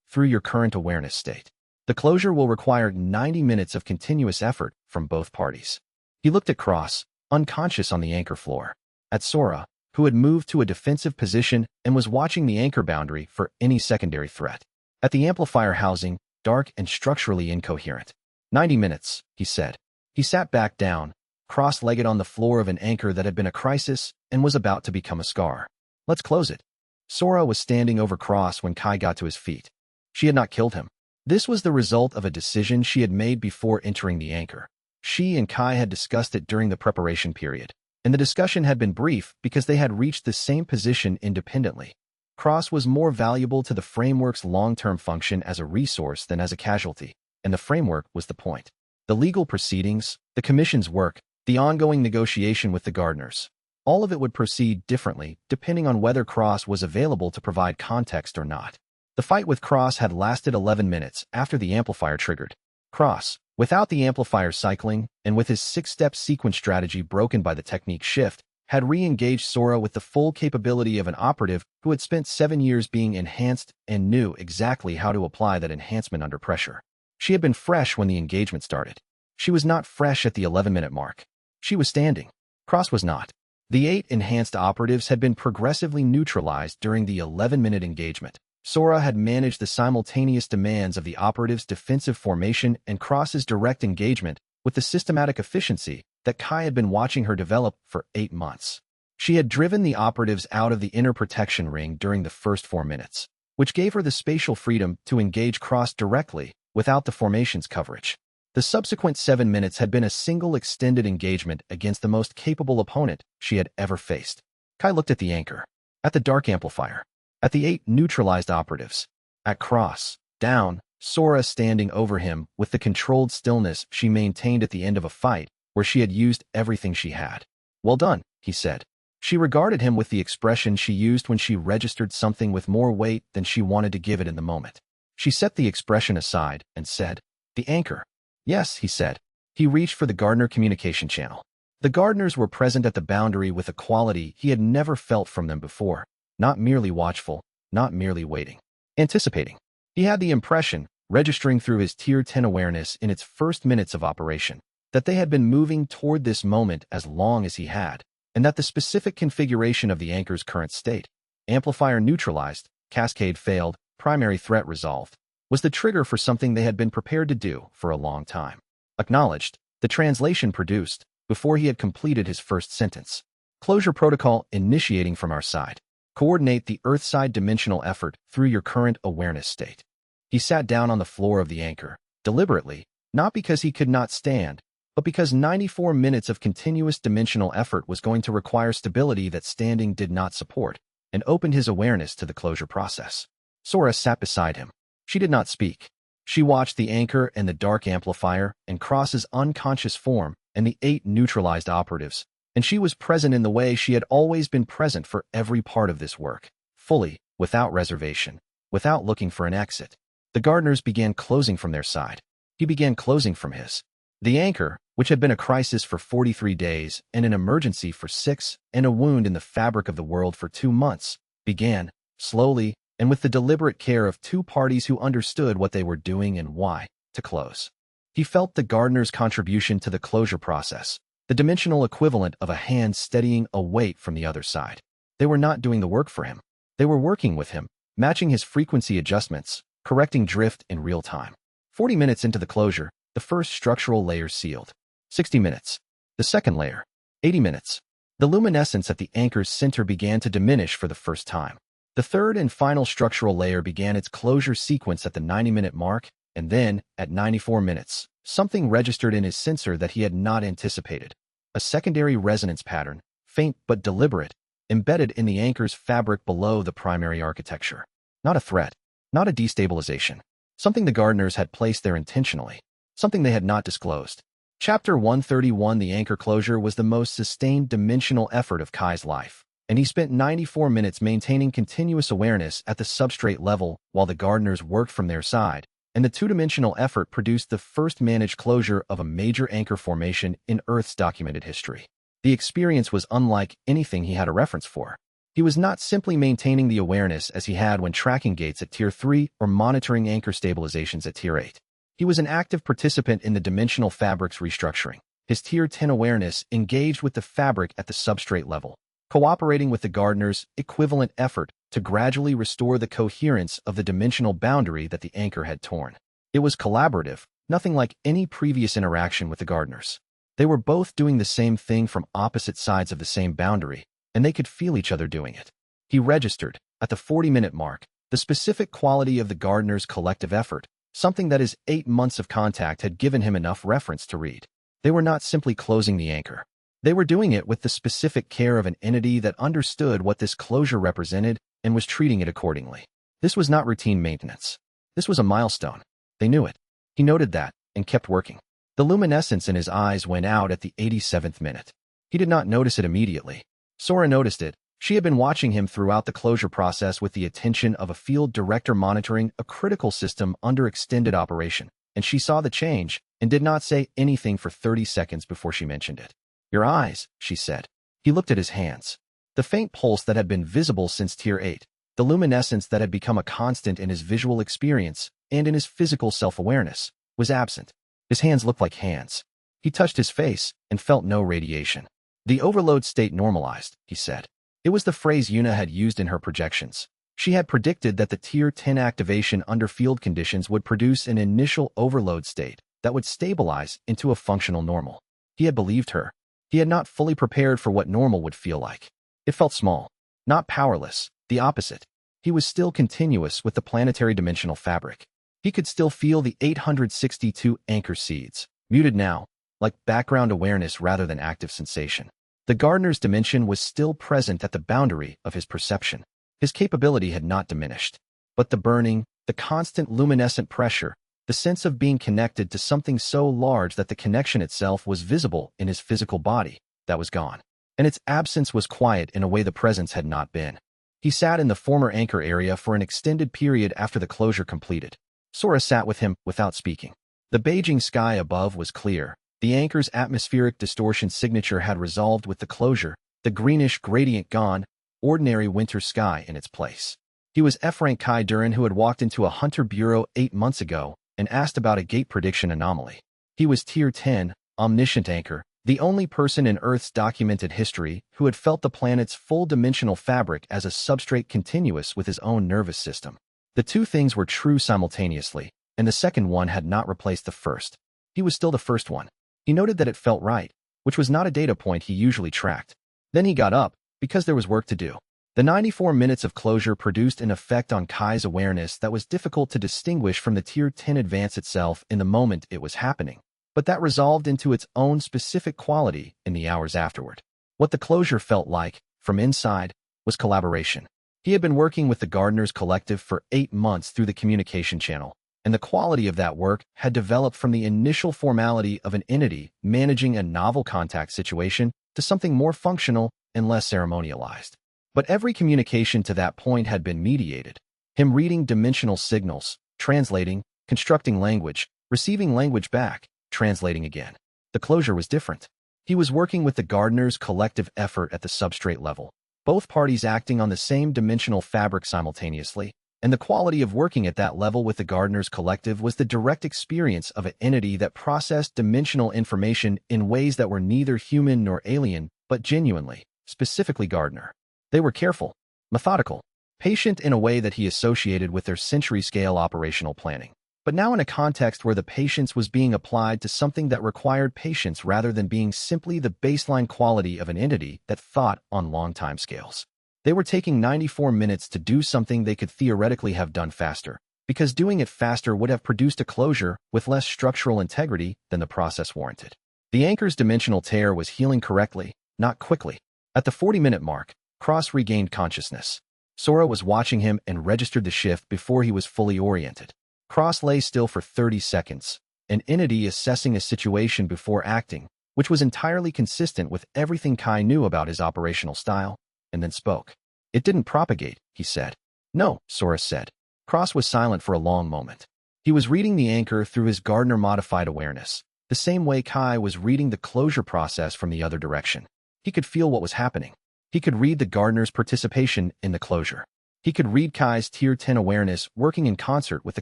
through your current awareness state. The closure will require 90 minutes of continuous effort from both parties. He looked at Cross, unconscious on the anchor floor, at Sora, who had moved to a defensive position and was watching the anchor boundary for any secondary threat, at the amplifier housing, dark and structurally incoherent. 90 minutes, he said. He sat back down, cross-legged on the floor of an anchor that had been a crisis and was about to become a scar. Let's close it. Sora was standing over Cross when Kai got to his feet. She had not killed him. This was the result of a decision she had made before entering the anchor. She and Kai had discussed it during the preparation period, and the discussion had been brief because they had reached the same position independently. Cross was more valuable to the framework's long-term function as a resource than as a casualty, and the framework was the point. The legal proceedings, the commission's work, the ongoing negotiation with the gardeners. All of it would proceed differently depending on whether Cross was available to provide context or not. The fight with Cross had lasted 11 minutes after the amplifier triggered. Cross, without the amplifier cycling and with his 6-step sequence strategy broken by the technique shift, had re-engaged Sora with the full capability of an operative who had spent 7 years being enhanced and knew exactly how to apply that enhancement under pressure. She had been fresh when the engagement started. She was not fresh at the 11-minute mark. She was standing. Cross was not. The 8 enhanced operatives had been progressively neutralized during the 11-minute engagement. Sora had managed the simultaneous demands of the operative's defensive formation and Cross's direct engagement with the systematic efficiency that Kai had been watching her develop for 8 months. She had driven the operatives out of the inner protection ring during the first 4 minutes, which gave her the spatial freedom to engage Cross directly without the formation's coverage. The subsequent 7 minutes had been a single extended engagement against the most capable opponent she had ever faced. Kai looked at the anchor, at the dark amplifier, at the 8 neutralized operatives, at Cross, down, Sora standing over him with the controlled stillness she maintained at the end of a fight where she had used everything she had. "Well done," he said. She regarded him with the expression she used when she registered something with more weight than she wanted to give it in the moment. She set the expression aside and said, "The anchor." "Yes," he said. He reached for the gardener communication channel. The gardeners were present at the boundary with a quality he had never felt from them before, not merely watchful, not merely waiting, anticipating. He had the impression, registering through his Tier 10 awareness in its first minutes of operation, that they had been moving toward this moment as long as he had, and that the specific configuration of the anchor's current state, amplifier neutralized, cascade failed, primary threat resolved, was the trigger for something they had been prepared to do for a long time. Acknowledged, the translation produced, before he had completed his first sentence. Closure protocol initiating from our side. Coordinate the Earth-side dimensional effort through your current awareness state. He sat down on the floor of the anchor, deliberately, not because he could not stand, but because 94 minutes of continuous dimensional effort was going to require stability that standing did not support, and opened his awareness to the closure process. Sora sat beside him. She did not speak. She watched the anchor and the dark amplifier and Cross's unconscious form and the 8 neutralized operatives, and she was present in the way she had always been present for every part of this work, fully, without reservation, without looking for an exit. The gardeners began closing from their side. He began closing from his. The anchor, which had been a crisis for 43 days and an emergency for 6 and a wound in the fabric of the world for 2 months, began, slowly, and with the deliberate care of 2 parties who understood what they were doing and why, to close. He felt the gardener's contribution to the closure process, the dimensional equivalent of a hand steadying a weight from the other side. They were not doing the work for him. They were working with him, matching his frequency adjustments, correcting drift in real time. 40 minutes into the closure, the first structural layer sealed. 60 minutes. The second layer. 80 minutes. The luminescence at the anchor's center began to diminish for the first time. The third and final structural layer began its closure sequence at the 90-minute mark, and then, at 94 minutes, something registered in his sensor that he had not anticipated. A secondary resonance pattern, faint but deliberate, embedded in the anchor's fabric below the primary architecture. Not a threat, not a destabilization. Something the gardeners had placed there intentionally. Something they had not disclosed. Chapter 131. The anchor closure was the most sustained dimensional effort of Kai's life, and he spent 94 minutes maintaining continuous awareness at the substrate level while the gardeners worked from their side, and the 2-dimensional effort produced the first managed closure of a major anchor formation in Earth's documented history. The experience was unlike anything he had a reference for. He was not simply maintaining the awareness as he had when tracking gates at Tier 3 or monitoring anchor stabilizations at Tier 8. He was an active participant in the dimensional fabric's restructuring. His Tier 10 awareness engaged with the fabric at the substrate level, cooperating with the gardener's equivalent effort to gradually restore the coherence of the dimensional boundary that the anchor had torn. It was collaborative, nothing like any previous interaction with the gardeners. They were both doing the same thing from opposite sides of the same boundary, and they could feel each other doing it. He registered, at the 40-minute mark, the specific quality of the gardener's collective effort, something that his 8 months of contact had given him enough reference to read. They were not simply closing the anchor. They were doing it with the specific care of an entity that understood what this closure represented and was treating it accordingly. This was not routine maintenance. This was a milestone. They knew it. He noted that and kept working. The luminescence in his eyes went out at the 87th minute. He did not notice it immediately. Sora noticed it. She had been watching him throughout the closure process with the attention of a field director monitoring a critical system under extended operation, and she saw the change and did not say anything for 30 seconds before she mentioned it. "Your eyes," she said. He looked at his hands. The faint pulse that had been visible since Tier 8, the luminescence that had become a constant in his visual experience and in his physical self-awareness, was absent. His hands looked like hands. He touched his face and felt no radiation. "The overload state normalized," he said. It was the phrase Yuna had used in her projections. She had predicted that the Tier 10 activation under field conditions would produce an initial overload state that would stabilize into a functional normal. He had believed her. He had not fully prepared for what normal would feel like. It felt small, not powerless, the opposite. He was still continuous with the planetary dimensional fabric. He could still feel the 862 anchor seeds, muted now, like background awareness rather than active sensation. The gardener's dimension was still present at the boundary of his perception. His capability had not diminished. But the burning, the constant luminescent pressure, the sense of being connected to something so large that the connection itself was visible in his physical body, that was gone. And its absence was quiet in a way the presence had not been. He sat in the former anchor area for an extended period after the closure completed. Sora sat with him without speaking. The beiging sky above was clear. The anchor's atmospheric distortion signature had resolved with the closure, the greenish gradient gone, ordinary winter sky in its place. He was F-rank Kai Duran who had walked into a hunter bureau 8 months ago and asked about a gate prediction anomaly. He was Tier 10, omniscient anchor, the only person in Earth's documented history who had felt the planet's full dimensional fabric as a substrate continuous with his own nervous system. The two things were true simultaneously, and the second one had not replaced the first. He was still the first one. He noted that it felt right, which was not a data point he usually tracked. Then he got up, because there was work to do. The 94 minutes of closure produced an effect on Kai's awareness that was difficult to distinguish from the Tier 10 advance itself in the moment it was happening, but that resolved into its own specific quality in the hours afterward. What the closure felt like, from inside, was collaboration. He had been working with the Gardeners Collective for 8 months through the communication channel, and the quality of that work had developed from the initial formality of an entity managing a novel contact situation to something more functional and less ceremonialized. But every communication to that point had been mediated. Him reading dimensional signals, translating, constructing language, receiving language back, translating again. The closure was different. He was working with the Gardeners' collective effort at the substrate level, both parties acting on the same dimensional fabric simultaneously, and the quality of working at that level with the Gardeners Collective was the direct experience of an entity that processed dimensional information in ways that were neither human nor alien, but genuinely, specifically Gardener. They were careful, methodical, patient in a way that he associated with their century-scale operational planning. But now in a context where the patience was being applied to something that required patience rather than being simply the baseline quality of an entity that thought on long timescales. They were taking 94 minutes to do something they could theoretically have done faster, because doing it faster would have produced a closure with less structural integrity than the process warranted. The anchor's dimensional tear was healing correctly, not quickly. At the 40-minute mark, Cross regained consciousness. Sora was watching him and registered the shift before he was fully oriented. Cross lay still for 30 seconds, an entity assessing a situation before acting, which was entirely consistent with everything Kai knew about his operational style, and then spoke. "It didn't propagate," he said. "No," Sora said. Cross was silent for a long moment. He was reading the anchor through his Gardener-modified awareness, the same way Kai was reading the closure process from the other direction. He could feel what was happening. He could read the Gardener's participation in the closure. He could read Kai's Tier 10 awareness working in concert with the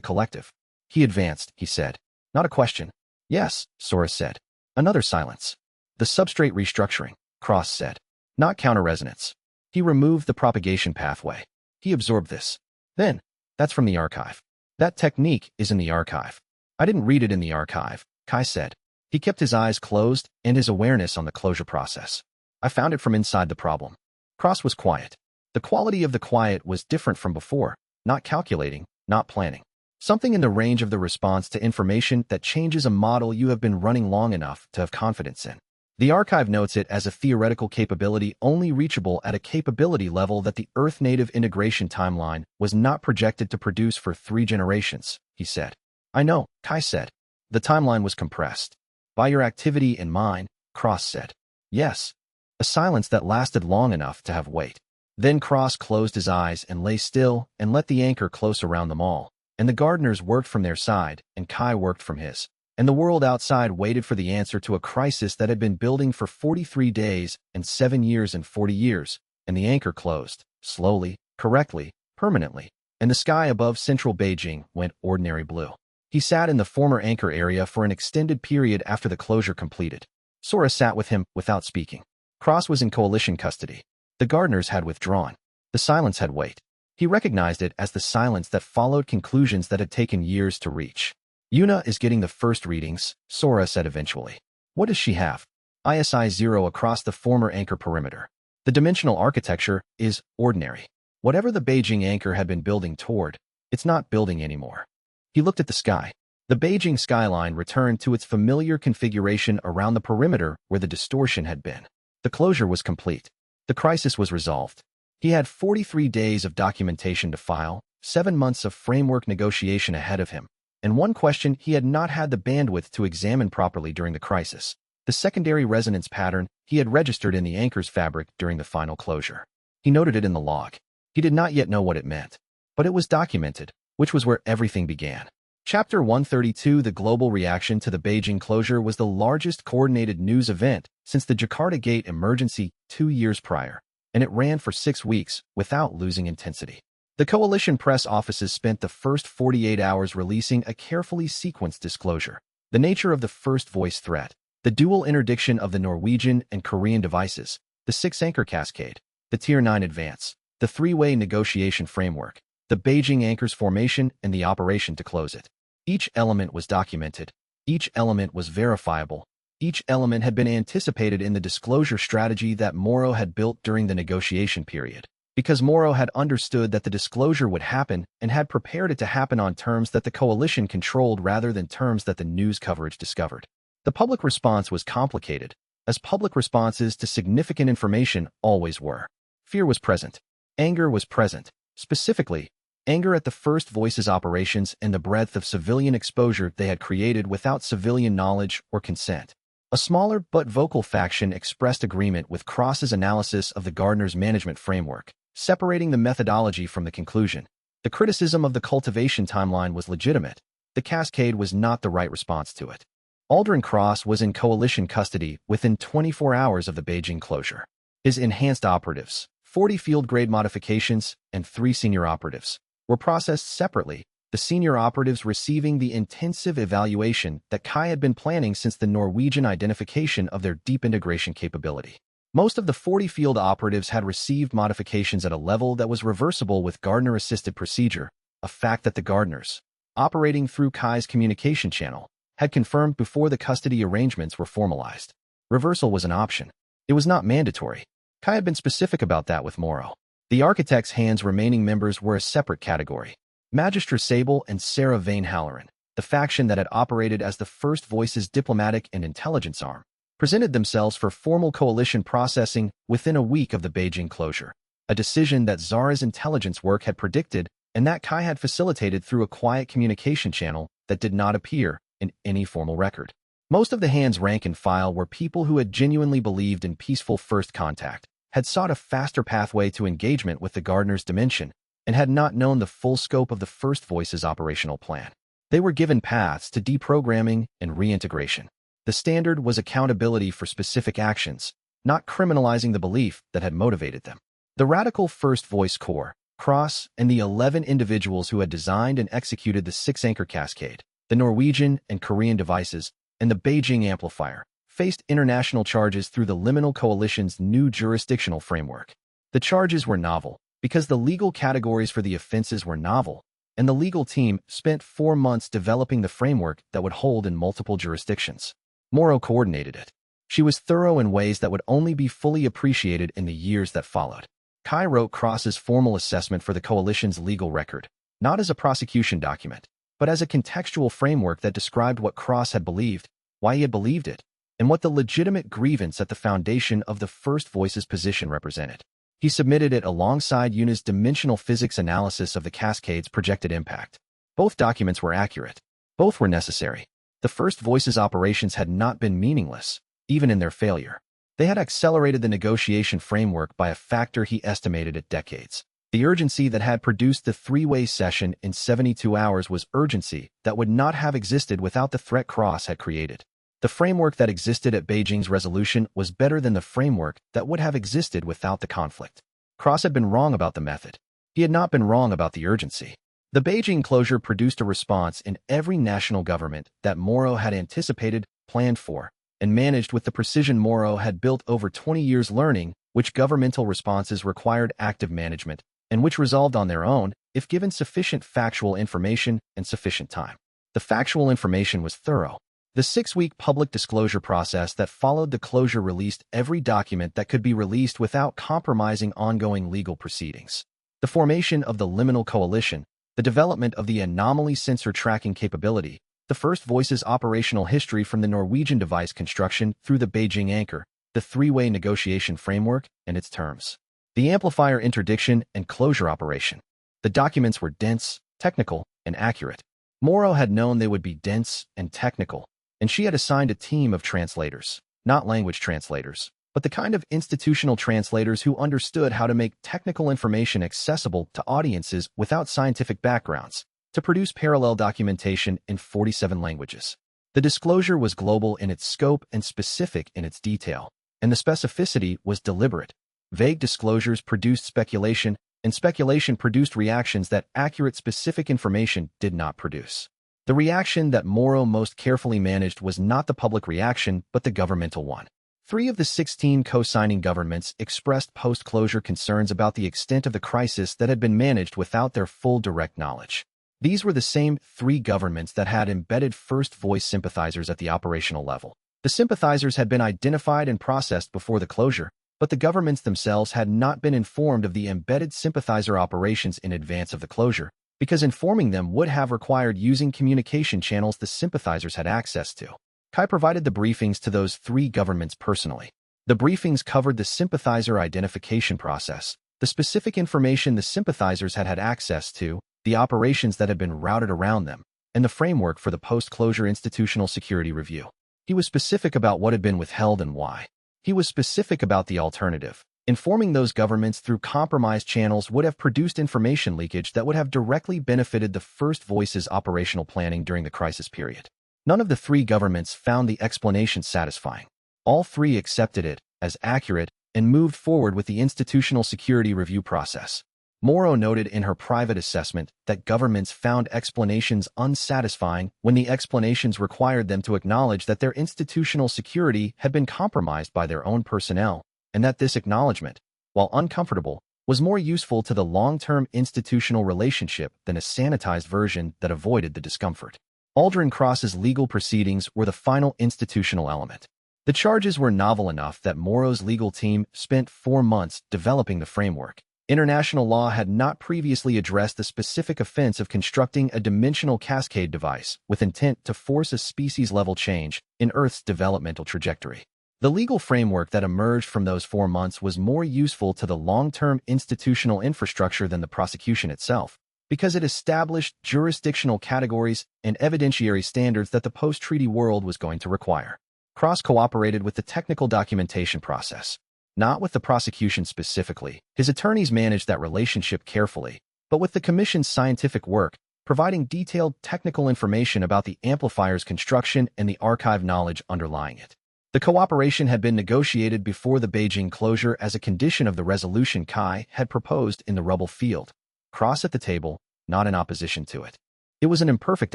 collective. He advanced, he said. "Not a question." "Yes," Sora said. Another silence. "The substrate restructuring," Cross said. "Not counter-resonance." He removed the propagation pathway. He absorbed this. "Then, that's from the archive. That technique is in the archive." "I didn't read it in the archive," Kai said. He kept his eyes closed and his awareness on the closure process. I found it from inside the problem. Cross was quiet. The quality of the quiet was different from before, not calculating, not planning. Something in the range of the response to information that changes a model you have been running long enough to have confidence in. The archive notes it as a theoretical capability only reachable at a capability level that the Earth-native integration timeline was not projected to produce for 3 generations, he said. I know, Kai said. The timeline was compressed. By your activity and mine, Cross said. Yes. A silence that lasted long enough to have weight. Then Cross closed his eyes and lay still and let the anchor close around them all. And the gardeners worked from their side, and Kai worked from his. And the world outside waited for the answer to a crisis that had been building for 43 days and 7 years and 40 years, and the anchor closed, slowly, correctly, permanently, and the sky above central Beijing went ordinary blue. He sat in the former anchor area for an extended period after the closure completed. Sora sat with him without speaking. Cross was in coalition custody. The gardeners had withdrawn. The silence had weight. He recognized it as the silence that followed conclusions that had taken years to reach. Yuna is getting the first readings, Sora said eventually. What does she have? ISI 0 across the former anchor perimeter. The dimensional architecture is ordinary. Whatever the Beijing anchor had been building toward, it's not building anymore. He looked at the sky. The Beijing skyline returned to its familiar configuration around the perimeter where the distortion had been. The closure was complete. The crisis was resolved. He had 43 days of documentation to file, 7 months of framework negotiation ahead of him, and one question he had not had the bandwidth to examine properly during the crisis: the secondary resonance pattern he had registered in the anchor's fabric during the final closure. He noted it in the log. He did not yet know what it meant, but it was documented, which was where everything began. Chapter 132. The global reaction to the Beijing closure was the largest coordinated news event since the Jakarta Gate emergency 2 years prior, and it ran for 6 weeks without losing intensity. The coalition press offices spent the first 48 hours releasing a carefully sequenced disclosure: the nature of the first voice threat, the dual interdiction of the Norwegian and Korean devices, the 6 anchor cascade, the Tier 9 advance, the 3-way negotiation framework, the Beijing anchor's formation, and the operation to close it. Each element was documented. Each element was verifiable. Each element had been anticipated in the disclosure strategy that Moro had built during the negotiation period, because Moro had understood that the disclosure would happen and had prepared it to happen on terms that the coalition controlled rather than terms that the news coverage discovered. The public response was complicated, as public responses to significant information always were. Fear was present. Anger was present. Specifically, anger at the First Voice's operations and the breadth of civilian exposure they had created without civilian knowledge or consent. A smaller but vocal faction expressed agreement with Cross's analysis of the gardener's management framework, separating the methodology from the conclusion. The criticism of the cultivation timeline was legitimate. The cascade was not the right response to it. Aldrin Cross was in coalition custody within 24 hours of the Beijing closure. His enhanced operatives, 40 field-grade modifications, and 3 senior operatives were processed separately, the senior operatives receiving the intensive evaluation that Kai had been planning since the Norwegian identification of their deep integration capability. Most of the 40 field operatives had received modifications at a level that was reversible with gardener-assisted procedure, a fact that the gardeners, operating through Kai's communication channel, had confirmed before the custody arrangements were formalized. Reversal was an option. It was not mandatory. Kai had been specific about that with Moro. The architect's hands remaining members were a separate category. Magistra Sable and Sarah Vane Halloran, the faction that had operated as the First Voice's diplomatic and intelligence arm, presented themselves for formal coalition processing within a week of the Beijing closure, a decision that Zara's intelligence work had predicted and that Kai had facilitated through a quiet communication channel that did not appear in any formal record. Most of the hands rank and file were people who had genuinely believed in peaceful first contact, had sought a faster pathway to engagement with the gardener's dimension, and had not known the full scope of the First Voice's operational plan. They were given paths to deprogramming and reintegration. The standard was accountability for specific actions, not criminalizing the belief that had motivated them. The radical First Voice Corps, Cross, and the 11 individuals who had designed and executed the 6 anchor cascade, the Norwegian and Korean devices, and the Beijing amplifier, faced international charges through the Liminal Coalition's new jurisdictional framework. The charges were novel, because the legal categories for the offenses were novel, and the legal team spent 4 months developing the framework that would hold in multiple jurisdictions. Morrow coordinated it. She was thorough in ways that would only be fully appreciated in the years that followed. Kai wrote Cross's formal assessment for the coalition's legal record, not as a prosecution document, but as a contextual framework that described what Cross had believed, why he had believed it, and what the legitimate grievance at the foundation of the First Voices position represented. He submitted it alongside Yuna's dimensional physics analysis of the cascade's projected impact. Both documents were accurate. Both were necessary. The First Voices operations had not been meaningless, even in their failure. They had accelerated the negotiation framework by a factor he estimated at decades. The urgency that had produced the three-way session in 72 hours was urgency that would not have existed without the threat Cross had created. The framework that existed at Beijing's resolution was better than the framework that would have existed without the conflict. Cross had been wrong about the method. He had not been wrong about the urgency. The Beijing closure produced a response in every national government that Morrow had anticipated, planned for, and managed with the precision Morrow had built over 20 years learning which governmental responses required active management and which resolved on their own if given sufficient factual information and sufficient time. The factual information was thorough. The 6-week public disclosure process that followed the closure released every document that could be released without compromising ongoing legal proceedings. The formation of the liminal coalition, the development of the anomaly sensor tracking capability, the First Voices operational history from the Norwegian device construction through the Beijing anchor, the three-way negotiation framework and its terms. The amplifier interdiction and closure operation. The documents were dense, technical, and accurate. Morrow had known they would be dense and technical, and she had assigned a team of translators, not language translators, but the kind of institutional translators who understood how to make technical information accessible to audiences without scientific backgrounds, to produce parallel documentation in 47 languages. The disclosure was global in its scope and specific in its detail, and the specificity was deliberate. Vague disclosures produced speculation, and speculation produced reactions that accurate specific information did not produce. The reaction that Morrow most carefully managed was not the public reaction, but the governmental one. 3 of the 16 co-signing governments expressed post-closure concerns about the extent of the crisis that had been managed without their full direct knowledge. These were the same 3 governments that had embedded First Voice sympathizers at the operational level. The sympathizers had been identified and processed before the closure, but the governments themselves had not been informed of the embedded sympathizer operations in advance of the closure, because informing them would have required using communication channels the sympathizers had access to. Kai provided the briefings to those 3 governments personally. The briefings covered the sympathizer identification process, the specific information the sympathizers had access to, the operations that had been routed around them, and the framework for the post-closure institutional security review. He was specific about what had been withheld and why. He was specific about the alternative. Informing those governments through compromised channels would have produced information leakage that would have directly benefited the First Voices operational planning during the crisis period. None of the 3 governments found the explanation satisfying. All 3 accepted it as accurate and moved forward with the institutional security review process. Morrow noted in her private assessment that governments found explanations unsatisfying when the explanations required them to acknowledge that their institutional security had been compromised by their own personnel, and that this acknowledgement, while uncomfortable, was more useful to the long-term institutional relationship than a sanitized version that avoided the discomfort. Aldrin Cross's legal proceedings were the final institutional element. The charges were novel enough that Morrow's legal team spent 4 months developing the framework. International law had not previously addressed the specific offense of constructing a dimensional cascade device with intent to force a species-level change in Earth's developmental trajectory. The legal framework that emerged from those 4 months was more useful to the long-term institutional infrastructure than the prosecution itself, because it established jurisdictional categories and evidentiary standards that the post-treaty world was going to require. Cross cooperated with the technical documentation process, not with the prosecution specifically. His attorneys managed that relationship carefully, but with the Commission's scientific work, providing detailed technical information about the amplifier's construction and the archive knowledge underlying it. The cooperation had been negotiated before the Beijing closure as a condition of the resolution Kai had proposed in the rubble field. Cross at the table, not in opposition to it. It was an imperfect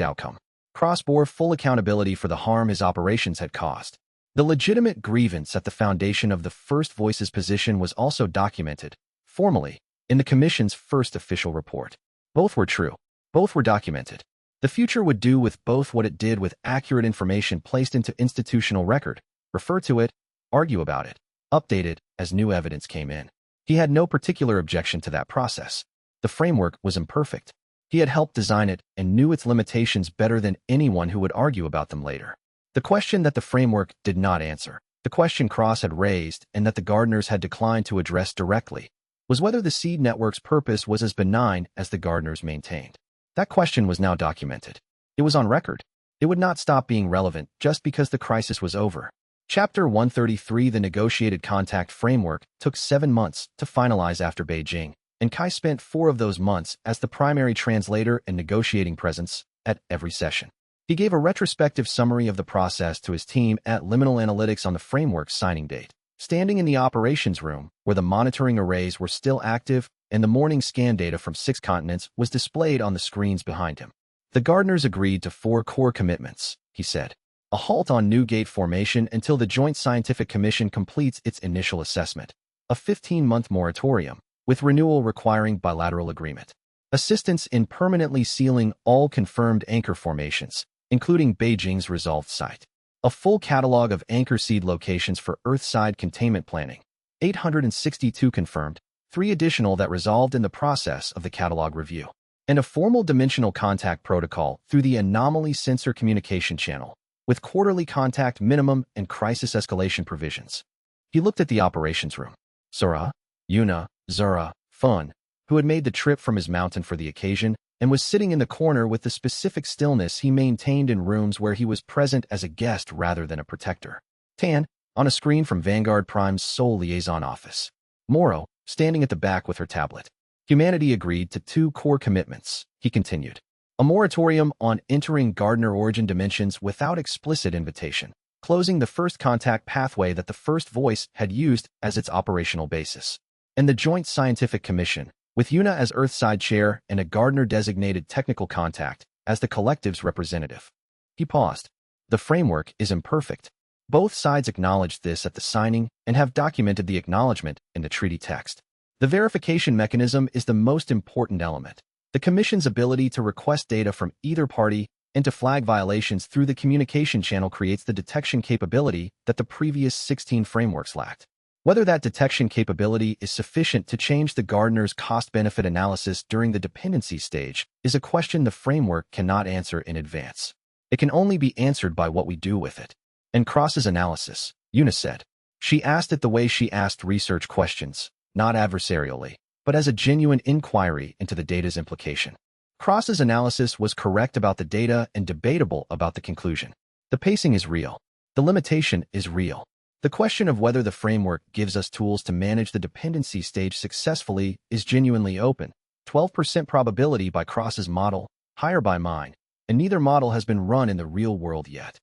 outcome. Cross bore full accountability for the harm his operations had caused. The legitimate grievance at the foundation of the First Voices position was also documented, formally, in the Commission's first official report. Both were true. Both were documented. The future would do with both what it did with accurate information placed into institutional record, refer to it, argue about it, update it as new evidence came in. He had no particular objection to that process. The framework was imperfect. He had helped design it and knew its limitations better than anyone who would argue about them later. The question that the framework did not answer, the question Cross had raised and that the gardeners had declined to address directly, was whether the seed network's purpose was as benign as the gardeners maintained. That question was now documented. It was on record. It would not stop being relevant just because the crisis was over. Chapter 133, the negotiated contact framework, took 7 months to finalize after Beijing, and Kai spent 4 of those months as the primary translator and negotiating presence at every session. He gave a retrospective summary of the process to his team at Liminal Analytics on the framework's signing date. Standing in the operations room, where the monitoring arrays were still active and the morning scan data from 6 continents was displayed on the screens behind him. The gardeners agreed to 4 core commitments, he said. A halt on new gate formation until the Joint Scientific Commission completes its initial assessment. A 15-month moratorium, with renewal requiring bilateral agreement. Assistance in permanently sealing all confirmed anchor formations, including Beijing's resolved site. A full catalog of anchor seed locations for Earthside containment planning. 862 confirmed, 3 additional that resolved in the process of the catalog review. And a formal dimensional contact protocol through the Anomaly Sensor Communication channel, with quarterly contact minimum and crisis escalation provisions. He looked at the operations room. Sora, Yuna, Zura, Fun, who had made the trip from his mountain for the occasion, and was sitting in the corner with the specific stillness he maintained in rooms where he was present as a guest rather than a protector. Tan, on a screen from Vanguard Prime's sole liaison office. Moro, standing at the back with her tablet. Humanity agreed to 2 core commitments, he continued. A moratorium on entering Gardener origin dimensions without explicit invitation, closing the first contact pathway that the First Voice had used as its operational basis. And the Joint Scientific Commission, with Yuna as Earthside chair and a Gardener-designated technical contact as the collective's representative. He paused. The framework is imperfect. Both sides acknowledged this at the signing and have documented the acknowledgement in the treaty text. The verification mechanism is the most important element. The Commission's ability to request data from either party and to flag violations through the communication channel creates the detection capability that the previous 16 frameworks lacked. Whether that detection capability is sufficient to change the gardener's cost-benefit analysis during the dependency stage is a question the framework cannot answer in advance. It can only be answered by what we do with it. And Cross's analysis, Yuna said. She asked it the way she asked research questions, not adversarially, but as a genuine inquiry into the data's implication. Cross's analysis was correct about the data and debatable about the conclusion. The pacing is real. The limitation is real. The question of whether the framework gives us tools to manage the dependency stage successfully is genuinely open. 12% probability by Cross's model, higher by mine, and neither model has been run in the real world yet.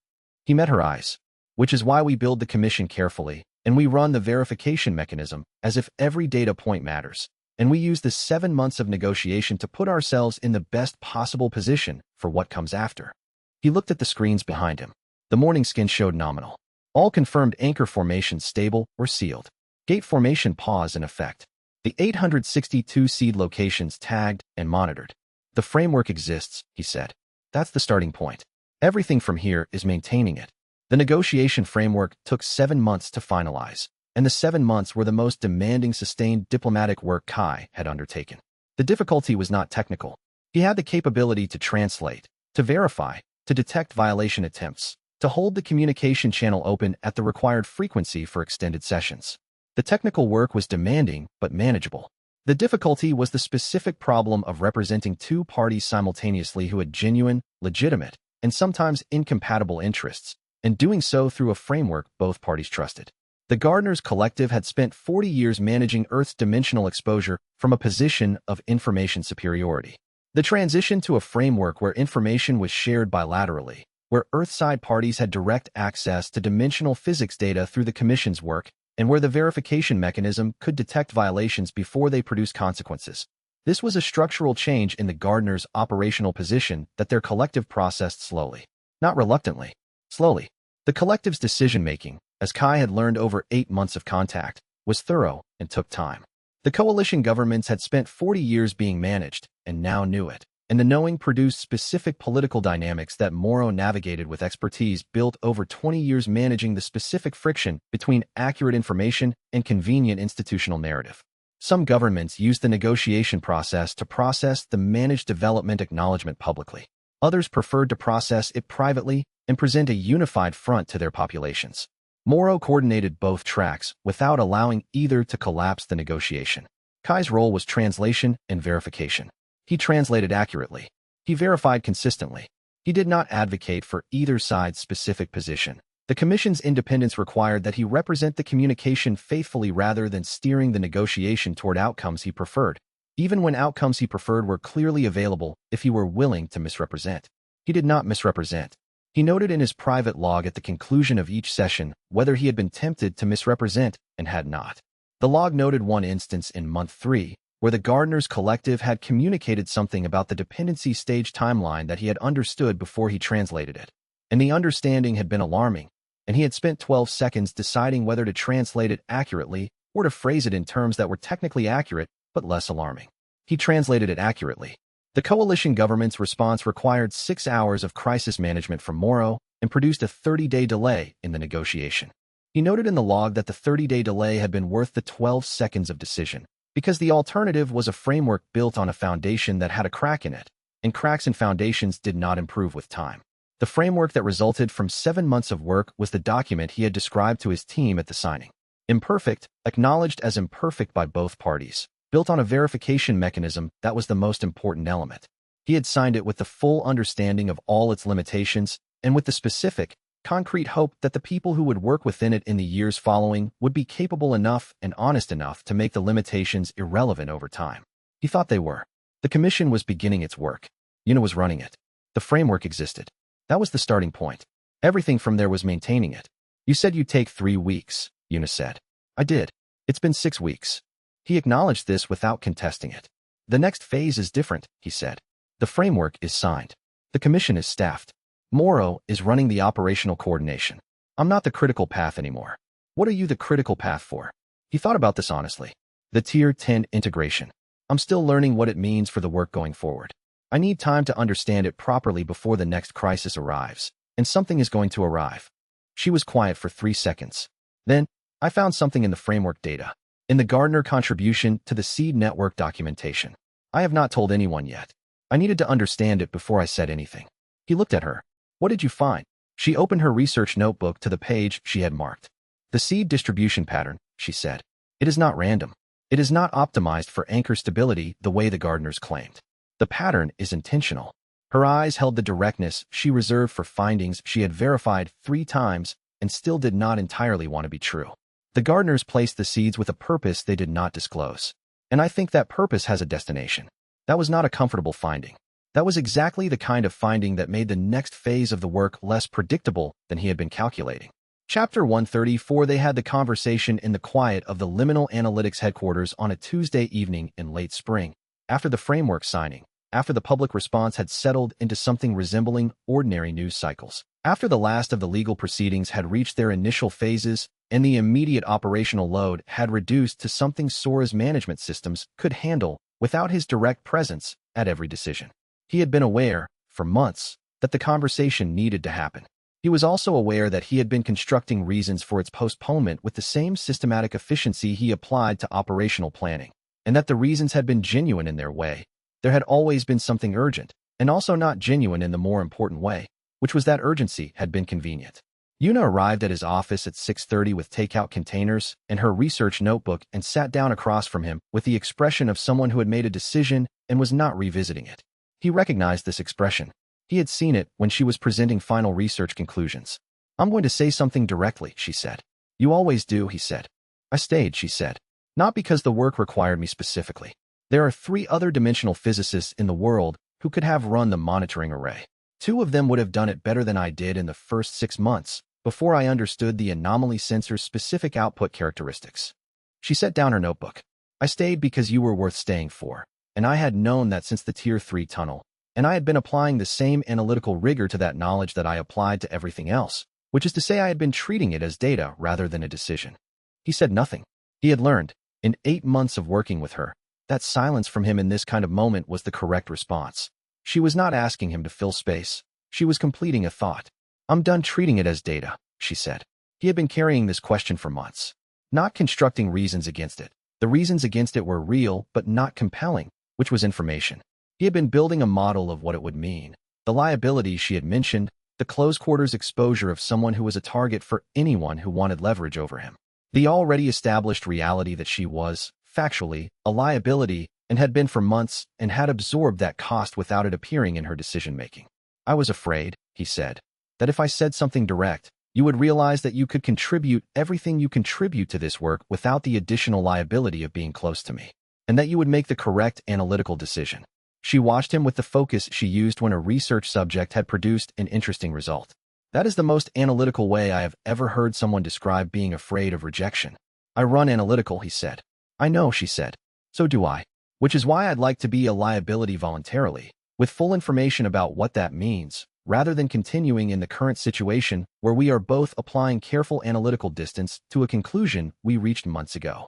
He met her eyes, which is why we build the commission carefully, and we run the verification mechanism as if every data point matters, and we use the 7 months of negotiation to put ourselves in the best possible position for what comes after. He looked at the screens behind him. The morning skin showed nominal. All confirmed anchor formations stable or sealed. Gate formation pause in effect. The 862 seed locations tagged and monitored. The framework exists, he said. That's the starting point. Everything from here is maintaining it. The negotiation framework took 7 months to finalize, and the 7 months were the most demanding sustained diplomatic work Kai had undertaken. The difficulty was not technical. He had the capability to translate, to verify, to detect violation attempts, to hold the communication channel open at the required frequency for extended sessions. The technical work was demanding but manageable. The difficulty was the specific problem of representing 2 parties simultaneously who had genuine, legitimate, and sometimes incompatible interests, and doing so through a framework both parties trusted. The Gardeners Collective had spent 40 years managing Earth's dimensional exposure from a position of information superiority. The transition to a framework where information was shared bilaterally, where Earthside parties had direct access to dimensional physics data through the Commission's work, and where the verification mechanism could detect violations before they produce consequences. This was a structural change in the Gardeners' operational position that their collective processed slowly. Not reluctantly. Slowly. The collective's decision-making, as Kai had learned over 8 months of contact, was thorough and took time. The coalition governments had spent 40 years being managed, and now knew it. and the knowing produced specific political dynamics that Morrow navigated with expertise built over 20 years managing the specific friction between accurate information and convenient institutional narrative. Some governments use the negotiation process to process the managed development acknowledgement publicly. Others preferred to process it privately and present a unified front to their populations. Morrow coordinated both tracks without allowing either to collapse the negotiation. Kai's role was translation and verification. He translated accurately. He verified consistently. He did not advocate for either side's specific position. The Commission's independence required that he represent the communication faithfully rather than steering the negotiation toward outcomes he preferred, even when outcomes he preferred were clearly available if he were willing to misrepresent. He did not misrepresent. He noted in his private log at the conclusion of each session whether he had been tempted to misrepresent and had not. The log noted one instance in month 3 where the Gardeners Collective had communicated something about the dependency stage timeline that he had understood before he translated it. And the understanding had been alarming, and he had spent 12 seconds deciding whether to translate it accurately or to phrase it in terms that were technically accurate but less alarming. He translated it accurately. The coalition government's response required 6 hours of crisis management from Morrow and produced a 30-day delay in the negotiation. He noted in the log that the 30-day delay had been worth the 12 seconds of decision, because the alternative was a framework built on a foundation that had a crack in it, and cracks in foundations did not improve with time. The framework that resulted from 7 months of work was the document he had described to his team at the signing. Imperfect, acknowledged as imperfect by both parties, built on a verification mechanism that was the most important element. He had signed it with the full understanding of all its limitations and with the specific, concrete hope that the people who would work within it in the years following would be capable enough and honest enough to make the limitations irrelevant over time. He thought they were. The Commission was beginning its work. Una was running it. The framework existed. That was the starting point. Everything from there was maintaining it. You said you'd take 3 weeks, Una said. I did. It's been 6 weeks. He acknowledged this without contesting it. The next phase is different, he said. The framework is signed. The Commission is staffed. Morrow is running the operational coordination. I'm not the critical path anymore. What are you the critical path for? He thought about this honestly. The Tier 10 integration. I'm still learning what it means for the work going forward. I need time to understand it properly before the next crisis arrives, and something is going to arrive. She was quiet for 3 seconds. Then, I found something in the framework data, in the Gardner contribution to the seed network documentation. I have not told anyone yet. I needed to understand it before I said anything. He looked at her. What did you find? She opened her research notebook to the page she had marked. The seed distribution pattern, she said. It is not random. It is not optimized for anchor stability the way the Gardeners claimed. The pattern is intentional. Her eyes held the directness she reserved for findings she had verified 3 times and still did not entirely want to be true. The Gardeners placed the seeds with a purpose they did not disclose. And I think that purpose has a destination. That was not a comfortable finding. That was exactly the kind of finding that made the next phase of the work less predictable than he had been calculating. Chapter 134. They had the conversation in the quiet of the Liminal Analytics headquarters on a Tuesday evening in late spring, after the framework signing, after the public response had settled into something resembling ordinary news cycles, after the last of the legal proceedings had reached their initial phases and the immediate operational load had reduced to something Sora's management systems could handle without his direct presence at every decision. He had been aware, for months, that the conversation needed to happen. He was also aware that he had been constructing reasons for its postponement with the same systematic efficiency he applied to operational planning, and that the reasons had been genuine in their way. There had always been something urgent, and also not genuine in the more important way, which was that urgency had been convenient. Una arrived at his office at 6:30 with takeout containers and her research notebook and sat down across from him with the expression of someone who had made a decision and was not revisiting it. He recognized this expression. He had seen it when she was presenting final research conclusions. I'm going to say something directly, she said. You always do, he said. I stayed, she said. Not because the work required me specifically. There are 3 other dimensional physicists in the world who could have run the monitoring array. 2 of them would have done it better than I did in the first 6 months, before I understood the anomaly sensor's specific output characteristics. She set down her notebook. I stayed because you were worth staying for, and I had known that since the Tier 3 tunnel, and I had been applying the same analytical rigor to that knowledge that I applied to everything else, which is to say I had been treating it as data rather than a decision. He said nothing. He had learned, in 8 months of working with her, that silence from him in this kind of moment was the correct response. She was not asking him to fill space. She was completing a thought. I'm done treating it as data, she said. He had been carrying this question for months, not constructing reasons against it. The reasons against it were real but not compelling, which was information. He had been building a model of what it would mean. The liability she had mentioned, the close-quarters exposure of someone who was a target for anyone who wanted leverage over him. The already established reality that she was, factually, a liability and had been for months and had absorbed that cost without it appearing in her decision-making. I was afraid, he said, that if I said something direct, you would realize that you could contribute everything you contribute to this work without the additional liability of being close to me, and that you would make the correct analytical decision. She watched him with the focus she used when a research subject had produced an interesting result. That is the most analytical way I have ever heard someone describe being afraid of rejection. I run analytical, he said. I know, she said. So do I. Which is why I'd like to be a liability voluntarily, with full information about what that means, rather than continuing in the current situation where we are both applying careful analytical distance to a conclusion we reached months ago.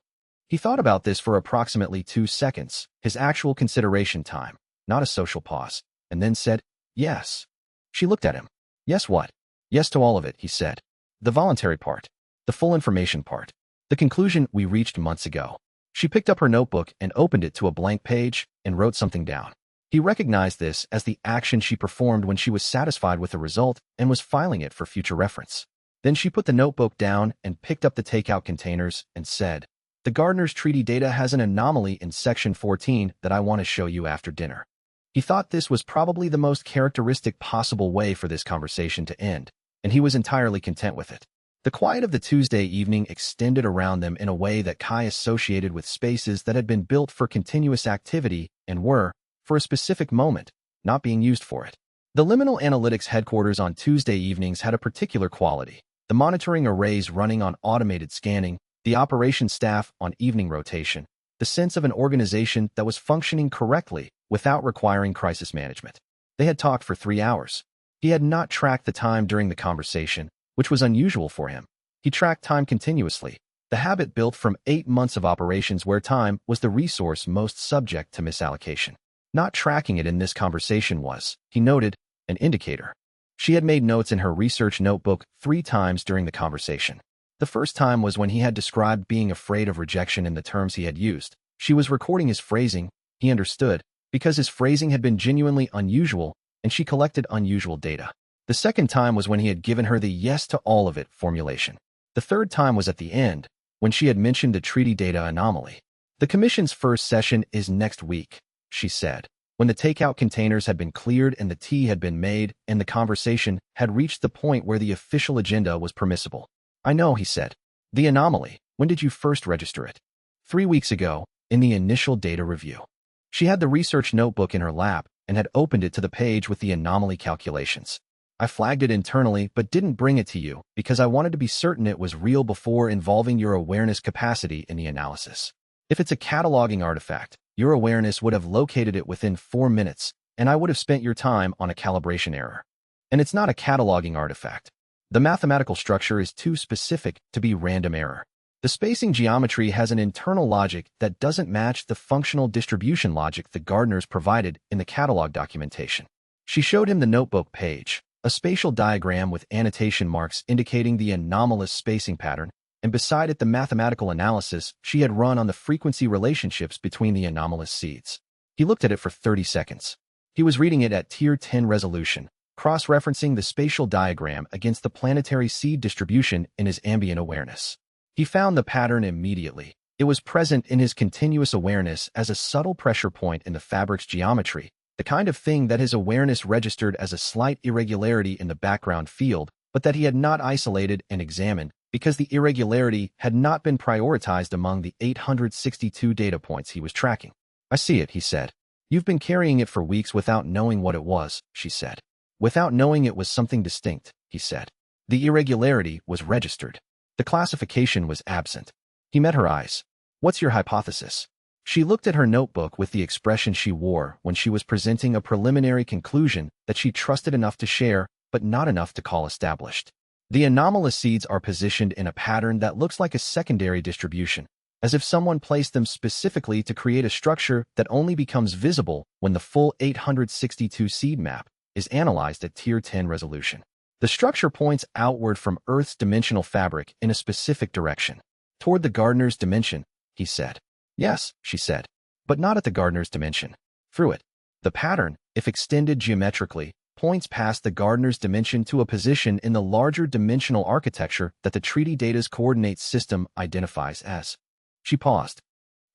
He thought about this for approximately 2 seconds, his actual consideration time, not a social pause, and then said, yes. She looked at him. Yes what? Yes to all of it, he said. The voluntary part. The full information part. The conclusion we reached months ago. She picked up her notebook and opened it to a blank page and wrote something down. He recognized this as the action she performed when she was satisfied with the result and was filing it for future reference. Then she put the notebook down and picked up the takeout containers and said, the Gardener's Treaty data has an anomaly in section 14 that I want to show you after dinner. He thought this was probably the most characteristic possible way for this conversation to end, and he was entirely content with it. The quiet of the Tuesday evening extended around them in a way that Kai associated with spaces that had been built for continuous activity and were, for a specific moment, not being used for it. The Liminal Analytics headquarters on Tuesday evenings had a particular quality. The monitoring arrays running on automated scanning, the operations staff on evening rotation, the sense of an organization that was functioning correctly without requiring crisis management. They had talked for 3 hours. He had not tracked the time during the conversation, which was unusual for him. He tracked time continuously, the habit built from 8 months of operations where time was the resource most subject to misallocation. Not tracking it in this conversation was, he noted, an indicator. She had made notes in her research notebook 3 times during the conversation. The first time was when he had described being afraid of rejection in the terms he had used. She was recording his phrasing, he understood, because his phrasing had been genuinely unusual, and she collected unusual data. The second time was when he had given her the yes to all of it formulation. The third time was at the end, when she had mentioned the treaty data anomaly. The commission's first session is next week, she said, when the takeout containers had been cleared and the tea had been made and the conversation had reached the point where the official agenda was permissible. I know, he said. The anomaly, when did you first register it? 3 weeks ago, in the initial data review. She had the research notebook in her lap and had opened it to the page with the anomaly calculations. I flagged it internally but didn't bring it to you because I wanted to be certain it was real before involving your awareness capacity in the analysis. If it's a cataloging artifact, your awareness would have located it within 4 minutes, and I would have spent your time on a calibration error. And it's not a cataloging artifact. The mathematical structure is too specific to be random error. The spacing geometry has an internal logic that doesn't match the functional distribution logic the gardeners provided in the catalog documentation. She showed him the notebook page, a spatial diagram with annotation marks indicating the anomalous spacing pattern, and beside it the mathematical analysis she had run on the frequency relationships between the anomalous seeds. He looked at it for 30 seconds. He was reading it at Tier 10 resolution, cross-referencing the spatial diagram against the planetary seed distribution in his ambient awareness. He found the pattern immediately. It was present in his continuous awareness as a subtle pressure point in the fabric's geometry, the kind of thing that his awareness registered as a slight irregularity in the background field, but that he had not isolated and examined because the irregularity had not been prioritized among the 862 data points he was tracking. I see it, he said. You've been carrying it for weeks without knowing what it was, she said. Without knowing it was something distinct, he said. The irregularity was registered. The classification was absent. He met her eyes. What's your hypothesis? She looked at her notebook with the expression she wore when she was presenting a preliminary conclusion that she trusted enough to share, but not enough to call established. The anomalous seeds are positioned in a pattern that looks like a secondary distribution, as if someone placed them specifically to create a structure that only becomes visible when the full 862 seed map is analyzed at Tier 10 resolution. The structure points outward from Earth's dimensional fabric in a specific direction. Toward the gardener's dimension, he said. Yes, she said, but not at the gardener's dimension. Through it. The pattern, if extended geometrically, points past the gardener's dimension to a position in the larger dimensional architecture that the treaty data's coordinate system identifies as. She paused.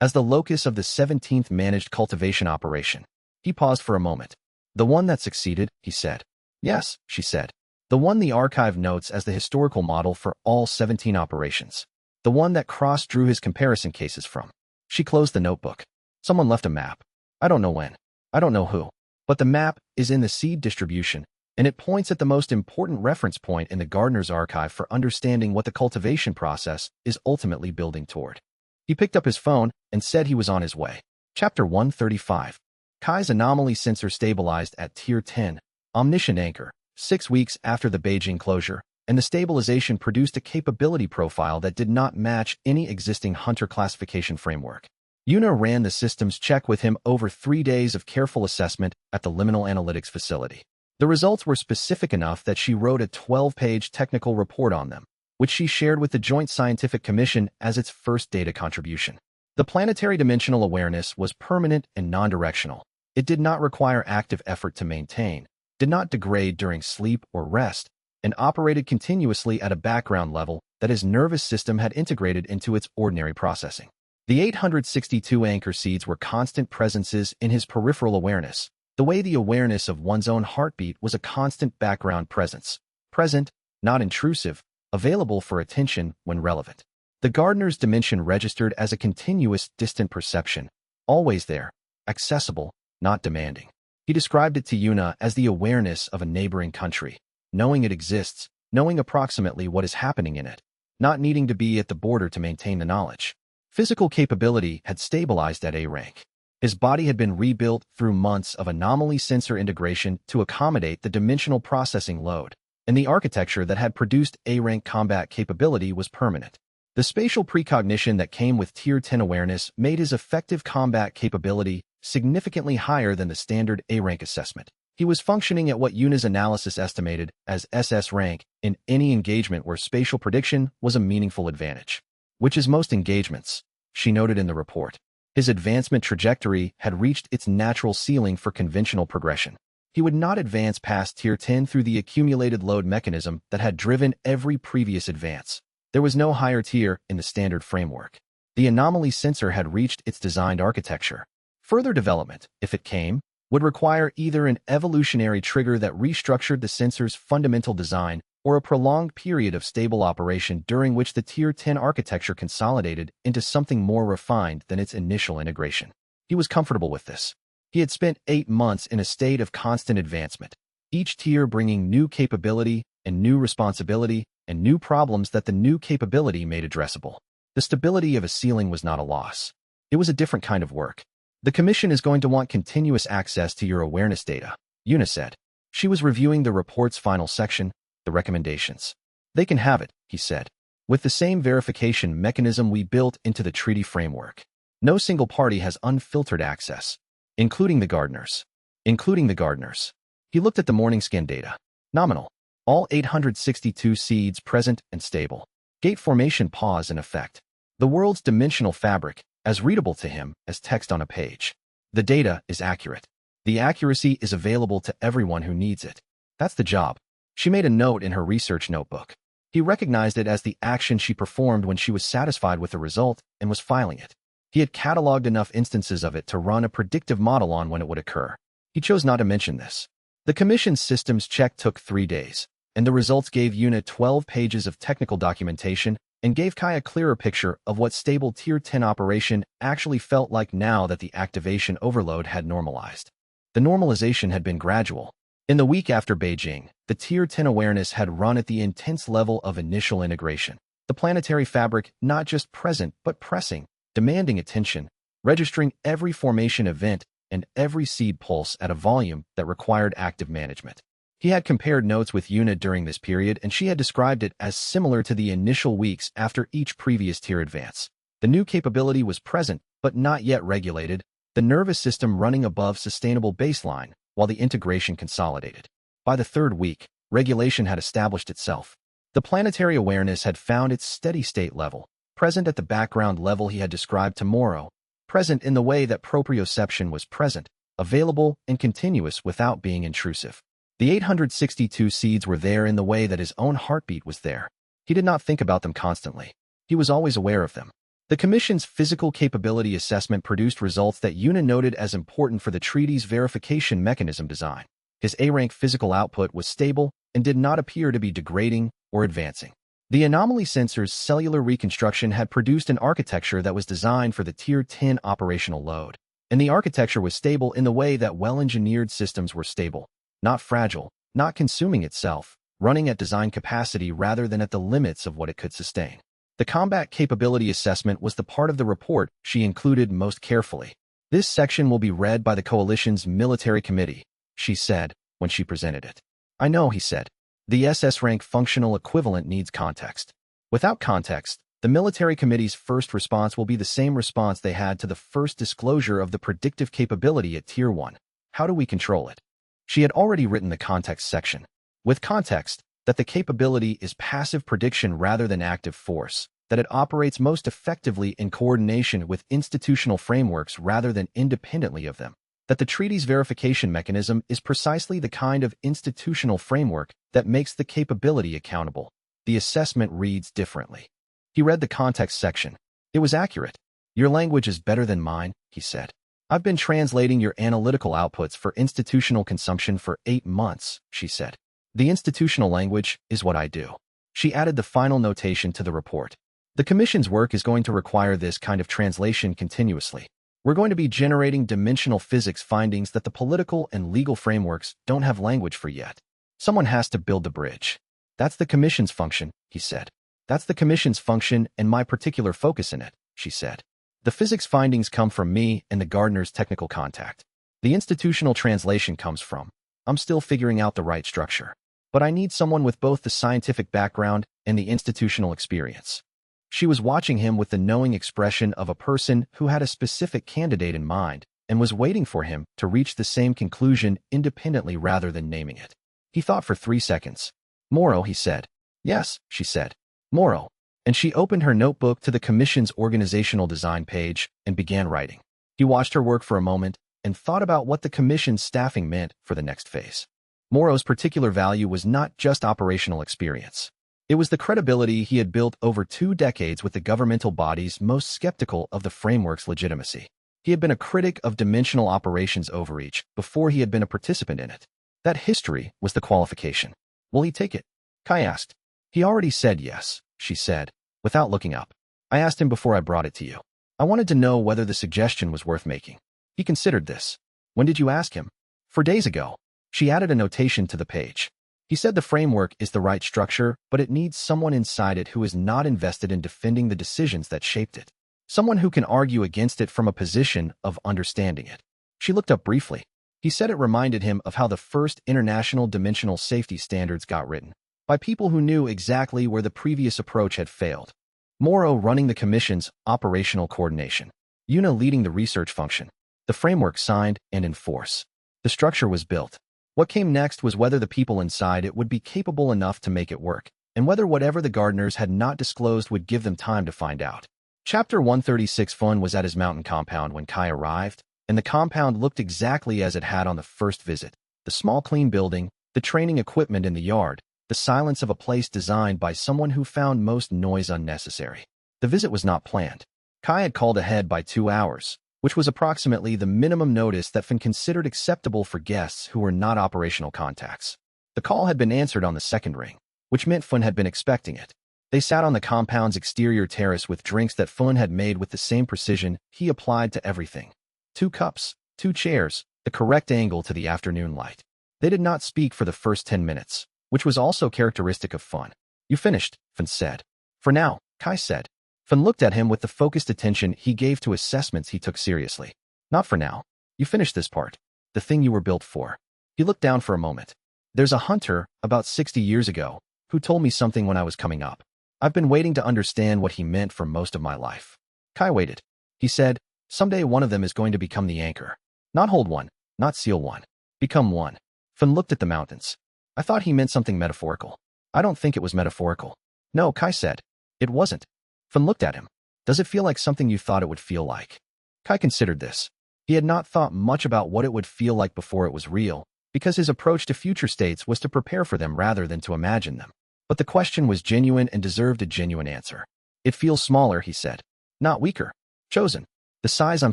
As the locus of the 17th managed cultivation operation. He paused for a moment. The one that succeeded, he said. Yes, she said. The one the archive notes as the historical model for all 17 operations. The one that Cross drew his comparison cases from. She closed the notebook. Someone left a map. I don't know when. I don't know who. But the map is in the seed distribution, and it points at the most important reference point in the gardener's archive for understanding what the cultivation process is ultimately building toward. He picked up his phone and said he was on his way. Chapter 135. Kai's anomaly sensor stabilized at Tier 10, omniscient anchor, 6 weeks after the Beijing closure, and the stabilization produced a capability profile that did not match any existing hunter classification framework. Yuna ran the systems check with him over 3 days of careful assessment at the liminal analytics facility. The results were specific enough that she wrote a 12-page technical report on them, which she shared with the Joint Scientific Commission as its first data contribution. The planetary dimensional awareness was permanent and non-directional. It did not require active effort to maintain, did not degrade during sleep or rest, and operated continuously at a background level that his nervous system had integrated into its ordinary processing. The 862 anchor seeds were constant presences in his peripheral awareness, the way the awareness of one's own heartbeat was a constant background presence. Present, not intrusive, available for attention when relevant. The gardener's dimension registered as a continuous distant perception, always there, accessible, not demanding. He described it to Yuna as the awareness of a neighboring country, knowing it exists, knowing approximately what is happening in it, not needing to be at the border to maintain the knowledge. Physical capability had stabilized at A rank. His body had been rebuilt through months of anomaly sensor integration to accommodate the dimensional processing load, and the architecture that had produced A rank combat capability was permanent. The spatial precognition that came with Tier 10 awareness made his effective combat capability significantly higher than the standard A rank assessment. He was functioning at what Yuna's analysis estimated as SS rank in any engagement where spatial prediction was a meaningful advantage. Which is most engagements, she noted in the report. His advancement trajectory had reached its natural ceiling for conventional progression. He would not advance past Tier 10 through the accumulated load mechanism that had driven every previous advance. There was no higher tier in the standard framework. The anomaly sensor had reached its designed architecture. Further development, if it came, would require either an evolutionary trigger that restructured the sensor's fundamental design or a prolonged period of stable operation during which the Tier 10 architecture consolidated into something more refined than its initial integration. He was comfortable with this. He had spent 8 months in a state of constant advancement, each tier bringing new capability and new responsibility and new problems that the new capability made addressable. The stability of a ceiling was not a loss. It was a different kind of work. The Commission is going to want continuous access to your awareness data, Yuna said. She was reviewing the report's final section, the recommendations. They can have it, he said, with the same verification mechanism we built into the treaty framework. No single party has unfiltered access, including the gardeners. He looked at the morning scan data. Nominal. All 862 seeds present and stable. Gate formation pause in effect. The world's dimensional fabric, as readable to him as text on a page. The data is accurate. The accuracy is available to everyone who needs it. That's the job. She made a note in her research notebook. He recognized it as the action she performed when she was satisfied with the result and was filing it. He had cataloged enough instances of it to run a predictive model on when it would occur. He chose not to mention this. The Commission's systems check took 3 days, and the results gave Yuna 12 pages of technical documentation and gave Kai a clearer picture of what stable Tier 10 operation actually felt like now that the activation overload had normalized. The normalization had been gradual. In the week after Beijing, the Tier 10 awareness had run at the intense level of initial integration. The planetary fabric not just present but pressing, demanding attention, registering every formation event and every seed pulse at a volume that required active management. He had compared notes with Yuna during this period, and she had described it as similar to the initial weeks after each previous tier advance. The new capability was present, but not yet regulated, the nervous system running above sustainable baseline, while the integration consolidated. By the third week, regulation had established itself. The planetary awareness had found its steady-state level, present at the background level he had described to Morrow, present in the way that proprioception was present, available and continuous without being intrusive. The 862 seeds were there in the way that his own heartbeat was there. He did not think about them constantly. He was always aware of them. The Commission's physical capability assessment produced results that Una noted as important for the treaty's verification mechanism design. His A-rank physical output was stable and did not appear to be degrading or advancing. The Anomaly Sensor's cellular reconstruction had produced an architecture that was designed for the Tier 10 operational load. And the architecture was stable in the way that well-engineered systems were stable, not fragile, not consuming itself, running at design capacity rather than at the limits of what it could sustain. The combat capability assessment was the part of the report she included most carefully. This section will be read by the Coalition's military committee, she said when she presented it. I know, he said. The SS-rank functional equivalent needs context. Without context, the military committee's first response will be the same response they had to the first disclosure of the predictive capability at Tier 1. How do we control it? She had already written the context section. With context, that the capability is passive prediction rather than active force, that it operates most effectively in coordination with institutional frameworks rather than independently of them, that the treaty's verification mechanism is precisely the kind of institutional framework that makes the capability accountable. The assessment reads differently. He read the context section. It was accurate. Your language is better than mine, he said. I've been translating your analytical outputs for institutional consumption for 8 months, she said. The institutional language is what I do. She added the final notation to the report. The Commission's work is going to require this kind of translation continuously. We're going to be generating dimensional physics findings that the political and legal frameworks don't have language for yet. Someone has to build the bridge. That's the Commission's function, he said. That's the Commission's function and my particular focus in it, she said. The physics findings come from me and the gardener's technical contact. The institutional translation comes from, I'm still figuring out the right structure. But I need someone with both the scientific background and the institutional experience. She was watching him with the knowing expression of a person who had a specific candidate in mind and was waiting for him to reach the same conclusion independently rather than naming it. He thought for 3 seconds. Morrow, he said. Yes, she said. Morrow. And she opened her notebook to the Commission's organizational design page and began writing. He watched her work for a moment and thought about what the Commission's staffing meant for the next phase. Morrow's particular value was not just operational experience. It was the credibility he had built over 2 decades with the governmental bodies most skeptical of the framework's legitimacy. He had been a critic of dimensional operations overreach before he had been a participant in it. That history was the qualification. Will he take it? Kai asked. He already said yes, she said, without looking up. I asked him before I brought it to you. I wanted to know whether the suggestion was worth making. He considered this. When did you ask him? 4 days ago. She added a notation to the page. He said the framework is the right structure, but it needs someone inside it who is not invested in defending the decisions that shaped it. Someone who can argue against it from a position of understanding it. She looked up briefly. He said it reminded him of how the first international dimensional safety standards got written, by people who knew exactly where the previous approach had failed. Morrow running the Commission's operational coordination. Una leading the research function. The framework signed and in force. The structure was built. What came next was whether the people inside it would be capable enough to make it work, and whether whatever the gardeners had not disclosed would give them time to find out. Chapter 136 Fun was at his mountain compound when Kai arrived, and the compound looked exactly as it had on the first visit. The small clean building, the training equipment in the yard, the silence of a place designed by someone who found most noise unnecessary. The visit was not planned. Kai had called ahead by 2 hours, which was approximately the minimum notice that Finn considered acceptable for guests who were not operational contacts. The call had been answered on the second ring, which meant Finn had been expecting it. They sat on the compound's exterior terrace with drinks that Finn had made with the same precision he applied to everything. 2 cups, 2 chairs, the correct angle to the afternoon light. They did not speak for the first 10 minutes, which was also characteristic of Finn. You finished, Finn said. For now, Kai said. Finn looked at him with the focused attention he gave to assessments he took seriously. Not for now. You finished this part. The thing you were built for. He looked down for a moment. There's a hunter, about 60 years ago, who told me something when I was coming up. I've been waiting to understand what he meant for most of my life. Kai waited. He said, someday one of them is going to become the anchor. Not hold one, not seal one. Become one. Fun looked at the mountains. I thought he meant something metaphorical. I don't think it was metaphorical. No, Kai said. It wasn't. Fun looked at him. Does it feel like something you thought it would feel like? Kai considered this. He had not thought much about what it would feel like before it was real, because his approach to future states was to prepare for them rather than to imagine them. But the question was genuine and deserved a genuine answer. It feels smaller, he said. Not weaker. Chosen. The size I'm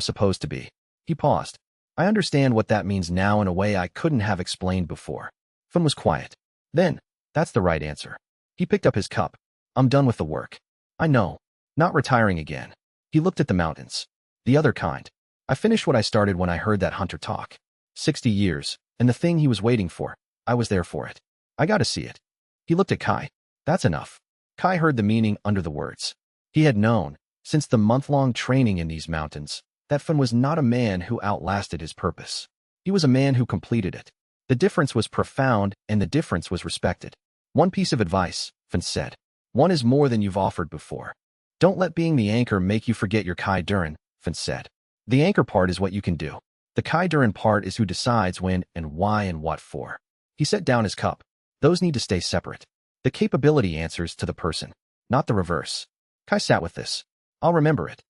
supposed to be. He paused. I understand what that means now in a way I couldn't have explained before. Fun was quiet. Then, that's the right answer. He picked up his cup. I'm done with the work. I know. Not retiring again. He looked at the mountains. The other kind. I finished what I started when I heard that hunter talk. 60 years, and the thing he was waiting for. I was there for it. I got to see it. He looked at Kai. That's enough. Kai heard the meaning under the words. He had known, since the month-long training in these mountains, that Fun was not a man who outlasted his purpose. He was a man who completed it. The difference was profound, and the difference was respected. One piece of advice, Fun said. One is more than you've offered before. Don't let being the anchor make you forget your Kai Duran, Fun said. The anchor part is what you can do. The Kai Duran part is who decides when and why and what for. He set down his cup. Those need to stay separate. The capability answers to the person, not the reverse. Kai sat with this. I'll remember it.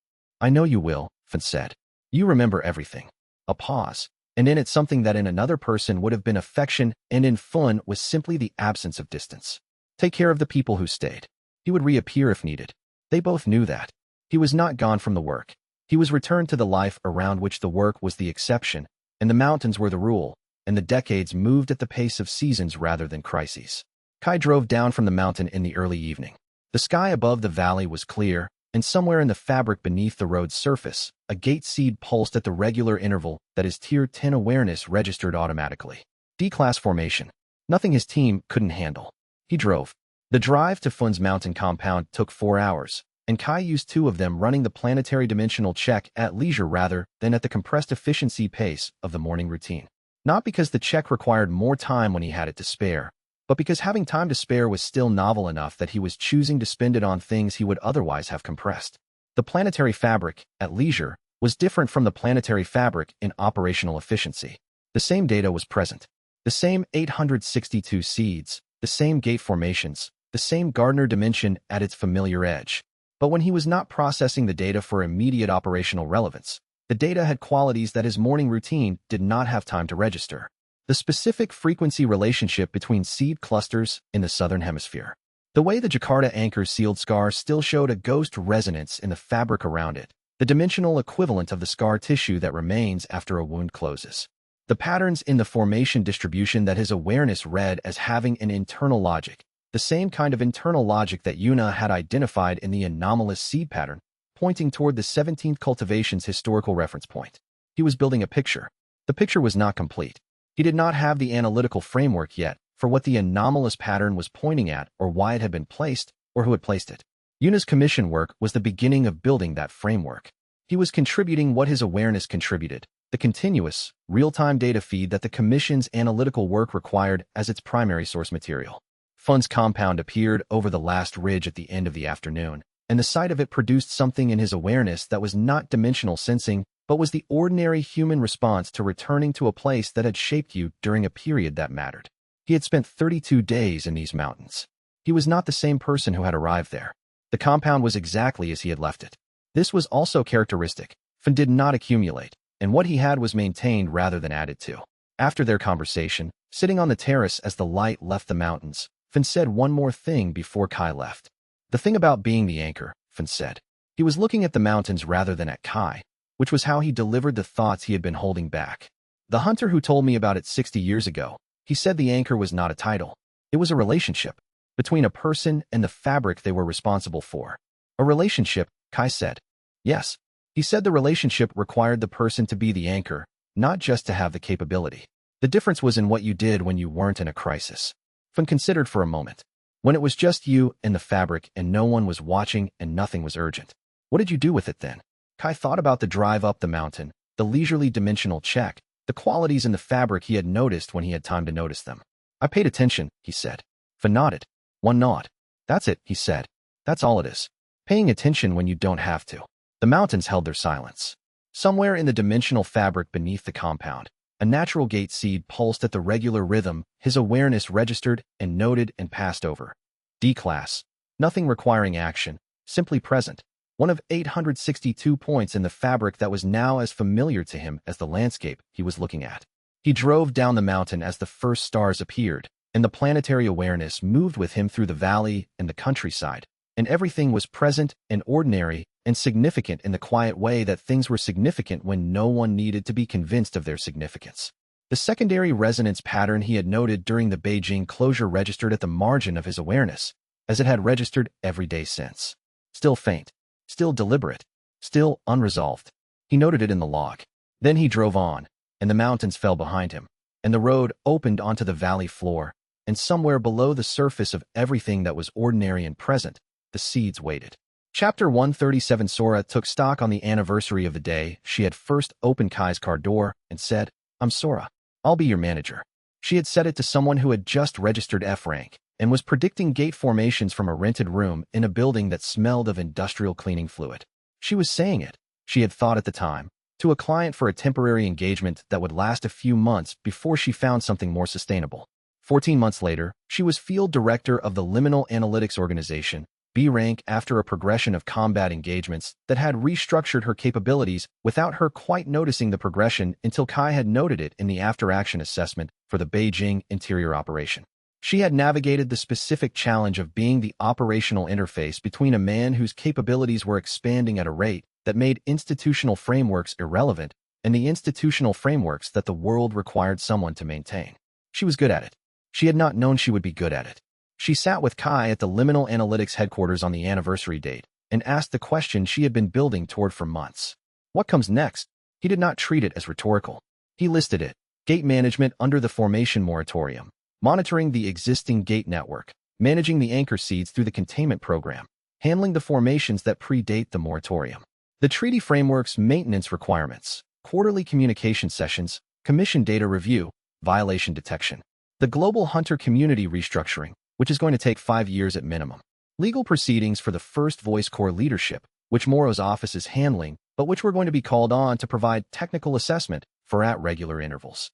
I know you will, Fun said. You remember everything. A pause, and in it something that in another person would have been affection and in Fun was simply the absence of distance. Take care of the people who stayed. He would reappear if needed. They both knew that. He was not gone from the work. He was returned to the life around which the work was the exception, and the mountains were the rule, and the decades moved at the pace of seasons rather than crises. Kai drove down from the mountain in the early evening. The sky above the valley was clear, and somewhere in the fabric beneath the road's surface, a gate seed pulsed at the regular interval that his Tier 10 awareness registered automatically. D-class formation. Nothing his team couldn't handle. He drove. The drive to Fun's mountain compound took 4 hours, and Kai used 2 of them running the planetary dimensional check at leisure rather than at the compressed efficiency pace of the morning routine. Not because the check required more time when he had it to spare, but because having time to spare was still novel enough that he was choosing to spend it on things he would otherwise have compressed. The planetary fabric, at leisure, was different from the planetary fabric in operational efficiency. The same data was present. The same 862 seeds, the same gate formations, the same Gardner dimension at its familiar edge. But when he was not processing the data for immediate operational relevance, the data had qualities that his morning routine did not have time to register. The specific frequency relationship between seed clusters in the southern hemisphere. The way the Jakarta anchor's sealed scar still showed a ghost resonance in the fabric around it, the dimensional equivalent of the scar tissue that remains after a wound closes. The patterns in the formation distribution that his awareness read as having an internal logic, the same kind of internal logic that Yuna had identified in the anomalous seed pattern, pointing toward the 17th cultivation's historical reference point. He was building a picture. The picture was not complete. He did not have the analytical framework yet for what the anomalous pattern was pointing at or why it had been placed or who had placed it. Yuna's commission work was the beginning of building that framework. He was contributing what his awareness contributed, the continuous, real-time data feed that the commission's analytical work required as its primary source material. Fun's compound appeared over the last ridge at the end of the afternoon, and the sight of it produced something in his awareness that was not dimensional sensing, but was the ordinary human response to returning to a place that had shaped you during a period that mattered. He had spent 32 days in these mountains. He was not the same person who had arrived there. The compound was exactly as he had left it. This was also characteristic. Fun did not accumulate, and what he had was maintained rather than added to. After their conversation, sitting on the terrace as the light left the mountains, Fun said one more thing before Kai left. The thing about being the anchor, Fun said. He was looking at the mountains rather than at Kai, which was how he delivered the thoughts he had been holding back. The hunter who told me about it 60 years ago, he said the anchor was not a title. It was a relationship between a person and the fabric they were responsible for. A relationship, Kai said. Yes. He said the relationship required the person to be the anchor, not just to have the capability. The difference was in what you did when you weren't in a crisis. Fun considered for a moment. When it was just you and the fabric and no one was watching and nothing was urgent. What did you do with it then? Kai thought about the drive up the mountain, the leisurely dimensional check, the qualities in the fabric he had noticed when he had time to notice them. I paid attention, he said. Fun nodded. One nod. That's it, he said. That's all it is. Paying attention when you don't have to. The mountains held their silence. Somewhere in the dimensional fabric beneath the compound, a natural gate seed pulsed at the regular rhythm his awareness registered and noted and passed over. D-class. Nothing requiring action, simply present. One of 862 points in the fabric that was now as familiar to him as the landscape he was looking at. He drove down the mountain as the first stars appeared, and the planetary awareness moved with him through the valley and the countryside, and everything was present and ordinary and significant in the quiet way that things were significant when no one needed to be convinced of their significance. The secondary resonance pattern he had noted during the Beijing closure registered at the margin of his awareness, as it had registered every day since. Still faint, still deliberate, still unresolved. He noted it in the log. Then he drove on, and the mountains fell behind him, and the road opened onto the valley floor, and somewhere below the surface of everything that was ordinary and present, the seeds waited. Chapter 137. Sora took stock on the anniversary of the day she had first opened Kai's car door and said, "I'm Sora. I'll be your manager." She had said it to someone who had just registered F rank and was predicting gate formations from a rented room in a building that smelled of industrial cleaning fluid. She was saying it, she had thought at the time, to a client for a temporary engagement that would last a few months before she found something more sustainable. 14 months later, she was field director of the Liminal Analytics Organization, B rank, after a progression of combat engagements that had restructured her capabilities without her quite noticing the progression until Kai had noted it in the after-action assessment for the Beijing interior operation. She had navigated the specific challenge of being the operational interface between a man whose capabilities were expanding at a rate that made institutional frameworks irrelevant and the institutional frameworks that the world required someone to maintain. She was good at it. She had not known she would be good at it. She sat with Kai at the Liminal Analytics headquarters on the anniversary date and asked the question she had been building toward for months. What comes next? He did not treat it as rhetorical. He listed it: gate management under the formation moratorium, monitoring the existing gate network, managing the anchor seeds through the containment program, handling the formations that predate the moratorium, the treaty framework's maintenance requirements, quarterly communication sessions, commission data review, violation detection, the global hunter community restructuring, which is going to take 5 years at minimum, legal proceedings for the first Voice Corps leadership, which Moro's office is handling, but which we're going to be called on to provide technical assessment for at regular intervals.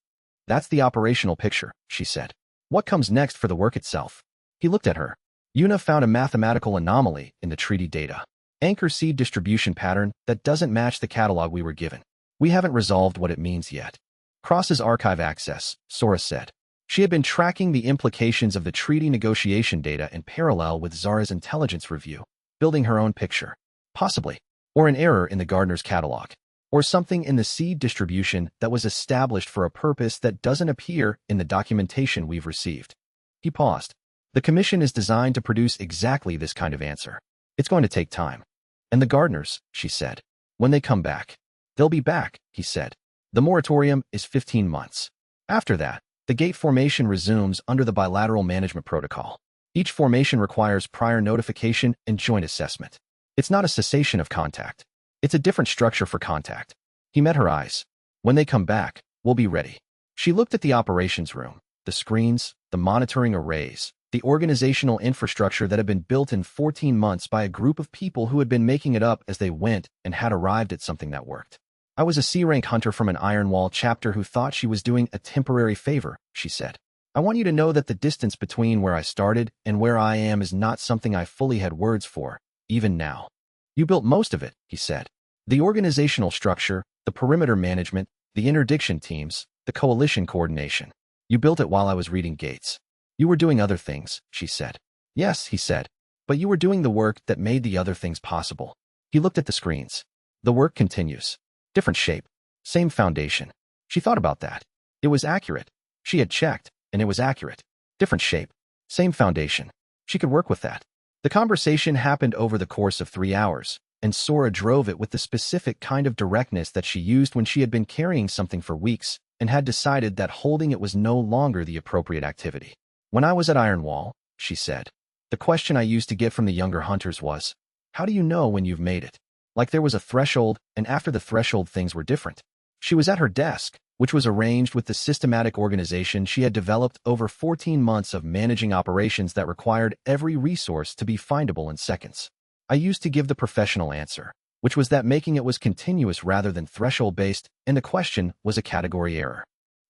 That's the operational picture, she said. What comes next for the work itself? He looked at her. Yuna found a mathematical anomaly in the treaty data. Anchor seed distribution pattern that doesn't match the catalog we were given. We haven't resolved what it means yet. Crosses archive access, Sora said. She had been tracking the implications of the treaty negotiation data in parallel with Zara's intelligence review, building her own picture. Possibly. Or an error in the gardener's catalog. Or something in the seed distribution that was established for a purpose that doesn't appear in the documentation we've received. He paused. The commission is designed to produce exactly this kind of answer. It's going to take time. And the gardeners, she said. When they come back. They'll be back, he said. The moratorium is 15 months. After that, the gate formation resumes under the bilateral management protocol. Each formation requires prior notification and joint assessment. It's not a cessation of contact. It's a different structure for contact. He met her eyes. When they come back, we'll be ready. She looked at the operations room, the screens, the monitoring arrays, the organizational infrastructure that had been built in 14 months by a group of people who had been making it up as they went and had arrived at something that worked. I was a C-rank hunter from an Ironwall chapter who thought she was doing a temporary favor, she said. I want you to know that the distance between where I started and where I am is not something I fully had words for, even now. You built most of it, he said. The organizational structure, the perimeter management, the interdiction teams, the coalition coordination. You built it while I was reading Gates. You were doing other things, she said. Yes, he said. But you were doing the work that made the other things possible. He looked at the screens. The work continues. Different shape. Same foundation. She thought about that. It was accurate. She had checked, and it was accurate. Different shape. Same foundation. She could work with that. The conversation happened over the course of 3 hours, and Sora drove it with the specific kind of directness that she used when she had been carrying something for weeks and had decided that holding it was no longer the appropriate activity. When I was at Ironwall, she said, the question I used to get from the younger hunters was, how do you know when you've made it? Like there was a threshold, and after the threshold things were different. She was at her desk, which was arranged with the systematic organization she had developed over 14 months of managing operations that required every resource to be findable in seconds. I used to give the professional answer. which was that making it was continuous rather than threshold-based, and the question was a category error.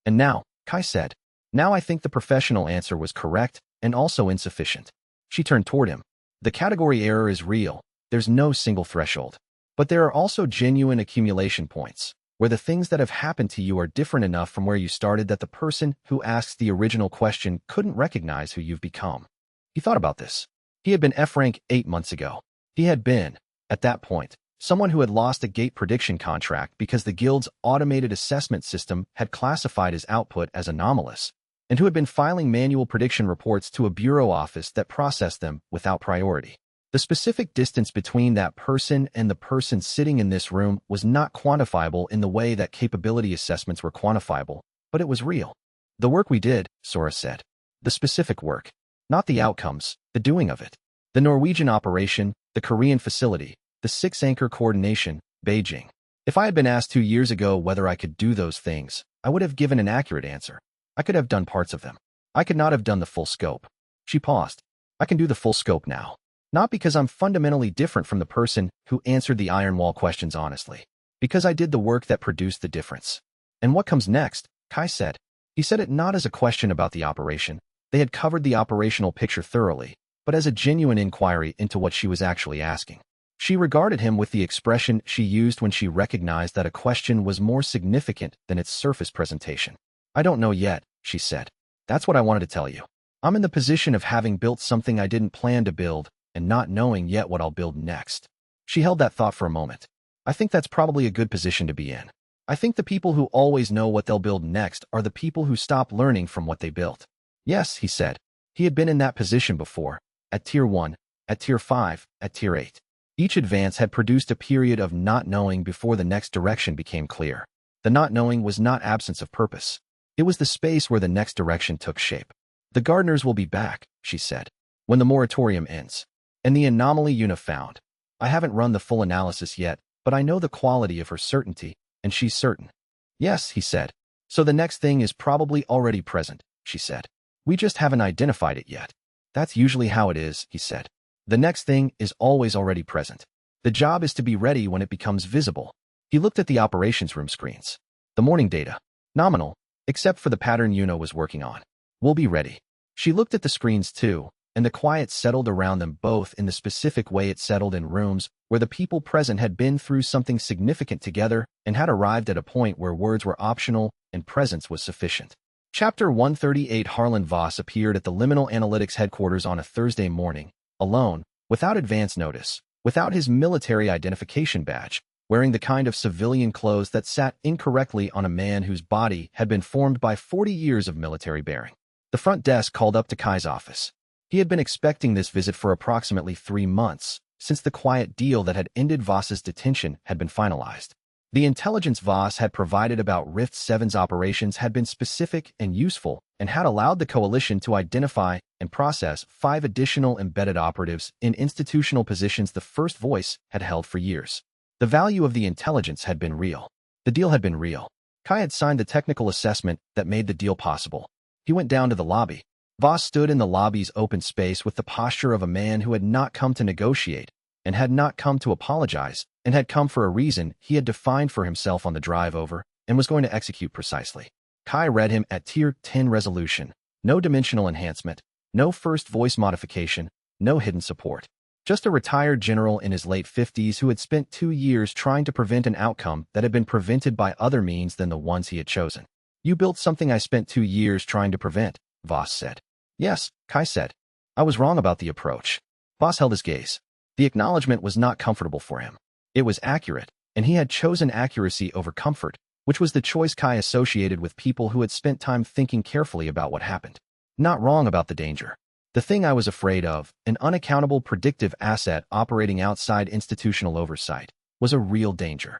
And now, Kai said, now I think the professional answer was correct and also insufficient. She turned toward him. The category error is real. There's no single threshold. But there are also genuine accumulation points, where the things that have happened to you are different enough from where you started that the person who asks the original question couldn't recognize who you've become. He thought about this. He had been F rank 8 months ago. He had been, at that point, someone who had lost a gate prediction contract because the guild's automated assessment system had classified his output as anomalous, and who had been filing manual prediction reports to a bureau office that processed them without priority. The specific distance between that person and the person sitting in this room was not quantifiable in the way that capability assessments were quantifiable, but it was real. The work we did, Sora said. The specific work. Not the outcomes, the doing of it. The Norwegian operation, the Korean facility, the 6-anchor coordination, Beijing. If I had been asked 2 years ago whether I could do those things, I would have given an accurate answer. I could have done parts of them. I could not have done the full scope. She paused. I can do the full scope now. Not because I'm fundamentally different from the person who answered the iron wall questions honestly. Because I did the work that produced the difference. And what comes next? Kai said. He said it not as a question about the operation. They had covered the operational picture thoroughly, but as a genuine inquiry into what she was actually asking. She regarded him with the expression she used when she recognized that a question was more significant than its surface presentation. I don't know yet, she said. That's what I wanted to tell you. I'm in the position of having built something I didn't plan to build, and not knowing yet what I'll build next. She held that thought for a moment. I think that's probably a good position to be in. I think the people who always know what they'll build next are the people who stop learning from what they built. Yes, he said. He had been in that position before, at Tier 1, at Tier 5, at Tier 8. Each advance had produced a period of not knowing before the next direction became clear. The not knowing was not absence of purpose. It was the space where the next direction took shape. The gardeners will be back, she said, when the moratorium ends. And the anomaly Una found. I haven't run the full analysis yet, but I know the quality of her certainty, and she's certain. Yes, he said. So the next thing is probably already present, she said. We just haven't identified it yet. That's usually how it is, he said. The next thing is always already present. The job is to be ready when it becomes visible. He looked at the operations room screens. The morning data. Nominal, except for the pattern Una was working on. We'll be ready. She looked at the screens too, and the quiet settled around them both in the specific way it settled in rooms where the people present had been through something significant together and had arrived at a point where words were optional and presence was sufficient. Chapter 138 Harlan Voss appeared at the Liminal Analytics headquarters on a Thursday morning, alone, without advance notice, without his military identification badge, wearing the kind of civilian clothes that sat incorrectly on a man whose body had been formed by 40 years of military bearing. The front desk called up to Kai's office. He had been expecting this visit for approximately 3 months, since the quiet deal that had ended Voss's detention had been finalized. The intelligence Voss had provided about Rift 7's operations had been specific and useful, and had allowed the coalition to identify and process 5 additional embedded operatives in institutional positions the First Voice had held for years. The value of the intelligence had been real. The deal had been real. Kai had signed the technical assessment that made the deal possible. He went down to the lobby. Voss stood in the lobby's open space with the posture of a man who had not come to negotiate, and had not come to apologize, and had come for a reason he had defined for himself on the drive over, and was going to execute precisely. Kai read him at Tier 10 resolution. No dimensional enhancement, no First Voice modification, no hidden support. Just a retired general in his late 50s who had spent 2 years trying to prevent an outcome that had been prevented by other means than the ones he had chosen. You built something I spent 2 years trying to prevent, Voss said. Yes, Kai said. I was wrong about the approach. Voss held his gaze. The acknowledgement was not comfortable for him. It was accurate, and he had chosen accuracy over comfort, which was the choice Kai associated with people who had spent time thinking carefully about what happened. Not wrong about the danger. The thing I was afraid of, an unaccountable predictive asset operating outside institutional oversight, was a real danger.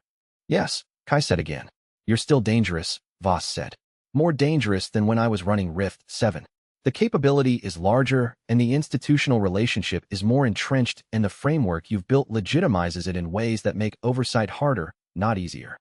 Yes, Kai said again. You're still dangerous, Voss said. More dangerous than when I was running Rift 7. The capability is larger, and the institutional relationship is more entrenched, and the framework you've built legitimizes it in ways that make oversight harder, not easier.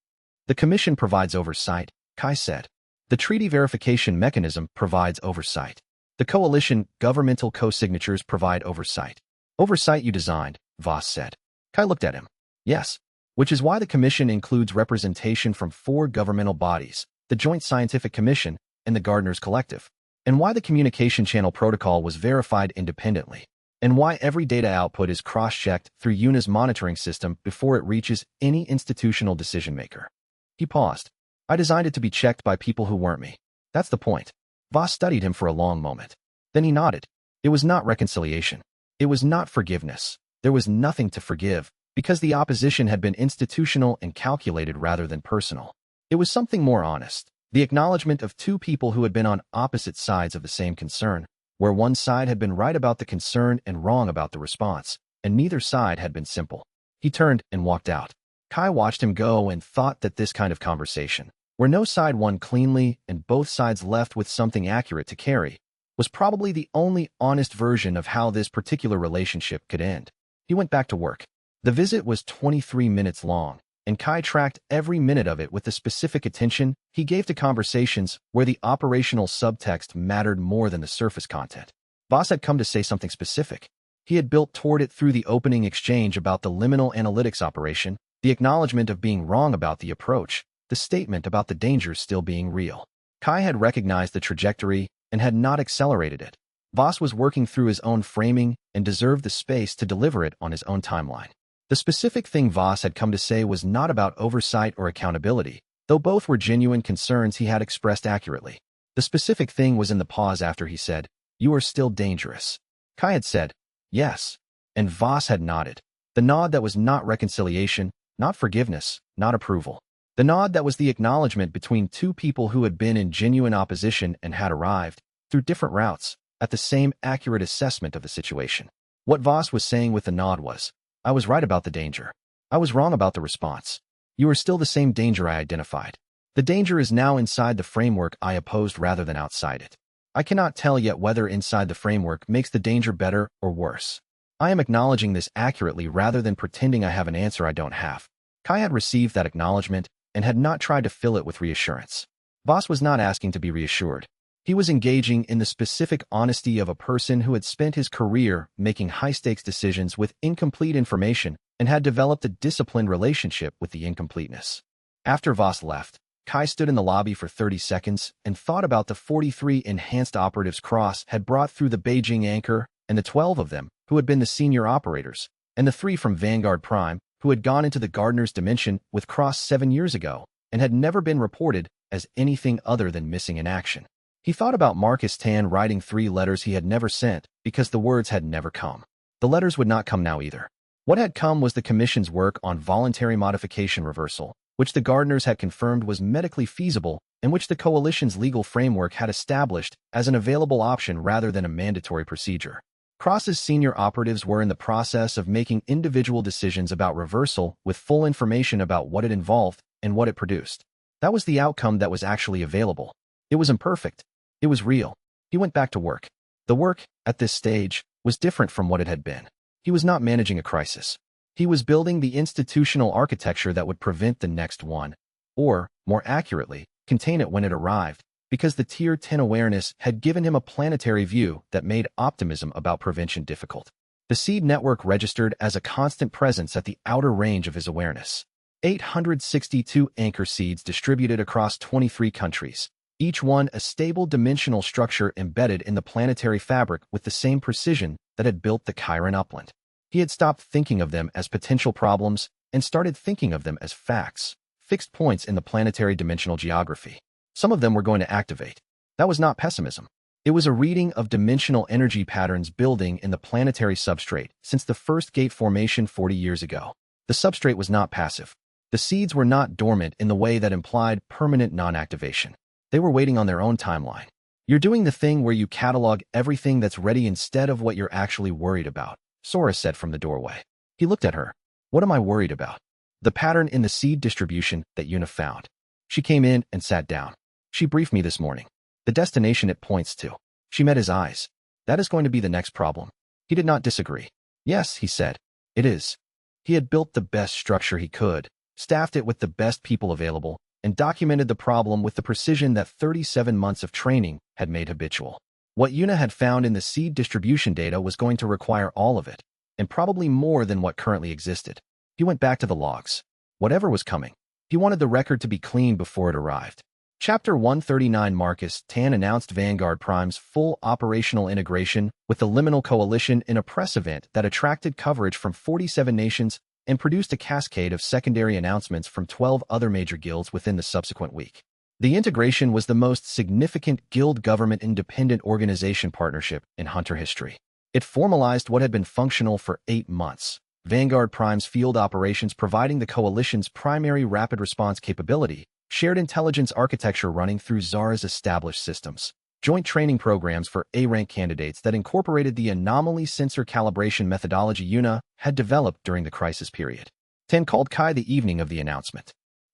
The Commission provides oversight, Kai said. The treaty verification mechanism provides oversight. The coalition governmental co-signatures provide oversight. Oversight you designed, Voss said. Kai looked at him. Yes, which is why the commission includes representation from 4 governmental bodies, the Joint Scientific Commission and the Gardeners Collective, and why the communication channel protocol was verified independently, and why every data output is cross-checked through UNA's monitoring system before it reaches any institutional decision-maker. He paused. I designed it to be checked by people who weren't me. That's the point. Voss studied him for a long moment. Then he nodded. It was not reconciliation. It was not forgiveness. There was nothing to forgive, because the opposition had been institutional and calculated rather than personal. It was something more honest. The acknowledgement of 2 people who had been on opposite sides of the same concern, where one side had been right about the concern and wrong about the response, and neither side had been simple. He turned and walked out. Kai watched him go and thought that this kind of conversation, where no side won cleanly and both sides left with something accurate to carry, was probably the only honest version of how this particular relationship could end. He went back to work. The visit was 23 minutes long, and Kai tracked every minute of it with the specific attention he gave to conversations where the operational subtext mattered more than the surface content. Voss had come to say something specific. He had built toward it through the opening exchange about the liminal analytics operation, the acknowledgement of being wrong about the approach, the statement about the dangers still being real. Kai had recognized the trajectory and had not accelerated it. Voss was working through his own framing and deserved the space to deliver it on his own timeline. The specific thing Voss had come to say was not about oversight or accountability, though both were genuine concerns he had expressed accurately. The specific thing was in the pause after he said, "You are still dangerous." Kai had said, "Yes," and Voss had nodded. The nod that was not reconciliation, not forgiveness, not approval. The nod that was the acknowledgement between 2 people who had been in genuine opposition and had arrived, through different routes, at the same accurate assessment of the situation. What Voss was saying with the nod was, I was right about the danger. I was wrong about the response. You are still the same danger I identified. The danger is now inside the framework I opposed rather than outside it. I cannot tell yet whether inside the framework makes the danger better or worse. I am acknowledging this accurately rather than pretending I have an answer I don't have. Kai had received that acknowledgement and had not tried to fill it with reassurance. Voss was not asking to be reassured. He was engaging in the specific honesty of a person who had spent his career making high-stakes decisions with incomplete information and had developed a disciplined relationship with the incompleteness. After Voss left, Kai stood in the lobby for 30 seconds and thought about the 43 enhanced operatives Cross had brought through the Beijing anchor and the 12 of them who had been the senior operators, and the 3 from Vanguard Prime who had gone into the Gardener's dimension with Cross 7 years ago and had never been reported as anything other than missing in action. He thought about Marcus Tan writing 3 letters he had never sent because the words had never come. The letters would not come now either. What had come was the Commission's work on voluntary modification reversal, which the Gardeners had confirmed was medically feasible and which the Coalition's legal framework had established as an available option rather than a mandatory procedure. Cross's senior operatives were in the process of making individual decisions about reversal with full information about what it involved and what it produced. That was the outcome that was actually available. It was imperfect. It was real. He went back to work. The work, at this stage, was different from what it had been. He was not managing a crisis. He was building the institutional architecture that would prevent the next one, or, more accurately, contain it when it arrived, because the Tier 10 awareness had given him a planetary view that made optimism about prevention difficult. The seed network registered as a constant presence at the outer range of his awareness. 862 anchor seeds distributed across 23 countries, each one a stable dimensional structure embedded in the planetary fabric with the same precision that had built the Chiron upland. He had stopped thinking of them as potential problems and started thinking of them as facts, fixed points in the planetary dimensional geography. Some of them were going to activate. That was not pessimism. It was a reading of dimensional energy patterns building in the planetary substrate since the first gate formation 40 years ago. The substrate was not passive. The seeds were not dormant in the way that implied permanent non-activation. They were waiting on their own timeline. You're doing the thing where you catalog everything that's ready instead of what you're actually worried about, Sora said from the doorway. He looked at her. What am I worried about? The pattern in the seed distribution that Yuna found. She came in and sat down. She briefed me this morning. The destination it points to. She met his eyes. That is going to be the next problem. He did not disagree. Yes, he said. It is. He had built the best structure he could, staffed it with the best people available, and documented the problem with the precision that 37 months of training had made habitual. What Yuna had found in the seed distribution data was going to require all of it, and probably more than what currently existed. He went back to the logs. Whatever was coming, he wanted the record to be clean before it arrived. Chapter 139 Marcus Tan announced Vanguard Prime's full operational integration with the Liminal Coalition in a press event that attracted coverage from 47 nations and produced a cascade of secondary announcements from 12 other major guilds within the subsequent week. The integration was the most significant guild government independent organization partnership in Hunter history. It formalized what had been functional for 8 months. Vanguard Prime's field operations providing the coalition's primary rapid response capability, shared intelligence architecture running through Zara's established systems, joint training programs for A-rank candidates that incorporated the Anomaly Sensor Calibration methodology Yuna had developed during the crisis period. Ten called Kai the evening of the announcement.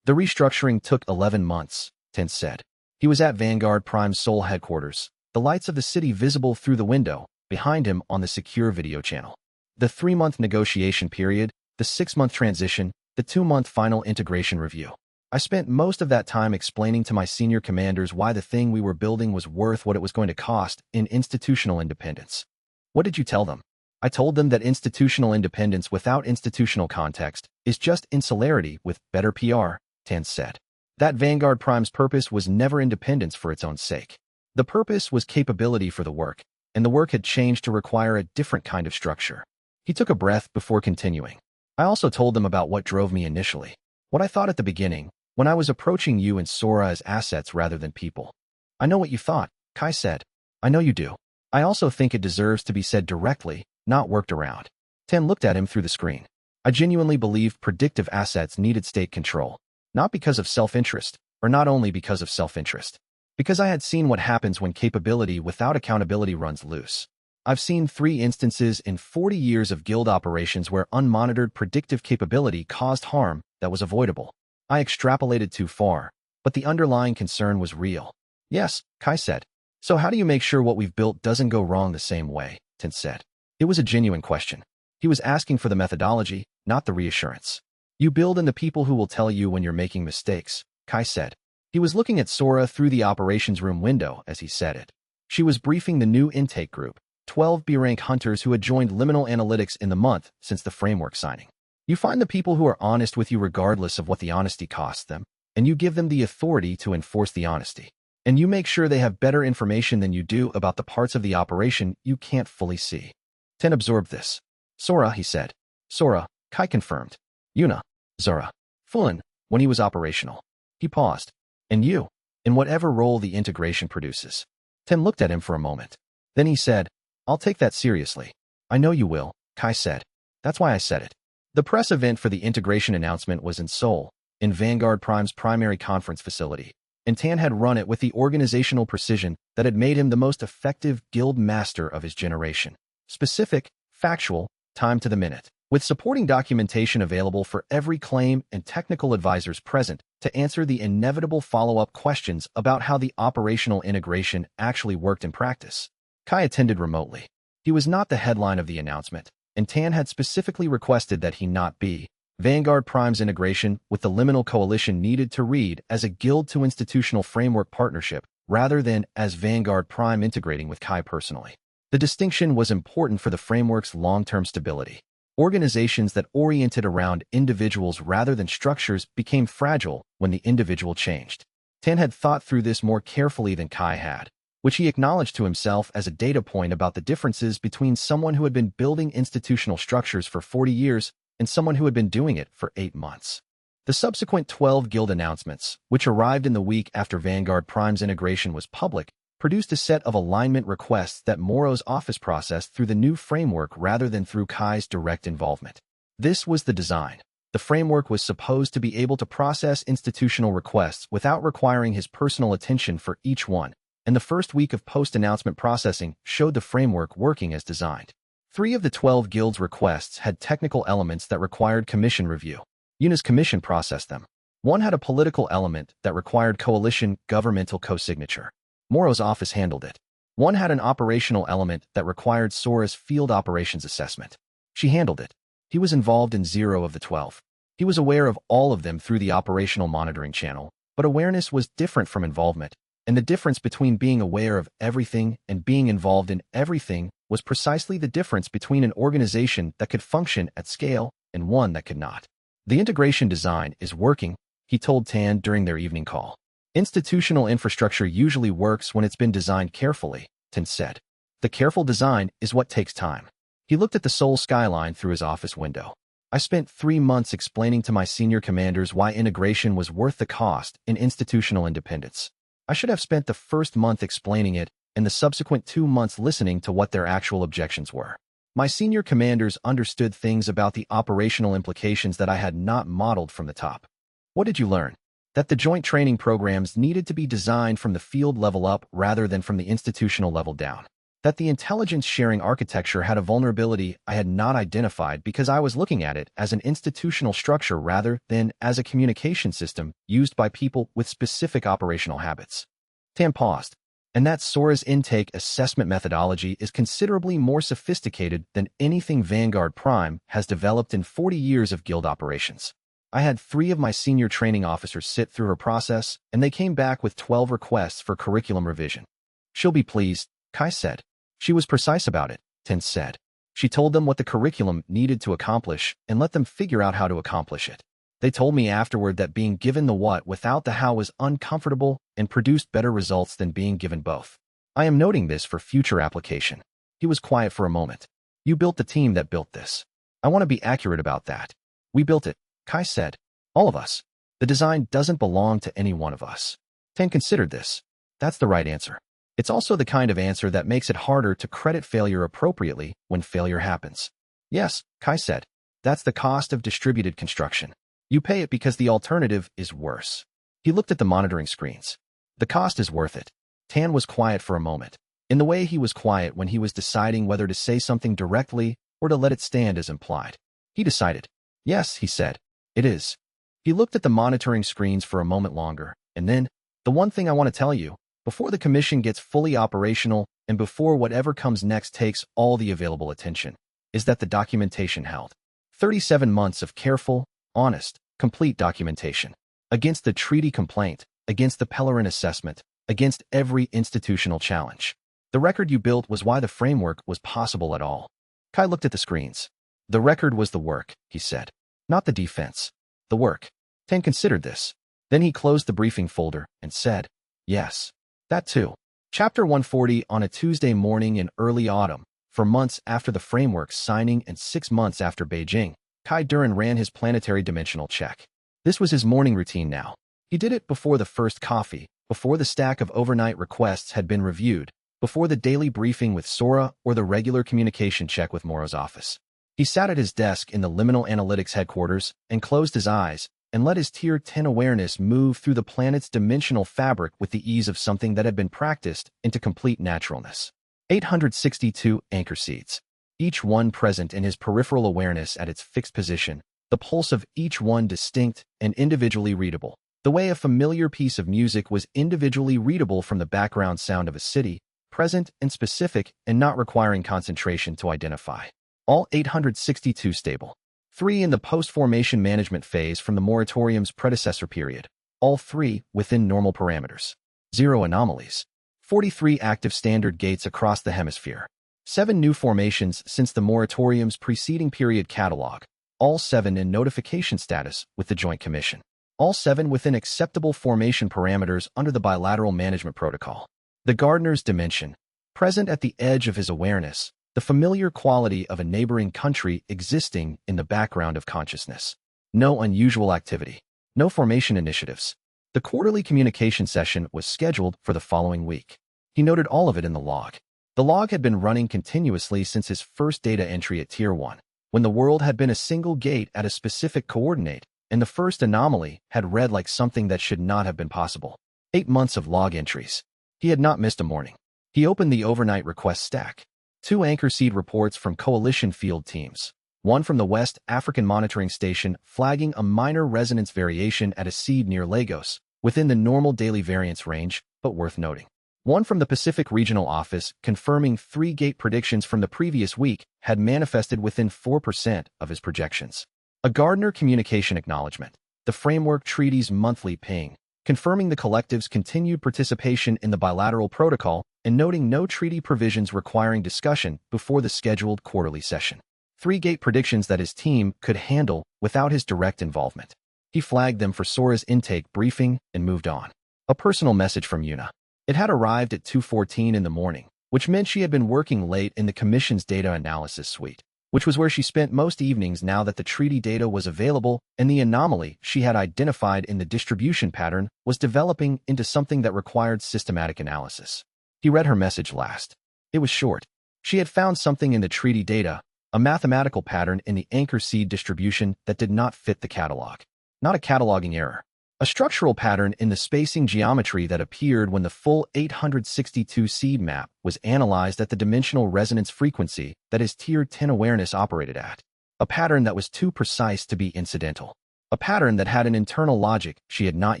The restructuring took 11 months, Ten said. He was at Vanguard Prime's Seoul headquarters, the lights of the city visible through the window, behind him on the secure video channel. The 3-month negotiation period, the 6-month transition, the 2-month final integration review. I spent most of that time explaining to my senior commanders why the thing we were building was worth what it was going to cost in institutional independence. What did you tell them? I told them that institutional independence without institutional context is just insularity with better PR, Tan said. That Vanguard Prime's purpose was never independence for its own sake. The purpose was capability for the work, and the work had changed to require a different kind of structure. He took a breath before continuing. I also told them about what drove me initially. What I thought at the beginning, when I was approaching you and Sora as assets rather than people. I know what you thought, Kai said. I know you do. I also think it deserves to be said directly, not worked around. Ten looked at him through the screen. I genuinely believed predictive assets needed state control. Not because of self-interest, or not only because of self-interest. Because I had seen what happens when capability without accountability runs loose. I've seen 3 instances in 40 years of guild operations where unmonitored predictive capability caused harm that was avoidable. I extrapolated too far, but the underlying concern was real. Yes, Kai said. So how do you make sure what we've built doesn't go wrong the same way? Ten said. It was a genuine question. He was asking for the methodology, not the reassurance. You build in the people who will tell you when you're making mistakes, Kai said. He was looking at Sora through the operations room window as he said it. She was briefing the new intake group, 12 B-rank hunters who had joined Liminal Analytics in the month since the framework signing. You find the people who are honest with you regardless of what the honesty costs them, and you give them the authority to enforce the honesty. And you make sure they have better information than you do about the parts of the operation you can't fully see. Ten absorbed this. Sora, he said. Sora, Kai confirmed. Yuna, Zara. Fulin, when he was operational. He paused. And you, in whatever role the integration produces. Ten looked at him for a moment. Then he said, I'll take that seriously. I know you will, Kai said. That's why I said it. The press event for the integration announcement was in Seoul, in Vanguard Prime's primary conference facility, and Tan had run it with the organizational precision that had made him the most effective guild master of his generation. Specific, factual, time to the minute, with supporting documentation available for every claim and technical advisors present to answer the inevitable follow-up questions about how the operational integration actually worked in practice. Kai attended remotely. He was not the headline of the announcement, and Tan had specifically requested that he not be. Vanguard Prime's integration with the Liminal Coalition needed to read as a guild-to-institutional framework partnership rather than as Vanguard Prime integrating with Kai personally. The distinction was important for the framework's long-term stability. Organizations that oriented around individuals rather than structures became fragile when the individual changed. Tan had thought through this more carefully than Kai had, which he acknowledged to himself as a data point about the differences between someone who had been building institutional structures for 40 years and someone who had been doing it for 8 months. The subsequent 12 guild announcements, which arrived in the week after Vanguard Prime's integration was public, produced a set of alignment requests that Moro's office processed through the new framework rather than through Kai's direct involvement. This was the design. The framework was supposed to be able to process institutional requests without requiring his personal attention for each one, and the first week of post-announcement processing showed the framework working as designed. 3 of the 12 guilds' requests had technical elements that required commission review. Yuna's commission processed them. 1 had a political element that required coalition governmental co-signature. Moro's office handled it. 1 had an operational element that required Sora's field operations assessment. She handled it. He was involved in 0 of the 12. He was aware of all of them through the operational monitoring channel, but awareness was different from involvement. And the difference between being aware of everything and being involved in everything was precisely the difference between an organization that could function at scale and one that could not. The integration design is working, he told Tan during their evening call. Institutional infrastructure usually works when it's been designed carefully, Tan said. The careful design is what takes time. He looked at the Seoul skyline through his office window. I spent 3 months explaining to my senior commanders why integration was worth the cost in institutional independence. I should have spent the first month explaining it and the subsequent 2 months listening to what their actual objections were. My senior commanders understood things about the operational implications that I had not modeled from the top. What did you learn? That the joint training programs needed to be designed from the field level up rather than from the institutional level down. That the intelligence sharing architecture had a vulnerability I had not identified because I was looking at it as an institutional structure rather than as a communication system used by people with specific operational habits. Tan paused. And that Sora's intake assessment methodology is considerably more sophisticated than anything Vanguard Prime has developed in 40 years of guild operations. I had 3 of my senior training officers sit through her process, and they came back with 12 requests for curriculum revision. She'll be pleased, Kai said. She was precise about it, Tan said. She told them what the curriculum needed to accomplish and let them figure out how to accomplish it. They told me afterward that being given the what without the how was uncomfortable and produced better results than being given both. I am noting this for future application. He was quiet for a moment. You built the team that built this. I want to be accurate about that. We built it, Kai said. All of us. The design doesn't belong to any one of us. Tan considered this. That's the right answer. It's also the kind of answer that makes it harder to credit failure appropriately when failure happens. Yes, Kai said. That's the cost of distributed construction. You pay it because the alternative is worse. He looked at the monitoring screens. The cost is worth it. Tan was quiet for a moment, in the way he was quiet when he was deciding whether to say something directly or to let it stand as implied. He decided. Yes, he said. It is. He looked at the monitoring screens for a moment longer, and then, the one thing I want to tell you, before the commission gets fully operational and before whatever comes next takes all the available attention, is that the documentation held. 37 months of careful, honest, complete documentation. Against the treaty complaint, against the Pellerin assessment, against every institutional challenge. The record you built was why the framework was possible at all. Kai looked at the screens. The record was the work, he said. Not the defense. The work. Tan considered this. Then he closed the briefing folder and said, yes. That too. Chapter 140 on a Tuesday morning in early autumn, for months after the framework's signing and 6 months after Beijing, Kai Duran ran his planetary dimensional check. This was his morning routine now. He did it before the first coffee, before the stack of overnight requests had been reviewed, before the daily briefing with Sora or the regular communication check with Moro's office. He sat at his desk in the Liminal Analytics headquarters and closed his eyes and let his Tier 10 awareness move through the planet's dimensional fabric with the ease of something that had been practiced into complete naturalness. 862 anchor seeds. Each one present in his peripheral awareness at its fixed position, the pulse of each one distinct and individually readable, the way a familiar piece of music was individually readable from the background sound of a city, present and specific and not requiring concentration to identify. All 862 stable. 3 in the post-formation management phase from the moratorium's predecessor period, all 3 within normal parameters. 0 anomalies. 43 active standard gates across the hemisphere. 7 new formations since the moratorium's preceding period catalog, all 7 in notification status with the Joint Commission. All 7 within acceptable formation parameters under the bilateral management protocol. The gardener's dimension, present at the edge of his awareness, the familiar quality of a neighboring country existing in the background of consciousness. No unusual activity. No formation initiatives. The quarterly communication session was scheduled for the following week. He noted all of it in the log. The log had been running continuously since his first data entry at Tier 1, when the world had been a single gate at a specific coordinate, and the first anomaly had read like something that should not have been possible. 8 months of log entries. He had not missed a morning. He opened the overnight request stack. 2 anchor seed reports from coalition field teams. 1 from the West African Monitoring Station flagging a minor resonance variation at a seed near Lagos, within the normal daily variance range, but worth noting. 1 from the Pacific Regional Office confirming 3 gate predictions from the previous week had manifested within 4% of his projections. A Gardner communication acknowledgement, the framework treaty's monthly ping, confirming the collective's continued participation in the bilateral protocol and noting no treaty provisions requiring discussion before the scheduled quarterly session. 3 gate predictions that his team could handle without his direct involvement. He flagged them for Sora's intake briefing and moved on. A personal message from Yuna. It had arrived at 2:14 in the morning, which meant she had been working late in the Commission's data analysis suite, which was where she spent most evenings now that the treaty data was available and the anomaly she had identified in the distribution pattern was developing into something that required systematic analysis. He read her message last. It was short. She had found something in the treaty data, a mathematical pattern in the anchor seed distribution that did not fit the catalog. Not a cataloging error. A structural pattern in the spacing geometry that appeared when the full 862 seed map was analyzed at the dimensional resonance frequency that his Tier 10 awareness operated at. A pattern that was too precise to be incidental. A pattern that had an internal logic she had not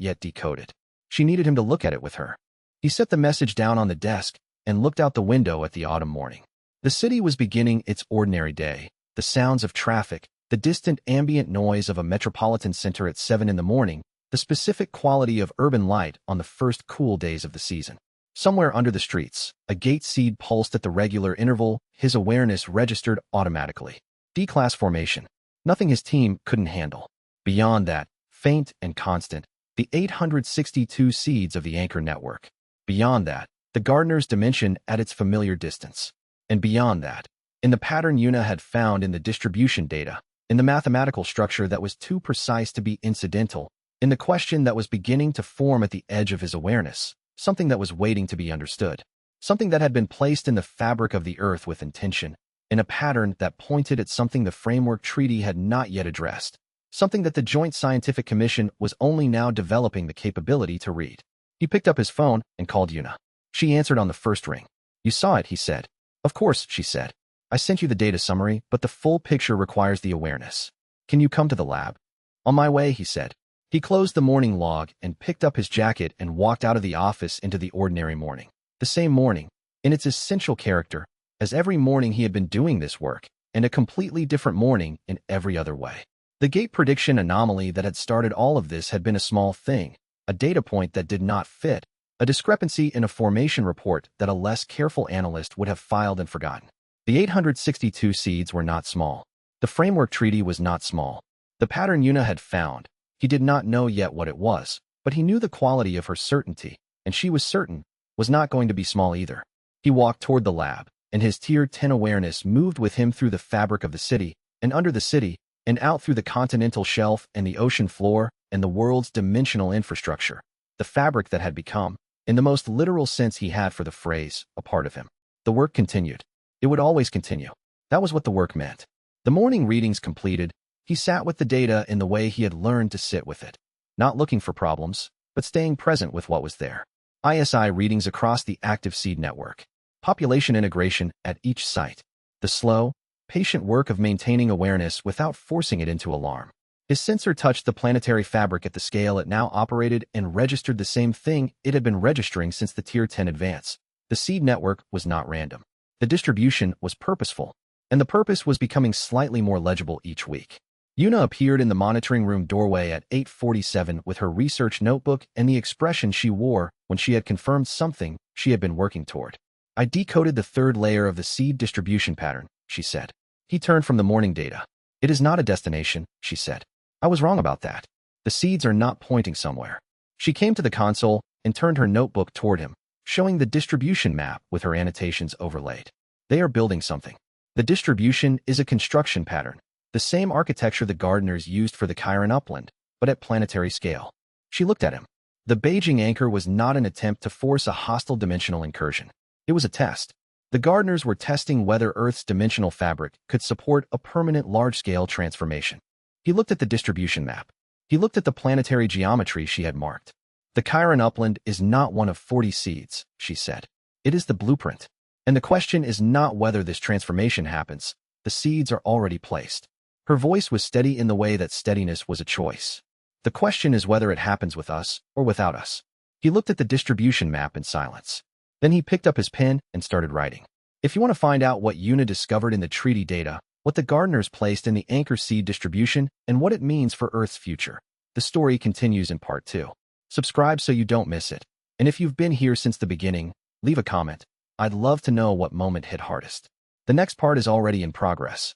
yet decoded. She needed him to look at it with her. He set the message down on the desk and looked out the window at the autumn morning. The city was beginning its ordinary day. The sounds of traffic, the distant ambient noise of a metropolitan center at 7 in the morning, the specific quality of urban light on the first cool days of the season. Somewhere under the streets, a gate seed pulsed at the regular interval, his awareness registered automatically. D-class formation. Nothing his team couldn't handle. Beyond that, faint and constant, the 862 seeds of the anchor network. Beyond that, the gardener's dimension at its familiar distance. And beyond that, in the pattern Yuna had found in the distribution data, in the mathematical structure that was too precise to be incidental, in the question that was beginning to form at the edge of his awareness, something that was waiting to be understood, something that had been placed in the fabric of the earth with intention, in a pattern that pointed at something the framework treaty had not yet addressed, something that the Joint Scientific Commission was only now developing the capability to read. He picked up his phone and called Yuna. She answered on the first ring. "You saw it," he said. "Of course," she said. "I sent you the data summary, but the full picture requires the awareness. Can you come to the lab?" "On my way," he said. He closed the morning log and picked up his jacket and walked out of the office into the ordinary morning. The same morning, in its essential character, as every morning he had been doing this work, and a completely different morning in every other way. The gate prediction anomaly that had started all of this had been a small thing, a data point that did not fit, a discrepancy in a formation report that a less careful analyst would have filed and forgotten. The 862 seeds were not small. The framework treaty was not small. The pattern Yuna had found, he did not know yet what it was, but he knew the quality of her certainty, and she was certain, was not going to be small either. He walked toward the lab, and his Tier 10 awareness moved with him through the fabric of the city, and under the city, and out through the continental shelf and the ocean floor and the world's dimensional infrastructure, the fabric that had become, in the most literal sense he had for the phrase, a part of him. The work continued. It would always continue. That was what the work meant. The morning readings completed, he sat with the data in the way he had learned to sit with it, not looking for problems, but staying present with what was there. ISI readings across the active seed network. Population integration at each site. The slow, patient work of maintaining awareness without forcing it into alarm. His sensor touched the planetary fabric at the scale it now operated and registered the same thing it had been registering since the Tier 10 advance. The seed network was not random. The distribution was purposeful, and the purpose was becoming slightly more legible each week. Yuna appeared in the monitoring room doorway at 8:47 with her research notebook and the expression she wore when she had confirmed something she had been working toward. "I decoded the third layer of the seed distribution pattern," she said. He turned from the morning data. "It is not a destination," she said. "I was wrong about that. The seeds are not pointing somewhere." She came to the console and turned her notebook toward him, showing the distribution map with her annotations overlaid. "They are building something. The distribution is a construction pattern. The same architecture the gardeners used for the Chiron upland, but at planetary scale." She looked at him. The Beijing anchor was not an attempt to force a hostile dimensional incursion. It was a test. The gardeners were testing whether Earth's dimensional fabric could support a permanent large-scale transformation. He looked at the distribution map. He looked at the planetary geometry she had marked. "The Chiron upland is not one of 40 seeds," she said. "It is the blueprint. And the question is not whether this transformation happens. The seeds are already placed." Her voice was steady in the way that steadiness was a choice. "The question is whether it happens with us or without us." He looked at the distribution map in silence. Then he picked up his pen and started writing. If you want to find out what Yuna discovered in the treaty data, what the gardeners placed in the anchor seed distribution, and what it means for Earth's future, the story continues in part 2. Subscribe so you don't miss it. And if you've been here since the beginning, leave a comment. I'd love to know what moment hit hardest. The next part is already in progress.